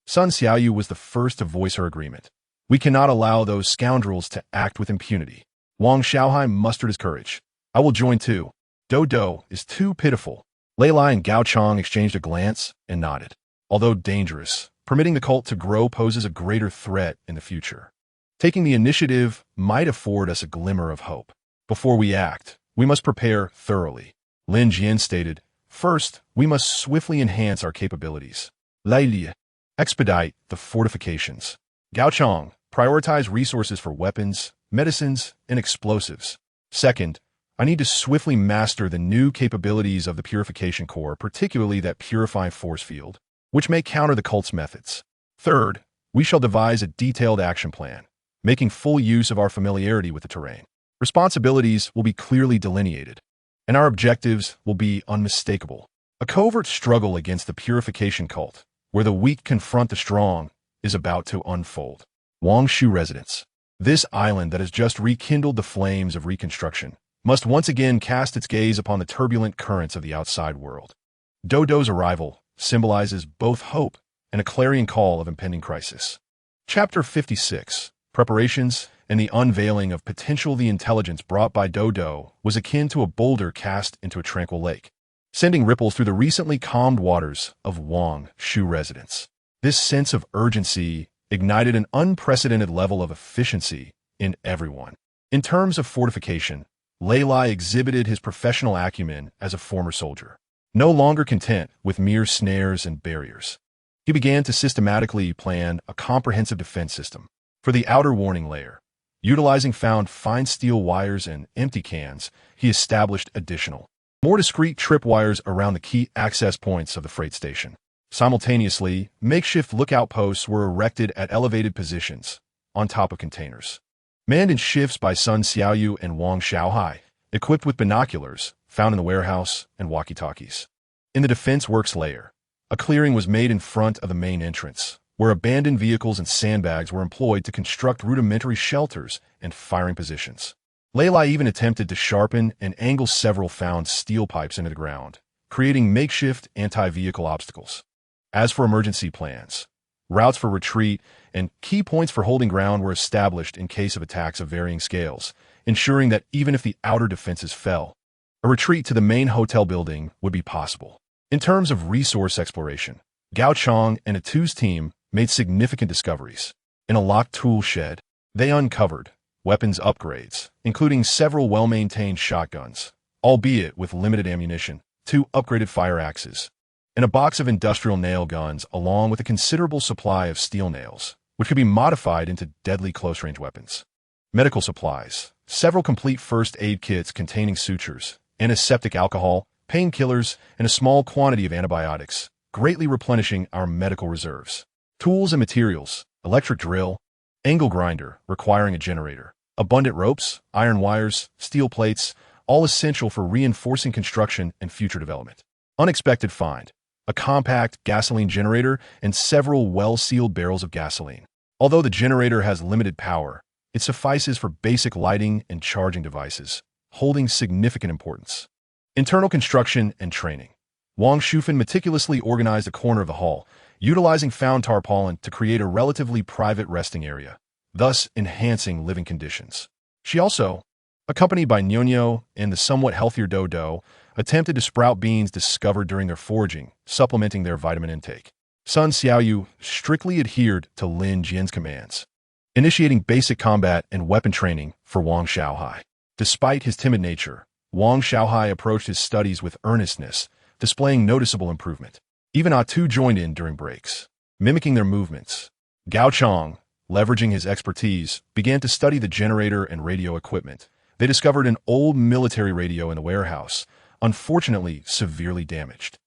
Sun Xiaoyu was the first to voice her agreement. We cannot allow those scoundrels to act with impunity. Wang Xiaohai mustered his courage. I will join too. Dodo is too pitiful. Lei Lai and Gao Chong exchanged a glance and nodded. Although dangerous, permitting the cult to grow poses a greater threat in the future. Taking the initiative might afford us a glimmer of hope. Before we act, we must prepare thoroughly. Lin Jian stated, first, we must swiftly enhance our capabilities. Lai Li, expedite the fortifications. Gao Chong, prioritize resources for weapons, medicines, and explosives. Second, I need to swiftly master the new capabilities of the Purification Core, particularly that Purify Force Field, which may counter the cult's methods. Third, we shall devise a detailed action plan, making full use of our familiarity with the terrain. Responsibilities will be clearly delineated, and our objectives will be unmistakable. A covert struggle against the Purification Cult, where the weak confront the strong, is about to unfold. Wangshu residence. This island that has just rekindled the flames of reconstruction must once again cast its gaze upon the turbulent currents of the outside world. Dodo's arrival symbolizes both hope and a clarion call of impending crisis. Chapter 56, Preparations and the unveiling of potential. The intelligence brought by Dodo was akin to a boulder cast into a tranquil lake, sending ripples through the recently calmed waters of Wangshu residence. This sense of urgency ignited an unprecedented level of efficiency in everyone. In terms of fortification, Lei Lai exhibited his professional acumen as a former soldier. No longer content with mere snares and barriers, he began to systematically plan a comprehensive defense system. For the outer warning layer, utilizing found fine steel wires and empty cans, he established additional, more discreet tripwires around the key access points of the freight station. Simultaneously, makeshift lookout posts were erected at elevated positions, on top of containers. Manned in shifts by Sun Xiaoyu and Wang Xiaohai, equipped with binoculars, found in the warehouse, and walkie-talkies. In the defense works layer, a clearing was made in front of the main entrance, where abandoned vehicles and sandbags were employed to construct rudimentary shelters and firing positions. Lei Lai even attempted to sharpen and angle several found steel pipes into the ground, creating makeshift anti-vehicle obstacles. As for emergency plans, routes for retreat and key points for holding ground were established in case of attacks of varying scales, ensuring that even if the outer defenses fell, a retreat to the main hotel building would be possible. In terms of resource exploration, Gao Chong and Atu's team made significant discoveries. In a locked tool shed, they uncovered weapons upgrades, including several well-maintained shotguns, albeit with limited ammunition, 2 upgraded fire axes, and a box of industrial nail guns along with a considerable supply of steel nails, which could be modified into deadly close-range weapons. Medical supplies, several complete first aid kits containing sutures, antiseptic alcohol, painkillers, and a small quantity of antibiotics, greatly replenishing our medical reserves. Tools and materials, electric drill, angle grinder requiring a generator, abundant ropes, iron wires, steel plates, all essential for reinforcing construction and future development. Unexpected find, a compact gasoline generator and several well-sealed barrels of gasoline. Although the generator has limited power, it suffices for basic lighting and charging devices, holding significant importance. Internal construction and training. Wangshu meticulously organized a corner of the hall, utilizing found tarpaulin to create a relatively private resting area, thus enhancing living conditions. She also, accompanied by Nyonyo and the somewhat healthier Dodo, attempted to sprout beans discovered during their foraging, supplementing their vitamin intake. Sun Xiaoyu strictly adhered to Lin Jian's commands, initiating basic combat and weapon training for Wang Xiaohai. Despite his timid nature, Wang Xiaohai approached his studies with earnestness, displaying noticeable improvement. Even Atu joined in during breaks, mimicking their movements. Gao Chong, leveraging his expertise, began to study the generator and radio equipment. They discovered an old military radio in the warehouse, unfortunately severely damaged.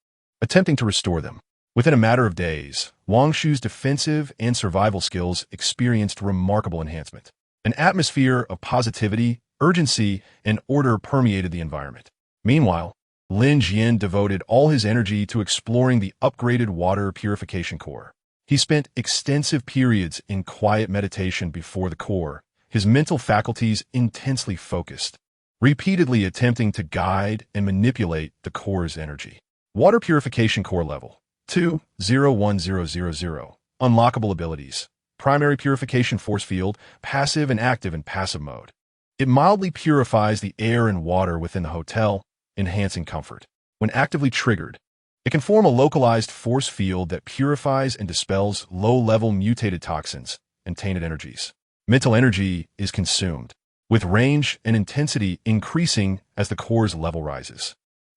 Attempting to restore them, within a matter of days, Wangshu's defensive and survival skills experienced remarkable enhancement. An atmosphere of positivity, urgency, and order permeated the environment. Meanwhile, Lin Jian devoted all his energy to exploring the upgraded water purification core. He spent extensive periods in quiet meditation before the core, his mental faculties intensely focused, repeatedly attempting to guide and manipulate the core's energy. Water Purification Core Level 2-01000. Unlockable abilities. Primary Purification Force Field, passive and active in passive mode. It mildly purifies the air and water within the hotel, enhancing comfort. When actively triggered, it can form a localized force field that purifies and dispels low-level mutated toxins and tainted energies. Mental energy is consumed, with range and intensity increasing as the core's level rises.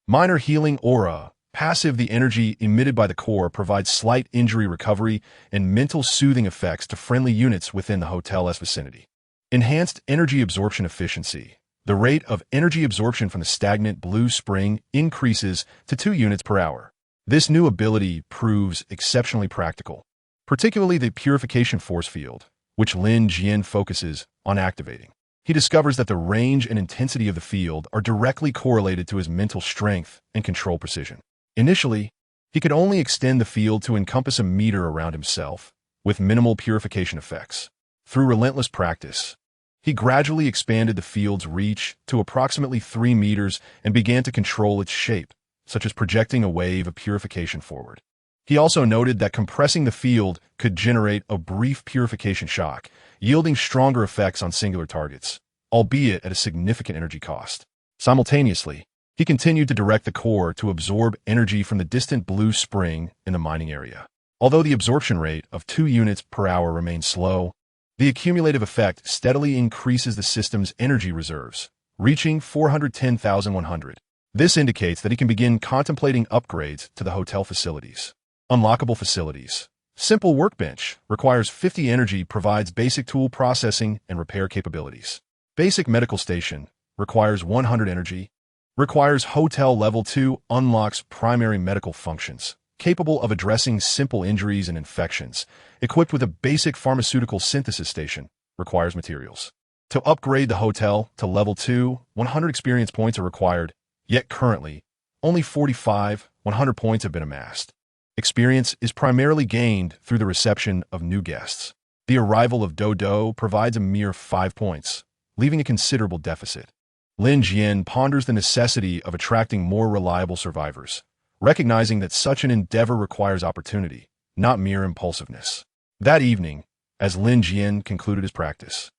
Minor Healing Aura. Passive, the energy emitted by the core provides slight injury recovery and mental soothing effects to friendly units within the hotel's vicinity. Enhanced Energy Absorption Efficiency. The rate of energy absorption from the stagnant blue spring increases to 2 units per hour. This new ability proves exceptionally practical, particularly the Purification Force Field, which Lin Jian focuses on activating. He discovers that the range and intensity of the field are directly correlated to his mental strength and control precision. Initially, he could only extend the field to encompass a meter around himself, with minimal purification effects. Through relentless practice, he gradually expanded the field's reach to approximately 3 meters and began to control its shape, such as projecting a wave of purification forward. He also noted that compressing the field could generate a brief purification shock, yielding stronger effects on singular targets, albeit at a significant energy cost. Simultaneously, he continued to direct the core to absorb energy from the distant blue spring in the mining area. Although the absorption rate of 2 units per hour remains slow, the accumulative effect steadily increases the system's energy reserves, reaching 410,100. This indicates that he can begin contemplating upgrades to the hotel facilities. Unlockable facilities. Simple Workbench requires 50 energy, provides basic tool processing and repair capabilities. Basic Medical Station requires 100 energy. Requires Hotel Level 2, unlocks primary medical functions, capable of addressing simple injuries and infections. Equipped with a basic pharmaceutical synthesis station, requires materials. To upgrade the hotel to Level 2, 100 experience points are required, yet currently, only 100 points have been amassed. Experience is primarily gained through the reception of new guests. The arrival of Dodo provides a mere 5 points, leaving a considerable deficit. Lin Jian ponders the necessity of attracting more reliable survivors, recognizing that such an endeavor requires opportunity, not mere impulsiveness. That evening, as Lin Jian concluded his practice,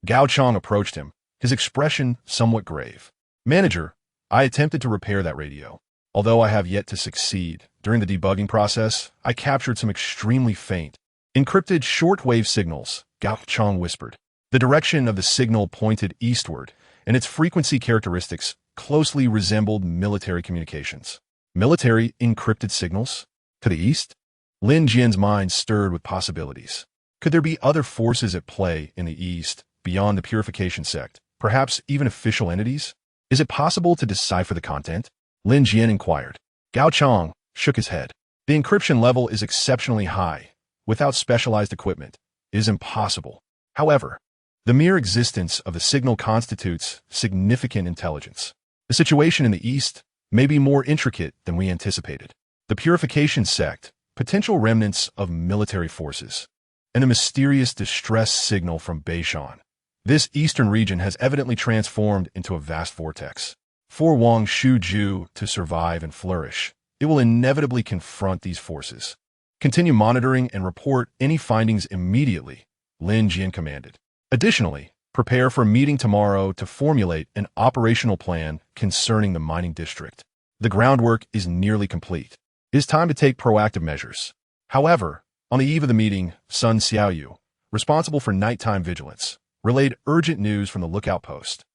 Gao Chong approached him, his expression somewhat grave. "Manager, I attempted to repair that radio. Although I have yet to succeed, during the debugging process, I captured some extremely faint, encrypted shortwave signals," Gao Chong whispered. The direction of the signal pointed eastward, and its frequency characteristics closely resembled military communications. Military encrypted signals? To the east? Lin Jian's mind stirred with possibilities. Could there be other forces at play in the east, beyond the purification sect, perhaps even official entities? Is it possible to decipher the content? Lin Jian inquired. Gao Chong shook his head. The encryption level is exceptionally high. Without specialized equipment, it is impossible. However, the mere existence of the signal constitutes significant intelligence. The situation in the east may be more intricate than we anticipated. The purification sect, potential remnants of military forces, and a mysterious distress signal from Bashan. This eastern region has evidently transformed into a vast vortex. For Wangshu to survive and flourish, it will inevitably confront these forces. Continue monitoring and report any findings immediately, Lin Jian commanded. Additionally, prepare for a meeting tomorrow to formulate an operational plan concerning the mining district. The groundwork is nearly complete. It is time to take proactive measures. However, on the eve of the meeting, Sun Xiaoyu, responsible for nighttime vigilance, relayed urgent news from the lookout post.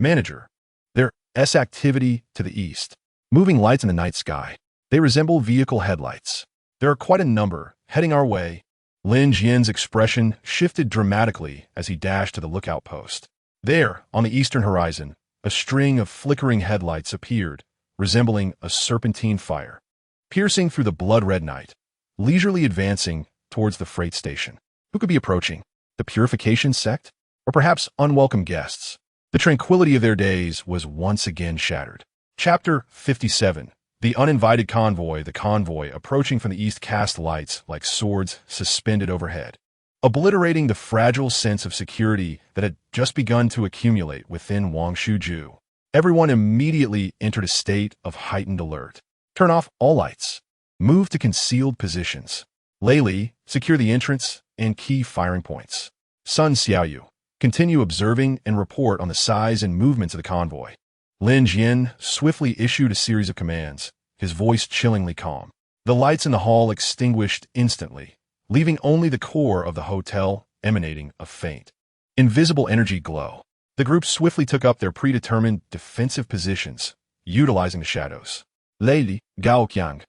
Manager, there is activity to the east. Moving lights in the night sky. They resemble vehicle headlights. There are quite a number heading our way. Lin Jian's expression shifted dramatically as he dashed to the lookout post. There, on the eastern horizon, a string of flickering headlights appeared, resembling a serpentine fire, piercing through the blood-red night, leisurely advancing towards the freight station. Who could be approaching? The purification sect? Or perhaps unwelcome guests? The tranquility of their days was once again shattered. Chapter 57. The uninvited convoy. The convoy approaching from the east cast lights like swords suspended overhead, obliterating the fragile sense of security that had just begun to accumulate within Wangshu. Everyone immediately entered a state of heightened alert. Turn off all lights. Move to concealed positions. Lei Li, secure the entrance and key firing points. Sun Xiaoyu, continue observing and report on the size and movements of the convoy. Lin Jian swiftly issued a series of commands, his voice chillingly calm. The lights in the hall extinguished instantly, leaving only the core of the hotel emanating a faint, invisible energy glow. The group swiftly took up their predetermined defensive positions, utilizing the shadows. Lei Li, Gao Qiang,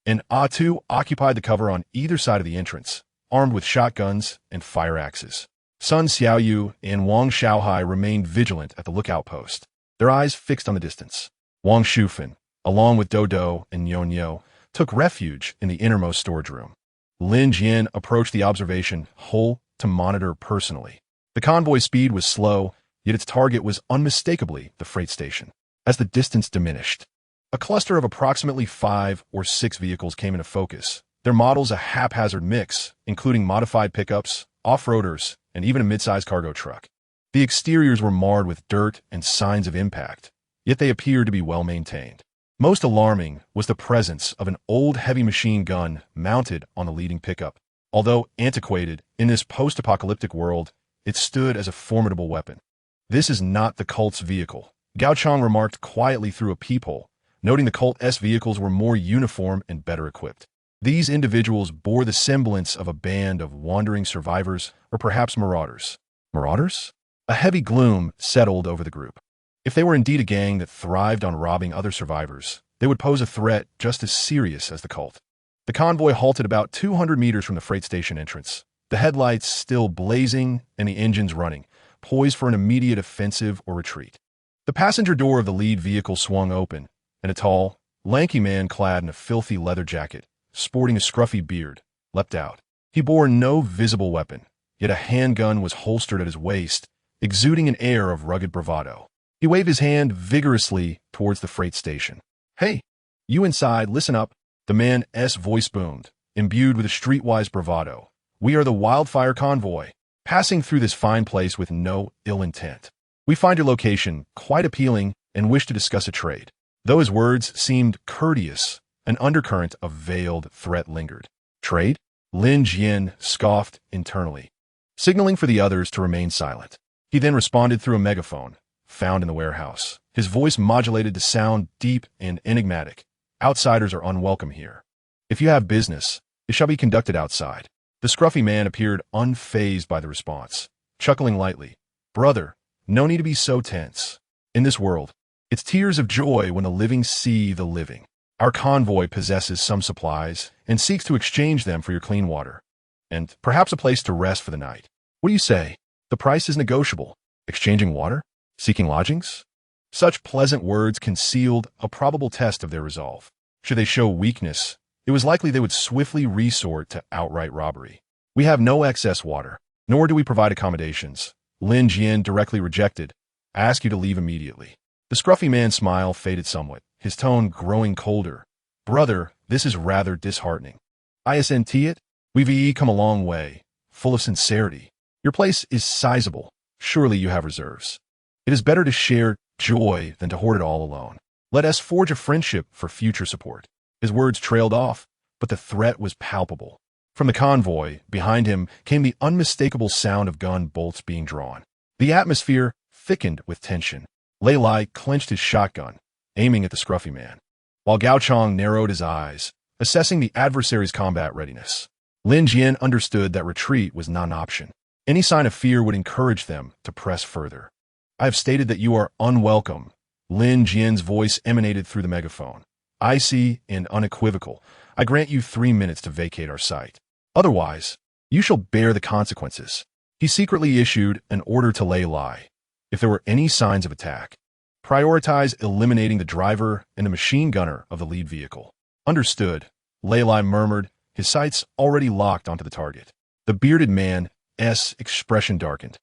and Tu occupied the cover on either side of the entrance, armed with shotguns and fire axes. Sun Xiaoyu and Wang Shaohai remained vigilant at the lookout post, their eyes fixed on the distance. Wang Shufan, along with Dodo and Yonyo, took refuge in the innermost storage room. Lin Jian approached the observation hole to monitor personally. The convoy's speed was slow, yet its target was unmistakably the freight station. As the distance diminished, a cluster of approximately 5 or 6 vehicles came into focus, their models a haphazard mix, including modified pickups, off-roaders, and even a mid-sized cargo truck. The exteriors were marred with dirt and signs of impact, yet they appeared to be well-maintained. Most alarming was the presence of an old heavy machine gun mounted on the leading pickup. Although antiquated, in this post-apocalyptic world, it stood as a formidable weapon. "This is not the cult's vehicle," Gao Chong remarked quietly through a peephole, noting the cult's vehicles were more uniform and better equipped. These individuals bore the semblance of a band of wandering survivors or perhaps marauders. Marauders? A heavy gloom settled over the group. If they were indeed a gang that thrived on robbing other survivors, they would pose a threat just as serious as the cult. The convoy halted about 200 meters from the freight station entrance, the headlights still blazing and the engines running, poised for an immediate offensive or retreat. The passenger door of the lead vehicle swung open, and a tall, lanky man clad in a filthy leather jacket, sporting a scruffy beard, leapt out. He bore no visible weapon, yet a handgun was holstered at his waist, exuding an air of rugged bravado. He waved his hand vigorously towards the freight station. "Hey, you inside, listen up." The man's voice boomed, imbued with a streetwise bravado. "We are the Wildfire Convoy, passing through this fine place with no ill intent. We find your location quite appealing and wish to discuss a trade." Though his words seemed courteous, an undercurrent of veiled threat lingered. "Trade?" Lin Jian scoffed internally, signaling for the others to remain silent. He then responded through a megaphone, found in the warehouse. His voice modulated to sound deep and enigmatic. "Outsiders are unwelcome here. If you have business, it shall be conducted outside." The scruffy man appeared unfazed by the response, chuckling lightly. "Brother, no need to be so tense. In this world, it's tears of joy when the living see the living. Our convoy possesses some supplies and seeks to exchange them for your clean water, and perhaps a place to rest for the night. What do you say? The price is negotiable. Exchanging water? Seeking lodgings?" Such pleasant words concealed a probable test of their resolve. Should they show weakness, it was likely they would swiftly resort to outright robbery. "We have no excess water, nor do we provide accommodations," Lin Jian directly rejected. "I ask you to leave immediately." The scruffy man's smile faded somewhat, his tone growing colder. "Brother, this is rather disheartening. Isn't it? We've come a long way, full of sincerity. Your place is sizable. Surely you have reserves. It is better to share joy than to hoard it all alone. Let us forge a friendship for future support." His words trailed off, but the threat was palpable. From the convoy, behind him, came the unmistakable sound of gun bolts being drawn. The atmosphere thickened with tension. Lei Lai clenched his shotgun, aiming at the scruffy man, while Gao Chong narrowed his eyes, assessing the adversary's combat readiness. Lin Jian understood that retreat was not an option. Any sign of fear would encourage them to press further. "I have stated that you are unwelcome." Lin Jian's voice emanated through the megaphone. "Icy and unequivocal. I grant you 3 minutes to vacate our site. Otherwise, you shall bear the consequences." He secretly issued an order to Lei Lai. If there were any signs of attack, prioritize eliminating the driver and the machine gunner of the lead vehicle. "Understood," Lei Lai murmured, his sights already locked onto the target. The bearded man's expression darkened,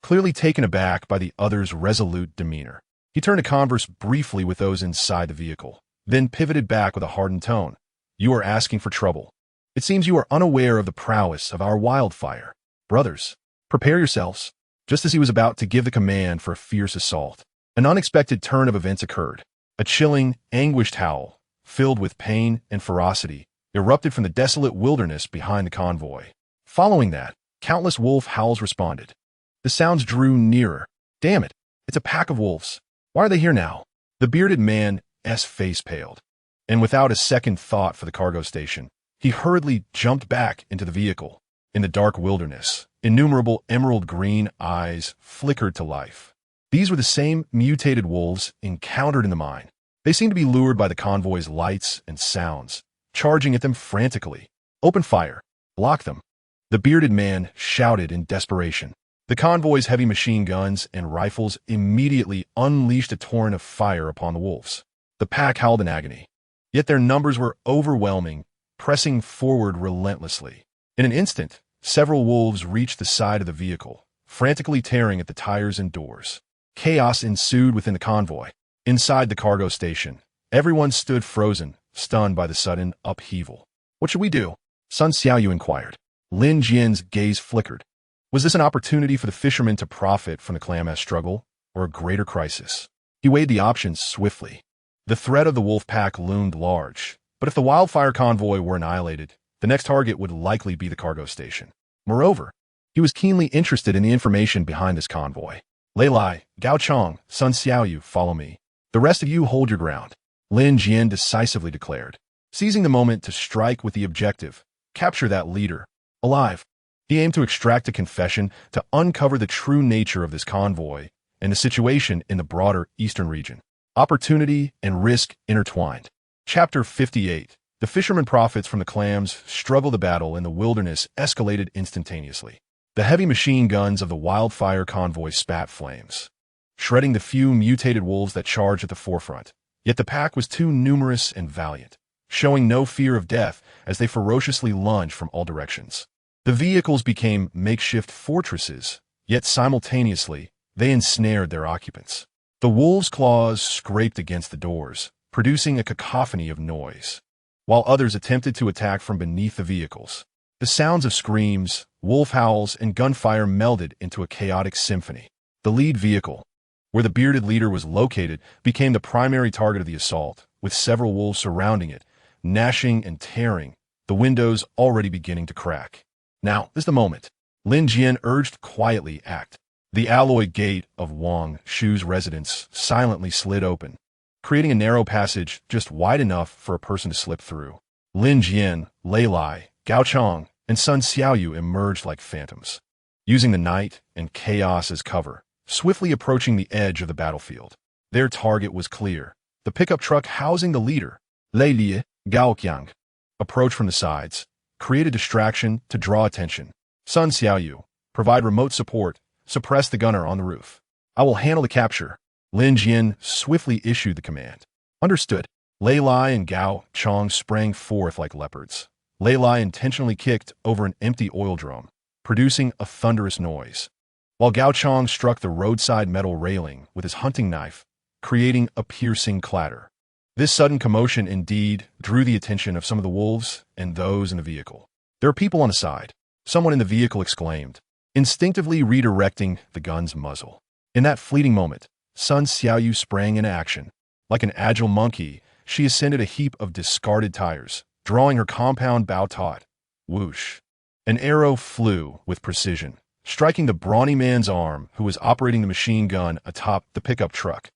clearly taken aback by the other's resolute demeanor. He turned to converse briefly with those inside the vehicle, then pivoted back with a hardened tone. "You are asking for trouble. It seems you are unaware of the prowess of our wildfire. Brothers, prepare yourselves." Just as he was about to give the command for a fierce assault, an unexpected turn of events occurred. A chilling, anguished howl, filled with pain and ferocity, erupted from the desolate wilderness behind the convoy. Following that, countless wolf howls responded. The sounds drew nearer. "Damn it, it's a pack of wolves. Why are they here now?" The bearded man's face paled, and without a second thought for the cargo station, he hurriedly jumped back into the vehicle. In the dark wilderness, innumerable emerald green eyes flickered to life. These were the same mutated wolves encountered in the mine. They seemed to be lured by the convoy's lights and sounds, charging at them frantically. "Open fire! Block them!" the bearded man shouted in desperation. The convoy's heavy machine guns and rifles immediately unleashed a torrent of fire upon the wolves. The pack howled in agony, yet their numbers were overwhelming, pressing forward relentlessly. In an instant, several wolves reached the side of the vehicle, frantically tearing at the tires and doors. Chaos ensued within the convoy. Inside the cargo station, everyone stood frozen, stunned by the sudden upheaval. "What should we do?" Sun Xiaoyu inquired. Lin Jian's gaze flickered. Was this an opportunity for the fishermen to profit from the clam-ass struggle, or a greater crisis? He weighed the options swiftly. The threat of the wolf pack loomed large, but if the wildfire convoy were annihilated, the next target would likely be the cargo station. Moreover, he was keenly interested in the information behind this convoy. "Lei Lai, Gao Chong, Sun Xiaoyu, follow me. The rest of you hold your ground," Lin Jian decisively declared, seizing the moment to strike with the objective: capture that leader alive. He aimed to extract a confession to uncover the true nature of this convoy and the situation in the broader eastern region. Opportunity and risk intertwined. Chapter 58. The fisherman profits from the clams' struggle. The battle in the wilderness escalated instantaneously. The heavy machine guns of the wildfire convoy spat flames, shredding the few mutated wolves that charged at the forefront. Yet the pack was too numerous and valiant, showing no fear of death as they ferociously lunged from all directions. The vehicles became makeshift fortresses, yet simultaneously, they ensnared their occupants. The wolves' claws scraped against the doors, producing a cacophony of noise. while others attempted to attack from beneath the vehicles. The sounds of screams, wolf howls, and gunfire melded into a chaotic symphony. The lead vehicle, where the bearded leader was located, became the primary target of the assault, with several wolves surrounding it, gnashing and tearing, the windows already beginning to crack. Now is the moment. Lin Jian urged quietly, act. The alloy gate of Wangshu's residence silently slid open, creating a narrow passage just wide enough for a person to slip through. Lin Jian, Lei Lai, Gao Chang, and Sun Xiaoyu emerged like phantoms, using the night and chaos as cover, swiftly approaching the edge of the battlefield. Their target was clear. The pickup truck housing the leader, Lei Lie, Gao Qiang, approached from the sides, create a distraction to draw attention. Sun Xiaoyu, provide remote support, suppress the gunner on the roof. I will handle the capture. Lin Jian swiftly issued the command. Understood. Lei Lai and Gao Chang sprang forth like leopards. Lei Lai intentionally kicked over an empty oil drum, producing a thunderous noise, while Gao Chang struck the roadside metal railing with his hunting knife, creating a piercing clatter. This sudden commotion indeed drew the attention of some of the wolves and those in the vehicle. There are people on the side, someone in the vehicle exclaimed, instinctively redirecting the gun's muzzle. In that fleeting moment, Sun Xiaoyu sprang into action. Like an agile monkey, she ascended a heap of discarded tires, drawing her compound bow taut. Whoosh. An arrow flew with precision, striking the brawny man's arm who was operating the machine gun atop the pickup truck.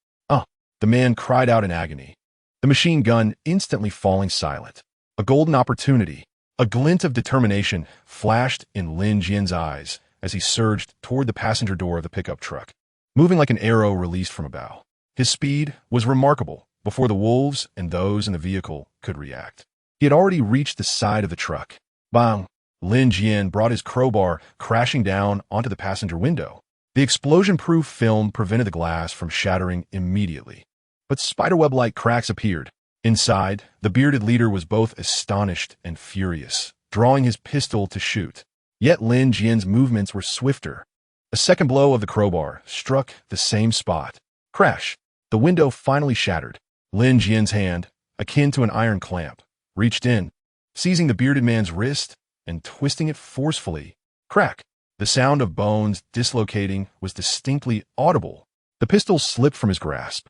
The man cried out in agony, the machine gun instantly falling silent. A golden opportunity, a glint of determination flashed in Lin Jian's eyes as he surged toward the passenger door of the pickup truck, moving like an arrow released from a bow. His speed was remarkable before the wolves and those in the vehicle could react. He had already reached the side of the truck. Bang! Lin Jian brought his crowbar crashing down onto the passenger window. The explosion-proof film prevented the glass from shattering immediately, but spiderweb-like cracks appeared. Inside, the bearded leader was both astonished and furious, drawing his pistol to shoot. Yet Lin Jian's movements were swifter. A second blow of the crowbar struck the same spot. Crash! The window finally shattered. Lin Jian's hand, akin to an iron clamp, reached in, seizing the bearded man's wrist and twisting it forcefully. Crack! The sound of bones dislocating was distinctly audible. The pistol slipped from his grasp.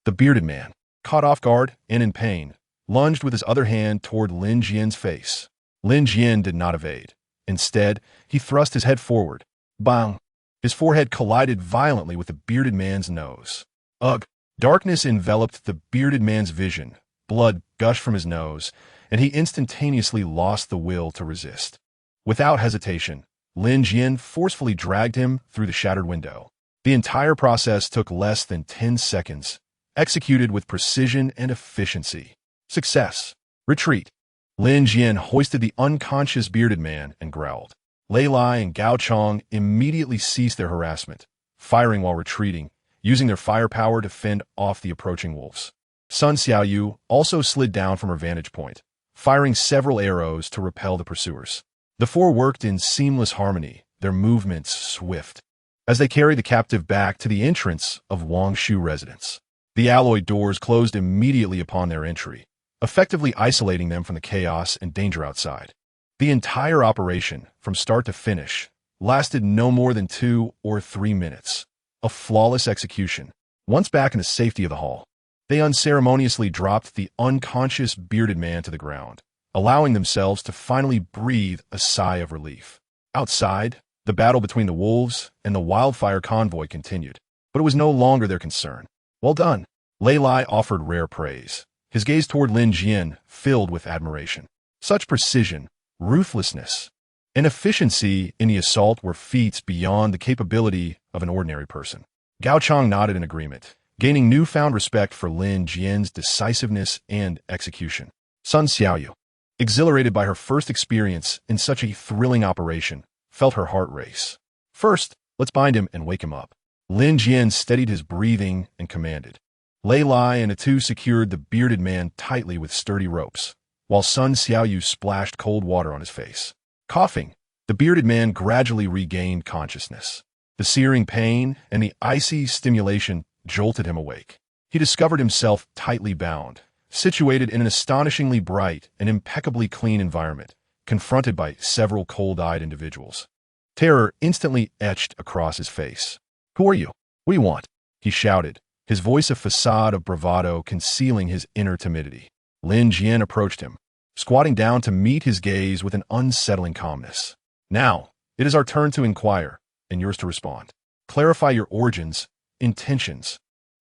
The bearded man, caught off guard and in pain, lunged with his other hand toward Lin Jian's face. Lin Jian did not evade. Instead, he thrust his head forward. Bang! His forehead collided violently with the bearded man's nose. Ugh! Darkness enveloped the bearded man's vision. Blood gushed from his nose, and he instantaneously lost the will to resist. Without hesitation, Lin Jian forcefully dragged him through the shattered window. The entire process took less than 10 seconds, executed with precision and efficiency. Success. Retreat. Lin Jian hoisted the unconscious bearded man and growled. Lei Lai and Gao Chang immediately ceased their harassment, firing while retreating, using their firepower to fend off the approaching wolves. Sun Xiaoyu also slid down from her vantage point, firing several arrows to repel the pursuers. The four worked in seamless harmony, their movements swift, as they carried the captive back to the entrance of Wangshu residence. The alloy doors closed immediately upon their entry, effectively isolating them from the chaos and danger outside. The entire operation, from start to finish, lasted no more than 2 or 3 minutes. A flawless execution. Once back in the safety of the hall, they unceremoniously dropped the unconscious bearded man to the ground, allowing themselves to finally breathe a sigh of relief. Outside, the battle between the wolves and the wildfire convoy continued, but it was no longer their concern. Well done. Lei Lai offered rare praise, his gaze toward Lin Jian filled with admiration. Such precision, ruthlessness, and efficiency in the assault were feats beyond the capability of an ordinary person. Gao Chang nodded in agreement, gaining newfound respect for Lin Jian's decisiveness and execution. Sun Xiaoyu, exhilarated by her first experience in such a thrilling operation, felt her heart race. First, let's bind him and wake him up. Lin Jian steadied his breathing and commanded. Lei Lai and the two secured the bearded man tightly with sturdy ropes, while Sun Xiaoyu splashed cold water on his face. Coughing, the bearded man gradually regained consciousness. The searing pain and the icy stimulation jolted him awake. He discovered himself tightly bound, situated in an astonishingly bright and impeccably clean environment, confronted by several cold-eyed individuals. Terror instantly etched across his face. "Who are you? What do you want?" he shouted, his voice a facade of bravado concealing his inner timidity. Lin Jian approached him, squatting down to meet his gaze with an unsettling calmness. "Now, it is our turn to inquire, and yours to respond. Clarify your origins, intentions,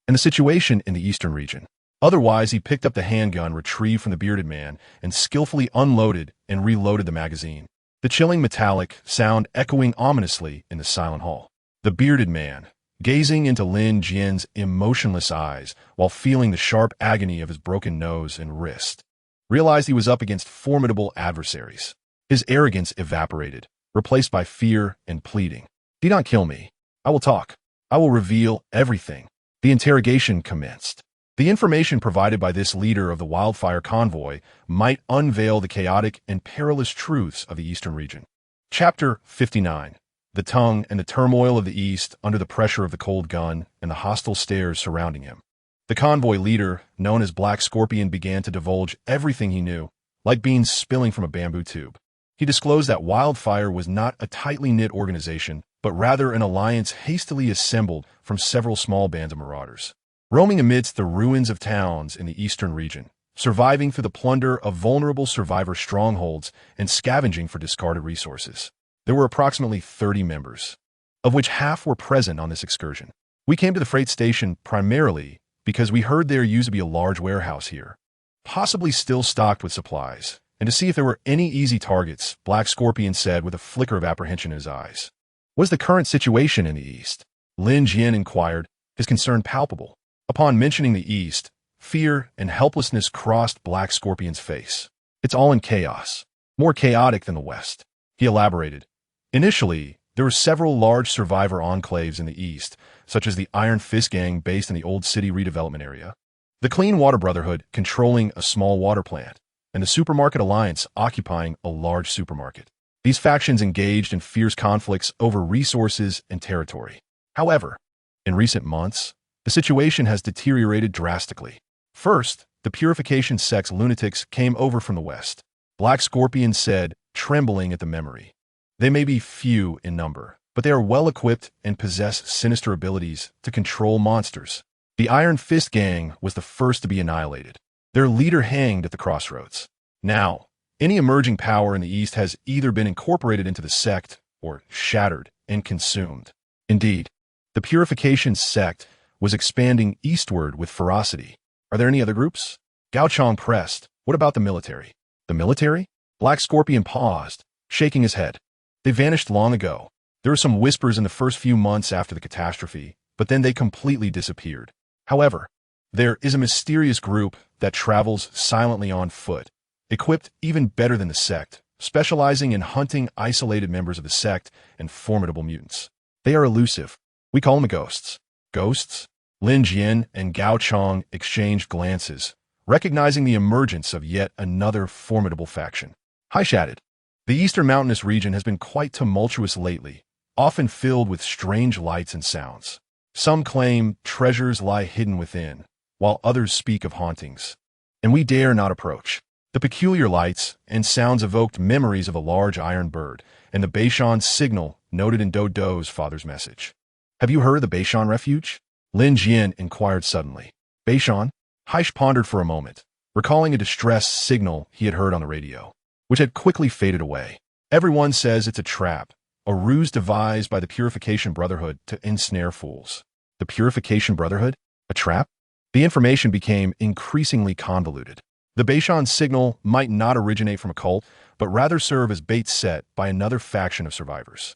and the situation in the eastern region." Otherwise, he picked up the handgun retrieved from the bearded man and skillfully unloaded and reloaded the magazine, the chilling metallic sound echoing ominously in the silent hall. The bearded man, gazing into Lin Jian's emotionless eyes while feeling the sharp agony of his broken nose and wrist, realized he was up against formidable adversaries. His arrogance evaporated, replaced by fear and pleading. "Do not kill me. I will talk. I will reveal everything." The interrogation commenced. The information provided by this leader of the wildfire convoy might unveil the chaotic and perilous truths of the eastern region. Chapter 59. The tongue and the turmoil of the east under the pressure of the cold gun and the hostile stares surrounding him. The convoy leader, known as Black Scorpion, began to divulge everything he knew, like beans spilling from a bamboo tube. He disclosed that Wildfire was not a tightly knit organization, but rather an alliance hastily assembled from several small bands of marauders, roaming amidst the ruins of towns in the eastern region, surviving through the plunder of vulnerable survivor strongholds and scavenging for discarded resources. There were approximately 30 members, of which half were present on this excursion. "We came to the freight station primarily because we heard there used to be a large warehouse here, possibly still stocked with supplies, and to see if there were any easy targets," Black Scorpion said with a flicker of apprehension in his eyes. "What is the current situation in the east?" Lin Jian inquired, his concern palpable. Upon mentioning the east, fear and helplessness crossed Black Scorpion's face. "It's all in chaos, more chaotic than the west," he elaborated. "Initially, there were several large survivor enclaves in the east, such as the Iron Fist Gang based in the Old City redevelopment area, the Clean Water Brotherhood controlling a small water plant, and the Supermarket Alliance occupying a large supermarket. These factions engaged in fierce conflicts over resources and territory. However, in recent months, the situation has deteriorated drastically. First, the purification sect's lunatics came over from the west," Black Scorpion said, trembling at the memory. "They may be few in number, but they are well-equipped and possess sinister abilities to control monsters. The Iron Fist Gang was the first to be annihilated, their leader hanged at the crossroads. Now, any emerging power in the east has either been incorporated into the sect or shattered and consumed. Indeed, the purification sect was expanding eastward with ferocity. Are there any other groups?" Gao Chong pressed. "What about the military?" "The military?" Black Scorpion paused, shaking his head. "They vanished long ago. There were some whispers in the first few months after the catastrophe, but then they completely disappeared. However, there is a mysterious group that travels silently on foot, equipped even better than the sect, specializing in hunting isolated members of the sect and formidable mutants. They are elusive. We call them ghosts." "Ghosts?" Lin Jian and Gao Chong exchanged glances, recognizing the emergence of yet another formidable faction. Haish added, "The eastern mountainous region has been quite tumultuous lately, often filled with strange lights and sounds. Some claim treasures lie hidden within, while others speak of hauntings, and we dare not approach. The peculiar lights and sounds evoked memories of a large iron bird and the Bashan signal noted in Dodo's father's message." "Have you heard of the Bashan refuge?" Lin Jian inquired suddenly. "Bashan?" Haish pondered for a moment, recalling a distress signal he had heard on the radio, which had quickly faded away. "Everyone says it's a trap, a ruse devised by the Purification Brotherhood to ensnare fools." "The Purification Brotherhood? A trap?" The information became increasingly convoluted. The Bashan signal might not originate from a cult, but rather serve as bait set by another faction of survivors.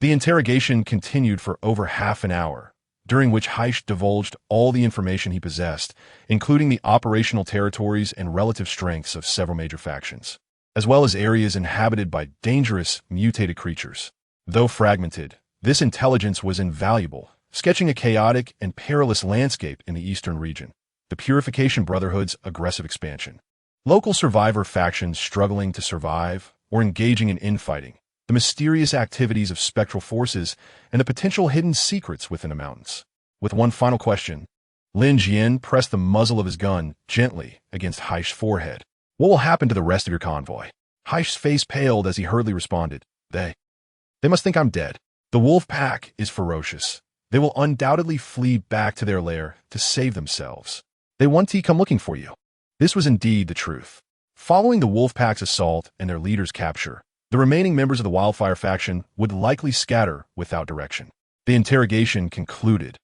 The interrogation continued for over half an hour, during which Haish divulged all the information he possessed, including the operational territories and relative strengths of several major factions, as well as areas inhabited by dangerous, mutated creatures. Though fragmented, this intelligence was invaluable, sketching a chaotic and perilous landscape in the eastern region, the Purification Brotherhood's aggressive expansion, local survivor factions struggling to survive or engaging in infighting, the mysterious activities of spectral forces, and the potential hidden secrets within the mountains. With one final question, Lin Jian pressed the muzzle of his gun gently against Haish's forehead. What will happen to the rest of your convoy? Haish's face paled as he hurriedly responded. They must think I'm dead. The wolf pack is ferocious. They will undoubtedly flee back to their lair to save themselves. They want to come looking for you. This was indeed the truth. Following the wolf pack's assault and their leader's capture, the remaining members of the Wildfire faction would likely scatter without direction. The interrogation concluded,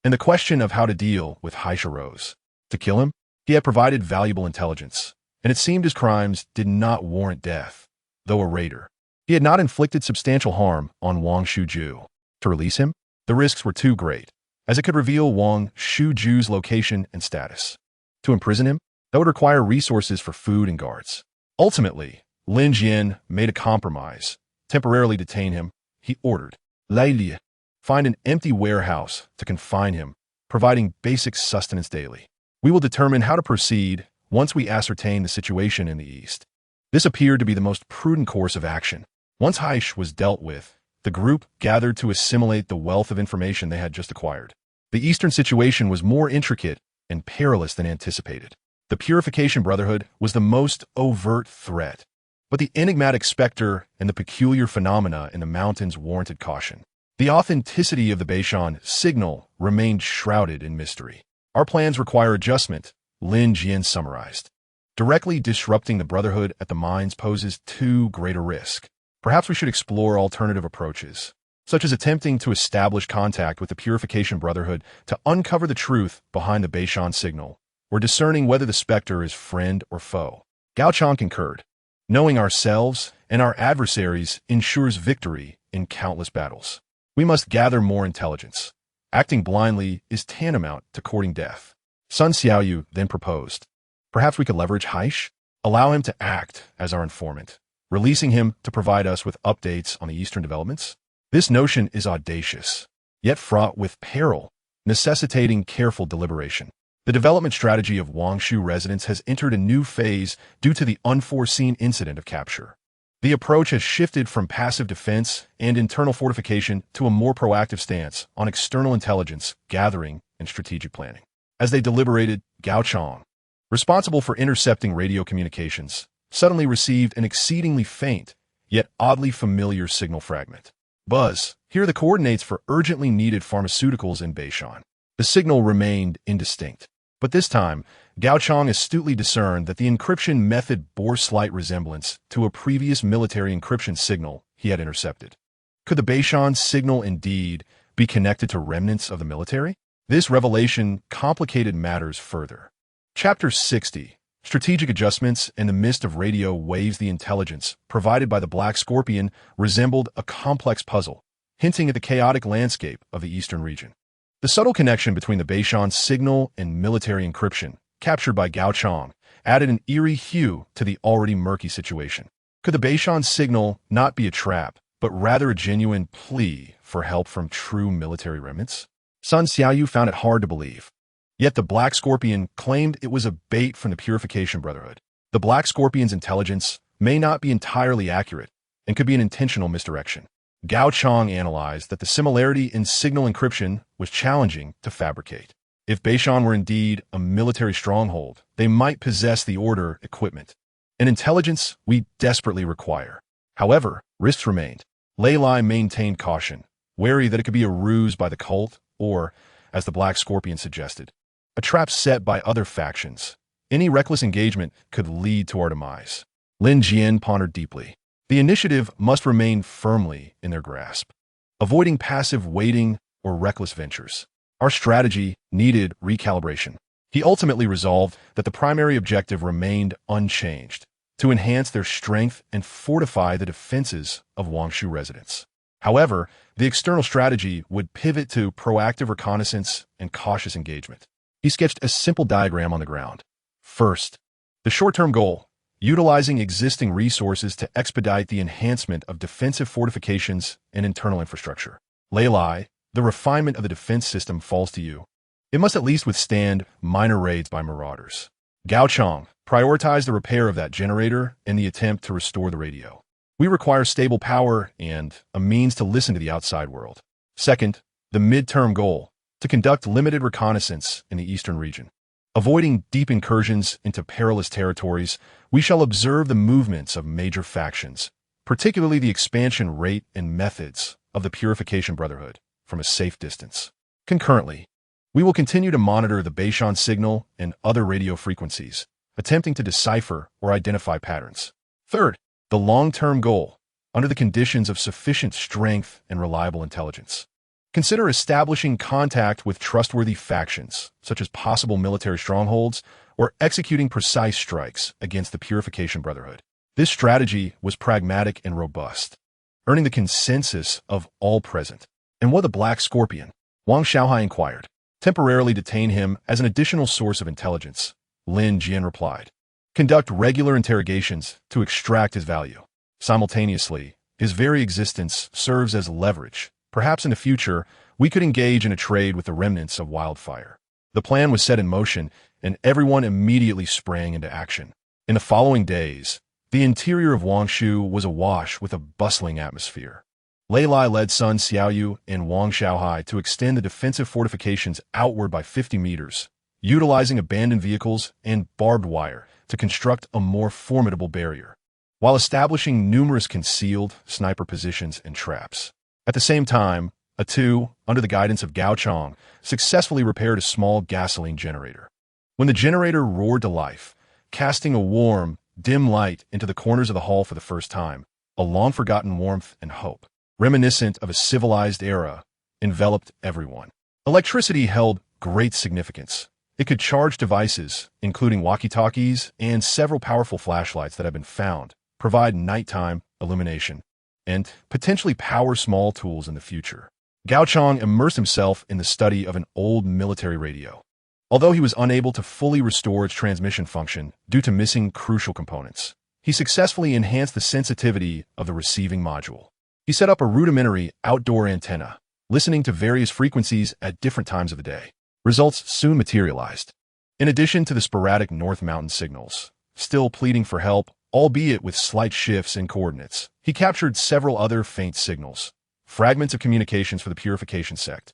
and the question of how to deal with Haish arose. To kill him, he had provided valuable intelligence, and it seemed his crimes did not warrant death. Though a raider, he had not inflicted substantial harm on Wangshu. To release him, the risks were too great, as it could reveal Wangshu's location and status. To imprison him, that would require resources for food and guards. Ultimately, Lin Jian made a compromise. Temporarily detain him, he ordered Lailia find an empty warehouse to confine him, providing basic sustenance daily. We will determine how to proceed once we ascertain the situation in the east. This appeared to be the most prudent course of action. Once Haish was dealt with, the group gathered to assimilate the wealth of information they had just acquired. The eastern situation was more intricate and perilous than anticipated. The Purification Brotherhood was the most overt threat, but the enigmatic specter and the peculiar phenomena in the mountains warranted caution. The authenticity of the Bashan signal remained shrouded in mystery. Our plans require adjustment, Lin Jian summarized. Directly disrupting the Brotherhood at the mines poses too great a risk. Perhaps we should explore alternative approaches, such as attempting to establish contact with the Purification Brotherhood to uncover the truth behind the Bashan signal, or discerning whether the specter is friend or foe. Gao Chang concurred. Knowing ourselves and our adversaries ensures victory in countless battles. We must gather more intelligence. Acting blindly is tantamount to courting death. Sun Xiaoyu then proposed. Perhaps we could leverage Haish, allow him to act as our informant, releasing him to provide us with updates on the eastern developments. This notion is audacious, yet fraught with peril, necessitating careful deliberation. The development strategy of Wangshu residents has entered a new phase due to the unforeseen incident of capture. The approach has shifted from passive defense and internal fortification to a more proactive stance on external intelligence gathering and strategic planning. As they deliberated, Gao Chang, responsible for intercepting radio communications, suddenly received an exceedingly faint, yet oddly familiar signal fragment. Buzz, here are the coordinates for urgently needed pharmaceuticals in Bashan. The signal remained indistinct, but this time, Gao Chang astutely discerned that the encryption method bore slight resemblance to a previous military encryption signal he had intercepted. Could the Bashan signal indeed be connected to remnants of the military? This revelation complicated matters further. Chapter 60. Strategic adjustments in the midst of radio waves. The intelligence provided by the Black Scorpion resembled a complex puzzle, hinting at the chaotic landscape of the eastern region. The subtle connection between the Bashan signal and military encryption, captured by Gao Chang, added an eerie hue to the already murky situation. Could the Bashan signal not be a trap, but rather a genuine plea for help from true military remnants? Sun Xiaoyu found it hard to believe. Yet the Black Scorpion claimed it was a bait from the Purification Brotherhood. The Black Scorpion's intelligence may not be entirely accurate and could be an intentional misdirection. Gao Chang analyzed that the similarity in signal encryption was challenging to fabricate. If Bashan were indeed a military stronghold, they might possess the order equipment, an intelligence we desperately require. However, risks remained. Lei Lai maintained caution, wary that it could be a ruse by the cult or, as the Black Scorpion suggested, a trap set by other factions. Any reckless engagement could lead to our demise. Lin Jian pondered deeply. The initiative must remain firmly in their grasp, avoiding passive waiting or reckless ventures. Our strategy needed recalibration. He ultimately resolved that the primary objective remained unchanged, to enhance their strength and fortify the defenses of Wangshu residents. However, the external strategy would pivot to proactive reconnaissance and cautious engagement. He sketched a simple diagram on the ground. First, the short-term goal, utilizing existing resources to expedite the enhancement of defensive fortifications and internal infrastructure. Lei Lai, the refinement of the defense system falls to you. It must at least withstand minor raids by marauders. Gao Chang, prioritize the repair of that generator and the attempt to restore the radio. We require stable power and a means to listen to the outside world. Second, the mid-term goal, to conduct limited reconnaissance in the eastern region. Avoiding deep incursions into perilous territories, we shall observe the movements of major factions, particularly the expansion rate and methods of the Purification Brotherhood, from a safe distance. Concurrently, we will continue to monitor the Bashan signal and other radio frequencies, attempting to decipher or identify patterns. Third, the long-term goal, under the conditions of sufficient strength and reliable intelligence. Consider establishing contact with trustworthy factions, such as possible military strongholds, or executing precise strikes against the Purification Brotherhood. This strategy was pragmatic and robust, earning the consensus of all present. And what the Black Scorpion? Wangshu inquired. Temporarily detain him as an additional source of intelligence, Lin Jian replied. Conduct regular interrogations to extract his value. Simultaneously, his very existence serves as leverage. Perhaps in the future, we could engage in a trade with the remnants of Wildfire. The plan was set in motion, and everyone immediately sprang into action. In the following days, the interior of Wangshu was awash with a bustling atmosphere. Lei Lai led Sun Xiaoyu and Wang Shaohai to extend the defensive fortifications outward by 50 meters, utilizing abandoned vehicles and barbed wire to construct a more formidable barrier, while establishing numerous concealed sniper positions and traps. At the same time, Atu, under the guidance of Gao Chong, successfully repaired a small gasoline generator. When the generator roared to life, casting a warm, dim light into the corners of the hall for the first time, a long-forgotten warmth and hope, reminiscent of a civilized era, enveloped everyone. Electricity held great significance. It could charge devices, including walkie-talkies and several powerful flashlights that have been found, provide nighttime illumination, and potentially power small tools in the future. Gao Chong immersed himself in the study of an old military radio. Although he was unable to fully restore its transmission function due to missing crucial components, he successfully enhanced the sensitivity of the receiving module. He set up a rudimentary outdoor antenna, listening to various frequencies at different times of the day. Results soon materialized. In addition to the sporadic North Mountain signals, still pleading for help, albeit with slight shifts in coordinates, he captured several other faint signals, fragments of communications for the Purification sect,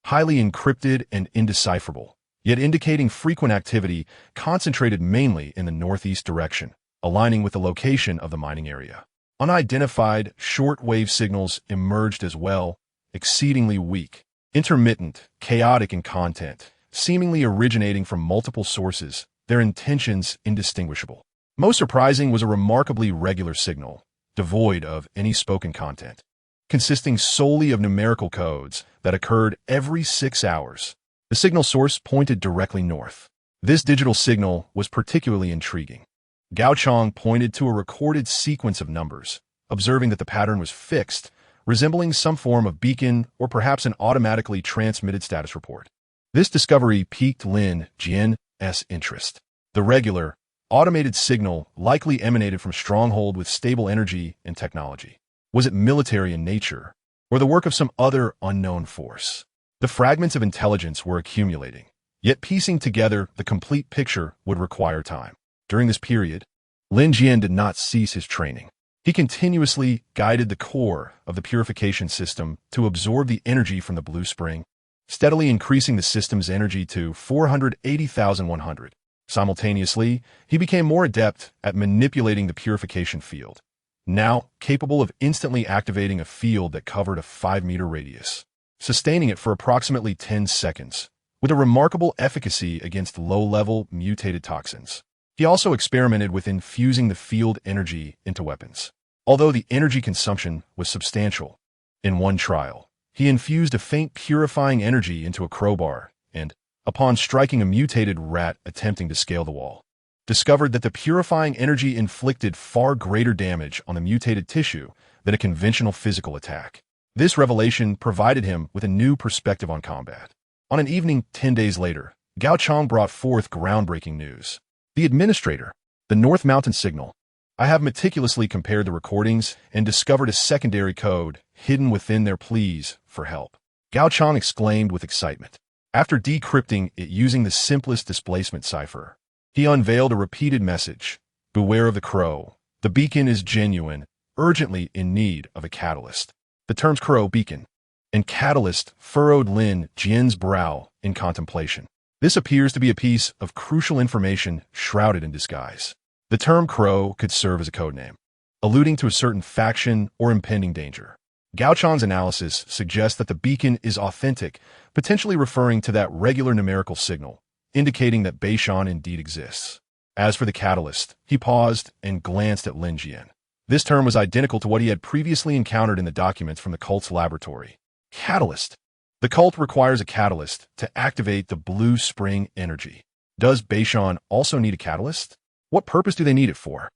highly encrypted and indecipherable, yet indicating frequent activity concentrated mainly in the northeast direction, aligning with the location of the mining area. Unidentified short-wave signals emerged as well, exceedingly weak, intermittent, chaotic in content, seemingly originating from multiple sources, their intentions indistinguishable. Most surprising was a remarkably regular signal, devoid of any spoken content, consisting solely of numerical codes that occurred every 6 hours. The signal source pointed directly north. This digital signal was particularly intriguing. Gao Chong pointed to a recorded sequence of numbers, observing that the pattern was fixed, resembling some form of beacon or perhaps an automatically transmitted status report. This discovery piqued Lin Jian's interest. The regular, automated signal likely emanated from a stronghold with stable energy and technology. Was it military in nature, or the work of some other unknown force? The fragments of intelligence were accumulating, yet piecing together the complete picture would require time. During this period, Lin Jian did not cease his training. He continuously guided the core of the purification system to absorb the energy from the blue spring, steadily increasing the system's energy to 480,100. Simultaneously, he became more adept at manipulating the purification field, now capable of instantly activating a field that covered a 5-meter radius, sustaining it for approximately 10 seconds, with a remarkable efficacy against low-level mutated toxins. He also experimented with infusing the field energy into weapons. Although the energy consumption was substantial, in one trial, he infused a faint purifying energy into a crowbar and, upon striking a mutated rat attempting to scale the wall, discovered that the purifying energy inflicted far greater damage on the mutated tissue than a conventional physical attack. This revelation provided him with a new perspective on combat. On an evening 10 days later, Gao Chong brought forth groundbreaking news. The administrator, the North Mountain signal. I have meticulously compared the recordings and discovered a secondary code hidden within their pleas for help. Gao Chong exclaimed with excitement. After decrypting it using the simplest displacement cipher, he unveiled a repeated message. Beware of the crow. The beacon is genuine, urgently in need of a catalyst. The terms crow beacon and catalyst furrowed Lin Jian's brow in contemplation. This appears to be a piece of crucial information shrouded in disguise. The term crow could serve as a codename, alluding to a certain faction or impending danger. Gao Chang's analysis suggests that the beacon is authentic, potentially referring to that regular numerical signal, indicating that Bashan indeed exists. As for the catalyst, he paused and glanced at Lin Jian. This term was identical to what he had previously encountered in the documents from the cult's laboratory. Catalyst. The cult requires a catalyst to activate the blue spring energy. Does Bashan also need a catalyst? What purpose do they need it for?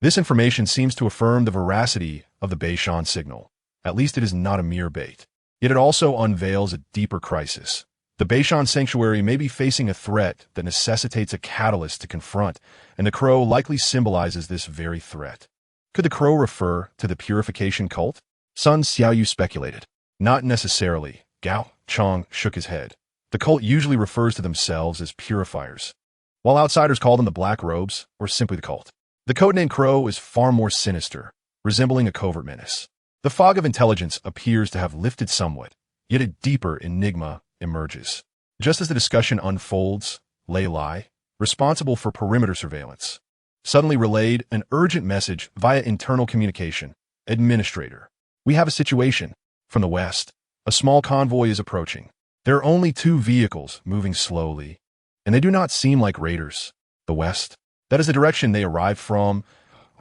This information seems to affirm the veracity of the Bashan signal. At least it is not a mere bait. Yet it also unveils a deeper crisis. The Bashan sanctuary may be facing a threat that necessitates a catalyst to confront, and the crow likely symbolizes this very threat. Could the crow refer to the purification cult? Sun Xiaoyu speculated. Not necessarily. Gao Chang shook his head. The cult usually refers to themselves as purifiers, while outsiders call them the Black Robes or simply the cult. The codename Crow is far more sinister, resembling a covert menace. The fog of intelligence appears to have lifted somewhat, yet a deeper enigma emerges. Just as the discussion unfolds, Lei Lai, responsible for perimeter surveillance, suddenly relayed an urgent message via internal communication. Administrator, we have a situation. From the west, a small convoy is approaching. There are only 2 vehicles moving slowly, and they do not seem like raiders. The west, that is the direction they arrived from,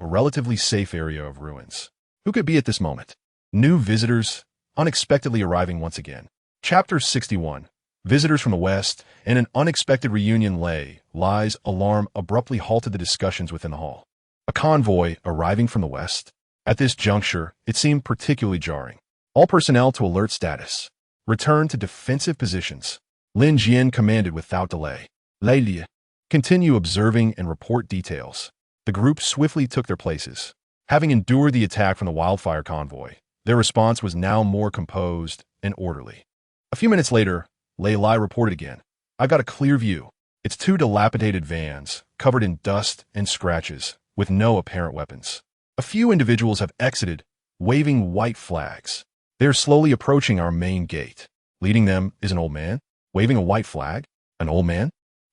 a relatively safe area of ruins. Who could be at this moment? New visitors, unexpectedly arriving once again. Chapter 61. Visitors from the west, and an unexpected reunion. Lai's alarm abruptly halted the discussions within the hall. A convoy arriving from the west? At this juncture, it seemed particularly jarring. All personnel to alert status. Return to defensive positions. Lin Jian commanded without delay. Lei, continue observing and report details. The group swiftly took their places. Having endured the attack from the wildfire convoy, their response was now more composed and orderly. A few minutes later, Lei Lai reported again. I got a clear view. It's 2 dilapidated vans, covered in dust and scratches, with no apparent weapons. A few individuals have exited, waving white flags. They are slowly approaching our main gate. Leading them is an old man, waving a white flag. An old man?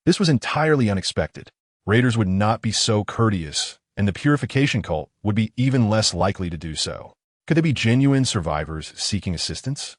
This was entirely unexpected. Raiders would not be so courteous, and the purification cult would be even less likely to do so. Could they be genuine survivors seeking assistance?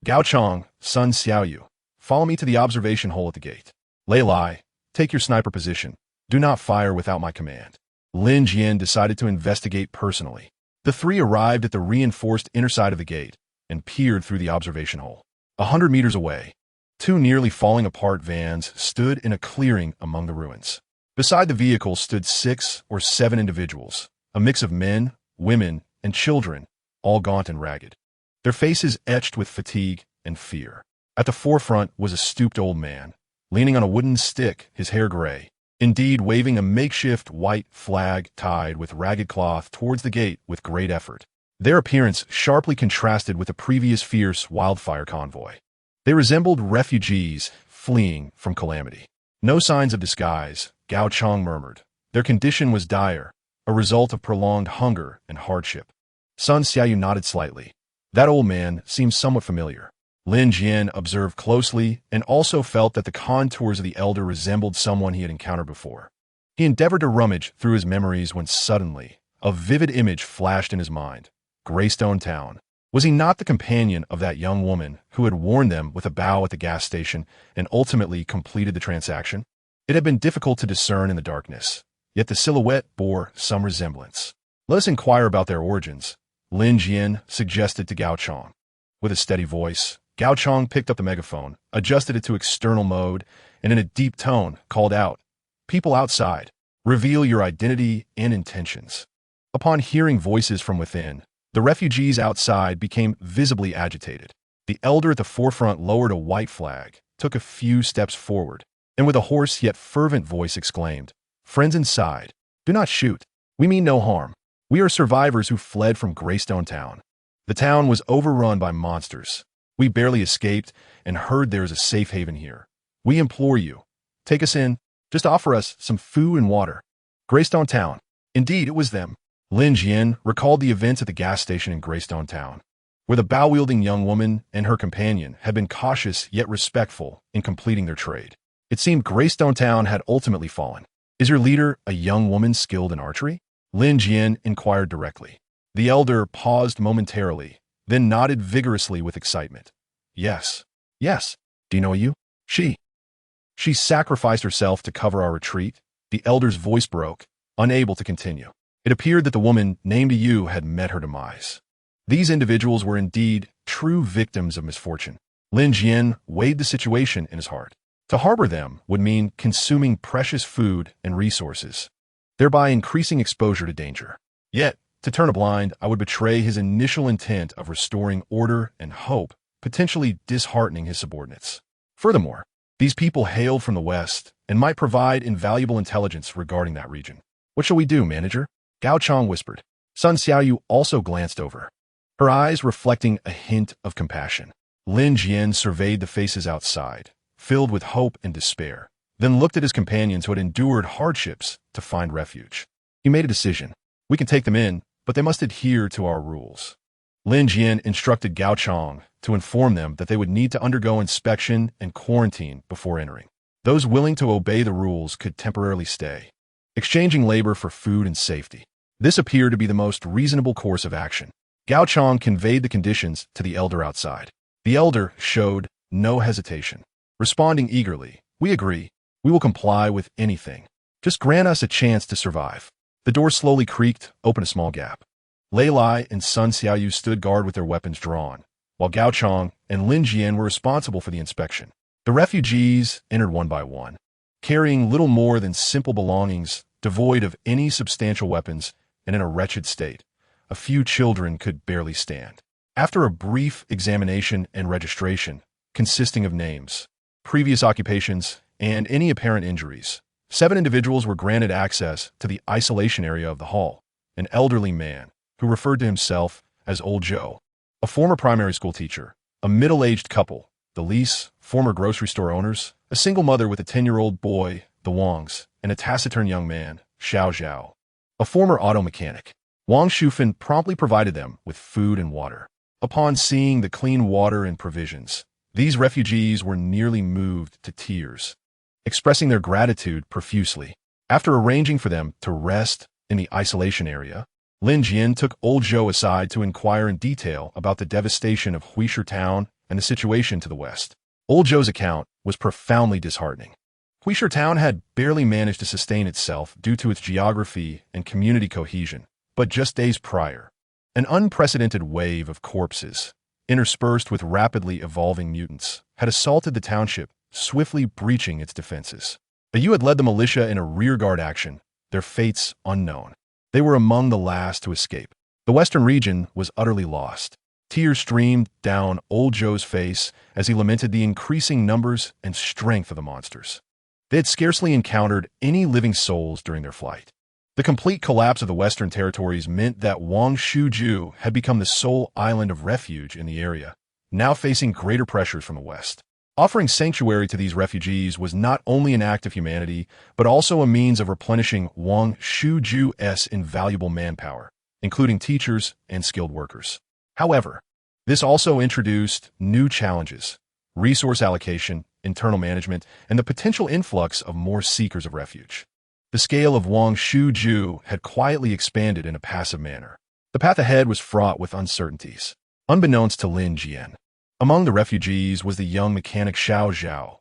Gao Chang, Sun Xiaoyu, follow me to the observation hole at the gate. Lei Lai, take your sniper position. Do not fire without my command. Lin Jian decided to investigate personally. The 3 arrived at the reinforced inner side of the gate and peered through the observation hole. 100 meters away, 2 nearly falling apart vans stood in a clearing among the ruins. Beside the vehicles stood 6 or 7 individuals, a mix of men, women, and children, all gaunt and ragged, their faces etched with fatigue and fear. At the forefront was a stooped old man, leaning on a wooden stick, his hair gray, indeed waving a makeshift white flag tied with ragged cloth towards the gate with great effort. Their appearance sharply contrasted with the previous fierce wildfire convoy. They resembled refugees fleeing from calamity. No signs of disguise, Gao Chang murmured. Their condition was dire, a result of prolonged hunger and hardship. Sun Xiaoyu nodded slightly. That old man seemed somewhat familiar. Lin Jian observed closely and also felt that the contours of the elder resembled someone he had encountered before. He endeavored to rummage through his memories when suddenly a vivid image flashed in his mind. Greystone Town. Was he not the companion of that young woman who had warned them with a bow at the gas station and ultimately completed the transaction? It had been difficult to discern in the darkness, yet the silhouette bore some resemblance. Let us inquire about their origins, Lin Jian suggested to Gao Chang. With a steady voice, Gao Chang picked up the megaphone, adjusted it to external mode, and in a deep tone called out, "People outside, reveal your identity and intentions." Upon hearing voices from within, the refugees outside became visibly agitated. The elder at the forefront lowered a white flag, took a few steps forward, and with a hoarse yet fervent voice exclaimed, "Friends inside, do not shoot. We mean no harm. We are survivors who fled from Greystone Town. The town was overrun by monsters. We barely escaped and heard there is a safe haven here. We implore you, take us in. Just offer us some food and water." Greystone Town. Indeed, it was them. Lin Jian recalled the events at the gas station in Greystone Town. where the bow-wielding young woman and her companion had been cautious yet respectful in completing their trade. It seemed Greystone Town had ultimately fallen. Is your leader a young woman skilled in archery? Lin Jian inquired directly. The elder paused momentarily, then nodded vigorously with excitement. Yes. Yes. Do you know you? She sacrificed herself to cover our retreat. The elder's voice broke, unable to continue. It appeared that the woman named Yu had met her demise. These individuals were indeed true victims of misfortune. Lin Jian weighed the situation in his heart. To harbor them would mean consuming precious food and resources, thereby increasing exposure to danger. Yet, to turn a blind, I would betray his initial intent of restoring order and hope, potentially disheartening his subordinates. Furthermore, these people hailed from the west and might provide invaluable intelligence regarding that region. What shall we do, manager? Gao Chong whispered. Sun Xiaoyu also glanced over, her eyes reflecting a hint of compassion. Lin Jian surveyed the faces outside, filled with hope and despair, then looked at his companions who had endured hardships to find refuge. He made a decision. We can take them in, but they must adhere to our rules. Lin Jian instructed Gao Chong to inform them that they would need to undergo inspection and quarantine before entering. Those willing to obey the rules could temporarily stay, exchanging labor for food and safety. This appeared to be the most reasonable course of action. Gao Chong conveyed the conditions to the elder outside. The elder showed no hesitation, responding eagerly, "We agree. We will comply with anything. Just grant us a chance to survive." The door slowly creaked, opened a small gap. Lei Lai and Sun Xiaoyu stood guard with their weapons drawn, while Gao Chong and Lin Jian were responsible for the inspection. The refugees entered one by one, carrying little more than simple belongings, devoid of any substantial weapons and in a wretched state. A few children could barely stand. After a brief examination and registration, consisting of names, previous occupations, and any apparent injuries, 7 individuals were granted access to the isolation area of the hall. An elderly man, who referred to himself as Old Joe, a former primary school teacher, a middle-aged couple, the Lees, former grocery store owners, a single mother with a 10-year-old boy, the Wangs, and a taciturn young man, Xiao Zhao, a former auto mechanic. Wangshu promptly provided them with food and water. Upon seeing the clean water and provisions, these refugees were nearly moved to tears, expressing their gratitude profusely. After arranging for them to rest in the isolation area, Lin Jian took Old Zhou aside to inquire in detail about the devastation of Huisher Town and the situation to the west. Old Zhou's account was profoundly disheartening. Huisher Town had barely managed to sustain itself due to its geography and community cohesion, but just days prior, an unprecedented wave of corpses, interspersed with rapidly evolving mutants, had assaulted the township, swiftly breaching its defenses. The Yu had led the militia in a rearguard action, their fates unknown. They were among the last to escape. The western region was utterly lost. Tears streamed down Old Zhou's face as he lamented the increasing numbers and strength of the monsters. They had scarcely encountered any living souls during their flight. The complete collapse of the western territories meant that Wangshu had become the sole island of refuge in the area, now facing greater pressures from the west. Offering sanctuary to these refugees was not only an act of humanity, but also a means of replenishing Wangshu's invaluable manpower, including teachers and skilled workers. However, this also introduced new challenges: resource allocation, internal management, and the potential influx of more seekers of refuge. The scale of Wangshu had quietly expanded in a passive manner. The path ahead was fraught with uncertainties. Unbeknownst to Lin Jian, among the refugees was the young mechanic Xiao Zhao,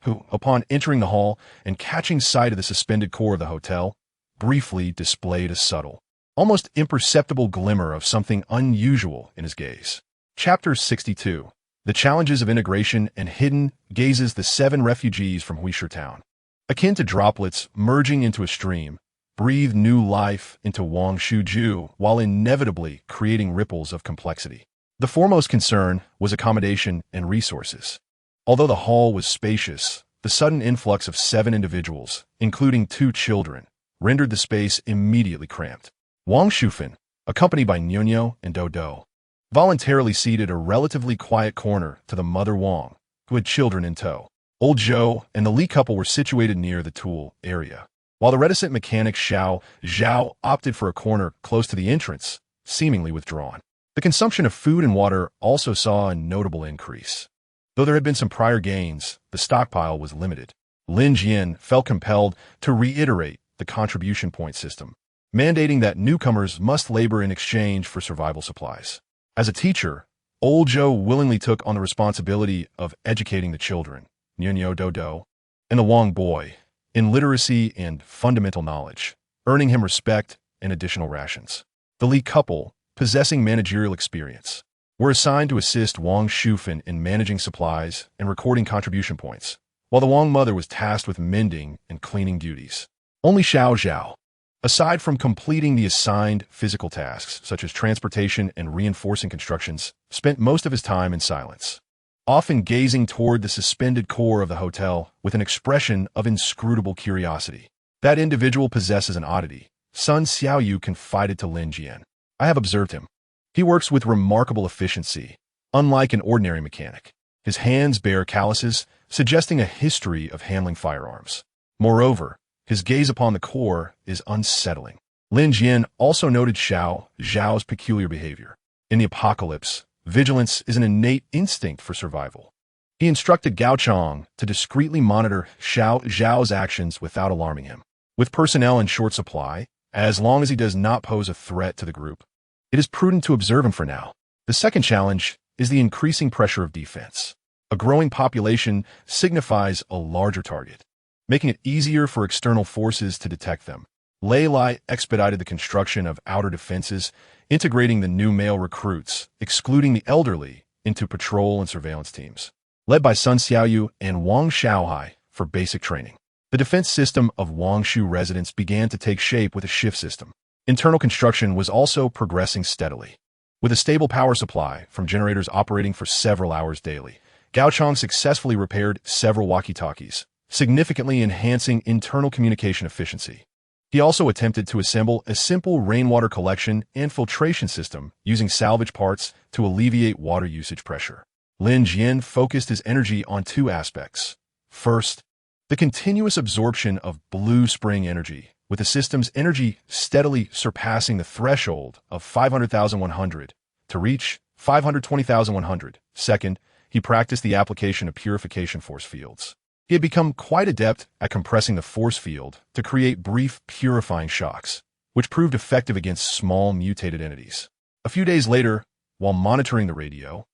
who, upon entering the hall and catching sight of the suspended core of the hotel, briefly displayed a subtle, almost imperceptible glimmer of something unusual in his gaze. Chapter 62. The Challenges of Integration and Hidden gazes the 7 refugees from Huisher Town, akin to droplets merging into a stream, breathed new life into Wangshu while inevitably creating ripples of complexity. The foremost concern was accommodation and resources. Although the hall was spacious, the sudden influx of 7 individuals, including 2 children, rendered the space immediately cramped. Wangshu, accompanied by Nyonyo and Dodo, voluntarily ceded a relatively quiet corner to the mother Wang, who had children in tow. Old Zhou and the Li couple were situated near the tool area, while the reticent mechanic Xiao Zhao opted for a corner close to the entrance, seemingly withdrawn. The consumption of food and water also saw a notable increase. Though there had been some prior gains, the stockpile was limited. Lin Jian felt compelled to reiterate the contribution point system, mandating that newcomers must labor in exchange for survival supplies. As a teacher, Old Joe willingly took on the responsibility of educating the children, Nyo Dodo, and the Wang boy, in literacy and fundamental knowledge, earning him respect and additional rations. The Li couple, possessing managerial experience, were assigned to assist Wangshu in managing supplies and recording contribution points, while the Wang mother was tasked with mending and cleaning duties. Only Xiao Zhao, aside from completing the assigned physical tasks, such as transportation and reinforcing constructions, spent most of his time in silence, often gazing toward the suspended core of the hotel with an expression of inscrutable curiosity. That individual possesses an oddity, Sun Xiaoyu confided to Lin Jian. I have observed him. He works with remarkable efficiency, unlike an ordinary mechanic. His hands bear calluses, suggesting a history of handling firearms. Moreover, his gaze upon the core is unsettling. Lin Jian also noted Xiao Zhao's peculiar behavior. In the apocalypse, vigilance is an innate instinct for survival. He instructed Gao Chong to discreetly monitor Xiao Zhao's actions without alarming him. With personnel in short supply, as long as he does not pose a threat to the group, it is prudent to observe him for now. The second challenge is the increasing pressure of defense. A growing population signifies a larger target, making it easier for external forces to detect them. Lei Lai expedited the construction of outer defenses, integrating the new male recruits, excluding the elderly, into patrol and surveillance teams, led by Sun Xiaoyu and Wang Xiaohai for basic training. The defense system of Wangshu residents began to take shape with a shift system. Internal construction was also progressing steadily. With a stable power supply from generators operating for several hours daily, Gao Chong successfully repaired several walkie-talkies, significantly enhancing internal communication efficiency. He also attempted to assemble a simple rainwater collection and filtration system using salvage parts to alleviate water usage pressure. Lin Jian focused his energy on two aspects. First, the continuous absorption of blue spring energy, with the system's energy steadily surpassing the threshold of 500,100 to reach 520,100. Second, he practiced the application of purification force fields. He had become quite adept at compressing the force field to create brief purifying shocks, which proved effective against small mutated entities. A few days later, while monitoring the radio,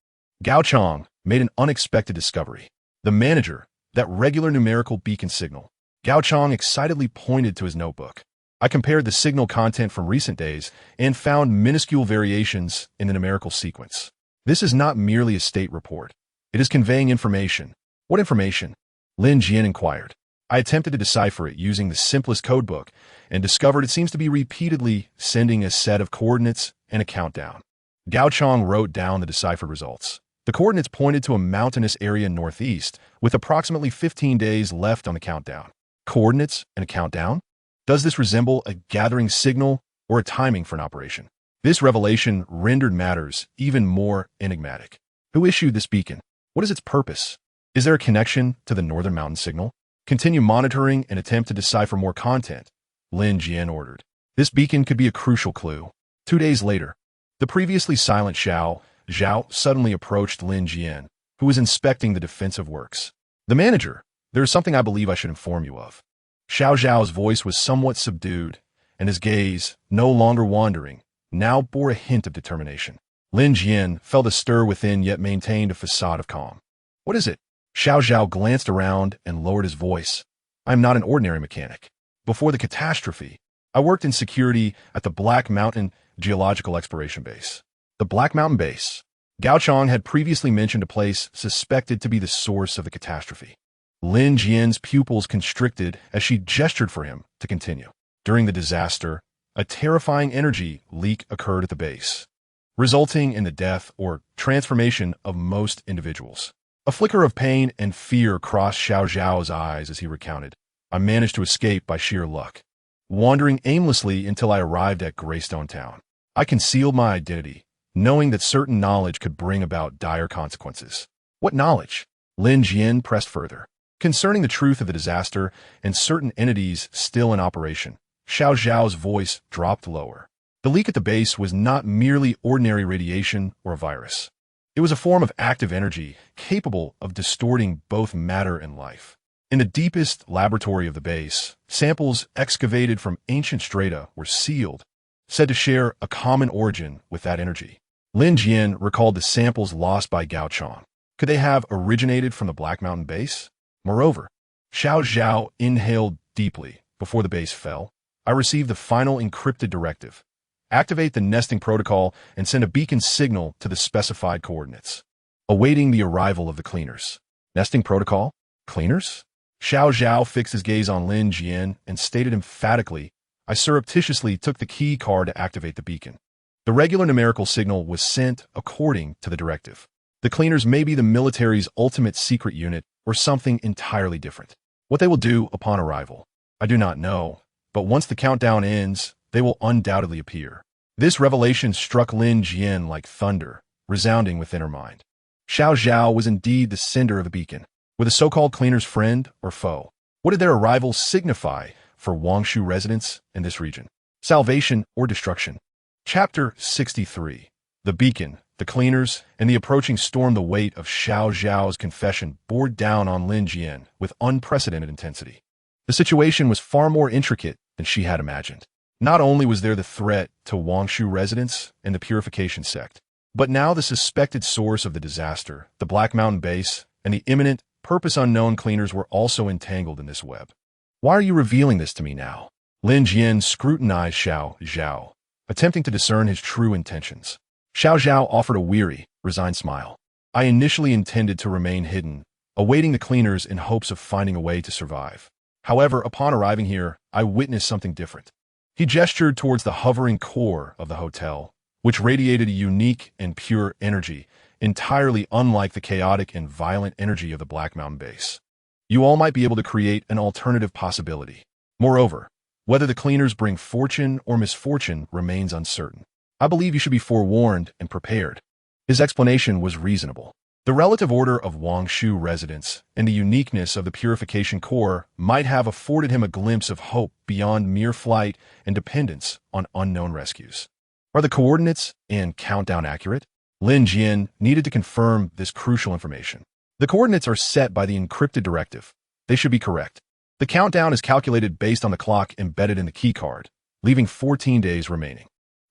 Gao Chong made an unexpected discovery. The manager, that regular numerical beacon signal. Gao Chong excitedly pointed to his notebook. I compared the signal content from recent days and found minuscule variations in the numerical sequence. This is not merely a state report. It is conveying information. What information? Lin Jian inquired. I attempted to decipher it using the simplest codebook and discovered it seems to be repeatedly sending a set of coordinates and a countdown. Gao Chong wrote down the deciphered results. The coordinates pointed to a mountainous area northeast with approximately 15 days left on the countdown. Coordinates and a countdown? Does this resemble a gathering signal or a timing for an operation? This revelation rendered matters even more enigmatic. Who issued this beacon? What is its purpose? Is there a connection to the Northern Mountain signal? Continue monitoring and attempt to decipher more content, Lin Jian ordered. This beacon could be a crucial clue. 2 days later, the previously silent Xiao Zhao suddenly approached Lin Jian, who was inspecting the defensive works. The manager, there is something I believe I should inform you of. Xiao Zhao's voice was somewhat subdued, and his gaze, no longer wandering, now bore a hint of determination. Lin Jian felt a stir within yet maintained a facade of calm. What is it? Xiao Zhao glanced around and lowered his voice. I am not an ordinary mechanic. Before the catastrophe, I worked in security at the Black Mountain Geological Exploration Base. The Black Mountain Base. Gao Chong had previously mentioned a place suspected to be the source of the catastrophe. Lin Jian's pupils constricted as she gestured for him to continue. During the disaster, a terrifying energy leak occurred at the base, resulting in the death or transformation of most individuals. A flicker of pain and fear crossed Xiao Zhao's eyes as he recounted. I managed to escape by sheer luck, wandering aimlessly until I arrived at Greystone Town. I concealed my identity, knowing that certain knowledge could bring about dire consequences. What knowledge? Lin Jian pressed further. Concerning the truth of the disaster and certain entities still in operation, Xiao Zhao's voice dropped lower. The leak at the base was not merely ordinary radiation or a virus. It was a form of active energy capable of distorting both matter and life. In the deepest laboratory of the base, samples excavated from ancient strata were sealed, said to share a common origin with that energy. Lin Jian recalled the samples lost by Gao Chong. Could they have originated from the Black Mountain base? Moreover, Xiao Zhao inhaled deeply before the base fell. I received the final encrypted directive. Activate the nesting protocol and send a beacon signal to the specified coordinates. Awaiting the arrival of the cleaners. Nesting protocol? Cleaners? Xiao Zhao fixed his gaze on Lin Jian and stated emphatically, I surreptitiously took the key card to activate the beacon. The regular numerical signal was sent according to the directive. The cleaners may be the military's ultimate secret unit or something entirely different. What they will do upon arrival, I do not know, but once the countdown ends, they will undoubtedly appear. This revelation struck Lin Jian like thunder, resounding within her mind. Xiao Zhao was indeed the sender of the beacon. Were the so-called cleaners friend or foe? What did their arrival signify for Wangshu residents in this region? Salvation or destruction? Chapter 63. The beacon, the cleaners, and the approaching storm. The weight of Xiao Zhao's confession bore down on Lin Jian with unprecedented intensity. The situation was far more intricate than she had imagined. Not only was there the threat to Wangshu residents and the purification sect, but now the suspected source of the disaster, the Black Mountain base, and the imminent, purpose-unknown cleaners were also entangled in this web. Why are you revealing this to me now? Lin Jian scrutinized Xiao Zhao, attempting to discern his true intentions. Xiao Zhao offered a weary, resigned smile. I initially intended to remain hidden, awaiting the cleaners in hopes of finding a way to survive. However, upon arriving here, I witnessed something different. He gestured towards the hovering core of the hotel, which radiated a unique and pure energy, entirely unlike the chaotic and violent energy of the Black Mountain base. You all might be able to create an alternative possibility. Moreover, whether the cleaners bring fortune or misfortune remains uncertain. I believe you should be forewarned and prepared. His explanation was reasonable. The relative order of Wangshu residents and the uniqueness of the purification core might have afforded him a glimpse of hope beyond mere flight and dependence on unknown rescues. Are the coordinates and countdown accurate? Lin Jian needed to confirm this crucial information. The coordinates are set by the encrypted directive. They should be correct. The countdown is calculated based on the clock embedded in the keycard, leaving 14 days remaining.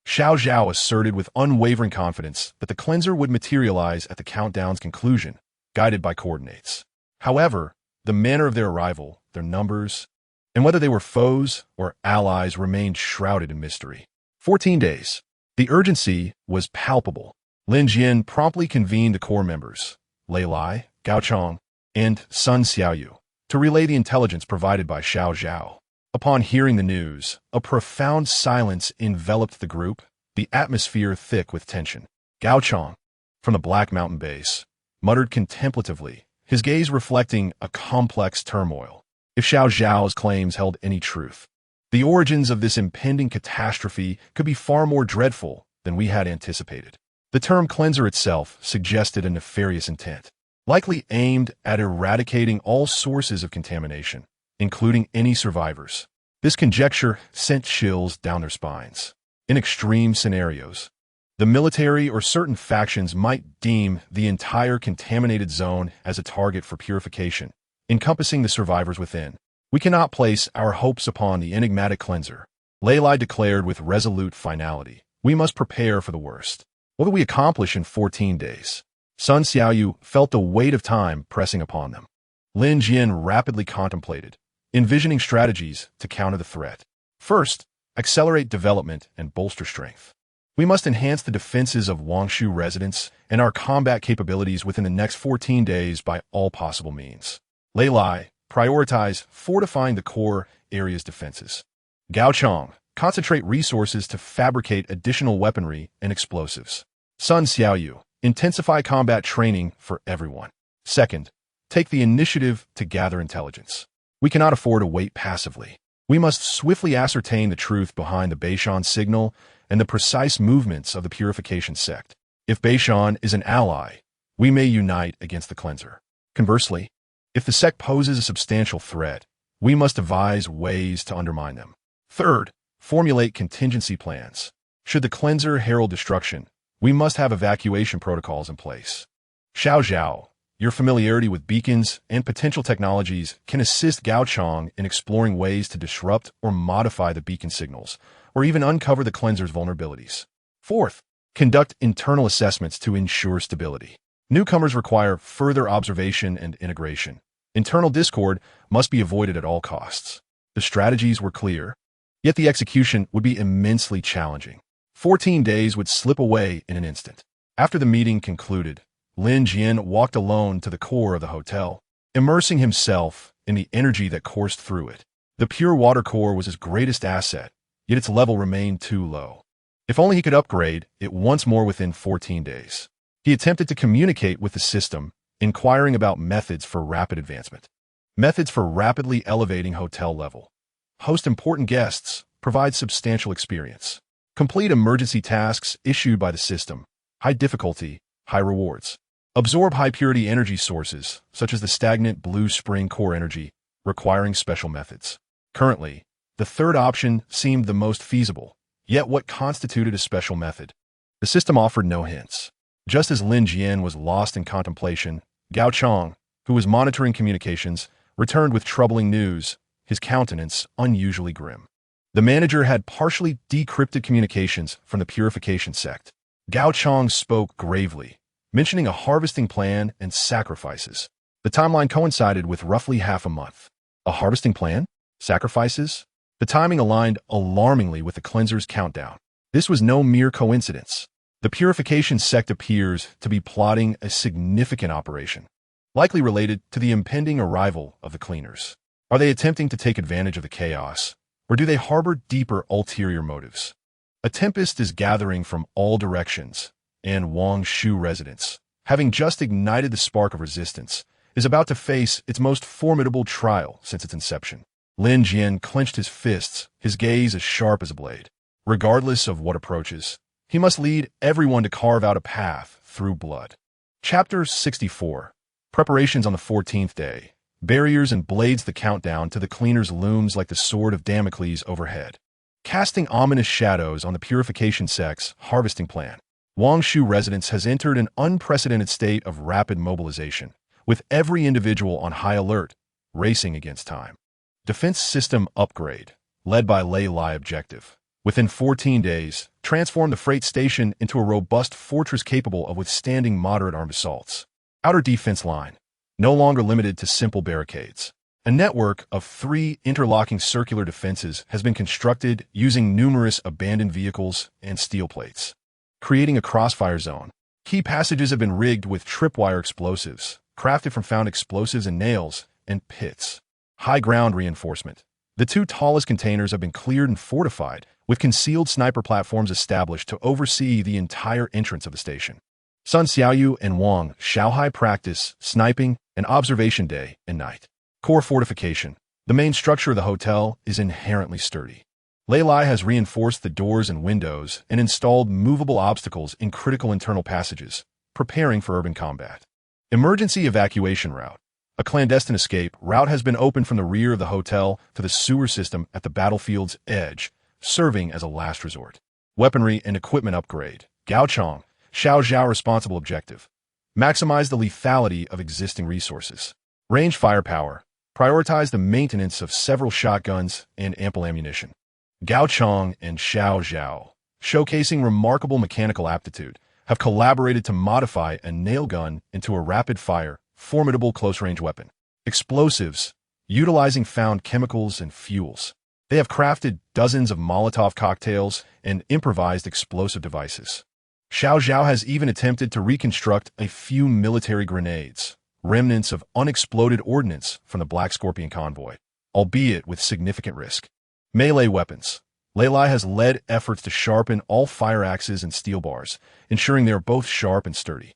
Xiao Zhao asserted with unwavering confidence that the cleanser would materialize at the countdown's conclusion, guided by coordinates. However, the manner of their arrival, their numbers, and whether they were foes or allies remained shrouded in mystery. 14 days. The urgency was palpable. Lin Jian promptly convened the core members, Lei Lai, Gao Chong, and Sun Xiaoyu, to relay the intelligence provided by Xiao Zhao. Upon hearing the news, a profound silence enveloped the group, the atmosphere thick with tension. Gao Chong, from the Black Mountain base, muttered contemplatively, his gaze reflecting a complex turmoil. If Xiao Zhao's claims held any truth, the origins of this impending catastrophe could be far more dreadful than we had anticipated. The term cleanser itself suggested a nefarious intent, likely aimed at eradicating all sources of contamination, including any survivors. This conjecture sent chills down their spines. In extreme scenarios, the military or certain factions might deem the entire contaminated zone as a target for purification, encompassing the survivors within. We cannot place our hopes upon the enigmatic cleanser, Lei Lai declared with resolute finality. We must prepare for the worst. What will we accomplish in 14 days? Sun Xiaoyu felt the weight of time pressing upon them. Lin Jian rapidly contemplated, envisioning strategies to counter the threat. First, accelerate development and bolster strength. We must enhance the defenses of Wangshu residents and our combat capabilities within the next 14 days by all possible means. Lei Lai, prioritize fortifying the core area's defenses. Gao Chong, concentrate resources to fabricate additional weaponry and explosives. Sun Xiaoyu, intensify combat training for everyone. Second, take the initiative to gather intelligence. We cannot afford to wait passively. We must swiftly ascertain the truth behind the Bashan signal and the precise movements of the purification sect. If Bashan is an ally, we may unite against the cleanser. Conversely, if the sect poses a substantial threat, we must devise ways to undermine them. Third, formulate contingency plans. Should the cleanser herald destruction, we must have evacuation protocols in place. Xiao Zhao, your familiarity with beacons and potential technologies can assist Gao Chong in exploring ways to disrupt or modify the beacon signals, or even uncover the cleanser's vulnerabilities. Fourth, conduct internal assessments to ensure stability. Newcomers require further observation and integration. Internal discord must be avoided at all costs. The strategies were clear, yet the execution would be immensely challenging. 14 days would slip away in an instant. After the meeting concluded, Lin Jian walked alone to the core of the hotel, immersing himself in the energy that coursed through it. The pure water core was his greatest asset, yet its level remained too low. If only he could upgrade it once more within 14 days. He attempted to communicate with the system, inquiring about methods for rapid advancement. Methods for rapidly elevating hotel level. Host important guests, provide substantial experience. Complete emergency tasks issued by the system. High difficulty, high rewards. Absorb high-purity energy sources, such as the stagnant blue spring core energy, requiring special methods. Currently, the third option seemed the most feasible, yet what constituted a special method? The system offered no hints. Just as Lin Jian was lost in contemplation, Gao Chong, who was monitoring communications, returned with troubling news, his countenance unusually grim. The manager had partially decrypted communications from the purification sect. Gao Chong spoke gravely, mentioning a harvesting plan and sacrifices. The timeline coincided with roughly half a month. A harvesting plan? Sacrifices? The timing aligned alarmingly with the cleanser's countdown. This was no mere coincidence. The purification sect appears to be plotting a significant operation, likely related to the impending arrival of the cleaners. Are they attempting to take advantage of the chaos, or do they harbor deeper ulterior motives? A tempest is gathering from all directions, and Wangshu residents, having just ignited the spark of resistance, is about to face its most formidable trial since its inception. Lin Jian clenched his fists, his gaze as sharp as a blade. Regardless of what approaches, he must lead everyone to carve out a path through blood. Chapter 64. Preparations on the 14th day. Barriers and blades. The countdown to the cleaners looms like the sword of Damocles overhead, casting ominous shadows on the purification sect's harvesting plan. Wangshu residence has entered an unprecedented state of rapid mobilization, with every individual on high alert, racing against time. Defense system upgrade, led by Lei Lai objective. Within 14 days, transform the freight station into a robust fortress capable of withstanding moderate armed assaults. Outer defense line, no longer limited to simple barricades. A network of 3 interlocking circular defenses has been constructed using numerous abandoned vehicles and steel plates, creating a crossfire zone. Key passages have been rigged with tripwire explosives, crafted from found explosives and nails, and pits. High ground reinforcement. The 2 tallest containers have been cleared and fortified, with concealed sniper platforms established to oversee the entire entrance of the station. Sun Xiaoyu and Wang Xiaohai practice sniping and observation day and night. Core fortification. The main structure of the hotel is inherently sturdy. Lei Lai has reinforced the doors and windows and installed movable obstacles in critical internal passages, preparing for urban combat. Emergency evacuation route. A clandestine escape route has been opened from the rear of the hotel to the sewer system at the battlefield's edge, serving as a last resort. Weaponry and equipment upgrade. Gao Chong, Xiao Zhao responsible objective. Maximize the lethality of existing resources. Range firepower. Prioritize the maintenance of several shotguns and ample ammunition. Gao Chong and Xiao Zhao, showcasing remarkable mechanical aptitude, have collaborated to modify a nail gun into a rapid-fire, formidable close-range weapon. Explosives, utilizing found chemicals and fuels. They have crafted dozens of Molotov cocktails and improvised explosive devices. Xiao Zhao has even attempted to reconstruct a few military grenades, remnants of unexploded ordnance from the Black Scorpion convoy, albeit with significant risk. Melee weapons. Lei Lai has led efforts to sharpen all fire axes and steel bars, ensuring they are both sharp and sturdy.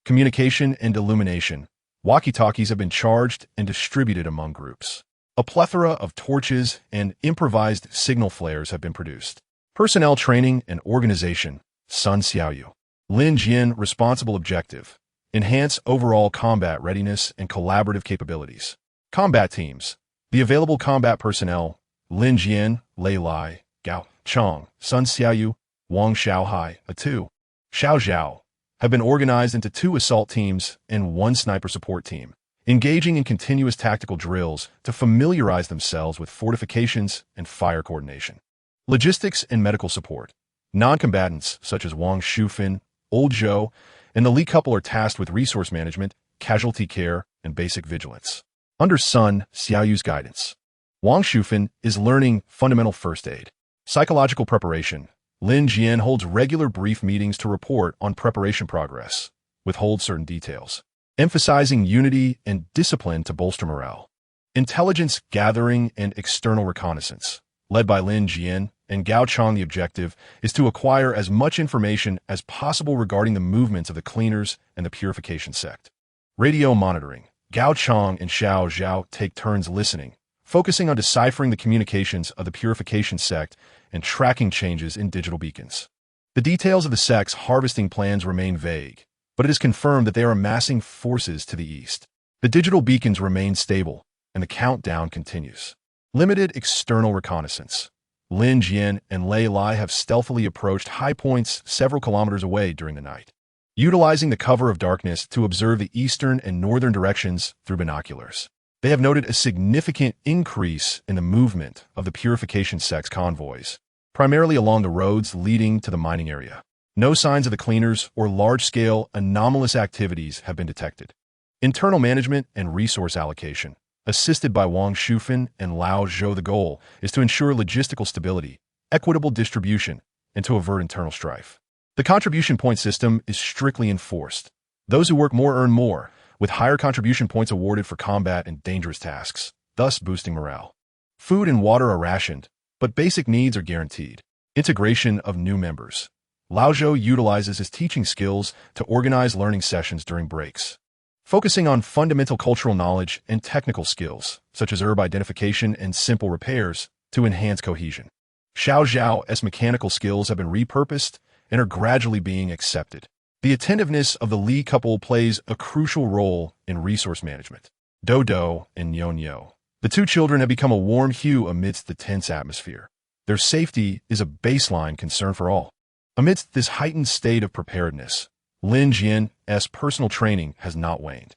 Communication and illumination. Walkie-talkies have been charged and distributed among groups. A plethora of torches and improvised signal flares have been produced. Personnel training and organization. Sun Xiaoyu. Lin Jian responsible objective. Enhance overall combat readiness and collaborative capabilities. Combat teams. The available combat personnel, Lin Jian, Lei Lai, Gao Chong, Sun Xiaoyu, Wang Xiaohai, a 2. Xiao Zhao, have been organized into 2 assault teams and 1 sniper support team, engaging in continuous tactical drills to familiarize themselves with fortifications and fire coordination. Logistics and medical support. Non-combatants such as Wang Shufin, Old Zhou, and the Li couple are tasked with resource management, casualty care, and basic vigilance. Under Sun Xiaoyu's guidance, Wang Shufin is learning fundamental first aid. Psychological preparation. Lin Jian holds regular brief meetings to report on preparation progress, withhold certain details, emphasizing unity and discipline to bolster morale. Intelligence gathering and external reconnaissance. Led by Lin Jian and Gao Chong, the objective is to acquire as much information as possible regarding the movements of the cleaners and the purification sect. Radio monitoring. Gao Chong and Xiao Zhao take turns listening, focusing on deciphering the communications of the purification sect and tracking changes in digital beacons. The details of the sect's harvesting plans remain vague, but it is confirmed that they are amassing forces to the east. The digital beacons remain stable, and the countdown continues. Limited external reconnaissance. Lin Jian and Lei Lai have stealthily approached high points several kilometers away during the night, utilizing the cover of darkness to observe the eastern and northern directions through binoculars. They have noted a significant increase in the movement of the purification sect's convoys, primarily along the roads leading to the mining area. No signs of the cleaners or large-scale anomalous activities have been detected. Internal management and resource allocation. Assisted by Wang Shufin and Lao Zhou, the goal is to ensure logistical stability, equitable distribution, and to avert internal strife. The contribution point system is strictly enforced. Those who work more earn more, with higher contribution points awarded for combat and dangerous tasks, thus boosting morale. Food and water are rationed, but basic needs are guaranteed. Integration of new members. Lao Zhou utilizes his teaching skills to organize learning sessions during breaks, focusing on fundamental cultural knowledge and technical skills, such as herb identification and simple repairs, to enhance cohesion. Xiao Zhao's mechanical skills have been repurposed and are gradually being accepted. The attentiveness of the Li couple plays a crucial role in resource management. Dodo and Nyo. The 2 children have become a warm hue amidst the tense atmosphere. Their safety is a baseline concern for all. Amidst this heightened state of preparedness, Lin Jian's personal training has not waned.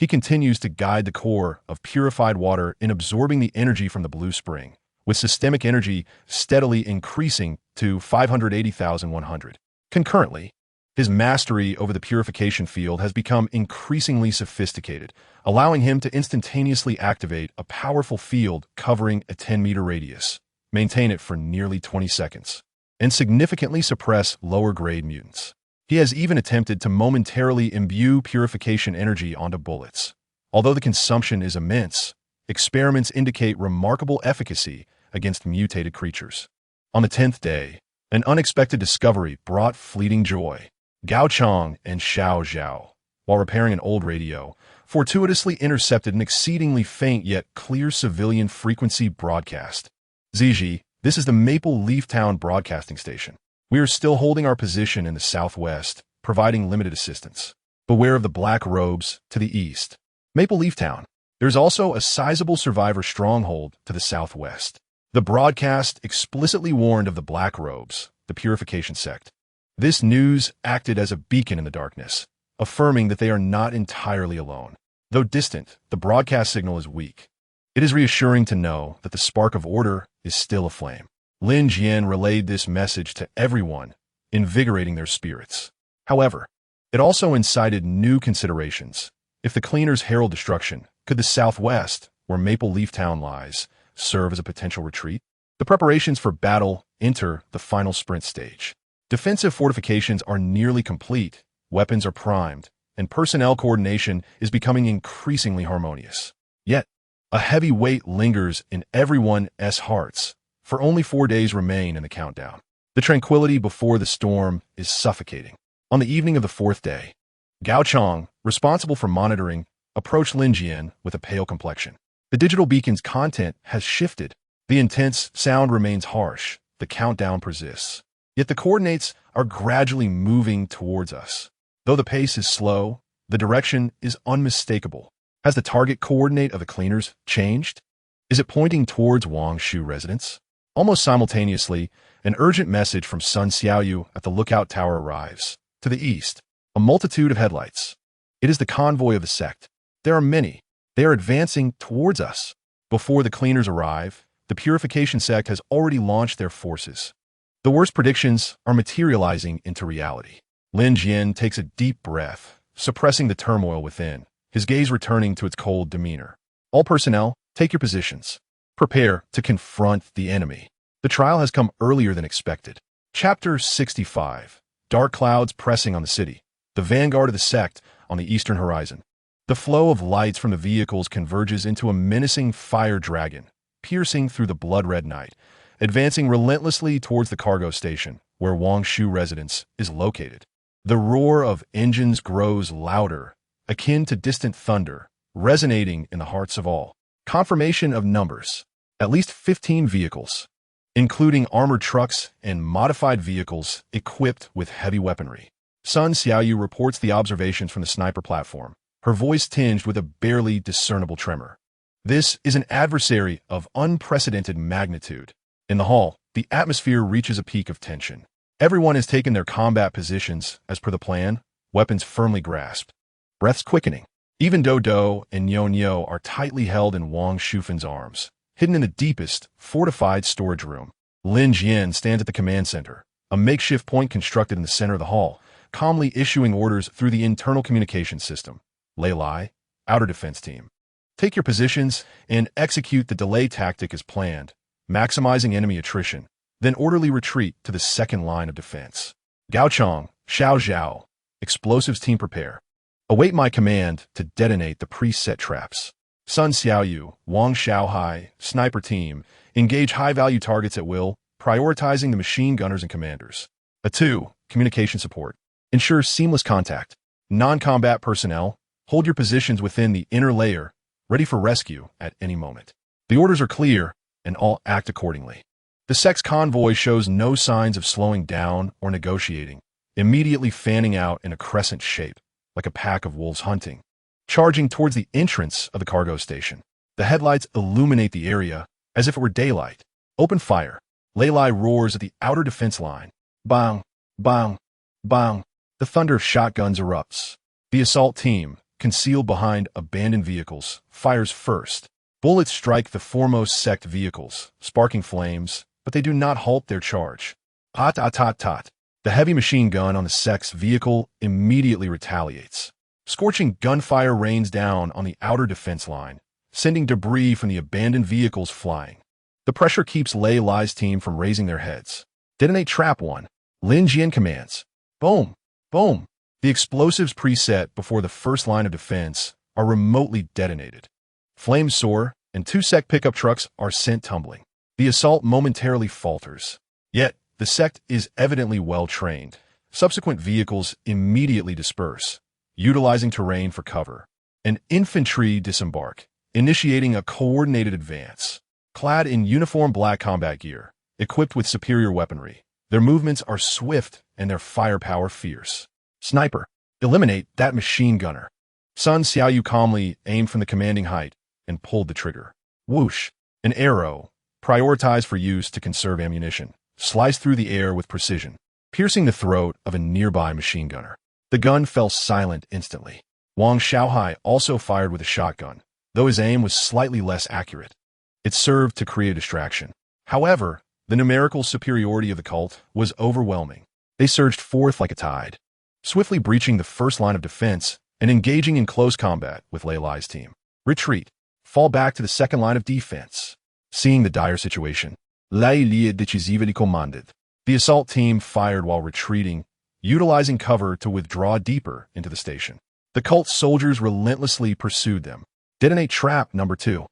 He continues to guide the core of purified water in absorbing the energy from the blue spring, with systemic energy steadily increasing to 580,100. Concurrently, his mastery over the purification field has become increasingly sophisticated, allowing him to instantaneously activate a powerful field covering a 10-meter radius, maintain it for nearly 20 seconds, and significantly suppress lower-grade mutants. He has even attempted to momentarily imbue purification energy onto bullets. Although the consumption is immense, experiments indicate remarkable efficacy against mutated creatures. On the 10th day, an unexpected discovery brought fleeting joy. Gao Chong and Xiao Zhao, while repairing an old radio, fortuitously intercepted an exceedingly faint yet clear civilian frequency broadcast. Ziji, this is the Maple Leaf Town broadcasting station. We are still holding our position in the southwest, providing limited assistance. Beware of the black robes to the east. Maple Leaf Town. There's also a sizable survivor stronghold to the southwest. The broadcast explicitly warned of the black robes, the purification sect. This news acted as a beacon in the darkness, affirming that they are not entirely alone. Though distant, the broadcast signal is weak. It is reassuring to know that the spark of order is still aflame. Lin Jian relayed this message to everyone, invigorating their spirits. However, it also incited new considerations. If the cleaners herald destruction, could the southwest, where Maple Leaf Town lies, serve as a potential retreat? The preparations for battle enter the final sprint stage. Defensive fortifications are nearly complete, weapons are primed, and personnel coordination is becoming increasingly harmonious. Yet, a heavy weight lingers in everyone's hearts, for only 4 days remain in the countdown. The tranquility before the storm is suffocating. On the evening of the 4th day, Gao Chong, responsible for monitoring, approached Lin Jian with a pale complexion. The digital beacon's content has shifted. The intense sound remains harsh. The countdown persists. Yet the coordinates are gradually moving towards us. Though the pace is slow, the direction is unmistakable. Has the target coordinate of the cleaners changed? Is it pointing towards Wangshu residence? Almost simultaneously, an urgent message from Sun Xiaoyu at the lookout tower arrives. To the east, a multitude of headlights. It is the convoy of the sect. There are many. They are advancing towards us. Before the cleaners arrive, the purification sect has already launched their forces. The worst predictions are materializing into reality. Lin Jian takes a deep breath, suppressing the turmoil within, his gaze returning to its cold demeanor. All personnel, take your positions. Prepare to confront the enemy. The trial has come earlier than expected. Chapter 65. Dark clouds pressing on the city. The vanguard of the sect on the eastern horizon. The flow of lights from the vehicles converges into a menacing fire dragon, piercing through the blood-red night, advancing relentlessly towards the cargo station, where Wangshu residence is located. The roar of engines grows louder, akin to distant thunder, resonating in the hearts of all. Confirmation of numbers. At least 15 vehicles, including armored trucks and modified vehicles equipped with heavy weaponry. Sun Xiaoyu reports the observations from the sniper platform, her voice tinged with a barely discernible tremor. This is an adversary of unprecedented magnitude. In the hall, the atmosphere reaches a peak of tension. Everyone has taken their combat positions as per the plan, weapons firmly grasped. Breaths quickening. Even Dodo and Nyo are tightly held in Wang Shufan's arms, hidden in the deepest, fortified storage room. Lin Jian stands at the command center, a makeshift point constructed in the center of the hall, calmly issuing orders through the internal communication system. Lei Lai, outer defense team. Take your positions and execute the delay tactic as planned, maximizing enemy attrition, then orderly retreat to the second line of defense. Gaochong, Xiao Zhao, explosives team prepare. Await my command to detonate the preset traps. Sun Xiaoyu, Wang Xiaohai, sniper team, engage high-value targets at will, prioritizing the machine gunners and commanders. A2, communication support. Ensure seamless contact. Non-combat personnel, hold your positions within the inner layer, ready for rescue at any moment. The orders are clear, and all act accordingly. The sect's convoy shows no signs of slowing down or negotiating, immediately fanning out in a crescent shape, like a pack of wolves hunting, charging towards the entrance of the cargo station. The headlights illuminate the area as if it were daylight. Open fire. Lei Lai roars at the outer defense line. Bang, bang, bang. The thunder of shotguns erupts. The assault team, concealed behind abandoned vehicles, fires first. Bullets strike the foremost sect vehicles, sparking flames, but they do not halt their charge. Tot, tot, tot, tot. The heavy machine gun on the sect's vehicle immediately retaliates. Scorching gunfire rains down on the outer defense line, sending debris from the abandoned vehicles flying. The pressure keeps Lei Lai's team from raising their heads. Detonate trap 1. Lin Jian commands. Boom, boom. The explosives preset before the first line of defense are remotely detonated. Flames soar, and 2 sect pickup trucks are sent tumbling. The assault momentarily falters. Yet, the sect is evidently well-trained. Subsequent vehicles immediately disperse, utilizing terrain for cover. An infantry disembark, initiating a coordinated advance. Clad in uniform black combat gear, equipped with superior weaponry, their movements are swift and their firepower fierce. Sniper, eliminate that machine gunner. Sun Xiaoyu calmly aimed from the commanding height and pulled the trigger. Whoosh! An arrow, prioritized for use to conserve ammunition, sliced through the air with precision, piercing the throat of a nearby machine gunner. The gun fell silent instantly. Wang Xiaohai also fired with a shotgun, though his aim was slightly less accurate. It served to create a distraction. However, the numerical superiority of the cult was overwhelming. They surged forth like a tide, swiftly breaching the first line of defense and engaging in close combat with Lei Lai's team. Retreat. Fall back to the second line of defense. Seeing the dire situation, Lei Li decisively commanded. The assault team fired while retreating, utilizing cover to withdraw deeper into the station. The cult soldiers relentlessly pursued them. Detonate trap number 2.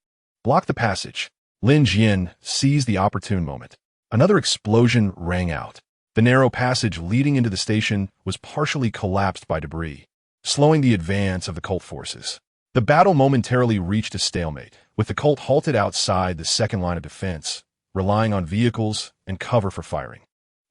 Block the passage. Lin Jian seized the opportune moment. Another explosion rang out. The narrow passage leading into the station was partially collapsed by debris, slowing the advance of the cult forces. The battle momentarily reached a stalemate, with the cult halted outside the second line of defense, relying on vehicles and cover for firing.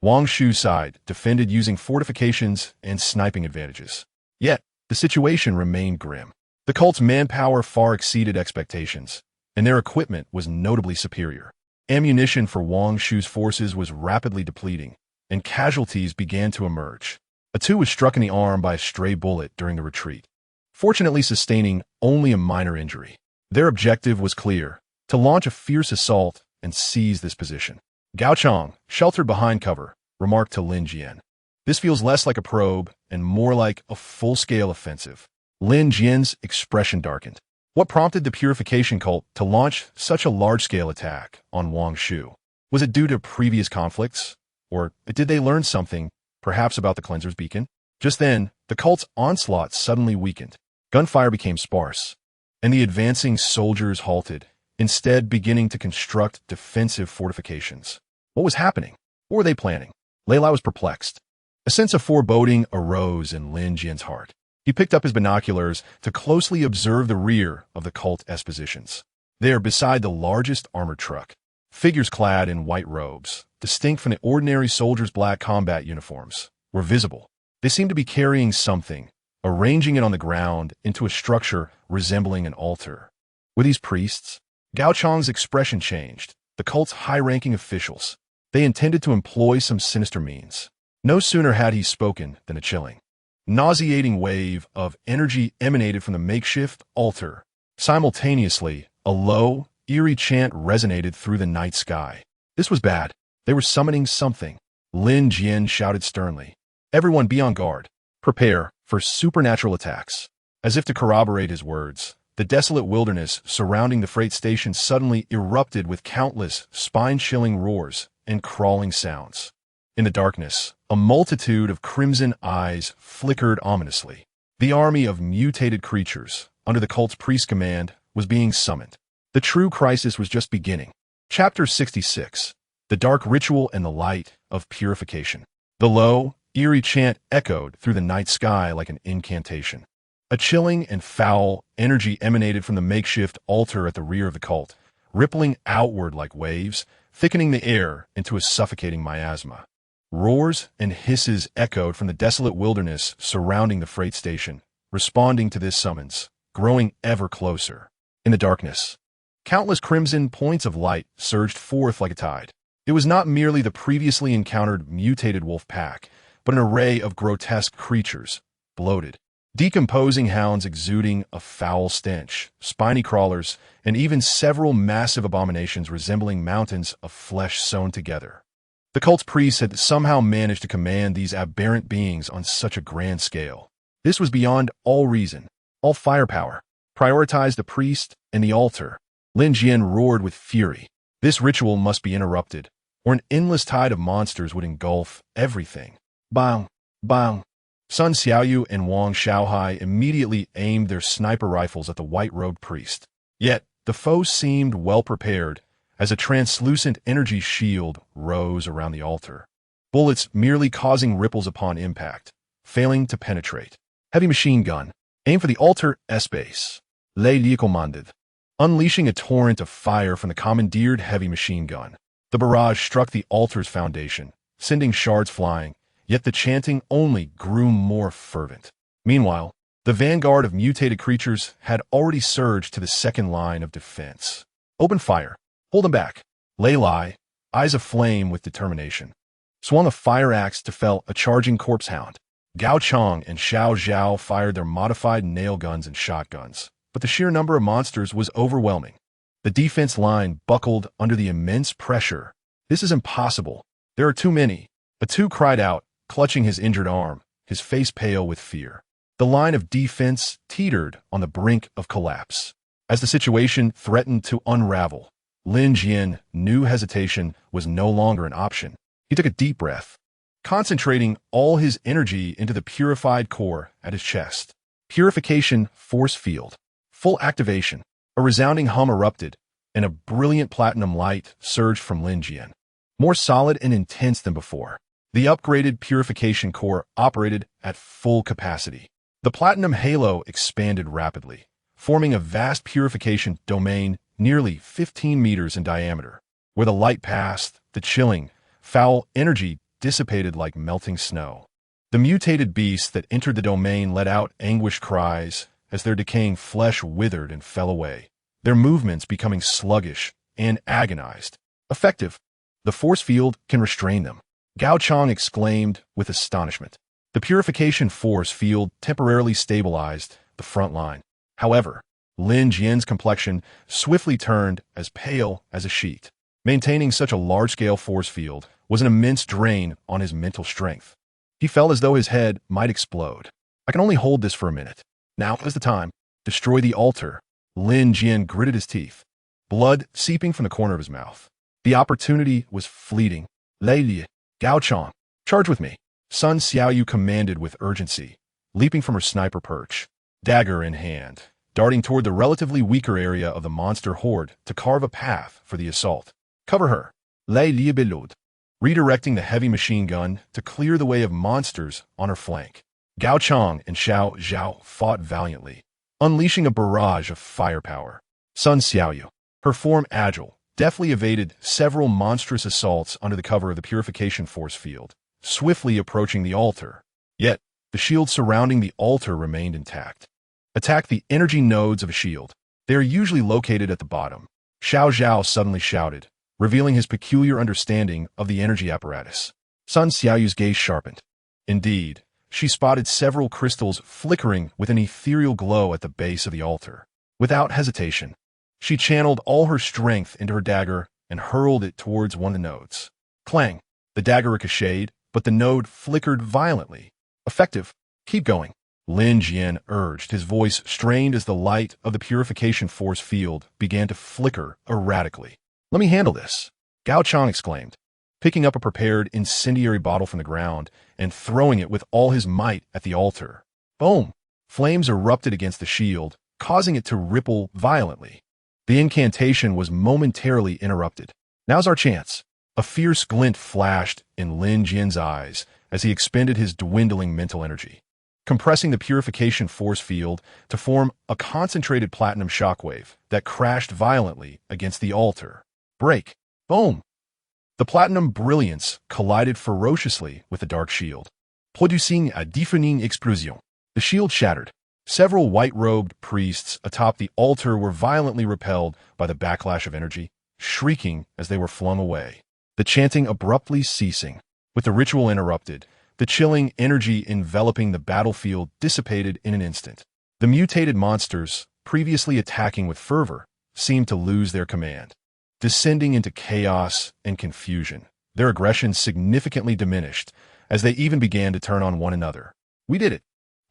Wangshu's side defended using fortifications and sniping advantages. Yet, the situation remained grim. The cult's manpower far exceeded expectations, and their equipment was notably superior. Ammunition for Wangshu's forces was rapidly depleting, and casualties began to emerge. A two was struck in the arm by a stray bullet during the retreat, fortunately sustaining only a minor injury. Their objective was clear: to launch a fierce assault and seize this position. Gao Chong, sheltered behind cover, remarked to Lin Jian, "This feels less like a probe and more like a full-scale offensive." Lin Jian's expression darkened. What prompted the purification cult to launch such a large-scale attack on Wangshu? Was it due to previous conflicts? Or did they learn something, perhaps about the cleanser's beacon? Just then, the cult's onslaught suddenly weakened. Gunfire became sparse, and the advancing soldiers halted, instead beginning to construct defensive fortifications. What was happening? What were they planning? Lei Lai was perplexed. A sense of foreboding arose in Lin Jian's heart. He picked up his binoculars to closely observe the rear of the cult's positions. There, beside the largest armored truck, figures clad in white robes, distinct from the ordinary soldiers' black combat uniforms, were visible. They seemed to be carrying something, arranging it on the ground into a structure resembling an altar. Were these priests? Gao Chong's expression changed. The cult's high-ranking officials. They intended to employ some sinister means. No sooner had he spoken than a chilling, nauseating wave of energy emanated from the makeshift altar. Simultaneously, a low, eerie chant resonated through the night sky. This was bad. They were summoning something. Lin Jian shouted sternly, "Everyone be on guard. Prepare for supernatural attacks." As if to corroborate his words, the desolate wilderness surrounding the freight station suddenly erupted with countless spine-chilling roars and crawling sounds. In the darkness, a multitude of crimson eyes flickered ominously. The army of mutated creatures, under the cult's priest command, was being summoned. The true crisis was just beginning. Chapter 66. The Dark Ritual and the Light of Purification. The low, eerie chant echoed through the night sky like an incantation. A chilling and foul energy emanated from the makeshift altar at the rear of the cult, rippling outward like waves, thickening the air into a suffocating miasma. Roars and hisses echoed from the desolate wilderness surrounding the freight station, responding to this summons, growing ever closer. In the darkness, countless crimson points of light surged forth like a tide. It was not merely the previously encountered mutated wolf pack, but an array of grotesque creatures, bloated, decomposing hounds exuding a foul stench, spiny crawlers, and even several massive abominations resembling mountains of flesh sewn together. The cult's priests had somehow managed to command these aberrant beings on such a grand scale. This was beyond all reason, all firepower, prioritized the priest and the altar. Lin Jian roared with fury. This ritual must be interrupted, or an endless tide of monsters would engulf everything. Bang! Bang! Sun Xiaoyu and Wang Shaohai immediately aimed their sniper rifles at the white-robed priest. Yet, the foe seemed well prepared, as a translucent energy shield rose around the altar. Bullets merely causing ripples upon impact, failing to penetrate. Heavy machine gun. Aim for the altar S-base. Les recommanded. Unleashing a torrent of fire from the commandeered heavy machine gun. The barrage struck the altar's foundation, sending shards flying, yet the chanting only grew more fervent. Meanwhile, the vanguard of mutated creatures had already surged to the second line of defense. Open fire. Hold them back. Lei Lai, eyes aflame with determination, swung a fire axe to fell a charging corpse hound. Gao Chong and Xiao Zhao fired their modified nail guns and shotguns, but the sheer number of monsters was overwhelming. The defense line buckled under the immense pressure. "This is impossible. There are too many." A two cried out, clutching his injured arm, his face pale with fear. The line of defense teetered on the brink of collapse. As the situation threatened to unravel, Lin Jian knew hesitation was no longer an option. He took a deep breath, concentrating all his energy into the purified core at his chest. Purification force field. Full activation. A resounding hum erupted, and a brilliant platinum light surged from Lin Jian. More solid and intense than before. The upgraded purification core operated at full capacity. The platinum halo expanded rapidly, forming a vast purification domain nearly 15 meters in diameter. Where the light passed, the chilling, foul energy dissipated like melting snow. The mutated beasts that entered the domain let out anguished cries as their decaying flesh withered and fell away, their movements becoming sluggish and agonized. Effective. The force field can restrain them. Gao Chang exclaimed with astonishment. The purification force field temporarily stabilized the front line. However, Lin Jian's complexion swiftly turned as pale as a sheet. Maintaining such a large-scale force field was an immense drain on his mental strength. He felt as though his head might explode. I can only hold this for a minute. Now is the time. Destroy the altar. Lin Jian gritted his teeth, blood seeping from the corner of his mouth. The opportunity was fleeting. Lei Li, Gao Chang, charge with me. Sun Xiaoyu commanded with urgency, leaping from her sniper perch, dagger in hand, darting toward the relatively weaker area of the monster horde to carve a path for the assault. Cover her. Lei Li Belud, redirecting the heavy machine gun to clear the way of monsters on her flank. Gao Chang and Xiao Zhao fought valiantly, unleashing a barrage of firepower. Sun Xiaoyu, her form agile, deftly evaded several monstrous assaults under the cover of the purification force field, swiftly approaching the altar. Yet, the shield surrounding the altar remained intact. Attack the energy nodes of a shield. They are usually located at the bottom. Xiao Zhao suddenly shouted, revealing his peculiar understanding of the energy apparatus. Sun Xiaoyu's gaze sharpened. Indeed, she spotted several crystals flickering with an ethereal glow at the base of the altar. Without hesitation, she channeled all her strength into her dagger and hurled it towards one of the nodes. Clang! The dagger ricocheted, but the node flickered violently. Effective. Keep going. Lin Jian urged, his voice strained as the light of the purification force field began to flicker erratically. Let me handle this, Gao Chang exclaimed, picking up a prepared incendiary bottle from the ground and throwing it with all his might at the altar. Boom! Flames erupted against the shield, causing it to ripple violently. The incantation was momentarily interrupted. Now's our chance. A fierce glint flashed in Lin Jian's eyes as he expended his dwindling mental energy, compressing the purification force field to form a concentrated platinum shockwave that crashed violently against the altar. Break! Boom! The platinum brilliance collided ferociously with the dark shield, producing a deafening explosion. The shield shattered. Several white-robed priests atop the altar were violently repelled by the backlash of energy, shrieking as they were flung away. The chanting abruptly ceasing. With the ritual interrupted, the chilling energy enveloping the battlefield dissipated in an instant. The mutated monsters, previously attacking with fervor, seemed to lose their command. Descending into chaos and confusion, their aggression significantly diminished as they even began to turn on one another. We did it!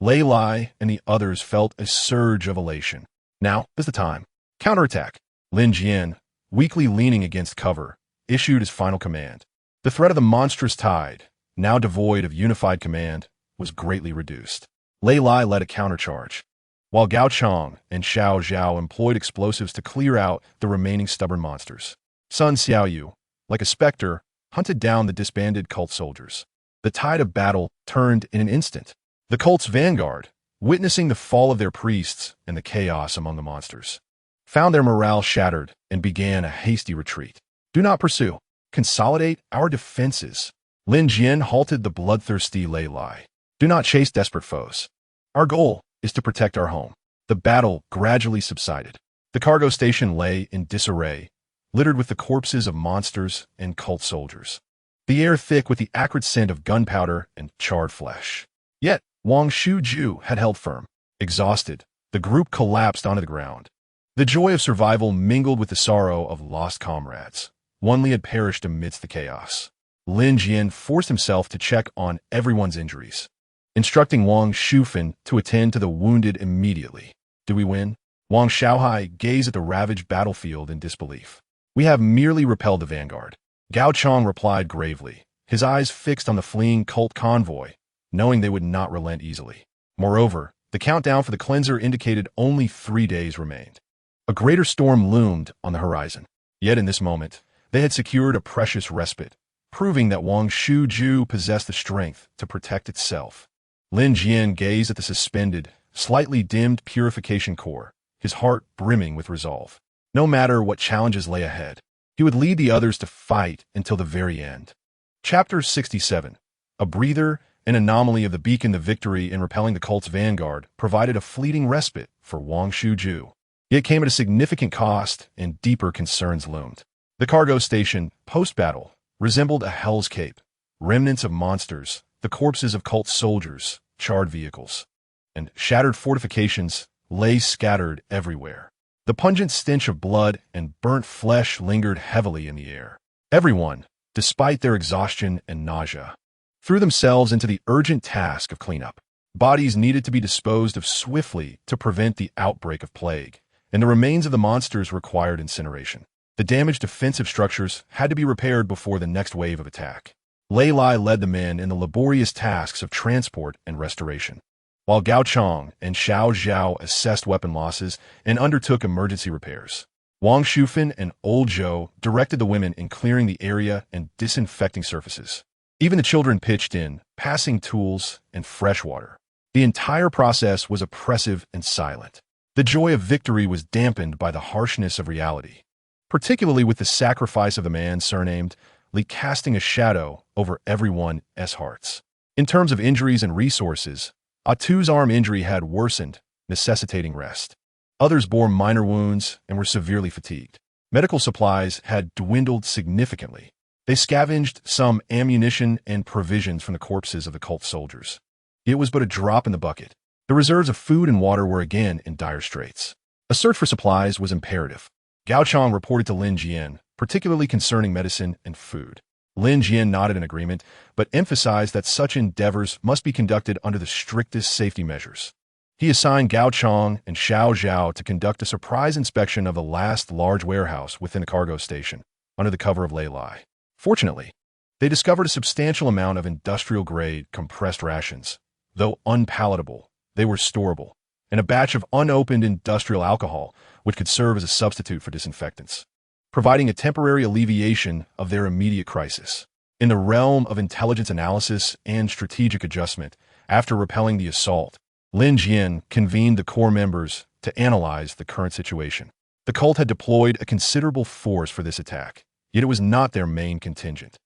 Lei Lai and the others felt a surge of elation. Now is the time. Counterattack. Lin Jian, weakly leaning against cover, issued his final command. The threat of the monstrous tide, now devoid of unified command, was greatly reduced. Lei Lai led a countercharge, while Gao Chang and Xiao Zhao employed explosives to clear out the remaining stubborn monsters. Sun Xiaoyu, like a specter, hunted down the disbanded cult soldiers. The tide of battle turned in an instant. The cult's vanguard, witnessing the fall of their priests and the chaos among the monsters, found their morale shattered and began a hasty retreat. Do not pursue. Consolidate our defenses. Lin Jian halted the bloodthirsty Lei Lai. Do not chase desperate foes. Our goal is to protect our home. The battle gradually subsided. The cargo station lay in disarray, littered with the corpses of monsters and cult soldiers. The air thick with the acrid scent of gunpowder and charred flesh. Yet, Wangshu had held firm. Exhausted, the group collapsed onto the ground. The joy of survival mingled with the sorrow of lost comrades. One Li had perished amidst the chaos. Lin Jian forced himself to check on everyone's injuries, instructing Wang Shufan to attend to the wounded immediately. Did we win? Wang Xiaohai gazed at the ravaged battlefield in disbelief. We have merely repelled the vanguard. Gao Chang replied gravely, his eyes fixed on the fleeing cult convoy, knowing they would not relent easily. Moreover, the countdown for the cleanser indicated only 3 days remained. A greater storm loomed on the horizon. Yet in this moment, they had secured a precious respite, proving that Wangshu possessed the strength to protect itself. Lin Jian gazed at the suspended, slightly dimmed purification core, his heart brimming with resolve. No matter what challenges lay ahead, he would lead the others to fight until the very end. Chapter 67. A breather, an anomaly of the beacon. The victory in repelling the cult's vanguard provided a fleeting respite for Wangshu. It came at a significant cost, and deeper concerns loomed. The cargo station, post-battle, resembled a hell's cape. Remnants of monsters, the corpses of cult soldiers, charred vehicles, and shattered fortifications lay scattered everywhere. The pungent stench of blood and burnt flesh lingered heavily in the air. Everyone, despite their exhaustion and nausea, threw themselves into the urgent task of cleanup. Bodies needed to be disposed of swiftly to prevent the outbreak of plague, and the remains of the monsters required incineration. The damaged defensive structures had to be repaired before the next wave of attack. Lei Lai led the men in the laborious tasks of transport and restoration, while Gao Chong and Xiao Zhao assessed weapon losses and undertook emergency repairs. Wangshu and Old Zhou directed the women in clearing the area and disinfecting surfaces. Even the children pitched in, passing tools and fresh water. The entire process was oppressive and silent. The joy of victory was dampened by the harshness of reality, particularly with the sacrifice of the man surnamed Li casting a shadow over everyone's hearts. In terms of injuries and resources, Atu's arm injury had worsened, necessitating rest. Others bore minor wounds and were severely fatigued. Medical supplies had dwindled significantly. They scavenged some ammunition and provisions from the corpses of the cult soldiers. It was but a drop in the bucket. The reserves of food and water were again in dire straits. A search for supplies was imperative. Gao Chong reported to Lin Jian, particularly concerning medicine and food. Lin Jian nodded in agreement, but emphasized that such endeavors must be conducted under the strictest safety measures. He assigned Gao Chong and Xiao Zhao to conduct a surprise inspection of the last large warehouse within the cargo station, under the cover of Lei Lai. Fortunately, they discovered a substantial amount of industrial-grade compressed rations. Though unpalatable, they were storable, and a batch of unopened industrial alcohol, which could serve as a substitute for disinfectants, providing a temporary alleviation of their immediate crisis. In the realm of intelligence analysis and strategic adjustment, after repelling the assault, Lin Jian convened the core members to analyze the current situation. The cult had deployed a considerable force for this attack, yet it was not their main contingent.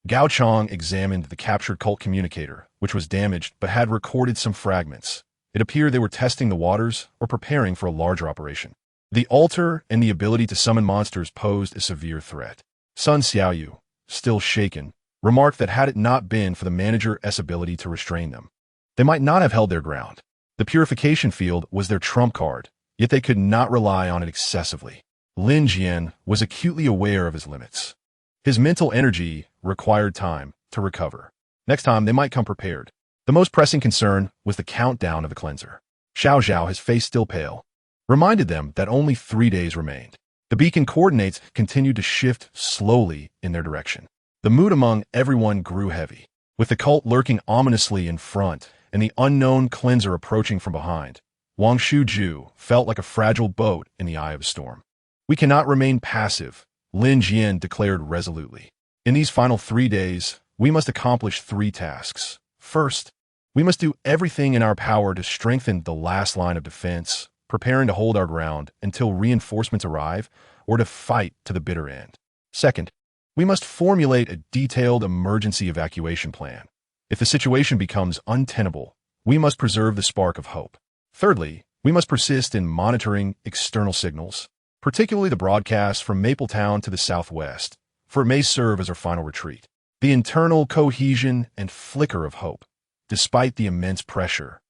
Gao Chong examined the captured cult communicator, which was damaged but had recorded some fragments. It appeared they were testing the waters or preparing for a larger operation. The altar and the ability to summon monsters posed a severe threat. Sun Xiaoyu, still shaken, remarked that had it not been for the manager's ability to restrain them, they might not have held their ground. The purification field was their trump card, yet they could not rely on it excessively. Lin Jian was acutely aware of his limits. His mental energy required time to recover. Next time, they might come prepared. The most pressing concern was the countdown of the cleanser. Xiao Zhao, his face still pale, reminded them that only 3 days remained. The beacon coordinates continued to shift slowly in their direction. The mood among everyone grew heavy, with the cult lurking ominously in front and the unknown cleanser approaching from behind. Wangshu felt like a fragile boat in the eye of a storm. "We cannot remain passive," Lin Jian declared resolutely. "In these final 3 days, we must accomplish 3 tasks. First, we must do everything in our power to strengthen the last line of defense, preparing to hold our ground until reinforcements arrive or to fight to the bitter end. Second, we must formulate a detailed emergency evacuation plan. If the situation becomes untenable, we must preserve the spark of hope. Thirdly, we must persist in monitoring external signals, particularly the broadcasts from Mapletown to the southwest, for it may serve as our final retreat." The internal cohesion and flicker of hope, despite the immense pressure.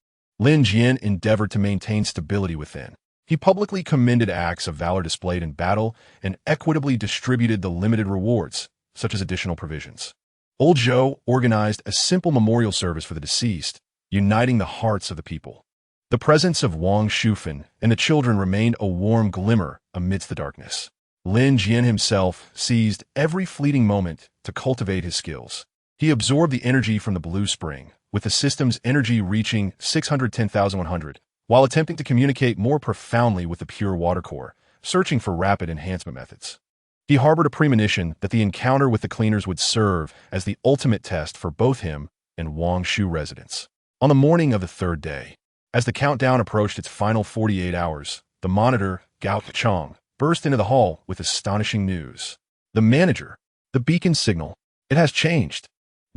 Lin Jian endeavored to maintain stability within. He publicly commended acts of valor displayed in battle and equitably distributed the limited rewards, such as additional provisions. Old Zhou organized a simple memorial service for the deceased, uniting the hearts of the people. The presence of Wangshu and the children remained a warm glimmer amidst the darkness. Lin Jian himself seized every fleeting moment to cultivate his skills. He absorbed the energy from the blue spring, with the system's energy reaching 610,100, while attempting to communicate more profoundly with the pure water core, searching for rapid enhancement methods. He harbored a premonition that the encounter with the cleaners would serve as the ultimate test for both him and Wangshu residents. On the morning of the 3rd day, as the countdown approached its final 48 hours, the monitor, Gao Chong, burst into the hall with astonishing news. "The manager, the beacon signal, it has changed."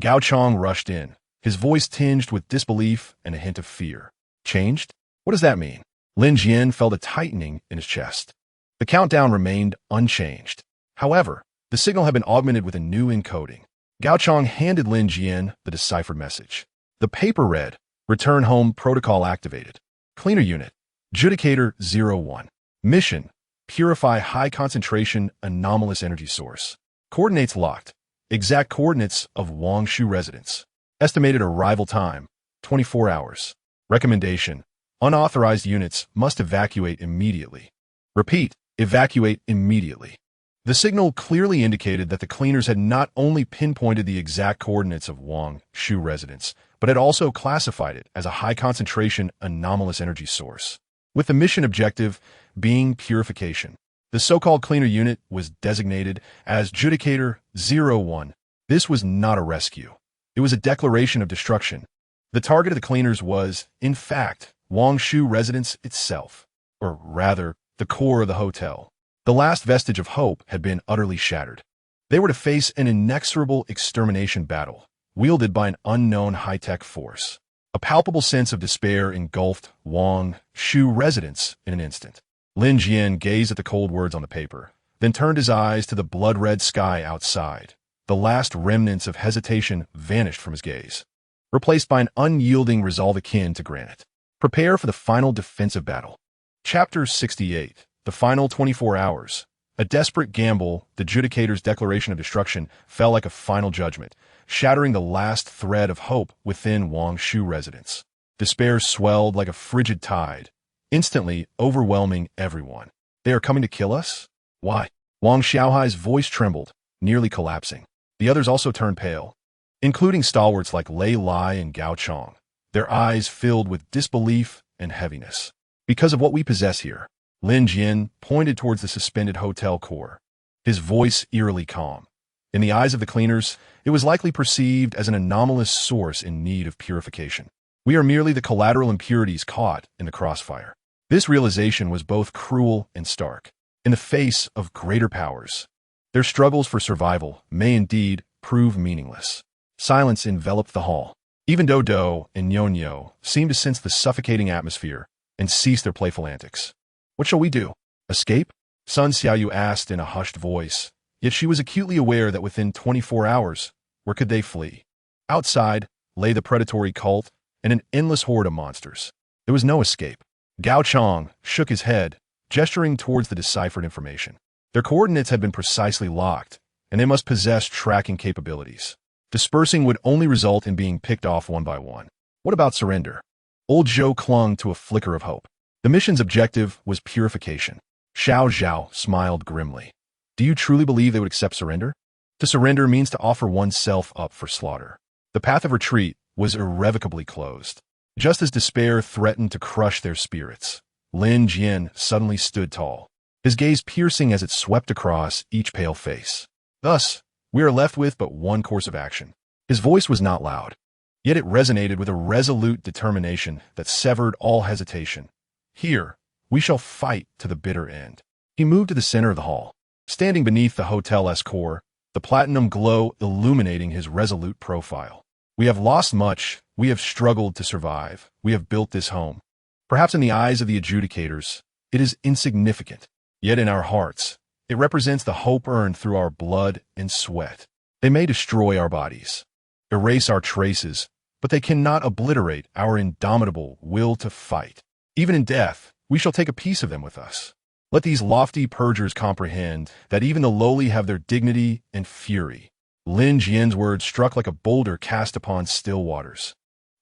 Gao Chong rushed in, his voice tinged with disbelief and a hint of fear. "Changed? What does that mean?" Lin Jian felt a tightening in his chest. The countdown remained unchanged. However, The signal had been augmented with a new encoding. Gao Chong handed Lin Jian the deciphered message. The paper read, "Return home protocol activated. Cleaner unit. Judicator 01. Mission. Purify high-concentration anomalous energy source. Coordinates locked. Exact coordinates of Wangshu residence. Estimated arrival time, 24 hours. Recommendation. Unauthorized units must evacuate immediately. Repeat, evacuate immediately." The signal clearly indicated that the cleaners had not only pinpointed the exact coordinates of Wangshu residence, but had also classified it as a high-concentration anomalous energy source, with the mission objective being purification. The so-called cleaner unit was designated as Judicator 01. This was not a rescue. It was a declaration of destruction. The target of the cleaners was, in fact, Wangshu residence itself, or rather, the core of the hotel. The last vestige of hope had been utterly shattered. They were to face an inexorable extermination battle, wielded by an unknown high-tech force. A palpable sense of despair engulfed Wangshu residence in an instant. Lin Jian gazed at the cold words on the paper, then turned his eyes to the blood-red sky outside. The last remnants of hesitation vanished from his gaze, replaced by an unyielding resolve akin to granite. Prepare for the final defensive battle. Chapter 68. The final 24 hours. A desperate gamble, the Judicator's declaration of destruction fell like a final judgment, shattering the last thread of hope within Wangshu residence. Despair swelled like a frigid tide, instantly overwhelming everyone. "They are coming to kill us? Why?" Wang Xiaohai's voice trembled, nearly collapsing. The others also turned pale, including stalwarts like Lei Lai and Gao Chong, their eyes filled with disbelief and heaviness. "Because of what we possess here." Lin Jian pointed towards the suspended hotel core, his voice eerily calm. In the eyes of the cleaners, it was likely perceived as an anomalous source in need of purification. "We are merely the collateral impurities caught in the crossfire." This realization was both cruel and stark. In the face of greater powers, their struggles for survival may indeed prove meaningless. Silence enveloped the hall. Even Dodo and Nyonyo seemed to sense the suffocating atmosphere and cease their playful antics. "What shall we do? Escape?" Sun Xiaoyu asked in a hushed voice, yet she was acutely aware that within 24 hours, where could they flee? Outside lay the predatory cult and an endless horde of monsters. There was no escape. Gao Chong shook his head, gesturing towards the deciphered information. Their coordinates had been precisely locked, and they must possess tracking capabilities. Dispersing would only result in being picked off one by one. What about surrender? Old Zhou clung to a flicker of hope. The mission's objective was purification. Xiao Zhao smiled grimly. "Do you truly believe they would accept surrender?" To surrender means to offer oneself up for slaughter. The path of retreat was irrevocably closed. Just as despair threatened to crush their spirits, Lin Jian suddenly stood tall, his gaze piercing as it swept across each pale face. "Thus, we are left with but one course of action." His voice was not loud, yet it resonated with a resolute determination that severed all hesitation. "Here, we shall fight to the bitter end." He moved to the center of the hall, standing beneath the hotel's core, the platinum glow illuminating his resolute profile. "We have lost much, we have struggled to survive, we have built this home. Perhaps in the eyes of the adjudicators, it is insignificant, yet in our hearts, it represents the hope earned through our blood and sweat. They may destroy our bodies, erase our traces, but they cannot obliterate our indomitable will to fight. Even in death, we shall take a piece of them with us. Let these lofty purgers comprehend that even the lowly have their dignity and fury." Lin Jian's words struck like a boulder cast upon still waters,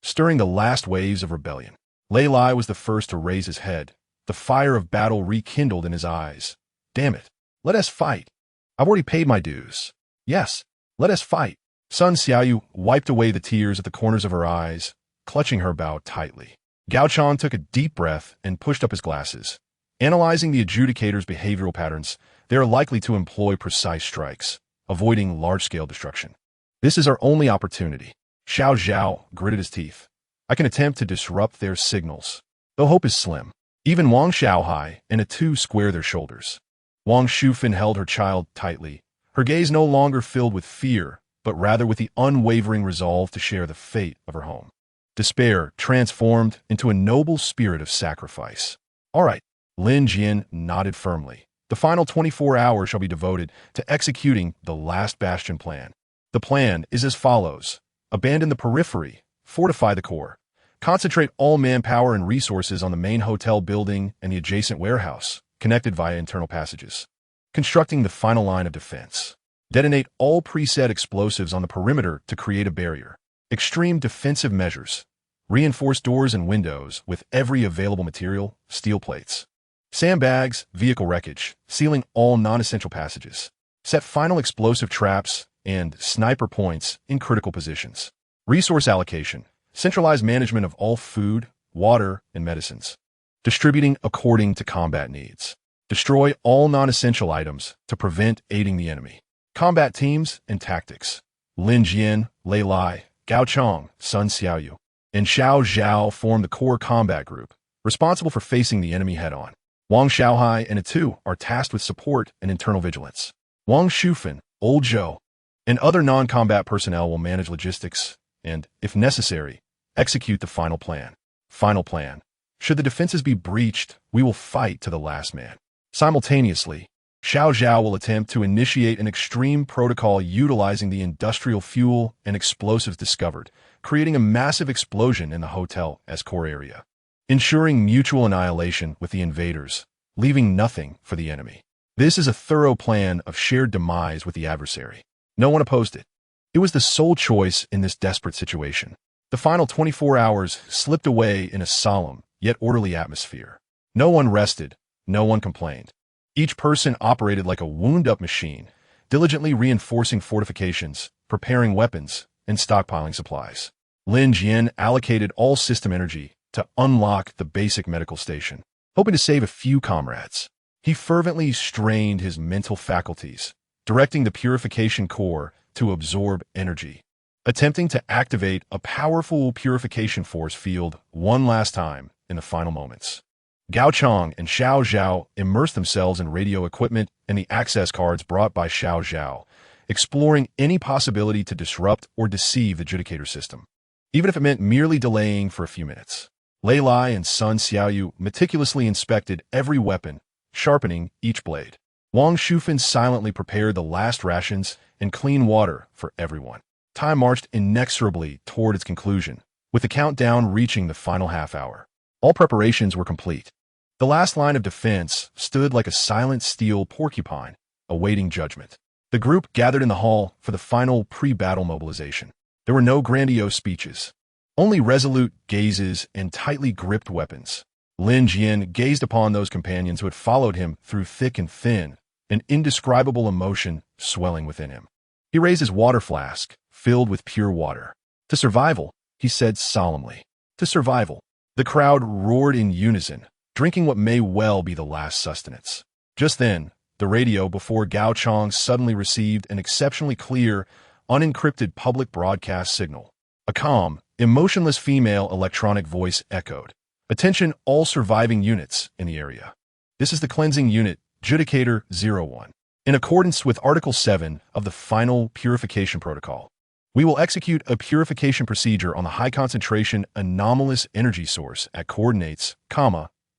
stirring the last waves of rebellion. Lei Lai was the first to raise his head, the fire of battle rekindled in his eyes. "Damn it, let us fight. I've already paid my dues. Yes, let us fight." Sun Xiaoyu wiped away the tears at the corners of her eyes, clutching her bow tightly. Gao Chong took a deep breath and pushed up his glasses. Analyzing the adjudicator's behavioral patterns, they are likely to employ precise strikes, avoiding large-scale destruction. "This is our only opportunity." Xiao Zhao gritted his teeth. "I can attempt to disrupt their signals, though hope is slim." Even Wang Xiaohai and Atu squared their shoulders. Wang Shufan held her child tightly, her gaze no longer filled with fear, but rather with the unwavering resolve to share the fate of her home. Despair transformed into a noble spirit of sacrifice. "All right." Lin Jian nodded firmly, The final 24 hours shall be devoted to executing the last Bastion plan. The plan is as follows. Abandon the periphery, fortify the core, concentrate all manpower and resources on the main hotel building and the adjacent warehouse, connected via internal passages. Constructing the final line of defense. Detonate all preset explosives on the perimeter to create a barrier. Extreme defensive measures. Reinforce doors and windows with every available material, steel plates. Sandbags, vehicle wreckage, sealing all non-essential passages. Set final explosive traps and sniper points in critical positions. Resource allocation. Centralize management of all food, water, and medicines. Distributing according to combat needs. Destroy all non-essential items to prevent aiding the enemy. Combat teams and tactics. Lin Jian, Lei Lai, Gao Chong, Sun Xiaoyu, and Xiao Zhao form the core combat group, responsible for facing the enemy head-on. Wang Xiaohai and Atu are tasked with support and internal vigilance. Wang Shufan, Old Zhou, and other non-combat personnel will manage logistics and, if necessary, execute the final plan. Final plan. Should the defenses be breached, we will fight to the last man. Simultaneously, Xiao Zhao will attempt to initiate an extreme protocol utilizing the industrial fuel and explosives discovered, creating a massive explosion in the hotel as core area, ensuring mutual annihilation with the invaders, leaving nothing for the enemy. This is a thorough plan of shared demise with the adversary. No one opposed it. It was the sole choice in this desperate situation. The final 24 hours slipped away in a solemn, yet orderly atmosphere. No one rested, no one complained. Each person operated like a wound-up machine, diligently reinforcing fortifications, preparing weapons, and stockpiling supplies. Lin Jian allocated all system energy to unlock the basic medical station, hoping to save a few comrades. He fervently strained his mental faculties, directing the purification core to absorb energy, attempting to activate a powerful purification force field one last time in the final moments. Gao Chong and Xiao Zhao immersed themselves in radio equipment and the access cards brought by Xiao Zhao, exploring any possibility to disrupt or deceive the adjudicator system, even if it meant merely delaying for a few minutes. Lei Lai and Sun Xiaoyu meticulously inspected every weapon, sharpening each blade. Wang Shufan silently prepared the last rations and clean water for everyone. Time marched inexorably toward its conclusion, with the countdown reaching the final half hour. All preparations were complete. The last line of defense stood like a silent steel porcupine, awaiting judgment. The group gathered in the hall for the final pre-battle mobilization. There were no grandiose speeches, only resolute gazes and tightly gripped weapons. Lin Jian gazed upon those companions who had followed him through thick and thin, an indescribable emotion swelling within him. He raised his water flask, filled with pure water. To survival, he said solemnly. To survival. The crowd roared in unison, drinking what may well be the last sustenance. Just then, the radio before Gao Chong suddenly received an exceptionally clear, unencrypted public broadcast signal. A calm, emotionless female electronic voice echoed. Attention all surviving units in the area. This is the cleansing unit, Judicator 01. In accordance with Article 7 of the Final Purification Protocol, we will execute a purification procedure on the high-concentration anomalous energy source at coordinates,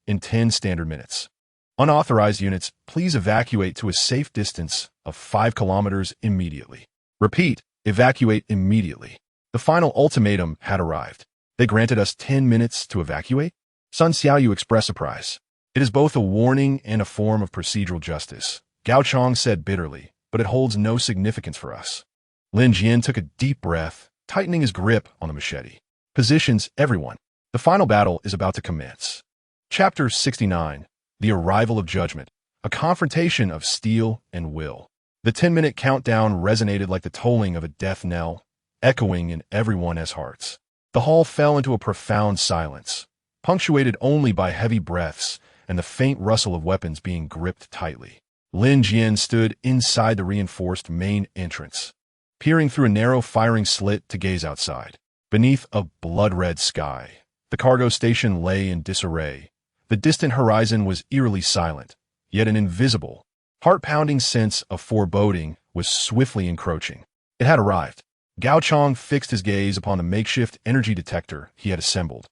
in 10 standard minutes. Unauthorized units, please evacuate to a safe distance of 5 kilometers immediately. Repeat, evacuate immediately. The final ultimatum had arrived. They granted us 10 minutes to evacuate? Sun Xiaoyu expressed surprise. It is both a warning and a form of procedural justice, Gao Chong said bitterly, but it holds no significance for us. Lin Jian took a deep breath, tightening his grip on the machete. Positions, everyone. The final battle is about to commence. Chapter 69. The Arrival of Judgment. A confrontation of steel and will. The 10-minute countdown resonated like the tolling of a death knell, echoing in everyone's hearts. The hall fell into a profound silence, punctuated only by heavy breaths and the faint rustle of weapons being gripped tightly. Lin Jian stood inside the reinforced main entrance, peering through a narrow firing slit to gaze outside. Beneath a blood-red sky, the cargo station lay in disarray. The distant horizon was eerily silent, yet an invisible, heart-pounding sense of foreboding was swiftly encroaching. It had arrived. Gao Chong fixed his gaze upon the makeshift energy detector he had assembled,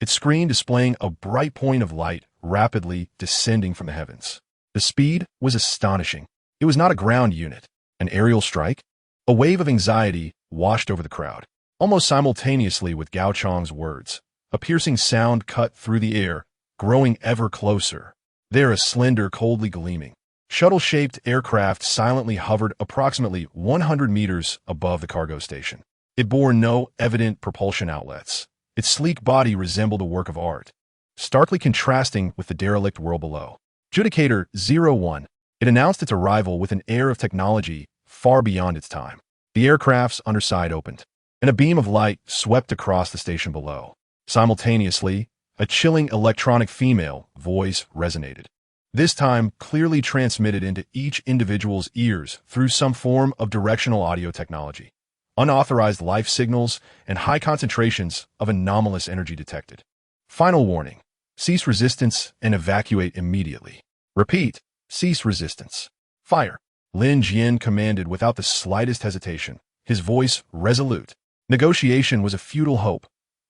its screen displaying a bright point of light rapidly descending from the heavens. The speed was astonishing. It was not a ground unit, an aerial strike. A wave of anxiety washed over the crowd. Almost simultaneously with Gao Chang's words, a piercing sound cut through the air, growing ever closer. There, a slender, coldly gleaming, shuttle-shaped aircraft silently hovered approximately 100 meters above the cargo station. It bore no evident propulsion outlets. Its sleek body resembled a work of art, starkly contrasting with the derelict world below. Judicator 01. It announced its arrival with an air of technology far beyond its time. The aircraft's underside opened, and a beam of light swept across the station below. Simultaneously, a chilling electronic female voice resonated, this time clearly transmitted into each individual's ears through some form of directional audio technology. Unauthorized life signals and high concentrations of anomalous energy detected. Final warning. Cease resistance and evacuate immediately. Repeat. Cease resistance. Fire. Lin Jian commanded without the slightest hesitation, his voice resolute. Negotiation was a futile hope.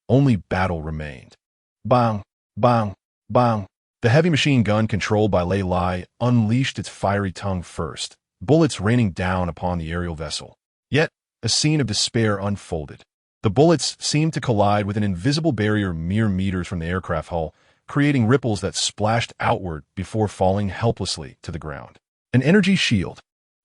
Only battle remained. Bang, bang, bang. The heavy machine gun controlled by Lei Lai unleashed its fiery tongue first, bullets raining down upon the aerial vessel. Yet, a scene of despair unfolded. The bullets seemed to collide with an invisible barrier mere meters from the aircraft hull, creating ripples that splashed outward before falling helplessly to the ground. An energy shield.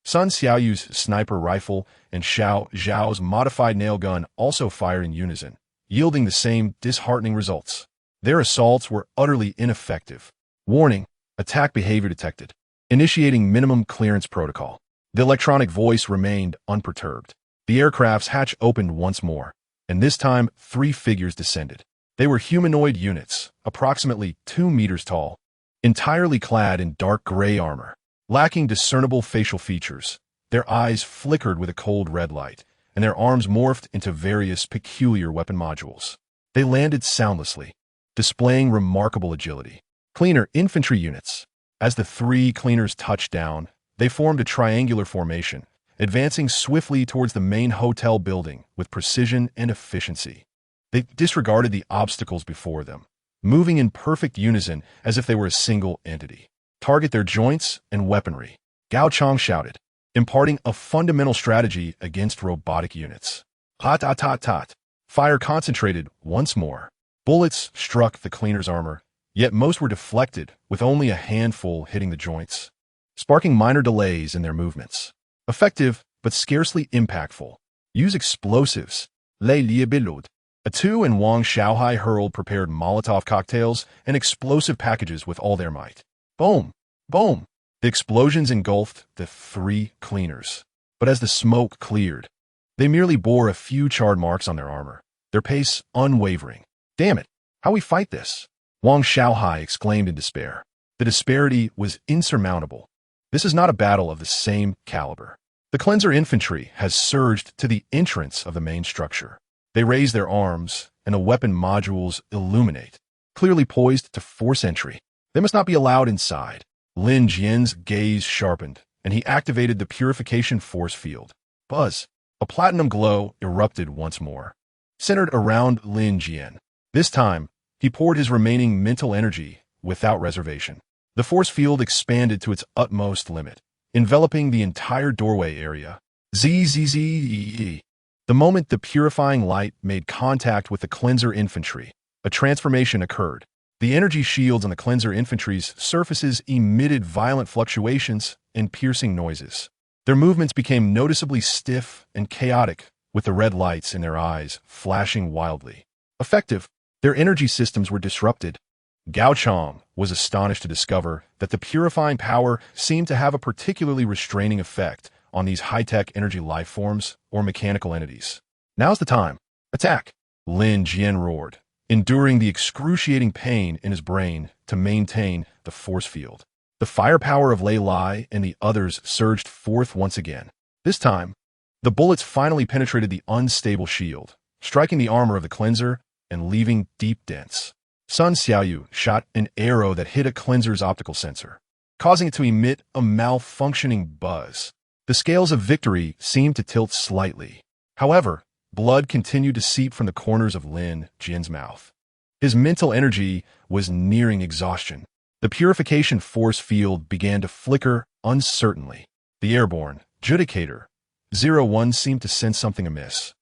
Sun Xiaoyu's sniper rifle and Xiao Zhao's modified nail gun also fired in unison, yielding the same disheartening results. Their assaults were utterly ineffective. Warning, attack behavior detected. Initiating minimum clearance protocol. The electronic voice remained unperturbed. The aircraft's hatch opened once more, and this time 3 figures descended. They were humanoid units, approximately 2 meters tall, entirely clad in dark gray armor. Lacking discernible facial features, their eyes flickered with a cold red light, and their arms morphed into various peculiar weapon modules. They landed soundlessly, displaying remarkable agility. Cleaner infantry units. As the 3 cleaners touched down, they formed a triangular formation, advancing swiftly towards the main hotel building with precision and efficiency. They disregarded the obstacles before them, moving in perfect unison as if they were a single entity. Target their joints and weaponry, Gao Chang shouted, imparting a fundamental strategy against robotic units. Hot, hot, hot, hot. Fire concentrated once more. Bullets struck the cleaner's armor, yet most were deflected, with only a handful hitting the joints, sparking minor delays in their movements. Effective, but scarcely impactful. Use explosives. Les liabilud. Atu and Wang Shaohai hurled prepared Molotov cocktails and explosive packages with all their might. Boom! Boom! The explosions engulfed the 3 cleaners. But as the smoke cleared, they merely bore a few charred marks on their armor, their pace unwavering. Damn it! How we fight this? Wang Shaohai exclaimed in despair. The disparity was insurmountable. This is not a battle of the same caliber. The cleanser infantry has surged to the entrance of the main structure. They raise their arms, and the weapon modules illuminate, clearly poised to force entry. They must not be allowed inside. Lin Jian's gaze sharpened, and he activated the purification force field. Buzz. A platinum glow erupted once more, centered around Lin Jian. This time, he poured his remaining mental energy without reservation. The force field expanded to its utmost limit, enveloping the entire doorway area. Zzz. The moment the purifying light made contact with the cleanser infantry, a transformation occurred. The energy shields on the cleanser infantry's surfaces emitted violent fluctuations and piercing noises. Their movements became noticeably stiff and chaotic, with the red lights in their eyes flashing wildly. Effective, their energy systems were disrupted. Gao Chang was astonished to discover that the purifying power seemed to have a particularly restraining effect on these high-tech energy life forms or mechanical entities. Now's the time. Attack! Lin Jian roared, enduring the excruciating pain in his brain to maintain the force field. The firepower of Lei Lai and the others surged forth once again. This time, the bullets finally penetrated the unstable shield, striking the armor of the cleanser and leaving deep dents. Sun Xiaoyu shot an arrow that hit a cleanser's optical sensor, causing it to emit a malfunctioning buzz. The scales of victory seemed to tilt slightly. However, blood continued to seep from the corners of Lin Jian's mouth. His mental energy was nearing exhaustion. The purification force field began to flicker uncertainly. The airborne Judicator 01 seemed to sense something amiss.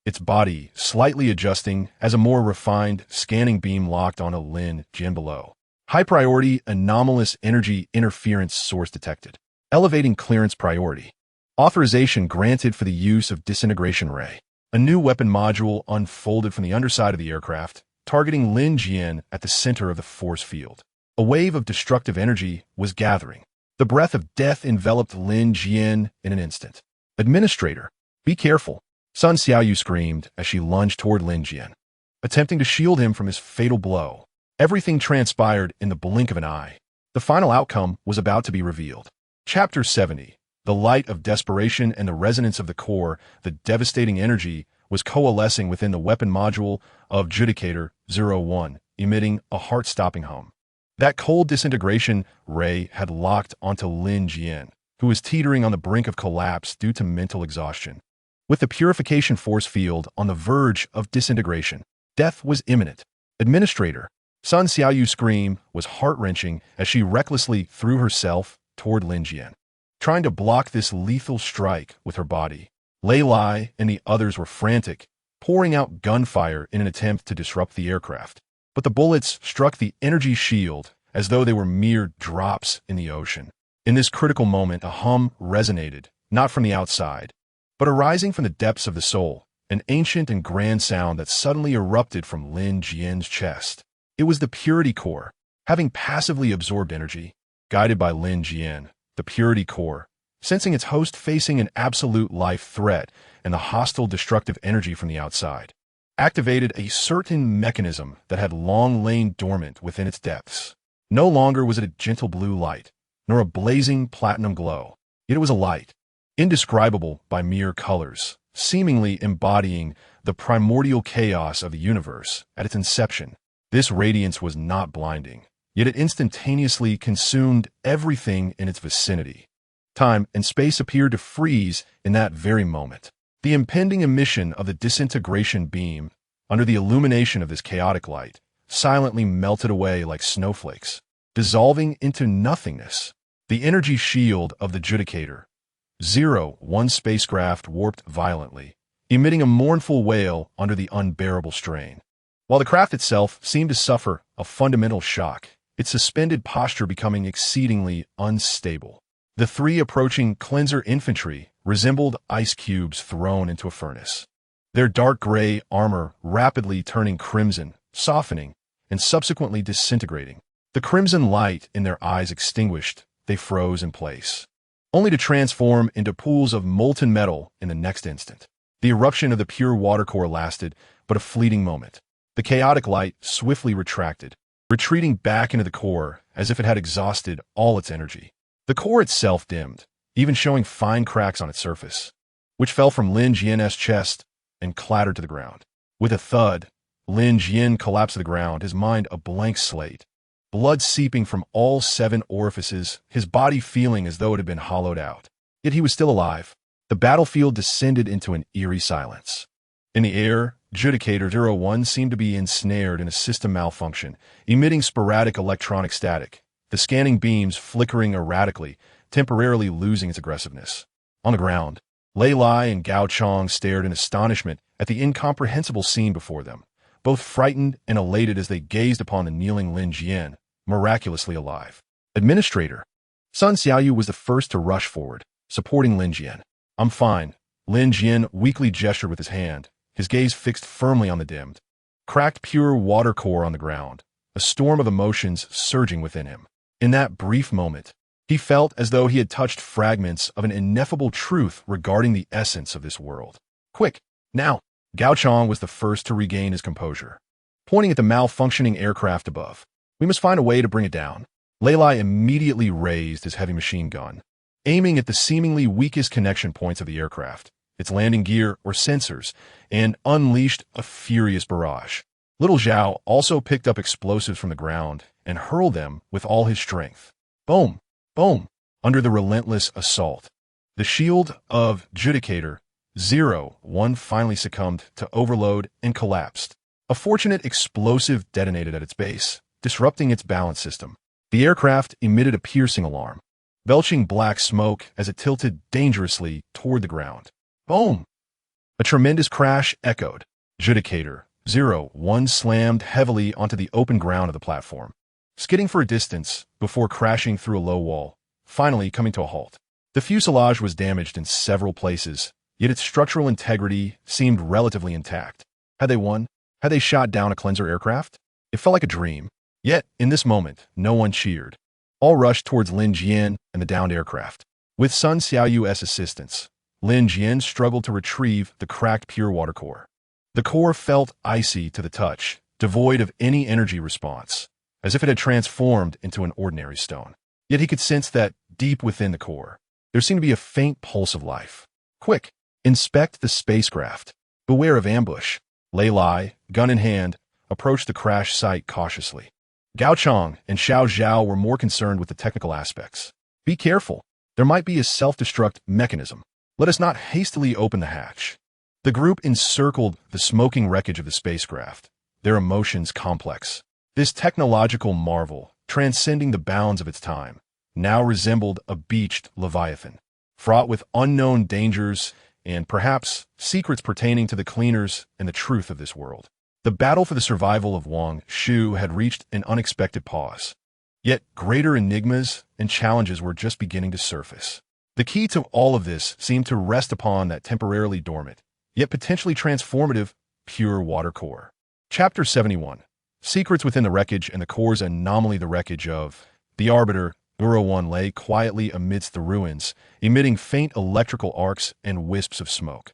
Its body slightly adjusting as a more refined scanning beam locked onto Lin Jian below. High priority anomalous energy interference source detected. Elevating clearance priority. Authorization granted for the use of disintegration ray. A new weapon module unfolded from the underside of the aircraft, targeting Lin Jian at the center of the force field. A wave of destructive energy was gathering. The breath of death enveloped Lin Jian in an instant. Administrator, be careful, Sun Xiaoyu screamed as she lunged toward Lin Jian, attempting to shield him from his fatal blow. Everything transpired in the blink of an eye. The final outcome was about to be revealed. Chapter 70. The light of desperation and the resonance of the core, the devastating energy, was coalescing within the weapon module of Judicator 01, emitting a heart-stopping hum. That cold disintegration ray had locked onto Lin Jian, who was teetering on the brink of collapse due to mental exhaustion. With the purification force field on the verge of disintegration, death was imminent. Administrator, Sun Xiaoyu's scream was heart-wrenching as she recklessly threw herself toward Lin Jian, trying to block this lethal strike with her body. Lei Lai and the others were frantic, pouring out gunfire in an attempt to disrupt the aircraft. But the bullets struck the energy shield as though they were mere drops in the ocean. In this critical moment, a hum resonated, not from the outside, but arising from the depths of the soul, an ancient and grand sound that suddenly erupted from Lin Jian's chest. It was the Purity Core, having passively absorbed energy. Guided by Lin Jian, the Purity Core, sensing its host facing an absolute life threat and the hostile destructive energy from the outside, activated a certain mechanism that had long lain dormant within its depths. No longer was it a gentle blue light, nor a blazing platinum glow. It was a light, indescribable by mere colors, seemingly embodying the primordial chaos of the universe at its inception. This radiance was not blinding, yet it instantaneously consumed everything in its vicinity. Time and space appeared to freeze in that very moment. The impending emission of the disintegration beam, under the illumination of this chaotic light, silently melted away like snowflakes, dissolving into nothingness. The energy shield of the Judicator 01 spacecraft warped violently, emitting a mournful wail under the unbearable strain. While the craft itself seemed to suffer a fundamental shock, its suspended posture becoming exceedingly unstable. The three approaching cleanser infantry resembled ice cubes thrown into a furnace, their dark gray armor rapidly turning crimson, softening, and subsequently disintegrating. The crimson light in their eyes extinguished, they froze in place, only to transform into pools of molten metal in the next instant. The eruption of the pure water core lasted but a fleeting moment. The chaotic light swiftly retracted, retreating back into the core as if it had exhausted all its energy. The core itself dimmed, even showing fine cracks on its surface, which fell from Lin Jian's chest and clattered to the ground. With a thud, Lin Jian collapsed to the ground, his mind a blank slate, blood seeping from all 7 orifices, his body feeling as though it had been hollowed out. Yet he was still alive. The battlefield descended into an eerie silence. In the air, Judicator 01 seemed to be ensnared in a system malfunction, emitting sporadic electronic static, the scanning beams flickering erratically, temporarily losing its aggressiveness. On the ground, Lei Lai and Gao Chong stared in astonishment at the incomprehensible scene before them, both frightened and elated as they gazed upon the kneeling Lin Jian, miraculously alive. Administrator, Sun Xiaoyu was the first to rush forward, supporting Lin Jian. I'm fine, Lin Jian weakly gestured with his hand, his gaze fixed firmly on the dimmed, cracked pure water core on the ground, a storm of emotions surging within him. In that brief moment, he felt as though he had touched fragments of an ineffable truth regarding the essence of this world. Quick, now! Gao Chong was the first to regain his composure, pointing at the malfunctioning aircraft above. We must find a way to bring it down. Lei Lai immediately raised his heavy machine gun, aiming at the seemingly weakest connection points of the aircraft, its landing gear or sensors, and unleashed a furious barrage. Little Zhao also picked up explosives from the ground and hurled them with all his strength. Boom! Boom! Under the relentless assault, the shield of Judicator 01 finally succumbed to overload and collapsed. A fortunate explosive detonated at its base, disrupting its balance system. The aircraft emitted a piercing alarm, belching black smoke as it tilted dangerously toward the ground. Boom! A tremendous crash echoed. Judicator 01 slammed heavily onto the open ground of the platform, skidding for a distance before crashing through a low wall, finally coming to a halt. The fuselage was damaged in several places, yet its structural integrity seemed relatively intact. Had they won? Had they shot down a cleanser aircraft? It felt like a dream. Yet, in this moment, no one cheered. All rushed towards Lin Jian and the downed aircraft. With Sun Xiaoyu's assistance, Lin Jian struggled to retrieve the cracked pure water core. The core felt icy to the touch, devoid of any energy response, as if it had transformed into an ordinary stone. Yet he could sense that, deep within the core, there seemed to be a faint pulse of life. Quick! Inspect the spacecraft. Beware of ambush. Lei Lai, gun in hand, approached the crash site cautiously. Gao Chang and Xiao Zhao were more concerned with the technical aspects. Be careful. There might be a self-destruct mechanism. Let us not hastily open the hatch. The group encircled the smoking wreckage of the spacecraft, their emotions complex. This technological marvel, transcending the bounds of its time, now resembled a beached leviathan, fraught with unknown dangers and, perhaps, secrets pertaining to the cleaners and the truth of this world. The battle for the survival of Wangshu had reached an unexpected pause. Yet greater enigmas and challenges were just beginning to surface. The key to all of this seemed to rest upon that temporarily dormant, yet potentially transformative, pure water core. Chapter 71. Secrets within the wreckage and the core's anomaly. The wreckage of the Arbiter 01 lay quietly amidst the ruins, emitting faint electrical arcs and wisps of smoke.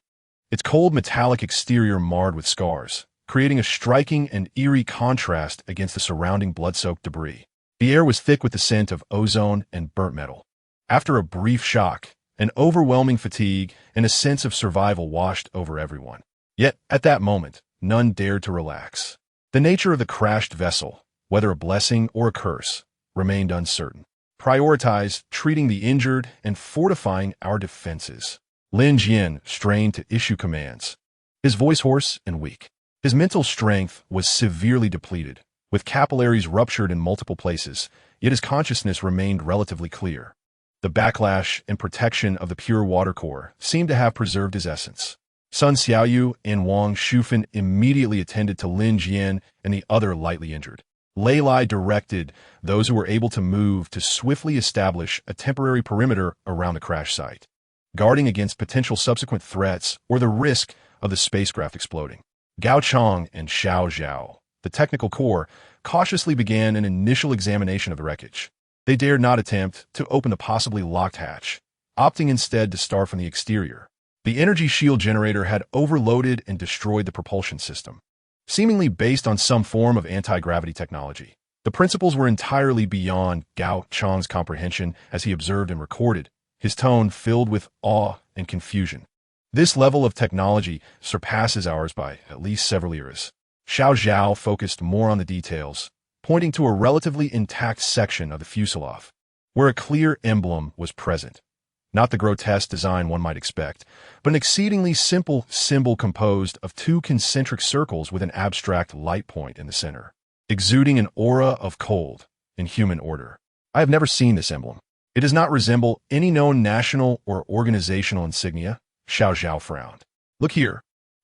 Its cold metallic exterior marred with scars, creating a striking and eerie contrast against the surrounding blood-soaked debris. The air was thick with the scent of ozone and burnt metal. After a brief shock, an overwhelming fatigue and a sense of survival washed over everyone. Yet, at that moment, none dared to relax. The nature of the crashed vessel, whether a blessing or a curse, remained uncertain. Prioritize treating the injured and fortifying our defenses. Lin Jian strained to issue commands, his voice hoarse and weak. His mental strength was severely depleted, with capillaries ruptured in multiple places, yet his consciousness remained relatively clear. The backlash and protection of the pure water core seemed to have preserved his essence. Sun Xiaoyu and Wang Shufan immediately attended to Lin Jian and the other lightly injured. Lei Lai directed those who were able to move to swiftly establish a temporary perimeter around the crash site, guarding against potential subsequent threats or the risk of the spacecraft exploding. Gao Chang and Xiao Zhao, the technical core, cautiously began an initial examination of the wreckage. They dared not attempt to open the possibly locked hatch, opting instead to start from the exterior. The energy shield generator had overloaded and destroyed the propulsion system, seemingly based on some form of anti-gravity technology. The principles were entirely beyond Gao Chang's comprehension as he observed and recorded, his tone filled with awe and confusion. This level of technology surpasses ours by at least several eras. Xiao Zhao focused more on the details, pointing to a relatively intact section of the fuselage, where a clear emblem was present. Not the grotesque design one might expect, but an exceedingly simple symbol composed of two concentric circles with an abstract light point in the center, exuding an aura of cold and human order. I have never seen this emblem. It does not resemble any known national or organizational insignia. Xiao Zhao frowned. Look here,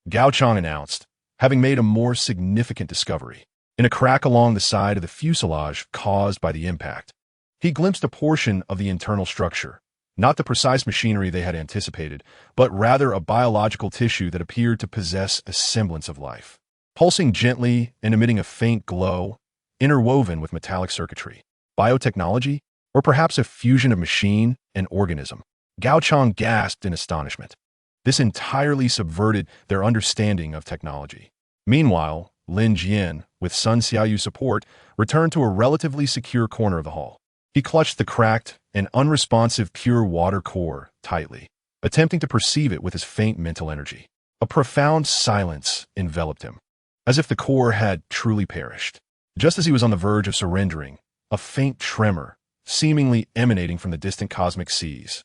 Gao Chang announced, having made a more significant discovery. In a crack along the side of the fuselage caused by the impact, he glimpsed a portion of the internal structure, not the precise machinery they had anticipated, but rather a biological tissue that appeared to possess a semblance of life. Pulsing gently and emitting a faint glow, interwoven with metallic circuitry. Biotechnology? Or perhaps a fusion of machine and organism? Gao Chang gasped in astonishment. This entirely subverted their understanding of technology. Meanwhile, Lin Jian, with Sun Xiaoyu's support, returned to a relatively secure corner of the hall. He clutched the cracked and unresponsive pure water core tightly, attempting to perceive it with his faint mental energy. A profound silence enveloped him, as if the core had truly perished. Just as he was on the verge of surrendering, a faint tremor, seemingly emanating from the distant cosmic seas,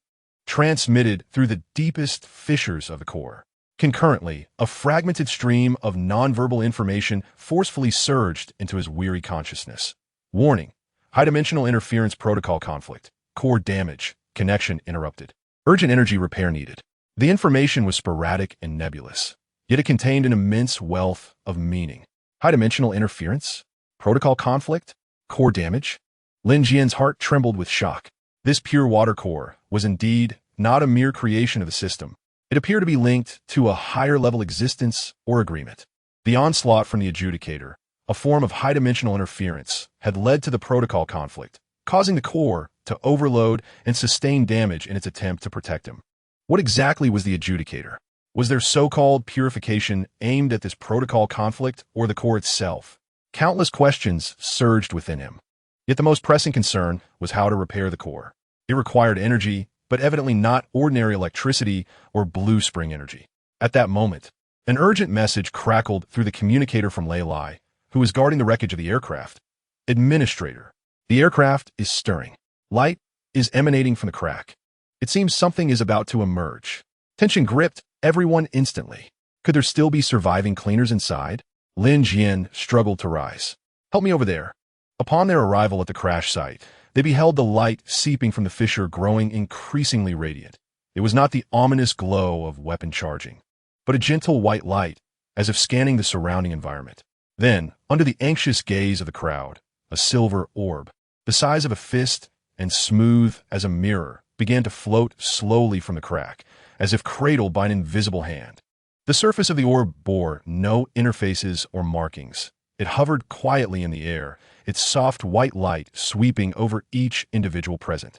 transmitted through the deepest fissures of the core. Concurrently, a fragmented stream of nonverbal information forcefully surged into his weary consciousness. Warning, High-dimensional interference protocol conflict. Core damage. Connection interrupted. Urgent energy repair needed. The information was sporadic and nebulous, yet it contained an immense wealth of meaning. High-dimensional interference? Protocol conflict? Core damage? Lin Jian's heart trembled with shock. This pure water core was indeed not a mere creation of the system. It appeared to be linked to a higher-level existence or agreement. The onslaught from the adjudicator, a form of high-dimensional interference, had led to the protocol conflict, causing the core to overload and sustain damage in its attempt to protect him. What exactly was the adjudicator? Was their so-called purification aimed at this protocol conflict or the core itself? Countless questions surged within him. Yet the most pressing concern was how to repair the core. It required energy, but evidently not ordinary electricity or blue spring energy. At that moment, an urgent message crackled through the communicator from Lei Lai, who was guarding the wreckage of the aircraft. Administrator, the aircraft is stirring. Light is emanating from the crack. It seems something is about to emerge. Tension gripped everyone instantly. Could there still be surviving cleaners inside? Lin Jian struggled to rise. Help me over there. Upon their arrival at the crash site, they beheld the light seeping from the fissure growing increasingly radiant. It was not the ominous glow of weapon charging, but a gentle white light, as if scanning the surrounding environment. Then, under the anxious gaze of the crowd, a silver orb, the size of a fist and smooth as a mirror, began to float slowly from the crack, as if cradled by an invisible hand. The surface of the orb bore no interfaces or markings. It hovered quietly in the air, its soft white light sweeping over each individual present,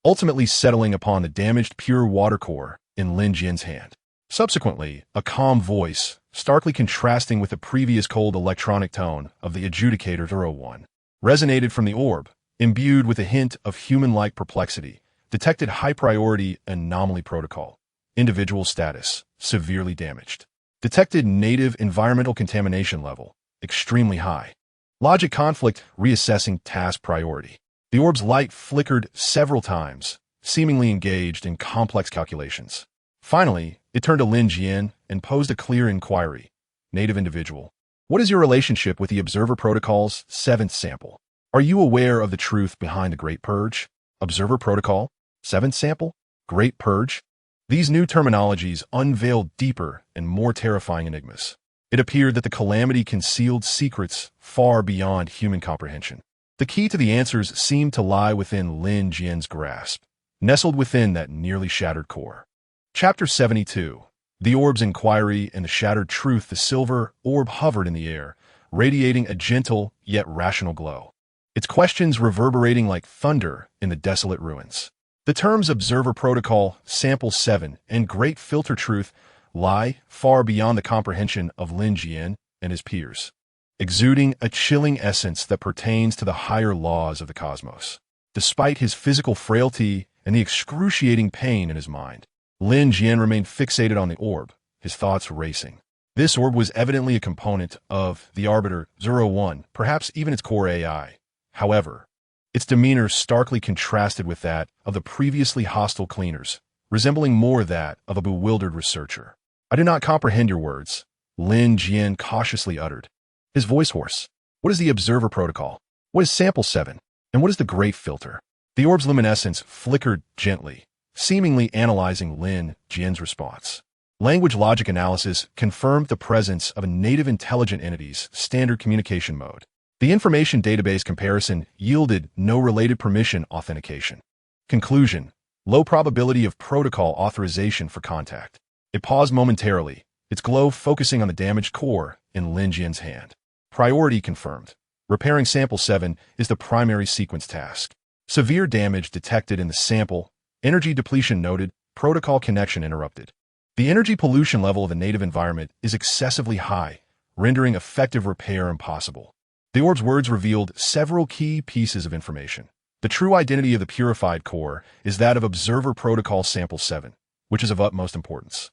ultimately settling upon the damaged pure water core in Lin Jian's hand. Subsequently, a calm voice, starkly contrasting with the previous cold electronic tone of the adjudicator 01, resonated from the orb, imbued with a hint of human-like perplexity. Detected high-priority anomaly protocol. Individual status, severely damaged. Detected native environmental contamination level, extremely high. Logic conflict reassessing task priority. The orb's light flickered several times, seemingly engaged in complex calculations. Finally, it turned to Lin Jian and posed a clear inquiry. Native individual. What is your relationship with the Observer Protocol's 7th sample? Are you aware of the truth behind the Great Purge? Observer Protocol? 7th sample? Great Purge? These new terminologies unveiled deeper and more terrifying enigmas. It appeared that the calamity concealed secrets far beyond human comprehension. The key to the answers seemed to lie within Lin Jian's grasp, nestled within that nearly shattered core. Chapter 72. The Orb's Inquiry and the Shattered Truth. The silver orb hovered in the air, radiating a gentle yet rational glow, its questions reverberating like thunder in the desolate ruins. The terms Observer Protocol, Sample 7, and Great Filter Truth lie far beyond the comprehension of Lin Jian and his peers, exuding a chilling essence that pertains to the higher laws of the cosmos. Despite his physical frailty and the excruciating pain in his mind, Lin Jian remained fixated on the orb, his thoughts racing. This orb was evidently a component of the Arbiter 01, perhaps even its core AI. However, its demeanor starkly contrasted with that of the previously hostile cleaners, resembling more that of a bewildered researcher. I do not comprehend your words, Lin Jian cautiously uttered, his voice hoarse. What is the Observer Protocol? What is Sample 7? And what is the Great Filter? The orb's luminescence flickered gently, seemingly analyzing Lin Jian's response. Language logic analysis confirmed the presence of a native intelligent entity's standard communication mode. The information database comparison yielded no related permission authentication. Conclusion: low probability of protocol authorization for contact. It paused momentarily, its glow focusing on the damaged core in Lin Jian's hand. Priority confirmed. Repairing Sample 7 is the primary sequence task. Severe damage detected in the sample. Energy depletion noted. Protocol connection interrupted. The energy pollution level of the native environment is excessively high, rendering effective repair impossible. The orb's words revealed several key pieces of information. The true identity of the purified core is that of Observer Protocol Sample 7, which is of utmost importance.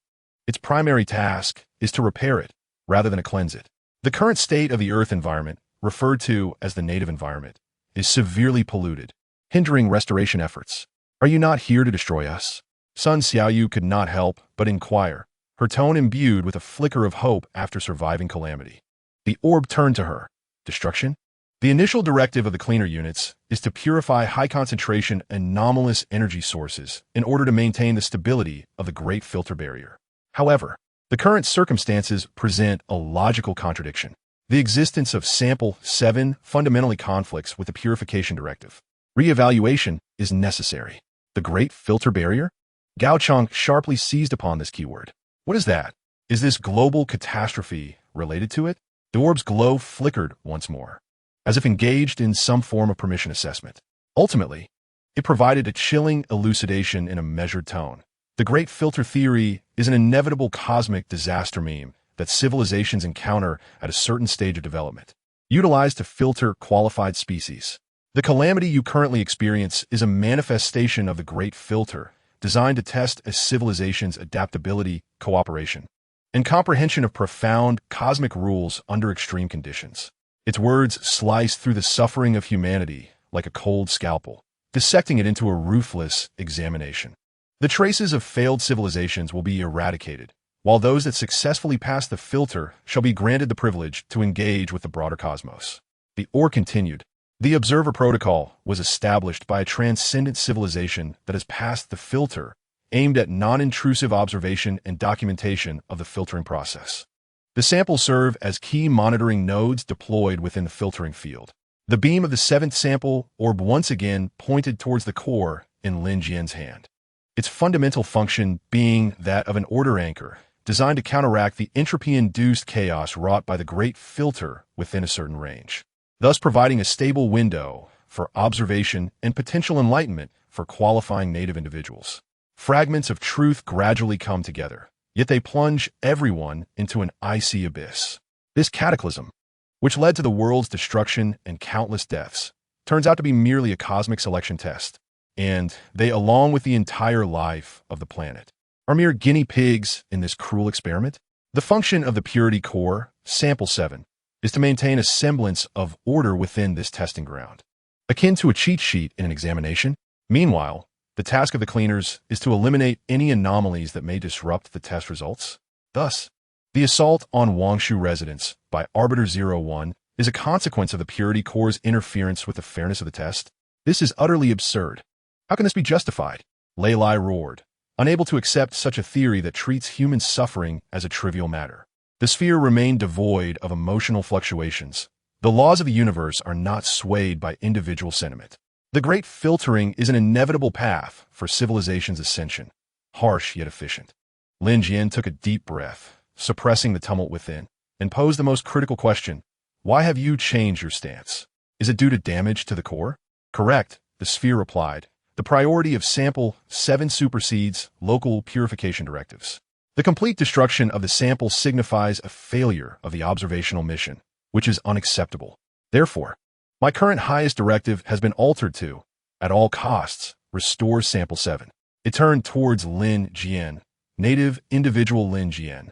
Its primary task is to repair it, rather than to cleanse it. The current state of the Earth environment, referred to as the native environment, is severely polluted, hindering restoration efforts. Are you not here to destroy us? Sun Xiaoyu could not help but inquire, her tone imbued with a flicker of hope after surviving calamity. The orb turned to her. Destruction? The initial directive of the cleaner units is to purify high-concentration anomalous energy sources in order to maintain the stability of the Great Filter Barrier. However, the current circumstances present a logical contradiction. The existence of Sample 7 fundamentally conflicts with the purification directive. Re-evaluation is necessary. The Great Filter Barrier? Gao Chong sharply seized upon this keyword. What is that? Is this global catastrophe related to it? The orb's glow flickered once more, as if engaged in some form of permission assessment. Ultimately, it provided a chilling elucidation in a measured tone. The Great Filter Theory is an inevitable cosmic disaster meme that civilizations encounter at a certain stage of development, utilized to filter qualified species. The calamity you currently experience is a manifestation of the Great Filter, designed to test a civilization's adaptability, cooperation, and comprehension of profound cosmic rules under extreme conditions. Its words slice through the suffering of humanity like a cold scalpel, dissecting it into a ruthless examination. The traces of failed civilizations will be eradicated, while those that successfully pass the filter shall be granted the privilege to engage with the broader cosmos. The Or continued. The Observer Protocol was established by a transcendent civilization that has passed the filter, aimed at non-intrusive observation and documentation of the filtering process. The samples serve as key monitoring nodes deployed within the filtering field. The beam of the 7th sample orb once again pointed towards the core in Lin Jian's hand, its fundamental function being that of an order anchor, designed to counteract the entropy-induced chaos wrought by the Great Filter within a certain range, thus providing a stable window for observation and potential enlightenment for qualifying native individuals. Fragments of truth gradually come together, yet they plunge everyone into an icy abyss. This cataclysm, which led to the world's destruction and countless deaths, turns out to be merely a cosmic selection test, and they, along with the entire life of the planet, are mere guinea pigs in this cruel experiment. The function of the Purity Core, Sample 7, is to maintain a semblance of order within this testing ground, akin to a cheat sheet in an examination. Meanwhile, the task of the cleaners is to eliminate any anomalies that may disrupt the test results. Thus, the assault on Wangshu residents by Arbiter 01 is a consequence of the Purity Core's interference with the fairness of the test. This is utterly absurd. How can this be justified? Lei Lai roared, unable to accept such a theory that treats human suffering as a trivial matter. The sphere remained devoid of emotional fluctuations. The laws of the universe are not swayed by individual sentiment. The Great Filtering is an inevitable path for civilization's ascension, harsh yet efficient. Lin Jian took a deep breath, suppressing the tumult within, and posed the most critical question. Why have you changed your stance? Is it due to damage to the core? Correct, the sphere replied. The priority of Sample 7 supersedes local purification directives. The complete destruction of the sample signifies a failure of the observational mission, which is unacceptable. Therefore, my current highest directive has been altered to, at all costs, restore Sample 7. It turned towards Lin Jian, native individual Lin Jian.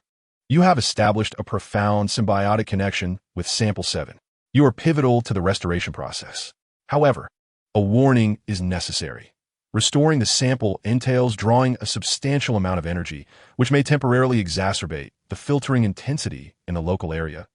You have established a profound symbiotic connection with Sample 7. You are pivotal to the restoration process. However, a warning is necessary. Restoring the sample entails drawing a substantial amount of energy, which may temporarily exacerbate the filtering intensity in the local area.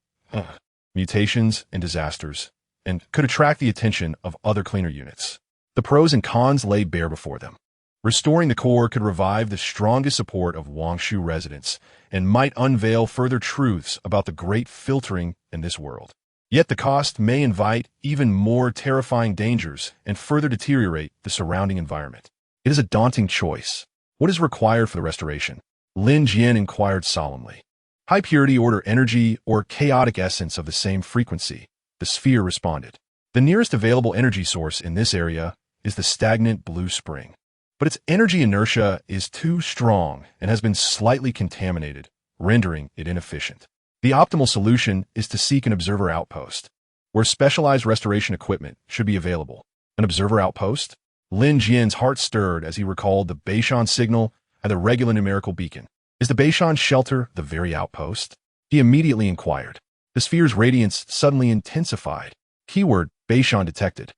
Mutations and disasters, and could attract the attention of other cleaner units. The pros and cons lay bare before them. Restoring the core could revive the strongest support of Wangshu residents and might unveil further truths about the great filtering in this world. Yet the cost may invite even more terrifying dangers and further deteriorate the surrounding environment. It is a daunting choice. What is required for the restoration? Lin Jian inquired solemnly. High purity order energy or chaotic essence of the same frequency, the sphere responded. The nearest available energy source in this area is the stagnant blue spring, but its energy inertia is too strong and has been slightly contaminated, rendering it inefficient. The optimal solution is to seek an observer outpost, where specialized restoration equipment should be available. An observer outpost? Lin Jian's heart stirred as he recalled the Bashan signal and the regular numerical beacon. Is the Bashan shelter the very outpost? He immediately inquired. The sphere's radiance suddenly intensified. Keyword, Bashan detected.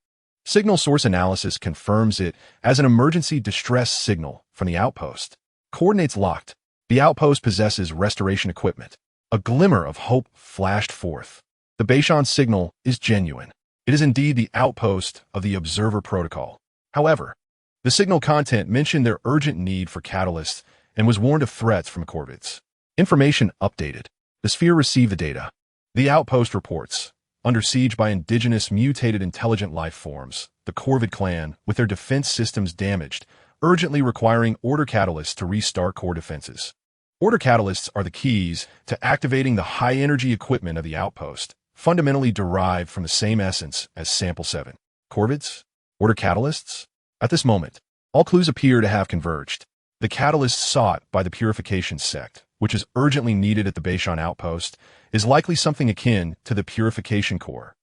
Signal source analysis confirms it as an emergency distress signal from the outpost. Coordinates locked. The outpost possesses restoration equipment. A glimmer of hope flashed forth. The Bashan signal is genuine. It is indeed the outpost of the Observer Protocol. However, the signal content mentioned their urgent need for catalysts and was warned of threats from corvids. Information updated. The sphere received the data. The outpost reports, under siege by indigenous mutated intelligent life forms, the Corvid clan, with their defense systems damaged, urgently requiring order catalysts to restart core defenses. Order catalysts are the keys to activating the high-energy equipment of the outpost, fundamentally derived from the same essence as Sample 7. Corvids? Order catalysts? At this moment, all clues appear to have converged. The catalyst sought by the Purification Sect, which is urgently needed at the Bashan outpost, is likely something akin to the Purification Core.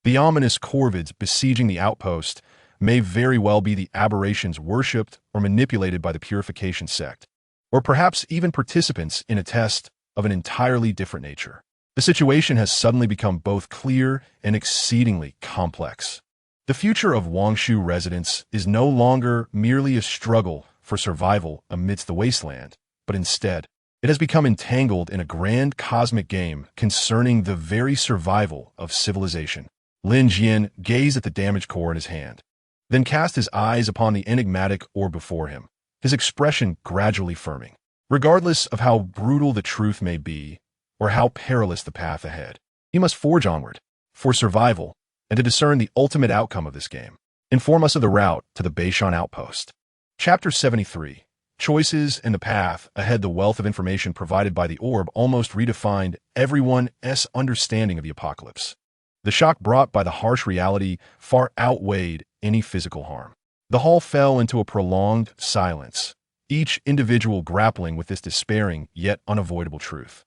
The ominous corvids besieging the outpost may very well be the aberrations worshipped or manipulated by the Purification Sect, or perhaps even participants in a test of an entirely different nature. The situation has suddenly become both clear and exceedingly complex. The future of Wangshu residents is no longer merely a struggle for survival amidst the wasteland, but instead, it has become entangled in a grand cosmic game concerning the very survival of civilization. Lin Jian gazed at the damaged core in his hand, then cast his eyes upon the enigmatic orb before him, his expression gradually firming. Regardless of how brutal the truth may be, or how perilous the path ahead, he must forge onward, for survival, and to discern the ultimate outcome of this game. Inform us of the route to the Bashan outpost. Chapter 73. Choices and the path ahead. The wealth of information provided by the orb almost redefined everyone's understanding of the apocalypse. The shock brought by the harsh reality far outweighed any physical harm. The hall fell into a prolonged silence, each individual grappling with this despairing yet unavoidable truth.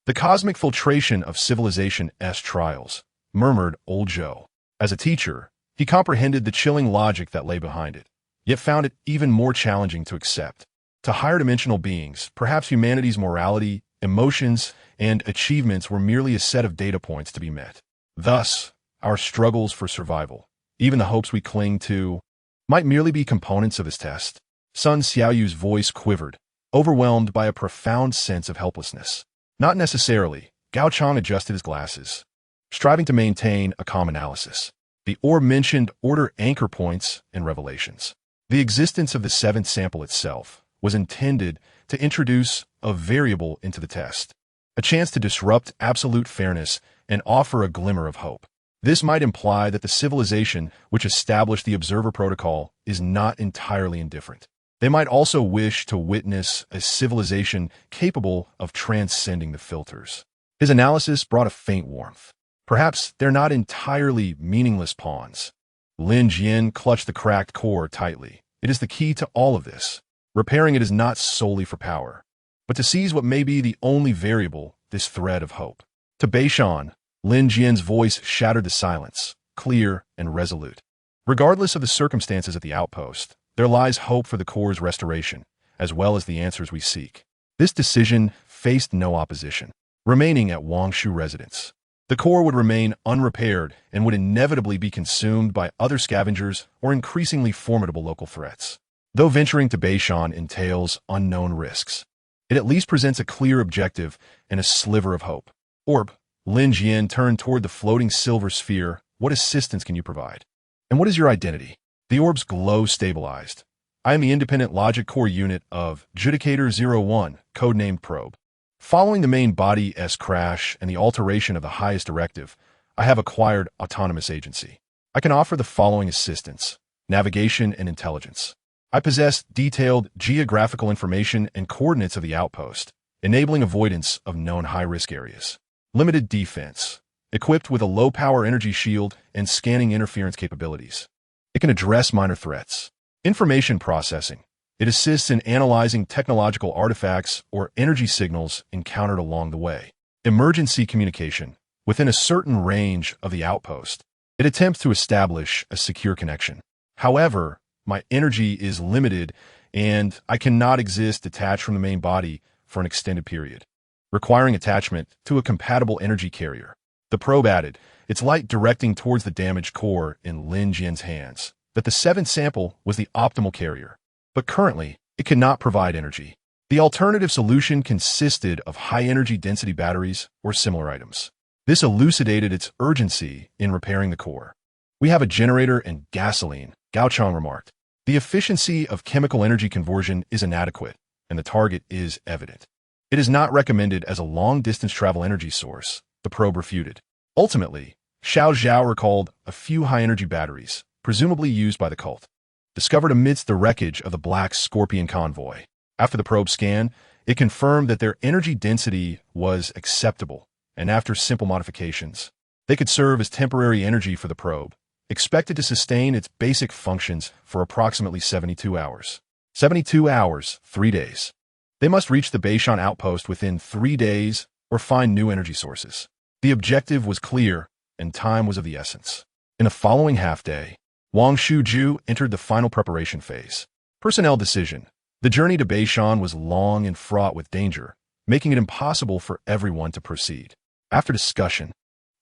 The cosmic filtration of civilization's trials, murmured old Joe. As a teacher, he comprehended the chilling logic that lay behind it, yet found it even more challenging to accept. To higher dimensional beings, perhaps humanity's morality, emotions, and achievements were merely a set of data points to be met. Thus, our struggles for survival, even the hopes we cling to, might merely be components of this test. Sun Xiaoyu's voice quivered, overwhelmed by a profound sense of helplessness. Not necessarily. Gao Chang adjusted his glasses, striving to maintain a calm analysis. The orb mentioned order anchor points and revelations. The existence of the seventh sample itself was intended to introduce a variable into the test, a chance to disrupt absolute fairness and offer a glimmer of hope. This might imply that the civilization which established the Observer Protocol is not entirely indifferent. They might also wish to witness a civilization capable of transcending the filters. His analysis brought a faint warmth. Perhaps they're not entirely meaningless pawns. Lin Jian clutched the cracked core tightly. It is the key to all of this. Repairing it is not solely for power, but to seize what may be the only variable, this thread of hope. To Bashan, Lin Jian's voice shattered the silence, clear and resolute. Regardless of the circumstances at the outpost, there lies hope for the core's restoration, as well as the answers we seek. This decision faced no opposition. Remaining at Wangshu residence, the core would remain unrepaired and would inevitably be consumed by other scavengers or increasingly formidable local threats. Though venturing to Bashan entails unknown risks, it at least presents a clear objective and a sliver of hope. Orb, Lin Jian turned toward the floating silver sphere. What assistance can you provide? And what is your identity? The orb's glow stabilized. I am the independent logic core unit of Judicator 01, codenamed Probe. Following the main body's crash and the alteration of the highest directive, I have acquired autonomous agency. I can offer the following assistance: navigation and intelligence. I possess detailed geographical information and coordinates of the outpost, enabling avoidance of known high-risk areas. Limited defense, equipped with a low-power energy shield and scanning interference capabilities. It can address minor threats. Information processing. It assists in analyzing technological artifacts or energy signals encountered along the way. Emergency communication. Within a certain range of the outpost, it attempts to establish a secure connection. However, my energy is limited and I cannot exist detached from the main body for an extended period, requiring attachment to a compatible energy carrier. The probe added, its light directing towards the damaged core in Lin Jian's hands, that the seventh sample was the optimal carrier. But currently, it cannot provide energy. The alternative solution consisted of high-energy density batteries or similar items. This elucidated its urgency in repairing the core. We have a generator and gasoline, Gao Chong remarked. The efficiency of chemical energy conversion is inadequate, and the target is evident. It is not recommended as a long-distance travel energy source, the probe refuted. Ultimately, Xiao Zhao recalled a few high-energy batteries, presumably used by the cult, discovered amidst the wreckage of the Black Scorpion convoy. After the probe scan, it confirmed that their energy density was acceptable, and after simple modifications, they could serve as temporary energy for the probe, expected to sustain its basic functions for approximately 72 hours. 72 hours, 3 days. They must reach the Bashan outpost within 3 days or find new energy sources. The objective was clear, and time was of the essence. In the following half-day, Wangshu entered the final preparation phase. Personnel decision. The journey to Bashan was long and fraught with danger, making it impossible for everyone to proceed. After discussion,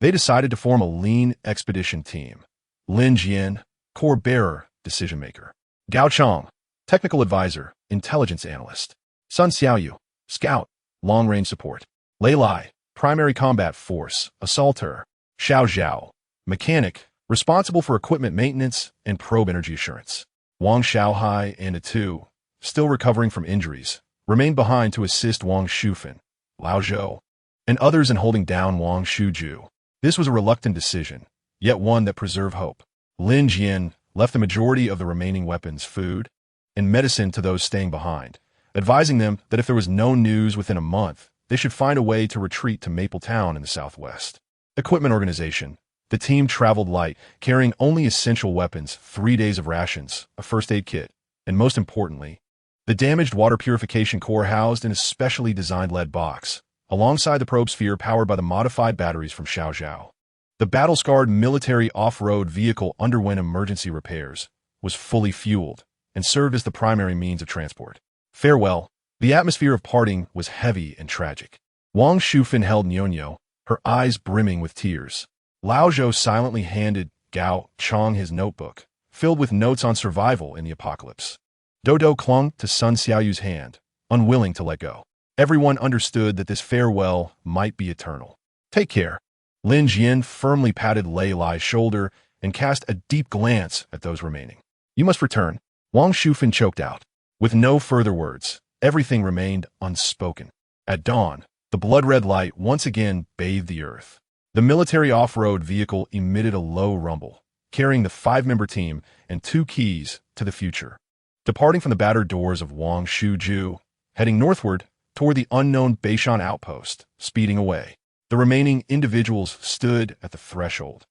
they decided to form a lean expedition team. Lin Jian, core bearer, decision-maker. Gao Chong, technical advisor, intelligence analyst. Sun Xiaoyu, scout, long-range support. Lei Lai, primary combat force, assaulter. Xiao Zhao, mechanic, responsible for equipment maintenance and probe energy assurance. Wang Xiaohai and Atu, still recovering from injuries, remained behind to assist Wang Shufan, Lao Zhou, and others in holding down Wang Shuju. This was a reluctant decision, yet one that preserved hope. Lin Jian left the majority of the remaining weapons, food, and medicine to those staying behind, advising them that if there was no news within a month, they should find a way to retreat to Maple Town in the southwest. Equipment organization. The team traveled light, carrying only essential weapons, 3 days of rations, a first aid kit, and most importantly, the damaged water purification core housed in a specially designed lead box, alongside the probe sphere powered by the modified batteries from Xiao Zhao. The battle-scarred military off-road vehicle underwent emergency repairs, was fully fueled, and served as the primary means of transport. Farewell. The atmosphere of parting was heavy and tragic. Wang Shufan held Nyonyo, her eyes brimming with tears. Lao Zhou silently handed Gao Chong his notebook, filled with notes on survival in the apocalypse. Dodo clung to Sun Xiaoyu's hand, unwilling to let go. Everyone understood that this farewell might be eternal. Take care. Lin Jian firmly patted Lei Lai's shoulder and cast a deep glance at those remaining. You must return. Wang Shufan choked out. With no further words, everything remained unspoken. At dawn, the blood-red light once again bathed the earth. The military off-road vehicle emitted a low rumble, carrying the 5-member team and 2 keys to the future. Departing from the battered doors of Wangshu, heading northward toward the unknown Bashan outpost, speeding away. The remaining individuals stood at the threshold,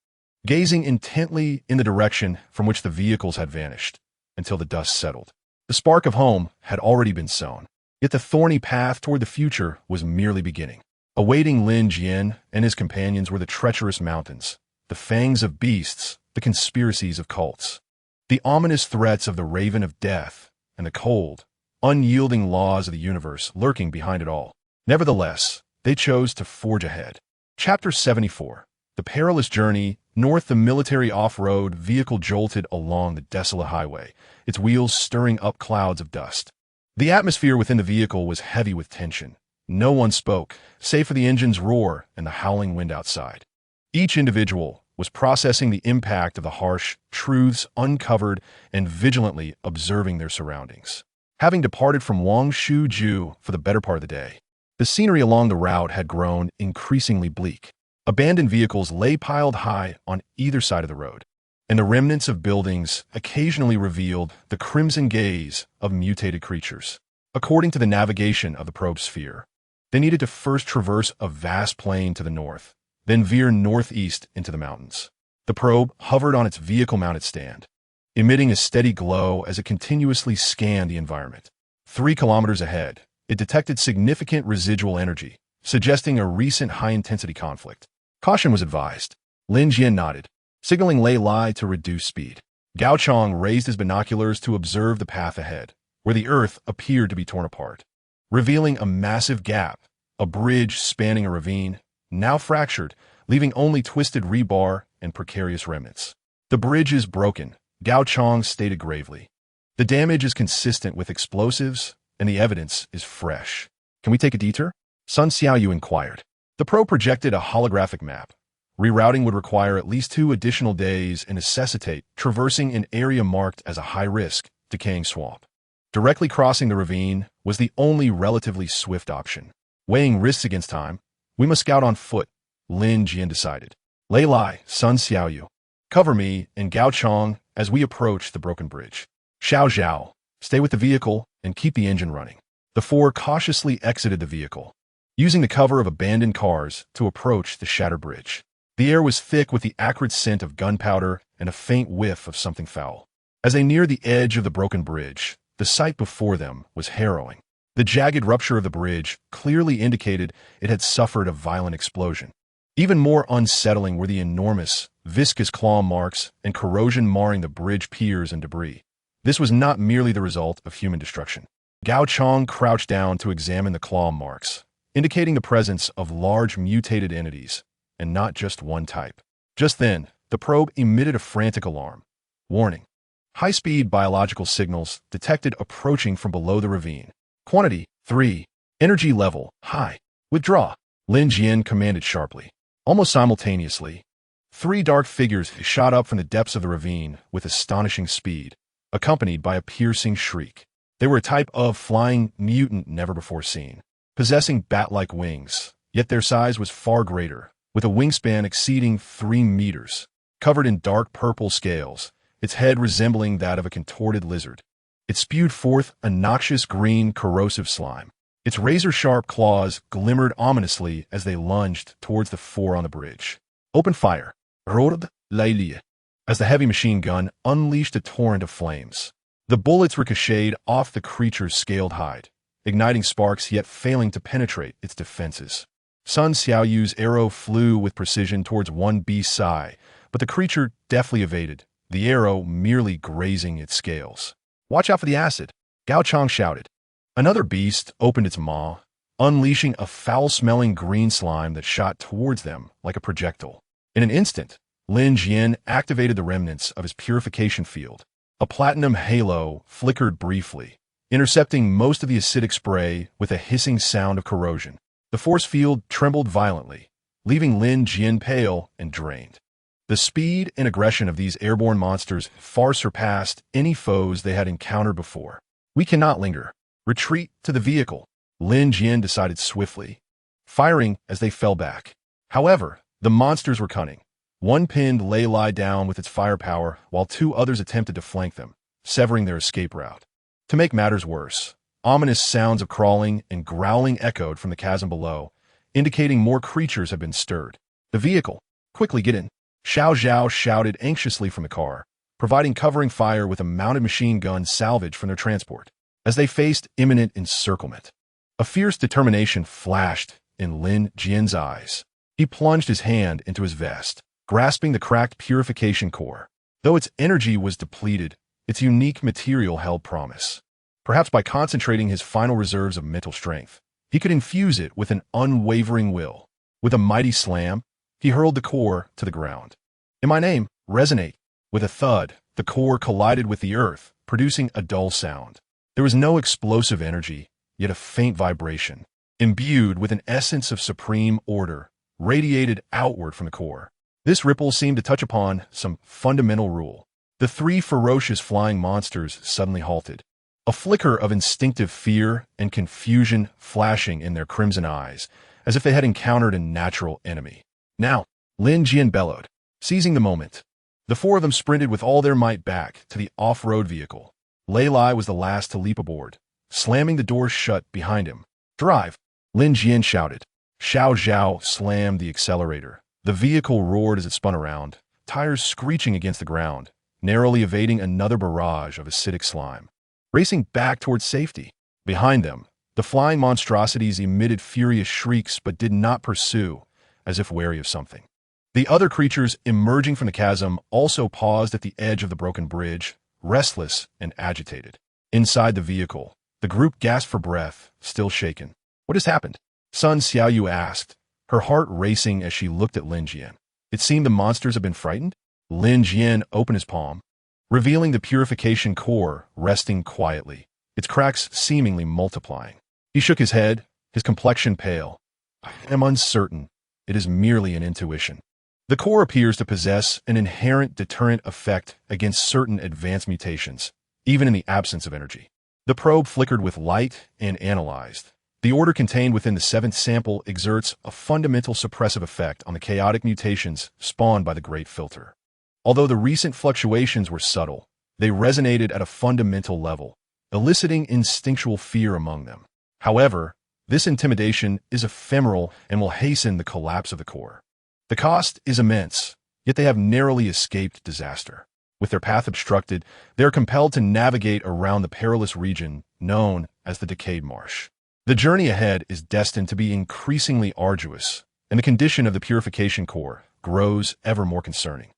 gazing intently in the direction from which the vehicles had vanished, until the dust settled. The spark of home had already been sown, yet the thorny path toward the future was merely beginning. Awaiting Lin Jian and his companions were the treacherous mountains, the fangs of beasts, the conspiracies of cults, the ominous threats of the Raven of Death, and the cold, unyielding laws of the universe lurking behind it all. Nevertheless, they chose to forge ahead. Chapter 74. The perilous journey north. The military off-road vehicle jolted along the desolate highway, its wheels stirring up clouds of dust. The atmosphere within the vehicle was heavy with tension. No one spoke, save for the engine's roar and the howling wind outside. Each individual was processing the impact of the harsh truths uncovered and vigilantly observing their surroundings. Having departed from Wangshu for the better part of the day, the scenery along the route had grown increasingly bleak. Abandoned vehicles lay piled high on either side of the road, and the remnants of buildings occasionally revealed the crimson gaze of mutated creatures. According to the navigation of the probe sphere, they needed to first traverse a vast plain to the north, then veer northeast into the mountains. The probe hovered on its vehicle-mounted stand, emitting a steady glow as it continuously scanned the environment. 3 kilometers ahead, it detected significant residual energy, suggesting a recent high-intensity conflict. Caution was advised. Lin Jian nodded, signaling Lei Lai to reduce speed. Gao Chong raised his binoculars to observe the path ahead, where the earth appeared to be torn apart, revealing a massive gap, a bridge spanning a ravine, now fractured, leaving only twisted rebar and precarious remnants. The bridge is broken, Gao Chong stated gravely. The damage is consistent with explosives, and the evidence is fresh. Can we take a detour? Sun Xiaoyu inquired. The probe projected a holographic map, Rerouting would require at least 2 additional days and necessitate traversing an area marked as a high-risk, decaying swamp. Directly crossing the ravine was the only relatively swift option. Weighing risks against time, we must scout on foot, Lin Jian decided. Lei Lai, Sun Xiaoyu, cover me and Gao Chong as we approach the broken bridge. Xiao Zhao, stay with the vehicle and keep the engine running. The four cautiously exited the vehicle, using the cover of abandoned cars to approach the shattered bridge. The air was thick with the acrid scent of gunpowder and a faint whiff of something foul. As they neared the edge of the broken bridge, the sight before them was harrowing. The jagged rupture of the bridge clearly indicated it had suffered a violent explosion. Even more unsettling were the enormous, viscous claw marks and corrosion marring the bridge piers and debris. This was not merely the result of human destruction. Gao Chong crouched down to examine the claw marks, indicating the presence of large mutated entities, and not just one type. Just then, the probe emitted a frantic alarm. Warning. High-speed biological signals detected approaching from below the ravine. Quantity, 3. Energy level, high. Withdraw. Lin Jian commanded sharply. Almost simultaneously, 3 dark figures shot up from the depths of the ravine with astonishing speed, accompanied by a piercing shriek. They were a type of flying mutant never before seen, possessing bat-like wings, yet their size was far greater, with a wingspan exceeding 3 meters. Covered in dark purple scales, its head resembling that of a contorted lizard. It spewed forth a noxious green corrosive slime. Its razor-sharp claws glimmered ominously as they lunged towards the 4 on the bridge. Open fire. Rod Lailia. As the heavy machine gun unleashed a torrent of flames. The bullets ricocheted off the creature's scaled hide, igniting sparks yet failing to penetrate its defenses. Sun Xiaoyu's arrow flew with precision towards one beast's eye, but the creature deftly evaded, the arrow merely grazing its scales. Watch out for the acid, Gao Chong shouted. Another beast opened its maw, unleashing a foul-smelling green slime that shot towards them like a projectile. In an instant, Lin Jian activated the remnants of his purification field. A platinum halo flickered briefly, intercepting most of the acidic spray with a hissing sound of corrosion. The force field trembled violently, leaving Lin Jian pale and drained. The speed and aggression of these airborne monsters far surpassed any foes they had encountered before. We cannot linger. Retreat to the vehicle, Lin Jian decided swiftly, firing as they fell back. However, the monsters were cunning. One pinned Lei Lai down with its firepower, while 2 others attempted to flank them, severing their escape route. To make matters worse, ominous sounds of crawling and growling echoed from the chasm below, indicating more creatures had been stirred. The vehicle. Quickly get in. Xiao Zhao shouted anxiously from the car, providing covering fire with a mounted machine gun salvaged from their transport. As they faced imminent encirclement, a fierce determination flashed in Lin Jian's eyes. He plunged his hand into his vest, grasping the cracked purification core. Though its energy was depleted, its unique material held promise. Perhaps by concentrating his final reserves of mental strength, he could infuse it with an unwavering will. With a mighty slam, he hurled the core to the ground. In my name, resonate. With a thud, the core collided with the earth, producing a dull sound. There was no explosive energy, yet a faint vibration, imbued with an essence of supreme order, radiated outward from the core. This ripple seemed to touch upon some fundamental rule. The 3 ferocious flying monsters suddenly halted, a flicker of instinctive fear and confusion flashing in their crimson eyes, as if they had encountered a natural enemy. Now, Lin Jian bellowed, seizing the moment. The 4 of them sprinted with all their might back to the off-road vehicle. Lei Lai was the last to leap aboard, slamming the doors shut behind him. Drive, Lin Jian shouted. Xiao Zhao slammed the accelerator. The vehicle roared as it spun around, tires screeching against the ground, narrowly evading another barrage of acidic slime. Racing back towards safety. Behind them, the flying monstrosities emitted furious shrieks but did not pursue, as if wary of something. The other creatures emerging from the chasm also paused at the edge of the broken bridge, restless and agitated. Inside the vehicle, the group gasped for breath, still shaken. What has happened? Sun Xiaoyu asked, her heart racing as she looked at Lin Jian. It seemed the monsters had been frightened. Lin Jian opened his palm, revealing the purification core resting quietly, its cracks seemingly multiplying. He shook his head, his complexion pale. I am uncertain. It is merely an intuition. The core appears to possess an inherent deterrent effect against certain advanced mutations, even in the absence of energy. The probe flickered with light and analyzed. The order contained within the seventh sample exerts a fundamental suppressive effect on the chaotic mutations spawned by the Great Filter. Although the recent fluctuations were subtle, they resonated at a fundamental level, eliciting instinctual fear among them. However, this intimidation is ephemeral and will hasten the collapse of the core. The cost is immense, yet they have narrowly escaped disaster. With their path obstructed, they are compelled to navigate around the perilous region known as the Decayed Marsh. The journey ahead is destined to be increasingly arduous, and the condition of the purification core grows ever more concerning.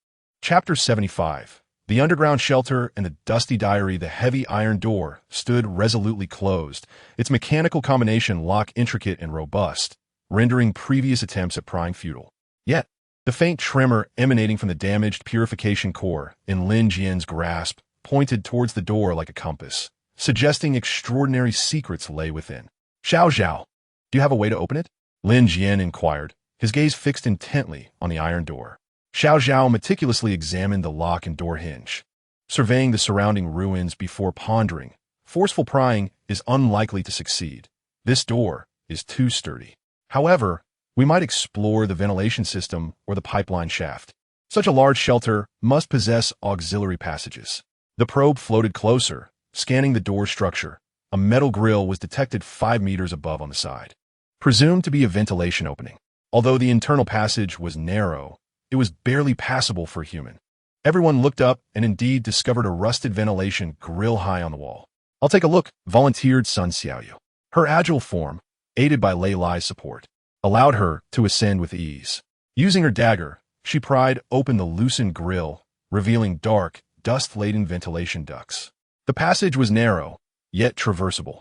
Chapter 75. The underground shelter and the dusty diary. The heavy iron door stood resolutely closed, its mechanical combination lock intricate and robust, rendering previous attempts at prying futile. Yet, the faint tremor emanating from the damaged purification core in Lin Jian's grasp pointed towards the door like a compass, suggesting extraordinary secrets lay within. "Xiao Xiao, do you have a way to open it?" Lin Jian inquired, his gaze fixed intently on the iron door. Xiao Xiao meticulously examined the lock and door hinge, surveying the surrounding ruins before pondering. Forceful prying is unlikely to succeed. This door is too sturdy. However, we might explore the ventilation system or the pipeline shaft. Such a large shelter must possess auxiliary passages. The probe floated closer, scanning the door structure. A metal grill was detected 5 meters above on the side, presumed to be a ventilation opening. Although the internal passage was narrow, it was barely passable for a human. Everyone looked up and indeed discovered a rusted ventilation grill high on the wall. "I'll take a look," volunteered Sun Xiaoyu. Her agile form, aided by Lei Lai's support, allowed her to ascend with ease. Using her dagger, she pried open the loosened grill, revealing dark, dust-laden ventilation ducts. The passage was narrow, yet traversable.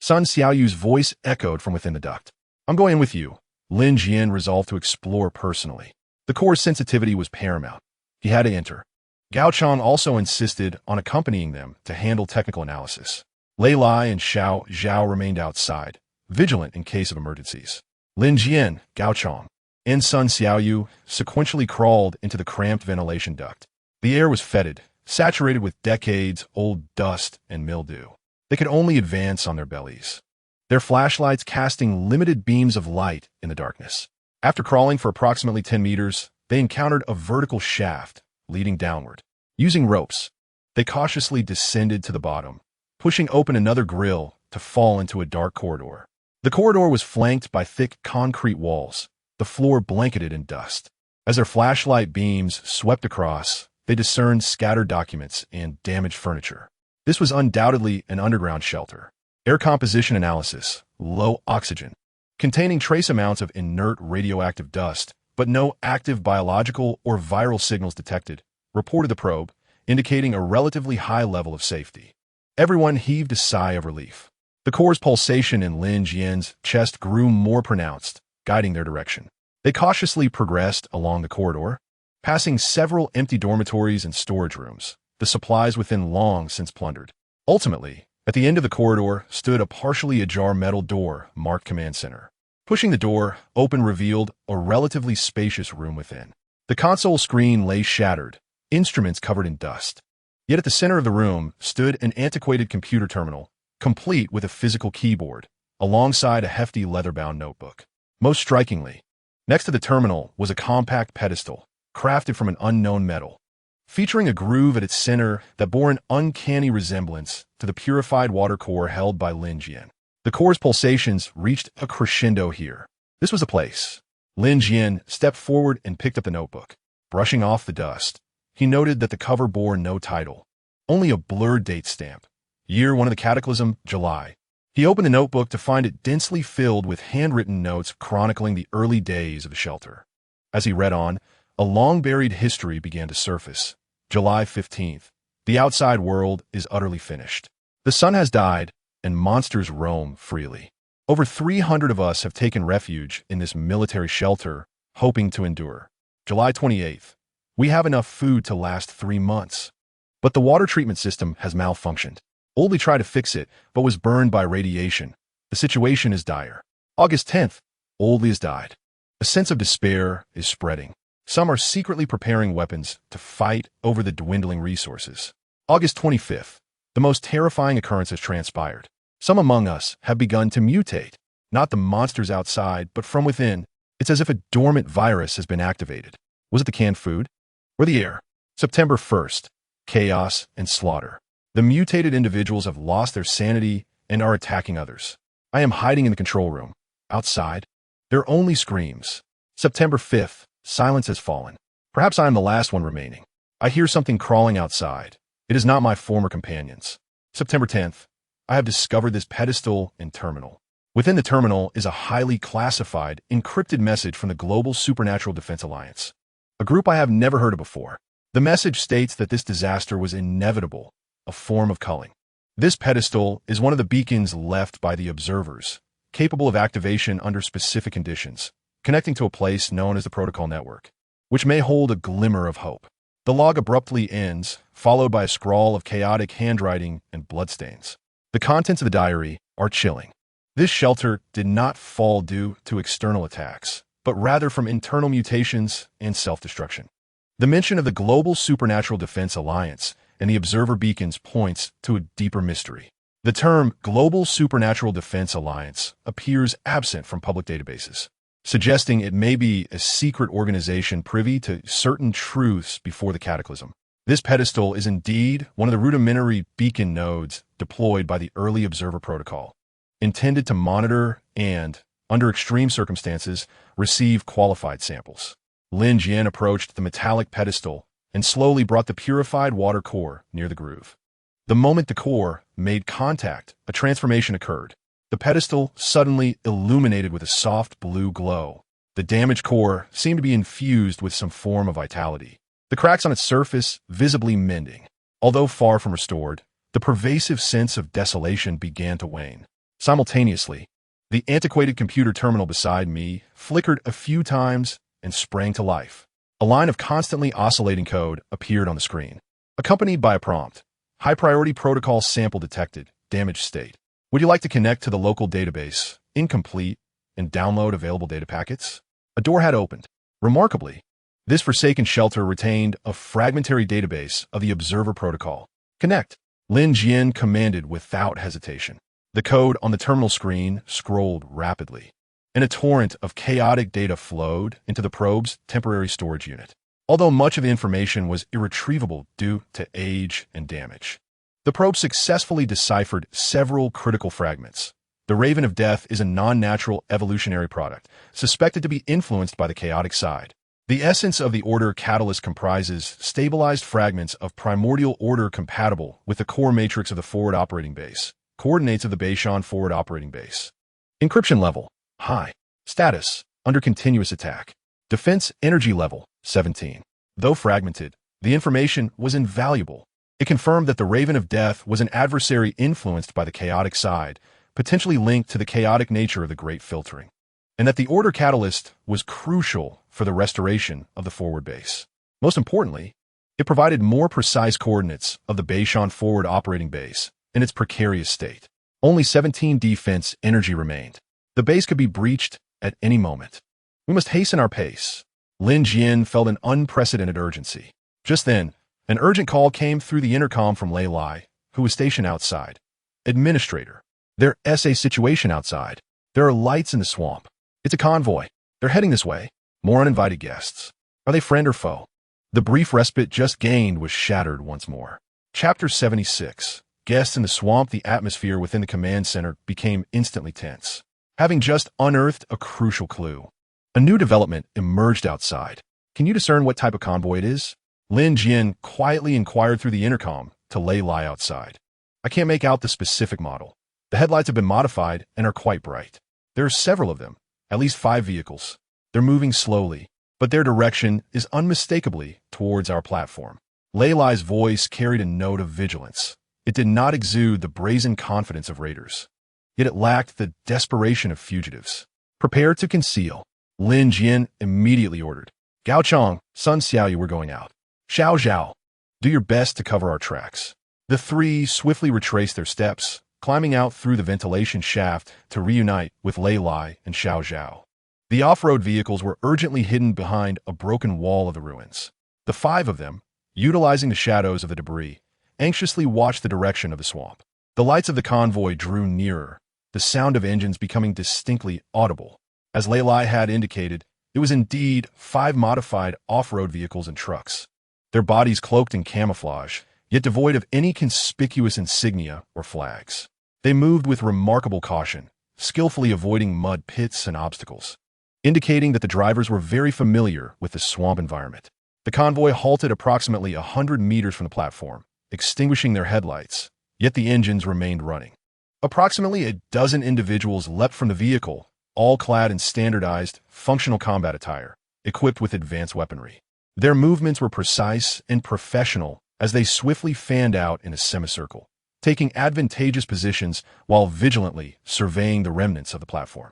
Sun Xiaoyu's voice echoed from within the duct. "I'm going in with you." Lin Jian resolved to explore personally. The core's sensitivity was paramount. He had to enter. Gao Chang also insisted on accompanying them to handle technical analysis. Lei Lai and Xiao Zhao remained outside, vigilant in case of emergencies. Lin Jian, Gao Chang, and Sun Xiaoyu sequentially crawled into the cramped ventilation duct. The air was fetid, saturated with decades-old dust and mildew. They could only advance on their bellies, their flashlights casting limited beams of light in the darkness. After crawling for approximately 10 meters, they encountered a vertical shaft leading downward. Using ropes, they cautiously descended to the bottom, pushing open another grill to fall into a dark corridor. The corridor was flanked by thick concrete walls, the floor blanketed in dust. As their flashlight beams swept across, they discerned scattered documents and damaged furniture. This was undoubtedly an underground shelter. Air composition analysis, low oxygen, containing trace amounts of inert radioactive dust, but no active biological or viral signals detected, reported the probe, indicating a relatively high level of safety. Everyone heaved a sigh of relief. The core's pulsation in Lin Jian's chest grew more pronounced, guiding their direction. They cautiously progressed along the corridor, passing several empty dormitories and storage rooms, the supplies within long since plundered. Ultimately, at the end of the corridor stood a partially ajar metal door marked Command Center. Pushing the door open revealed a relatively spacious room within. The console screen lay shattered, instruments covered in dust. Yet at the center of the room stood an antiquated computer terminal, complete with a physical keyboard, alongside a hefty leather-bound notebook. Most strikingly, next to the terminal was a compact pedestal, crafted from an unknown metal, featuring a groove at its center that bore an uncanny resemblance to the purified water core held by Lin Jian. The core's pulsations reached a crescendo here. This was the place. Lin Jian stepped forward and picked up the notebook. Brushing off the dust, he noted that the cover bore no title, only a blurred date stamp. Year 1 of the cataclysm, July. He opened the notebook to find it densely filled with handwritten notes chronicling the early days of the shelter. As he read on, a long-buried history began to surface. July 15th. The outside world is utterly finished. The sun has died, and monsters roam freely. Over 300 of us have taken refuge in this military shelter, hoping to endure. July 28th. We have enough food to last 3 months. But the water treatment system has malfunctioned. Oldie tried to fix it, but was burned by radiation. The situation is dire. August 10th. Oldie has died. A sense of despair is spreading. Some are secretly preparing weapons to fight over the dwindling resources. August 25th. The most terrifying occurrence has transpired. Some among us have begun to mutate. Not the monsters outside, but from within. It's as if a dormant virus has been activated. Was it the canned food? Or the air? September 1st. Chaos and slaughter. The mutated individuals have lost their sanity and are attacking others. I am hiding in the control room. Outside, there are only screams. September 5th. Silence has fallen. Perhaps I am the last one remaining. I hear something crawling outside. It is not my former companions. September 10th. I have discovered this pedestal and terminal. Within the terminal is a highly classified, encrypted message from the Global Supernatural Defense Alliance, a group I have never heard of before. The message states that this disaster was inevitable, a form of culling. This pedestal is one of the beacons left by the observers, capable of activation under specific conditions, connecting to a place known as the Protocol Network, which may hold a glimmer of hope. The log abruptly ends, followed by a scrawl of chaotic handwriting and bloodstains. The contents of the diary are chilling. This shelter did not fall due to external attacks, but rather from internal mutations and self-destruction. The mention of the Global Supernatural Defense Alliance and the observer beacons points to a deeper mystery. The term Global Supernatural Defense Alliance appears absent from public databases, suggesting it may be a secret organization privy to certain truths before the cataclysm. This pedestal is indeed one of the rudimentary beacon nodes deployed by the early observer protocol, intended to monitor and, under extreme circumstances, receive qualified samples. Lin Jian approached the metallic pedestal and slowly brought the purified water core near the groove. The moment the core made contact, a transformation occurred. The pedestal suddenly illuminated with a soft blue glow. The damaged core seemed to be infused with some form of vitality, the cracks on its surface visibly mending. Although far from restored, the pervasive sense of desolation began to wane. Simultaneously, the antiquated computer terminal beside me flickered a few times and sprang to life. A line of constantly oscillating code appeared on the screen, accompanied by a prompt. High-priority protocol sample detected, damaged state. Would you like to connect to the local database, incomplete, and download available data packets? A door had opened. Remarkably, this forsaken shelter retained a fragmentary database of the observer protocol. Connect. Lin Jian commanded without hesitation. The code on the terminal screen scrolled rapidly, and a torrent of chaotic data flowed into the probe's temporary storage unit. Although much of the information was irretrievable due to age and damage, the probe successfully deciphered several critical fragments. The Raven of Death is a non-natural evolutionary product, suspected to be influenced by the chaotic side. The essence of the order catalyst comprises stabilized fragments of primordial order compatible with the core matrix of the forward operating base. Coordinates of the Bashan forward operating base. Encryption level, high. Status, under continuous attack. Defense energy level, 17. Though fragmented, the information was invaluable. It confirmed that the Raven of Death was an adversary influenced by the chaotic side, potentially linked to the chaotic nature of the Great Filtering, and that the order catalyst was crucial for the restoration of the forward base. Most importantly, it provided more precise coordinates of the Bashan forward operating base in its precarious state. Only 17 defense energy remained. The base could be breached at any moment. We must hasten our pace. Lin Jian felt an unprecedented urgency. Just then, an urgent call came through the intercom from Lei Lai, who was stationed outside. Administrator, there's a situation outside. There are lights in the swamp. It's a convoy. They're heading this way. More uninvited guests. Are they friend or foe? The brief respite just gained was shattered once more. Chapter 76. Guests in the swamp. The atmosphere within the command center became instantly tense, having just unearthed a crucial clue. A new development emerged outside. Can you discern what type of convoy it is? Lin Jian quietly inquired through the intercom to Lei Lai outside. I can't make out the specific model. The headlights have been modified and are quite bright. There are several of them, at least 5 vehicles. They're moving slowly, but their direction is unmistakably towards our platform. Lei Lai's voice carried a note of vigilance. It did not exude the brazen confidence of raiders, yet it lacked the desperation of fugitives. Prepare to conceal, Lin Jian immediately ordered. Gao Chong, Sun Xiaoyu, we're going out. Xiao Zhao, do your best to cover our tracks. The three swiftly retraced their steps, climbing out through the ventilation shaft to reunite with Lei Lai and Xiao Zhao. The off-road vehicles were urgently hidden behind a broken wall of the ruins. The 5 of them, utilizing the shadows of the debris, anxiously watched the direction of the swamp. The lights of the convoy drew nearer, the sound of engines becoming distinctly audible. As Leilai had indicated, it was indeed 5 modified off-road vehicles and trucks. Their bodies cloaked in camouflage, yet devoid of any conspicuous insignia or flags. They moved with remarkable caution, skillfully avoiding mud pits and obstacles, indicating that the drivers were very familiar with the swamp environment. The convoy halted approximately 100 meters from the platform, extinguishing their headlights, yet the engines remained running. Approximately a dozen individuals leapt from the vehicle, all clad in standardized, functional combat attire, equipped with advanced weaponry. Their movements were precise and professional as they swiftly fanned out in a semicircle, taking advantageous positions while vigilantly surveying the remnants of the platform.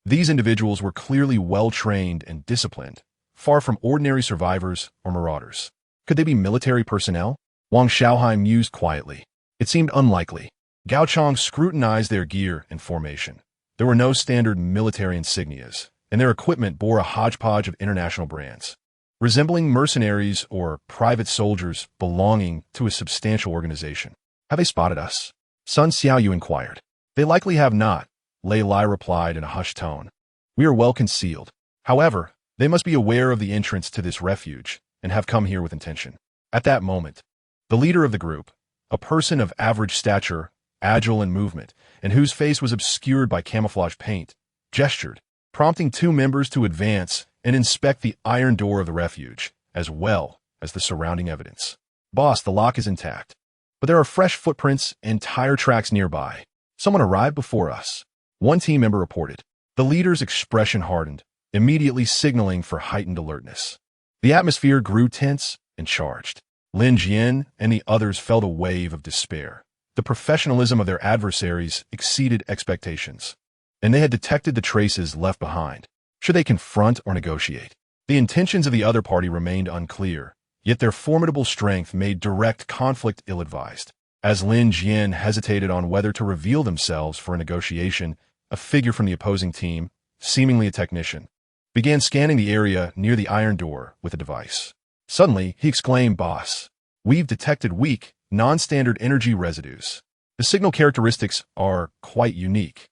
These individuals were clearly well-trained and disciplined, far from ordinary survivors or marauders. Could they be military personnel? Wang Xiaohai mused quietly. It seemed unlikely. Gao Chong scrutinized their gear and formation. There were no standard military insignias, and their equipment bore a hodgepodge of international brands, resembling mercenaries or private soldiers belonging to a substantial organization. Have they spotted us? Sun Xiaoyu inquired. They likely have not, Lei Lai replied in a hushed tone. We are well concealed. However, they must be aware of the entrance to this refuge and have come here with intention. At that moment, the leader of the group, a person of average stature, agile in movement, and whose face was obscured by camouflage paint, gestured, prompting 2 members to advance and inspect the iron door of the refuge, as well as the surrounding evidence. Boss, the lock is intact, but there are fresh footprints and tire tracks nearby. Someone arrived before us, one team member reported. The leader's expression hardened, immediately signaling for heightened alertness. The atmosphere grew tense and charged. Lin Jian and the others felt a wave of despair. The professionalism of their adversaries exceeded expectations, and they had detected the traces left behind. Should they confront or negotiate? The intentions of the other party remained unclear, yet their formidable strength made direct conflict ill-advised. As Lin Jian hesitated on whether to reveal themselves for a negotiation, a figure from the opposing team, seemingly a technician, began scanning the area near the iron door with a device. Suddenly, he exclaimed, "Boss, we've detected weak, non-standard energy residues. The signal characteristics are quite unique,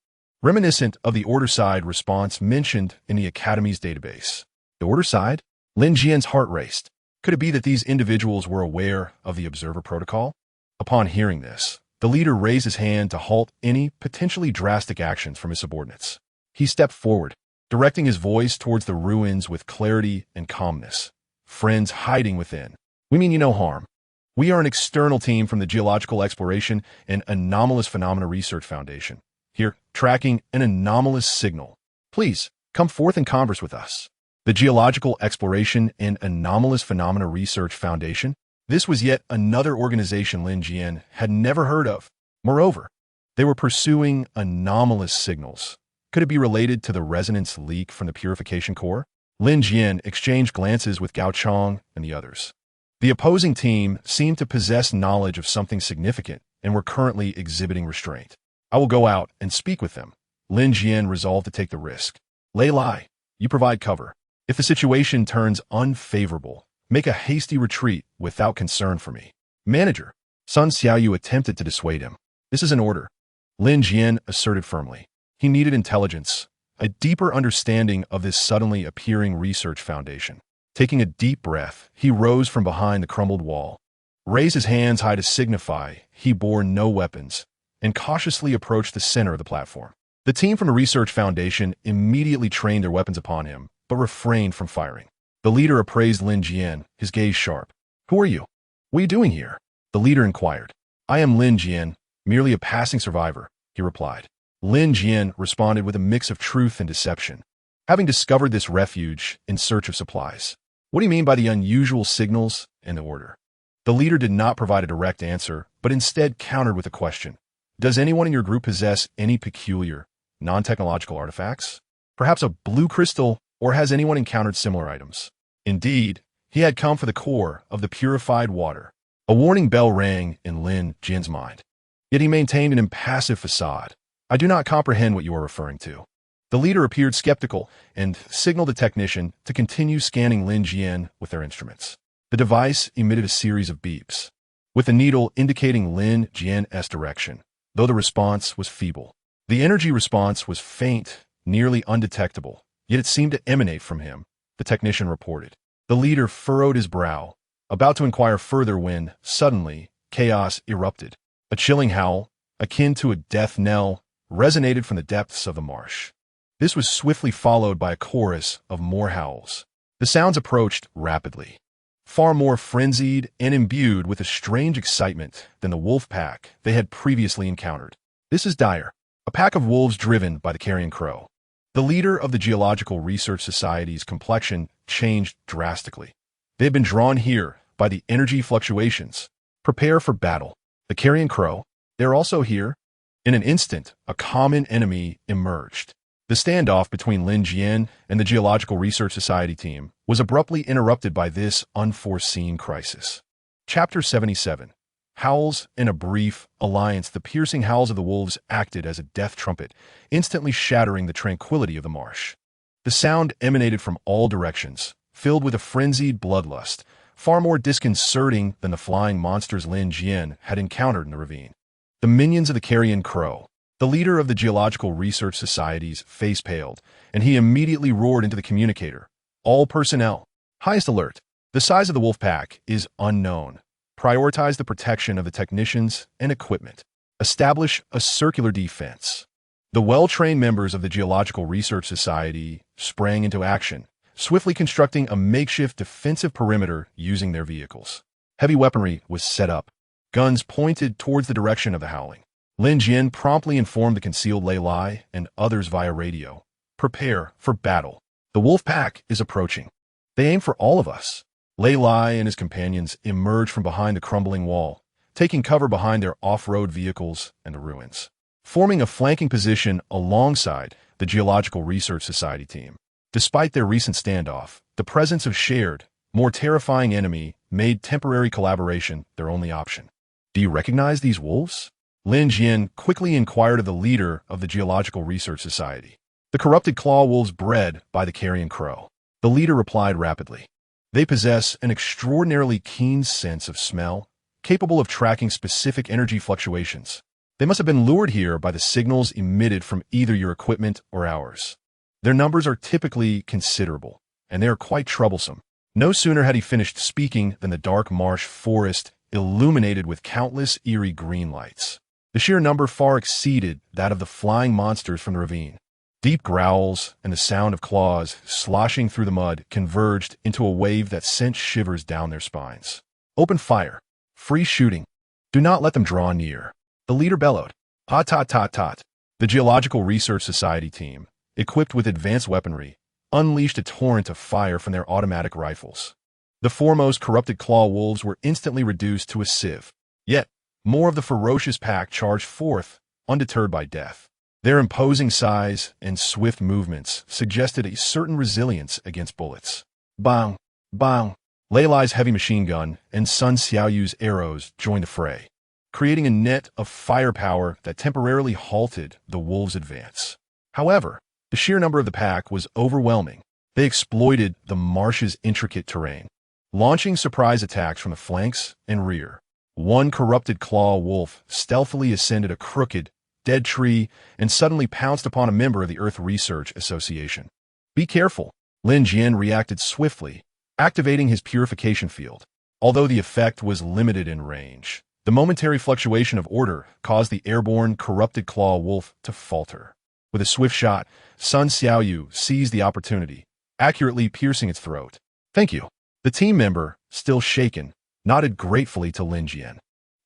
reminiscent of the order side response mentioned in the Academy's database." The order side? Lin Jian's heart raced. Could it be that these individuals were aware of the observer protocol? Upon hearing this, the leader raised his hand to halt any potentially drastic actions from his subordinates. He stepped forward, directing his voice towards the ruins with clarity and calmness. "Friends hiding within, we mean you no harm. We are an external team from the Geological Exploration and Anomalous Phenomena Research Foundation, here tracking an anomalous signal. Please, come forth and converse with us." The Geological Exploration and Anomalous Phenomena Research Foundation? This was yet another organization Lin Jian had never heard of. Moreover, they were pursuing anomalous signals. Could it be related to the resonance leak from the purification core? Lin Jian exchanged glances with Gao Chong and the others. The opposing team seemed to possess knowledge of something significant and were currently exhibiting restraint. "I will go out and speak with them." Lin Jian resolved to take the risk. "Lei Lai, you provide cover. If the situation turns unfavorable, make a hasty retreat without concern for me." "Manager," Sun Xiaoyu attempted to dissuade him. "This is an order," Lin Jian asserted firmly. He needed intelligence, a deeper understanding of this suddenly appearing research foundation. Taking a deep breath, he rose from behind the crumbled wall, raised his hands high to signify he bore no weapons, and cautiously approached the center of the platform. The team from the research foundation immediately trained their weapons upon him, but refrained from firing. The leader appraised Lin Jian, his gaze sharp. "Who are you? What are you doing here?" The leader inquired. "I am Lin Jian, merely a passing survivor," he replied. Lin Jian responded with a mix of truth and deception. "Having discovered this refuge in search of supplies." "What do you mean by the unusual signals and the order?" The leader did not provide a direct answer, but instead countered with a question. "Does anyone in your group possess any peculiar, non-technological artifacts? Perhaps a blue crystal, or has anyone encountered similar items?" Indeed, he had come for the core of the purified water. A warning bell rang in Lin Jian's mind. Yet he maintained an impassive facade. "I do not comprehend what you are referring to." The leader appeared skeptical and signaled a technician to continue scanning Lin Jian with their instruments. The device emitted a series of beeps, with the needle indicating Lin Jian's direction, though the response was feeble. The energy response was faint, nearly undetectable, yet it seemed to emanate from him, the technician reported. The leader furrowed his brow, about to inquire further when, suddenly, chaos erupted. A chilling howl, akin to a death knell, resonated from the depths of the marsh. This was swiftly followed by a chorus of more howls. The sounds approached rapidly, far more frenzied and imbued with a strange excitement than the wolf pack they had previously encountered. This is dire, a pack of wolves driven by the carrion crow. The leader of the Geological Research Society's complexion changed drastically. They had been drawn here by the energy fluctuations. Prepare for battle. The carrion crow, they're also here. In an instant, a common enemy emerged. The standoff between Lin Jian and the Geological Research Society team was abruptly interrupted by this unforeseen crisis. Chapter 77. Howls in a brief alliance. The piercing howls of the wolves acted as a death trumpet, instantly shattering the tranquility of the marsh. The sound emanated from all directions, filled with a frenzied bloodlust, far more disconcerting than the flying monsters Lin Jian had encountered in the ravine. The minions of the carrion crow. The leader of the Geological Research Society's face paled, and he immediately roared into the communicator. All personnel. Highest alert. The size of the wolf pack is unknown. Prioritize the protection of the technicians and equipment. Establish a circular defense. The well-trained members of the Geological Research Society sprang into action, swiftly constructing a makeshift defensive perimeter using their vehicles. Heavy weaponry was set up, guns pointed towards the direction of the howling. Lin Jian promptly informed the concealed Lei Lai and others via radio. Prepare for battle. The wolf pack is approaching. They aim for all of us. Lei Lai and his companions emerged from behind the crumbling wall, taking cover behind their off-road vehicles and the ruins, forming a flanking position alongside the Geological Research Society team. Despite their recent standoff, the presence of shared, more terrifying enemy made temporary collaboration their only option. Do you recognize these wolves? Lin Jian quickly inquired of the leader of the Geological Research Society. The corrupted claw wolves bred by the carrion crow. The leader replied rapidly. They possess an extraordinarily keen sense of smell, capable of tracking specific energy fluctuations. They must have been lured here by the signals emitted from either your equipment or ours. Their numbers are typically considerable, and they are quite troublesome. No sooner had he finished speaking than the dark marsh forest illuminated with countless eerie green lights. The sheer number far exceeded that of the flying monsters from the ravine. Deep growls and the sound of claws sloshing through the mud converged into a wave that sent shivers down their spines. Open fire. Free shooting. Do not let them draw near. The leader bellowed. Tot. The Geological Research Society team, equipped with advanced weaponry, unleashed a torrent of fire from their automatic rifles. The foremost corrupted claw wolves were instantly reduced to a sieve. Yet, more of the ferocious pack charged forth, undeterred by death. Their imposing size and swift movements suggested a certain resilience against bullets. Bang! Bang! Lei Lai's heavy machine gun and Sun Xiaoyu's arrows joined the fray, creating a net of firepower that temporarily halted the wolves' advance. However, the sheer number of the pack was overwhelming. They exploited the marsh's intricate terrain, launching surprise attacks from the flanks and rear. One corrupted claw wolf stealthily ascended a crooked, dead tree and suddenly pounced upon a member of the Earth Research Association. Be careful. Lin Jian reacted swiftly, activating his purification field. Although the effect was limited in range, the momentary fluctuation of order caused the airborne corrupted claw wolf to falter. With a swift shot, Sun Xiaoyu seized the opportunity, accurately piercing its throat. Thank you. The team member, still shaken, nodded gratefully to Lin Jian.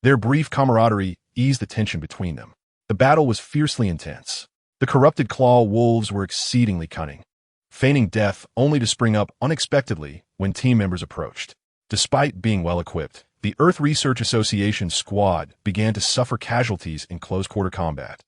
Their brief camaraderie eased the tension between them. The battle was fiercely intense. The corrupted claw wolves were exceedingly cunning, feigning death only to spring up unexpectedly when team members approached. Despite being well-equipped, the Earth Research Association squad began to suffer casualties in close-quarter combat,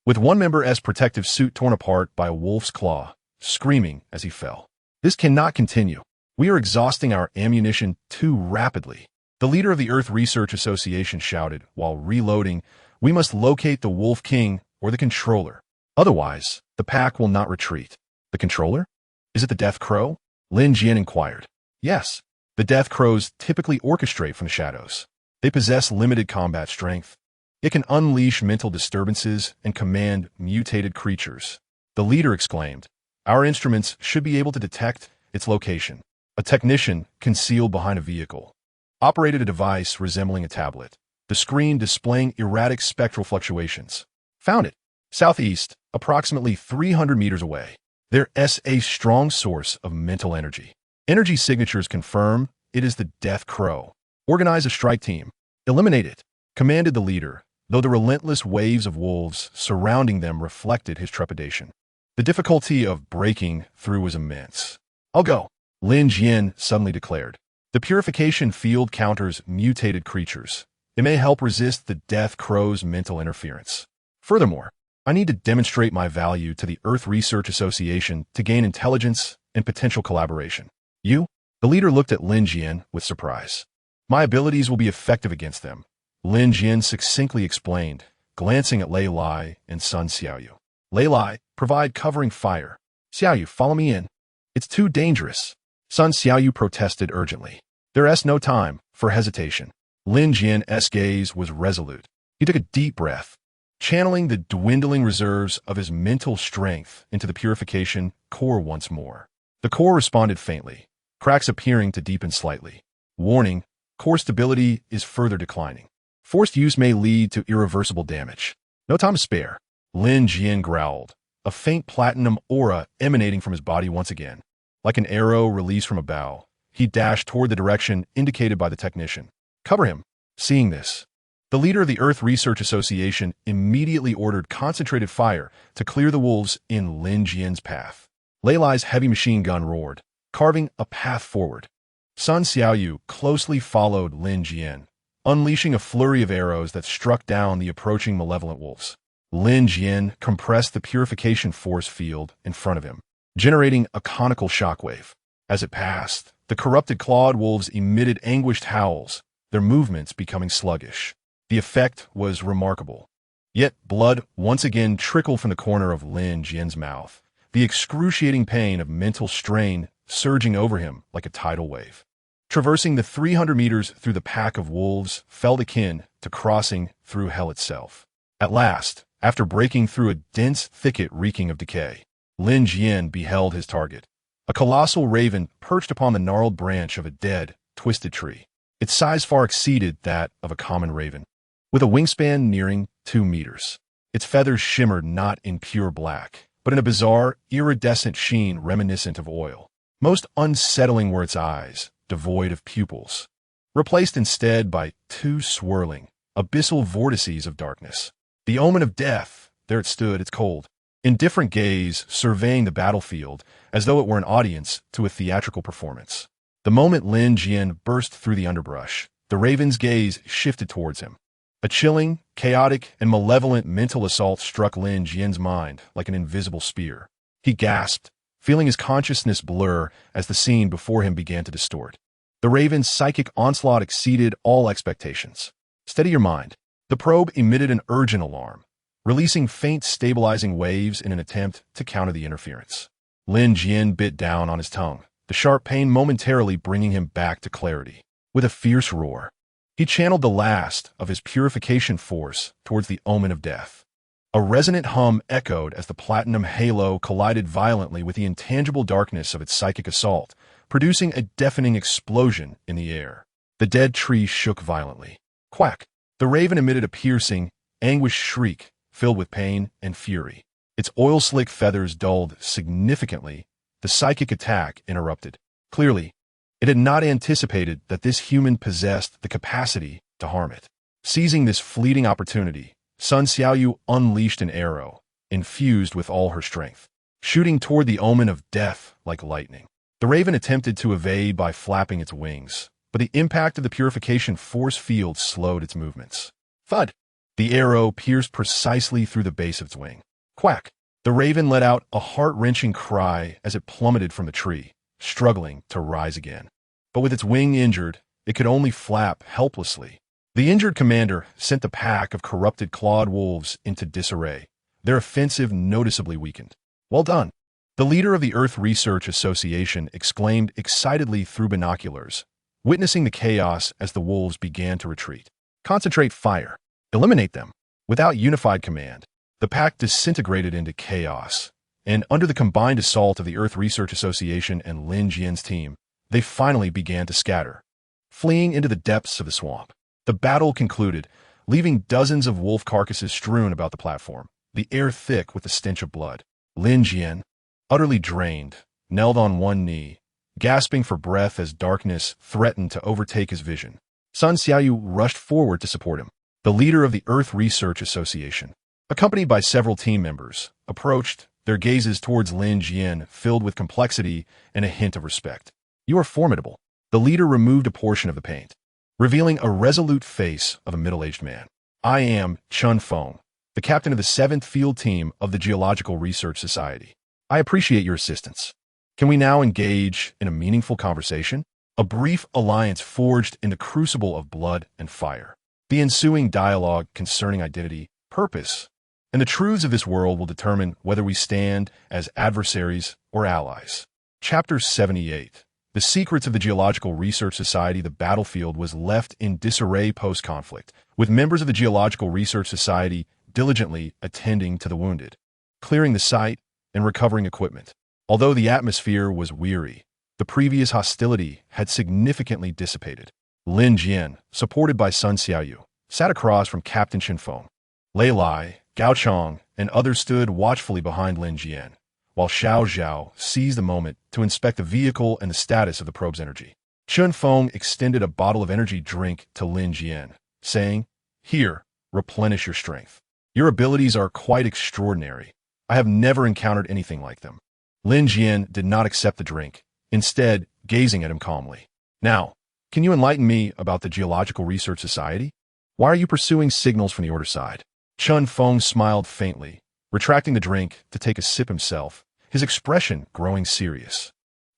with one member's protective suit torn apart by a wolf's claw, screaming as he fell. This cannot continue. We are exhausting our ammunition too rapidly. The leader of the Earth Research Association shouted while reloading, "We must locate the Wolf King or the Controller." Otherwise, the pack will not retreat. The controller? Is it the Death Crow? Lin Jian inquired. Yes. The Death Crows typically orchestrate from the shadows. They possess limited combat strength. It can unleash mental disturbances and command mutated creatures. The leader exclaimed. Our instruments should be able to detect its location. A technician concealed behind a vehicle operated a device resembling a tablet, the screen displaying erratic spectral fluctuations. Found it. Southeast, approximately 300 meters away. There's a strong source of mental energy. Energy signatures confirm it is the Death Crow. Organize a strike team. Eliminate it, commanded the leader, though the relentless waves of wolves surrounding them reflected his trepidation. The difficulty of breaking through was immense. I'll go, Lin Jian suddenly declared. The purification field counters mutated creatures. It may help resist the Death Crow's mental interference. Furthermore, I need to demonstrate my value to the Earth Research Association to gain intelligence and potential collaboration. You? The leader looked at Lin Jian with surprise. My abilities will be effective against them, Lin Jian succinctly explained, glancing at Lei Lai and Sun Xiaoyu. Lei Lai, provide covering fire. Xiaoyu, follow me in. It's too dangerous. Sun Xiaoyu protested urgently. There's no time for hesitation. Lin Jian's gaze was resolute. He took a deep breath, channeling the dwindling reserves of his mental strength into the purification core once more. The core responded faintly, cracks appearing to deepen slightly. Warning, core stability is further declining. Forced use may lead to irreversible damage. No time to spare. Lin Jian growled, a faint platinum aura emanating from his body once again. Like an arrow released from a bow, he dashed toward the direction indicated by the technician. Cover him. Seeing this, the leader of the Earth Research Association immediately ordered concentrated fire to clear the wolves in Lin Jian's path. Lei Lai's heavy machine gun roared, carving a path forward. Sun Xiaoyu closely followed Lin Jian, unleashing a flurry of arrows that struck down the approaching malevolent wolves. Lin Jian compressed the purification force field in front of him, generating a conical shockwave. As it passed, the corrupted clawed wolves emitted anguished howls, their movements becoming sluggish. The effect was remarkable. Yet blood once again trickled from the corner of Lin Jian's mouth, the excruciating pain of mental strain surging over him like a tidal wave. Traversing the 300 meters through the pack of wolves felt akin to crossing through hell itself. At last, after breaking through a dense thicket reeking of decay, Lin Jian beheld his target. A colossal raven perched upon the gnarled branch of a dead, twisted tree. Its size far exceeded that of a common raven, with a wingspan nearing 2 meters. Its feathers shimmered not in pure black, but in a bizarre, iridescent sheen reminiscent of oil. Most unsettling were its eyes, devoid of pupils, replaced instead by 2 swirling, abyssal vortices of darkness. The omen of death, there it stood, its cold, indifferent gaze surveying the battlefield as though it were an audience to a theatrical performance. The moment Lin Jian burst through the underbrush, the raven's gaze shifted towards him. A chilling, chaotic, and malevolent mental assault struck Lin Jian's mind like an invisible spear. He gasped, feeling his consciousness blur as the scene before him began to distort. The raven's psychic onslaught exceeded all expectations. Steady your mind. The probe emitted an urgent alarm, releasing faint stabilizing waves in an attempt to counter the interference. Lin Jian bit down on his tongue, the sharp pain momentarily bringing him back to clarity. With a fierce roar, he channeled the last of his purification force towards the omen of death. A resonant hum echoed as the platinum halo collided violently with the intangible darkness of its psychic assault, producing a deafening explosion in the air. The dead tree shook violently. Quack! The raven emitted a piercing, anguished shriek filled with pain and fury. Its oil-slick feathers dulled significantly. The psychic attack interrupted. Clearly, it had not anticipated that this human possessed the capacity to harm it. Seizing this fleeting opportunity, Sun Xiaoyu unleashed an arrow, infused with all her strength, shooting toward the omen of death like lightning. The raven attempted to evade by flapping its wings, but the impact of the purification force field slowed its movements. Thud! The arrow pierced precisely through the base of its wing. Quack! The raven let out a heart-wrenching cry as it plummeted from the tree, struggling to rise again. But with its wing injured, it could only flap helplessly. The injured commander sent the pack of corrupted clawed wolves into disarray, their offensive noticeably weakened. "Well done." The leader of the Earth Research Association exclaimed excitedly through binoculars, witnessing the chaos as the wolves began to retreat. "Concentrate fire. Eliminate them." Without unified command, the pack disintegrated into chaos, and under the combined assault of the Earth Research Association and Lin Jian's team, they finally began to scatter, fleeing into the depths of the swamp. The battle concluded, leaving dozens of wolf carcasses strewn about the platform, the air thick with the stench of blood. Lin Jian, utterly drained, knelt on one knee, gasping for breath as darkness threatened to overtake his vision. Sun Xiaoyu rushed forward to support him. The leader of the Earth Research Association, accompanied by several team members, approached, their gazes towards Lin Jian filled with complexity and a hint of respect. "You are formidable." The leader removed a portion of the paint, revealing a resolute face of a middle-aged man. "I am Chun Feng, the captain of the 7th Field Team of the Geological Research Society. I appreciate your assistance. Can we now engage in a meaningful conversation?" A brief alliance forged in the crucible of blood and fire. The ensuing dialogue concerning identity, purpose, and the truths of this world will determine whether we stand as adversaries or allies. Chapter 78. The Secrets of the Geological Research Society. The battlefield was left in disarray post-conflict, with members of the Geological Research Society diligently attending to the wounded, clearing the site, and recovering equipment. Although the atmosphere was weary, the previous hostility had significantly dissipated. Lin Jian, supported by Sun Xiaoyu, sat across from Captain Chinfeng. Lei Lai, Gao Chong, and others stood watchfully behind Lin Jian, while Xiao Zhao seized the moment to inspect the vehicle and the status of the probe's energy. Chun Feng extended a bottle of energy drink to Lin Jian, saying, "Here, replenish your strength. Your abilities are quite extraordinary. I have never encountered anything like them." Lin Jian did not accept the drink, instead gazing at him calmly. "Now, can you enlighten me about the Geological Research Society? Why are you pursuing signals from the Order side?" Chun Feng smiled faintly, retracting the drink to take a sip himself, his expression growing serious.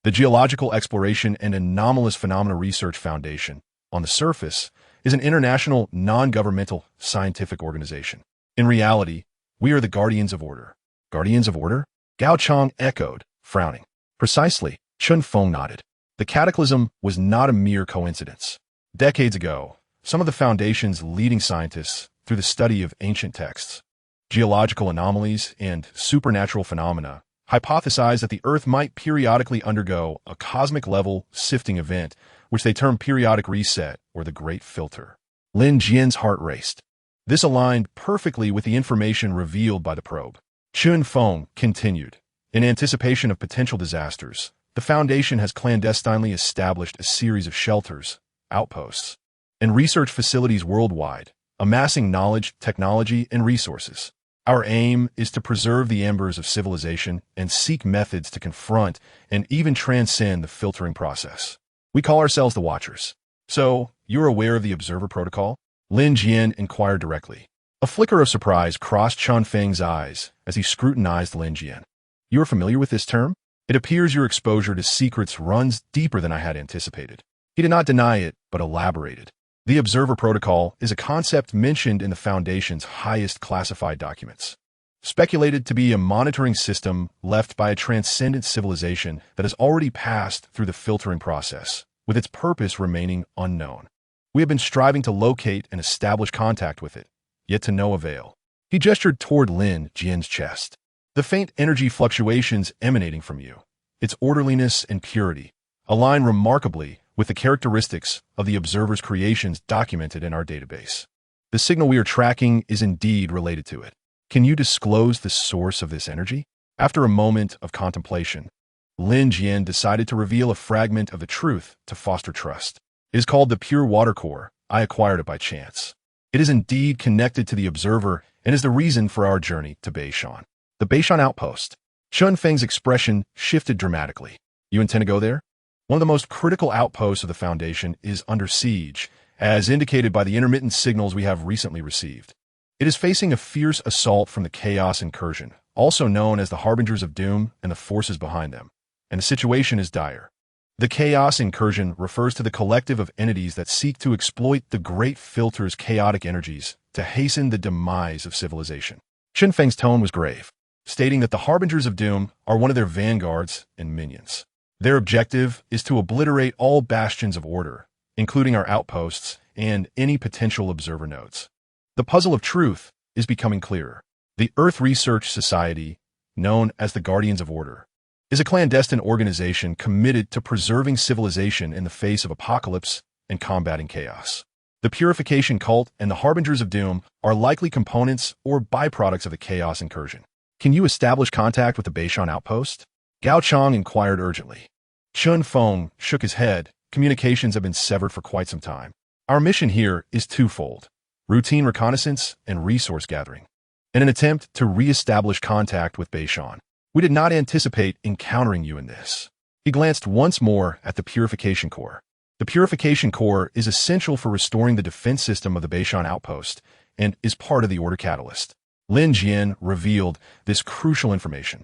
The Geological Exploration and Anomalous Phenomena Research Foundation, on the surface, is an international, non-governmental scientific organization. In reality, we are the Guardians of Order. Guardians of Order? Gao Chong echoed, frowning. "Precisely," Chun Feng nodded. The cataclysm was not a mere coincidence. Decades ago, some of the Foundation's leading scientists, through the study of ancient texts, geological anomalies, and supernatural phenomena, hypothesized that the Earth might periodically undergo a cosmic-level sifting event, which they termed periodic reset or the Great Filter. Lin Jian's heart raced. This aligned perfectly with the information revealed by the probe. Chun Feng continued, "In anticipation of potential disasters, the Foundation has clandestinely established a series of shelters, outposts, and research facilities worldwide, amassing knowledge, technology, and resources. Our aim is to preserve the embers of civilization and seek methods to confront and even transcend the filtering process. We call ourselves the Watchers." "So, you're aware of the Observer Protocol?" Lin Jian inquired directly. A flicker of surprise crossed Chun Feng's eyes as he scrutinized Lin Jian. "You are familiar with this term? It appears your exposure to secrets runs deeper than I had anticipated." He did not deny it, but elaborated. The Observer Protocol is a concept mentioned in the Foundation's highest classified documents, speculated to be a monitoring system left by a transcendent civilization that has already passed through the filtering process, with its purpose remaining unknown. We have been striving to locate and establish contact with it, yet to no avail. He gestured toward Lin Jian's chest. "The faint energy fluctuations emanating from you, its orderliness and purity, align remarkably with the characteristics of the Observer's creations documented in our database. The signal we are tracking is indeed related to it. Can you disclose the source of this energy?" After a moment of contemplation, Lin Jian decided to reveal a fragment of the truth to foster trust. "It is called the Pure Water Core. I acquired it by chance. It is indeed connected to the Observer and is the reason for our journey to Bashan." "The Bashan outpost." Chun Feng's expression shifted dramatically. "You intend to go there?" "One of the most critical outposts of the Foundation is under siege, as indicated by the intermittent signals we have recently received. It is facing a fierce assault from the Chaos Incursion, also known as the Harbingers of Doom and the forces behind them, and the situation is dire. The Chaos Incursion refers to the collective of entities that seek to exploit the Great Filter's chaotic energies to hasten the demise of civilization. Chen Feng's tone was grave, stating that the Harbingers of Doom are one of their vanguards and minions. Their objective is to obliterate all bastions of order, including our outposts and any potential observer nodes. The puzzle of truth is becoming clearer. The Earth Research Society, known as the Guardians of Order, is a clandestine organization committed to preserving civilization in the face of apocalypse and combating chaos. The Purification Cult and the Harbingers of Doom are likely components or byproducts of the chaos incursion. Can you establish contact with the Bashan outpost? Gao Chong inquired urgently. Chun Feng shook his head. Communications have been severed for quite some time. Our mission here is twofold: routine reconnaissance and resource gathering. In an attempt to re-establish contact with Bashan, we did not anticipate encountering you in this. He glanced once more at the Purification Core. The Purification Core is essential for restoring the defense system of the Bashan outpost and is part of the Order Catalyst. Lin Jian revealed this crucial information.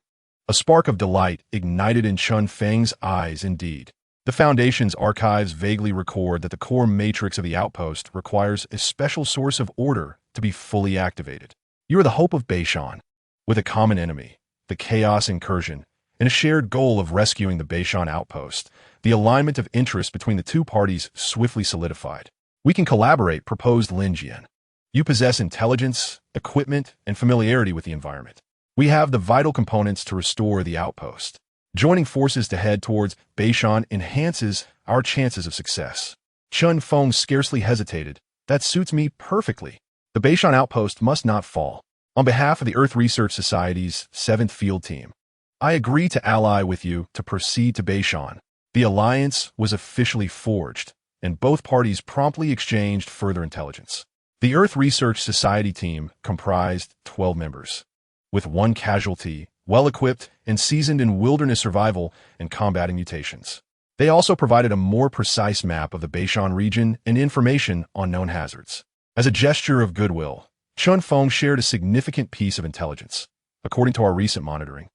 A spark of delight ignited in Chun Feng's eyes. Indeed, the Foundation's archives vaguely record that the core matrix of the outpost requires a special source of order to be fully activated. You are the hope of Bashan, with a common enemy, the chaos incursion, and a shared goal of rescuing the Bashan outpost. The alignment of interest between the two parties swiftly solidified. We can collaborate, proposed Lin Jian. You possess intelligence, equipment, and familiarity with the environment. We have the vital components to restore the outpost. Joining forces to head towards Bashan enhances our chances of success. Chun Feng scarcely hesitated. That suits me perfectly. The Bashan outpost must not fall. On behalf of the Earth Research Society's 7th Field Team, I agree to ally with you to proceed to Bashan. The alliance was officially forged, and both parties promptly exchanged further intelligence. The Earth Research Society team comprised 12 members, with one casualty, well-equipped and seasoned in wilderness survival and combating mutations. They also provided a more precise map of the Bashan region and information on known hazards. As a gesture of goodwill, Chun Feng shared a significant piece of intelligence. According to our recent monitoring,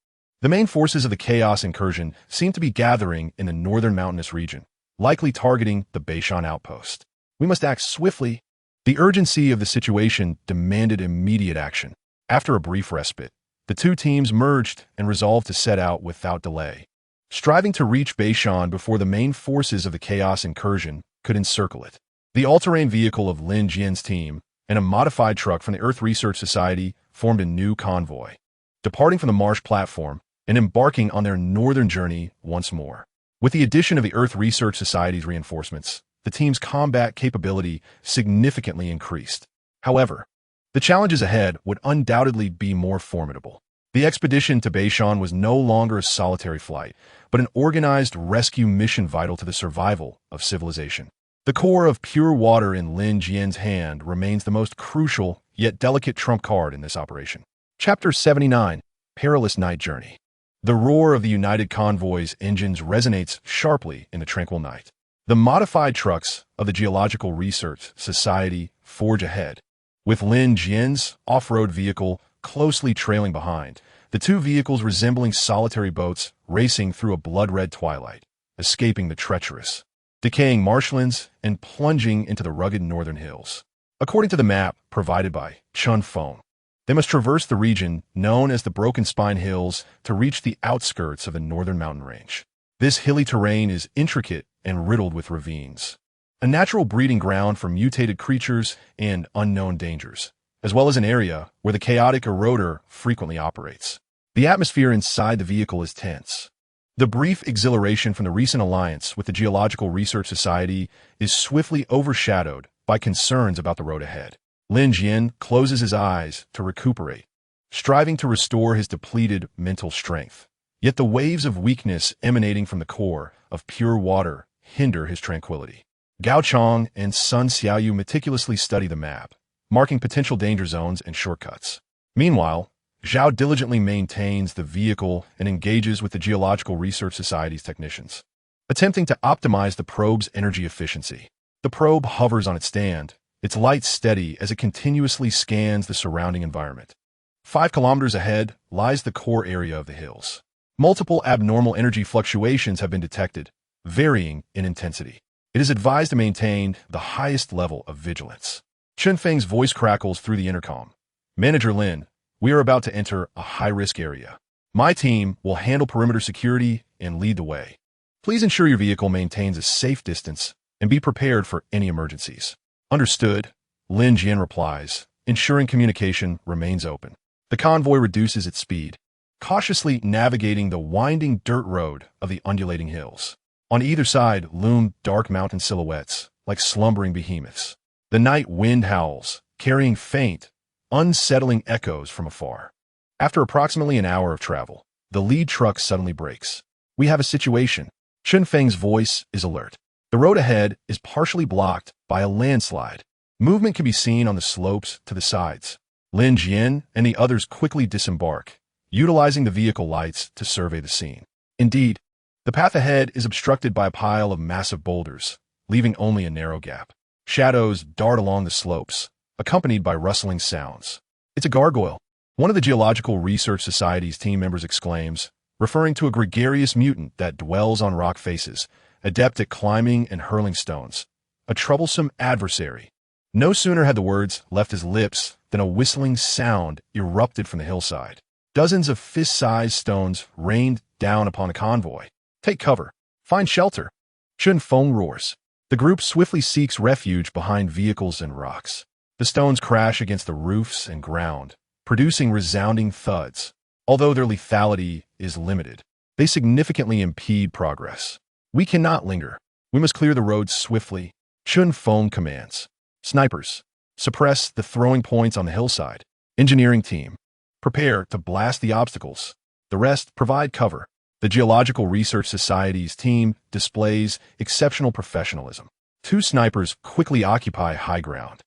the main forces of the chaos incursion seem to be gathering in the northern mountainous region, likely targeting the Bashan outpost. We must act swiftly. The urgency of the situation demanded immediate action. After a brief respite, the two teams merged and resolved to set out without delay, striving to reach Bashan before the main forces of the chaos incursion could encircle it. The all-terrain vehicle of Lin Jian's team and a modified truck from the Earth Research Society formed a new convoy, departing from the marsh platform and embarking on their northern journey once more. With the addition of the Earth Research Society's reinforcements, the team's combat capability significantly increased. However, the challenges ahead would undoubtedly be more formidable. The expedition to Bashan was no longer a solitary flight, but an organized rescue mission vital to the survival of civilization. The core of pure water in Lin Jian's hand remains the most crucial yet delicate trump card in this operation. Chapter 79, Perilous Night Journey. The roar of the united convoy's engines resonates sharply in the tranquil night. The modified trucks of the Geological Research Society forge ahead, with Lin Jian's off-road vehicle closely trailing behind, the two vehicles resembling solitary boats racing through a blood-red twilight, escaping the treacherous, decaying marshlands and plunging into the rugged northern hills. According to the map provided by Chun Feng, they must traverse the region known as the Broken Spine Hills to reach the outskirts of the northern mountain range. This hilly terrain is intricate and riddled with ravines, a natural breeding ground for mutated creatures and unknown dangers, as well as an area where the chaotic eroder frequently operates. The atmosphere inside the vehicle is tense. The brief exhilaration from the recent alliance with the Geological Research Society is swiftly overshadowed by concerns about the road ahead. Lin Jian closes his eyes to recuperate, striving to restore his depleted mental strength. Yet the waves of weakness emanating from the core of pure water hinder his tranquility. Gao Chong and Sun Xiaoyu meticulously study the map, marking potential danger zones and shortcuts. Meanwhile, Zhao diligently maintains the vehicle and engages with the Geological Research Society's technicians, attempting to optimize the probe's energy efficiency. The probe hovers on its stand, its light steady as it continuously scans the surrounding environment. 5 kilometers ahead lies the core area of the hills. Multiple abnormal energy fluctuations have been detected, varying in intensity. It is advised to maintain the highest level of vigilance. Chun Feng's voice crackles through the intercom. Manager Lin, We are about to enter a high-risk area. My team will handle perimeter security and lead the way. Please ensure your vehicle maintains a safe distance and be prepared for any emergencies. Understood, Lin Jian replies, ensuring communication remains open. The convoy reduces its speed, cautiously navigating the winding dirt road of the undulating hills. On either side loom dark mountain silhouettes, like slumbering behemoths. The night wind howls, carrying faint, unsettling echoes from afar. After approximately an hour of travel, the lead truck suddenly brakes. We have a situation. Chunfeng's voice is alert. The road ahead is partially blocked by a landslide. Movement can be seen on the slopes to the sides. Lin Jian and the others quickly disembark, utilizing the vehicle lights to survey the scene. Indeed, the path ahead is obstructed by a pile of massive boulders, leaving only a narrow gap. Shadows dart along the slopes, accompanied by rustling sounds. It's a gargoyle, one of the Geological Research Society's team members exclaims, referring to a gregarious mutant that dwells on rock faces, adept at climbing and hurling stones. A troublesome adversary. No sooner had the words left his lips than a whistling sound erupted from the hillside. Dozens of fist-sized stones rained down upon the convoy. Take cover. Find shelter. Chun Feng roars. The group swiftly seeks refuge behind vehicles and rocks. The stones crash against the roofs and ground, producing resounding thuds. Although their lethality is limited, they significantly impede progress. We cannot linger. We must clear the roads swiftly. Chun Feng commands. Snipers, suppress the throwing points on the hillside. Engineering team, prepare to blast the obstacles. The rest provide cover. The Geological Research Society's team displays exceptional professionalism. Two snipers quickly occupy high ground,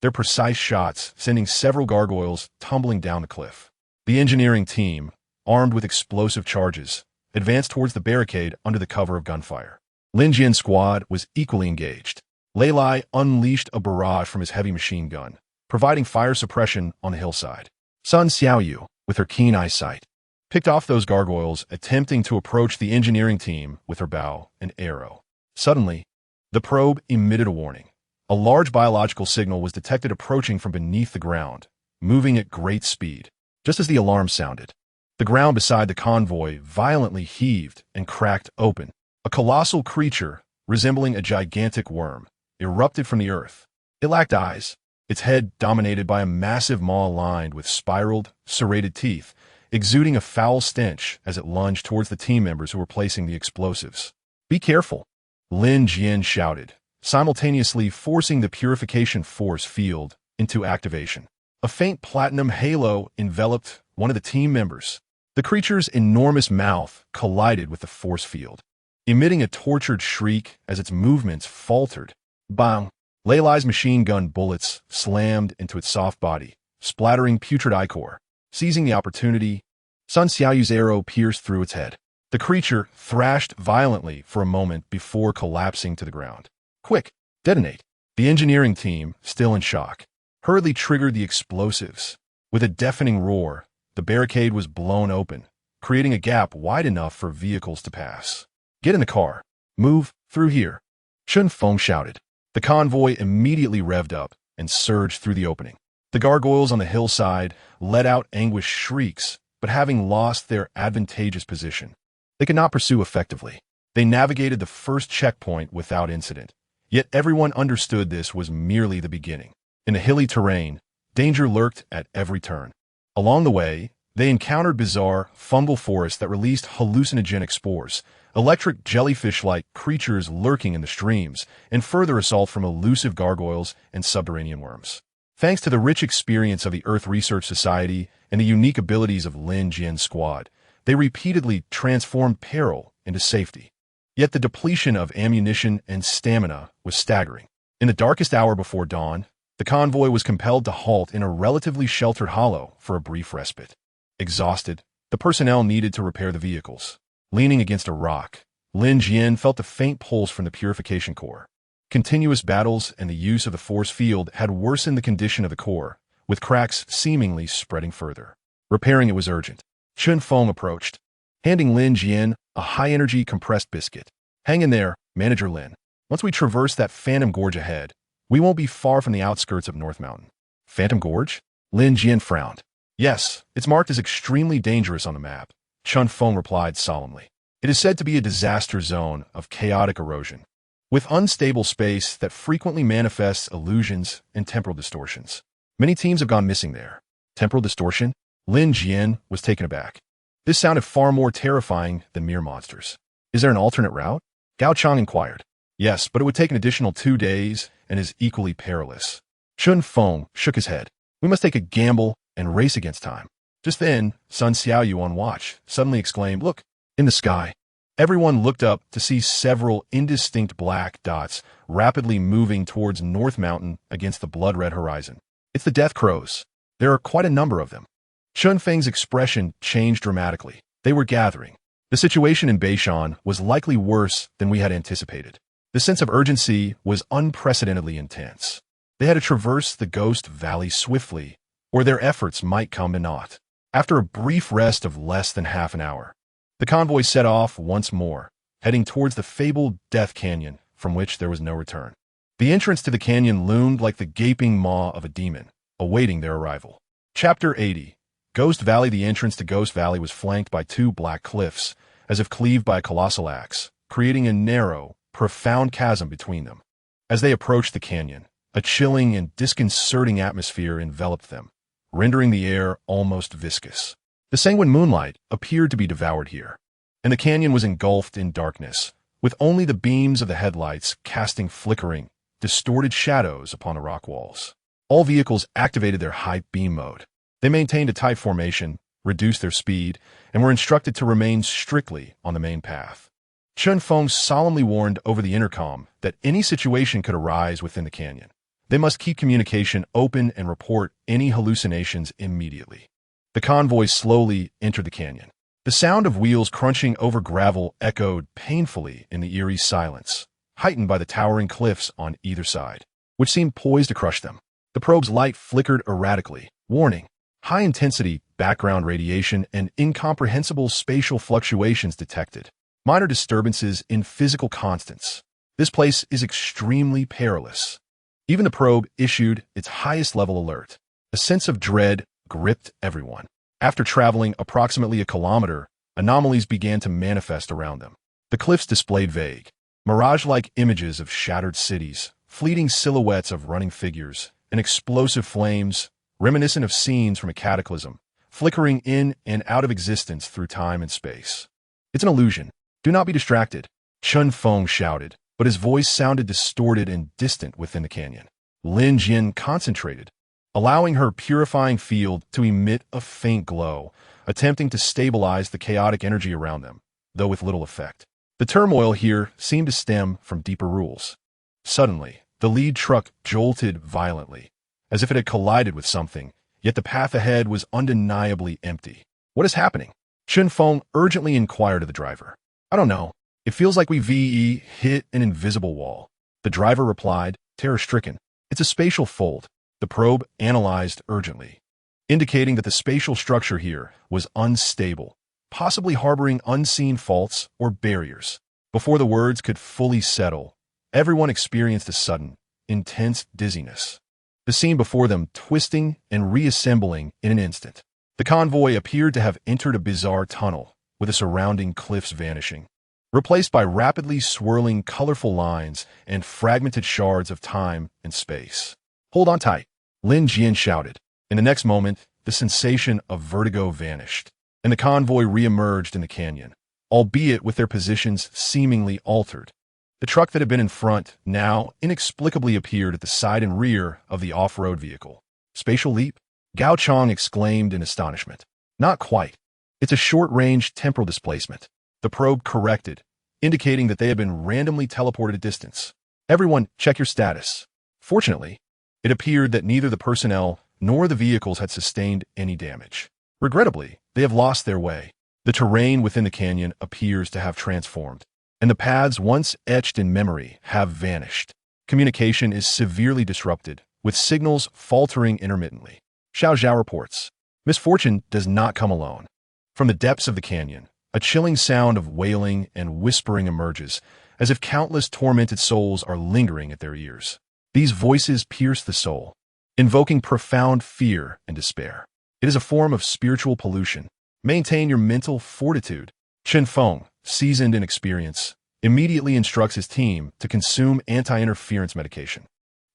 their precise shots sending several gargoyles tumbling down the cliff. The engineering team, armed with explosive charges, advanced towards the barricade under the cover of gunfire. Lin Jian's squad was equally engaged. Lei Lai unleashed a barrage from his heavy machine gun, providing fire suppression on the hillside. Sun Xiaoyu, with her keen eyesight, picked off those gargoyles attempting to approach the engineering team with her bow and arrow. Suddenly, the probe emitted a warning. A large biological signal was detected approaching from beneath the ground, moving at great speed. Just as the alarm sounded, the ground beside the convoy violently heaved and cracked open. A colossal creature, resembling a gigantic worm, erupted from the earth. It lacked eyes, its head dominated by a massive maw lined with spiraled, serrated teeth, exuding a foul stench as it lunged towards the team members who were placing the explosives. Be careful, Lin Jian shouted, simultaneously forcing the purification force field into activation. A faint platinum halo enveloped one of the team members. The creature's enormous mouth collided with the force field, emitting a tortured shriek as its movements faltered. Bang! Lei Lai's machine gun bullets slammed into its soft body, splattering putrid ichor. Seizing the opportunity, Sun Xiaoyu's arrow pierced through its head. The creature thrashed violently for a moment before collapsing to the ground. Quick! Detonate! The engineering team, still in shock, hurriedly triggered the explosives. With a deafening roar, the barricade was blown open, creating a gap wide enough for vehicles to pass. Get in the car. Move through here. Chun Feng shouted. The convoy immediately revved up and surged through the opening. The gargoyles on the hillside let out anguished shrieks, but having lost their advantageous position, they could not pursue effectively. They navigated the first checkpoint without incident, yet everyone understood this was merely the beginning. In the hilly terrain, danger lurked at every turn. Along the way, they encountered bizarre, fungal forests that released hallucinogenic spores, electric jellyfish-like creatures lurking in the streams, and further assault from elusive gargoyles and subterranean worms. Thanks to the rich experience of the Earth Research Society and the unique abilities of Lin Jian's squad, they repeatedly transformed peril into safety. Yet the depletion of ammunition and stamina was staggering. In the darkest hour before dawn, the convoy was compelled to halt in a relatively sheltered hollow for a brief respite. Exhausted, the personnel needed to repair the vehicles. Leaning against a rock, Lin Jian felt the faint pulse from the purification core. Continuous battles and the use of the force field had worsened the condition of the core, with cracks seemingly spreading further. Repairing it was urgent. Chun Feng approached, handing Lin Jian a high-energy compressed biscuit. Hang in there, Manager Lin. Once we traverse that Phantom Gorge ahead, we won't be far from the outskirts of North Mountain. Phantom Gorge? Lin Jian frowned. Yes, it's marked as extremely dangerous on the map, Chun Feng replied solemnly. It is said to be a disaster zone of chaotic erosion, with unstable space that frequently manifests illusions and temporal distortions. Many teams have gone missing there. Temporal distortion? Lin Jian was taken aback. This sounded far more terrifying than mere monsters. Is there an alternate route? Gao Chang inquired. Yes, but it would take an additional 2 days and is equally perilous. Chun Feng shook his head. We must take a gamble and race against time. Just then, Sun Xiaoyu on watch suddenly exclaimed, "Look, in the sky." Everyone looked up to see several indistinct black dots rapidly moving towards North Mountain against the blood-red horizon. It's the death crows. There are quite a number of them. Chun Feng's expression changed dramatically. They were gathering. The situation in Bashan was likely worse than we had anticipated. The sense of urgency was unprecedentedly intense. They had to traverse the Ghost Valley swiftly, or their efforts might come to naught. After a brief rest of less than half an hour, the convoy set off once more, heading towards the fabled Death Canyon, from which there was no return. The entrance to the canyon loomed like the gaping maw of a demon, awaiting their arrival. Chapter 80. Ghost Valley. The entrance to Ghost Valley was flanked by 2 black cliffs, as if cleaved by a colossal axe, creating a narrow, profound chasm between them. As they approached the canyon, a chilling and disconcerting atmosphere enveloped them, rendering the air almost viscous. The sanguine moonlight appeared to be devoured here, and the canyon was engulfed in darkness, with only the beams of the headlights casting flickering, distorted shadows upon the rock walls. All vehicles activated their high beam mode. They maintained a tight formation, reduced their speed, and were instructed to remain strictly on the main path. Chun Feng solemnly warned over the intercom that any situation could arise within the canyon. They must keep communication open and report any hallucinations immediately. The convoy slowly entered the canyon. The sound of wheels crunching over gravel echoed painfully in the eerie silence, heightened by the towering cliffs on either side, which seemed poised to crush them. The probe's light flickered erratically, warning. High-intensity background radiation and incomprehensible spatial fluctuations detected. Minor disturbances in physical constants. This place is extremely perilous. Even the probe issued its highest-level alert. A sense of dread gripped everyone. After traveling approximately a kilometer, anomalies began to manifest around them. The cliffs displayed vague, mirage-like images of shattered cities, fleeting silhouettes of running figures, and explosive flames, reminiscent of scenes from a cataclysm, flickering in and out of existence through time and space. It's an illusion. Do not be distracted, Chun Feng shouted, but his voice sounded distorted and distant within the canyon. Lin Jian concentrated, allowing her purifying field to emit a faint glow, attempting to stabilize the chaotic energy around them, though with little effect. The turmoil here seemed to stem from deeper rules. Suddenly, the lead truck jolted violently, as if it had collided with something, yet the path ahead was undeniably empty. What is happening? Chun Feng urgently inquired of the driver. I don't know. It feels like we hit an invisible wall. The driver replied, terror-stricken. It's a spatial fold. The probe analyzed urgently, indicating that the spatial structure here was unstable, possibly harboring unseen faults or barriers. Before the words could fully settle, everyone experienced a sudden, intense dizziness. The scene before them twisting and reassembling in an instant. The convoy appeared to have entered a bizarre tunnel, with the surrounding cliffs vanishing, replaced by rapidly swirling colorful lines and fragmented shards of time and space. Hold on tight, Lin Jian shouted. In the next moment, the sensation of vertigo vanished, and the convoy re-emerged in the canyon, albeit with their positions seemingly altered. The truck that had been in front now inexplicably appeared at the side and rear of the off-road vehicle. Spatial leap? Gao Chang exclaimed in astonishment. Not quite. It's a short-range temporal displacement. The probe corrected, indicating that they had been randomly teleported a distance. Everyone, check your status. Fortunately, it appeared that neither the personnel nor the vehicles had sustained any damage. Regrettably, they have lost their way. The terrain within the canyon appears to have transformed, and the paths once etched in memory have vanished. Communication is severely disrupted, with signals faltering intermittently. Xiao Zhao reports, misfortune does not come alone. From the depths of the canyon, a chilling sound of wailing and whispering emerges, as if countless tormented souls are lingering at their ears. These voices pierce the soul, invoking profound fear and despair. It is a form of spiritual pollution. Maintain your mental fortitude. Chen Feng, seasoned in experience, immediately instructs his team to consume anti-interference medication.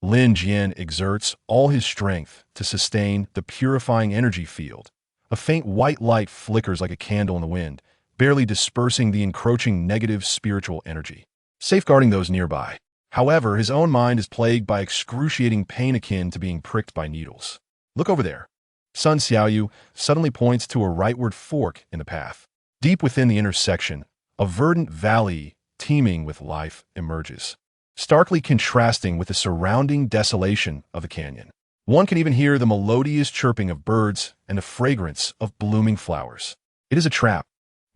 Lin Jian exerts all his strength to sustain the purifying energy field. A faint white light flickers like a candle in the wind, barely dispersing the encroaching negative spiritual energy, safeguarding those nearby. However, his own mind is plagued by excruciating pain akin to being pricked by needles. Look over there. Sun Xiaoyu suddenly points to a rightward fork in the path. Deep within the intersection, a verdant valley teeming with life emerges, starkly contrasting with the surrounding desolation of the canyon. One can even hear the melodious chirping of birds and the fragrance of blooming flowers. It is a trap.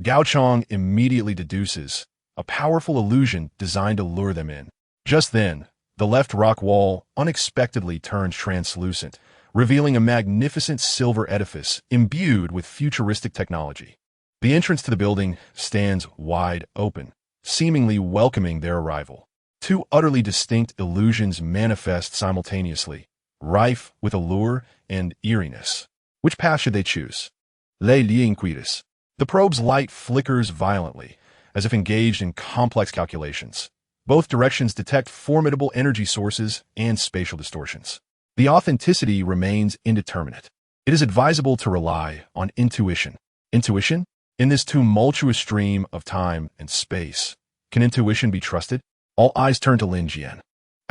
Gao Chong immediately deduces a powerful illusion designed to lure them in. Just then, the left rock wall unexpectedly turns translucent, revealing a magnificent silver edifice imbued with futuristic technology. The entrance to the building stands wide open, seemingly welcoming their arrival. Two utterly distinct illusions manifest simultaneously, rife with allure and eeriness. Which path should they choose? Le Lienquitus. The probe's light flickers violently, as if engaged in complex calculations. Both directions detect formidable energy sources and spatial distortions. The authenticity remains indeterminate. It is advisable to rely on intuition. Intuition? In this tumultuous stream of time and space, can intuition be trusted? All eyes turn to Lin Jian.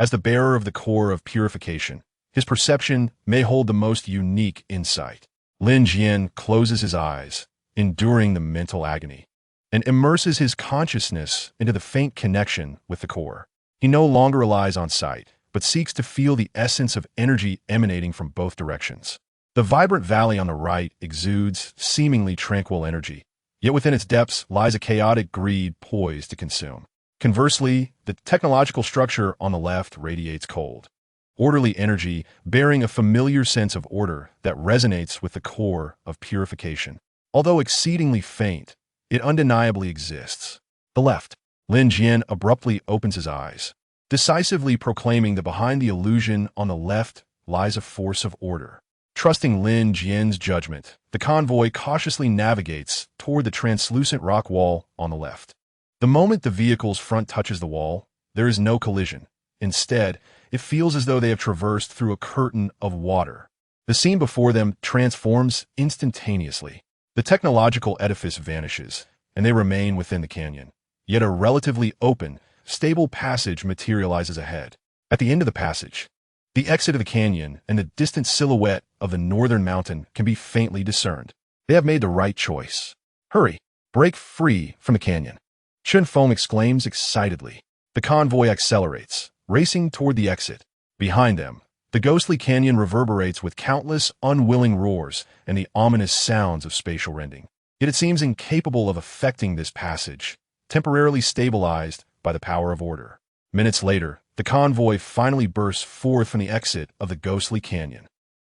As the bearer of the core of purification, his perception may hold the most unique insight. Lin Jian closes his eyes, enduring the mental agony, and immerses his consciousness into the faint connection with the core. He no longer relies on sight, but seeks to feel the essence of energy emanating from both directions. The vibrant valley on the right exudes seemingly tranquil energy, yet within its depths lies a chaotic greed poised to consume. Conversely, the technological structure on the left radiates cold, orderly energy bearing a familiar sense of order that resonates with the core of purification. Although exceedingly faint, it undeniably exists. The left. Lin Jian abruptly opens his eyes, decisively proclaiming that behind the illusion on the left lies a force of order. Trusting Lin Jian's judgment, the convoy cautiously navigates toward the translucent rock wall on the left. The moment the vehicle's front touches the wall, there is no collision. Instead, it feels as though they have traversed through a curtain of water. The scene before them transforms instantaneously. The technological edifice vanishes, and they remain within the canyon. Yet a relatively open, stable passage materializes ahead. At the end of the passage, the exit of the canyon and the distant silhouette of the northern mountain can be faintly discerned. They have made the right choice. Hurry, break free from the canyon. Chen Feng exclaims excitedly. The convoy accelerates, racing toward the exit. Behind them, the ghostly canyon reverberates with countless unwilling roars and the ominous sounds of spatial rending. Yet it seems incapable of affecting this passage, temporarily stabilized by the power of order. Minutes later, the convoy finally bursts forth from the exit of the ghostly canyon.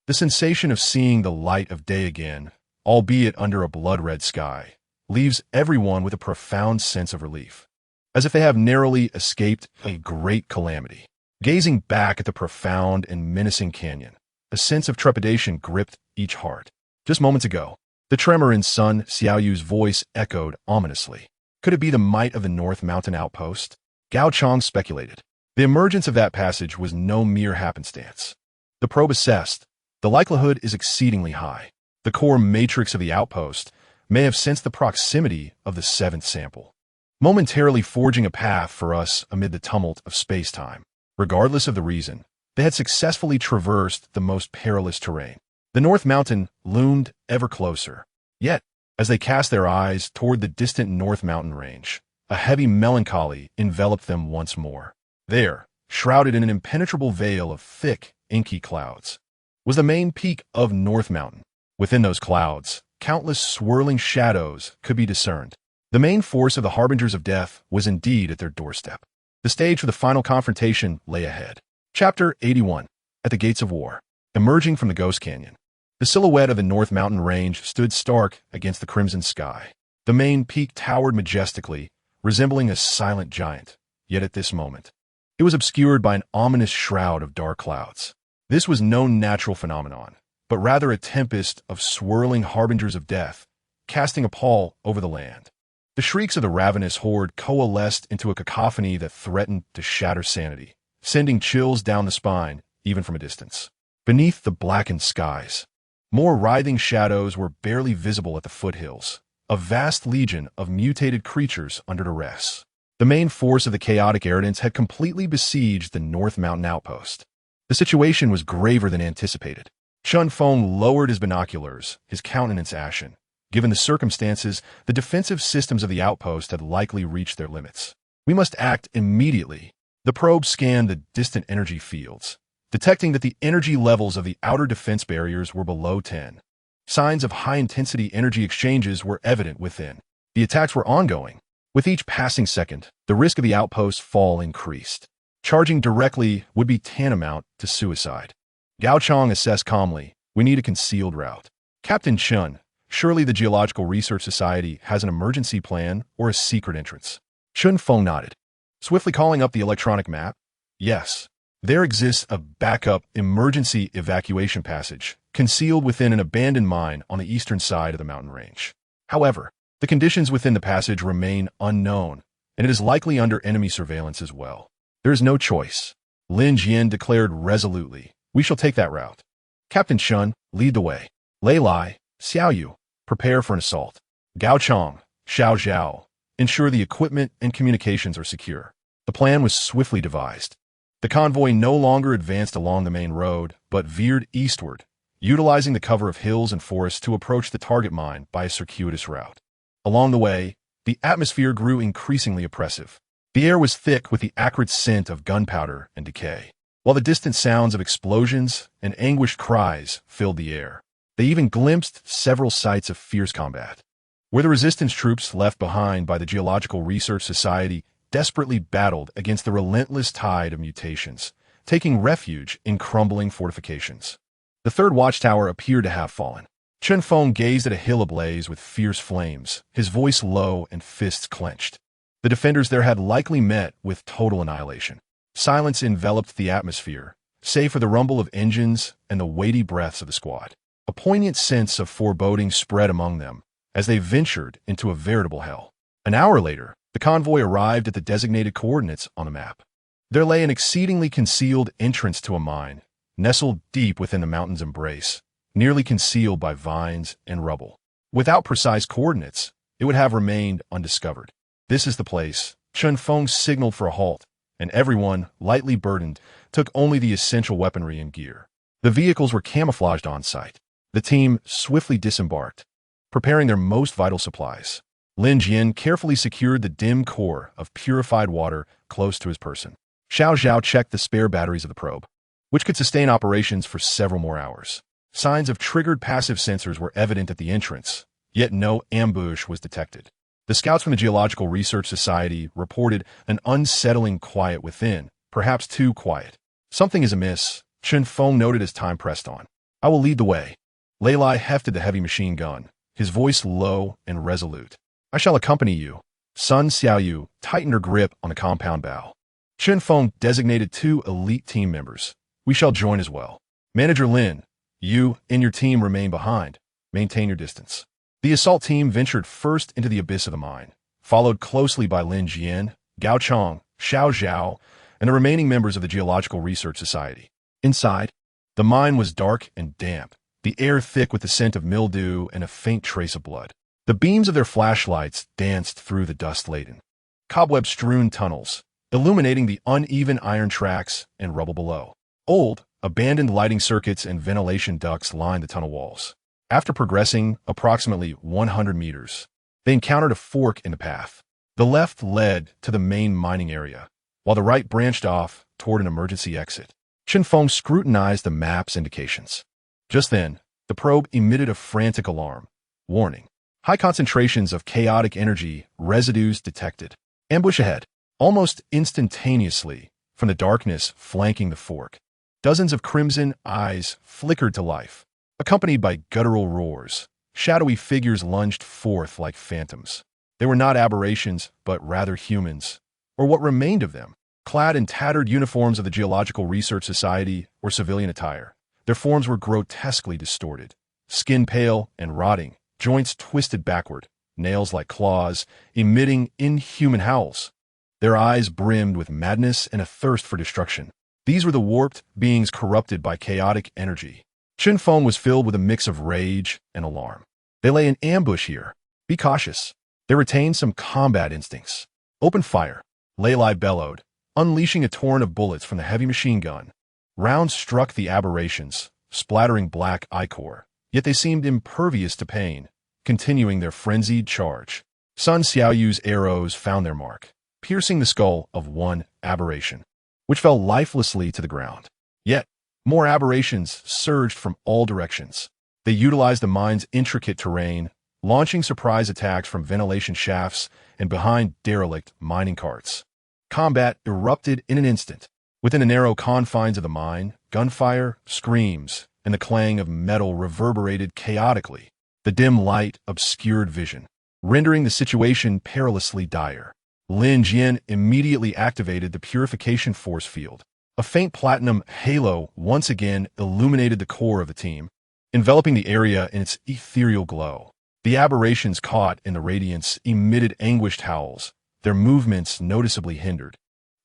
The sensation of seeing the light of day again, albeit under a blood-red sky, leaves everyone with a profound sense of relief, as if they have narrowly escaped a great calamity. Gazing back at the profound and menacing canyon, a sense of trepidation gripped each heart. Just moments ago, the tremor in Sun Xiaoyu's voice echoed ominously. Could it be the might of the North Mountain outpost? Gao Chong speculated. The emergence of that passage was no mere happenstance. The probe assessed. The likelihood is exceedingly high. The core matrix of the outpost may have sensed the proximity of the seventh sample, momentarily forging a path for us amid the tumult of space-time. Regardless of the reason, they had successfully traversed the most perilous terrain. The North Mountain loomed ever closer. Yet, as they cast their eyes toward the distant North Mountain range, a heavy melancholy enveloped them once more. There, shrouded in an impenetrable veil of thick, inky clouds, was the main peak of North Mountain. Within those clouds, countless swirling shadows could be discerned. The main force of the Harbingers of Death was indeed at their doorstep. The stage for the final confrontation lay ahead. Chapter 81. At the Gates of War. Emerging from the Ghost Canyon, the silhouette of the North Mountain Range stood stark against the crimson sky. The main peak towered majestically, resembling a silent giant. Yet at this moment, it was obscured by an ominous shroud of dark clouds. This was no natural phenomenon. but rather a tempest of swirling harbingers of death, casting a pall over the land. The shrieks of the ravenous horde coalesced into a cacophony that threatened to shatter sanity, sending chills down the spine, even from a distance. Beneath the blackened skies, more writhing shadows were barely visible at the foothills, a vast legion of mutated creatures under duress. The main force of the chaotic irritants had completely besieged the North Mountain outpost. The situation was graver than anticipated. Chun Feng lowered his binoculars, his countenance ashen. Given the circumstances, the defensive systems of the outpost had likely reached their limits. We must act immediately. The probe scanned the distant energy fields, detecting that the energy levels of the outer defense barriers were below 10. Signs of high-intensity energy exchanges were evident within. The attacks were ongoing. With each passing second, the risk of the outpost's fall increased. Charging directly would be tantamount to suicide. Gao Chong assessed calmly, "We need a concealed route." Captain Chun, surely the Geological Research Society has an emergency plan or a secret entrance. Chun Feng nodded. Swiftly calling up the electronic map, "Yes. There exists a backup emergency evacuation passage, concealed within an abandoned mine on the eastern side of the mountain range. However, the conditions within the passage remain unknown, and it is likely under enemy surveillance as well. There is no choice." Lin Jian declared resolutely, "We shall take that route." Captain Chun, lead the way. Lei Lai, Xiao Yu, prepare for an assault. Gao Chong, Xiao Zhao, ensure the equipment and communications are secure. The plan was swiftly devised. The convoy no longer advanced along the main road, but veered eastward, utilizing the cover of hills and forests to approach the target mine by a circuitous route. Along the way, the atmosphere grew increasingly oppressive. The air was thick with the acrid scent of gunpowder and decay, while the distant sounds of explosions and anguished cries filled the air. They even glimpsed several sites of fierce combat, where the resistance troops left behind by the Geological Research Society desperately battled against the relentless tide of mutations, taking refuge in crumbling fortifications. The third watchtower appeared to have fallen. Chun Feng gazed at a hill ablaze with fierce flames, his voice low and fists clenched. The defenders there had likely met with total annihilation. Silence enveloped the atmosphere, save for the rumble of engines and the weighty breaths of the squad. A poignant sense of foreboding spread among them as they ventured into a veritable hell. An hour later, the convoy arrived at the designated coordinates on the map. There lay an exceedingly concealed entrance to a mine, nestled deep within the mountain's embrace, nearly concealed by vines and rubble. Without precise coordinates, it would have remained undiscovered. "This is the place." Chun Feng signaled for a halt, and everyone, lightly burdened, took only the essential weaponry and gear. The vehicles were camouflaged on site. The team swiftly disembarked, preparing their most vital supplies. Lin Jian carefully secured the dim core of purified water close to his person. Xiao Zhao checked the spare batteries of the probe, which could sustain operations for several more hours. Signs of triggered passive sensors were evident at the entrance, yet no ambush was detected. The scouts from the Geological Research Society reported an unsettling quiet within, perhaps too quiet. "Something is amiss," Chun Feng noted as time pressed on. "I will lead the way." Lei Lai hefted the heavy machine gun, his voice low and resolute. "I shall accompany you." Sun Xiaoyu tightened her grip on the compound bow. Chun Feng designated 2 elite team members. "We shall join as well. Manager Lin, you and your team remain behind. Maintain your distance." The assault team ventured first into the abyss of the mine, followed closely by Lin Jian, Gao Chong, Xiao Zhao, and the remaining members of the Geological Research Society. Inside, the mine was dark and damp, the air thick with the scent of mildew and a faint trace of blood. The beams of their flashlights danced through the dust-laden, cobweb-strewn tunnels, illuminating the uneven iron tracks and rubble below. Old, abandoned lighting circuits and ventilation ducts lined the tunnel walls. After progressing approximately 100 meters, they encountered a fork in the path. The left led to the main mining area, while the right branched off toward an emergency exit. Chun Feng scrutinized the map's indications. Just then, the probe emitted a frantic alarm. Warning. High concentrations of chaotic energy residues detected. Ambush ahead. Almost instantaneously, from the darkness flanking the fork, dozens of crimson eyes flickered to life. Accompanied by guttural roars, shadowy figures lunged forth like phantoms. They were not aberrations, but rather humans, or what remained of them. Clad in tattered uniforms of the Geological Research Society or civilian attire, Their forms were grotesquely distorted, skin pale and rotting, joints twisted backward, nails like claws, emitting inhuman howls. Their eyes brimmed with madness and a thirst for destruction. These were the warped beings corrupted by chaotic energy. Chun Feng was filled with a mix of rage and alarm. They lay in ambush here. Be cautious. They retained some combat instincts. Open fire. Lei Lai bellowed, unleashing a torrent of bullets from the heavy machine gun. Rounds struck the aberrations, splattering black ichor, yet they seemed impervious to pain, continuing their frenzied charge. Sun Xiaoyu's arrows found their mark, piercing the skull of one aberration, which fell lifelessly to the ground. Yet, more aberrations surged from all directions. They utilized the mine's intricate terrain, launching surprise attacks from ventilation shafts and behind derelict mining carts. Combat erupted in an instant. Within the narrow confines of the mine, gunfire, screams, and the clang of metal reverberated chaotically. The dim light obscured vision, rendering the situation perilously dire. Lin Jian immediately activated the purification force field. A faint platinum halo once again illuminated the core of the team, enveloping the area in its ethereal glow. The aberrations caught in the radiance emitted anguished howls, their movements noticeably hindered,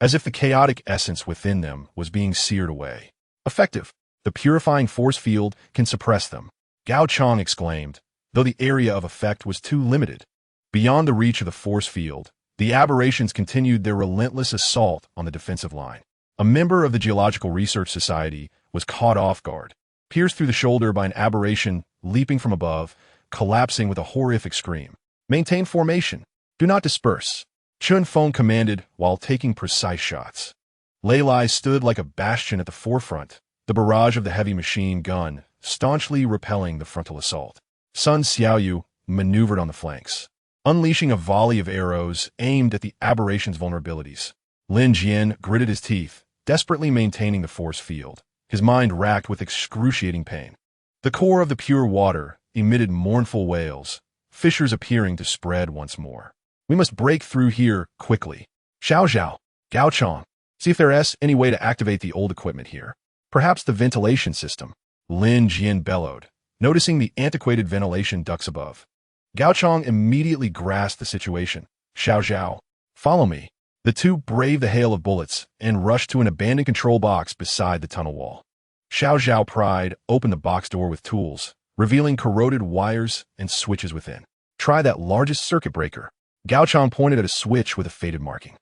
as if the chaotic essence within them was being seared away. Effective. The purifying force field can suppress them, Gao Chong exclaimed, though the area of effect was too limited. Beyond the reach of the force field, the aberrations continued their relentless assault on the defensive line. A member of the Geological Research Society was caught off guard, pierced through the shoulder by an aberration leaping from above, collapsing with a horrific scream. Maintain formation. Do not disperse, Chun Feng commanded while taking precise shots. Lei Lai stood like a bastion at the forefront, the barrage of the heavy machine gun staunchly repelling the frontal assault. Sun Xiaoyu maneuvered on the flanks, unleashing a volley of arrows aimed at the aberration's vulnerabilities. Lin Jian gritted his teeth, desperately maintaining the force field, his mind racked with excruciating pain. The core of the pure water emitted mournful wails, fissures appearing to spread once more. We must break through here quickly. Xiao Zhao, Gao Chong, see if there's any way to activate the old equipment here. Perhaps the ventilation system. Lin Jian bellowed, noticing the antiquated ventilation ducts above. Gao Chong immediately grasped the situation. Xiao Zhao, follow me. The two braved the hail of bullets and rushed to an abandoned control box beside the tunnel wall. Xiao Zhao pried open the box door with tools, revealing corroded wires and switches within. Try that largest circuit breaker. Gao Chong pointed at a switch with a faded marking.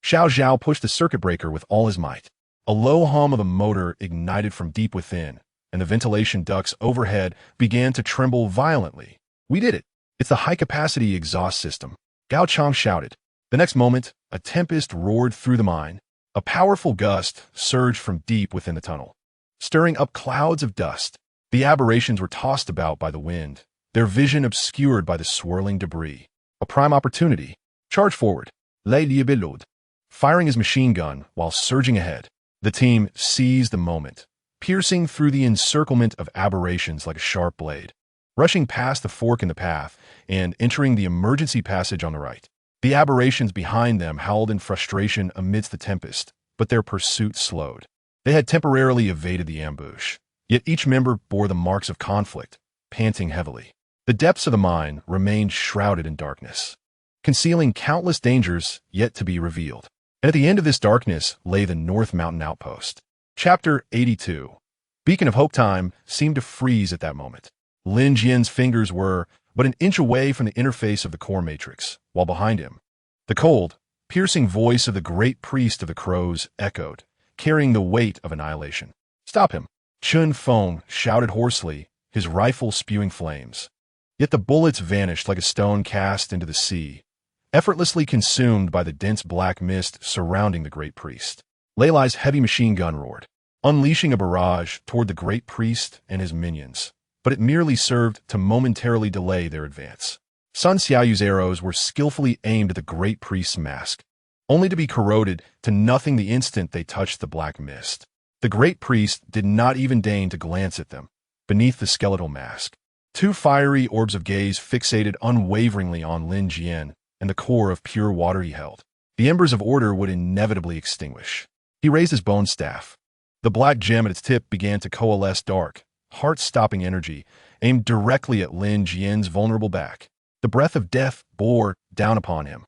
Xiao Zhao pushed the circuit breaker with all his might. A low hum of a motor ignited from deep within, and the ventilation ducts overhead began to tremble violently. We did it. It's the high-capacity exhaust system, Gao Chong shouted. The next moment, a tempest roared through the mine. A powerful gust surged from deep within the tunnel, stirring up clouds of dust. The aberrations were tossed about by the wind, their vision obscured by the swirling debris. A prime opportunity. Charge forward. Lei Lai bellowed, firing his machine gun while surging ahead. The team seized the moment, piercing through the encirclement of aberrations like a sharp blade, rushing past the fork in the path and entering the emergency passage on the right. The aberrations behind them howled in frustration amidst the tempest, but their pursuit slowed. They had temporarily evaded the ambush, yet each member bore the marks of conflict, panting heavily. The depths of the mine remained shrouded in darkness, concealing countless dangers yet to be revealed. And at the end of this darkness lay the North Mountain Outpost. Chapter 82. Beacon of Hope time seemed to freeze at that moment. Lin Jian's fingers were but an inch away from the interface of the core matrix, while behind him, the cold, piercing voice of the great priest of the crows echoed, carrying the weight of annihilation. Stop him! Chun Feng shouted hoarsely, his rifle spewing flames. Yet the bullets vanished like a stone cast into the sea, effortlessly consumed by the dense black mist surrounding the great priest. Lei Lai's heavy machine gun roared, unleashing a barrage toward the great priest and his minions, but it merely served to momentarily delay their advance. Sun Xiaoyu's arrows were skillfully aimed at the great priest's mask, only to be corroded to nothing the instant they touched the black mist. The great priest did not even deign to glance at them. Beneath the skeletal mask, two fiery orbs of gaze fixated unwaveringly on Lin Jian and the core of pure water he held. The embers of order would inevitably extinguish. He raised his bone staff, The black gem at its tip began to coalesce dark, heart-stopping energy aimed directly at Lin Jian's vulnerable back. The breath of death bore down upon him.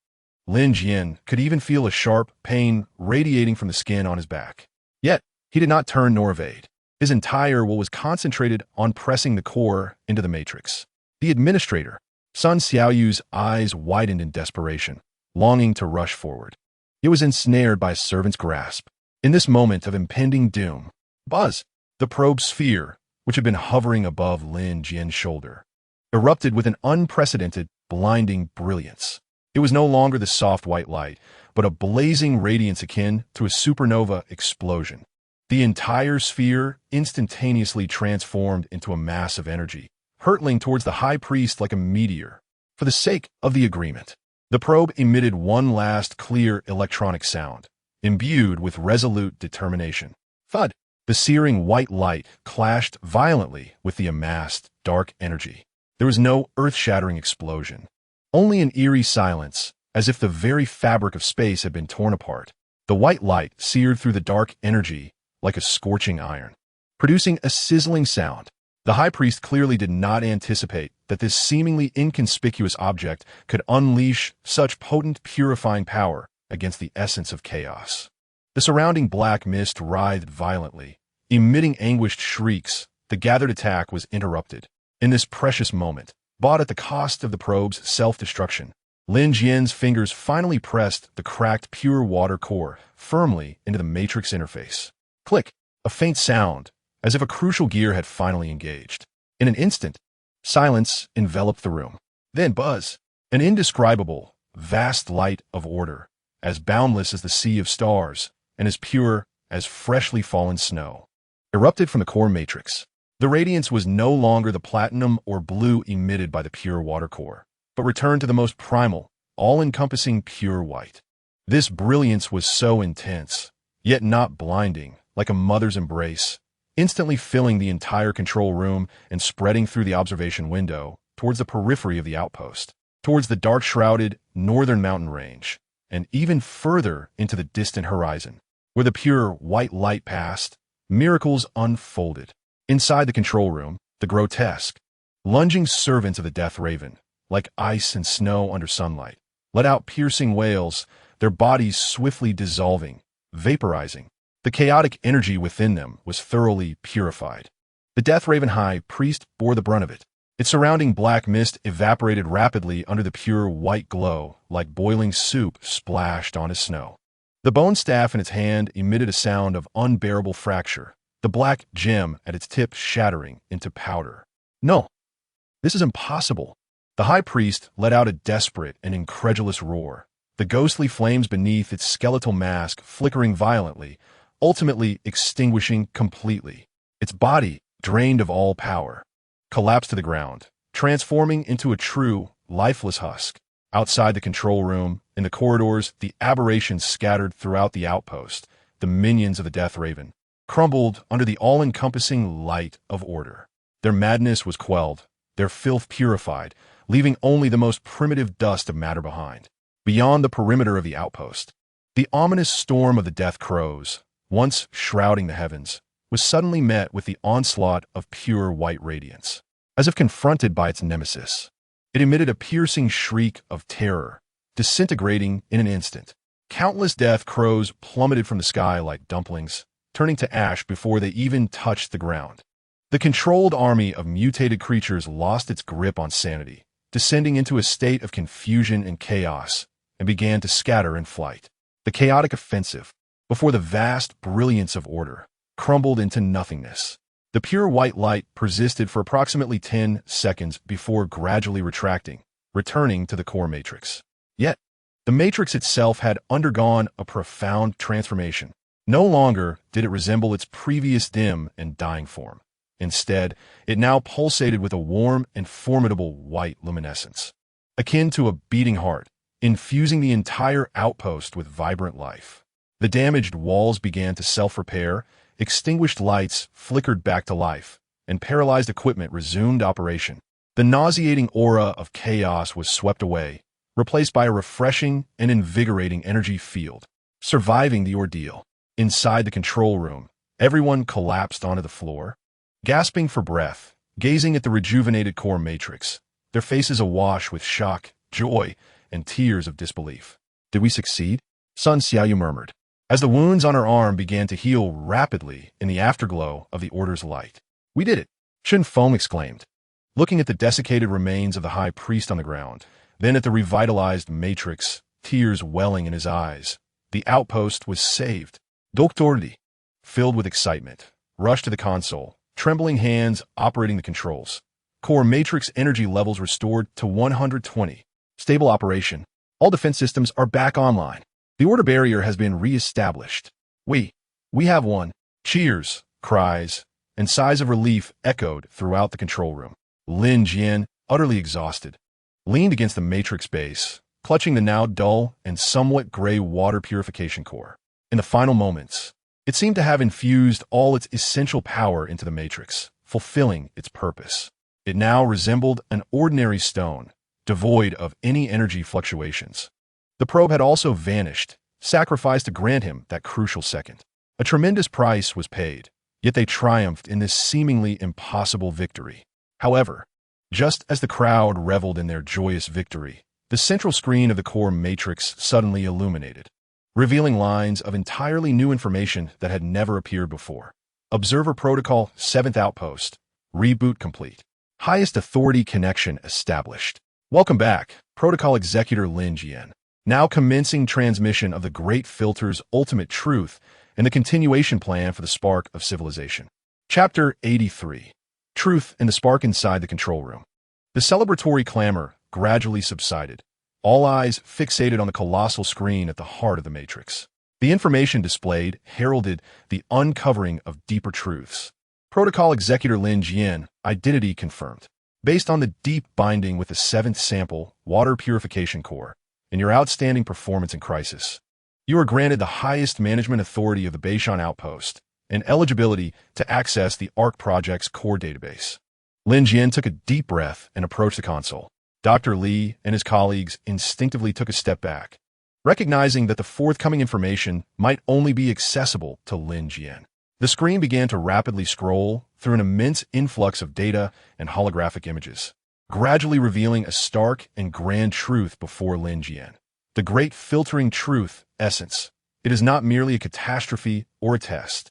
Lin Jian could even feel a sharp pain radiating from the skin on his back. Yet, he did not turn nor evade. His entire will was concentrated on pressing the core into the matrix. The administrator, Sun Xiaoyu's eyes widened in desperation, longing to rush forward. He was ensnared by a servant's grasp. In this moment of impending doom, Buzz, the probe sphere, which had been hovering above Lin Jian's shoulder, erupted with an unprecedented, blinding brilliance. It was no longer the soft white light, but a blazing radiance akin to a supernova explosion. The entire sphere instantaneously transformed into a mass of energy, hurtling towards the high priest like a meteor. For the sake of the agreement, the probe emitted one last clear electronic sound, imbued with resolute determination. Thud! The searing white light clashed violently with the amassed dark energy. There was no earth-shattering explosion, only an eerie silence, as if the very fabric of space had been torn apart. The white light seared through the dark energy like a scorching iron, producing a sizzling sound. The high priest clearly did not anticipate that this seemingly inconspicuous object could unleash such potent purifying power against the essence of chaos. The surrounding black mist writhed violently, emitting anguished shrieks. The gathered attack was interrupted. In this precious moment, bought at the cost of the probe's self-destruction, Lin Jian's fingers finally pressed the cracked pure water core firmly into the matrix interface. Click! A faint sound, as if a crucial gear had finally engaged. In an instant, silence enveloped the room. Then Buzz, an indescribable, vast light of order, as boundless as the sea of stars, and as pure as freshly fallen snow, erupted from the core matrix. The radiance was no longer the platinum or blue emitted by the pure water core, but returned to the most primal, all-encompassing pure white. This brilliance was so intense, yet not blinding, like a mother's embrace, instantly filling the entire control room and spreading through the observation window towards the periphery of the outpost, towards the dark-shrouded northern mountain range, and even further into the distant horizon. Where the pure white light passed, miracles unfolded. Inside the control room, the grotesque, lunging servants of the Death Raven, like ice and snow under sunlight, let out piercing wails, their bodies swiftly dissolving, vaporizing. The chaotic energy within them was thoroughly purified. The Death Raven High Priest bore the brunt of it. Its surrounding black mist evaporated rapidly under the pure white glow, like boiling soup splashed onto snow. The bone staff in its hand emitted a sound of unbearable fracture, the black gem at its tip shattering into powder. No, this is impossible. The High Priest let out a desperate and incredulous roar, the ghostly flames beneath its skeletal mask flickering violently, ultimately extinguishing completely. Its body, drained of all power, collapsed to the ground, transforming into a true, lifeless husk. Outside the control room, in the corridors, the aberrations scattered throughout the outpost, the minions of the Death Raven, crumbled under the all-encompassing light of order. Their madness was quelled, their filth purified, leaving only the most primitive dust of matter behind. Beyond the perimeter of the outpost, the ominous storm of the Death Crows, once shrouding the heavens, was suddenly met with the onslaught of pure white radiance. As if confronted by its nemesis, it emitted a piercing shriek of terror, disintegrating in an instant. Countless Death Crows plummeted from the sky like dumplings, turning to ash before they even touched the ground. The controlled army of mutated creatures lost its grip on sanity, descending into a state of confusion and chaos, and began to scatter in flight. The chaotic offensive, before the vast brilliance of order, crumbled into nothingness. The pure white light persisted for approximately 10 seconds before gradually retracting, returning to the core matrix. Yet, the matrix itself had undergone a profound transformation. No longer did it resemble its previous dim and dying form. Instead, it now pulsated with a warm and formidable white luminescence, akin to a beating heart, infusing the entire outpost with vibrant life. The damaged walls began to self-repair, extinguished lights flickered back to life, and paralyzed equipment resumed operation. The nauseating aura of chaos was swept away, replaced by a refreshing and invigorating energy field. Surviving the ordeal. Inside the control room, Everyone collapsed onto the floor, gasping for breath, gazing at the rejuvenated core matrix, their faces awash with shock, joy, and tears of disbelief. Did we succeed? Sun Xiaoyu murmured, as the wounds on her arm began to heal rapidly in the afterglow of the Order's light. We did it, Shen Feng exclaimed, looking at the desiccated remains of the high priest on the ground, then at the revitalized matrix, tears welling in his eyes. The outpost was saved. Dr. Li, filled with excitement, rushed to the console, trembling hands operating the controls. Core matrix energy levels restored to 120. Stable operation. All defense systems are back online. The order barrier has been re-established. We have won. Cheers, cries, and sighs of relief echoed throughout the control room. Lin Jian, utterly exhausted, leaned against the matrix base, clutching the now dull and somewhat gray water purification core. In the final moments, it seemed to have infused all its essential power into the matrix, fulfilling its purpose. It now resembled an ordinary stone, devoid of any energy fluctuations. The probe had also vanished, sacrificed to grant him that crucial second. A tremendous price was paid, yet they triumphed in this seemingly impossible victory. However, just as the crowd reveled in their joyous victory, the central screen of the core matrix suddenly illuminated, revealing lines of entirely new information that had never appeared before. Observer Protocol 7th Outpost. Reboot complete. Highest authority connection established. Welcome back, Protocol Executor Lin Jian. Now commencing transmission of the Great Filter's ultimate truth and the continuation plan for the Spark of Civilization. Chapter 83. Truth and the Spark inside the control room. The celebratory clamor gradually subsided, all eyes fixated on the colossal screen at the heart of the matrix. The information displayed heralded the uncovering of deeper truths. Protocol Executor Lin Jian, identity confirmed. Based on the deep binding with the 7th sample, water purification core, and your outstanding performance in crisis, you are granted the highest management authority of the Bashan outpost and eligibility to access the ARC project's core database. Lin Jian took a deep breath and approached the console. Dr. Li and his colleagues instinctively took a step back, recognizing that the forthcoming information might only be accessible to Lin Jian. The screen began to rapidly scroll through an immense influx of data and holographic images, gradually revealing a stark and grand truth before Lin Jian. The great filtering truth essence. It is not merely a catastrophe or a test,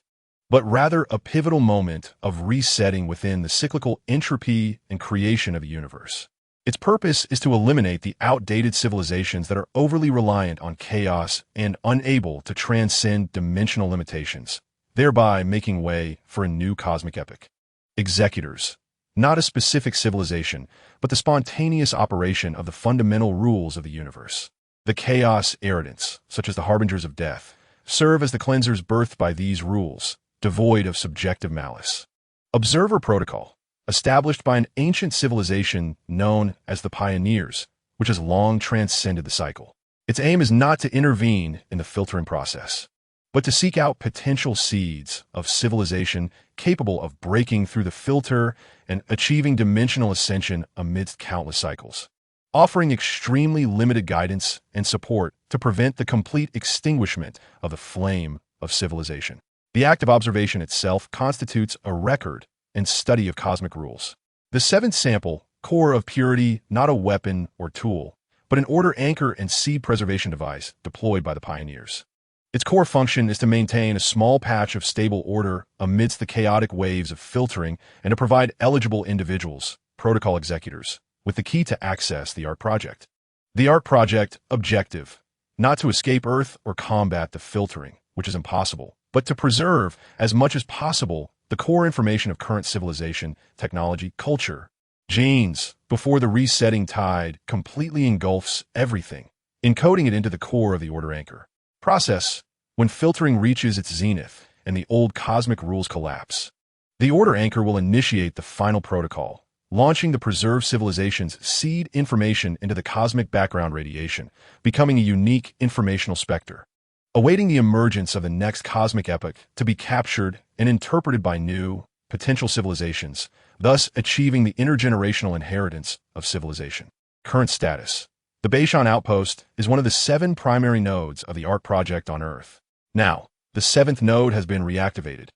but rather a pivotal moment of resetting within the cyclical entropy and creation of the universe. Its purpose is to eliminate the outdated civilizations that are overly reliant on chaos and unable to transcend dimensional limitations, thereby making way for a new cosmic epoch. Executors, not a specific civilization, but the spontaneous operation of the fundamental rules of the universe. The chaos irritants, such as the harbingers of death, serve as the cleansers birthed by these rules, devoid of subjective malice. Observer Protocol, established by an ancient civilization known as the Pioneers, which has long transcended the cycle. Its aim is not to intervene in the filtering process, but to seek out potential seeds of civilization capable of breaking through the filter and achieving dimensional ascension amidst countless cycles, offering extremely limited guidance and support to prevent the complete extinguishment of the flame of civilization. The act of observation itself constitutes a record and study of cosmic rules. The 7th sample, core of purity, not a weapon or tool, but an order anchor and seed preservation device deployed by the pioneers. Its core function is to maintain a small patch of stable order amidst the chaotic waves of filtering and to provide eligible individuals, protocol executors, with the key to access the ARC project. The ARC project objective, not to escape Earth or combat the filtering, which is impossible, but to preserve as much as possible the core information of current civilization, technology, culture, genes, before the resetting tide completely engulfs everything, encoding it into the core of the order anchor. Process, when filtering reaches its zenith and the old cosmic rules collapse. The order anchor will initiate the final protocol, launching the preserved civilization's seed information into the cosmic background radiation, becoming a unique informational specter, awaiting the emergence of the next cosmic epoch to be captured and interpreted by new, potential civilizations, thus achieving the intergenerational inheritance of civilization. Current status. The Bashan outpost is one of the 7 primary nodes of the ARC project on Earth. Now, the 7th node has been reactivated,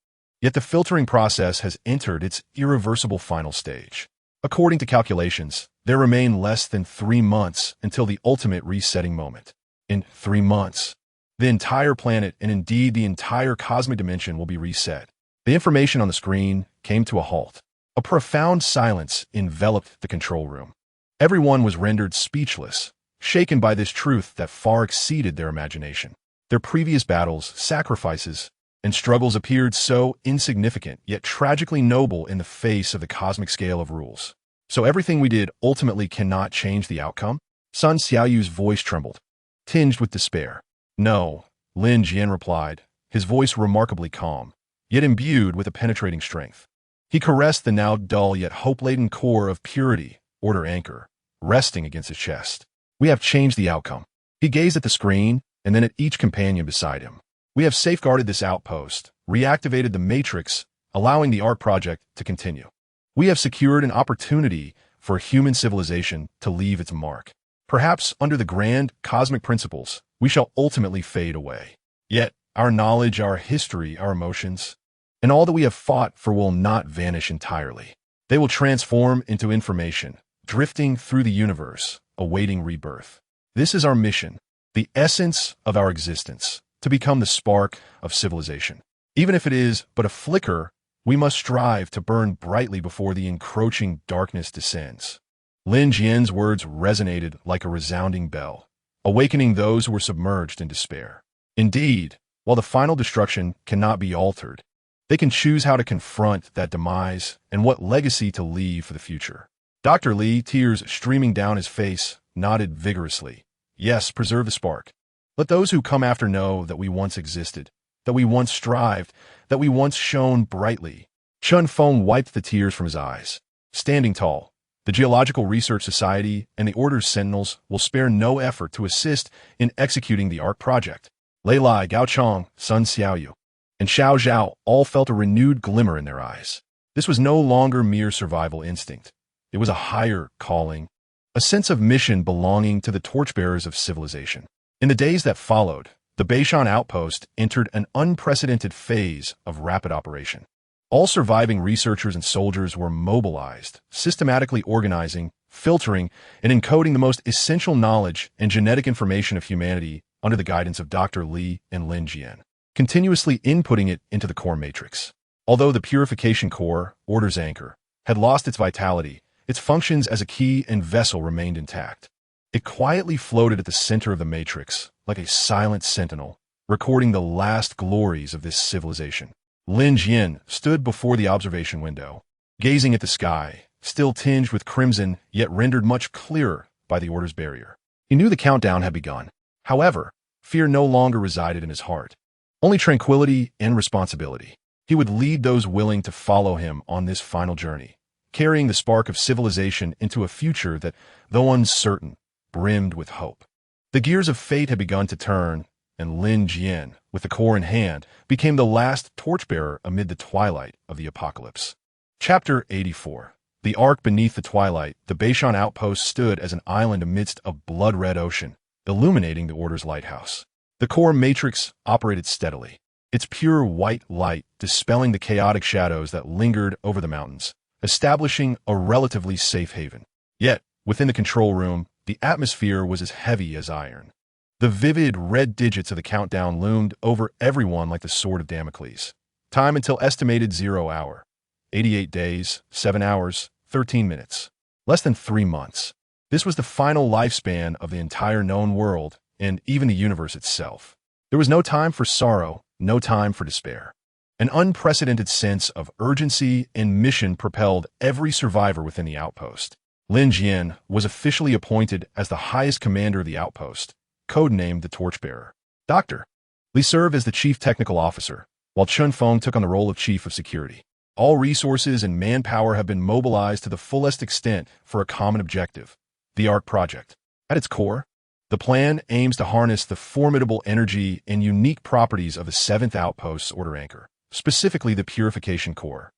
Yet the filtering process has entered its irreversible final stage. According to calculations, there remain less than 3 months until the ultimate resetting moment. In 3 months, the entire planet and indeed the entire cosmic dimension will be reset. The information on the screen came to a halt. A profound silence enveloped the control room. Everyone was rendered speechless, shaken by this truth that far exceeded their imagination. Their previous battles, sacrifices, and struggles appeared so insignificant, yet tragically noble in the face of the cosmic scale of rules. So everything we did ultimately cannot change the outcome? Sun Xiaoyu's voice trembled, tinged with despair. No, Lin Jian replied, his voice remarkably calm, yet imbued with a penetrating strength. He caressed the now dull yet hope-laden core of purity, order anchor, resting against his chest. We have changed the outcome. He gazed at the screen, and then at each companion beside him. We have safeguarded this outpost, reactivated the Matrix, allowing the ARC project to continue. We have secured an opportunity for human civilization to leave its mark. Perhaps under the grand cosmic principles, we shall ultimately fade away. Yet, our knowledge, our history, our emotions, and all that we have fought for will not vanish entirely. They will transform into information, drifting through the universe, awaiting rebirth. This is our mission, the essence of our existence, to become the spark of civilization. Even if it is but a flicker, we must strive to burn brightly before the encroaching darkness descends. Lin Jian's words resonated like a resounding bell, awakening those who were submerged in despair. Indeed, while the final destruction cannot be altered, they can choose how to confront that demise and what legacy to leave for the future. Dr. Li, tears streaming down his face, nodded vigorously. Yes, preserve the spark. Let those who come after know that we once existed, that we once strived, that we once shone brightly. Chun Feng wiped the tears from his eyes. Standing tall, the Geological Research Society and the Order's Sentinels will spare no effort to assist in executing the ARC project. Lei Lai, Gao Chong, Sun Xiaoyu, and Xiao Zhao all felt a renewed glimmer in their eyes. This was no longer mere survival instinct. It was a higher calling, a sense of mission belonging to the torchbearers of civilization. In the days that followed, the Bashan outpost entered an unprecedented phase of rapid operation. All surviving researchers and soldiers were mobilized, systematically organizing, filtering, and encoding the most essential knowledge and genetic information of humanity under the guidance of Dr. Li and Lin Jian, continuously inputting it into the core matrix. Although the purification core, Order's anchor, had lost its vitality, its functions as a key and vessel remained intact. It quietly floated at the center of the matrix, like a silent sentinel, recording the last glories of this civilization. Lin Jian stood before the observation window, gazing at the sky, still tinged with crimson, yet rendered much clearer by the Order's barrier. He knew the countdown had begun. However, fear no longer resided in his heart. Only tranquility and responsibility. He would lead those willing to follow him on this final journey, carrying the spark of civilization into a future that, though uncertain, brimmed with hope. The gears of fate had begun to turn, and Lin Jian, with the core in hand, became the last torchbearer amid the twilight of the apocalypse. Chapter 84. The Ark beneath the twilight, the Bashan outpost stood as an island amidst a blood-red ocean, illuminating the Order's lighthouse. The core matrix operated steadily, its pure white light dispelling the chaotic shadows that lingered over the mountains, establishing a relatively safe haven. Yet, within the control room, the atmosphere was as heavy as iron. The vivid red digits of the countdown loomed over everyone like the sword of Damocles. Time until estimated 0 hour. 88 days, 7 hours, 13 minutes. Less than 3 months. This was the final lifespan of the entire known world and even the universe itself. There was no time for sorrow, no time for despair. An unprecedented sense of urgency and mission propelled every survivor within the outpost. Lin Jian was officially appointed as the highest commander of the outpost, codenamed the Torchbearer. Dr. Li served as the chief technical officer, while Chun Feng took on the role of chief of security. All resources and manpower have been mobilized to the fullest extent for a common objective, the ARC project. At its core, the plan aims to harness the formidable energy and unique properties of the 7th Outpost's Order Anchor, specifically the Purification Core,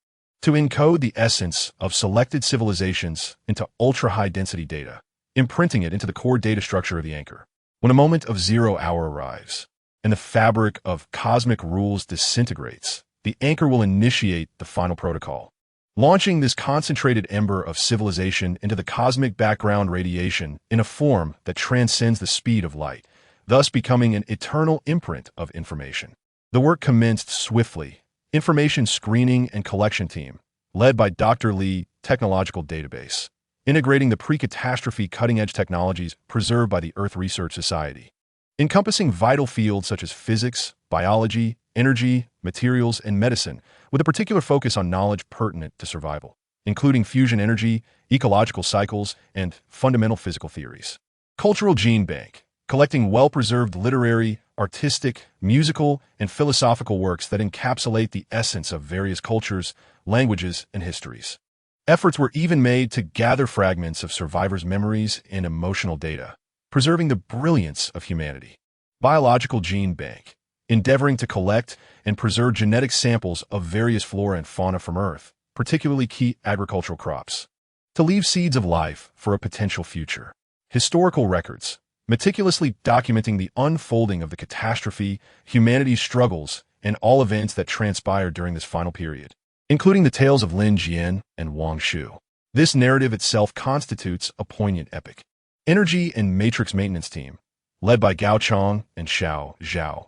to encode the essence of selected civilizations into ultra-high-density data, imprinting it into the core data structure of the anchor. When a moment of 0 hour arrives, and the fabric of cosmic rules disintegrates, the anchor will initiate the final protocol, launching this concentrated ember of civilization into the cosmic background radiation in a form that transcends the speed of light, thus becoming an eternal imprint of information. The work commenced swiftly. Information screening and collection team, led by Dr. Li, technological database, integrating the pre-catastrophe cutting-edge technologies preserved by the Earth Research Society, encompassing vital fields such as physics, biology, energy, materials, and medicine, with a particular focus on knowledge pertinent to survival, including fusion energy, ecological cycles, and fundamental physical theories. Cultural Gene Bank, collecting well-preserved literary, artistic, musical, and philosophical works that encapsulate the essence of various cultures, languages, and histories. Efforts were even made to gather fragments of survivors' memories and emotional data, preserving the brilliance of humanity. Biological Gene Bank, endeavoring to collect and preserve genetic samples of various flora and fauna from Earth, particularly key agricultural crops, to leave seeds of life for a potential future. Historical records, meticulously documenting the unfolding of the catastrophe, humanity's struggles, and all events that transpired during this final period, including the tales of Lin Jian and Wangshu. This narrative itself constitutes a poignant epic. Energy and Matrix Maintenance Team, led by Gao Chong and Xiao Zhao,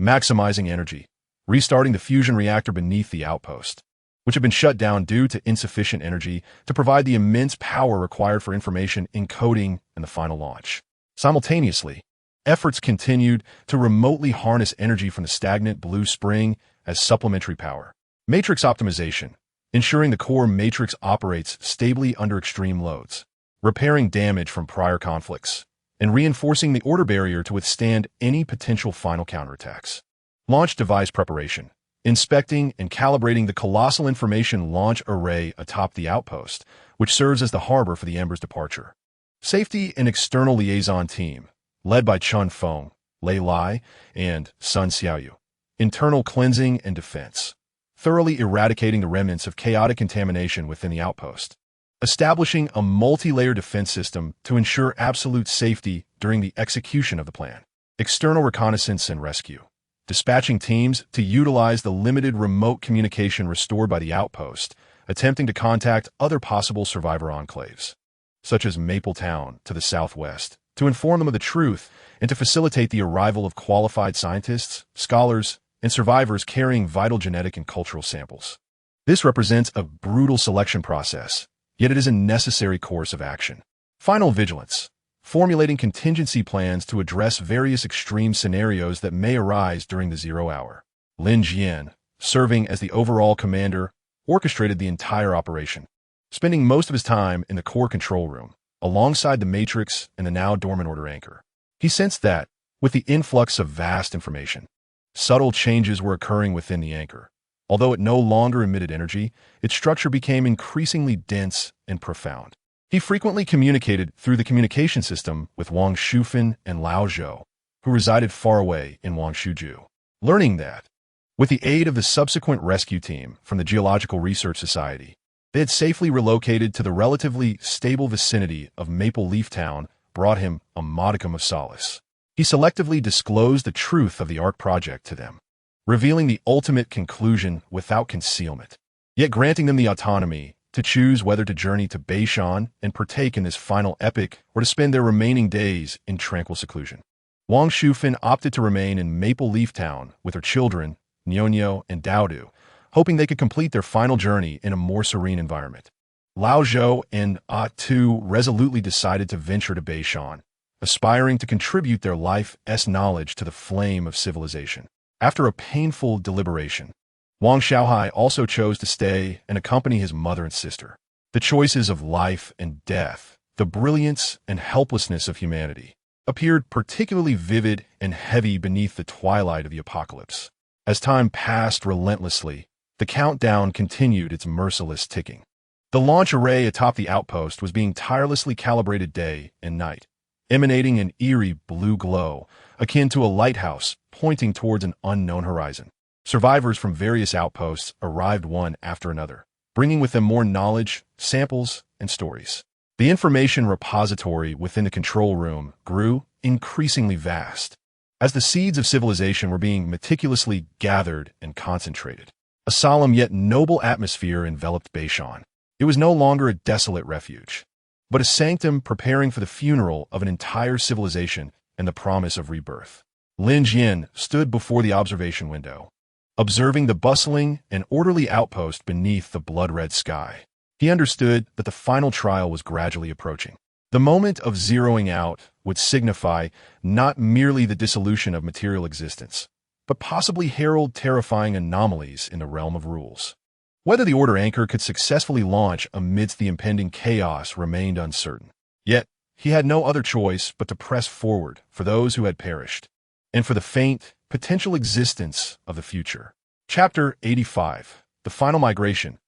maximizing energy, restarting the fusion reactor beneath the outpost, which had been shut down due to insufficient energy to provide the immense power required for information encoding and the final launch. Simultaneously, efforts continued to remotely harness energy from the stagnant blue spring as supplementary power. Matrix optimization, ensuring the core matrix operates stably under extreme loads, repairing damage from prior conflicts, and reinforcing the order barrier to withstand any potential final counterattacks. Launch device preparation, inspecting and calibrating the colossal information launch array atop the outpost, which serves as the harbor for the Ember's departure. Safety and external liaison team, led by Chun Feng, Lei Lai, and Sun Xiaoyu. Internal cleansing and defense, thoroughly eradicating the remnants of chaotic contamination within the outpost. Establishing a multi-layer defense system to ensure absolute safety during the execution of the plan. External reconnaissance and rescue, dispatching teams to utilize the limited remote communication restored by the outpost, attempting to contact other possible survivor enclaves, such as Maple Town to the southwest, to inform them of the truth and to facilitate the arrival of qualified scientists, scholars, and survivors carrying vital genetic and cultural samples. This represents a brutal selection process, yet it is a necessary course of action. Final vigilance, formulating contingency plans to address various extreme scenarios that may arise during the 0 hour. Lin Jian, serving as the overall commander, orchestrated the entire operation, spending most of his time in the core control room, alongside the Matrix and the now dormant order anchor. He sensed that, with the influx of vast information, subtle changes were occurring within the anchor. Although it no longer emitted energy, its structure became increasingly dense and profound. He frequently communicated through the communication system with Wangshu and Lao Zhou, who resided far away in Wangshu. Learning that, with the aid of the subsequent rescue team from the Geological Research Society, they had safely relocated to the relatively stable vicinity of Maple Leaf Town, brought him a modicum of solace. He selectively disclosed the truth of the ARC project to them, revealing the ultimate conclusion without concealment, yet granting them the autonomy to choose whether to journey to Bashan and partake in this final epic or to spend their remaining days in tranquil seclusion. Wangshu opted to remain in Maple Leaf Town with her children, Nyonyo and Daodu, hoping they could complete their final journey in a more serene environment. Lao Zhou and Tu resolutely decided to venture to Bashan, aspiring to contribute their life's knowledge to the flame of civilization. After a painful deliberation, Wang Xiaohai also chose to stay and accompany his mother and sister. The choices of life and death, the brilliance and helplessness of humanity, appeared particularly vivid and heavy beneath the twilight of the apocalypse. As time passed relentlessly, the countdown continued its merciless ticking. The launch array atop the outpost was being tirelessly calibrated day and night, emanating an eerie blue glow, akin to a lighthouse pointing towards an unknown horizon. Survivors from various outposts arrived one after another, bringing with them more knowledge, samples, and stories. The information repository within the control room grew increasingly vast, as the seeds of civilization were being meticulously gathered and concentrated. A solemn yet noble atmosphere enveloped Bashan. It was no longer a desolate refuge, but a sanctum preparing for the funeral of an entire civilization and the promise of rebirth. Lin Jian stood before the observation window, observing the bustling and orderly outpost beneath the blood-red sky. He understood that the final trial was gradually approaching. The moment of zeroing out would signify not merely the dissolution of material existence, but possibly herald terrifying anomalies in the realm of rules. Whether the Order anchor could successfully launch amidst the impending chaos remained uncertain. Yet, he had no other choice but to press forward for those who had perished, and for the faint, potential existence of the future. Chapter 85. The Final Migration.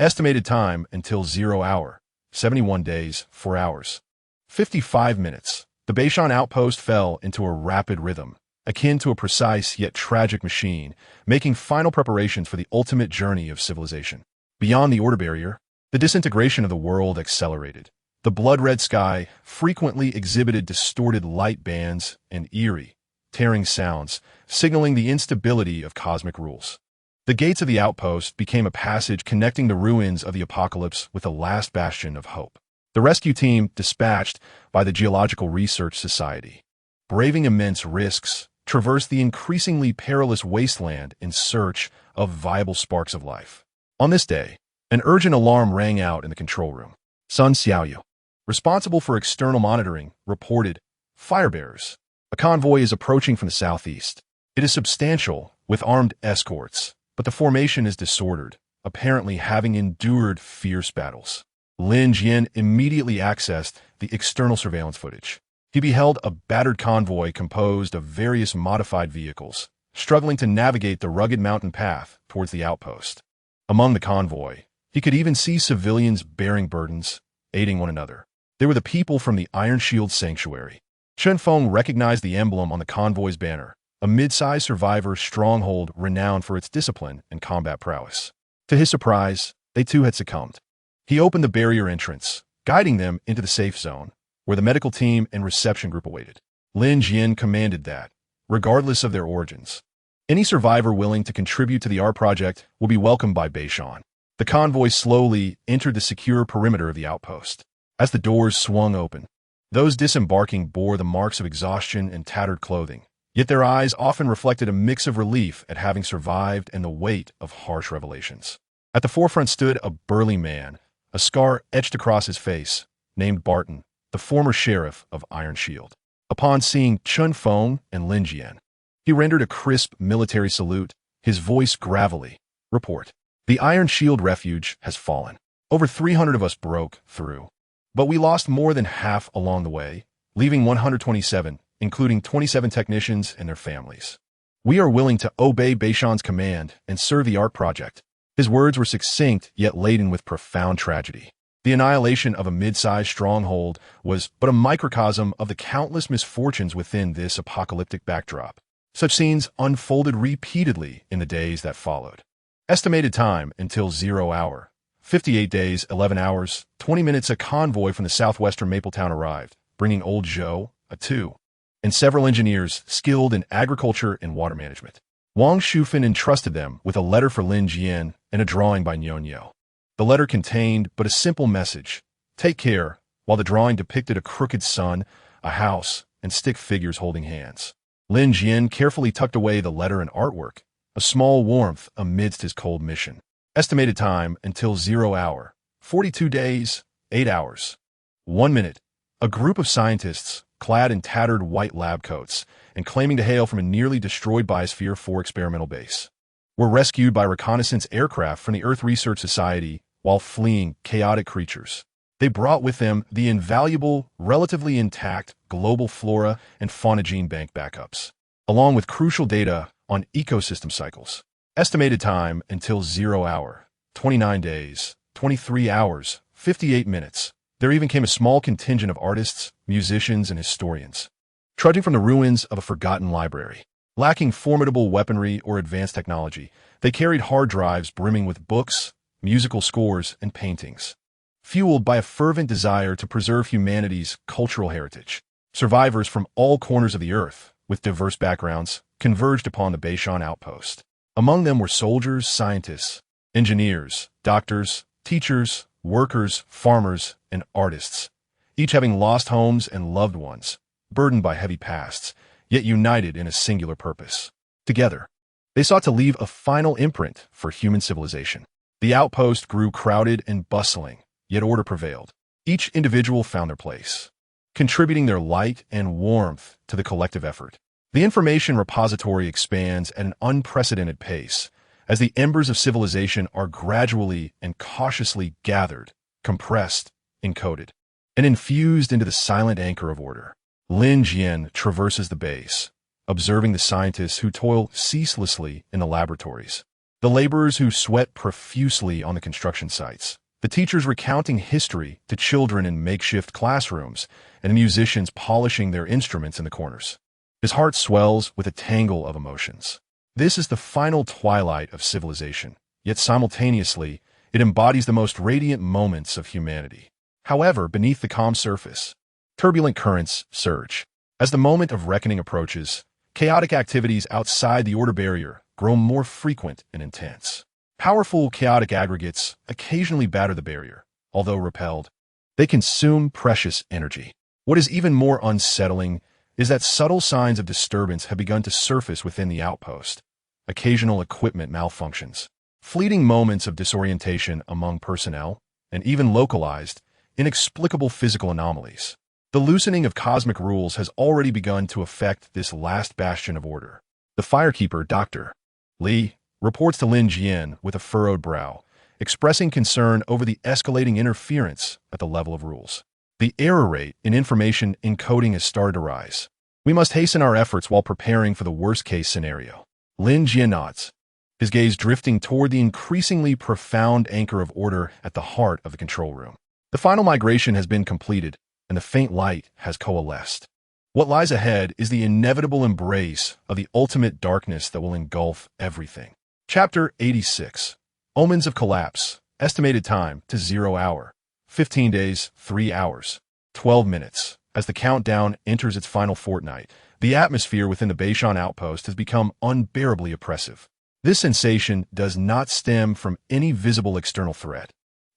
Estimated time until 0 hour, 71 days, 4 hours. 55 minutes. The Bashan outpost fell into a rapid rhythm, akin to a precise yet tragic machine, making final preparations for the ultimate journey of civilization. Beyond the Order barrier, the disintegration of the world accelerated. The blood-red sky frequently exhibited distorted light bands and eerie, tearing sounds, signaling the instability of cosmic rules. The gates of the outpost became a passage connecting the ruins of the apocalypse with the last bastion of hope. The rescue team, dispatched by the Geological Research Society, braving immense risks, traversed the increasingly perilous wasteland in search of viable sparks of life. On this day, an urgent alarm rang out in the control room. Sun Xiaoyu, responsible for external monitoring, reported, "Firebearers. A convoy is approaching from the southeast. It is substantial, with armed escorts, but the formation is disordered, apparently having endured fierce battles." Lin Jian immediately accessed the external surveillance footage. He beheld a battered convoy composed of various modified vehicles, struggling to navigate the rugged mountain path towards the outpost. Among the convoy, he could even see civilians bearing burdens, aiding one another. They were the people from the Iron Shield Sanctuary. Chen Feng recognized the emblem on the convoy's banner, a mid-sized survivor stronghold renowned for its discipline and combat prowess. To his surprise, they too had succumbed. He opened the barrier entrance, guiding them into the safe zone, where the medical team and reception group awaited. Lin Jian commanded that, regardless of their origins, any survivor willing to contribute to the R project will be welcomed by Bashan. The convoy slowly entered the secure perimeter of the outpost. As the doors swung open, those disembarking bore the marks of exhaustion and tattered clothing, yet their eyes often reflected a mix of relief at having survived and the weight of harsh revelations. At the forefront stood a burly man, a scar etched across his face, named Barton, the former sheriff of Iron Shield. Upon seeing Chen Feng and Lin Jian, he rendered a crisp military salute, his voice gravelly. "Report. The Iron Shield refuge has fallen. Over 300 of us broke through, but we lost more than half along the way, leaving 127, including 27 technicians and their families. We are willing to obey Bashan's command and serve the Ark Project." His words were succinct yet laden with profound tragedy. The annihilation of a mid-sized stronghold was but a microcosm of the countless misfortunes within this apocalyptic backdrop. Such scenes unfolded repeatedly in the days that followed. Estimated time until 0 hour. 58 days, 11 hours, 20 minutes. A convoy from the southwestern Mapletown arrived, bringing Old Zhou, a 2, and several engineers skilled in agriculture and water management. Wangshu entrusted them with a letter for Lin Jian and a drawing by Nyonyo. The letter contained but a simple message: "Take care," while the drawing depicted a crooked sun, a house, and stick figures holding hands. Lin Jian carefully tucked away the letter and artwork, a small warmth amidst his cold mission. Estimated time until 0 hour. 42 days, 8 hours. 1 minute. A group of scientists, clad in tattered white lab coats and claiming to hail from a nearly destroyed Biosphere 4 experimental base, were rescued by reconnaissance aircraft from the Earth Research Society while fleeing chaotic creatures. They brought with them the invaluable, relatively intact global flora and fauna gene bank backups, along with crucial data on ecosystem cycles. Estimated time until 0 hour. 29 days, 23 hours, 58 minutes. There even came a small contingent of artists, musicians, and historians, trudging from the ruins of a forgotten library. Lacking formidable weaponry or advanced technology, they carried hard drives brimming with books, musical scores, and paintings. Fueled by a fervent desire to preserve humanity's cultural heritage, survivors from all corners of the earth, with diverse backgrounds, converged upon the Bashan outpost. Among them were soldiers, scientists, engineers, doctors, teachers, workers, farmers, and artists, each having lost homes and loved ones, burdened by heavy pasts, yet united in a singular purpose. Together, they sought to leave a final imprint for human civilization. The outpost grew crowded and bustling, yet order prevailed. Each individual found their place, contributing their light and warmth to the collective effort. The information repository expands at an unprecedented pace as the embers of civilization are gradually and cautiously gathered, compressed, encoded, and infused into the silent anchor of order. Lin Jian traverses the base, observing the scientists who toil ceaselessly in the laboratories, the laborers who sweat profusely on the construction sites, the teachers recounting history to children in makeshift classrooms, and the musicians polishing their instruments in the corners. His heart swells with a tangle of emotions. This is the final twilight of civilization, yet simultaneously, it embodies the most radiant moments of humanity. However, beneath the calm surface, turbulent currents surge. As the moment of reckoning approaches, chaotic activities outside the order barrier grow more frequent and intense. Powerful chaotic aggregates occasionally batter the barrier. Although repelled, they consume precious energy. What is even more unsettling is that subtle signs of disturbance have begun to surface within the outpost. Occasional equipment malfunctions, fleeting moments of disorientation among personnel, and even localized, inexplicable physical anomalies. The loosening of cosmic rules has already begun to affect this last bastion of order. The firekeeper, Dr. Li, reports to Lin Jian with a furrowed brow, expressing concern over the escalating interference at the level of rules. The error rate in information encoding has started to rise. We must hasten our efforts while preparing for the worst-case scenario. Lin Jian nods, his gaze drifting toward the increasingly profound anchor of order at the heart of the control room. The final migration has been completed, and the faint light has coalesced. What lies ahead is the inevitable embrace of the ultimate darkness that will engulf everything. Chapter 86. Omens of Collapse. Estimated time to 0 hour. 15 days, 3 hours, 12 minutes. As the countdown enters its final fortnight, the atmosphere within the Bashan outpost has become unbearably oppressive. This sensation does not stem from any visible external threat,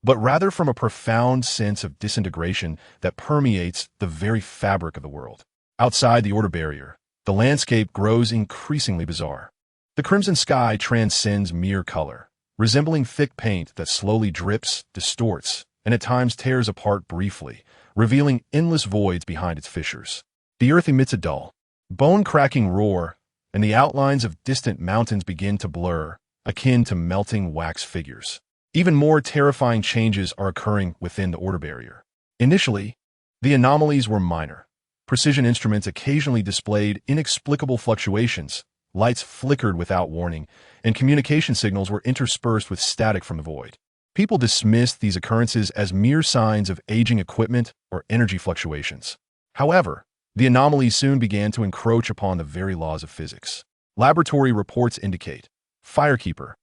but rather from a profound sense of disintegration that permeates the very fabric of the world. Outside the order barrier, the landscape grows increasingly bizarre. The crimson sky transcends mere color, resembling thick paint that slowly drips, distorts, and at times tears apart briefly, revealing endless voids behind its fissures. The earth emits a dull, bone-cracking roar, and the outlines of distant mountains begin to blur, akin to melting wax figures. Even more terrifying changes are occurring within the order barrier. Initially, the anomalies were minor. Precision instruments occasionally displayed inexplicable fluctuations, lights flickered without warning, and communication signals were interspersed with static from the void. People dismissed these occurrences as mere signs of aging equipment or energy fluctuations. However, the anomalies soon began to encroach upon the very laws of physics. Laboratory reports indicate, Firekeeper,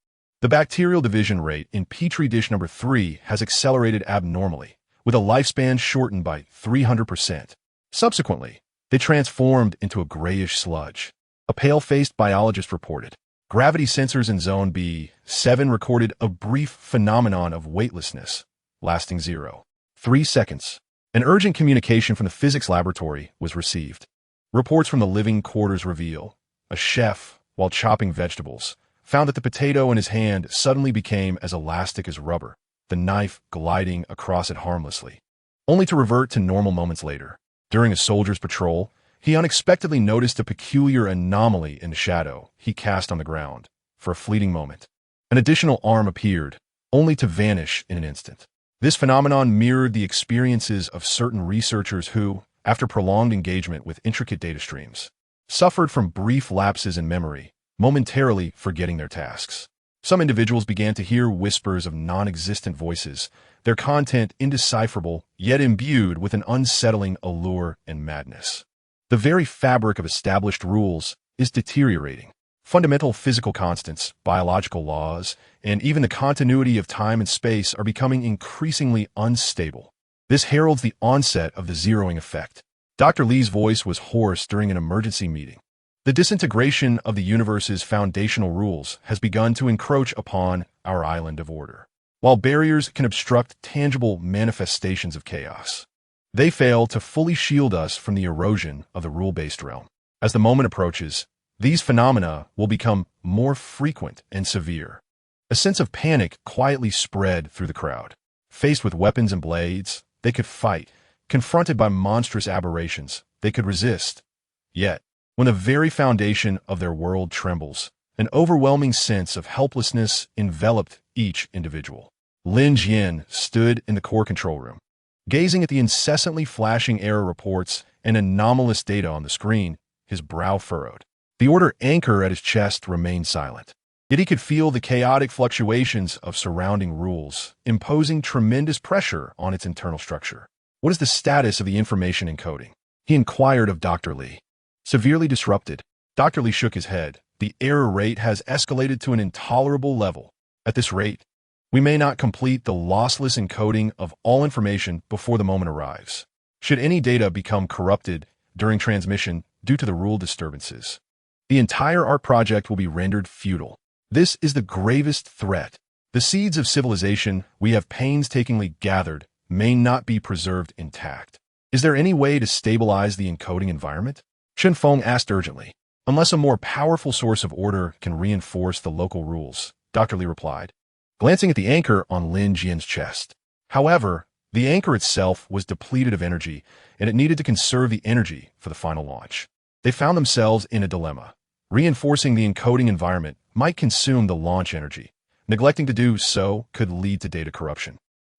the bacterial division rate in Petri dish number 3 has accelerated abnormally, with a lifespan shortened by 300%. Subsequently, they transformed into a grayish sludge. A pale-faced biologist reported, gravity sensors in Zone B7 recorded a brief phenomenon of weightlessness, lasting 0.3 seconds. An urgent communication from the physics laboratory was received. Reports from the living quarters reveal, a chef, while chopping vegetables, found that the potato in his hand suddenly became as elastic as rubber, the knife gliding across it harmlessly, only to revert to normal moments later. During a soldier's patrol, he unexpectedly noticed a peculiar anomaly in the shadow he cast on the ground. For a fleeting moment, an additional arm appeared, only to vanish in an instant. This phenomenon mirrored the experiences of certain researchers who, after prolonged engagement with intricate data streams, suffered from brief lapses in memory, momentarily forgetting their tasks. Some individuals began to hear whispers of non-existent voices, their content indecipherable, yet imbued with an unsettling allure and madness. The very fabric of established rules is deteriorating. Fundamental physical constants, biological laws, and even the continuity of time and space are becoming increasingly unstable. This heralds the onset of the zeroing effect. Dr. Li's voice was hoarse during an emergency meeting. The disintegration of the universe's foundational rules has begun to encroach upon our island of order. While barriers can obstruct tangible manifestations of chaos, they fail to fully shield us from the erosion of the rule-based realm. As the moment approaches, these phenomena will become more frequent and severe. A sense of panic quietly spread through the crowd. Faced with weapons and blades, they could fight. Confronted by monstrous aberrations, they could resist. Yet, when the very foundation of their world trembles, an overwhelming sense of helplessness enveloped each individual. Lin Jian stood in the core control room. Gazing at the incessantly flashing error reports and anomalous data on the screen, his brow furrowed. The order anchor at his chest remained silent. Yet he could feel the chaotic fluctuations of surrounding rules, imposing tremendous pressure on its internal structure. What is the status of the information encoding? He inquired of Dr. Li. Severely disrupted, Dr. Li shook his head. The error rate has escalated to an intolerable level. At this rate, we may not complete the lossless encoding of all information before the moment arrives. Should any data become corrupted during transmission due to the rule disturbances, the entire art project will be rendered futile. This is the gravest threat. The seeds of civilization we have painstakingly gathered may not be preserved intact. Is there any way to stabilize the encoding environment? Chen Feng asked urgently. Unless a more powerful source of order can reinforce the local rules, Dr. Li replied, glancing at the anchor on Lin Jian's chest. However, the anchor itself was depleted of energy, and it needed to conserve the energy for the final launch. They found themselves in a dilemma. Reinforcing the encoding environment might consume the launch energy. Neglecting to do so could lead to data corruption.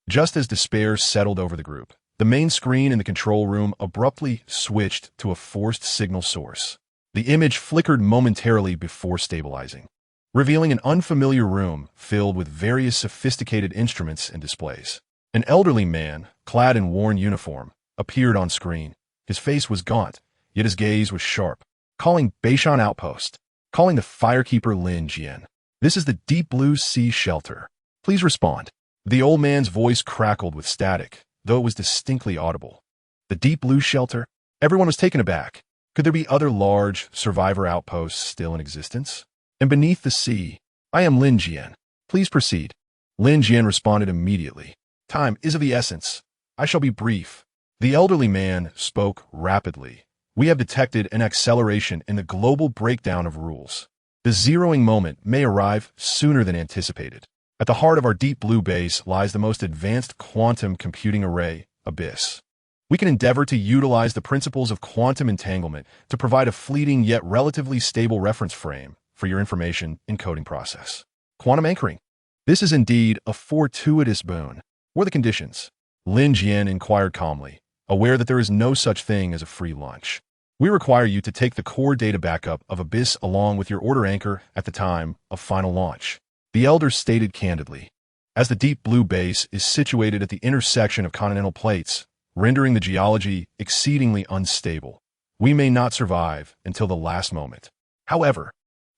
Just as despair settled over the group, the main screen in the control room abruptly switched to a forced signal source. The image flickered momentarily before stabilizing, revealing an unfamiliar room filled with various sophisticated instruments and displays. An elderly man, clad in worn uniform, appeared on screen. His face was gaunt, yet his gaze was sharp. Calling Bashan outpost. Calling the firekeeper Lin Jian. This is the Deep Blue Sea Shelter. Please respond. The old man's voice crackled with static, though it was distinctly audible. The Deep Blue Shelter? Everyone was taken aback. Could there be other large survivor outposts still in existence? And beneath the sea, I am Lin Jian. Please proceed. Lin Jian responded immediately. Time is of the essence. I shall be brief. The elderly man spoke rapidly. We have detected an acceleration in the global breakdown of rules. The zeroing moment may arrive sooner than anticipated. At the heart of our Deep Blue base lies the most advanced quantum computing array, Abyss. We can endeavor to utilize the principles of quantum entanglement to provide a fleeting yet relatively stable reference frame for your information encoding process. Quantum anchoring. This is indeed a fortuitous boon. What are the conditions? Lin Jian inquired calmly, aware that there is no such thing as a free lunch. We require you to take the core data backup of Abyss along with your order anchor at the time of final launch. The elder stated candidly. As the Deep Blue base is situated at the intersection of continental plates, rendering the geology exceedingly unstable, we may not survive until the last moment. However,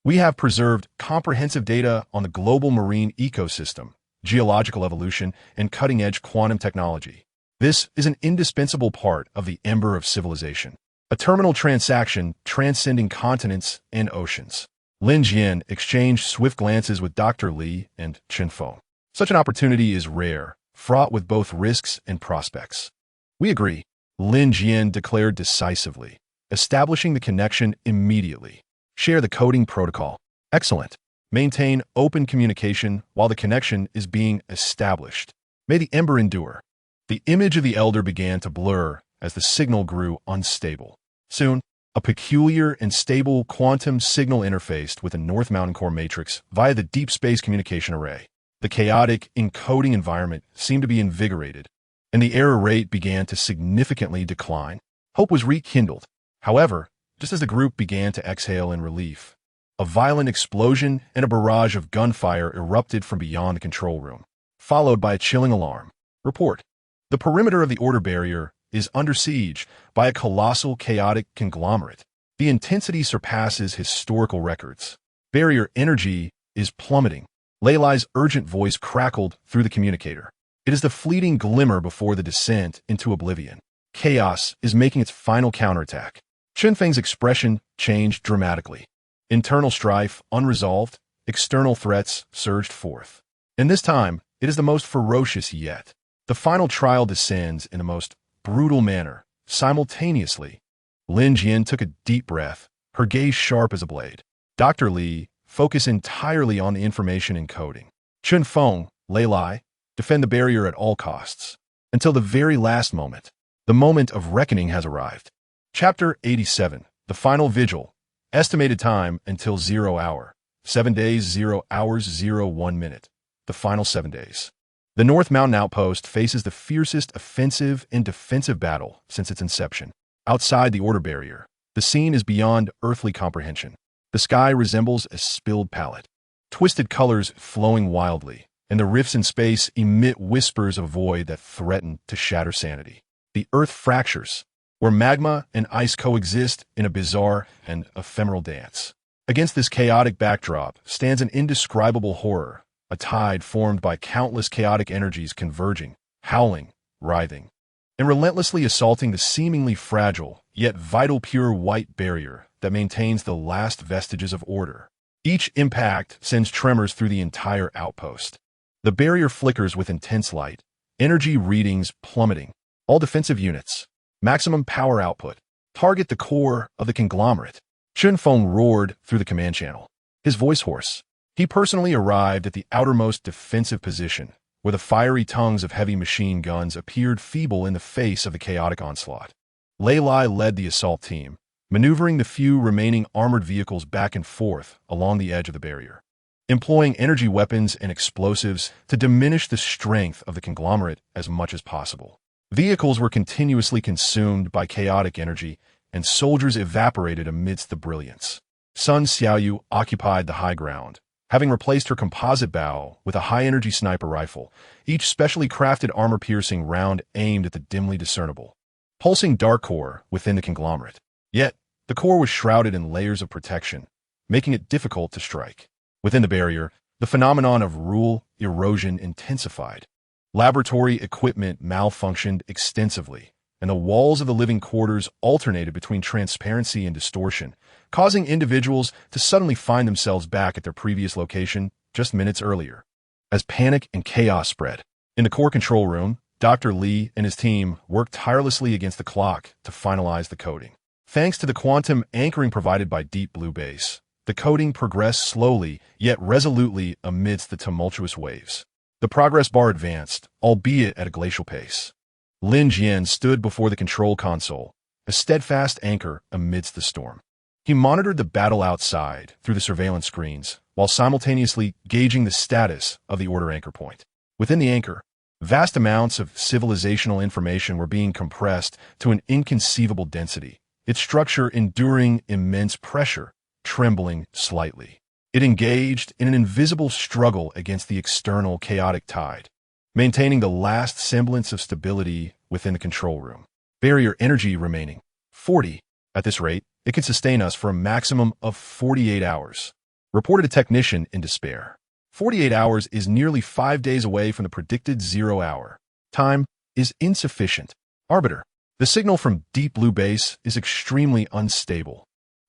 we have preserved comprehensive data on the global marine ecosystem, geological evolution, and cutting-edge quantum technology. This is an indispensable part of the Ember of civilization, a terminal transaction transcending continents and oceans. Lin Jian exchanged swift glances with Dr. Li and Chen Feng. Such an opportunity is rare, fraught with both risks and prospects. We agree, Lin Jian declared decisively, establishing the connection immediately. Share the coding protocol. Excellent. Maintain open communication while the connection is being established. May the Ember endure. The image of the elder began to blur as the signal grew unstable. Soon, a peculiar and stable quantum signal interfaced with the North Mountain Core matrix via the Deep Space Communication Array. The chaotic encoding environment seemed to be invigorated, and the error rate began to significantly decline. Hope was rekindled. However, just as the group began to exhale in relief, a violent explosion and a barrage of gunfire erupted from beyond the control room, followed by a chilling alarm. Report. The perimeter of the order barrier is under siege by a colossal chaotic conglomerate. The intensity surpasses historical records. Barrier energy is plummeting. Leilai's urgent voice crackled through the communicator. It is the fleeting glimmer before the descent into oblivion. Chaos is making its final counterattack. Feng's expression changed dramatically. Internal strife, unresolved, external threats surged forth. And this time, it is the most ferocious yet. The final trial descends in the most brutal manner. Simultaneously, Lin Jian took a deep breath, her gaze sharp as a blade. Dr. Li, focus entirely on the information encoding. Feng, Lei Lai, defend the barrier at all costs. Until the very last moment. The moment of reckoning has arrived. Chapter 87. The Final Vigil. Estimated time until 0 hour. 7 days, 0 hours, 1 minute. The final 7 days. The North Mountain Outpost faces the fiercest offensive and defensive battle since its inception. Outside the order barrier, the scene is beyond earthly comprehension. The sky resembles a spilled palette. Twisted colors flowing wildly, and the rifts in space emit whispers of void that threaten to shatter sanity. The earth fractures, where magma and ice coexist in a bizarre and ephemeral dance. Against this chaotic backdrop stands an indescribable horror, a tide formed by countless chaotic energies converging, howling, writhing, and relentlessly assaulting the seemingly fragile, yet vital pure white barrier that maintains the last vestiges of order. Each impact sends tremors through the entire outpost. The barrier flickers with intense light, energy readings plummeting. All defensive units, maximum power output, target the core of the conglomerate. Feng roared through the command channel, his voice hoarse. He personally arrived at the outermost defensive position, where the fiery tongues of heavy machine guns appeared feeble in the face of the chaotic onslaught. Lei Lai led the assault team, maneuvering the few remaining armored vehicles back and forth along the edge of the barrier, employing energy weapons and explosives to diminish the strength of the conglomerate as much as possible. Vehicles were continuously consumed by chaotic energy, and soldiers evaporated amidst the brilliance. Sun Xiaoyu occupied the high ground, having replaced her composite bow with a high-energy sniper rifle, each specially crafted armor-piercing round aimed at the dimly discernible, pulsing dark core within the conglomerate. Yet, the core was shrouded in layers of protection, making it difficult to strike. Within the barrier, the phenomenon of rule erosion intensified. Laboratory equipment malfunctioned extensively, and the walls of the living quarters alternated between transparency and distortion, causing individuals to suddenly find themselves back at their previous location just minutes earlier. As panic and chaos spread, in the core control room, Dr. Li and his team worked tirelessly against the clock to finalize the coding. Thanks to the quantum anchoring provided by Deep Blue Base, the coding progressed slowly yet resolutely amidst the tumultuous waves. The progress bar advanced, albeit at a glacial pace. Lin Jian stood before the control console, a steadfast anchor amidst the storm. He monitored the battle outside through the surveillance screens, while simultaneously gauging the status of the order anchor point. Within the anchor, vast amounts of civilizational information were being compressed to an inconceivable density, its structure enduring immense pressure, trembling slightly. It engaged in an invisible struggle against the external chaotic tide, maintaining the last semblance of stability within the control room. Barrier energy remaining 40. At this rate, it could sustain us for a maximum of 48 hours. Reported a technician in despair. 48 hours is nearly 5 days away from the predicted 0 hour. Time is insufficient. Arbiter. The signal from Deep Blue Base is extremely unstable.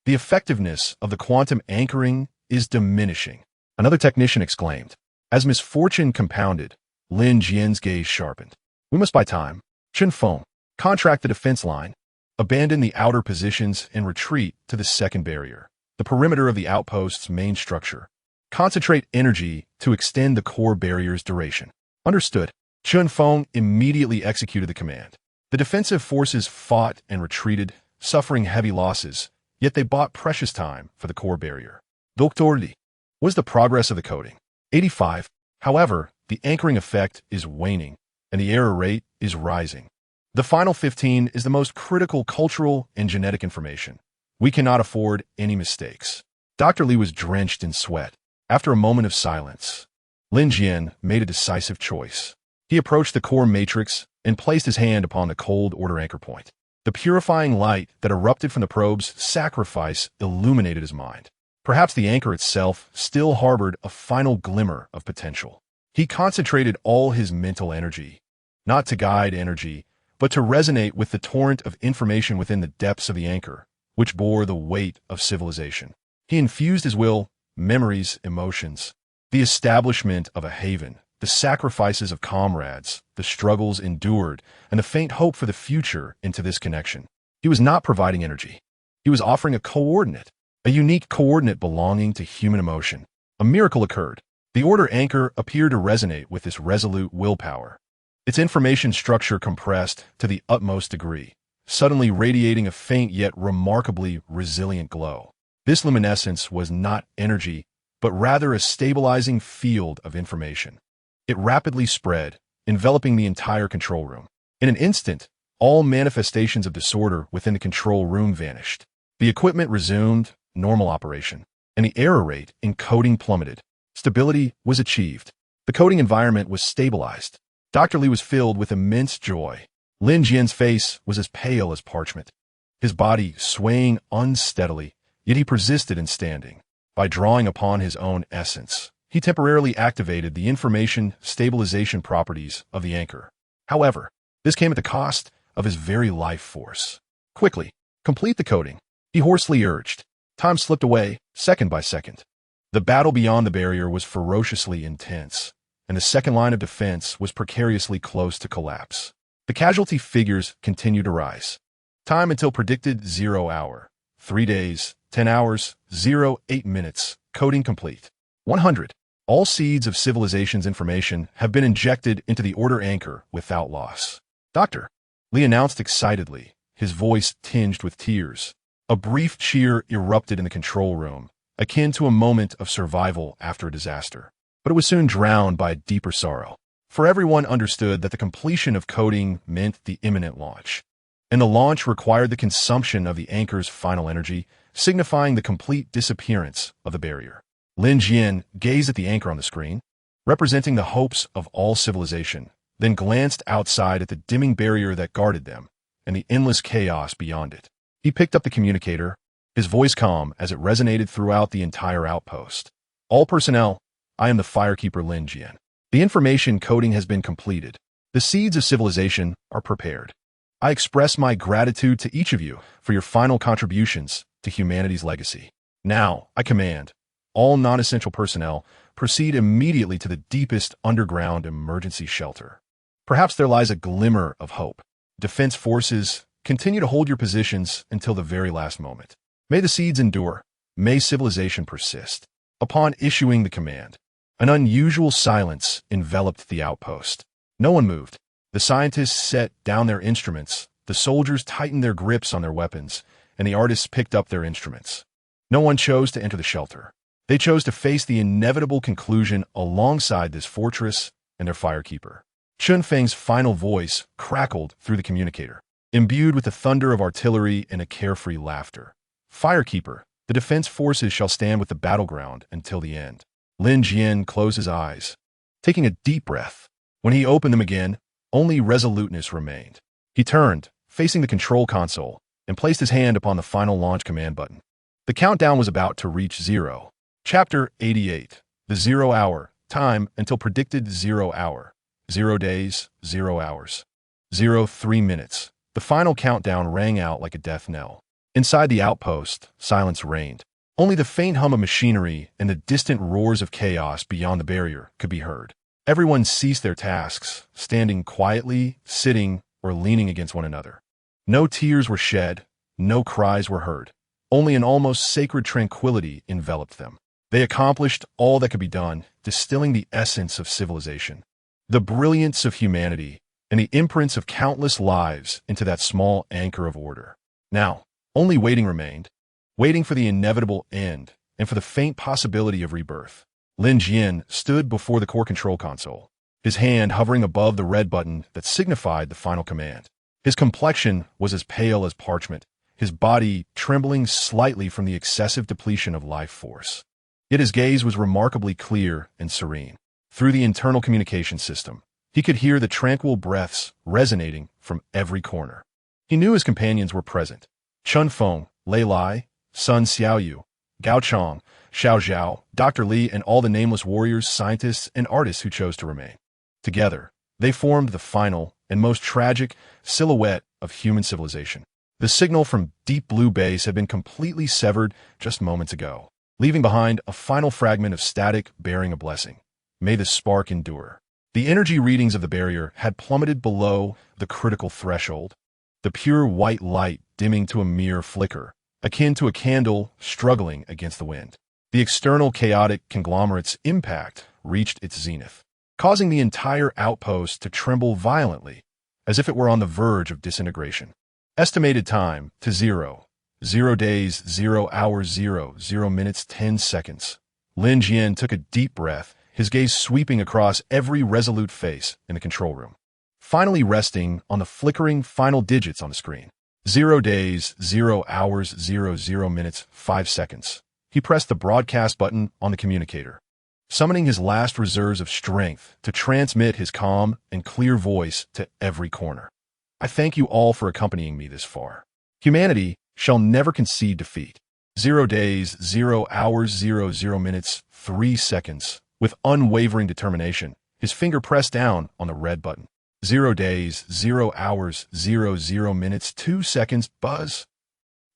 The effectiveness of the quantum anchoring is diminishing. Another technician exclaimed. As misfortune compounded, Lin Jian's gaze sharpened. We must buy time. Feng, contract the defense line. Abandon the outer positions and retreat to the second barrier, the perimeter of the outpost's main structure. Concentrate energy to extend the core barrier's duration. Understood. Feng immediately executed the command. The defensive forces fought and retreated, suffering heavy losses, yet they bought precious time for the core barrier. Dr. Li. Was the progress of the coding? 85. However, the anchoring effect is waning, and the error rate is rising. The final 15 is the most critical cultural and genetic information. We cannot afford any mistakes. Dr. Li was drenched in sweat. After a moment of silence, Lin Jian made a decisive choice. He approached the core matrix and placed his hand upon the cold order anchor point. The purifying light that erupted from the probe's sacrifice illuminated his mind. Perhaps the anchor itself still harbored a final glimmer of potential. He concentrated all his mental energy, not to guide energy, but to resonate with the torrent of information within the depths of the anchor, which bore the weight of civilization. He infused his will, memories, emotions, the establishment of a haven, the sacrifices of comrades, the struggles endured, and the faint hope for the future into this connection. He was not providing energy. He was offering a coordinate, a unique coordinate belonging to human emotion. A miracle occurred. The order anchor appeared to resonate with this resolute willpower. Its information structure compressed to the utmost degree, suddenly radiating a faint yet remarkably resilient glow. This luminescence was not energy, but rather a stabilizing field of information. It rapidly spread, enveloping the entire control room. In an instant, all manifestations of disorder within the control room vanished. The equipment resumed normal operation, and the error rate in coding plummeted. Stability was achieved. The coding environment was stabilized. Dr. Li was filled with immense joy. Lin Jian's face was as pale as parchment, his body swaying unsteadily, yet he persisted in standing. By drawing upon his own essence, he temporarily activated the information stabilization properties of the anchor. However, this came at the cost of his very life force. Quickly, complete the coding, he hoarsely urged. Time slipped away, second by second. The battle beyond the barrier was ferociously intense, and the second line of defense was precariously close to collapse. The casualty figures continued to rise. Time until predicted 0 hour. 3 days, 10 hours, 8 minutes. Coding complete. 100. All seeds of civilization's information have been injected into the order anchor without loss. Dr. Li announced excitedly, his voice tinged with tears. A brief cheer erupted in the control room, akin to a moment of survival after a disaster. But it was soon drowned by a deeper sorrow. For everyone understood that the completion of coding meant the imminent launch. And the launch required the consumption of the anchor's final energy, signifying the complete disappearance of the barrier. Lin Jian gazed at the anchor on the screen, representing the hopes of all civilization, then glanced outside at the dimming barrier that guarded them, and the endless chaos beyond it. He picked up the communicator, his voice calm as it resonated throughout the entire outpost. All personnel, I am the firekeeper Lin Jian. The information coding has been completed. The seeds of civilization are prepared. I express my gratitude to each of you for your final contributions to humanity's legacy. Now, I command, all non-essential personnel proceed immediately to the deepest underground emergency shelter. Perhaps there lies a glimmer of hope. Defense forces, continue to hold your positions until the very last moment. May the seeds endure. May civilization persist. Upon issuing the command, an unusual silence enveloped the outpost. No one moved. The scientists set down their instruments, the soldiers tightened their grips on their weapons, and the artists picked up their instruments. No one chose to enter the shelter. They chose to face the inevitable conclusion alongside this fortress and their firekeeper. Chunfeng's final voice crackled through the communicator, imbued with the thunder of artillery and a carefree laughter. Firekeeper, the defense forces shall stand with the battleground until the end. Lin Jian closed his eyes, taking a deep breath. When he opened them again, only resoluteness remained. He turned, facing the control console, and placed his hand upon the final launch command button. The countdown was about to reach 0. Chapter 88. The 0 hour. Time until predicted 0 hour. 0 days, 0 hours. 3 minutes. The final countdown rang out like a death knell. Inside the outpost, silence reigned. Only the faint hum of machinery and the distant roars of chaos beyond the barrier could be heard. Everyone ceased their tasks, standing quietly, sitting, or leaning against one another. No tears were shed, no cries were heard. Only an almost sacred tranquility enveloped them. They accomplished all that could be done, distilling the essence of civilization, the brilliance of humanity, and the imprints of countless lives into that small anchor of order. Now, only waiting remained, waiting for the inevitable end and for the faint possibility of rebirth. Lin Jian stood before the core control console, his hand hovering above the red button that signified the final command. His complexion was as pale as parchment, his body trembling slightly from the excessive depletion of life force. Yet his gaze was remarkably clear and serene. Through the internal communication system, he could hear the tranquil breaths resonating from every corner. He knew his companions were present. Chun Feng, Lei Lai, Sun Xiaoyu, Gao Chong, Xiao Zhao, Dr. Li, and all the nameless warriors, scientists, and artists who chose to remain. Together, they formed the final and most tragic silhouette of human civilization. The signal from Deep Blue Base had been completely severed just moments ago, leaving behind a final fragment of static bearing a blessing. May the spark endure. The energy readings of the barrier had plummeted below the critical threshold, the pure white light dimming to a mere flicker, akin to a candle struggling against the wind. The external chaotic conglomerate's impact reached its zenith, causing the entire outpost to tremble violently, as if it were on the verge of disintegration. Estimated time to 0. 0 days, 0 hours, 0 minutes, 10 seconds. Lin Jian took a deep breath, his gaze sweeping across every resolute face in the control room, finally resting on the flickering final digits on the screen. 0 days, 0 hours, 0 minutes, 5 seconds. He pressed the broadcast button on the communicator, summoning his last reserves of strength to transmit his calm and clear voice to every corner. I thank you all for accompanying me this far. Humanity shall never concede defeat. 0 days, 0 hours, 0 minutes, 3 seconds. With unwavering determination, his finger pressed down on the red button. 0 days, 0 hours, 0 minutes, 2 seconds. Buzz.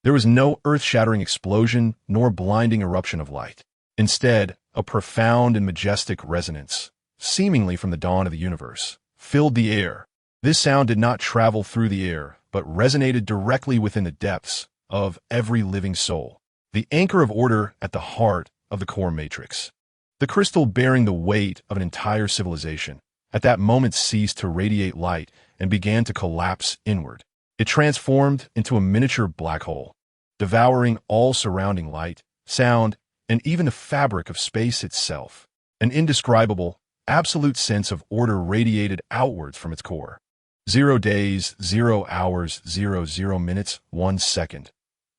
There was no earth-shattering explosion nor blinding eruption of light. Instead, a profound and majestic resonance, seemingly from the dawn of the universe, filled the air. This sound did not travel through the air, but resonated directly within the depths of every living soul, the anchor of order at the heart of the core matrix. The crystal bearing the weight of an entire civilization, at that moment ceased to radiate light and began to collapse inward. It transformed into a miniature black hole, devouring all surrounding light, sound, and even the fabric of space itself. An indescribable, absolute sense of order radiated outwards from its core. 0 days, 0 hours, 0 minutes, 1 second.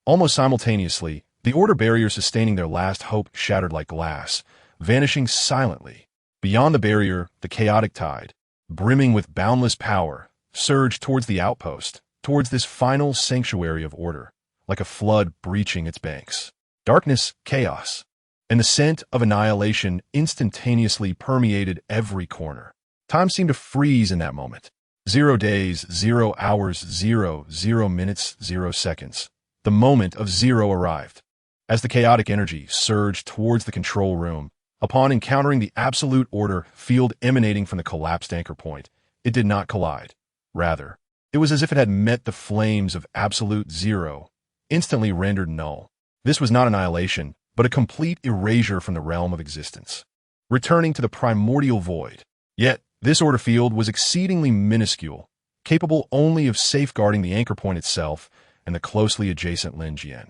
Almost simultaneously, the order barrier sustaining their last hope shattered like glass, vanishing silently. Beyond the barrier, the chaotic tide, brimming with boundless power, surged towards the outpost, towards this final sanctuary of order, like a flood breaching its banks. Darkness, chaos, and the scent of annihilation instantaneously permeated every corner. Time seemed to freeze in that moment. 0 days, 0 hours, 0 minutes, 0 seconds. The moment of zero arrived. As the chaotic energy surged towards the control room, upon encountering the absolute order field emanating from the collapsed anchor point, it did not collide. Rather, it was as if it had met the flames of absolute zero, instantly rendered null. This was not annihilation, but a complete erasure from the realm of existence, returning to the primordial void. Yet, this order field was exceedingly minuscule, capable only of safeguarding the anchor point itself and the closely adjacent Lin Jian.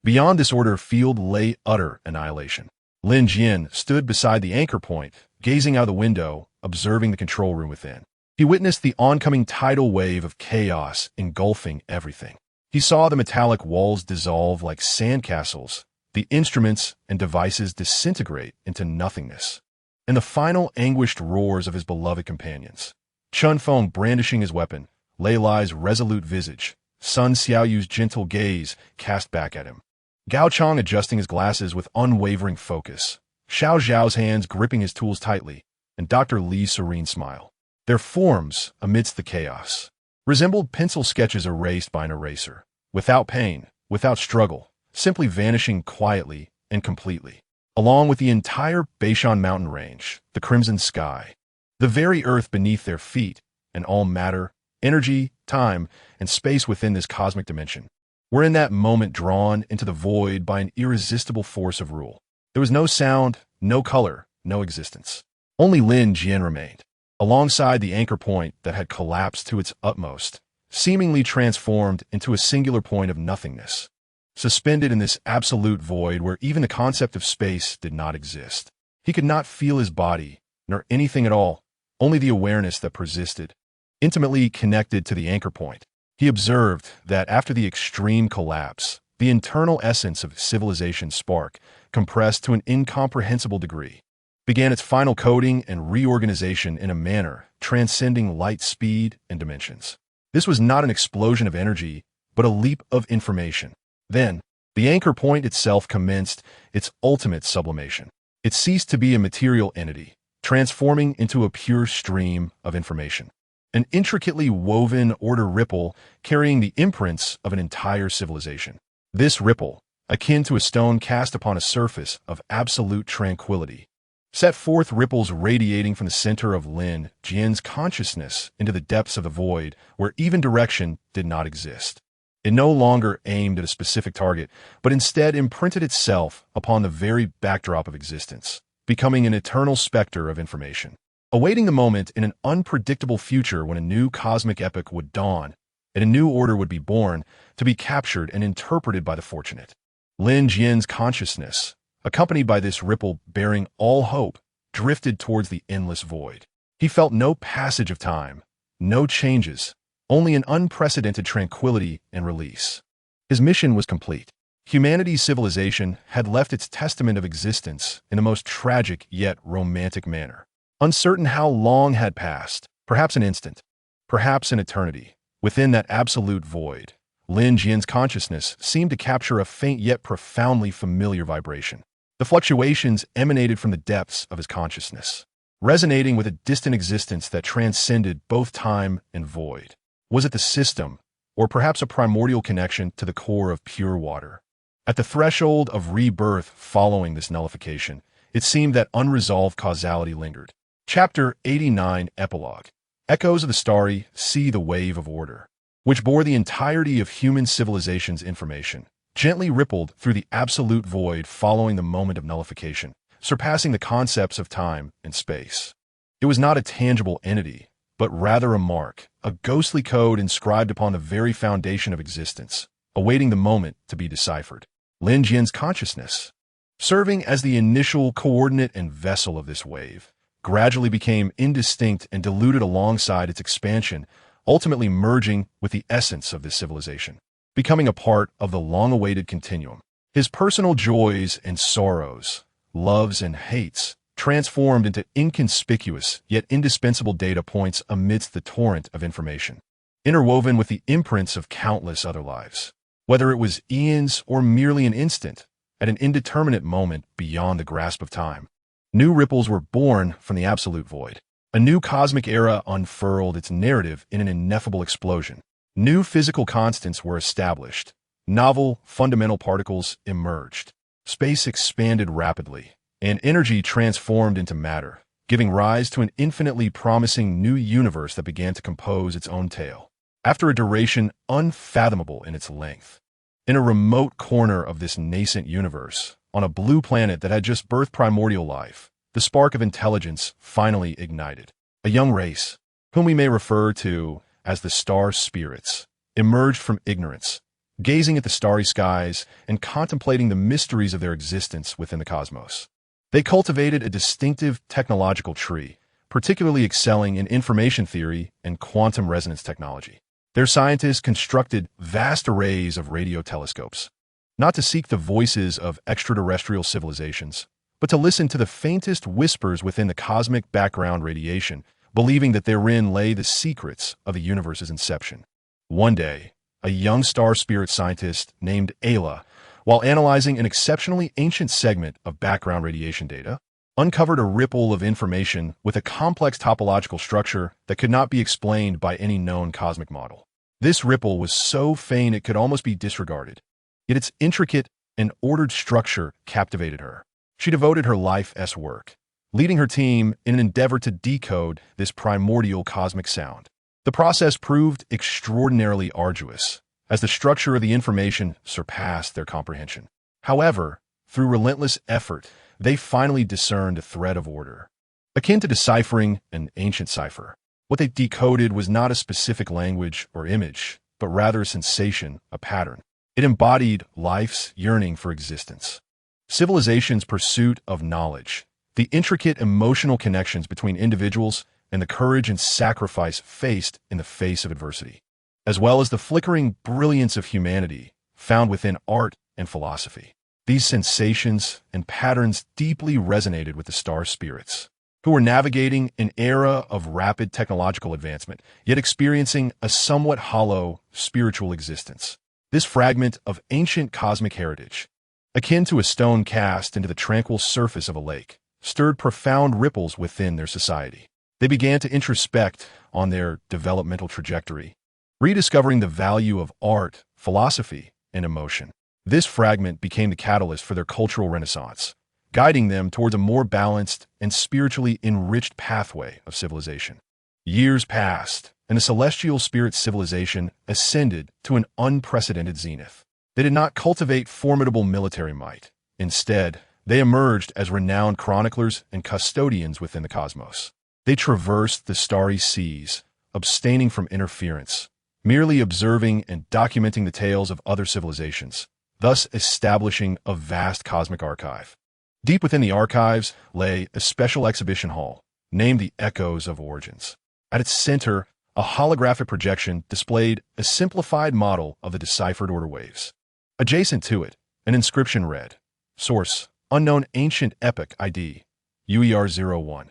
Beyond this order field lay utter annihilation. Lin Jian stood beside the anchor point, gazing out the window, observing the control room within. He witnessed the oncoming tidal wave of chaos engulfing everything. He saw the metallic walls dissolve like sandcastles, the instruments and devices disintegrate into nothingness, and the final anguished roars of his beloved companions. Chun Feng brandishing his weapon, Lei Lai's resolute visage, Sun Xiaoyu's gentle gaze cast back at him. Gao Chang adjusting his glasses with unwavering focus, Xiao Zhao's hands gripping his tools tightly, and Dr. Li's serene smile. Their forms, amidst the chaos, resembled pencil sketches erased by an eraser, without pain, without struggle, simply vanishing quietly and completely. Along with the entire Bashan mountain range, the crimson sky, the very earth beneath their feet, and all matter, energy, time, and space within this cosmic dimension, were in that moment drawn into the void by an irresistible force of rule. There was no sound, no color, no existence. Only Lin Jian remained, alongside the anchor point that had collapsed to its utmost, seemingly transformed into a singular point of nothingness, suspended in this absolute void where even the concept of space did not exist. He could not feel his body, nor anything at all, only the awareness that persisted, intimately connected to the anchor point. He observed that after the extreme collapse, the internal essence of civilization's spark, compressed to an incomprehensible degree, began its final coding and reorganization in a manner transcending light speed and dimensions. This was not an explosion of energy, but a leap of information. Then, the anchor point itself commenced its ultimate sublimation. It ceased to be a material entity, transforming into a pure stream of information. an intricately woven order ripple carrying the imprints of an entire civilization. This ripple, akin to a stone cast upon a surface of absolute tranquility, set forth ripples radiating from the center of Lin Jian's consciousness into the depths of the void where even direction did not exist. It no longer aimed at a specific target, but instead imprinted itself upon the very backdrop of existence, becoming an eternal specter of information, awaiting the moment in an unpredictable future when a new cosmic epoch would dawn and a new order would be born to be captured and interpreted by the fortunate. Lin Jian's consciousness, accompanied by this ripple bearing all hope, drifted towards the endless void. He felt no passage of time, no changes, only an unprecedented tranquility and release. His mission was complete. Humanity's civilization had left its testament of existence in the most tragic yet romantic manner. Uncertain how long had passed, perhaps an instant, perhaps an eternity, within that absolute void, Lin Jian's consciousness seemed to capture a faint yet profoundly familiar vibration. The fluctuations emanated from the depths of his consciousness, resonating with a distant existence that transcended both time and void. Was it the system, or perhaps a primordial connection to the core of pure water? At the threshold of rebirth following this nullification, it seemed that unresolved causality lingered. Chapter 89 Epilogue. Echoes of the Starry See the Wave of Order, which bore the entirety of human civilization's information, gently rippled through the absolute void following the moment of nullification, surpassing the concepts of time and space. It was not a tangible entity, but rather a mark, a ghostly code inscribed upon the very foundation of existence, awaiting the moment to be deciphered. Lin Jian's consciousness, serving as the initial coordinate and vessel of this wave, gradually became indistinct and diluted alongside its expansion, ultimately merging with the essence of this civilization, becoming a part of the long-awaited continuum. His personal joys and sorrows, loves and hates, transformed into inconspicuous yet indispensable data points amidst the torrent of information, interwoven with the imprints of countless other lives. Whether it was eons or merely an instant, at an indeterminate moment beyond the grasp of time, new ripples were born from the absolute void. A new cosmic era unfurled its narrative in an ineffable explosion. New physical constants were established. Novel, fundamental particles emerged. Space expanded rapidly, and energy transformed into matter, giving rise to an infinitely promising new universe that began to compose its own tale. After a duration unfathomable in its length, in a remote corner of this nascent universe, on a blue planet that had just birthed primordial life, the spark of intelligence finally ignited. A young race, whom we may refer to as the star spirits, emerged from ignorance, gazing at the starry skies and contemplating the mysteries of their existence within the cosmos. They cultivated a distinctive technological tree, particularly excelling in information theory and quantum resonance technology. Their scientists constructed vast arrays of radio telescopes, not to seek the voices of extraterrestrial civilizations, but to listen to the faintest whispers within the cosmic background radiation, believing that therein lay the secrets of the universe's inception. One day, a young star spirit scientist named Ayla, while analyzing an exceptionally ancient segment of background radiation data, uncovered a ripple of information with a complex topological structure that could not be explained by any known cosmic model. This ripple was so faint it could almost be disregarded, yet its intricate and ordered structure captivated her. She devoted her life's work, leading her team in an endeavor to decode this primordial cosmic sound. The process proved extraordinarily arduous, as the structure of the information surpassed their comprehension. However, through relentless effort, they finally discerned a thread of order, akin to deciphering an ancient cipher. What they decoded was not a specific language or image, but rather a sensation, a pattern. It embodied life's yearning for existence, civilization's pursuit of knowledge, the intricate emotional connections between individuals, and the courage and sacrifice faced in the face of adversity, as well as the flickering brilliance of humanity found within art and philosophy. These sensations and patterns deeply resonated with the star spirits, who were navigating an era of rapid technological advancement, yet experiencing a somewhat hollow spiritual existence. This fragment of ancient cosmic heritage, akin to a stone cast into the tranquil surface of a lake, stirred profound ripples within their society. They began to introspect on their developmental trajectory, rediscovering the value of art, philosophy, and emotion. This fragment became the catalyst for their cultural renaissance, guiding them towards a more balanced and spiritually enriched pathway of civilization. Years passed, and the celestial spirit civilization ascended to an unprecedented zenith. They did not cultivate formidable military might. Instead, they emerged as renowned chroniclers and custodians within the cosmos. They traversed the starry seas, abstaining from interference, merely observing and documenting the tales of other civilizations, thus establishing a vast cosmic archive. Deep within the archives lay a special exhibition hall, named the Echoes of Origins. At its center, a holographic projection displayed a simplified model of the deciphered order waves. Adjacent to it, an inscription read, Source, Unknown Ancient Epoch ID, UER-01.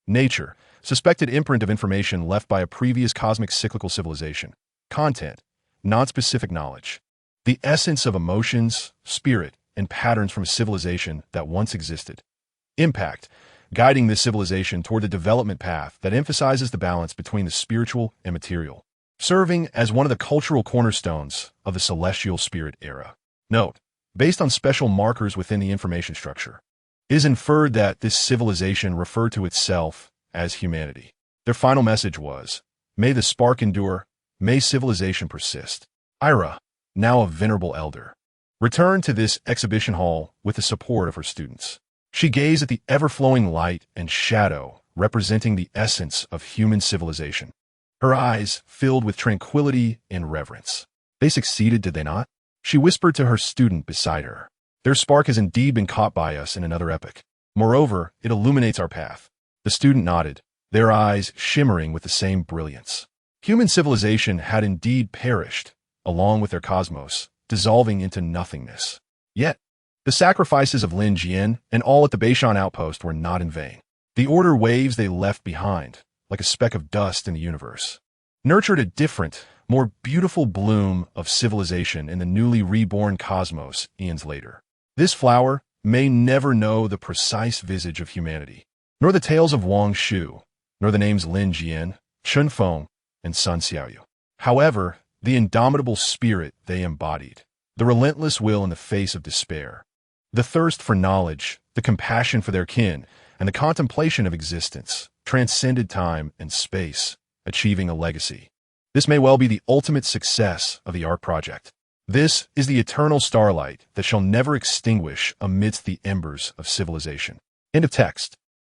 Nature, suspected imprint of information left by a previous cosmic cyclical civilization. Content, non-specific knowledge. The essence of emotions, spirit, and patterns from a civilization that once existed. Impact, guiding this civilization toward the development path that emphasizes the balance between the spiritual and material, serving as one of the cultural cornerstones of the celestial spirit era. Note, based on special markers within the information structure, it is inferred that this civilization referred to itself as humanity. Their final message was, may the spark endure, may civilization persist. Ira, now a venerable elder, returned to this exhibition hall with the support of her students. She gazed at the ever-flowing light and shadow representing the essence of human civilization. Her eyes filled with tranquility and reverence. They succeeded, did they not? She whispered to her student beside her. Their spark has indeed been caught by us in another epoch. Moreover, it illuminates our path. The student nodded, their eyes shimmering with the same brilliance. Human civilization had indeed perished, along with their cosmos, dissolving into nothingness. Yet, the sacrifices of Lin Jian and all at the Bashan outpost were not in vain. The order waves they left behind, like a speck of dust in the universe, nurtured a different, more beautiful bloom of civilization in the newly reborn cosmos eons later. This flower may never know the precise visage of humanity, nor the tales of Wangshu, nor the names Lin Jian, Chun Feng, and Sun Xiaoyu. However, the indomitable spirit they embodied, the relentless will in the face of despair, the thirst for knowledge, the compassion for their kin, and the contemplation of existence transcended time and space, achieving a legacy. This may well be the ultimate success of the art project. This is the eternal starlight that shall never extinguish amidst the embers of civilization. End of text.